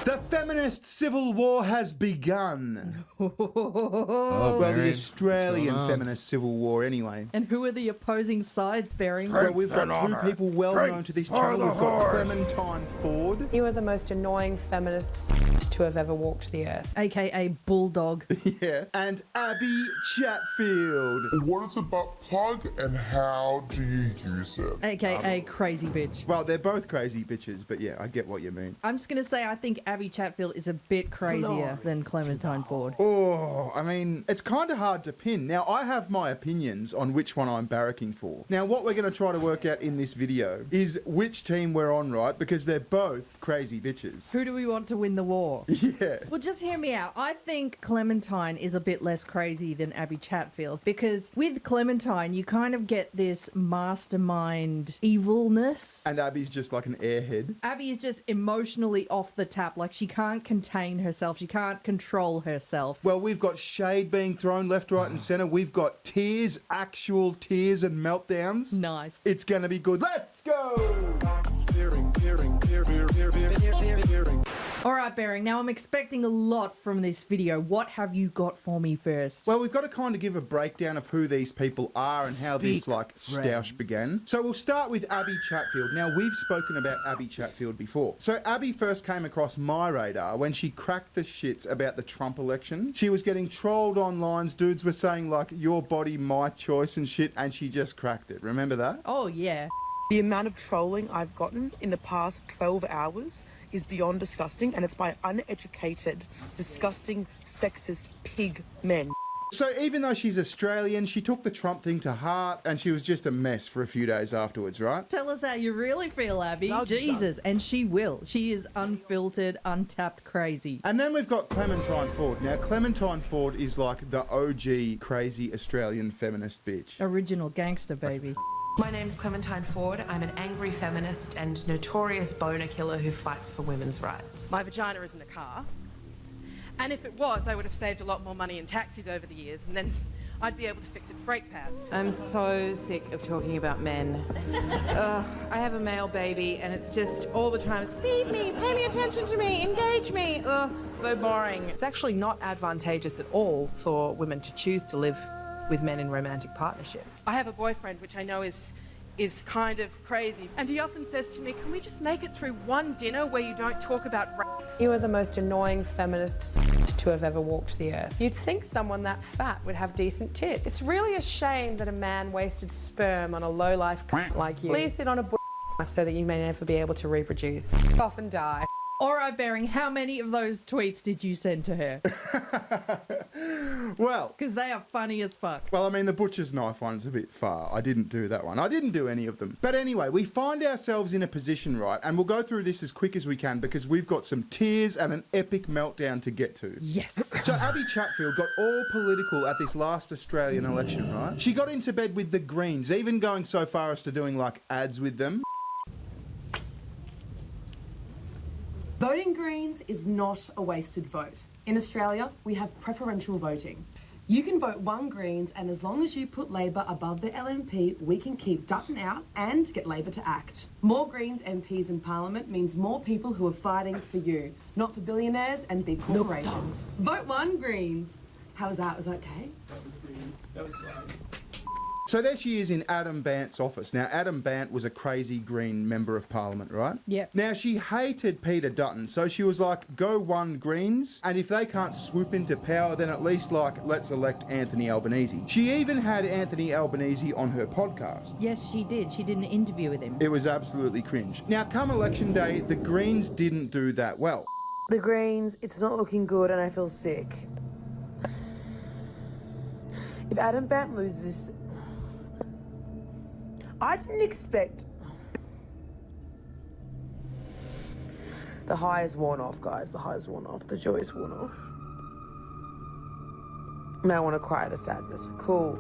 Speaker 7: The feminist civil war has begun.
Speaker 1: Oh,
Speaker 7: well, the
Speaker 1: Baron,
Speaker 7: Australian
Speaker 1: what's going on?
Speaker 7: feminist civil war, anyway.
Speaker 23: And who are the opposing sides, Baring?
Speaker 7: Well, we've got two people well known to this channel. We've got Clementine Ford.
Speaker 24: You are the most annoying feminist to have ever walked the earth.
Speaker 23: AKA Bulldog.
Speaker 7: Yeah. And Abby Chatfield.
Speaker 2: What is a butt plug and how do you use it?
Speaker 23: AKA Crazy Bitch.
Speaker 7: Well, they're both crazy bitches, but yeah, I get what you mean.
Speaker 23: I'm just going to say I think Abby Chatfield is a bit crazier than Clementine Ford.
Speaker 7: Oh, I mean, it's kind of hard to pin. Now, I have my opinions on which one I'm barracking for. Now, what we're going to try to work out in this video is which team we're on, right? Because they're both crazy bitches.
Speaker 23: Who do we want to win the war?
Speaker 7: Yeah.
Speaker 23: Well, just hear me out. I think Clementine is a bit less crazy than Abby Chatfield because with Clementine, you kind of get this mastermind evilness.
Speaker 7: And Abby's just like an airhead.
Speaker 23: Abby is just emotionally off the tap. Like, she can't contain herself. She can't control herself.
Speaker 7: Well, we've got shade being thrown left, right, and centre. We've got tears, actual tears and meltdowns.
Speaker 23: Nice.
Speaker 7: It's going to be good. Let's go!
Speaker 23: All right, Bering. Now, I'm expecting a lot from this video. What have you got for me first?
Speaker 7: Well, we've got to kind of give a breakdown of who these people are and how this, like, stoush began. So we'll start with Abby Chatfield. Now, we've spoken about Abby Chatfield before. So Abby first came across my radar when she cracked the shits about the Trump election. She was getting trolled online. Dudes were saying, like, your body, my choice and shit, and she just cracked it. Remember that?
Speaker 23: Oh, yeah.
Speaker 13: The amount of trolling I've gotten in the past 12 hours is beyond disgusting, and it's by uneducated, disgusting, sexist pig men.
Speaker 7: So even though she's Australian, she took the Trump thing to heart, and she was just a mess for a few days afterwards, right?
Speaker 23: Tell us how you really feel, Abby. Jesus, and she will. She is unfiltered, untapped crazy.
Speaker 7: And then we've got Clementine Ford. Now, Clementine Ford is like the OG crazy Australian feminist bitch.
Speaker 23: Original gangster, baby.
Speaker 24: My name's Clementine Ford. I'm an angry feminist and notorious boner killer who fights for women's rights.
Speaker 6: My vagina isn't a car. And if it was, I would have saved a lot more money in taxis over the years, and then I'd be able to fix its brake pads.
Speaker 24: I'm so sick of talking about men. Ugh, I have a male baby, and it's just all the time, it's feed me, pay me attention to me, engage me. Ugh, so boring. It's actually not advantageous at all for women to choose to live with men in romantic partnerships.
Speaker 6: I have a boyfriend, which I know is kind of crazy, and he often says to me, can we just make it through one dinner where you don't talk about rape?
Speaker 24: You are the most annoying feminist to have ever walked the earth.
Speaker 6: You'd think someone that fat would have decent tits. It's really a shame that a man wasted sperm on a low-life like you. Please sit on a so that you may never be able to reproduce. Off and die.
Speaker 23: All right, Bering, how many of those tweets did you send to her?
Speaker 7: Well,
Speaker 23: because they are funny as fuck.
Speaker 7: Well, I mean, the butcher's knife one's a bit far. I didn't do that one. I didn't do any of them. But anyway, we find ourselves in a position, right? And we'll go through this as quick as we can because we've got some tears and an epic meltdown to get to.
Speaker 23: Yes.
Speaker 7: So Abby Chatfield got all political at this last Australian election, right? She got into bed with the Greens, even going so far as to doing like ads with them.
Speaker 8: Voting Greens is not a wasted vote. In Australia, we have preferential voting. You can vote one Greens, and as long as you put Labor above the LNP, we can keep Dutton out and get Labor to act. More Greens MPs in Parliament means more people who are fighting for you, not for billionaires and big corporations. Vote one Greens. How was that? Was that okay?
Speaker 22: That was great.
Speaker 7: So there she is in Adam Bant's office. Now, Adam Bant was a crazy Green member of Parliament, right?
Speaker 23: Yeah.
Speaker 7: Now, she hated Peter Dutton, so she was like, go one Greens, and if they can't swoop into power, then at least, like, let's elect Anthony Albanese. She even had Anthony Albanese on her podcast.
Speaker 23: Yes, she did. She did an interview with him.
Speaker 7: It was absolutely cringe. Now, come election day, the Greens didn't do that well.
Speaker 13: The Greens, it's not looking good and I feel sick. If Adam Bant loses this, I didn't expect... The high is worn off, guys. The high is worn off. The joy is worn off. Now I want to cry at a sadness. Cool.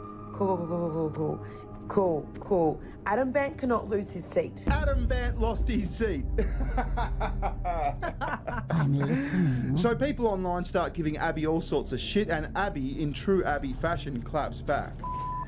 Speaker 13: Adam Bant cannot lose his seat.
Speaker 7: Adam Bant lost his seat.
Speaker 16: I'm listening.
Speaker 7: So people online start giving Abby all sorts of shit, and Abby, in true Abby fashion, claps back.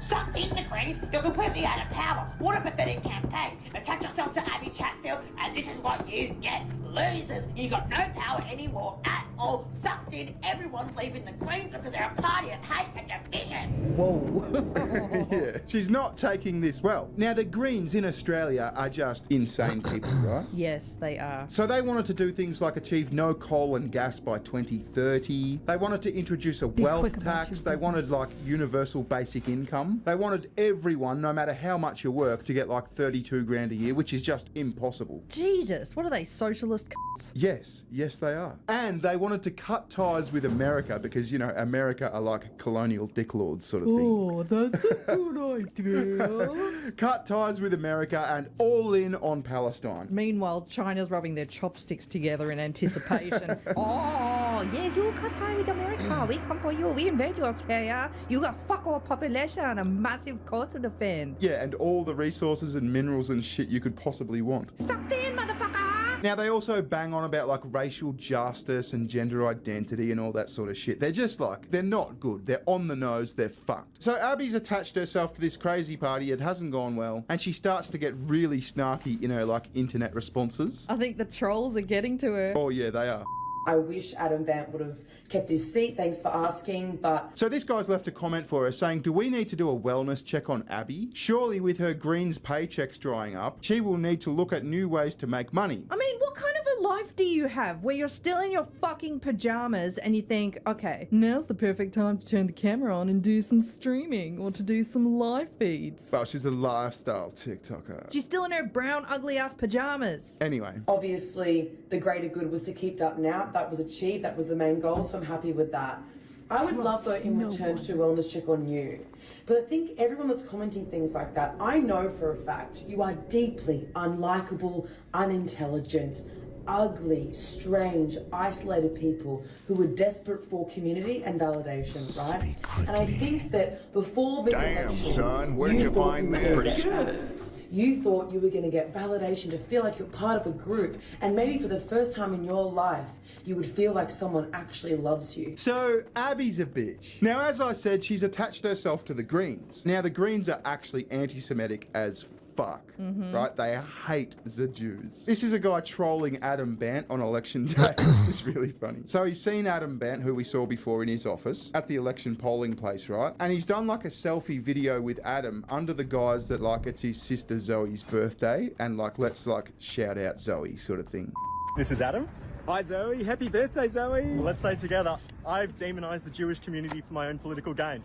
Speaker 10: Stop being the Greens, you're completely out of power. What a pathetic campaign. Attach yourself to Abby Chatfield and this is what you get. Losers, you got no power anymore at all. Sucked in, everyone's leaving the Greens because they're a party of hate and division.
Speaker 23: Whoa.
Speaker 7: She's not taking this well. Now, the Greens in Australia are just insane people, right?
Speaker 23: Yes, they are.
Speaker 7: So they wanted to do things like achieve no coal and gas by 2030. They wanted to introduce a wealth tax. They wanted like universal basic income. They wanted everyone, no matter how much you work, to get like 32 grand a year, which is just impossible.
Speaker 23: Jesus, what are they, socialist c***s?
Speaker 7: Yes, they are. And they wanted to cut ties with America because, you know, America are like colonial dicklords sort of thing.
Speaker 23: Oh, that's a good idea.
Speaker 7: Cut ties with America and all in on Palestine.
Speaker 23: Meanwhile, China's rubbing their chopsticks together in anticipation. Oh, yes, you cut ties with America. We come for you. We invade you, Australia. You got fuck all population and a massive coast to defend.
Speaker 7: Yeah, and all the resources and minerals and shit you could possibly want.
Speaker 23: Sucked in, motherfucker!
Speaker 7: Now, they also bang on about like racial justice and gender identity and all that sort of shit. They're just like, they're not good. They're on the nose. They're fucked. So Abby's attached herself to this crazy party. It hasn't gone well. And she starts to get really snarky in her like internet responses.
Speaker 23: I think the trolls are getting to her.
Speaker 7: Oh yeah, they are.
Speaker 17: I wish Adam Vant would have kept his seat. Thanks for asking, but...
Speaker 7: So this guy's left a comment for her saying, do we need to do a wellness check on Abby? Surely with her Greens paychecks drying up, she will need to look at new ways to make money.
Speaker 23: I mean, what kind of a life do you have where you're still in your fucking pajamas and you think, okay, now's the perfect time to turn the camera on and do some streaming or to do some live feeds?
Speaker 7: Well, she's a lifestyle TikToker.
Speaker 23: She's still in her brown, ugly-ass pajamas.
Speaker 7: Anyway.
Speaker 17: Obviously, the greater good was to keep Dutton out. That was achieved. That was the main goal, so I'm happy with that. I would love, though, in return to do a wellness check on you. But I think everyone that's commenting things like that, I know for a fact you are deeply unlikable, unintelligent, ugly, strange, isolated people who are desperate for community and validation, right? And I think that before this election,
Speaker 14: son, where'd you find this?
Speaker 17: Pretty good. You thought you were going to get validation to feel like you're part of a group, and maybe for the first time in your life, you would feel like someone actually loves you.
Speaker 7: So, Abby's a bitch. Now, as I said, she's attached herself to the Greens. Now, the Greens are actually anti-Semitic as fuck, right? They hate the Jews. This is a guy trolling Adam Bant on election day. This is really funny. So he's seen Adam Bant, who we saw before in his office, at the election polling place, right? And he's done like a selfie video with Adam under the guise that like it's his sister Zoe's birthday and like let's like shout out Zoe sort of thing.
Speaker 18: This is Adam. Hi Zoe, happy birthday Zoe. Well, let's say together, I've demonized the Jewish community for my own political gain.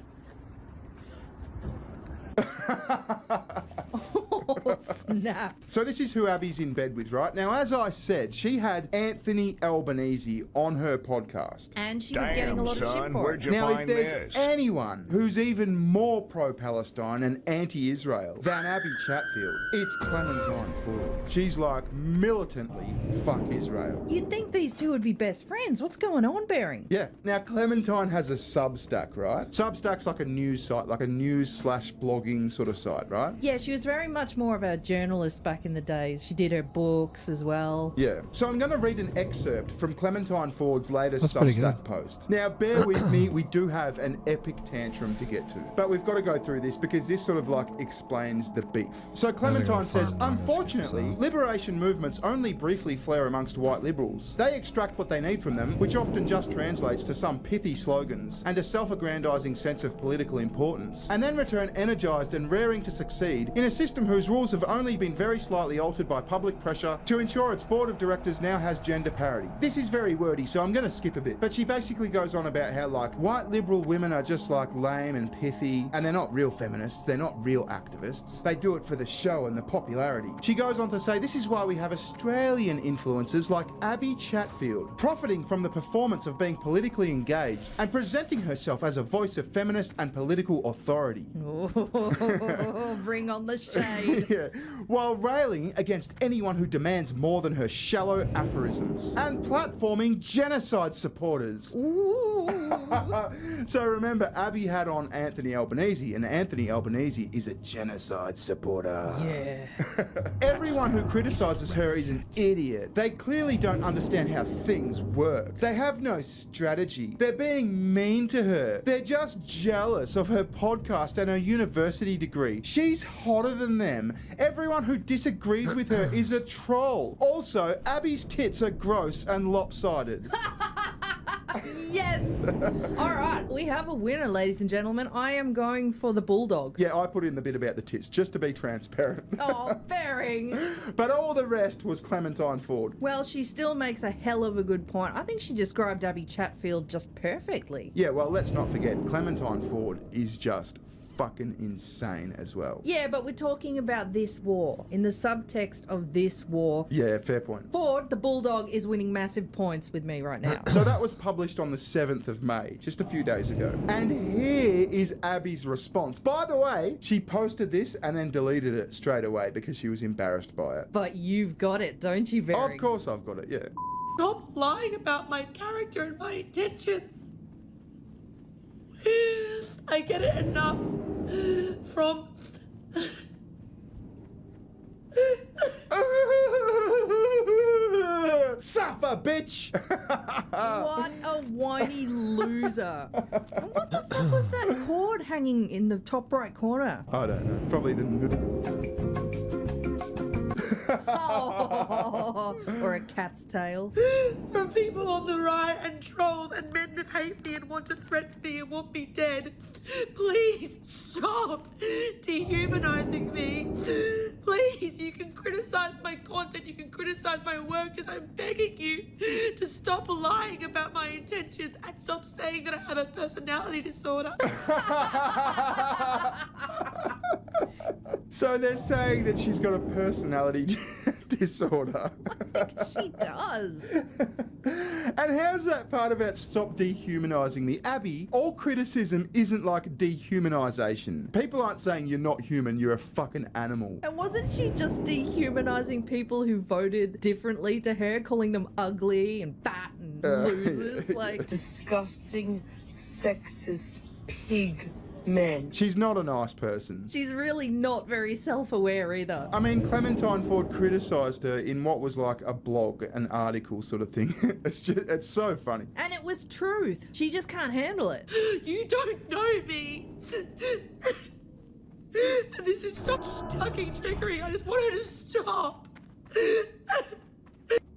Speaker 23: Oh, snap.
Speaker 7: So this is who Abby's in bed with, right? Now, as I said, she had Anthony Albanese on her podcast.
Speaker 23: And she was getting a lot of shit for it.
Speaker 7: Now, if there's anyone who's even more pro-Palestine and anti-Israel than Abby Chatfield, it's Clementine Ford. She's like militantly fuck Israel.
Speaker 23: You'd think these two would be best friends. What's going on, Bearing?
Speaker 7: Yeah. Now, Clementine has a Substack, right? Substack's like a news site, like a news/blogging sort of site, right?
Speaker 23: Yeah, she was very much more of a journalist back in the days. She did her books as well.
Speaker 7: Yeah. So I'm going to read an excerpt from Clementine Ford's latest Substack post. Now, bear with me, we do have an epic tantrum to get to. But we've got to go through this because this sort of like explains the beef. So Clementine says, unfortunately, liberation movements only briefly flare amongst white liberals. They extract what they need from them, which often just translates to some pithy slogans and a self-aggrandizing sense of political importance, and then return energized and raring to succeed in a system whose rules have only been very slightly altered by public pressure to ensure its board of directors now has gender parity. This is very wordy, so I'm going to skip a bit. But she basically goes on about how like white liberal women are just like lame and pithy, and they're not real feminists, they're not real activists. They do it for the show and the popularity. She goes on to say this is why we have Australian influencers like Abby Chatfield, profiting from the performance of being politically engaged and presenting herself as a voice of feminist and political authority.
Speaker 23: Oh, bring on the shade.
Speaker 7: Yeah, while railing against anyone who demands more than her shallow aphorisms and platforming genocide supporters. So remember, Abby had on Anthony Albanese, and Anthony Albanese is a genocide supporter.
Speaker 23: Yeah.
Speaker 7: Everyone who criticizes her is an idiot. They clearly don't understand how things work. They have no strategy. They're being mean to her. They're just jealous of her podcast and her university degree. She's hotter than them. Everyone who disagrees with her is a troll. Also, Abby's tits are gross and lopsided.
Speaker 23: Yes! Alright, we have a winner, ladies and gentlemen. I am going for the bulldog.
Speaker 7: Yeah, I put in the bit about the tits, just to be transparent.
Speaker 23: Oh, bearing.
Speaker 7: But all the rest was Clementine Ford.
Speaker 23: Well, she still makes a hell of a good point. I think she described Abby Chatfield just perfectly.
Speaker 7: Yeah, well, let's not forget, Clementine Ford is just fucking insane as well.
Speaker 23: Yeah, but we're talking about this war. In the subtext of this war.
Speaker 7: Yeah, fair point.
Speaker 23: Ford, the bulldog, is winning massive points with me right now.
Speaker 7: So that was published on the 7th of May, just a few days ago. And here is Abby's response. By the way, she posted this and then deleted it straight away because she was embarrassed by it.
Speaker 23: But you've got it, don't you, Barry?
Speaker 7: Of course I've got it, yeah.
Speaker 19: Stop lying about my character and my intentions. I get it enough from...
Speaker 7: Suffer, bitch!
Speaker 23: What a whiny loser. And what the fuck was that cord hanging in the top right corner?
Speaker 7: I don't know. Probably the noodle.
Speaker 23: Oh, or a cat's tail.
Speaker 19: From people on the right and trolls and men that hate me and want to threaten me and want me dead. Please stop dehumanizing me. Please, you can criticize my content, you can criticize my work, just I'm begging you to stop lying about my intentions and stop saying that I have a personality disorder.
Speaker 7: So they're saying that she's got a personality disorder.
Speaker 23: She does.
Speaker 7: And how's that part about stop dehumanizing me? Abby, all criticism isn't like dehumanization. People aren't saying you're not human, you're a fucking animal.
Speaker 23: And wasn't she just dehumanizing people who voted differently to her, calling them ugly and fat and losers? Like
Speaker 13: disgusting, sexist pig men.
Speaker 7: She's not a nice person.
Speaker 23: She's really not very self-aware either.
Speaker 7: I mean, Clementine Ford criticised her in what was like a blog, an article sort of thing. It's so funny.
Speaker 23: And it was truth. She just can't handle it.
Speaker 19: You don't know me. And this is so fucking triggering. I just want her to stop.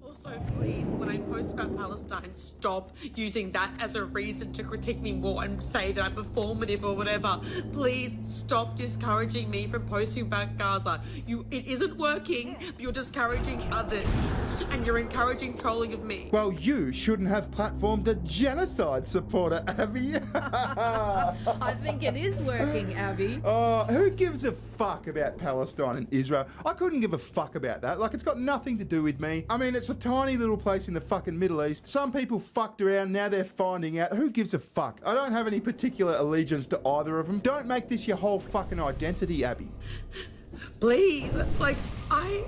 Speaker 19: Also, please, when I post about Palestine, stop using that as a reason to critique me more and say that I'm performative or whatever. Please stop discouraging me from posting about Gaza. It isn't working, but you're discouraging others. And you're encouraging trolling of me.
Speaker 7: Well, you shouldn't have platformed a genocide supporter, Abby.
Speaker 23: I think it is working, Abby.
Speaker 7: Who gives a fuck about Palestine and Israel? I couldn't give a fuck about that. Like, it's got nothing to do with me. I mean, it's a tiny little place in the fucking Middle East. Some people fucked around, now they're finding out. Who gives a fuck? I don't have any particular allegiance to either of them. Don't make this your whole fucking identity, Abby.
Speaker 19: Please, like, I'm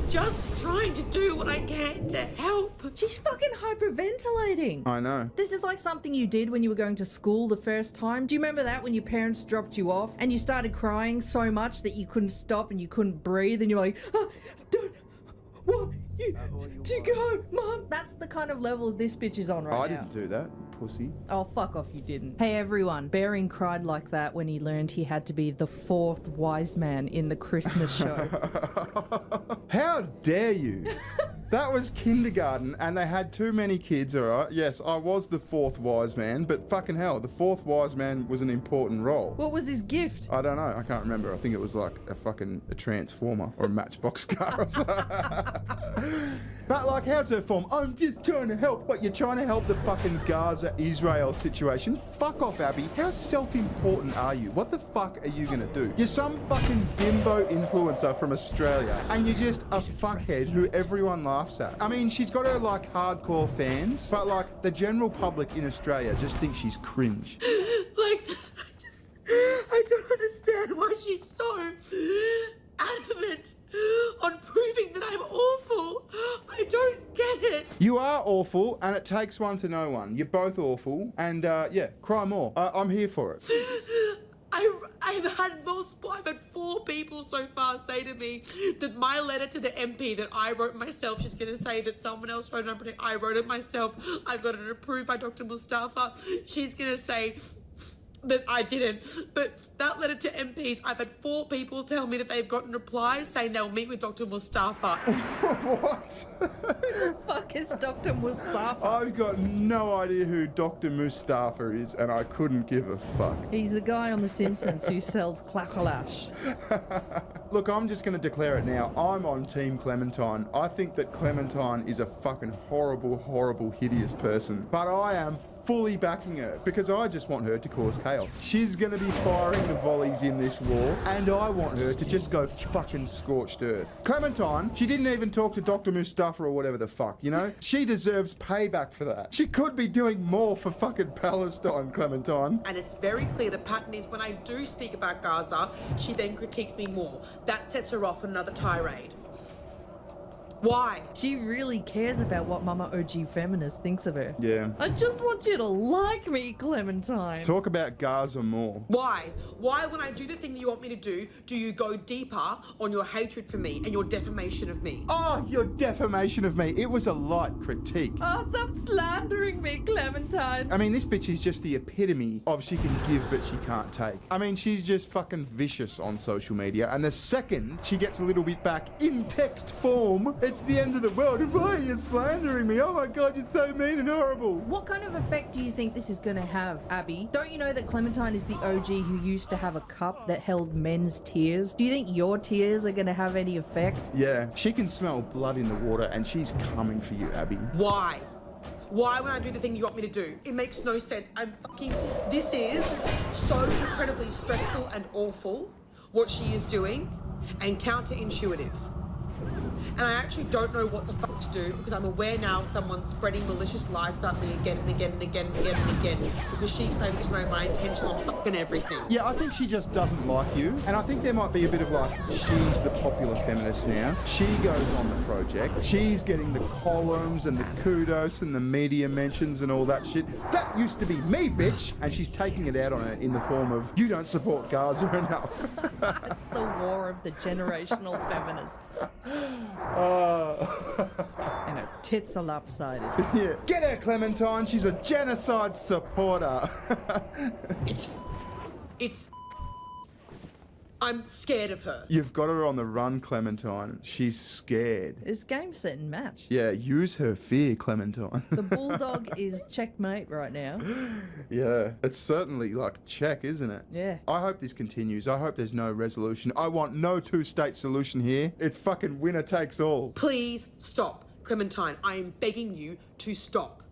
Speaker 19: just trying to do what I can to help.
Speaker 23: She's fucking hyperventilating.
Speaker 7: I know.
Speaker 23: This is like something you did when you were going to school the first time. Do you remember that when your parents dropped you off and you started crying so much that you couldn't stop and you couldn't breathe and you're like, don't want you to go, Mom. That's the kind of level this bitch is on right now.
Speaker 7: I didn't do that, pussy.
Speaker 23: Oh, fuck off, you didn't. Hey, everyone. Bering cried like that when he learned he had to be the fourth wise man in the Christmas show.
Speaker 7: How dare you? That was kindergarten and they had too many kids, alright? Yes, I was the fourth wise man, but fucking hell, the fourth wise man was an important role.
Speaker 23: What was his gift?
Speaker 7: I don't know, I can't remember. I think it was like a transformer or a matchbox car or something. But like, how's her form? I'm just trying to help. What, you're trying to help the fucking Gaza-Israel situation? Fuck off, Abby. How self-important are you? What the fuck are you gonna do? You're some fucking bimbo influencer from Australia, and you're just a fuckhead who everyone laughs at. I mean, she's got her like hardcore fans, but like the general public in Australia just thinks she's cringe.
Speaker 19: Like, I don't understand why she's so adamant on proving that I'm awful. I don't get it.
Speaker 7: You are awful, and it takes one to know one. You're both awful, and yeah, cry more. I'm here for it.
Speaker 19: I've had 4 people so far say to me that my letter to the MP that I wrote myself, she's going to say that someone else wrote it, I wrote it myself. I got it approved by Dr. Mustafa. She's going to say But I didn't. But that letter to MPs, I've had 4 people tell me that they've gotten replies saying they'll meet with Dr. Mustafa.
Speaker 7: What?
Speaker 23: Fuck is Dr. Mustafa?
Speaker 7: I've got no idea who Dr. Mustafa is, and I couldn't give a fuck.
Speaker 23: He's the guy on The Simpsons who sells clackalash.
Speaker 7: Look, I'm just going to declare it now. I'm on Team Clementine. I think that Clementine is a fucking horrible, horrible, hideous person. But I am fully backing her because I just want her to cause chaos. She's going to be firing the volleys in this war, and I want her to just go fucking scorched earth. Clementine, she didn't even talk to Dr. Mustafa or whatever the fuck, you know? She deserves payback for that. She could be doing more for fucking Palestine, Clementine.
Speaker 19: And it's very clear the pattern is when I do speak about Gaza, she then critiques me more. That sets her off on another tirade. Why?
Speaker 23: She really cares about what Mama OG Feminist thinks of her.
Speaker 7: Yeah.
Speaker 23: I just want you to like me, Clementine.
Speaker 7: Talk about Gaza more.
Speaker 19: Why? Why, when I do the thing that you want me to do you go deeper on your hatred for me and your defamation of me?
Speaker 7: Oh, your defamation of me. It was a light critique.
Speaker 23: Oh, stop slandering me, Clementine.
Speaker 7: I mean, this bitch is just the epitome of she can give but she can't take. I mean, she's just fucking vicious on social media, and the second she gets a little bit back in text form, it's the end of the world. And why are you slandering me? Oh my god, you're so mean and horrible.
Speaker 23: What kind of effect do you think this is going to have, Abby? Don't you know that Clementine is the OG who used to have a cup that held men's tears? Do you think your tears are going to have any effect?
Speaker 7: Yeah, she can smell blood in the water, and she's coming for you, Abby.
Speaker 19: Why? Why when I do the thing you want me to do? It makes no sense. This is so incredibly stressful and awful, what she is doing, and counterintuitive. And I actually don't know what the fuck to do because I'm aware now someone's spreading malicious lies about me again and again and again and again and again because she claims to know my intentions on fucking everything.
Speaker 7: Yeah, I think she just doesn't like you. And I think there might be a bit of like, she's the popular feminist now. She goes on the project. She's getting the columns and the kudos and the media mentions and all that shit. That used to be me, bitch! And she's taking it out on her in the form of, you don't support Gaza enough.
Speaker 23: It's the war of the generational feminists. And her tits are lopsided.
Speaker 7: Yeah. Get her, Clementine. She's a genocide supporter.
Speaker 19: I'm scared of her.
Speaker 7: You've got her on the run, Clementine. She's scared.
Speaker 23: It's game, set, and match.
Speaker 7: Yeah, use her fear, Clementine.
Speaker 23: The bulldog is checkmate right now.
Speaker 7: Yeah, it's certainly like check, isn't it?
Speaker 23: Yeah.
Speaker 7: I hope this continues. I hope there's no resolution. I want no two-state solution here. It's fucking winner takes all.
Speaker 19: Please stop, Clementine. I am begging you to stop.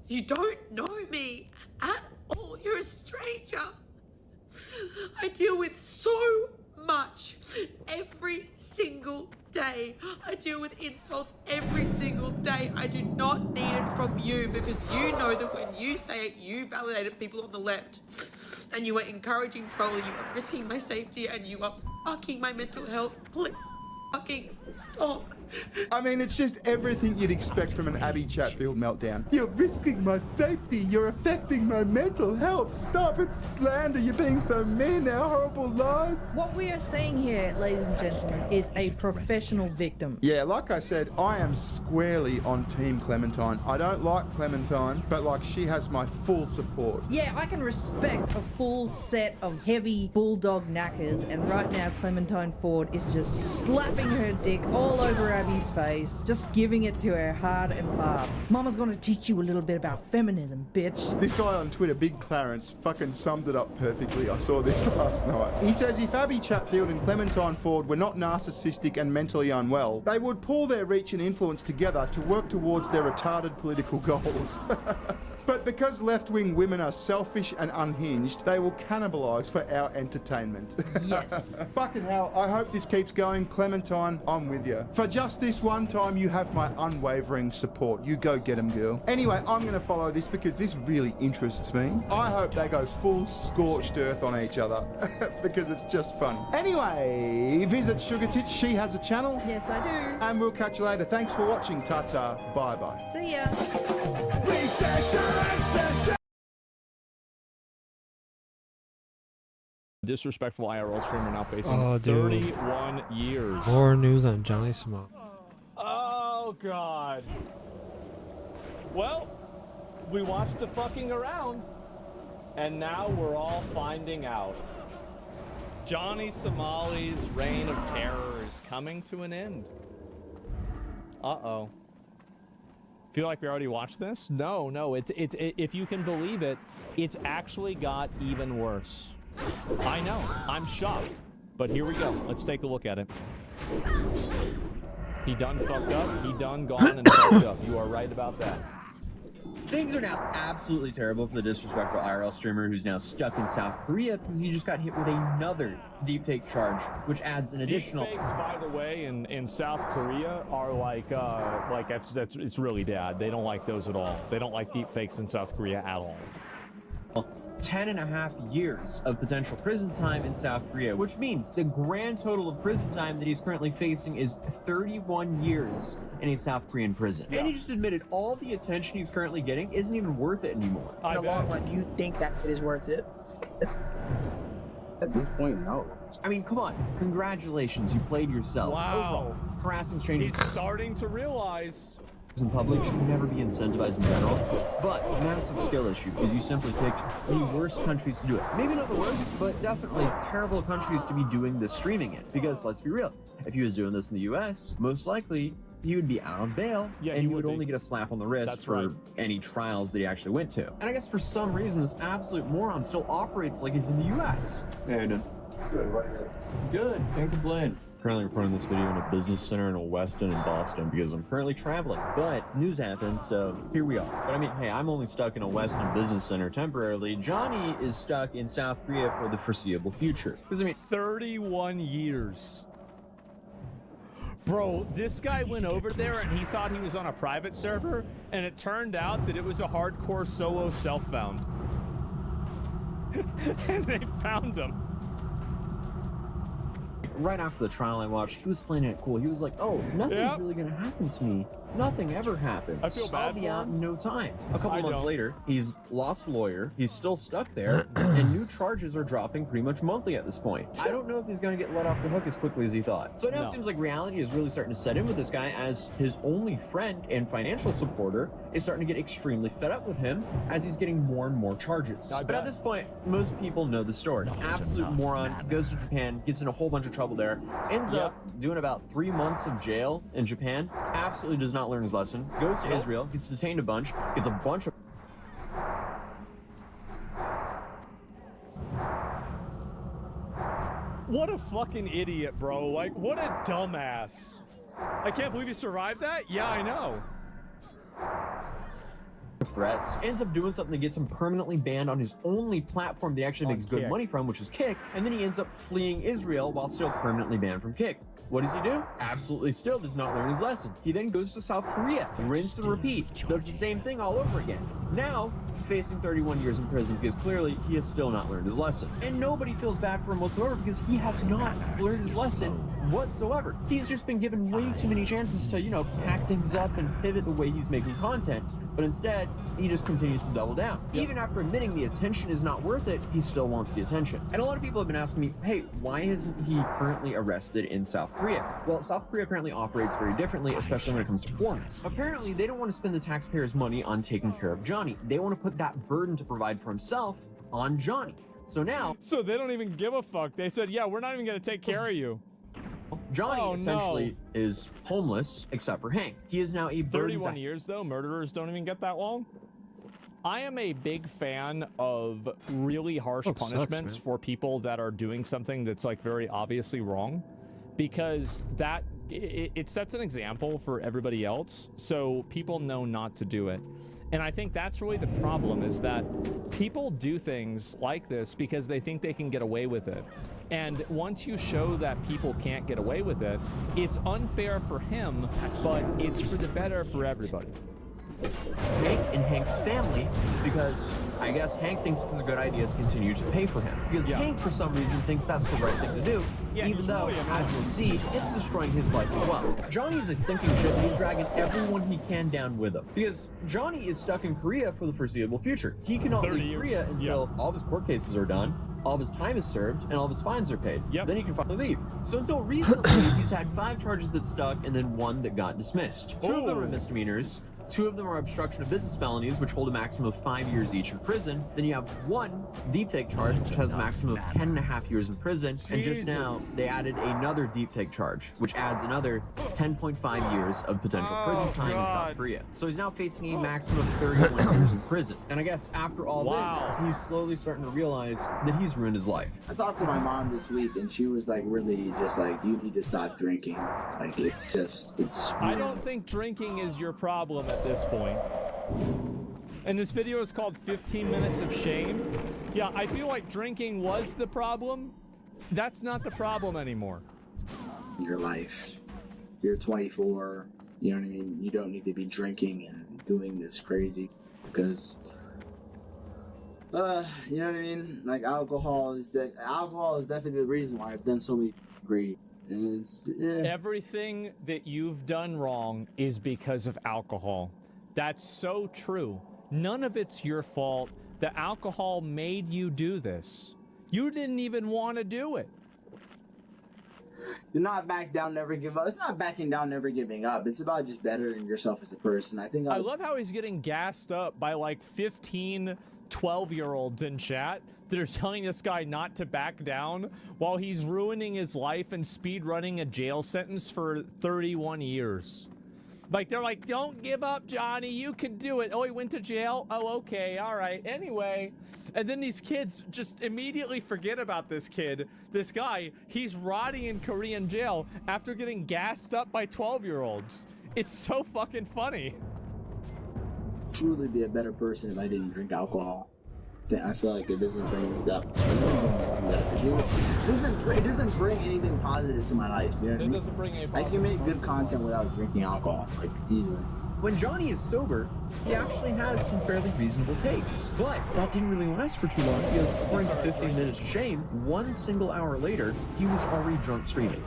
Speaker 19: You don't know me at all. You're a stranger. I deal with so much every single day. I deal with insults every single day. I do not need it from you because you know that when you say it, you validated people on the left. And you are encouraging trolling, you are risking my safety, and you are fucking my mental health. Please fucking stop.
Speaker 7: I mean, it's just everything you'd expect from an Abby Chatfield meltdown. You're risking my safety. You're affecting my mental health. Stop, it's slander. You're being so mean. They're horrible lies.
Speaker 23: What we are seeing here, ladies and gentlemen, is a professional victim.
Speaker 7: Yeah, like I said, I am squarely on Team Clementine. I don't like Clementine, but like she has my full support.
Speaker 23: Yeah, I can respect a full set of heavy bulldog knackers, and right now Clementine Ford is just slapping her dick all over Abby's face, just giving it to her hard and fast. Mama's gonna teach you a little bit about feminism, bitch.
Speaker 7: This guy on Twitter, Big Clarence, fucking summed it up perfectly. I saw this last night. He says if Abby Chatfield and Clementine Ford were not narcissistic and mentally unwell, they would pool their reach and influence together to work towards their retarded political goals. But because left-wing women are selfish and unhinged, they will cannibalise for our entertainment.
Speaker 23: Yes.
Speaker 7: Fucking hell, I hope this keeps going. Clementine, I'm with you. For just this one time, you have my unwavering support. You go get 'em, girl. Anyway, I'm going to follow this because this really interests me. I hope they go full scorched earth on each other because it's just funny. Anyway, visit Sugar Tits. She has a channel.
Speaker 23: Yes, I do.
Speaker 7: And we'll catch you later. Thanks for watching. Ta-ta. Bye-bye.
Speaker 23: See ya.
Speaker 22: Disrespectful IRL streamer now facing
Speaker 1: Oh, dude.
Speaker 22: 31 years.
Speaker 1: More news on Johnny Small.
Speaker 22: Oh, God. Well, we watched the fucking around. And now we're all finding out. Johnny Somali's reign of terror is coming to an end. Uh-oh. Feel like we already watched this? No, it's if you can believe it, it's actually got even worse. I know, I'm shocked. But here we go. Let's take a look at it. He done fucked up, he done gone and fucked up. You are right about that.
Speaker 4: Things are now absolutely terrible for the disrespectful IRL streamer who's now stuck in South Korea because he just got hit with another deepfake charge, which adds an additional.
Speaker 22: Deepfakes, by the way, in South Korea are like it's really bad. They don't like those at all. They don't like deepfakes in South Korea at all.
Speaker 4: 10.5 years of potential prison time in South Korea, which means the grand total of prison time that he's currently facing is 31 years in a South Korean prison. And he just admitted all the attention he's currently getting isn't even worth it anymore.
Speaker 11: In the long run, do you think that it is worth it? At this point, no.
Speaker 4: I mean, come on. Congratulations, you played yourself.
Speaker 22: Wow.
Speaker 4: Overall, harassing strangers.
Speaker 22: He's starting to realize.
Speaker 4: In public should never be incentivized in general, but a massive skill issue because you simply picked the worst countries to do it. Maybe not the worst, but definitely terrible countries to be doing this streaming in. Because let's be real, if he was doing this in the US, most likely he would be out on bail, and he would only get a slap on the wrist for any trials that he actually went to. And I guess for some reason, this absolute moron still operates like he's in the US. Hey, dude. Good, can't complain. Currently recording this video in a business center in Weston and Boston because I'm currently traveling. But news happened, so here we are. But I mean, hey, I'm only stuck in a Weston business center temporarily. Johnny is stuck in South Korea for the foreseeable future. Because I mean,
Speaker 22: 31 years. Bro, this guy went over there and he thought he was on a private server, and it turned out that it was a hardcore solo self-found. And they found him.
Speaker 4: Right after the trial I watched, he was playing it cool. He was like, oh, nothing's really gonna happen to me. Nothing ever happens.
Speaker 22: I feel bad
Speaker 4: I'll be out in no time. A couple months
Speaker 22: don't.
Speaker 4: later, he's lost a lawyer, he's still stuck there, and new charges are dropping pretty much monthly at this point. I don't know if he's gonna get let off the hook as quickly as he thought. So now it seems like reality is really starting to set in with this guy, as his only friend and financial supporter is starting to get extremely fed up with him as he's getting more and more charges. But at this point, most people know the story. Absolute moron, goes to Japan, gets in a whole bunch of trouble there, ends up doing about 3 months of jail in Japan, absolutely does not learn his lesson, goes to Israel, gets detained a bunch, gets a bunch of...
Speaker 22: What a fucking idiot, bro. Like, what a dumbass. I can't believe he survived that? Yeah, I know.
Speaker 4: threats, ends up doing something that gets him permanently banned on his only platform that he actually makes good money from, which is Kick, and then he ends up fleeing Israel while still permanently banned from Kick. What does he do? Absolutely still does not learn his lesson. He then goes to South Korea, rinse and repeat, does the same thing all over again. Now, facing 31 years in prison because clearly he has still not learned his lesson. And nobody feels bad for him whatsoever because he has not learned his lesson whatsoever. He's just been given way too many chances to, you know, pack things up and pivot the way he's making content. But instead, he just continues to double down. Even after admitting the attention is not worth it, he still wants the attention. And a lot of people have been asking me, hey, why isn't he currently arrested in South Korea? Well, South Korea apparently operates very differently, especially when it comes to foreigners. Apparently, they don't want to spend the taxpayers' money on taking care of Johnny. They want to put that burden to provide for himself on Johnny. So now...
Speaker 22: So they don't even give a fuck. They said, yeah, we're not even going to take care of you.
Speaker 4: Johnny essentially is homeless, except for Hank. He is now a burden
Speaker 22: 31 years, though? Murderers don't even get that long? I am a big fan of really harsh punishments for people that are doing something that's, like, very obviously wrong. Because that... It sets an example for everybody else, so people know not to do it. And I think that's really the problem, is that people do things like this because they think they can get away with it. And once you show that people can't get away with it, it's unfair for him, but it's for the better for everybody.
Speaker 4: Hank and Hank's family, because I guess Hank thinks it's a good idea to continue to pay for him. Because Hank, for some reason, thinks that's the right thing to do, even though, as you'll see, it's destroying his life as well. Johnny's a sinking ship and he's dragging everyone he can down with him. Because Johnny is stuck in Korea for the foreseeable future. He cannot leave Korea until all of his court cases are done, all of his time is served, and all of his fines are paid. Then he can finally leave. So until recently, he's had 5 charges that stuck and then 1 that got dismissed. 2 of them are misdemeanors, 2 of them are obstruction of business felonies, which hold a maximum of 5 years each in prison. Then you have 1 deepfake charge, which has a maximum of 10.5 years in prison. And just now, they added another deepfake charge, which adds another 10.5 years of potential prison time in South Korea. So he's now facing a maximum of 31 years in prison. And I guess after all this, he's slowly starting to realize that he's ruined his life.
Speaker 11: I talked to my mom this week, and she was like, really just like, you need to stop drinking. Like, it's
Speaker 22: I don't think drinking is your problem at this point. And this video is called 15 Minutes of Shame. Yeah, I feel like drinking was the problem. That's not the problem anymore.
Speaker 11: Your life. You're 24, you know what I mean? You don't need to be drinking and doing this crazy because you know what I mean? Like alcohol is definitely the reason why I've done so many great. And
Speaker 22: Everything that you've done wrong is because of alcohol. That's so true. None of it's your fault. The alcohol made you do this. You didn't even want to do it.
Speaker 11: Do not back down, never give up. It's not backing down, never giving up. It's about just bettering yourself as a person. I
Speaker 22: love how he's getting gassed up by like 15, 12-year-olds in chat that are telling this guy not to back down while he's ruining his life and speed running a jail sentence for 31 years. Like, they're like, don't give up, Johnny. You can do it. Oh, he went to jail? Oh, okay. All right. Anyway. And then these kids just immediately forget about this kid. This guy, he's rotting in Korean jail after getting gassed up by 12-year-olds. It's so fucking funny.
Speaker 11: Truly be a better person if I didn't drink alcohol. I feel like it doesn't bring that. It doesn't bring anything positive to my life. You know what I mean?
Speaker 22: Doesn't bring any
Speaker 11: I can make good content without drinking alcohol, like easily.
Speaker 4: When Johnny is sober, he actually has some fairly reasonable takes. But that didn't really last for too long because, according to 15 Minutes of Shame, 1 single hour later, he was already drunk streaming.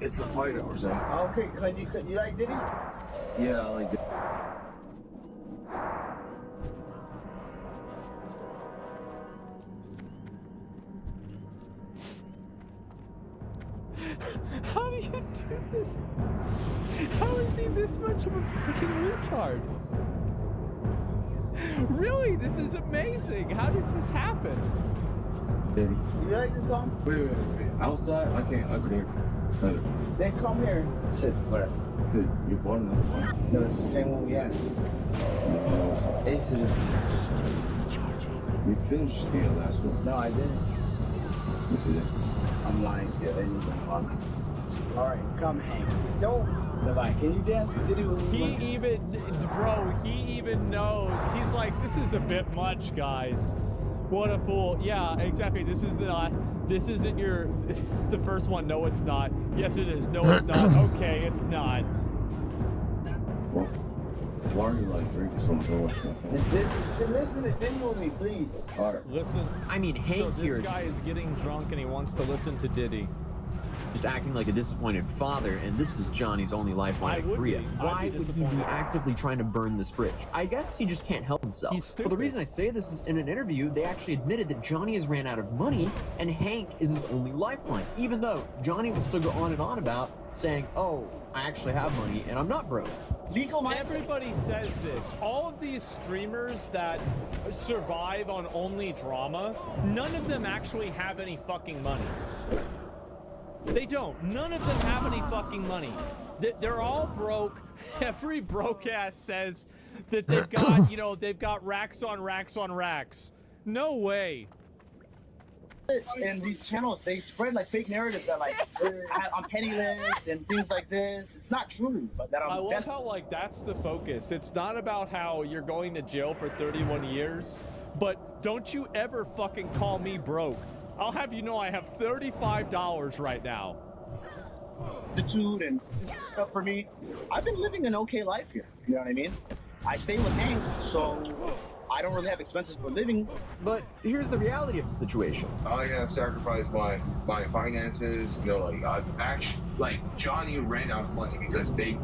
Speaker 11: It's a party or something. Okay, you like Diddy? Yeah, I like it.
Speaker 22: How do you do this? How is he this much of a freaking retard? Really? This is amazing. How does this happen?
Speaker 11: Diddy. You like this song? Wait. Outside? I couldn't hear. Then come here. Sit. What? Dude, you bought another one? No, it's the same one we had. No, it's you finished the last one? No, I didn't. Yes, you did. I'm lying to you. Alright, come hang. Don't. Levi, can you dance with Diddy?
Speaker 22: He even knows. He's like, this is a bit much, guys. What a fool. Yeah, exactly. This isn't your, it's the first one. No, it's not. Yes, it is. No, it's not. Okay, it's not.
Speaker 11: Well, why are you like drinking so much? Listen to Diddy with me, please. Alright.
Speaker 22: Listen.
Speaker 4: I mean, Hank
Speaker 22: so
Speaker 4: here.
Speaker 22: This guy is getting drunk and he wants to listen to Diddy.
Speaker 4: Just acting like a disappointed father, and this is Johnny's only lifeline in Korea. Why would he be actively trying to burn this bridge? I guess he just can't help himself.
Speaker 22: He's stupid.
Speaker 4: Well, the reason I say this is in an interview, they actually admitted that Johnny has ran out of money, and Hank is his only lifeline, even though Johnny will still go on and on about saying, oh, I actually have money, and I'm not broke.
Speaker 22: Everybody says this. All of these streamers that survive on only drama, none of them actually have any fucking money. They don't. None of them have any fucking money. They're all broke. Every broke ass says that they've got, you know, they've got racks on racks on racks. No way.
Speaker 11: And these channels, they spread like fake narratives that like I'm penniless and things like this. It's not true, but that
Speaker 22: I love how like that's the focus. It's not about how you're going to jail for 31 years, but don't you ever fucking call me broke. I'll have you know I have $35 right now.
Speaker 11: Attitude and stuff for me. I've been living an okay life here. You know what I mean? I stay with Hank, so I don't really have expenses for living.
Speaker 4: But here's the reality of the situation.
Speaker 9: I have sacrificed my finances. You know, like I've actually, like Johnny ran out of money because they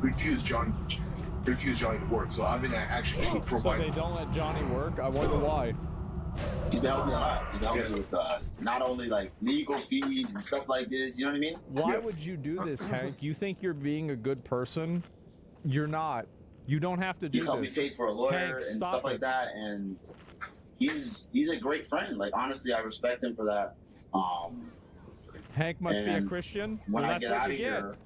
Speaker 9: refused Johnny to work. So I've been actually providing.
Speaker 22: So they don't let Johnny work? I wonder why.
Speaker 11: He's been helping me a lot. He's been helping me with not only like legal fees and stuff like this. You know what I mean?
Speaker 22: Why would you do this, Hank? You think you're being a good person? You're not. You don't have to do
Speaker 12: He's helped me
Speaker 22: this.
Speaker 12: pay for a lawyer
Speaker 22: Hank,
Speaker 12: and
Speaker 22: stop
Speaker 12: stuff like
Speaker 22: it.
Speaker 12: that, and he's a great friend. Like honestly, I respect him for that.
Speaker 22: Hank must be a
Speaker 12: and
Speaker 22: Christian.
Speaker 12: When
Speaker 22: Well,
Speaker 12: I
Speaker 22: that's
Speaker 12: get
Speaker 22: what
Speaker 12: out
Speaker 22: you
Speaker 12: of
Speaker 22: get.
Speaker 12: here,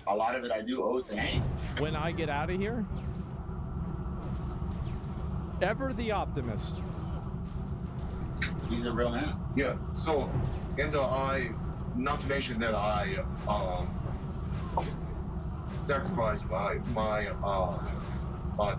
Speaker 12: a lot of it I do owe to Hank.
Speaker 22: When I get out of here, ever the optimist.
Speaker 12: He's a real man.
Speaker 9: Yeah. So, and not to mention that I sacrificed my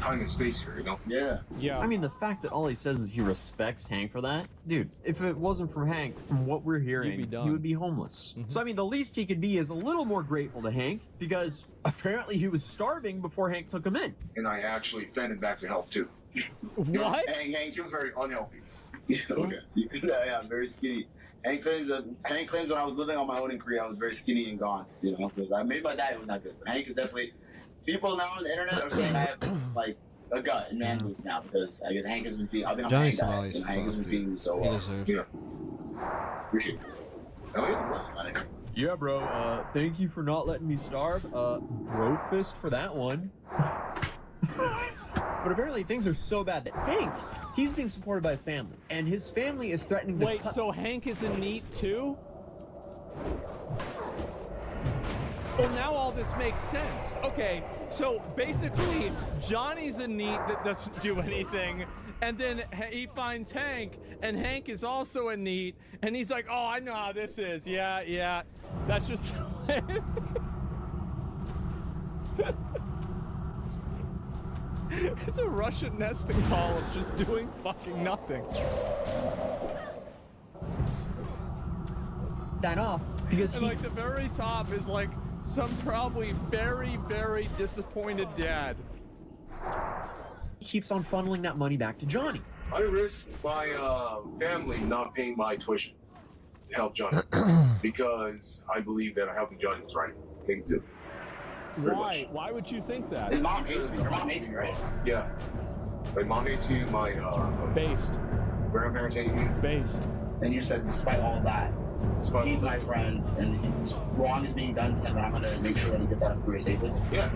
Speaker 9: time and space here. You know.
Speaker 12: Yeah.
Speaker 22: Yeah.
Speaker 4: I mean, the fact that all he says is he respects Hank for that, dude. If it wasn't for Hank, from what we're hearing,
Speaker 22: be done.
Speaker 4: he would be homeless. So I mean, the least he could be is a little more grateful to Hank because apparently he was starving before Hank took him in.
Speaker 9: And I actually fed him back to health too.
Speaker 22: What?
Speaker 9: Hank was very unhealthy.
Speaker 12: Yeah, okay. Yeah, very skinny. Hank claims when I was living on my own in Korea, I was very skinny and gaunt. You know, because maybe my diet was not good. But Hank is definitely. People now on the internet are saying I have like a gut and man boobs now because I guess Hank has been feeding. I've been on
Speaker 1: Johnny
Speaker 12: Hank diet,
Speaker 1: Somali's
Speaker 12: and Hank has been
Speaker 1: fucked,
Speaker 12: feeding me so
Speaker 1: He
Speaker 12: well.
Speaker 1: deserves
Speaker 9: Yeah.
Speaker 12: Appreciate it. Oh yeah.
Speaker 4: Yeah, bro. Thank you for not letting me starve. Bro fist for that one. But apparently things are so bad that Hank, he's being supported by his family, and his family is threatening to
Speaker 22: Wait, so Hank is a NEET too? Well, now all this makes sense. Okay, so basically, Johnny's a NEET that doesn't do anything, and then he finds Hank, and Hank is also a NEET, and he's like, oh, I know how this is. Yeah. That's just... It's a Russian nesting doll of just doing fucking nothing.
Speaker 4: that off because
Speaker 22: and like the very top is like some probably very, very disappointed dad.
Speaker 4: He keeps on funneling that money back to Johnny.
Speaker 9: I risk my family not paying my tuition to help Johnny because I believe that helping Johnny was the right thing to do.
Speaker 22: Why? Why would you think that?
Speaker 12: His mom hates me. Your mom hates me, right?
Speaker 9: Yeah. My mom hates you, my
Speaker 22: based.
Speaker 9: Grandparents hate you.
Speaker 22: Based.
Speaker 12: And you said despite all of that, he's my friend and wrong is being done to him, and I'm gonna make sure that he gets out of Korea safely.
Speaker 9: Yeah.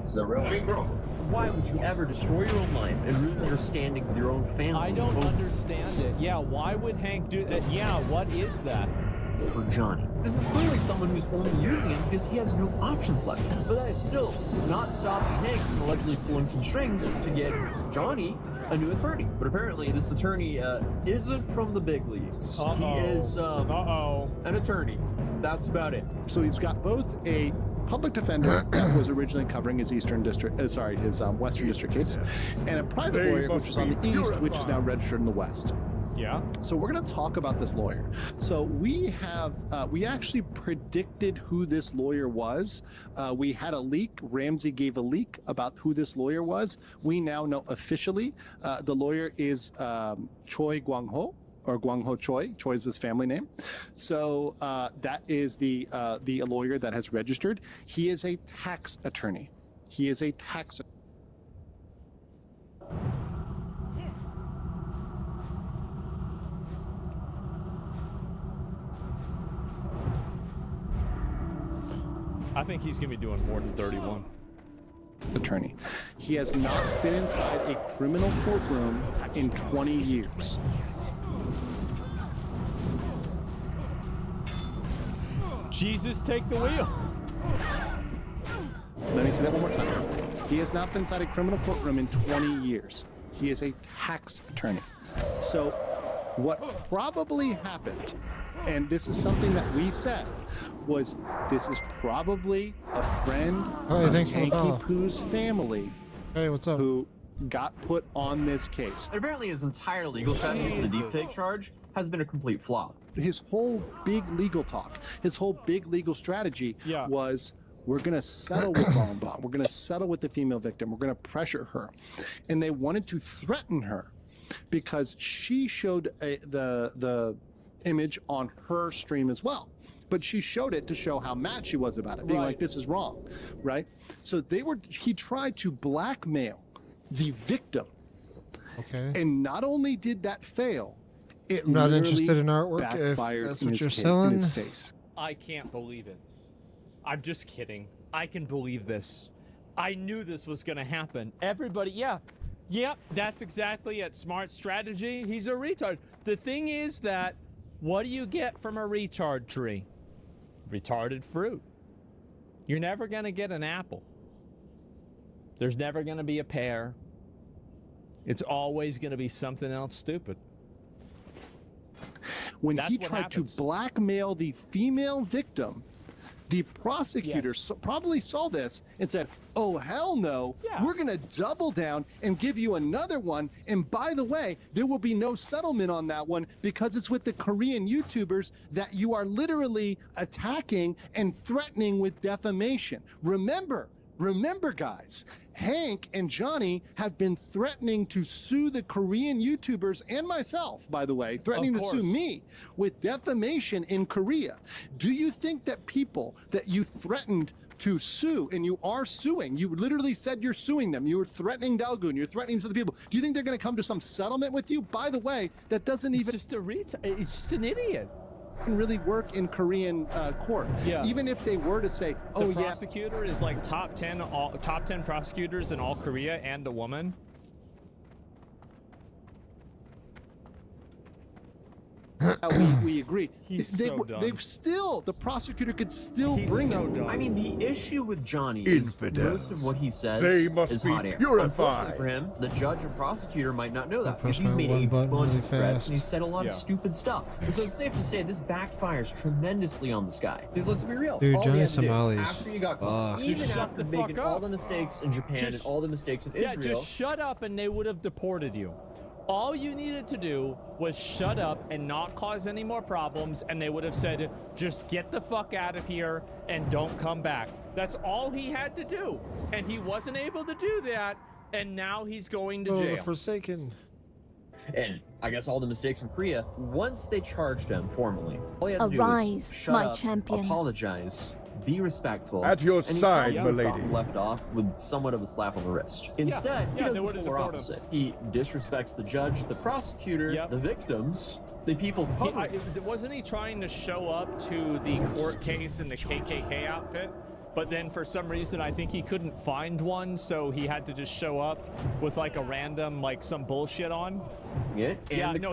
Speaker 12: This is a real
Speaker 9: bro.
Speaker 4: Why would you ever destroy your own life and ruin your standing with your own family?
Speaker 22: I don't understand it. Yeah, why would Hank do that? Yeah, what is that?
Speaker 4: For Johnny. This is clearly someone who's only using him because he has no options left. But that is still not stopping Hank from allegedly pulling some strings to get Johnny a new attorney. But apparently this attorney isn't from the big leagues. He is an attorney. That's about it.
Speaker 15: So he's got both a public defender that was originally covering his Eastern District, his Western District case, and a private lawyer which was on the East, which is now registered in the West.
Speaker 22: Yeah.
Speaker 15: So we're going to talk about this lawyer. So we actually predicted who this lawyer was. We had a leak. Ramsey gave a leak about who this lawyer was. We now know officially the lawyer is Choi Gwang-ho, or Gwang-ho Choi. Choi is his family name. So that is the lawyer that has registered. He is a tax attorney. He is a tax attorney.
Speaker 22: I think he's gonna be doing more than 31.
Speaker 15: Attorney. He has not been inside a criminal courtroom in 20 years.
Speaker 22: Jesus, take the wheel.
Speaker 15: Let me say that one more time. He has not been inside a criminal courtroom in 20 years. He is a tax attorney. So what probably happened, and this is something that we said, was this is probably a friend of Hanky Poo's family who got put on this case.
Speaker 4: And apparently his entire legal strategy for the deepfake charge has been a complete flop.
Speaker 15: His whole big legal talk, his whole big legal strategy was, we're going to settle with Bon. We're going to settle with the female victim. We're going to pressure her. And they wanted to threaten her because she showed the image on her stream as well. But she showed it to show how mad she was about it, being like, this is wrong, right? So he tried to blackmail the victim.
Speaker 1: Okay.
Speaker 15: And not only did that fail, it
Speaker 1: I'm not
Speaker 15: literally
Speaker 1: interested in artwork if
Speaker 15: backfired
Speaker 1: that's
Speaker 15: in
Speaker 1: what
Speaker 15: his
Speaker 1: you're
Speaker 15: ca-
Speaker 1: selling.
Speaker 15: in his face.
Speaker 22: I can't believe it. I'm just kidding. I can believe this. I knew this was going to happen. Everybody, Yep, that's exactly it. Smart strategy. He's a retard. The thing is that, what do you get from a retard tree? Retarded fruit. You're never going to get an apple. There's never going to be a pear. It's always going to be something else stupid.
Speaker 15: When he tried to blackmail the female victim, the prosecutor probably saw this and said, oh, hell no, we're going to double down and give you another one. And by the way, there will be no settlement on that one because it's with the Korean YouTubers that you are literally attacking and threatening with defamation. Remember, guys, Hank and Johnny have been threatening to sue the Korean YouTubers and myself, by the way, threatening to sue me with defamation in Korea. Do you think that people that you threatened to sue, and you are suing, you literally said you're suing them, you were threatening Dalgoon, you're threatening other people, do you think they're going to come to some settlement with you? By the way, that doesn't even...
Speaker 22: It's just an idiot.
Speaker 15: Really work in Korean court. Even if they were to say, oh
Speaker 22: the prosecutor is like top 10 prosecutors in all Korea and a woman.
Speaker 15: We agree. The prosecutor could still bring it.
Speaker 4: I mean, the issue with Johnny is most of what he says is hot air. Unfortunately for him, the judge and prosecutor might not know that because he's made a bunch of threats and he's said a lot of stupid stuff. So it's safe to say this backfires tremendously on this guy. Because let's be real.
Speaker 1: Dude,
Speaker 4: all
Speaker 1: Johnny
Speaker 4: he had to do
Speaker 1: Somalis.
Speaker 4: after you got caught, even after making all the mistakes in Japan and all the mistakes in Israel.
Speaker 22: Just shut up and they would have deported you. All you needed to do was shut up and not cause any more problems, and they would have said, just get the fuck out of here and don't come back. That's all he had to do. And he wasn't able to do that, and now he's going to jail.
Speaker 1: The Forsaken.
Speaker 4: And I guess all the mistakes in Korea, once they charged him formally, all he had to do was shut up, apologize, be respectful.
Speaker 2: At your side,
Speaker 4: milady. Left off with somewhat of a slap on the wrist. Instead, he does the polar opposite. He disrespects the judge, the prosecutor, the victims, the people.
Speaker 22: Wasn't he trying to show up to the court case in the KKK outfit? But then for some reason, I think he couldn't find one, so he had to just show up with like a random, like some bullshit on.
Speaker 4: And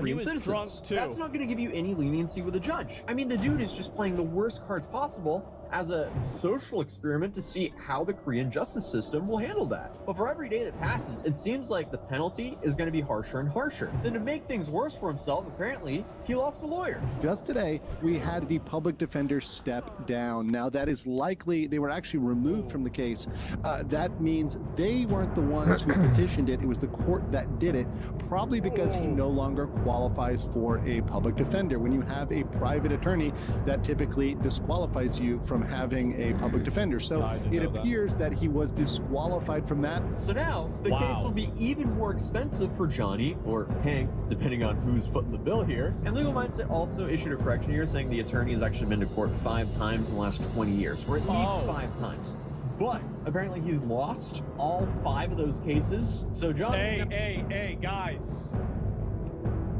Speaker 22: he was
Speaker 4: citizens.
Speaker 22: drunk too.
Speaker 4: That's not going to give you any leniency with a judge. I mean, the dude is just playing the worst cards possible as a social experiment to see how the Korean justice system will handle that. But for every day that passes, it seems like the penalty is going to be harsher and harsher. Then to make things worse for himself, apparently, he lost a lawyer.
Speaker 15: Just today, we had the public defender step down. Now, that is likely, they were actually removed from the case. That means they weren't the ones who petitioned it. It was the court that did it, probably because he no longer qualifies for a public defender. When you have a private attorney, that typically disqualifies you from having a public defender. So it appears that he was disqualified from that.
Speaker 4: So now the case will be even more expensive for Johnny or Hank, depending on who's footing the bill here. And Legal Mindset also issued a correction here saying the attorney has actually been to court 5 times in the last 20 years, or at least 5 times. But apparently he's lost all 5 of those cases. So Johnny,
Speaker 22: hey, guys,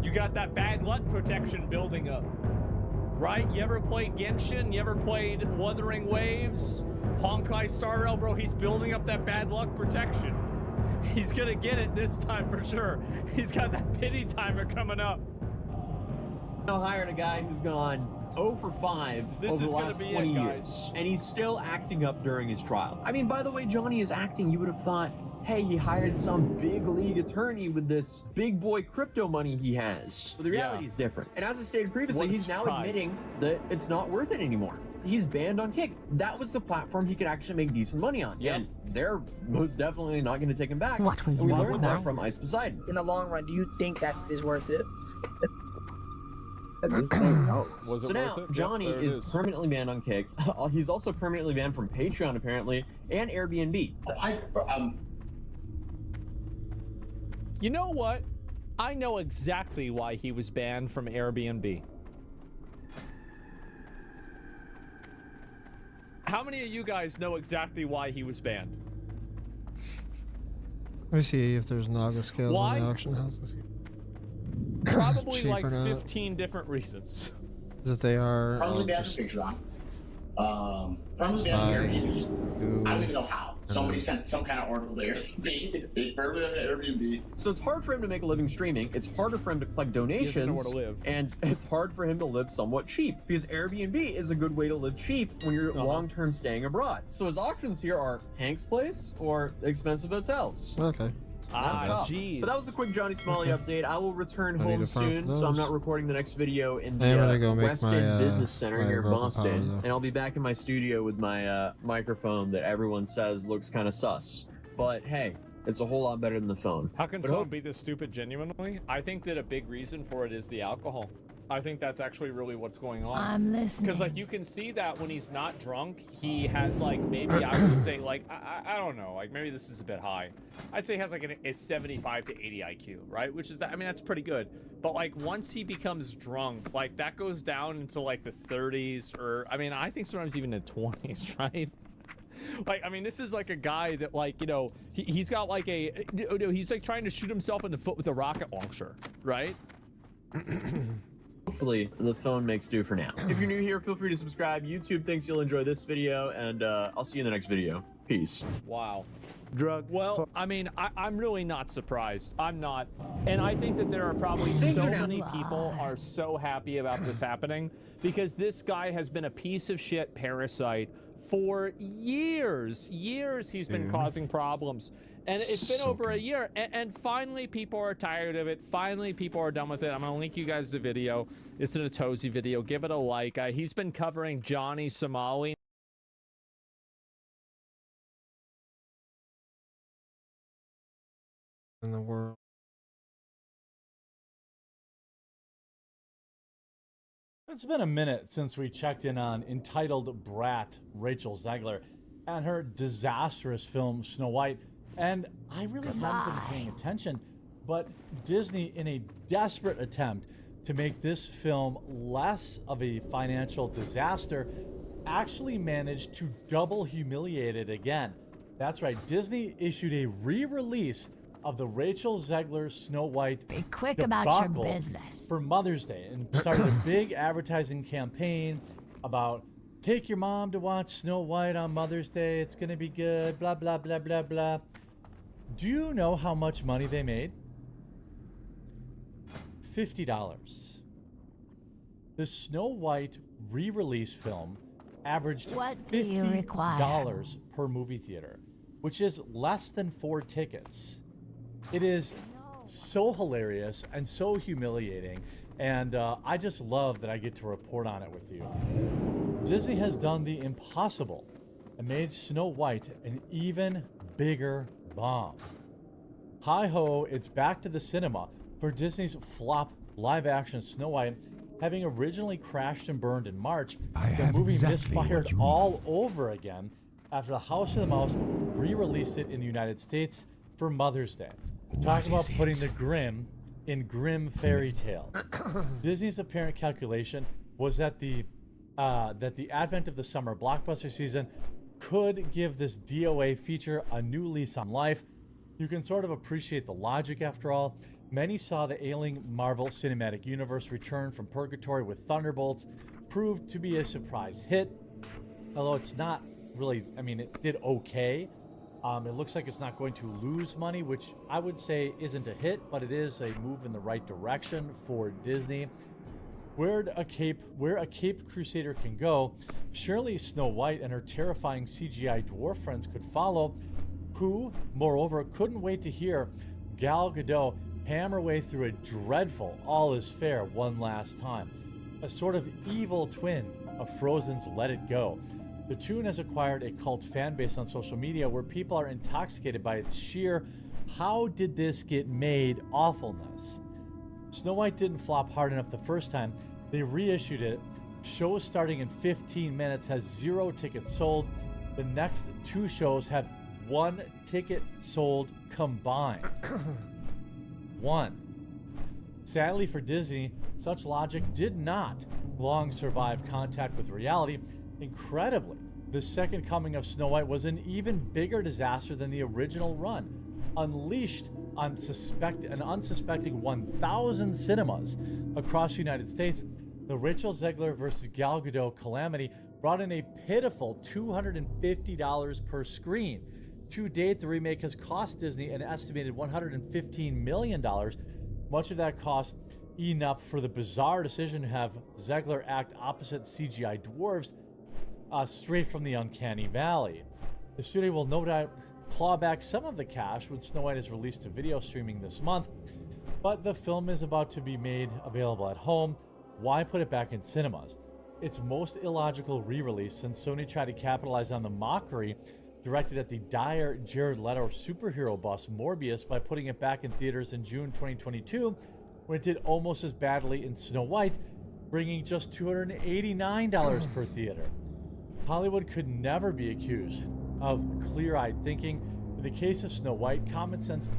Speaker 22: you got that bad luck protection building up. Right? You ever played Genshin? You ever played Wuthering Waves? Honkai Star Rail, bro, he's building up that bad luck protection. He's gonna get it this time for sure. He's got that pity timer coming up.
Speaker 4: I hired a guy who's gone 0 for 5 over the last 20 years, and he's still acting up during his trial. I mean, by the way, Johnny is acting, you would have thought, hey, he hired some big league attorney with this big boy crypto money he has. But the reality is different. And as I stated previously, he's now admitting that it's not worth it anymore. He's banned on Kick. That was the platform he could actually make decent money on. And they're most definitely not going to take him back. And we learned that from Ice Poseidon.
Speaker 3: In the long run, do you think that is worth it?
Speaker 4: So now, Johnny is permanently banned on Kick. He's also permanently banned from Patreon, apparently, and Airbnb.
Speaker 22: You know what? I know exactly why he was banned from Airbnb. How many of you guys know exactly why he was banned?
Speaker 1: Let me see if there's Naga scales on the auction houses.
Speaker 22: Probably like 15 different reasons.
Speaker 1: That they are
Speaker 12: probably banned from Patreon. Probably banned from Airbnb. I don't even know how. Somebody sent some kind of article there. They purely on Airbnb.
Speaker 4: So it's hard for him to make a living streaming. It's harder for him to collect donations.
Speaker 22: He doesn't know where to live.
Speaker 4: And it's hard for him to live somewhat cheap because Airbnb is a good way to live cheap when you're long-term staying abroad. So his options here are Hank's place or expensive hotels.
Speaker 1: Okay.
Speaker 4: Jeez. But that was the quick Johnny Smalley update. I will return
Speaker 1: I need
Speaker 4: home
Speaker 1: to find
Speaker 4: soon, so I'm
Speaker 1: those.
Speaker 4: not recording the next video in
Speaker 1: I am gonna
Speaker 4: the
Speaker 1: go make
Speaker 4: West
Speaker 1: my,
Speaker 4: End Business Center
Speaker 1: my
Speaker 4: here in
Speaker 1: broken
Speaker 4: Boston,
Speaker 1: power, though.
Speaker 4: and I'll be back in my studio with my microphone that everyone says looks kind of sus. But hey, it's a whole lot better than the phone.
Speaker 22: How can
Speaker 4: But
Speaker 22: someone be this stupid genuinely? I think that a big reason for it is the alcohol. I think that's actually really what's going on.
Speaker 16: I'm listening.
Speaker 22: Because like you can see that when he's not drunk, he has like maybe I would say like I don't know, like maybe this is a bit high. I'd say he has like a 75 to 80 IQ, right? Which is I mean that's pretty good. But like once he becomes drunk, like that goes down into like the 30s or I mean I think sometimes even the 20s, right? Like, I mean, this is like a guy that, like, you know, he's got like he's like trying to shoot himself in the foot with a rocket launcher, right?
Speaker 4: Hopefully, the phone makes do for now. If you're new here, feel free to subscribe. YouTube thinks you'll enjoy this video, and I'll see you in the next video. Peace.
Speaker 22: Wow. Well, I mean, I'm really not surprised. I'm not. And I think that there are probably so many people are so happy about this happening because this guy has been a piece of shit parasite for years. He's been causing problems. And it's been over a year. And finally, people are tired of it. Finally, people are done with it. I'm going to link you guys the video. It's an Atozy video. Give it a like. He's been covering Johnny Somali.
Speaker 1: In the world.
Speaker 5: It's been a minute since we checked in on entitled brat Rachel Zegler and her disastrous film Snow White, and I really haven't been paying attention, but Disney, in a desperate attempt to make this film less of a financial disaster, actually managed to double humiliate it again. That's right, Disney issued a re-release of the Rachel Zegler Snow White
Speaker 16: Be quick about your
Speaker 5: debacle
Speaker 16: business.
Speaker 5: for Mother's Day and started a big advertising campaign about take your mom to watch Snow White on Mother's Day. It's going to be good, blah, blah, blah, blah, blah. Do you know how much money they made? $50. The Snow White re-release film averaged $50 per movie theater, which is less than 4 tickets. It is so hilarious and so humiliating, and I just love that I get to report on it with you. Disney has done the impossible and made Snow White an even bigger bomb. Hi-ho, it's back to the cinema for Disney's flop live-action Snow White, having originally crashed and burned in March. The movie misfired all over again after the House of the Mouse re-released it in the United States for Mother's Day. Talk about putting the grim in grim fairy tale. Disney's apparent calculation was that the advent of the summer blockbuster season could give this DOA feature a new lease on life. You can sort of appreciate the logic after all. Many saw the ailing Marvel Cinematic Universe return from purgatory with Thunderbolts proved to be a surprise hit. Although it's not really, I mean, it did okay. It looks like it's not going to lose money, which I would say isn't a hit, but it is a move in the right direction for Disney. Where a Cape Crusader can go, surely Snow White and her terrifying CGI dwarf friends could follow, who, moreover, couldn't wait to hear Gal Gadot hammer way through a dreadful All Is Fair one last time. A sort of evil twin of Frozen's Let It Go. The tune has acquired a cult fan base on social media where people are intoxicated by its sheer how did this get made awfulness. Snow White didn't flop hard enough the first time. They reissued it. Show starting in 15 minutes has 0 tickets sold. The next 2 shows have 1 ticket sold combined. 1. Sadly for Disney, such logic did not long survive contact with reality. Incredibly, the second coming of Snow White was an even bigger disaster than the original run. Unleashed on an unsuspecting 1,000 cinemas across the United States, the Rachel Zegler versus Gal Gadot calamity brought in a pitiful $250 per screen. To date, the remake has cost Disney an estimated $115 million. Much of that cost eaten up for the bizarre decision to have Zegler act opposite CGI dwarves straight from the Uncanny Valley. The studio will no doubt claw back some of the cash when Snow White is released to video streaming this month, but the film is about to be made available at home. Why put it back in cinemas? Its most illogical re-release since Sony tried to capitalize on the mockery directed at the dire Jared Leto superhero bust Morbius by putting it back in theaters in June 2022, when it did almost as badly in Snow White, bringing just $289 per theater. Hollywood could never be accused of clear-eyed thinking. In the case of Snow White, common sense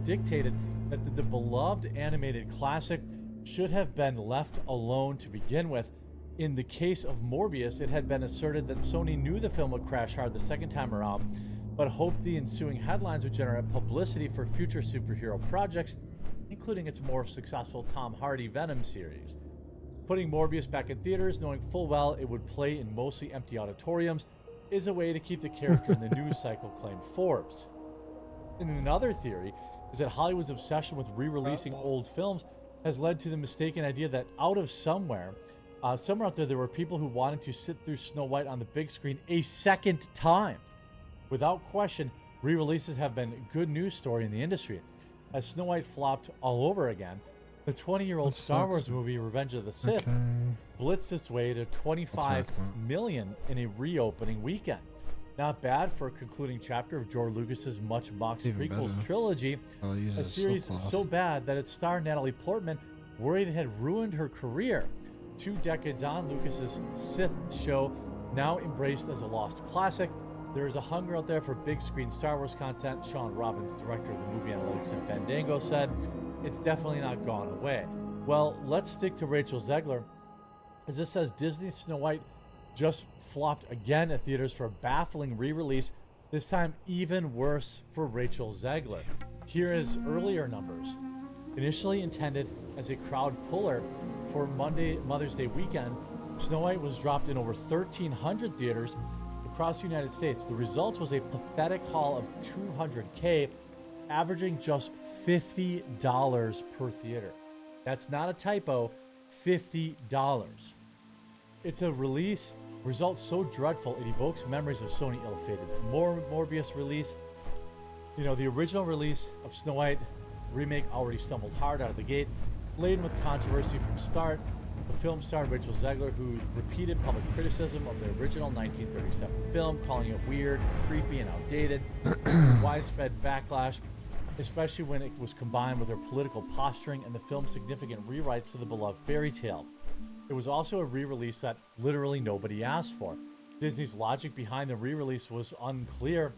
Speaker 5: dictated that the beloved animated classic should have been left alone to begin with. In the case of Morbius, it had been asserted that Sony knew the film would crash hard the second time around, but hoped the ensuing headlines would generate publicity for future superhero projects, including its more successful Tom Hardy Venom series. Putting Morbius back in theaters, knowing full well it would play in mostly empty auditoriums, is a way to keep the character in the news cycle, claimed Forbes. And another theory is that Hollywood's obsession with re-releasing old films has led to the mistaken idea that somewhere out there were people who wanted to sit through Snow White on the big screen a second time. Without question, re-releases have been a good news story in the industry. As Snow White flopped all over again, the 20-year-old Star Wars movie Revenge of the Sith blitzed its way to $25 million in a reopening weekend. Not bad for a concluding chapter of George Lucas's much-mocked prequels trilogy, a series so bad that its star Natalie Portman worried it had ruined her career. 2 decades on, Lucas's Sith show, now embraced as a lost classic. There is a hunger out there for big-screen Star Wars content. Sean Robbins, director of the movie analytics at Fandango, said, "It's definitely not gone away." Well, let's stick to Rachel Zegler, as this says Disney's Snow White just flopped again at theaters for a baffling re-release, this time even worse for Rachel Zegler. Here is earlier numbers. Initially intended as a crowd puller for Mother's Day weekend, Snow White was dropped in over 1,300 theaters across the United States. The result was a pathetic haul of $200K, averaging just $50 per theater. That's not a typo, $50. It's a release result so dreadful it evokes memories of Sony ill-fated Morbius release. You know, the original release of Snow White remake already stumbled hard out of the gate, laden with controversy from start. The film starred Rachel Zegler, who repeated public criticism of the original 1937 film, calling it weird, creepy, and outdated. Widespread backlash, especially when it was combined with her political posturing and the film's significant rewrites to the beloved fairy tale. It was also a re-release that literally nobody asked for. Disney's logic behind the re-release was unclear.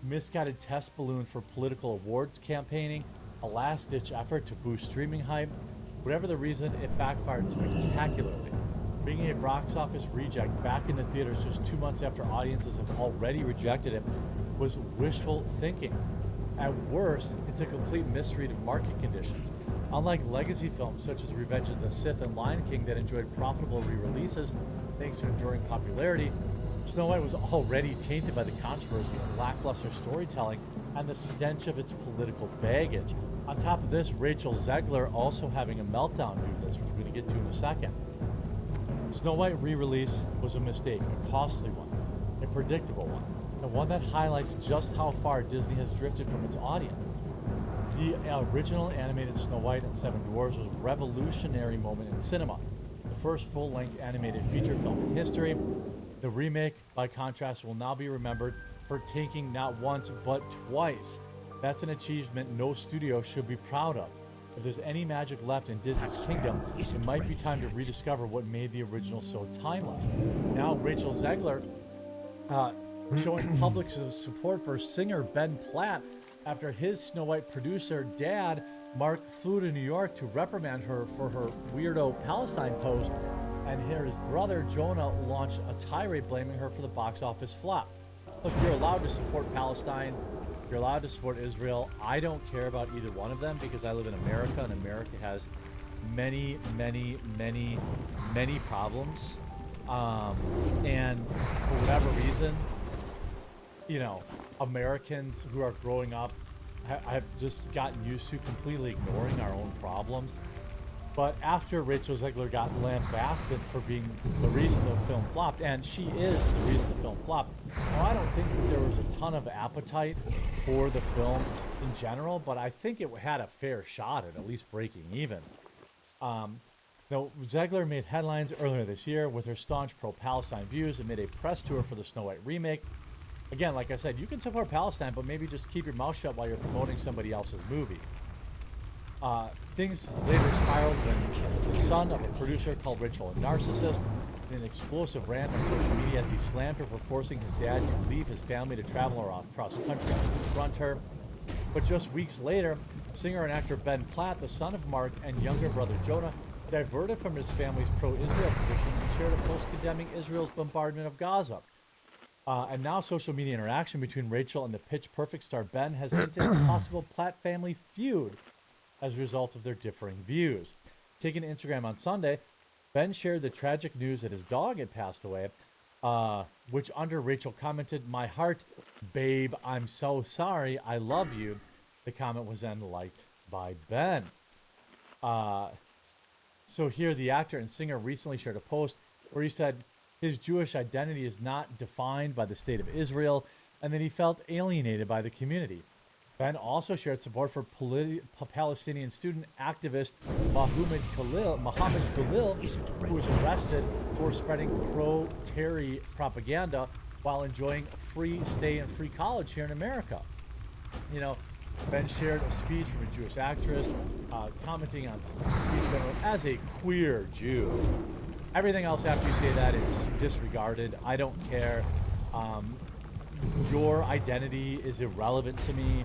Speaker 5: Misguided test balloon for political awards campaigning, a last-ditch effort to boost streaming hype. Whatever the reason, it backfired spectacularly. Bringing a box office reject back into theaters just 2 months after audiences have already rejected it was wishful thinking. At worst, it's a complete misread of market conditions. Unlike legacy films such as Revenge of the Sith and Lion King that enjoyed profitable re-releases thanks to enduring popularity, Snow White was already tainted by the controversy and lackluster storytelling and the stench of its political baggage. On top of this, Rachel Zegler also having a meltdown due to this, which we're going to get to in a second. Snow White re-release was a mistake, a costly one, a predictable one, and one that highlights just how far Disney has drifted from its audience. The original animated Snow White and Seven Dwarfs was a revolutionary moment in cinema, the first full-length animated feature film in history. The remake, by contrast, will now be remembered for taking not once but twice. That's an achievement no studio should be proud of. If there's any magic left in Disney's kingdom, it might be time to rediscover what made the original so timeless. Now, Rachel Zegler showing public support for singer Ben Platt after his Snow White producer dad, Mark, flew to New York to reprimand her for her weirdo Palestine post, and his brother Jonah launched a tirade blaming her for the box office flop. Look, you're allowed to support Palestine, you're allowed to support Israel. I don't care about either one of them because I live in America, and America has many problems. And for whatever reason, you know, Americans who are growing up have just gotten used to completely ignoring our own problems. But after Rachel Zegler got lambasted for being the reason the film flopped, and she is the reason the film flopped, now I don't think that there was a ton of appetite for the film in general, but I think it had a fair shot at least breaking even. Now, Zegler made headlines earlier this year with her staunch pro-Palestine views and made a press tour for the Snow White remake. Again, like I said, you can support Palestine, but maybe just keep your mouth shut while you're promoting somebody else's movie. Things later spiraled when the son of a producer called Rachel a narcissist in an explosive rant on social media as he slammed her for forcing his dad to leave his family to travel across the country to confront her. But just weeks later, singer and actor Ben Platt, the son of Mark, and younger brother Jonah, diverted from his family's pro-Israel position and shared a post condemning Israel's bombardment of Gaza. And now social media interaction between Rachel and the Pitch Perfect star Ben has hinted at a possible Platt family feud as a result of their differing views. Taking to Instagram on Sunday, Ben shared the tragic news that his dog had passed away, which under Rachel commented, "My heart, babe, I'm so sorry, I love you." The comment was then liked by Ben. So here, the actor and singer recently shared a post where he said his Jewish identity is not defined by the state of Israel, and that he felt alienated by the community. Ben also shared support for Palestinian student activist Mohammed Khalil, who was arrested for spreading pro-Terry propaganda while enjoying a free stay and free college here in America. You know, Ben shared a speech from a Jewish actress, commenting on speech as a queer Jew. Everything else after you say that is disregarded. I don't care. Your identity is irrelevant to me.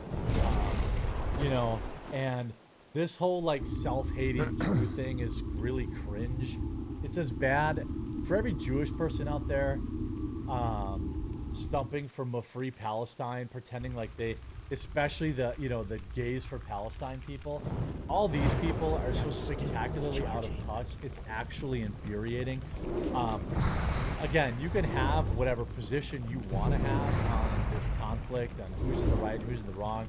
Speaker 5: You know, and this whole like self-hating Jew thing is really cringe. It's as bad for every Jewish person out there stumping for a free Palestine, pretending like they, especially the gays for Palestine people. All these people are so spectacularly out of touch. It's actually infuriating. Again, you can have whatever position you want to have on this conflict and who's in the right, who's in the wrong.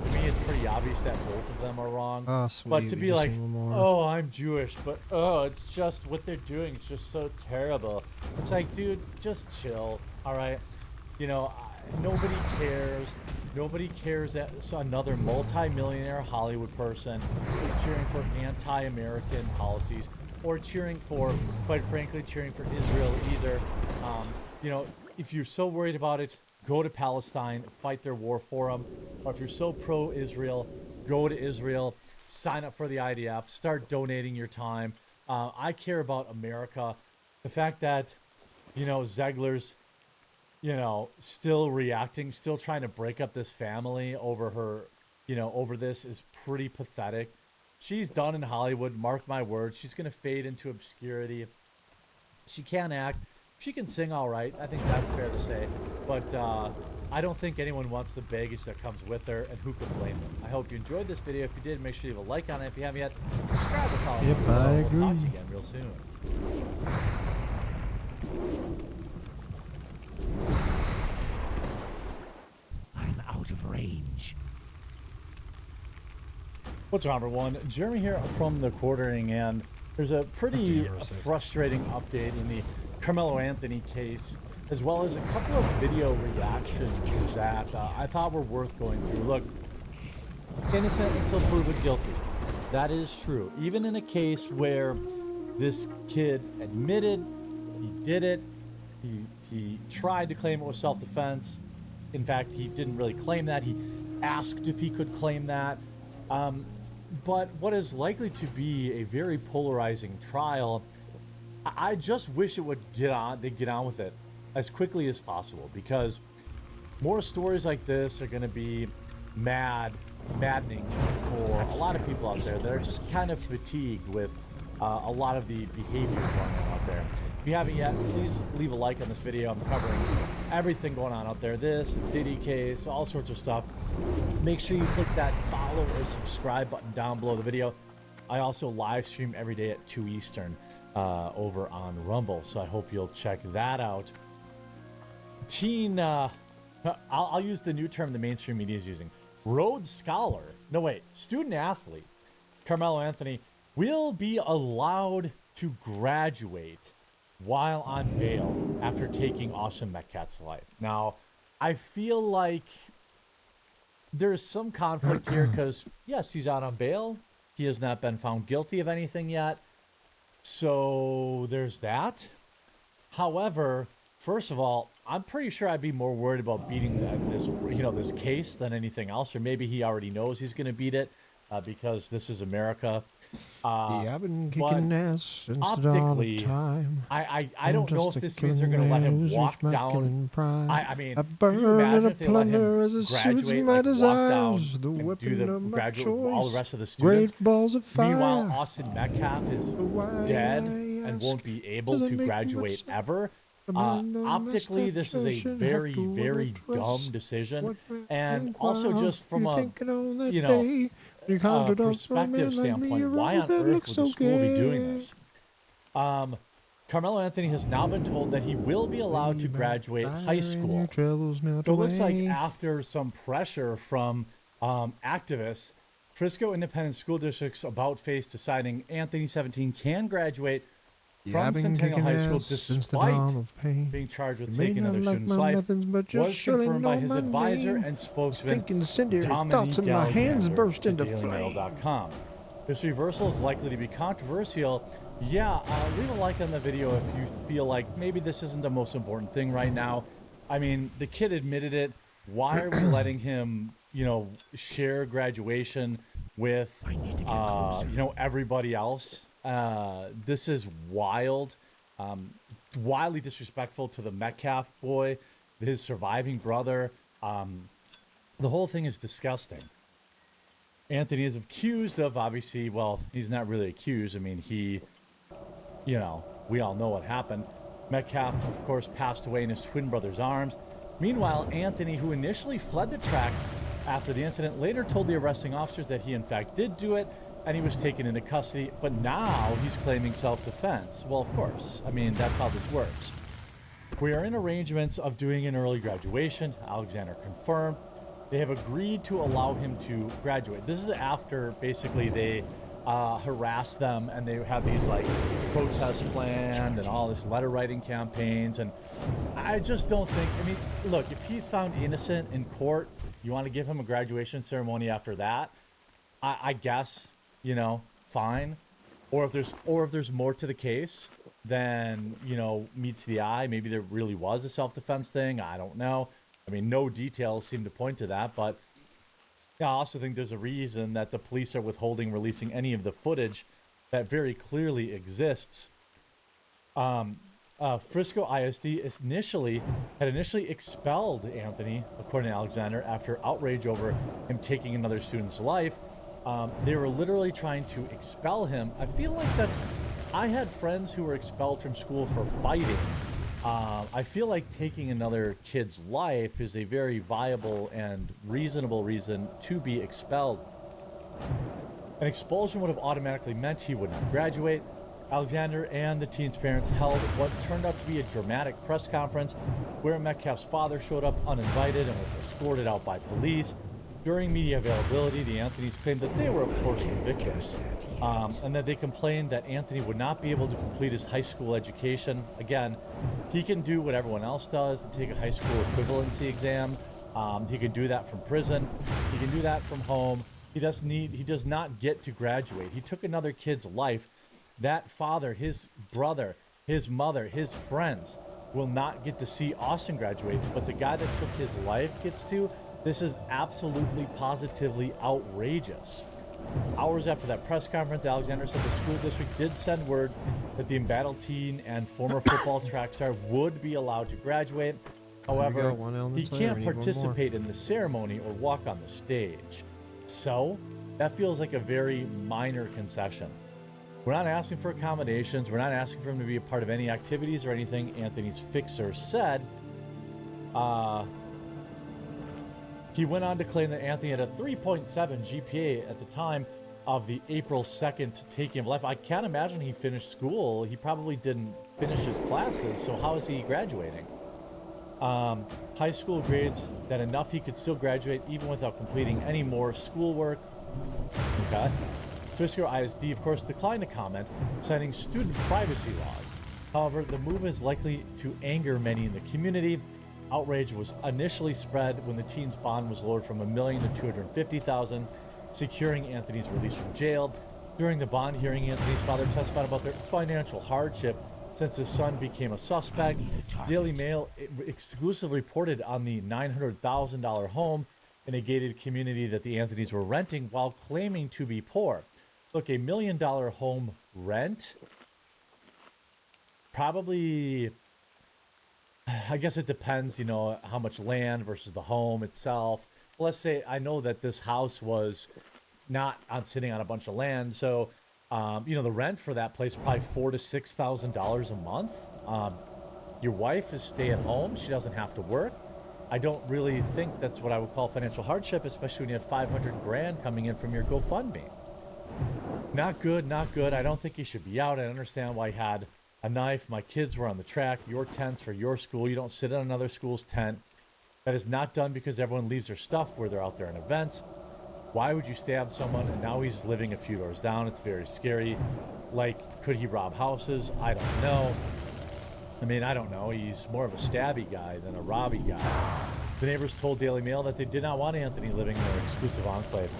Speaker 5: To me, it's pretty obvious that both of them are wrong.
Speaker 1: Oh, sweet.
Speaker 5: But to be like, oh, I'm Jewish, but oh, it's just what they're doing. It's just so terrible. It's like, dude, just chill. All right. You know, nobody cares. Nobody cares that another multi-millionaire Hollywood person is cheering for anti-American policies or cheering for, quite frankly, cheering for Israel either. You know, if you're so worried about it, go to Palestine, fight their war for them. Or if you're so pro-Israel, go to Israel, sign up for the IDF, start donating your time. I care about America. The fact that, you know, Zegler's, you know, still reacting, still trying to break up this family over her, you know, over this is pretty pathetic. She's done in Hollywood, mark my words. She's going to fade into obscurity. She can act. She can sing all right. I think that's fair to say. But I don't think anyone wants the baggage that comes with her, and who could blame them? I hope you enjoyed this video. If you did, make sure you leave a like on it. If you haven't yet, subscribe to follow.
Speaker 1: Yep, I agree.
Speaker 5: We'll talk to you again real soon.
Speaker 6: I'm out of range.
Speaker 5: What's up, everyone? Jeremy here from the Quartering, and there's a pretty frustrating update in the Carmelo Anthony case, as well as a couple of video reactions that I thought were worth going through. Look, innocent until proven guilty. That is true. Even in a case where this kid admitted he did it, he tried to claim it was self-defense. In fact, he didn't really claim that. He asked if he could claim that. But what is likely to be a very polarizing trial, I just wish it would they'd get on with it as quickly as possible, because more stories like this are going to be maddening for a lot of people out there that are just kind of fatigued with a lot of the behavior going on out there. If you haven't yet, please leave a like on this video. I'm covering everything going on out there. This, the Diddy case, all sorts of stuff. Make sure you click that follow or subscribe button down below the video. I also live stream every day at 2 Eastern over on Rumble, so I hope you'll check that out. Teen I'll use the new term the mainstream media is using. Rhodes Scholar. No, wait. Student athlete Carmelo Anthony will be allowed to graduate while on bail after taking Austin Metcalf's life. Now, I feel like there's some conflict here because, yes, he's out on bail. He has not been found guilty of anything yet. So there's that. However, first of all, I'm pretty sure I'd be more worried about beating this case than anything else. Or maybe he already knows he's going to beat it because this is America.
Speaker 1: I've been kicking ass since the dawn of time.
Speaker 5: I don't know if this means they're going to let him walk down. I mean,
Speaker 1: I
Speaker 5: can you
Speaker 1: burn
Speaker 5: imagine
Speaker 1: and
Speaker 5: if they let
Speaker 1: plunder
Speaker 5: him
Speaker 1: as it suits
Speaker 5: graduate,
Speaker 1: my
Speaker 5: like, walk down
Speaker 1: desires, the
Speaker 5: and do
Speaker 1: weapon
Speaker 5: the
Speaker 1: of my
Speaker 5: graduate with all the
Speaker 1: choice.
Speaker 5: rest of the students?
Speaker 1: Great balls of fire.
Speaker 5: Meanwhile, Austin Metcalf is dead and won't be able to graduate ever. Optically, this is a very, very dumb decision, and also just from a perspective standpoint, why on earth would the school be doing this? Carmelo Anthony has now been told that he will be allowed to graduate high school. So it looks like after some pressure from activists, Frisco Independent School District's about face deciding Anthony 17 can graduate from Centennial High School despite being charged with taking another student's life, was confirmed by his advisor and spokesman
Speaker 1: thoughts in my hands burst into flame.
Speaker 5: This reversal is likely to be controversial. Yeah, leave a like on the video if you feel like maybe this isn't the most important thing right now. I mean, the kid admitted it. Why are we letting him, share graduation with, everybody else? This is wild, wildly disrespectful to the Metcalf boy, his surviving brother. The whole thing is disgusting. Anthony is accused of, obviously, well, he's not really accused. I mean, he, we all know what happened. Metcalf, of course, passed away in his twin brother's arms. Meanwhile, Anthony, who initially fled the track after the incident, later told the arresting officers that he in fact did do it, and he was taken into custody, but now he's claiming self-defense. Well, of course. I mean, that's how this works. We are in arrangements of doing an early graduation. Alexander confirmed. They have agreed to allow him to graduate. This is after, basically, they harassed them, and they have these, protests planned and all this letter-writing campaigns, and I just don't think, look, if he's found innocent in court, you want to give him a graduation ceremony after that, I guess, fine. Or if there's more to the case than, meets the eye, maybe there really was a self-defense thing. I don't know. I mean, no details seem to point to that, but I also think there's a reason that the police are withholding releasing any of the footage that very clearly exists. Frisco ISD had initially expelled Anthony, according to Alexander, after outrage over him taking another student's life. They were literally trying to expel him. I feel like I had friends who were expelled from school for fighting. I feel like taking another kid's life is a very viable and reasonable reason to be expelled. An expulsion would have automatically meant he would not graduate. Alexander and the teen's parents held what turned out to be a dramatic press conference where Metcalf's father showed up uninvited and was escorted out by police. During media availability, the Anthonys claimed that they were, of course, the victims, and that they complained that Anthony would not be able to complete his high school education. Again, he can do what everyone else does, to take a high school equivalency exam. He can do that from prison. He can do that from home. He does not get to graduate. He took another kid's life. That father, his brother, his mother, his friends will not get to see Austin graduate, but the guy that took his life gets to. This is absolutely, positively outrageous. Hours after that press conference, Alexander said the school district did send word that the embattled teen and former football track star would be allowed to graduate. However, he can't participate in the ceremony or walk on the stage. So, that feels like a very minor concession. We're not asking for accommodations. We're not asking for him to be a part of any activities or anything, Anthony's fixer said. He went on to claim that Anthony had a 3.7 GPA at the time of the April 2nd taking of life. I can't imagine he finished school. He probably didn't finish his classes, so how is he graduating? High school grades that enough he could still graduate even without completing any more schoolwork. Okay. Frisco ISD, of course, declined to comment, citing student privacy laws. However, the move is likely to anger many in the community. Outrage was initially spread when the teen's bond was lowered from $1 million to $250,000, securing Anthony's release from jail. During the bond hearing, Anthony's father testified about their financial hardship since his son became a suspect. Daily Mail exclusively reported on the $900,000 home in a gated community that the Anthonys were renting while claiming to be poor. Look, $1 million home rent? Probably, I guess it depends, you know, how much land versus the home itself. Let's say I know that this house was not sitting on a bunch of land, so you know, the rent for that place is probably $4,000 to $6,000 a month. Your wife is stay at home; she doesn't have to work. I don't really think that's what I would call financial hardship, especially when you have 500 grand coming in from your GoFundMe. Not good, not good. I don't think he should be out. I understand why he had a knife. My kids were on the track. Your tent's for your school. You don't sit on another school's tent. That is not done because everyone leaves their stuff where they're out there in events. Why would you stab someone? And now he's living a few doors down. It's very scary. Like, could he rob houses? I don't know. I mean, I don't know. He's more of a stabby guy than a robby guy. The neighbors told Daily Mail that they did not want Anthony living in their exclusive enclave.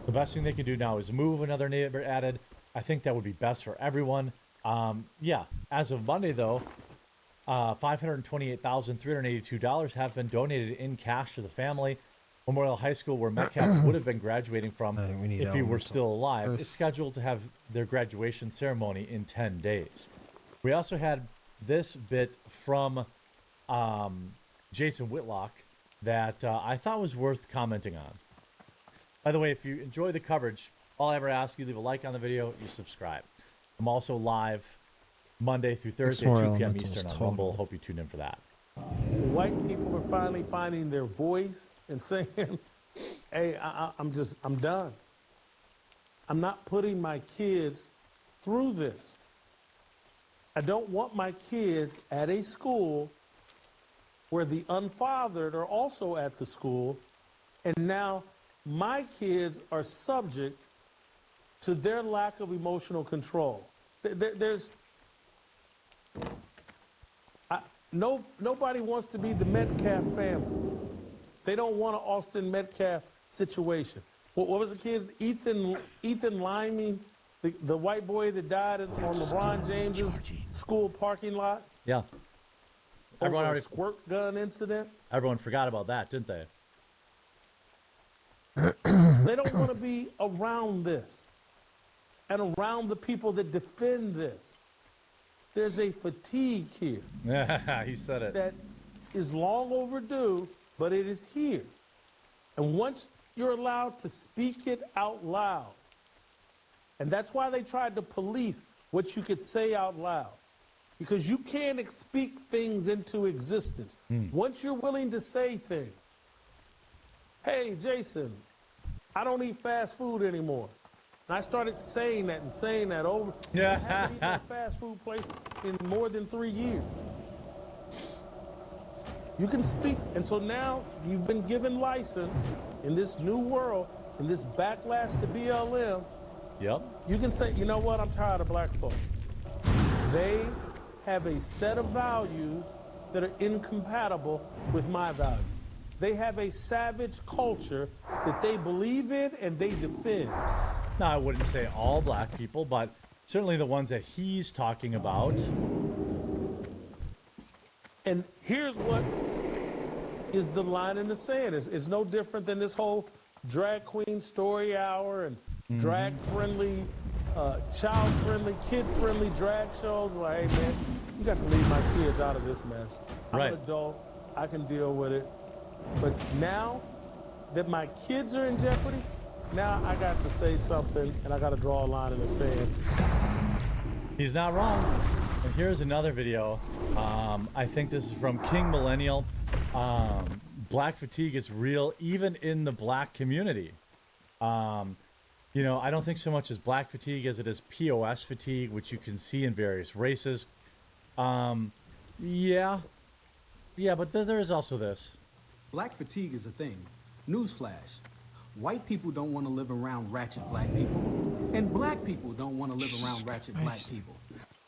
Speaker 5: The best thing they can do now is move, another neighbor added. I think that would be best for everyone. Yeah, as of Monday, though, $528,382 have been donated in cash to the family. Memorial High School, where Metcalf would have been graduating from if he were still alive, is scheduled to have their graduation ceremony in 10 days. We also had this bit from Jason Whitlock that I thought was worth commenting on. By the way, if you enjoy the coverage, all I ever ask you, leave a like on the video, you subscribe. I'm also live Monday through Thursday at 2 p.m. Eastern on Rumble. Hope you tune in for that.
Speaker 8: White people are finally finding their voice and saying, hey, I'm done. I'm not putting my kids through this. I don't want my kids at a school where the unfathered are also at the school, and now my kids are subject to their lack of emotional control. Nobody wants to be the Metcalf family. They don't want an Austin Metcalf situation. What was the kid? Ethan Limey, the white boy that died on LeBron James's school parking lot?
Speaker 5: Yeah. Everyone
Speaker 8: Over
Speaker 5: already
Speaker 8: a squirt gun incident?
Speaker 5: Everyone forgot about that, didn't they?
Speaker 8: They don't want to be around this and around the people that defend this. There's a fatigue here.
Speaker 5: Yeah, he said it.
Speaker 8: That is long overdue, but it is here. And once you're allowed to speak it out loud, and that's why they tried to police what you could say out loud, because you can't speak things into existence. Once you're willing to say things, hey, Jason, I don't eat fast food anymore. And I started saying that over.
Speaker 5: Yeah.
Speaker 8: I haven't eaten a fast food place in more than 3 years. You can speak. And so now you've been given license in this new world, in this backlash to BLM.
Speaker 5: Yep.
Speaker 8: You can say, you know what, I'm tired of black folk. They have a set of values that are incompatible with my values. They have a savage culture that they believe in and they defend.
Speaker 5: Now, I wouldn't say all black people, but certainly the ones that he's talking about.
Speaker 8: And here's what is the line in the sand. It's no different than this whole drag queen story hour and drag-friendly, child-friendly, kid-friendly drag shows. Like, hey, man, you got to leave my kids out of this mess. I'm an adult. I can deal with it. But now that my kids are in jeopardy, now I got to say something, and I got to draw a line in the sand.
Speaker 5: He's not wrong. And here's another video. I think this is from King Millennial. Black fatigue is real, even in the black community. You know, I don't think so much as black fatigue as it is POS fatigue, which you can see in various races. Yeah, Yeah, but there is also this.
Speaker 10: Black fatigue is a thing. Newsflash. White people don't want to live around ratchet black people. And black people don't want to live around ratchet black people.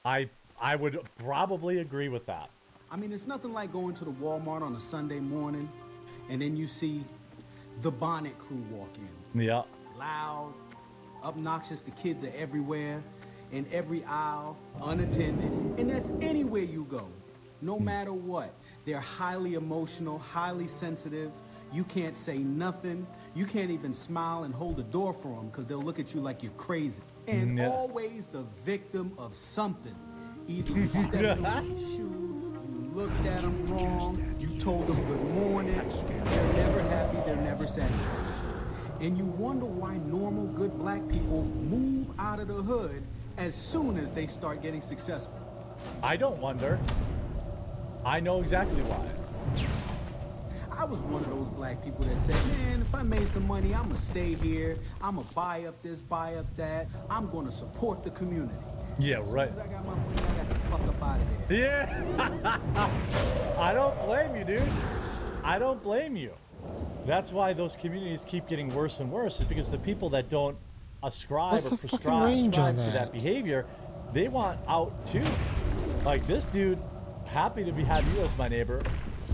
Speaker 5: I would probably agree with that.
Speaker 10: I mean, it's nothing like going to the Walmart on a Sunday morning and then you see the Bonnet Crew walk in.
Speaker 5: Yeah.
Speaker 10: Loud, obnoxious, the kids are everywhere, in every aisle, unattended, and that's anywhere you go, no matter what. They're highly emotional, highly sensitive. You can't say nothing. You can't even smile and hold the door for them because they'll look at you like you're crazy. And always the victim of something. Either you stepped in his shoe, you looked at them wrong, you told them good morning. They're never happy, they're never satisfied. And you wonder why normal, good black people move out of the hood as soon as they start getting successful.
Speaker 5: I don't wonder. I know exactly why.
Speaker 10: I was one of those black people that said, man, if I made some money, I'm gonna stay here. I'm gonna buy up this, buy up that. I'm gonna support the community.
Speaker 5: Yeah, right.
Speaker 10: As soon as I got my money, I got the fuck up out of there.
Speaker 5: Yeah. I don't blame you, dude. I don't blame you. That's why those communities keep getting worse and worse, is because the people that don't ascribe or prescribe to that behavior, they want out too. Like this dude, happy to have you as my neighbor.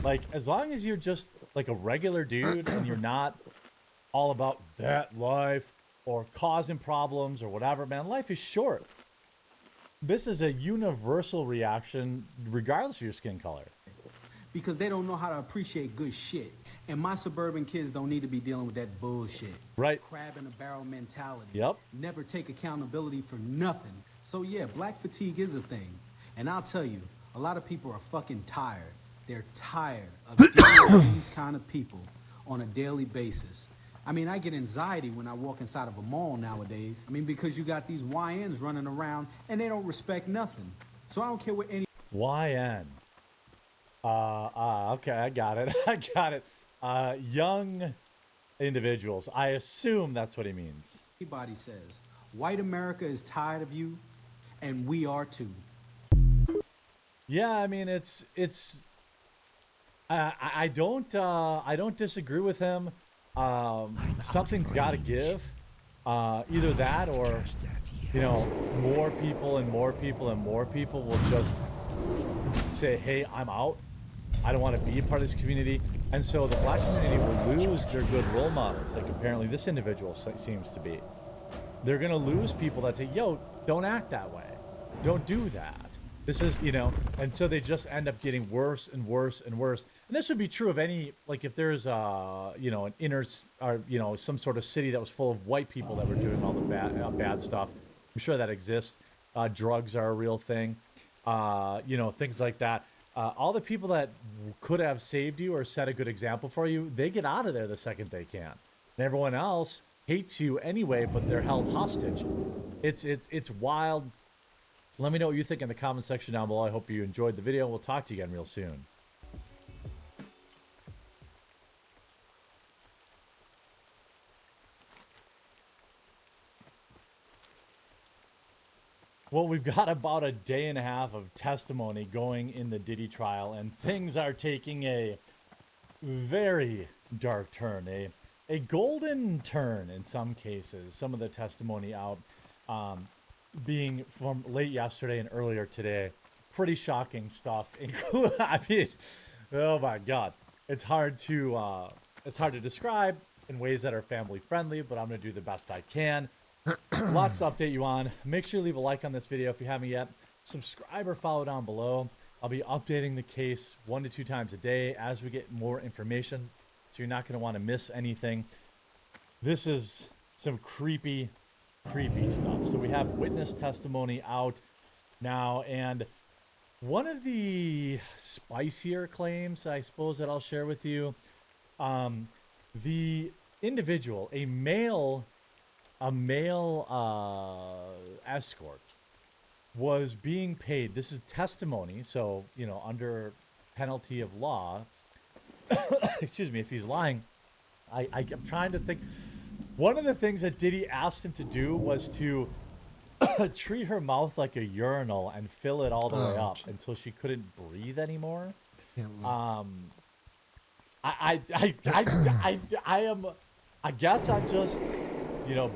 Speaker 5: Like, as long as you're just like a regular dude and you're not all about that life or causing problems or whatever, man, life is short. This is a universal reaction regardless of your skin color.
Speaker 10: Because they don't know how to appreciate good shit. And my suburban kids don't need to be dealing with that bullshit.
Speaker 5: Right.
Speaker 10: Crab in a barrel mentality.
Speaker 5: Yep.
Speaker 10: Never take accountability for nothing. So yeah, black fatigue is a thing. And I'll tell you, a lot of people are fucking tired. They're tired of dealing with these kind of people on a daily basis. I mean, I get anxiety when I walk inside of a mall nowadays. I mean, because you got these YNs running around and they don't respect nothing. So I don't care what any...
Speaker 5: YN. Okay, I got it. I got it. Young individuals. I assume that's what he means.
Speaker 10: Anybody says, white America is tired of you, and we are too.
Speaker 5: Yeah, I mean, I don't disagree with him. Something's got to give. Either that, or more people and more people and more people will just say, "Hey, I'm out. I don't want to be a part of this community." And so the black community will lose their good role models, like apparently this individual seems to be. They're gonna lose people that say, "Yo, don't act that way. Don't do that." This is, and so they just end up getting worse and worse and worse. And this would be true of any, like if there's, an inner, or, some sort of city that was full of white people that were doing all the bad stuff. I'm sure that exists. Drugs are a real thing. Things like that. All the people that could have saved you or set a good example for you, they get out of there the second they can. And everyone else hates you anyway, but they're held hostage. It's wild. Let me know what you think in the comment section down below. I hope you enjoyed the video. We'll talk to you again real soon. Well, we've got about a day and a half of testimony going in the Diddy trial, and things are taking a very dark turn, a golden turn in some cases. Some of the testimony out being from late yesterday and earlier today. Pretty shocking stuff. I mean, oh my God, it's hard to describe in ways that are family friendly, but I'm gonna do the best I can. Lots to update you on. Make sure you leave a like on this video if you haven't yet. Subscribe or follow down below. I'll be updating the case 1 to 2 times a day as we get more information, so you're not going to want to miss anything. This is some creepy stuff. So we have witness testimony out now, and one of the spicier claims, I suppose, that I'll share with you, the individual, a male escort, was being paid. This is testimony, so under penalty of law. Excuse me, if he's lying. I'm trying to think. One of the things that Diddy asked him to do was to treat her mouth like a urinal and fill it all the way up until she couldn't breathe anymore. I guess I'm just,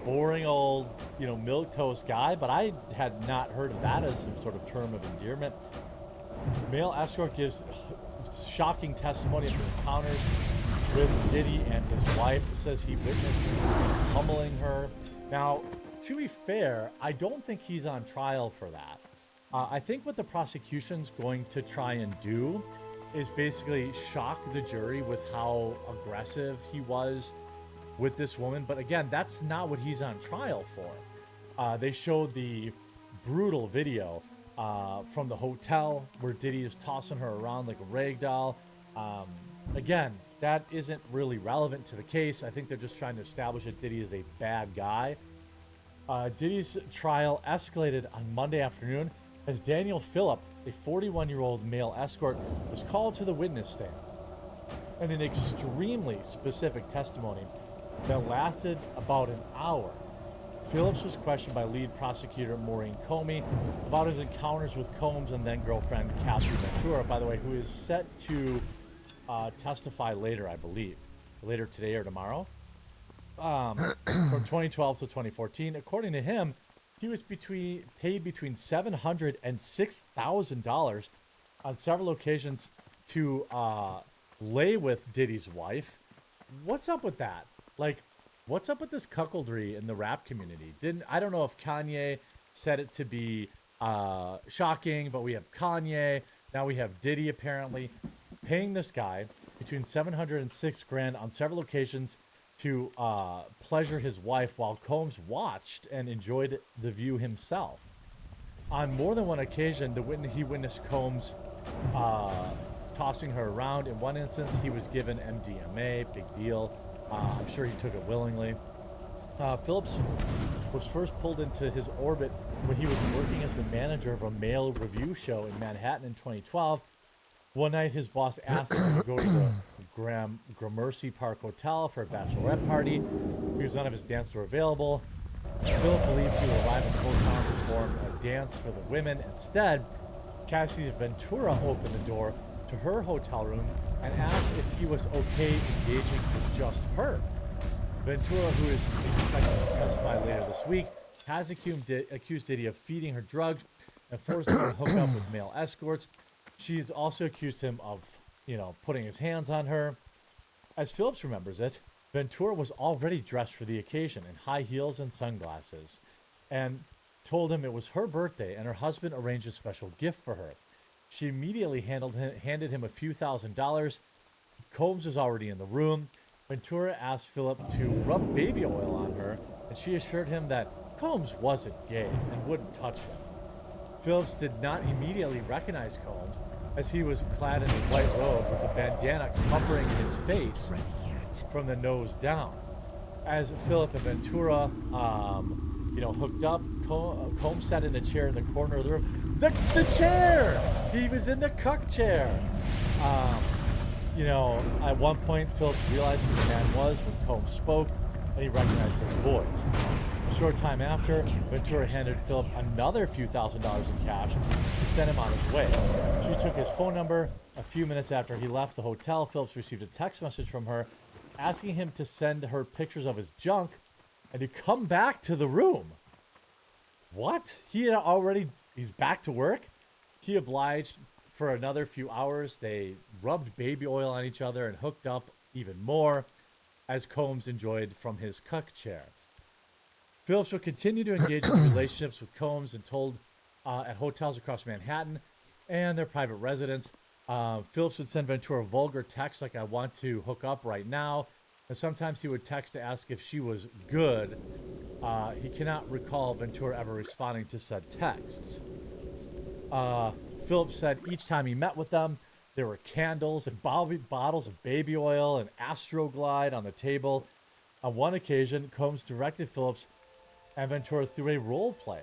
Speaker 5: boring old, milquetoast guy, but I had not heard of that as some sort of term of endearment. Male escort gives shocking testimony of encounters with Diddy and his wife. Says he witnessed pummeling her. Now, to be fair, I don't think he's on trial for that. I think what the prosecution's going to try and do is basically shock the jury with how aggressive he was with this woman. But again, that's not what he's on trial for. They showed the brutal video from the hotel where Diddy is tossing her around like a rag doll. Again, that isn't really relevant to the case. I think they're just trying to establish that Diddy is a bad guy. Diddy's trial escalated on Monday afternoon as Daniel Phillip, a 41-year-old male escort, was called to the witness stand. In an extremely specific testimony that lasted about an hour, Phillips was questioned by lead prosecutor Maureen Comey about his encounters with Combs and then-girlfriend Cassie Ventura, by the way, who is set to testify later, I believe. Later today or tomorrow. From 2012 to 2014. According to him, he was paid between $700 and $6,000 on several occasions to lay with Diddy's wife. What's up with that? Like, what's up with this cuckoldry in the rap community? I don't know if Kanye said it to be shocking, but we have Kanye. Now we have Diddy apparently paying this guy between $700 and $6,000 on several occasions to pleasure his wife while Combs watched and enjoyed the view himself. On more than one occasion, he witnessed Combs tossing her around. In one instance, he was given MDMA, big deal. I'm sure he took it willingly. Phillips was first pulled into his orbit when he was working as the manager of a male review show in Manhattan in 2012. One night, his boss asked him to go to the Gramercy Park Hotel for a bachelorette party. Because none of his dancers were available. Philip believed he would arrive at the hotel and perform a dance for the women. Instead, Cassie Ventura opened the door to her hotel room and asked if he was okay engaging with just her. Ventura, who is expected to testify later this week, has accused Diddy of feeding her drugs and forcing her to hook up with male escorts. She's also accused him of, putting his hands on her. As Phillips remembers it, Ventura was already dressed for the occasion in high heels and sunglasses and told him it was her birthday and her husband arranged a special gift for her. She immediately handed him a few $1,000s. Combs was already in the room. Ventura asked Philip to rub baby oil on her, and she assured him that Combs wasn't gay and wouldn't touch him. Phillips did not immediately recognize Combs, as he was clad in a white robe with a bandana covering his face from the nose down. As Philip and Ventura, hooked up, Combs sat in a chair in the corner of the room. The chair! He was in the cuck chair. At one point, Phillips realized who the man was when Combs spoke, and he recognized his voice. A short time after, Ventura handed Philip another few $1,000s in cash and sent him on his way. She took his phone number. A few minutes after he left the hotel, Phillips received a text message from her asking him to send her pictures of his junk and to come back to the room. What? He's back to work? He obliged for another few hours. They rubbed baby oil on each other and hooked up even more as Combs enjoyed from his cuck chair. Phillips would continue to engage in relationships with Combs and told at hotels across Manhattan and their private residence. Phillips would send Ventura vulgar texts like, "I want to hook up right now." And sometimes he would text to ask if she was good. He cannot recall Ventura ever responding to said texts. Phillips said each time he met with them, there were candles and bottles of baby oil and Astroglide on the table. On one occasion, Combs directed Phillips and Ventura through a role play.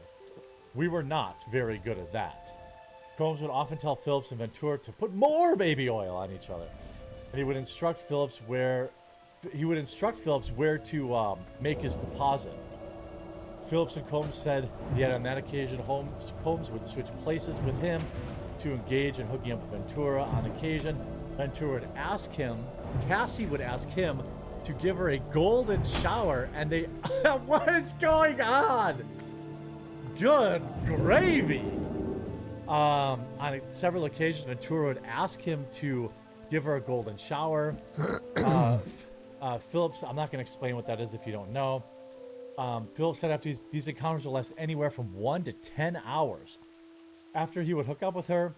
Speaker 5: We were not very good at that. Combs would often tell Phillips and Ventura to put more baby oil on each other, and he would instruct Phillips where to make his deposit. Phillips and Combs said yet on that occasion, Combs would switch places with him to engage in hooking up with Ventura. On occasion, Ventura would ask him, Cassie would ask him to give her a golden shower, and they, what is going on? Good gravy. On several occasions, Ventura would ask him to give her a golden shower. Phillips, I'm not going to explain what that is if you don't know. Phillips said after these encounters would last anywhere from 1 to 10 hours. After he would hook up with her,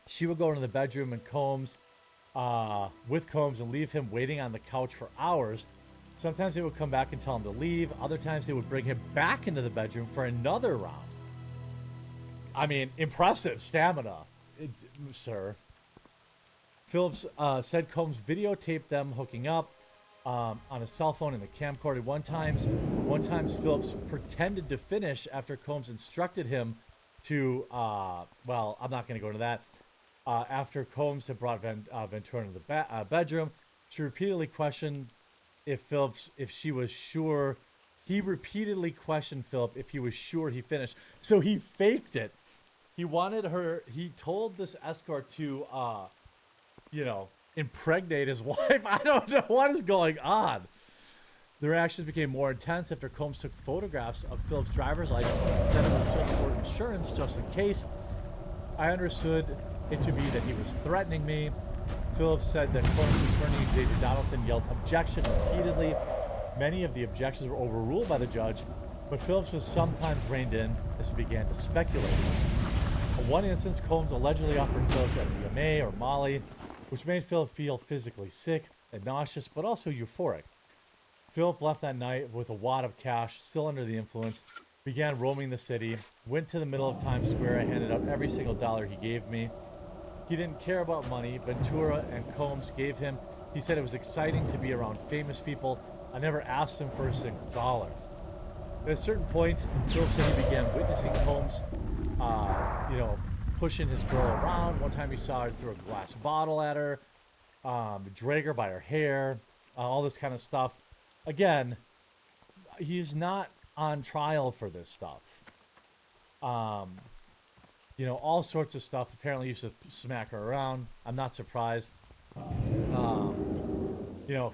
Speaker 5: she would go into the bedroom and with Combs and leave him waiting on the couch for hours. Sometimes they would come back and tell him to leave. Other times they would bring him back into the bedroom for another round. I mean, impressive stamina, sir. Phillips said Combs videotaped them hooking up on a cell phone and the camcorder. One time Phillips pretended to finish after Combs instructed him to, well, I'm not going to go into that. After Combs had brought Ventura into the bedroom, she repeatedly questioned if she was sure. He repeatedly questioned Philip if he was sure he finished. So he faked it. He wanted her, he told this escort to, impregnate his wife. I don't know what is going on. The reactions became more intense after Combs took photographs of Philip's driver's license and said it was just for insurance, just in case. I understood it to be that he was threatening me. Phillips said that Combs' attorney, Xavier Donaldson, yelled objection repeatedly. Many of the objections were overruled by the judge, but Phillips was sometimes reined in as he began to speculate. In one instance, Combs allegedly offered Phillips MDMA or Molly, which made Philip feel physically sick and nauseous, but also euphoric. Philip left that night with a wad of cash, still under the influence, began roaming the city, went to the middle of Times Square and handed out every single dollar he gave me. He didn't care about money. Ventura and Combs gave him. He said it was exciting to be around famous people. I never asked him for a single dollar. At a certain point, Philip said he began witnessing Combs, pushing his girl around. One time he saw her throw a glass bottle at her, drag her by her hair, all this kind of stuff. Again, he's not on trial for this stuff. All sorts of stuff. Apparently he used to smack her around. I'm not surprised.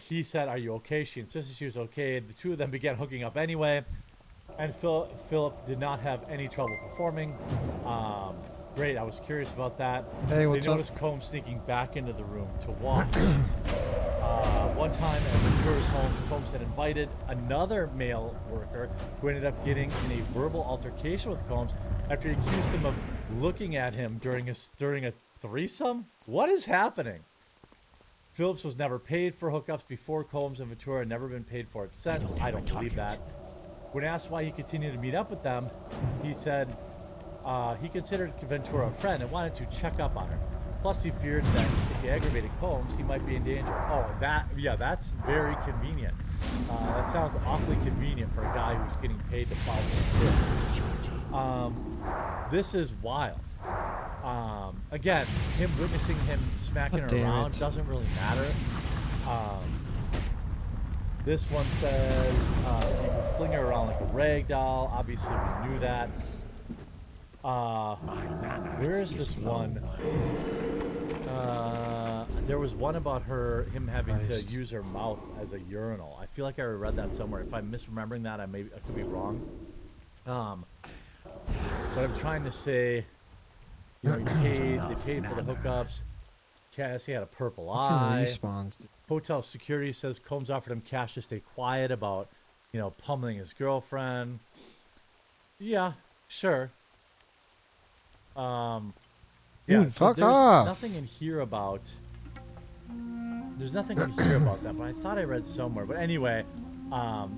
Speaker 5: He said, "Are you okay?" She insisted she was okay. The two of them began hooking up anyway. And Philip did not have any trouble performing. Great, I was curious about that.
Speaker 1: Hey, what's
Speaker 5: They noticed
Speaker 1: up?
Speaker 5: Combs sneaking back into the room to watch. One time at Ventura's home, Combs had invited another male worker who ended up getting in a verbal altercation with Combs after he accused him of looking at him during a threesome. What is happening? Phillips was never paid for hookups before Combs, and Ventura had never been paid for it since. I don't believe that. When asked why he continued to meet up with them, he said he considered Ventura a friend and wanted to check up on her. Plus, he feared that if he aggravated Combs, he might be in danger. Oh, that's very convenient. That sounds awfully convenient for a guy who's getting paid to follow his kid. This is wild. Again, him witnessing him smacking her around doesn't really matter. This one says he would fling her around like a rag doll. Obviously, we knew that. Where is this one? There was one about him having to use her mouth as a urinal. I feel like I read that somewhere. If I'm misremembering that, I could be wrong. But I'm trying to say, they paid for the hookups. Cassie had a purple eye.
Speaker 1: Respawns.
Speaker 5: Hotel security says Combs offered him cash to stay quiet about, pummeling his girlfriend. Yeah, sure.
Speaker 1: Dude, fuck
Speaker 5: there's
Speaker 1: off.
Speaker 5: Nothing in here about. There's nothing in here about that, but I thought I read somewhere. But anyway,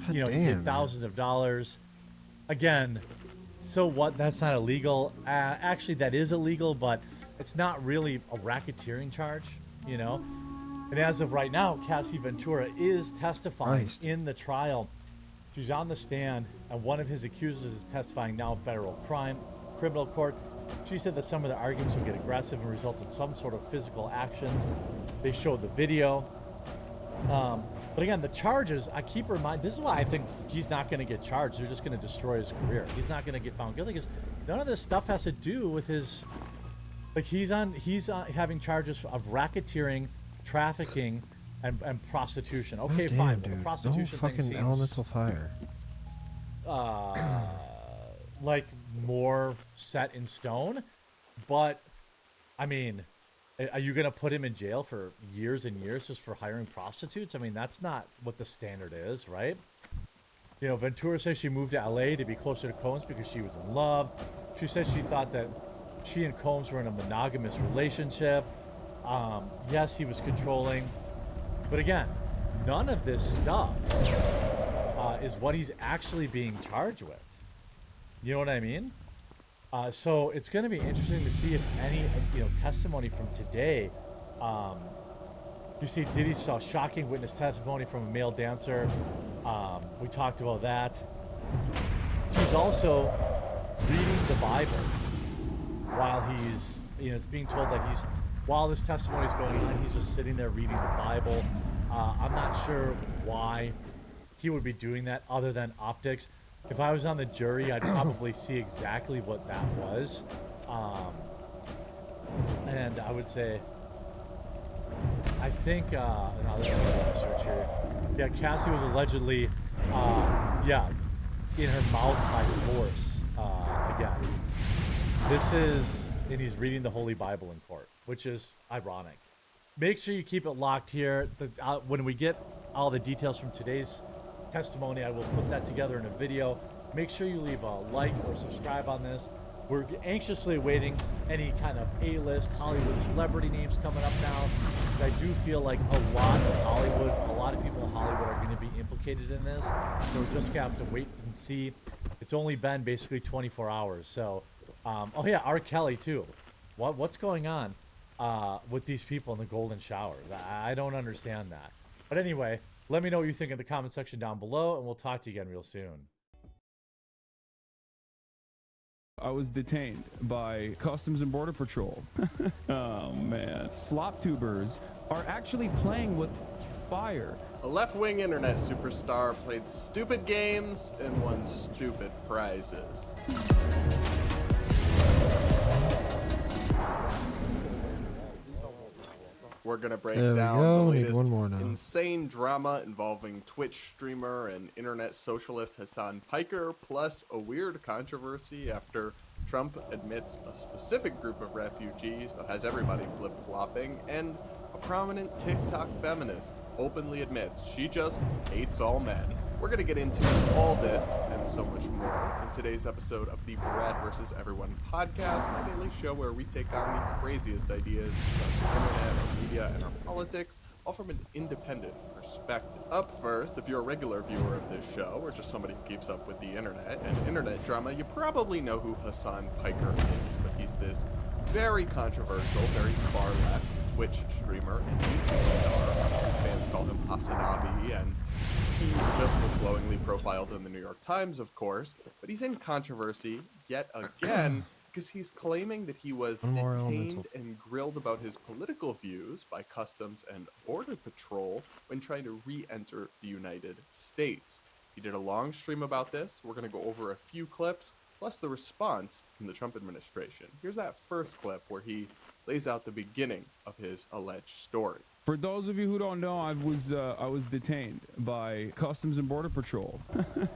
Speaker 5: he paid thousands of dollars. Again, so what? That's not illegal. Actually, that is illegal, but it's not really a racketeering charge, And as of right now, Cassie Ventura is testifying in the trial. She's on the stand, and one of his accusers is testifying now in federal criminal court. She said that some of the arguments would get aggressive and result in some sort of physical actions. They showed the video. But again, the charges, I keep reminding, this is why I think he's not going to get charged. They're just going to destroy his career. He's not going to get found guilty because none of this stuff has to do with his Like he's having charges of racketeering, trafficking, and prostitution. Okay,
Speaker 1: damn,
Speaker 5: fine.
Speaker 1: dude.
Speaker 5: The prostitution
Speaker 1: no
Speaker 5: thing
Speaker 1: fucking
Speaker 5: seems,
Speaker 1: elemental fire.
Speaker 5: like more set in stone, but I mean, are you gonna put him in jail for years and years just for hiring prostitutes? I mean, that's not what the standard is, right? You know, Ventura says she moved to LA to be closer to Combs because she was in love. She said she thought that she and Combs were in a monogamous relationship. Yes, he was controlling, but again, none of this stuff is what he's actually being charged with. You know what I mean? So it's going to be interesting to see if any, testimony from today. You see, Diddy saw shocking witness testimony from a male dancer. We talked about that. He's also reading the Bible while he's, it's being told that while this testimony is going on, he's just sitting there reading the Bible. I'm not sure why he would be doing that other than optics. If I was on the jury, I'd probably see exactly what that was. And I would say, I think, no, this is a search here. Yeah, Cassie was allegedly, in her mouth by force. Again, and he's reading the Holy Bible in court, which is ironic. Make sure you keep it locked here. When we get all the details from today's testimony, I will put that together in a video. Make sure you leave a like or subscribe on this. We're anxiously awaiting any kind of A-list Hollywood celebrity names coming up now. I do feel like a lot of people in Hollywood are going to be implicated in this. So we're just going to have to wait and see. It's only been basically 24 hours. So, oh yeah, R. Kelly too. What's going on with these people in the golden shower? I don't understand that. But anyway, let me know what you think in the comment section down below, and we'll talk to you again real soon.
Speaker 14: I was detained by Customs and Border Patrol. Oh man. Slop tubers are actually playing with fire.
Speaker 20: A left-wing internet superstar played stupid games and won stupid prizes. We're gonna break down the latest insane drama involving Twitch streamer and internet socialist Hassan Piker, plus a weird controversy after Trump admits a specific group of refugees that has everybody flip-flopping, and a prominent TikTok feminist openly admits she just hates all men. We're gonna get into all this and so much more in today's episode of the Brad vs. Everyone podcast, my daily show where we take on the craziest ideas about the internet, our media, and our politics, all from an independent perspective. Up first, if you're a regular viewer of this show, or just somebody who keeps up with the internet and internet drama, you probably know who Hassan Piker is, but he's this very controversial, very far-left Twitch streamer and YouTube star. His fans call him Hassanabi, and he just was glowingly profiled in the New York Times, of course, but he's in controversy yet again because he's claiming that he was detained and grilled about his political views by Customs and Border Patrol when trying to re-enter the United States. He did a long stream about this. We're going to go over a few clips, plus the response from the Trump administration. Here's that first clip where he lays out the beginning of his alleged story.
Speaker 14: For those of you who don't know, I was detained by Customs and Border Patrol.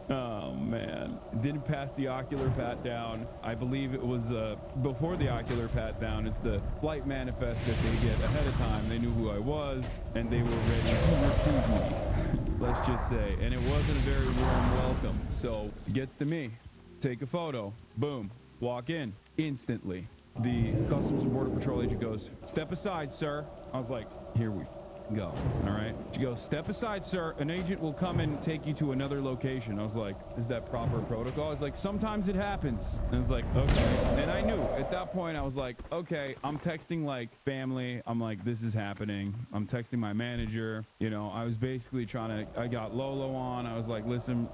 Speaker 14: Oh man, didn't pass the ocular pat down. I believe it was before the ocular pat down. It's the flight manifest that they get ahead of time. They knew who I was and they were ready to receive me. Let's just say, and it wasn't a very warm welcome. So it gets to me. Take a photo. Boom. Walk in instantly. The Customs and Border Patrol agent goes, "Step aside, sir." I was like, here we go. All right. She goes, "Step aside, sir. An agent will come and take you to another location." I was like, is that proper protocol? It's like, sometimes it happens. And I was like, okay. And I knew at that point, I was like, okay, I'm texting like family. I'm like, this is happening. I'm texting my manager. I was basically I got Lolo on. I was like, listen,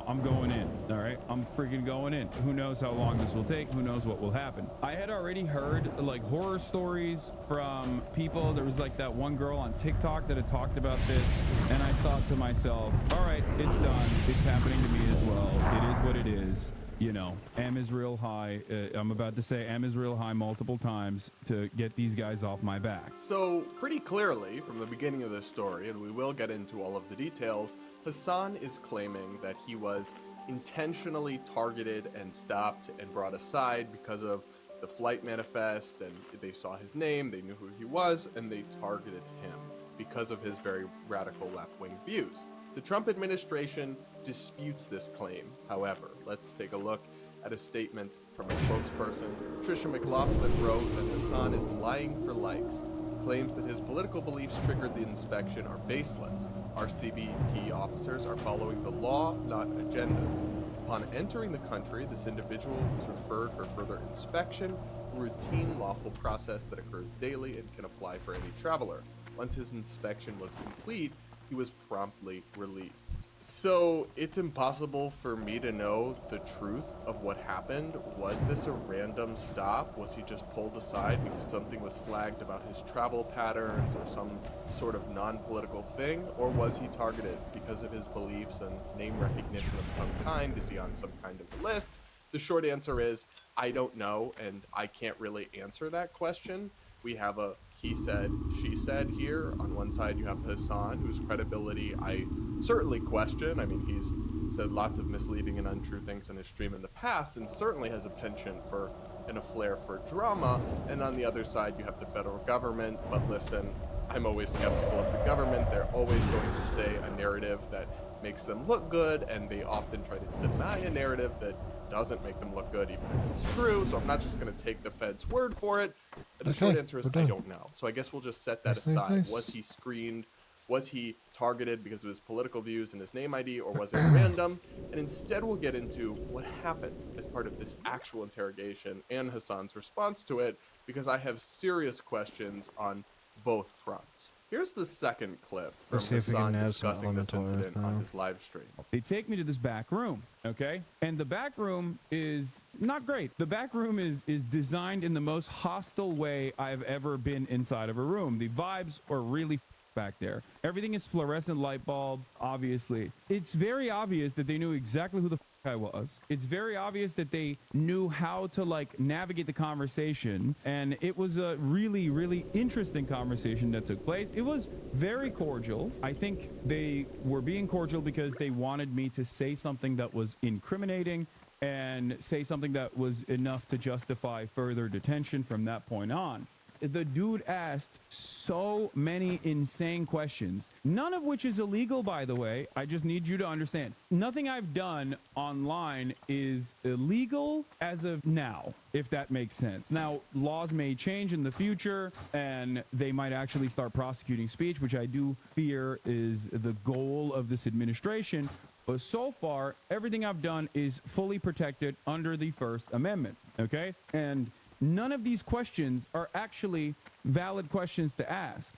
Speaker 14: I'm going in. All right. I'm freaking going in. Who knows how long this will take? Who knows what will happen? I had already heard like horror stories from people. There was like that one girl on TikTok TikTok that had talked about this, and I thought to myself, all right, it's done. It's happening to me as well. It is what it is. You know, am is real high. I'm about to say am is real high multiple times to get these guys off my back.
Speaker 20: So pretty clearly from the beginning of this story, and we will get into all of the details, Hassan is claiming that he was intentionally targeted and stopped and brought aside because of the flight manifest, and they saw his name, they knew who he was, and they targeted him because of his very radical left-wing views. The Trump administration disputes this claim. However, let's take a look at a statement from a spokesperson. Tricia McLaughlin wrote that Hassan is lying for likes. Claims that his political beliefs triggered the inspection are baseless. Our CBP officers are following the law, not agendas. Upon entering the country, this individual was referred for further inspection, a routine lawful process that occurs daily and can apply for any traveler. Once his inspection was complete, he was promptly released. So it's impossible for me to know the truth of what happened. Was this a random stop? Was he just pulled aside because something was flagged about his travel patterns or some sort of non-political thing? Or was he targeted because of his beliefs and name recognition of some kind? Is he on some kind of list? The short answer is, I don't know, and I can't really answer that question. We have a he said, she said here. On one side, you have Hassan, whose credibility I certainly question. I mean, he's said lots of misleading and untrue things on his stream in the past, and certainly has a penchant for and a flair for drama. And on the other side, you have the federal government. But listen, I'm always skeptical of the government. They're always going to say a narrative that makes them look good, and they often try to deny a narrative that doesn't make them look good, even if it's true. So I'm not just going to take the Fed's word for it. The short answer is I don't know. So I guess we'll just set that aside.
Speaker 1: Nice.
Speaker 20: Was he screened? Was he targeted because of his political views and his name ID, or was it random? And instead we'll get into what happened as part of this actual interrogation and Hassan's response to it, because I have serious questions on both fronts. Here's the second clip from Hassan discussing this incident on his live stream.
Speaker 14: They take me to this back room, okay? And the back room is not great. The back room is designed in the most hostile way I've ever been inside of a room. The vibes are really back there. Everything is fluorescent light bulb, obviously. It's very obvious that they knew exactly who the I was. It's very obvious that they knew how to like navigate the conversation, and it was a really, really interesting conversation that took place. It was very cordial. I think they were being cordial because they wanted me to say something that was incriminating and say something that was enough to justify further detention from that point on. The dude asked so many insane questions, none of which is illegal, by the way. I just need you to understand. Nothing I've done online is illegal as of now, if that makes sense. Now, laws may change in the future, and they might actually start prosecuting speech, which I do fear is the goal of this administration. But so far, everything I've done is fully protected under the First Amendment, okay? And none of these questions are actually valid questions to ask.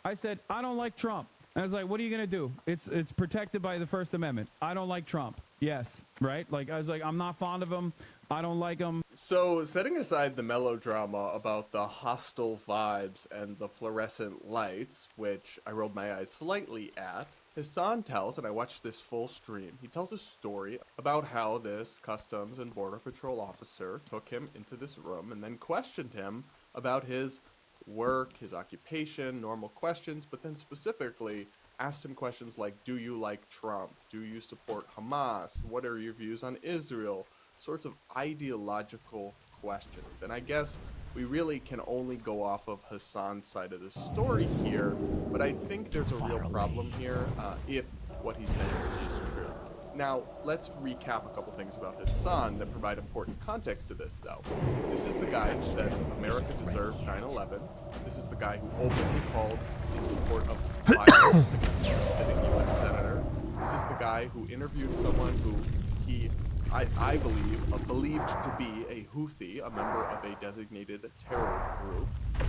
Speaker 14: I said, I don't like Trump. And I was like, what are you going to do? It's protected by the First Amendment. I don't like Trump. Yes, right? Like, I was like, I'm not fond of him. I don't like him.
Speaker 20: So setting aside the melodrama about the hostile vibes and the fluorescent lights, which I rolled my eyes slightly at, Hassan tells, and I watched this full stream, he tells a story about how this Customs and Border Patrol officer took him into this room and then questioned him about his work, his occupation, normal questions, but then specifically asked him questions like, do you like Trump? Do you support Hamas? What are your views on Israel? Sorts of ideological questions. And I guess we really can only go off of Hassan's side of the story here, but I think there's a real problem here if what he's saying is true. Now, let's recap a couple things about Hassan that provide important context to this, though. This is the guy who said America deserved 9/11. This is the guy who openly called in support of violence against a sitting U.S. senator. This is the guy who interviewed someone who I believe, believed to be a Houthi, a member of a designated terror group.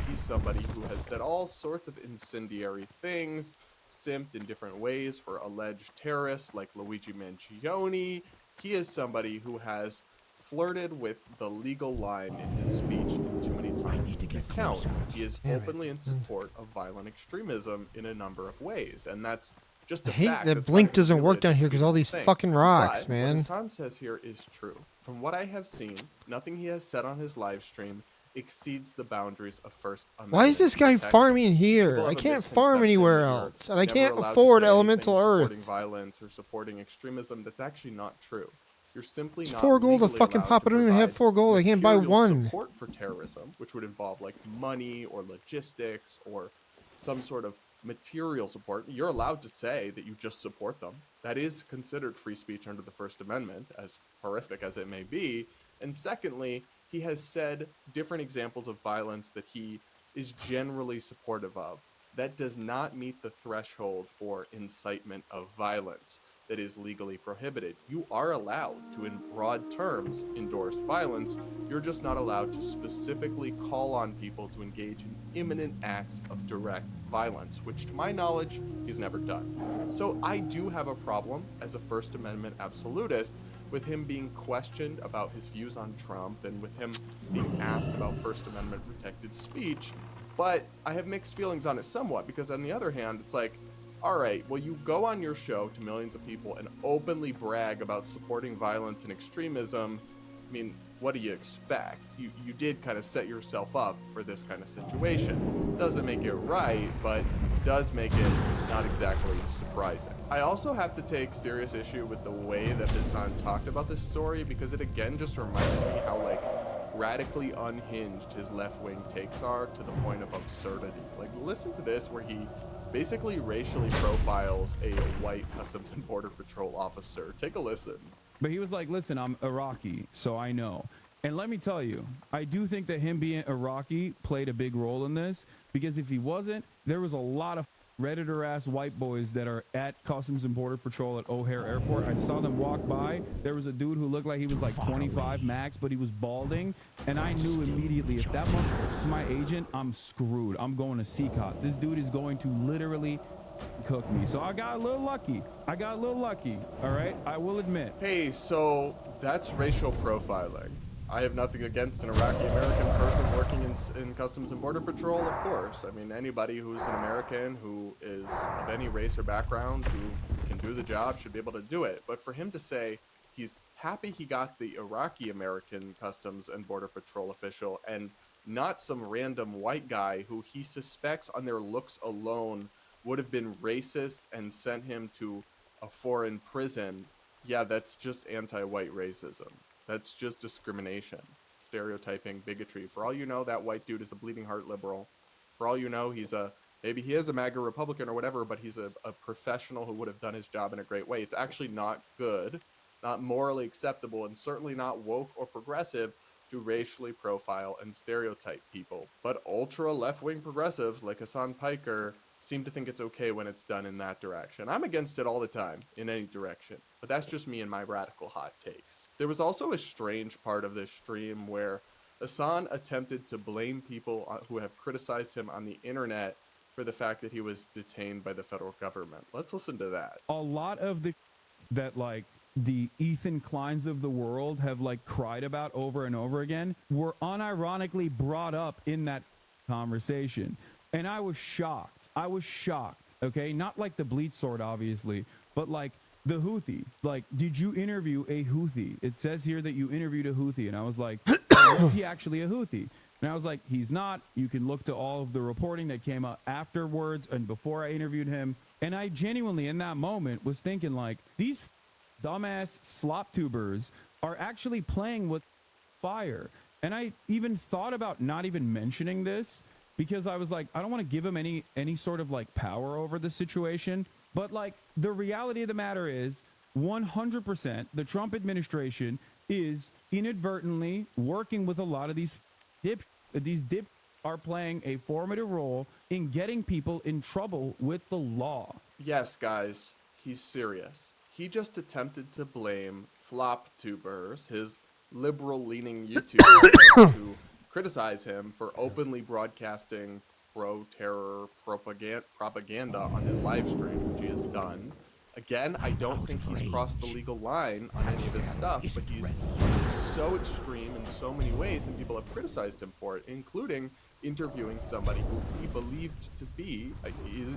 Speaker 20: He's somebody who has said all sorts of incendiary things, simped in different ways for alleged terrorists like Luigi Mangione. He is somebody who has flirted with the legal line in his speech too many times account, he is openly in support of violent extremism in a number of ways, and that's just a
Speaker 1: I hate
Speaker 20: fact.
Speaker 1: that Blink doesn't work down here because all these fucking rocks, man.
Speaker 20: What Hassan says here is true. From what I have seen, nothing he has said on his live stream exceeds the boundaries of First Amendment.
Speaker 1: Why is this guy farming here? I can't farm anywhere else, and I can't afford elemental earth.
Speaker 20: Supporting violence or supporting extremism, that's actually not true. You're simply
Speaker 1: It's
Speaker 20: not
Speaker 1: 4 gold to
Speaker 20: legally
Speaker 1: fucking
Speaker 20: allowed
Speaker 1: pop. I
Speaker 20: to
Speaker 1: don't even have
Speaker 20: provide
Speaker 1: 4 gold. I can't buy
Speaker 20: material
Speaker 1: one.
Speaker 20: Support for terrorism, which would involve like money or logistics or some sort of material support. You're allowed to say that you just support them. That is considered free speech under the First Amendment, as horrific as it may be. And secondly, he has said different examples of violence that he is generally supportive of. That does not meet the threshold for incitement of violence that is legally prohibited. You are allowed to, in broad terms, endorse violence. You're just not allowed to specifically call on people to engage in imminent acts of direct violence, which to my knowledge, he's never done. So I do have a problem as a First Amendment absolutist with him being questioned about his views on Trump and with him being asked about First Amendment protected speech. But I have mixed feelings on it somewhat, because on the other hand, it's like, all right, well, you go on your show to millions of people and openly brag about supporting violence and extremism. I mean, what do you expect? You did kind of set yourself up for this kind of situation. Doesn't make it right, but does make it not exactly surprising. I also have to take serious issue with the way that Hassan talked about this story, because it again just reminded me how like radically unhinged his left-wing takes are, to the point of absurdity. Like, listen to this, where he basically racially profiles a white Customs and Border Patrol officer. Take a listen.
Speaker 14: But he was like, listen, I'm Iraqi, so I know. And let me tell you, I do think that him being Iraqi played a big role in this, because if he wasn't, there was a lot of Redditor-ass white boys that are at Customs and Border Patrol at O'Hare Airport. I saw them walk by. There was a dude who looked like he was like 25 max, but he was balding. And I knew immediately, if that motherfucker is my agent, I'm screwed. I'm going to CCOT. This dude is going to literally cook me. So I got a little lucky. All right, I will admit.
Speaker 20: Hey, so that's racial profiling. I have nothing against an Iraqi American person working in Customs and Border Patrol, of course. I mean, anybody who's an American who is of any race or background who can do the job should be able to do it. But for him to say he's happy he got the Iraqi American Customs and Border Patrol official and not some random white guy who he suspects on their looks alone would have been racist and sent him to a foreign prison, yeah, that's just anti-white racism. That's just discrimination, stereotyping, bigotry. For all you know, that white dude is a bleeding heart liberal. For all you know, maybe he is a MAGA Republican or whatever, but he's a professional who would have done his job in a great way. It's actually not good, not morally acceptable, and certainly not woke or progressive to racially profile and stereotype people. But ultra left-wing progressives like Hassan Piker seem to think it's okay when it's done in that direction. I'm against it all the time, in any direction. But that's just me and my radical hot takes. There was also a strange part of this stream where Hassan attempted to blame people who have criticized him on the internet for the fact that he was detained by the federal government. Let's listen to that.
Speaker 14: A lot of the Ethan Kleins of the world have like cried about over and over again were unironically brought up in that conversation. And I was shocked. Okay, not like the bleach sword, obviously, but like the Houthi. Like, did you interview a Houthi? It says here that you interviewed a Houthi, and I was like, is he actually a Houthi? And I was like, he's not. You can look to all of the reporting that came out afterwards and before I interviewed him. And I genuinely, in that moment, was thinking like, these dumbass slop tubers are actually playing with fire. And I even thought about not even mentioning this, because I was like, I don't want to give him any sort of like power over the situation. But like, the reality of the matter is 100% the Trump administration is inadvertently working with a lot of these dip are playing a formative role in getting people in trouble with the law.
Speaker 20: Yes, guys, he's serious. He just attempted to blame slop tubers, his liberal-leaning YouTubers who criticize him for openly broadcasting pro-terror propaganda on his live stream, which he has done. Again, I don't think he's crossed the legal line on any of this stuff, but he's so extreme in so many ways, and people have criticized him for it, including interviewing somebody who he believed to be,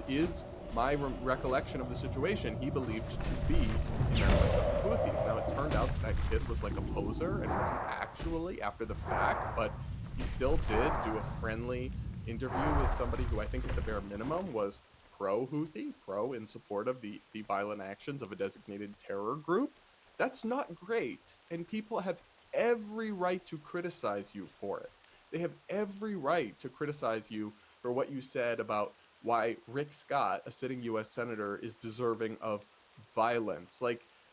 Speaker 20: is my recollection of the situation, he believed to be a member of the Houthis. Now, it turned out that kid was like a poser and wasn't actually after the fact, but he still did do a friendly interview with somebody who I think at the bare minimum was pro-Houthi, pro in support of the violent actions of a designated terror group. That's not great, and people have every right to criticize you for it. They have every right to criticize you for what you said about why Rick Scott, a sitting U.S. senator, is deserving of violence.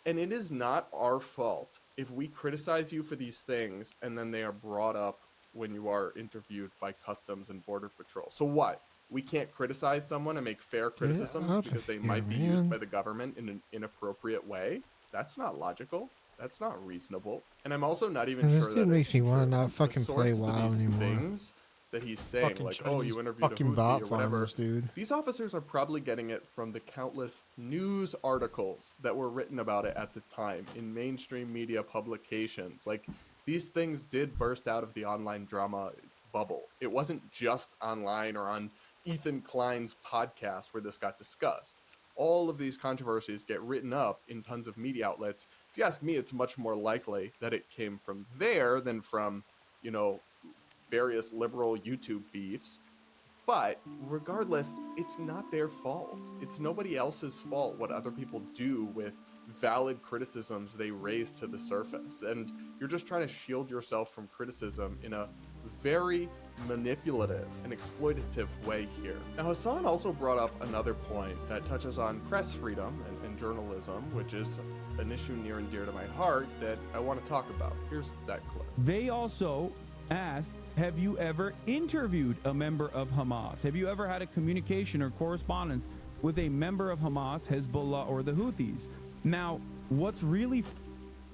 Speaker 20: And it is not our fault if we criticize you for these things and then they are brought up when you are interviewed by Customs and Border Patrol. So what? We can't criticize someone and make fair criticisms because they might be used by the government in an inappropriate way? That's not logical. That's not reasonable. And I'm also not even sure that
Speaker 1: this makes me want to not fucking play WoW anymore.
Speaker 20: Things that he's saying,
Speaker 1: Fucking
Speaker 20: like,
Speaker 1: Chinese
Speaker 20: oh, you interviewed a
Speaker 1: fucking
Speaker 20: Houthi
Speaker 1: bot
Speaker 20: or whatever.
Speaker 1: farmers, dude.
Speaker 20: These officers are probably getting it from the countless news articles that were written about it at the time in mainstream media publications. Like, these things did burst out of the online drama bubble. It wasn't just online or on Ethan Klein's podcast where this got discussed. All of these controversies get written up in tons of media outlets. If you ask me, it's much more likely that it came from there than from, you know, various liberal YouTube beefs. But regardless, it's not their fault. It's nobody else's fault what other people do with valid criticisms they raise to the surface. And you're just trying to shield yourself from criticism in a very manipulative and exploitative way here. Now, Hassan also brought up another point that touches on press freedom and journalism, which is an issue near and dear to my heart that I want to talk about. Here's that clip.
Speaker 14: They also asked, have you ever interviewed a member of Hamas? Have you ever had a communication or correspondence with a member of Hamas, Hezbollah, or the Houthis? Now, what's really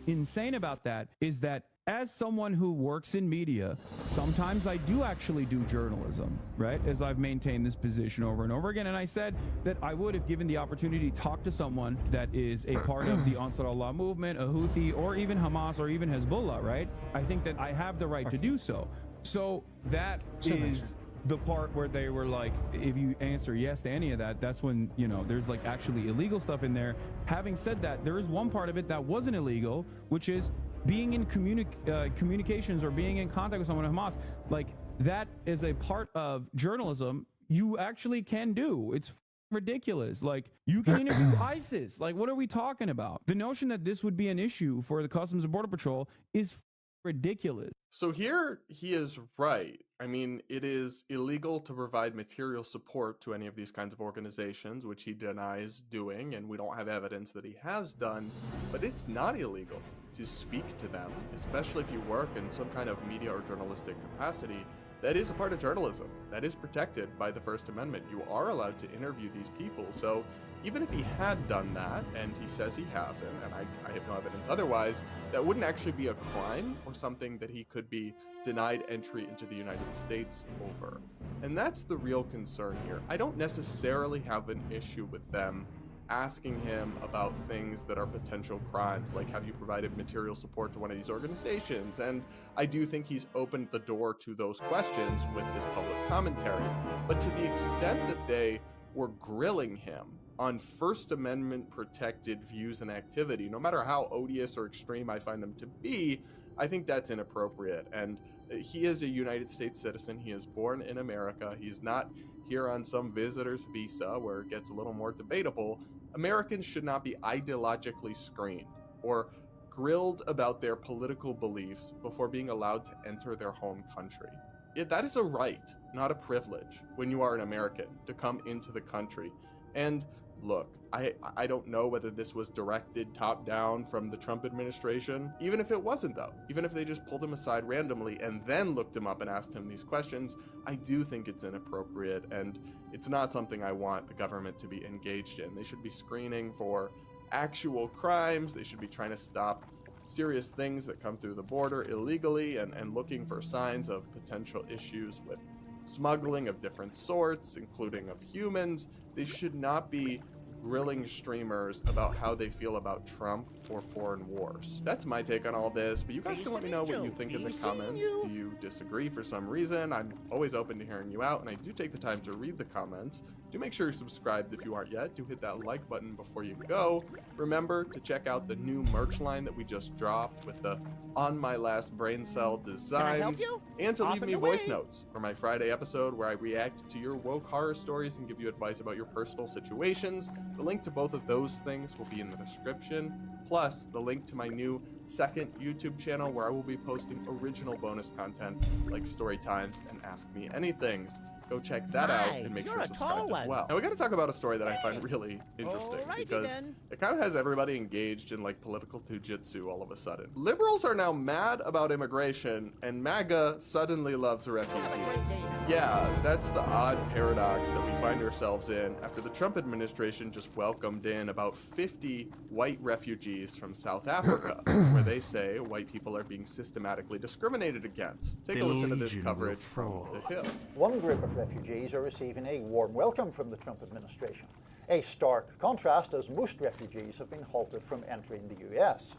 Speaker 14: insane about that is that as someone who works in media, sometimes I do actually do journalism, right? As I've maintained this position over and over again. And I said that I would have given the opportunity to talk to someone that is a part of the Ansar Allah movement, a Houthi, or even Hamas, or even Hezbollah, right? I think that I have the right to do so. So that is the part where they were like, if you answer yes to any of that, that's when, you know, there's like actually illegal stuff in there. Having said that, there is one part of it that wasn't illegal, which is being in communications or being in contact with someone at Hamas. Like, that is a part of journalism you actually can do. It's ridiculous. Like, you can interview ISIS. Like, what are we talking about? The notion that this would be an issue for the Customs and Border Patrol is ridiculous.
Speaker 20: So here he is right. I mean, it is illegal to provide material support to any of these kinds of organizations, which he denies doing, and we don't have evidence that he has done, but it's not illegal to speak to them, especially if you work in some kind of media or journalistic capacity. That is a part of journalism. That is protected by the First Amendment. You are allowed to interview these people. So even if he had done that, and he says he hasn't, and I have no evidence otherwise, that wouldn't actually be a crime or something that he could be denied entry into the United States over. And that's the real concern here. I don't necessarily have an issue with them asking him about things that are potential crimes, like have you provided material support to one of these organizations? And I do think he's opened the door to those questions with his public commentary. But to the extent that they were grilling him on First Amendment protected views and activity, no matter how odious or extreme I find them to be, I think that's inappropriate. And he is a United States citizen. He is born in America. He's not here on some visitor's visa where it gets a little more debatable. Americans should not be ideologically screened or grilled about their political beliefs before being allowed to enter their home country. That is a right, not a privilege, when you are an American, to come into the country. And look, I don't know whether this was directed top down from the Trump administration. Even if it wasn't, though, even if they just pulled him aside randomly and then looked him up and asked him these questions, I do think it's inappropriate, and it's not something I want the government to be engaged in. They should be screening for actual crimes. They should be trying to stop serious things that come through the border illegally and looking for signs of potential issues with smuggling of different sorts, including of humans. They should not be grilling streamers about how they feel about Trump or foreign wars. That's my take on all this, but you guys can let me know what you think in the comments. Do you disagree for some reason? I'm always open to hearing you out, and I do take the time to read the comments. Do make sure you're subscribed if you aren't yet. Do hit that like button before you go. Remember to check out the new merch line that we just dropped with the On My Last Brain Cell designs, and to leave me voice notes for my Friday episode where I react to your woke horror stories and give you advice about your personal situations. The link to both of those things will be in the description, plus the link to my new second YouTube channel where I will be posting original bonus content like story times and Ask Me Anythings. Go check that out and make sure to subscribe as well. Now we got to talk about a story that I find really interesting because it kind of has everybody engaged in like political jujitsu all of a sudden. Liberals are now mad about immigration and MAGA suddenly loves refugees. Yeah, that's the odd paradox that we find ourselves in after the Trump administration just welcomed in about 50 white refugees from South Africa, where they say white people are being systematically discriminated against. Take a listen to this coverage from The Hill.
Speaker 17: One group of refugees are receiving a warm welcome from the Trump administration. A stark contrast, as most refugees have been halted from entering the US.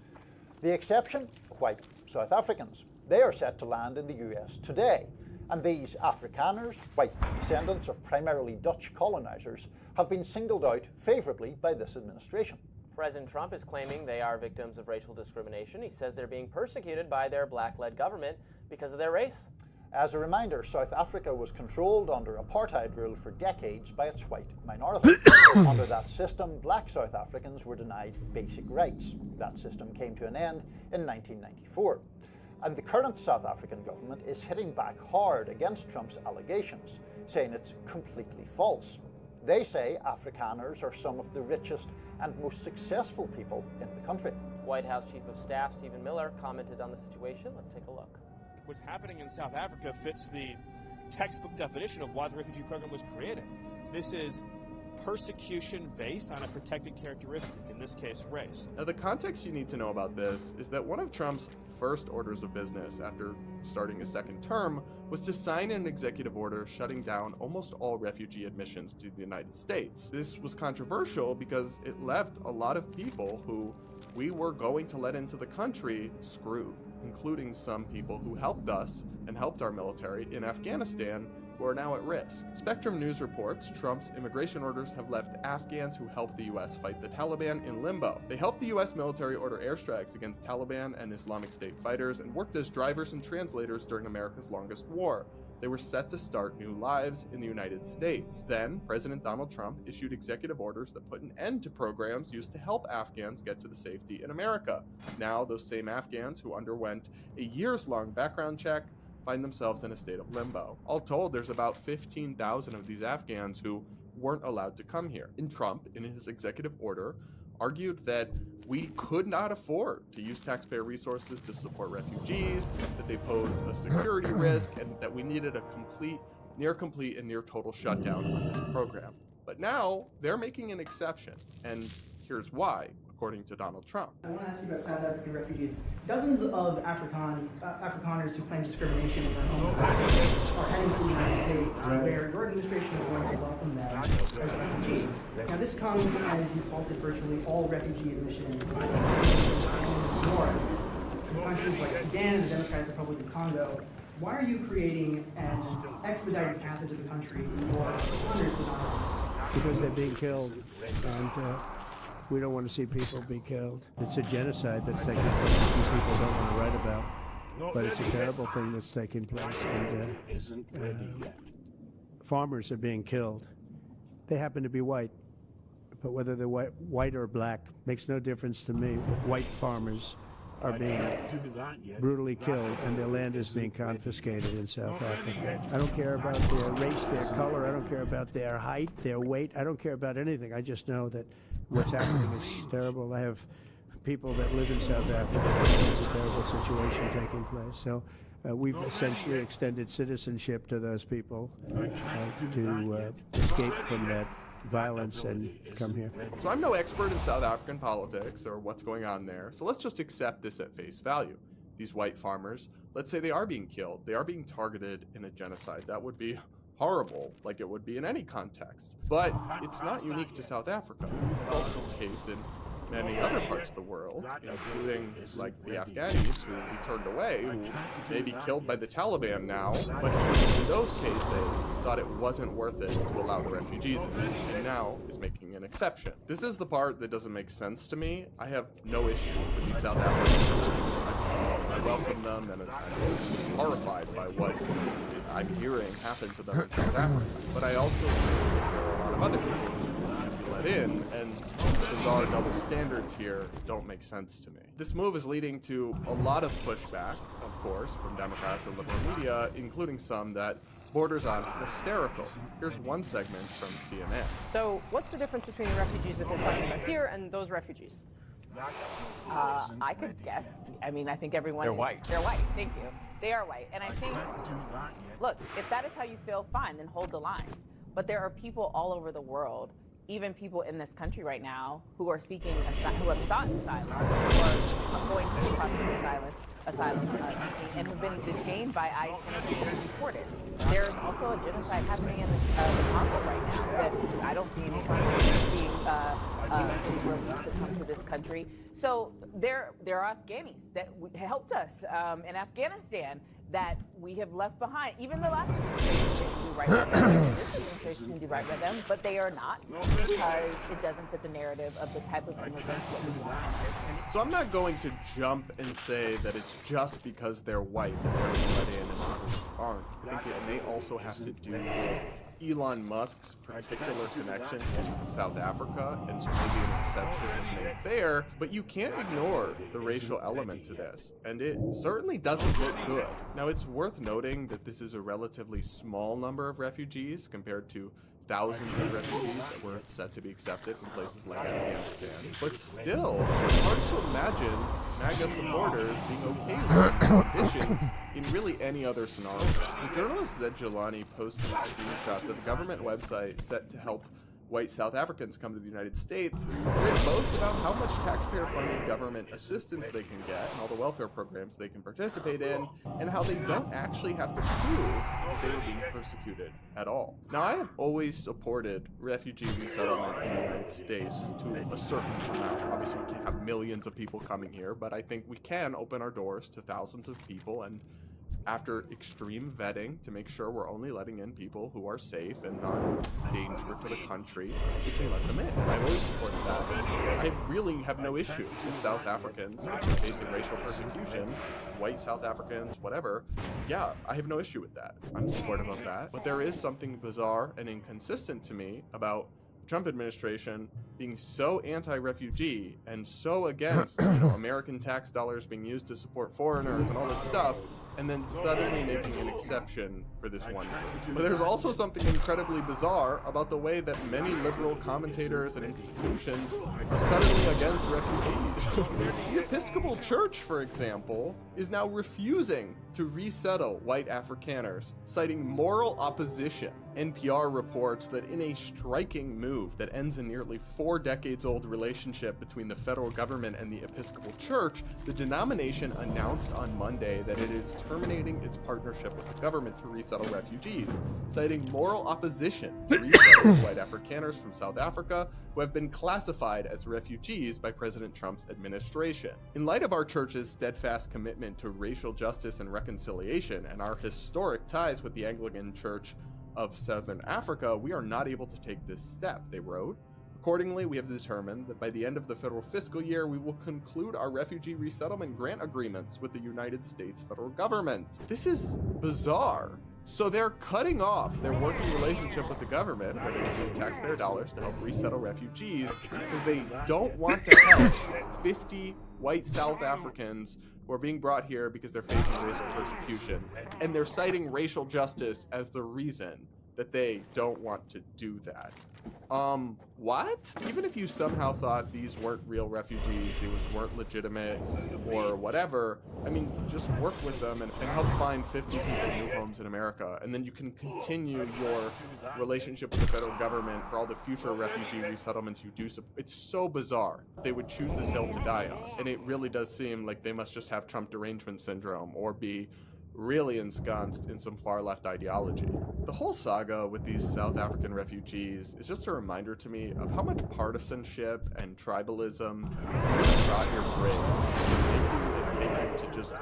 Speaker 17: The exception? White South Africans. They are set to land in the US today. And these Afrikaners, white descendants of primarily Dutch colonizers, have been singled out favorably by this administration.
Speaker 18: President Trump is claiming they are victims of racial discrimination. He says they're being persecuted by their black-led government because of their race.
Speaker 17: As a reminder, South Africa was controlled under apartheid rule for decades by its white minority. Under that system, black South Africans were denied basic rights. That system came to an end in 1994. And the current South African government is hitting back hard against Trump's allegations, saying it's completely false. They say Afrikaners are some of the richest and most successful people in the country.
Speaker 18: White House Chief of Staff Stephen Miller commented on the situation. Let's take a look.
Speaker 21: What's happening in South Africa fits the textbook definition of why the refugee program was created. This is persecution based on a protected characteristic, in this case, race.
Speaker 20: Now, the context you need to know about this is that one of Trump's first orders of business after starting his second term was to sign an executive order shutting down almost all refugee admissions to the United States. This was controversial because it left a lot of people who we were going to let into the country screwed, including some people who helped us and helped our military in Afghanistan who are now at risk. Spectrum News reports Trump's immigration orders have left Afghans who helped the US fight the Taliban in limbo. They helped the US military order airstrikes against Taliban and Islamic State fighters and worked as drivers and translators during America's longest war. They were set to start new lives in the United States. Then, President Donald Trump issued executive orders that put an end to programs used to help Afghans get to the safety in America. Now, those same Afghans who underwent a years-long background check find themselves in a state of limbo. All told, there's about 15,000 of these Afghans who weren't allowed to come here. And Trump, in his executive order, argued that we could not afford to use taxpayer resources to support refugees, that they posed a security risk, and that we needed a near complete and near total shutdown on this program. But now they're making an exception, and here's why, according to Donald Trump.
Speaker 24: I want to ask you about South African refugees. Dozens of Afrikaners who claim discrimination in their home country are heading to the United States, where your administration is going to welcome them as refugees. Now, this comes as you halted virtually all refugee admissions from countries like Sudan and the Democratic Republic of Congo. Why are you creating an expedited path into the country for Afrikaners but not others?
Speaker 25: Because they're being killed, and we don't want to see people be killed. It's a genocide that's taking place that people don't want to write about, but it's a terrible thing that's taking place. And farmers are being killed. They happen to be white, but whether they're white or black makes no difference to me. White farmers are being brutally killed, and their land is being confiscated in South Africa. I don't care about their race, their color. I don't care about their height, their weight. I don't care about anything. I just know that what's happening is terrible. I have people that live in South Africa. It's a terrible situation taking place. So we've essentially extended citizenship to those people to escape from that violence and come here.
Speaker 20: So I'm no expert in South African politics or what's going on there, so let's just accept this at face value. These white farmers, let's say they are being killed, they are being targeted in a genocide. That would be horrible like it would be in any context. But it's not unique to South Africa. It's also the case in many other parts of the world, including like the Afghanis who we turned away, who may be killed by the Taliban now, but in those cases thought it wasn't worth it to allow the refugees in, and now is making an exception. This is the part that doesn't make sense to me. I have no issue with these South Africans. I welcome them, and I'm horrified by what I'm hearing happen to them in South Africa. But I also think that there are a lot of other people who should be let in, and the bizarre double standards here don't make sense to me. This move is leading to a lot of pushback, of course, from Democrats and liberal media, including some that borders on hysterical. Here's one segment from CNN.
Speaker 7: So what's the difference between the refugees that they're talking about here and those refugees?
Speaker 11: I could guess. I mean, I think everyone...
Speaker 13: They're white.
Speaker 11: They're white, thank you. They are white. And I think, look, if that is how you feel, fine, then hold the line. But there are people all over the world, even people in this country right now, who are seeking who have sought asylum, who are going through the process of asylum, and have been detained by ICE and are being deported. There's also a genocide happening in the Congo right now that I don't see anyone being relieved to come to this country. So there are Afghanis that helped us in Afghanistan that we have left behind. Even the last administration didn't do right by them. This administration didn't do right by them, but they are not, because it doesn't fit the narrative of the type of immigrants that we want.
Speaker 20: So I'm not going to jump and say that it's just because they're white that they're being let in and others aren't. I think it may also have to do with Elon Musk's particular connection in South Africa, and so maybe an exception is made there, but you can't ignore the racial element to this, and it certainly doesn't look good. Now, it's worth noting that this is a relatively small number of refugees compared to thousands of refugees that were set to be accepted from places like Afghanistan. But still, it's hard to imagine MAGA supporters being okay with these conditions in really any other scenario. The journalist Zed Jelani posted screenshots of a government website set to help white South Africans come to the United States, where it boasts about how much taxpayer-funded government assistance they can get and all the welfare programs they can participate in, and how they don't actually have to prove that they were being persecuted at all. Now, I have always supported refugee resettlement in the United States to a certain amount. Obviously, we can't have millions of people coming here, but I think we can open our doors to thousands of people, and after extreme vetting to make sure we're only letting in people who are safe and not a danger to the country, we can let them in. And I've always supported that. I really have no issue with South Africans facing racial persecution, white South Africans, whatever. Yeah, I have no issue with that. I'm supportive of that. But there is something bizarre and inconsistent to me about the Trump administration being so anti-refugee and so against American tax dollars being used to support foreigners and all this stuff, and then suddenly making an exception for this one group. But there's also something incredibly bizarre about the way that many liberal commentators and institutions are suddenly against refugees. The Episcopal Church, for example, is now refusing to resettle white Afrikaners, citing moral opposition. NPR reports that in a striking move that ends a nearly 4 decades-old relationship between the federal government and the Episcopal Church, the denomination announced on Monday that it is terminating its partnership with the government to resettle refugees, citing moral opposition to resettling white Afrikaners from South Africa who have been classified as refugees by President Trump's administration. In light of our church's steadfast commitment to racial justice and reconciliation and our historic ties with the Anglican Church of Southern Africa, we are not able to take this step, they wrote. Accordingly, we have determined that by the end of the federal fiscal year, we will conclude our refugee resettlement grant agreements with the United States federal government. This is bizarre. So they're cutting off their working relationship with the government, where they receive taxpayer dollars to help resettle refugees, because they don't want to help 50 white South Africans who are being brought here because they're facing racial persecution. And they're citing racial justice as the reason that they don't want to do that. What? Even if you somehow thought these weren't real refugees, these weren't legitimate or whatever, I mean, just work with them and help find 50 people new homes in America, and then you can continue your relationship with the federal government for all the future refugee resettlements you do. It's so bizarre they would choose this hill to die on, and it really does seem like they must just have Trump derangement syndrome or be really ensconced in some far-left ideology. The whole saga with these South African refugees is just a reminder to me of how much partisanship and tribalism really rot your brain and make you to just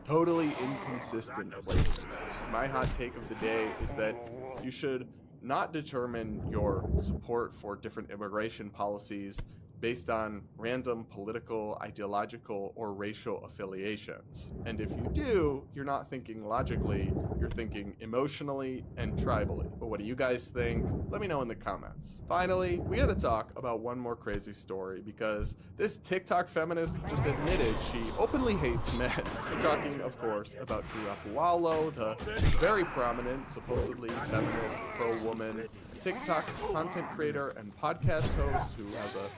Speaker 20: totally inconsistent places. My hot take of the day is that you should not determine your support for different immigration policies based on random political, ideological, or racial affiliations. And if you do, you're not thinking logically, you're thinking emotionally and tribally. But what do you guys think? Let me know in the comments. Finally, we gotta talk about one more crazy story because this TikTok feminist just admitted she openly hates men. I'm talking, of course, about Wallo, the very prominent, supposedly feminist, pro-woman TikTok content creator and podcast host who has a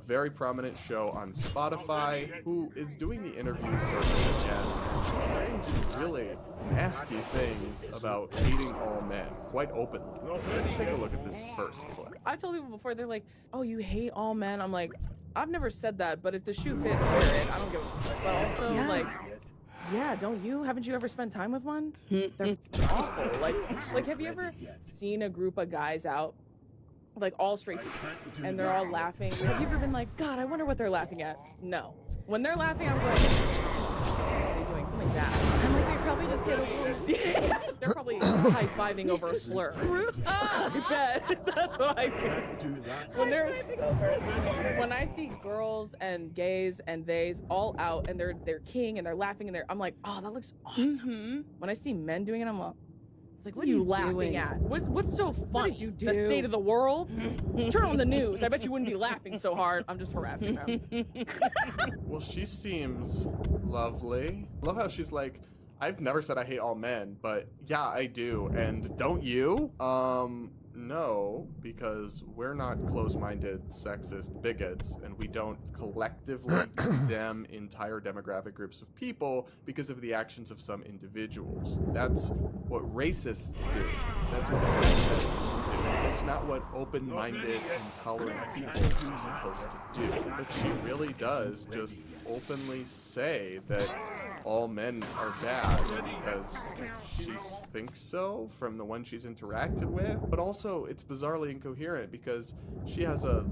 Speaker 20: very prominent show on Spotify, who is doing the interview circuit and saying some really nasty things about hating all men quite openly. Let's take a look at this first clip.
Speaker 2: I told people before, they're like, oh, you hate all men. I'm like, I've never said that, but if the shoe fits, wear it. I don't give a fuck. But also, like, yeah, don't you? Haven't you ever spent time with one? They're awful. Like, have you ever seen a group of guys out, like all straight people, and they're all laughing? Have you ever been like, God, I wonder what they're laughing at? No. When they're laughing, I'm going, they're doing something bad. I'm like, they probably just get a they're probably high-fiving over a slur. I bet. That's what I do. When I see girls and gays and theys all out and they're king and they're laughing and I'm like, oh, that looks awesome. When I see men doing it, I'm like, like, what are you laughing at? What's so funny? What did you do? The state of the world? Turn on the news. I bet you wouldn't be laughing so hard. I'm just harassing them.
Speaker 20: Well, she seems lovely. Love how she's like, I've never said I hate all men, but yeah, I do. And don't you? No, because we're not close-minded, sexist bigots, and we don't collectively condemn entire demographic groups of people because of the actions of some individuals. That's what racists do. That's what sexists do. That's not what open-minded and tolerant people are supposed to do. But she really does just openly say that all men are bad because she thinks so from the one she's interacted with. But also, it's bizarrely incoherent because she has a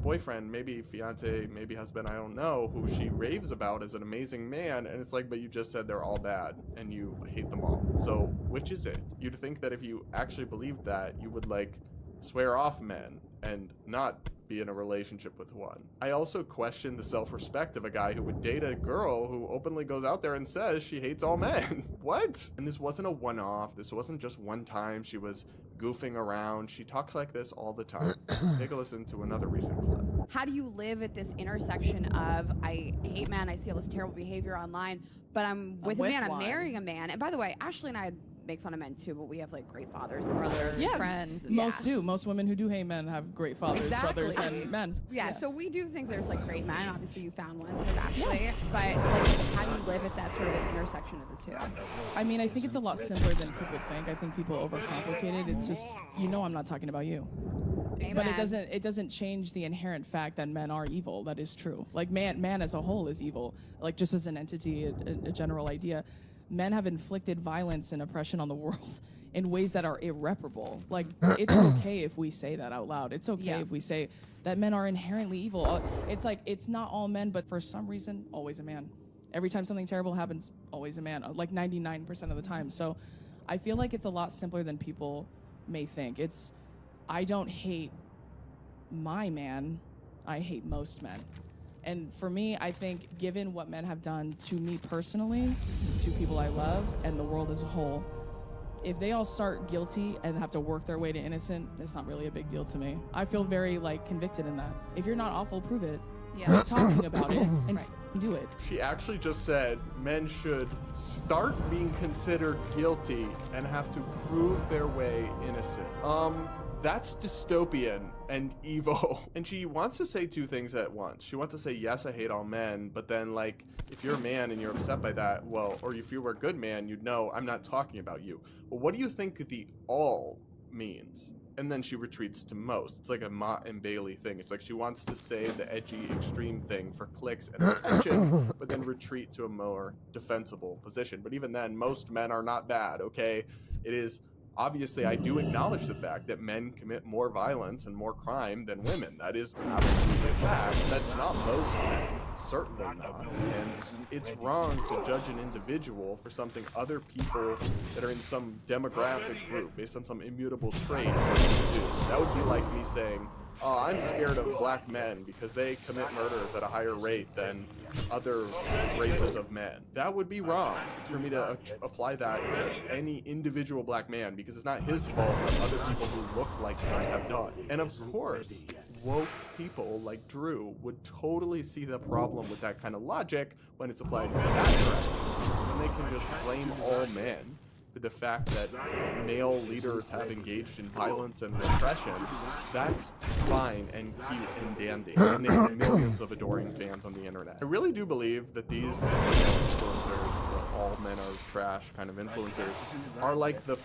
Speaker 20: boyfriend, maybe fiance, maybe husband, I don't know, who she raves about as an amazing man, and it's like, but you just said they're all bad and you hate them all. So which is it? You'd think that if you actually believed that, you would like swear off men and not be in a relationship with one. I also question the self-respect of a guy who would date a girl who openly goes out there and says she hates all men. What? And this wasn't a one-off. This wasn't just one time she was goofing around. She talks like this all the time. Take a listen to another recent clip.
Speaker 9: How do you live at this intersection of, I hate men, I see all this terrible behavior online, but I'm with a man, I'm marrying a man. And by the way, Ashley and I make fun of men too, but we have like great fathers and brothers and friends.
Speaker 2: Most do. Most women who do hate men have great fathers, brothers, and men.
Speaker 9: Yeah, so we do think there's like great men. Obviously you found one, so Ashley. But like, how do you live at that sort of intersection of the two?
Speaker 2: I mean, I think it's a lot simpler than people think. I think people overcomplicate it. It's just, I'm not talking about you.
Speaker 9: Amen.
Speaker 2: But it doesn't change the inherent fact that men are evil. That is true. Like man as a whole is evil. Like just as an entity, a general idea. Men have inflicted violence and oppression on the world in ways that are irreparable. Like, it's okay if we say that out loud. It's okay if we say that men are inherently evil. It's like, it's not all men, but for some reason, always a man. Every time something terrible happens, always a man, like 99% of the time. So I feel like it's a lot simpler than people may think. I don't hate my man, I hate most men. And for me, I think given what men have done to me personally, to people I love, and the world as a whole, if they all start guilty and have to work their way to innocent, it's not really a big deal to me. I feel very convicted in that. If you're not awful, prove it. Yeah. Keep talking about it and do it.
Speaker 20: She actually just said men should start being considered guilty and have to prove their way innocent. That's dystopian and evil. And she wants to say two things at once. She wants to say, yes, I hate all men, but then if you're a man and you're upset by that, well, or if you were a good man, you'd know I'm not talking about you. Well, what do you think the all means? and then she retreats to most. It's like a Mott and Bailey thing. It's like she wants to say the edgy, extreme thing for clicks and attention, but then retreat to a more defensible position. But even then, most men are not bad, okay? It is, obviously, I do acknowledge the fact that men commit more violence and more crime than women. That is absolutely a fact. That's not most men, certainly not. And it's wrong to judge an individual for something other people that are in some demographic group based on some immutable trait do. That would be like me saying, oh, I'm scared of black men because they commit murders at a higher rate than other races of men. That would be wrong for me to apply that to any individual black man, because it's not his fault what other people who look like him have done. And of course, woke people like Drew would totally see the problem with that kind of logic when it's applied in that direction. And they can just blame all men for the fact that male leaders have engaged in violence and repression. That's fine and cute and dandy, and they have millions of adoring fans on the internet. I really do believe that these influencers, the all men are trash kind of influencers, are like the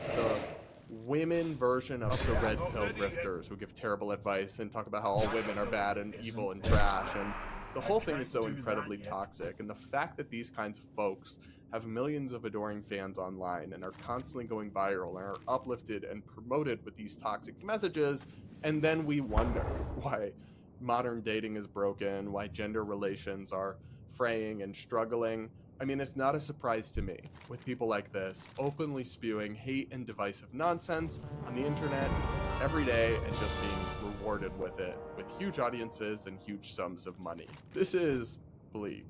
Speaker 20: women version of the red pill grifters who give terrible advice and talk about how all women are bad and evil and trash, and the whole thing is so incredibly toxic. And the fact that these kinds of folks have millions of adoring fans online and are constantly going viral and are uplifted and promoted with these toxic messages, and then we wonder why modern dating is broken, why gender relations are fraying and struggling. I mean, it's not a surprise to me with people like this openly spewing hate and divisive nonsense on the internet every day and just being rewarded with it with huge audiences and huge sums of money. This is bleak,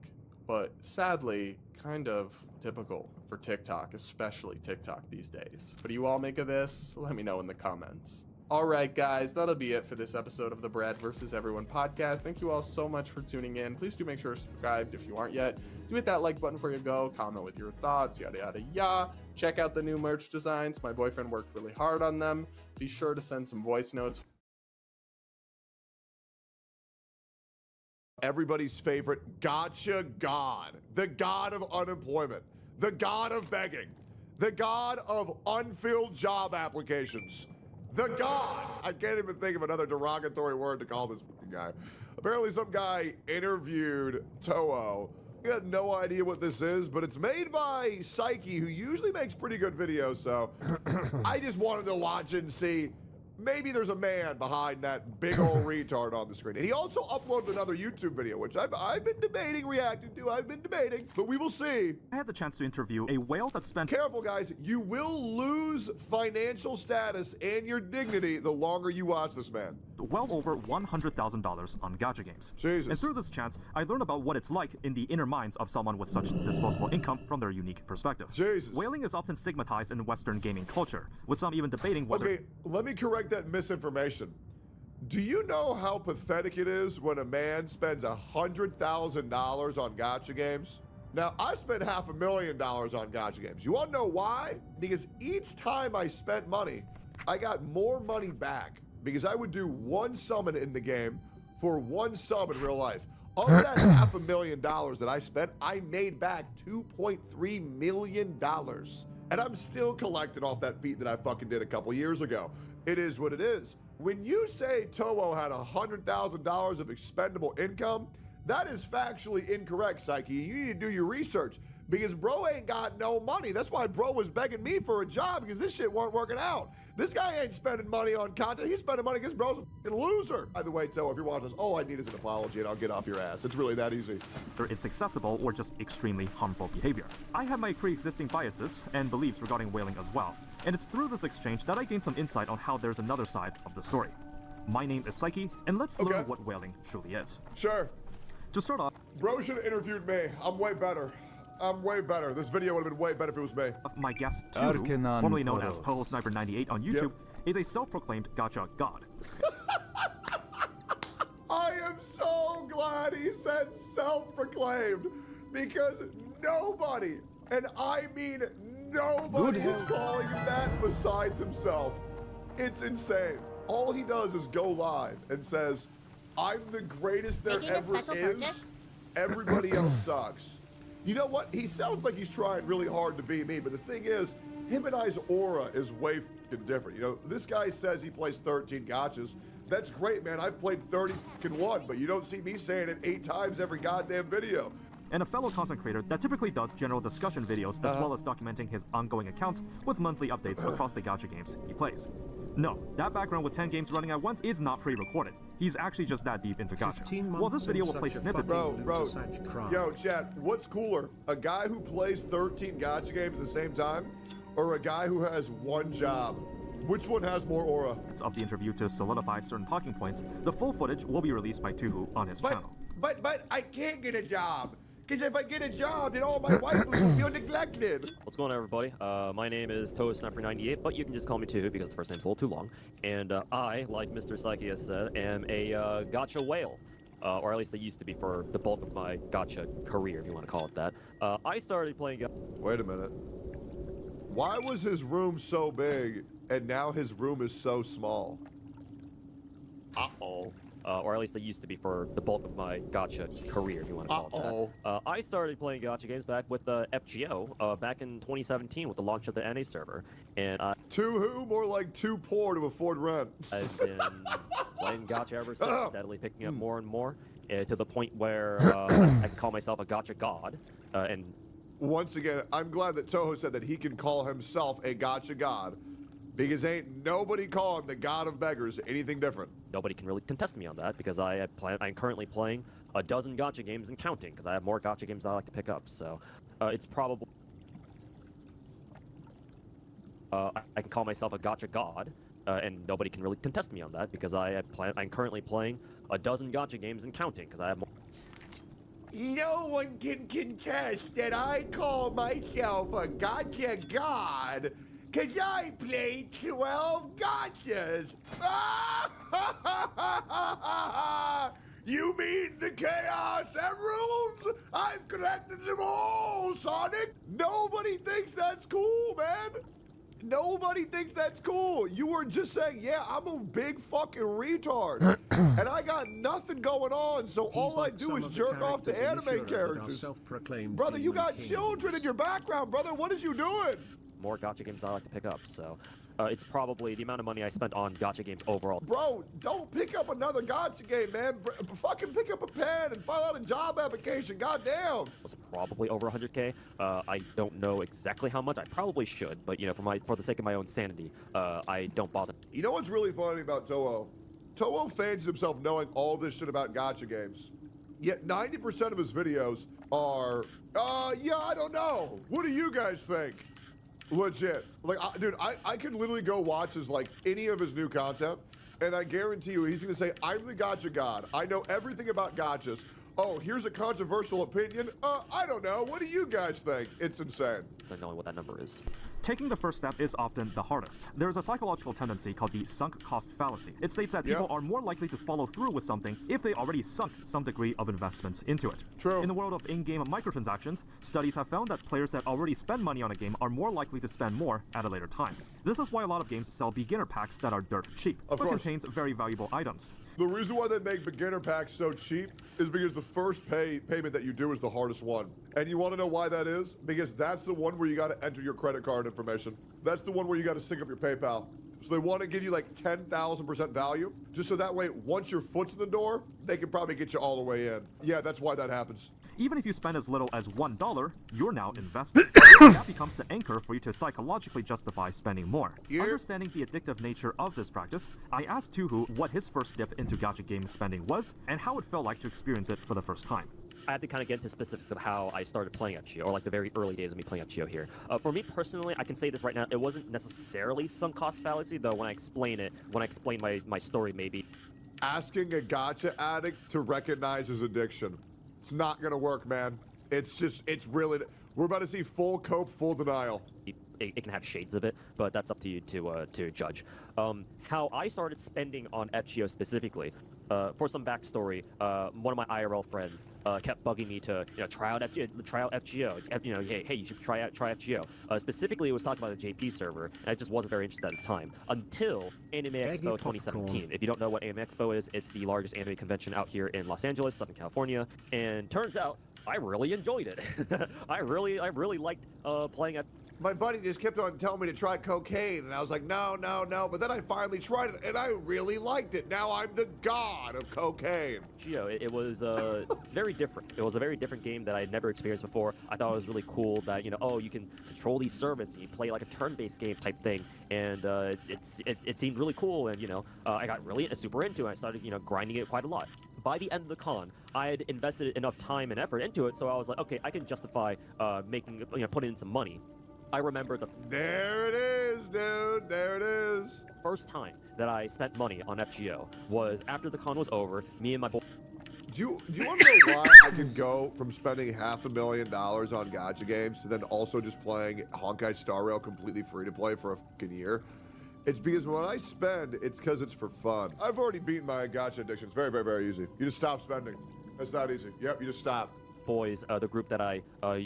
Speaker 20: but sadly kind of typical for TikTok, especially TikTok these days. What do you all make of this? Let me know in the comments. All right, guys, that'll be it for this episode of the Brad vs. Everyone podcast. Thank you all so much for tuning in. Please do make sure you're subscribed if you aren't yet. Do hit that like button before you go. Comment with your thoughts, yada, yada, yada. Check out the new merch designs. My boyfriend worked really hard on them. Be sure to send some voice notes.
Speaker 3: Everybody's favorite gotcha god, the god of unemployment, the god of begging, the god of unfilled job applications, the god. I can't even think of another derogatory word to call this guy. Apparently some guy interviewed Toho. I got no idea what this is, but it's made by Psyche, who usually makes pretty good videos, so I just wanted to watch it and see maybe there's a man behind that big old retard on the screen. And he also uploaded another YouTube video, which I've been debating reacting to. I've been debating, but we will see.
Speaker 13: I had the chance to interview a whale that spent...
Speaker 3: Careful, guys. You will lose financial status and your dignity the longer you watch this man.
Speaker 13: Well over $100,000 on gacha games.
Speaker 3: Jesus.
Speaker 13: And through this chance, I learned about what it's like in the inner minds of someone with such disposable income from their unique perspective.
Speaker 3: Jesus.
Speaker 13: Whaling is often stigmatized in Western gaming culture, with some even debating whether...
Speaker 3: Okay, let me correct that misinformation. Do you know how pathetic it is when a man spends $100,000 on gacha games? Now, I spent $500,000 on gacha games. You want to know why? Because each time I spent money, I got more money back. Because I would do one summon in the game for one sub in real life. Of that $500,000 that I spent, I made back $2.3 million. And I'm still collecting off that feat that I fucking did a couple years ago. It is what it is. When you say Toho had $100,000 of expendable income, that is factually incorrect, Psyche. You need to do your research. Because bro ain't got no money. That's why bro was begging me for a job, because this shit weren't working out. This guy ain't spending money on content. He's spending money because bro's a fucking loser. By the way, Toho, if you're watching this, all I need is an apology and I'll get off your ass. It's really that easy.
Speaker 13: It's acceptable or just extremely harmful behavior. I have my pre-existing biases and beliefs regarding whaling as well. And it's through this exchange that I gained some insight on how there's another side of the story. My name is Psyche, and let's learn what whaling truly is.
Speaker 3: Sure.
Speaker 13: To start off...
Speaker 3: Bro should have interviewed me. I'm way better. I'm way better. This video would have been way better if it was me.
Speaker 13: My guest, too, formerly known as PohoSniper98 on YouTube, is a self-proclaimed gacha god.
Speaker 3: I am so glad he said self-proclaimed, because nobody, and I mean nobody, is calling him that besides himself. It's insane. All he does is go live and says, I'm the greatest there ever is. Everybody else sucks. You know what? He sounds like he's trying really hard to be me, but the thing is, him and I's aura is way different. You know, this guy says he plays 13 gotchas. That's great, man. I've played 31, but you don't see me saying it 8 times every goddamn video.
Speaker 13: And a fellow content creator that typically does general discussion videos as well as documenting his ongoing accounts with monthly updates across the gacha games he plays. No, that background with 10 games running at once is not pre-recorded. He's actually just that deep into gacha. Well, this video will play snippets.
Speaker 3: Bro, yo, chat, what's cooler? A guy who plays 13 gacha games at the same time, or a guy who has one job? Which one has more aura?
Speaker 13: Of the interview to solidify certain talking points, the full footage will be released by Tuhu on his channel.
Speaker 3: But I can't get a job. Because if I get a job, then all my wife will feel neglected.
Speaker 4: What's going on, everybody? My name is ToeSniper98, but you can just call me Tuhu because the first name's a little too long. And I, like Mr. Psyche has said, am a gacha whale. Or at least I used to be for the bulk of my gacha career, if you want to call it that. I started playing...
Speaker 3: Wait a minute. Why was his room so big, and now his room is so small?
Speaker 4: Uh-oh. Or at least I used to be for the bulk of my gacha career, if you want to call it that. I started playing gacha games back with FGO back in 2017 with the launch of the NA server. And
Speaker 3: Too who? More like too poor to afford rent.
Speaker 4: I've been playing gacha ever since, steadily picking up more and more, to the point where I can call myself a gacha god. And
Speaker 3: once again, I'm glad that Toho said that he can call himself a gacha god. Because ain't nobody calling the god of beggars anything different.
Speaker 4: Nobody can really contest me on that because I'm currently playing a dozen gacha games and counting because I have more gacha games I like to pick up. So it's probably I can call myself a gacha god, and nobody can really contest me on that because I'm currently playing a dozen gacha games and counting because I have more.
Speaker 3: No one can contest that I call myself a gacha god. Cause I played 12 gotchas! You mean the Chaos Emeralds? I've collected them all, Sonic! Nobody thinks that's cool, man! Nobody thinks that's cool. You were just saying, yeah, I'm a big fucking retard. And I got nothing going on, so all I do is jerk off to anime characters. Brother, you got children in your background, brother. What is you doing?
Speaker 4: More gacha games I like to pick up, so it's probably the amount of money I spent on gacha games overall.
Speaker 3: Bro, don't pick up another gacha game, man. Fucking pick up a pen and file out a job application, goddamn.
Speaker 4: It's probably over 100K. I don't know exactly how much. I probably should, but you know, for the sake of my own sanity, I don't bother.
Speaker 3: You know what's really funny about Toho? Toho fancies himself knowing all this shit about gacha games. Yet 90% of his videos are, yeah, I don't know. What do you guys think? Legit. Like, dude, I can literally go watch any of his new content, and I guarantee you he's going to say, I'm the gacha god. I know everything about gachas. Oh, here's a controversial opinion. I don't know. What do you guys think? It's insane.
Speaker 4: Not knowing what that number is.
Speaker 13: Taking the first step is often the hardest. There's a psychological tendency called the sunk cost fallacy. It states that people are more likely to follow through with something if they already sunk some degree of investments into it.
Speaker 3: True.
Speaker 13: In the world of in-game microtransactions, studies have found that players that already spend money on a game are more likely to spend more at a later time. This is why a lot of games sell beginner packs that are dirt cheap, but contains very valuable items.
Speaker 3: The reason why they make beginner packs so cheap is because the first payment that you do is the hardest one. And you want to know why that is? Because that's the one where you got to enter your credit card information. That's the one where you got to sync up your PayPal. So they want to give you like 10,000% value, just so that way, once your foot's in the door, they can probably get you all the way in. Yeah, that's why that happens.
Speaker 13: Even if you spend as little as $1, you're now invested. That becomes the anchor for you to psychologically justify spending more. Understanding the addictive nature of this practice, I asked Tuhu what his first dip into gacha game spending was, and how it felt like to experience it for the first time.
Speaker 4: I have to kind of get into specifics of how I started playing FGO, or like the very early days of me playing FGO here. For me personally, I can say this right now, it wasn't necessarily sunk cost fallacy, though when I explain my story maybe.
Speaker 3: Asking a gacha addict to recognize his addiction. It's not gonna work, man. It's really, we're about to see full cope, full denial.
Speaker 4: It can have shades of it, but that's up to you to judge. How I started spending on FGO specifically, for some backstory, one of my IRL friends kept bugging me to try out FGO. Hey, you should try FGO. Specifically, it was talking about the JP server, and I just wasn't very interested at the time until Anime Expo 2017. If you don't know what Anime Expo is, it's the largest anime convention out here in Los Angeles, Southern California, and turns out I really enjoyed it. I really liked playing at.
Speaker 3: My buddy just kept on telling me to try cocaine, and I was like, no, no, no. But then I finally tried it, and I really liked it. Now I'm the god of cocaine.
Speaker 4: You know, it was very different. It was a very different game that I had never experienced before. I thought it was really cool that, you know, oh, you can control these servants, and you play like a turn-based game type thing, and it seemed really cool, and, you know, I got really super into it. I started, you know, grinding it quite a lot. By the end of the con, I had invested enough time and effort into it, so I was like, okay, I can justify putting in some money. I remember
Speaker 3: There it is, dude. There it is.
Speaker 4: First time that I spent money on FGO was after the con was over. Me and my boy.
Speaker 3: Do you want to know why I can go from spending $500,000 on gacha games to then also just playing Honkai Star Rail completely free to play for a fucking year? It's because when I spend, it's because it's for fun. I've already beaten my gacha addiction. It's very, very, very easy. You just stop spending. It's that easy. Yep, you just stop.
Speaker 4: Boys, the group that I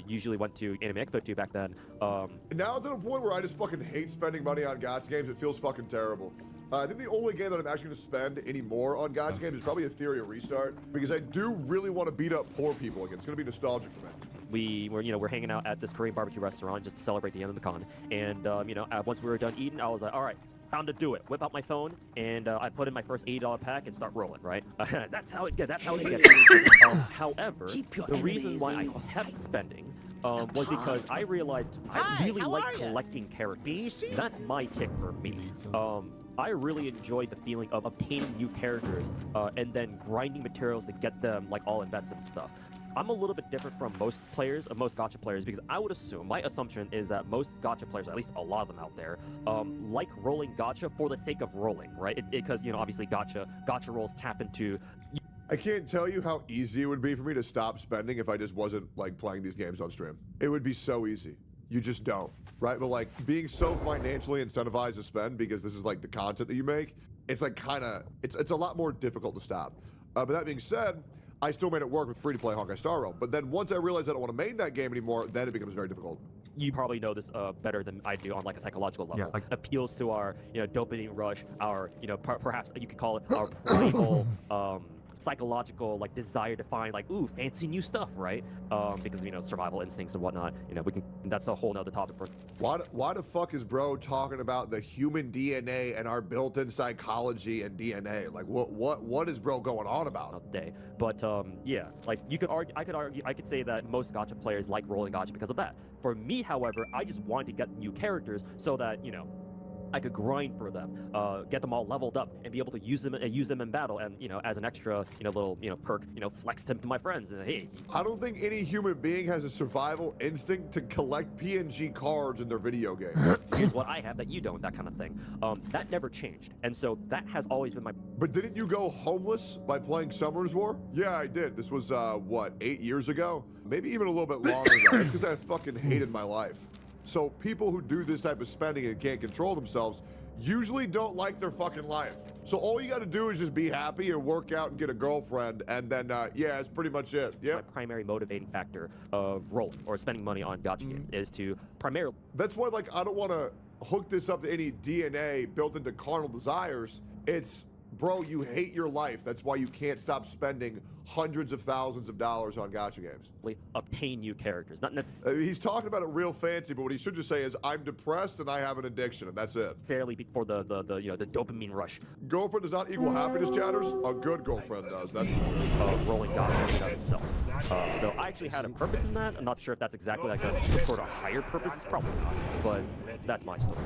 Speaker 4: usually went to Anime Expo to back then.
Speaker 3: Now to the point where I just fucking hate spending money on gacha games. It feels fucking terrible. I think the only game that I'm actually going to spend any more on gacha games is probably Ethereal Restart, because I do really want to beat up poor people again. It's going to be nostalgic for me.
Speaker 4: We're hanging out at this Korean barbecue restaurant just to celebrate the end of the con, and once we were done eating, I was like, all right, time to do it. Whip out my phone, and I put in my first $80 pack and start rolling, right? That's how it gets. That's how it gets. However, the reason why I kept spending was because I realized I really like collecting characters. That's my tick for me. I really enjoyed the feeling of obtaining new characters and then grinding materials to get them like all invested and stuff. I'm a little bit different from most players, most gacha players, because I would assume, my assumption is that most gacha players, at least a lot of them out there, like rolling gacha for the sake of rolling, right? Because, you know, obviously gacha rolls tap into...
Speaker 3: I can't tell you how easy it would be for me to stop spending if I just wasn't, like, playing these games on stream. It would be so easy. You just don't, right? But, like, being so financially incentivized to spend because this is, like, the content that you make, it's, like, kind of... It's a lot more difficult to stop. But that being said... I still made it work with free-to-play Honkai Star Rail, but then once I realized I don't want to main that game anymore, then it becomes very difficult.
Speaker 4: You probably know this better than I do on like a psychological level. Yeah, like appeals to our, you know, dopamine rush, our, you know, perhaps you could call it our primal psychological like desire to find like, ooh, fancy new stuff, right? Because, you know, survival instincts and whatnot. You know, we can. That's a whole nother topic for.
Speaker 3: Why the fuck is bro talking about the human DNA and our built-in psychology and DNA? Like, what is bro going on about?
Speaker 4: Today, but yeah, like you could argue. I could say that most gacha players like rolling gacha because of that. For me, however, I just wanted to get new characters so that, you know, I could grind for them, get them all leveled up, and be able to use them in battle, and, you know, as an extra, you know, little, you know, perk, you know, flex them to my friends. And hey,
Speaker 3: I don't think any human being has a survival instinct to collect PNG cards in their video game.
Speaker 4: Here's what I have that you don't, that kind of thing. That never changed, and so that has always been my.
Speaker 3: But didn't you go homeless by playing Summer's War? Yeah, I did. This was what, 8 years ago? Maybe even a little bit longer ago. That's because I fucking hated my life. So people who do this type of spending and can't control themselves usually don't like their fucking life. So all you got to do is just be happy and work out and get a girlfriend, and then yeah, that's pretty much it. Yeah.
Speaker 4: My primary motivating factor of rolling or spending money on gacha games is to primarily.
Speaker 3: That's why, like, I don't want to hook this up to any DNA built into carnal desires. It's, bro, you hate your life. That's why you can't stop spending hundreds of thousands of dollars on gacha games.
Speaker 4: Obtain new characters, not necessarily.
Speaker 3: He's talking about it real fancy, but what he should just say is, I'm depressed and I have an addiction, and that's it.
Speaker 4: Necessarily for the you know, the dopamine rush.
Speaker 3: Girlfriend does not equal happiness, chatters. A good girlfriend does. That's for sure.
Speaker 4: Rolling gacha in and of itself. So I actually had a purpose in that. I'm not sure if that's exactly like a sort of higher purpose. It's probably not, but that's my story.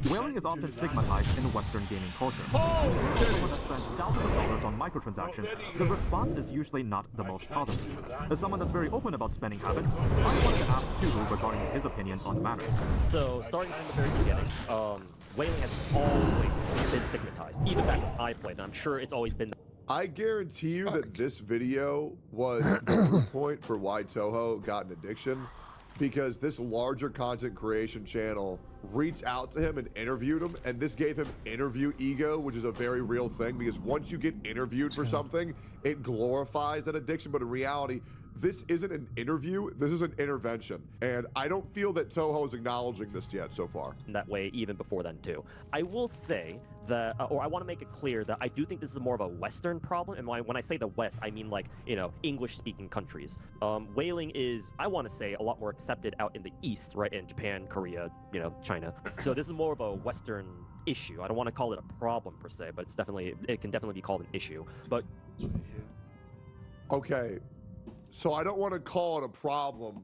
Speaker 13: Whaling is often stigmatized in Western gaming culture. As someone that spends thousands of dollars on microtransactions, the response is usually not the most positive. As someone that's very open about spending habits, I wanted to ask Tulu regarding his opinion on the matter.
Speaker 4: So, starting from the very beginning, whaling has always been stigmatized, even back when I played, and I'm sure it's always been.
Speaker 3: I guarantee you that this video was the root point for why Toho got an addiction, because this larger content creation channel reached out to him and interviewed him, and this gave him interview ego, which is a very real thing, because once you get interviewed for something, it glorifies that addiction, but in reality, this isn't an interview, this is an intervention. And I don't feel that Toho is acknowledging this yet so far.
Speaker 4: That way, even before then, too. I will say that, or I want to make it clear that I do think this is more of a Western problem. And when I say the West, I mean like, you know, English-speaking countries. Whaling is, I want to say, a lot more accepted out in the East, right? In Japan, Korea, you know, China. So this is more of a Western issue. I don't want to call it a problem per se, but it can definitely be called an issue. But
Speaker 3: okay, so I don't want to call it a problem,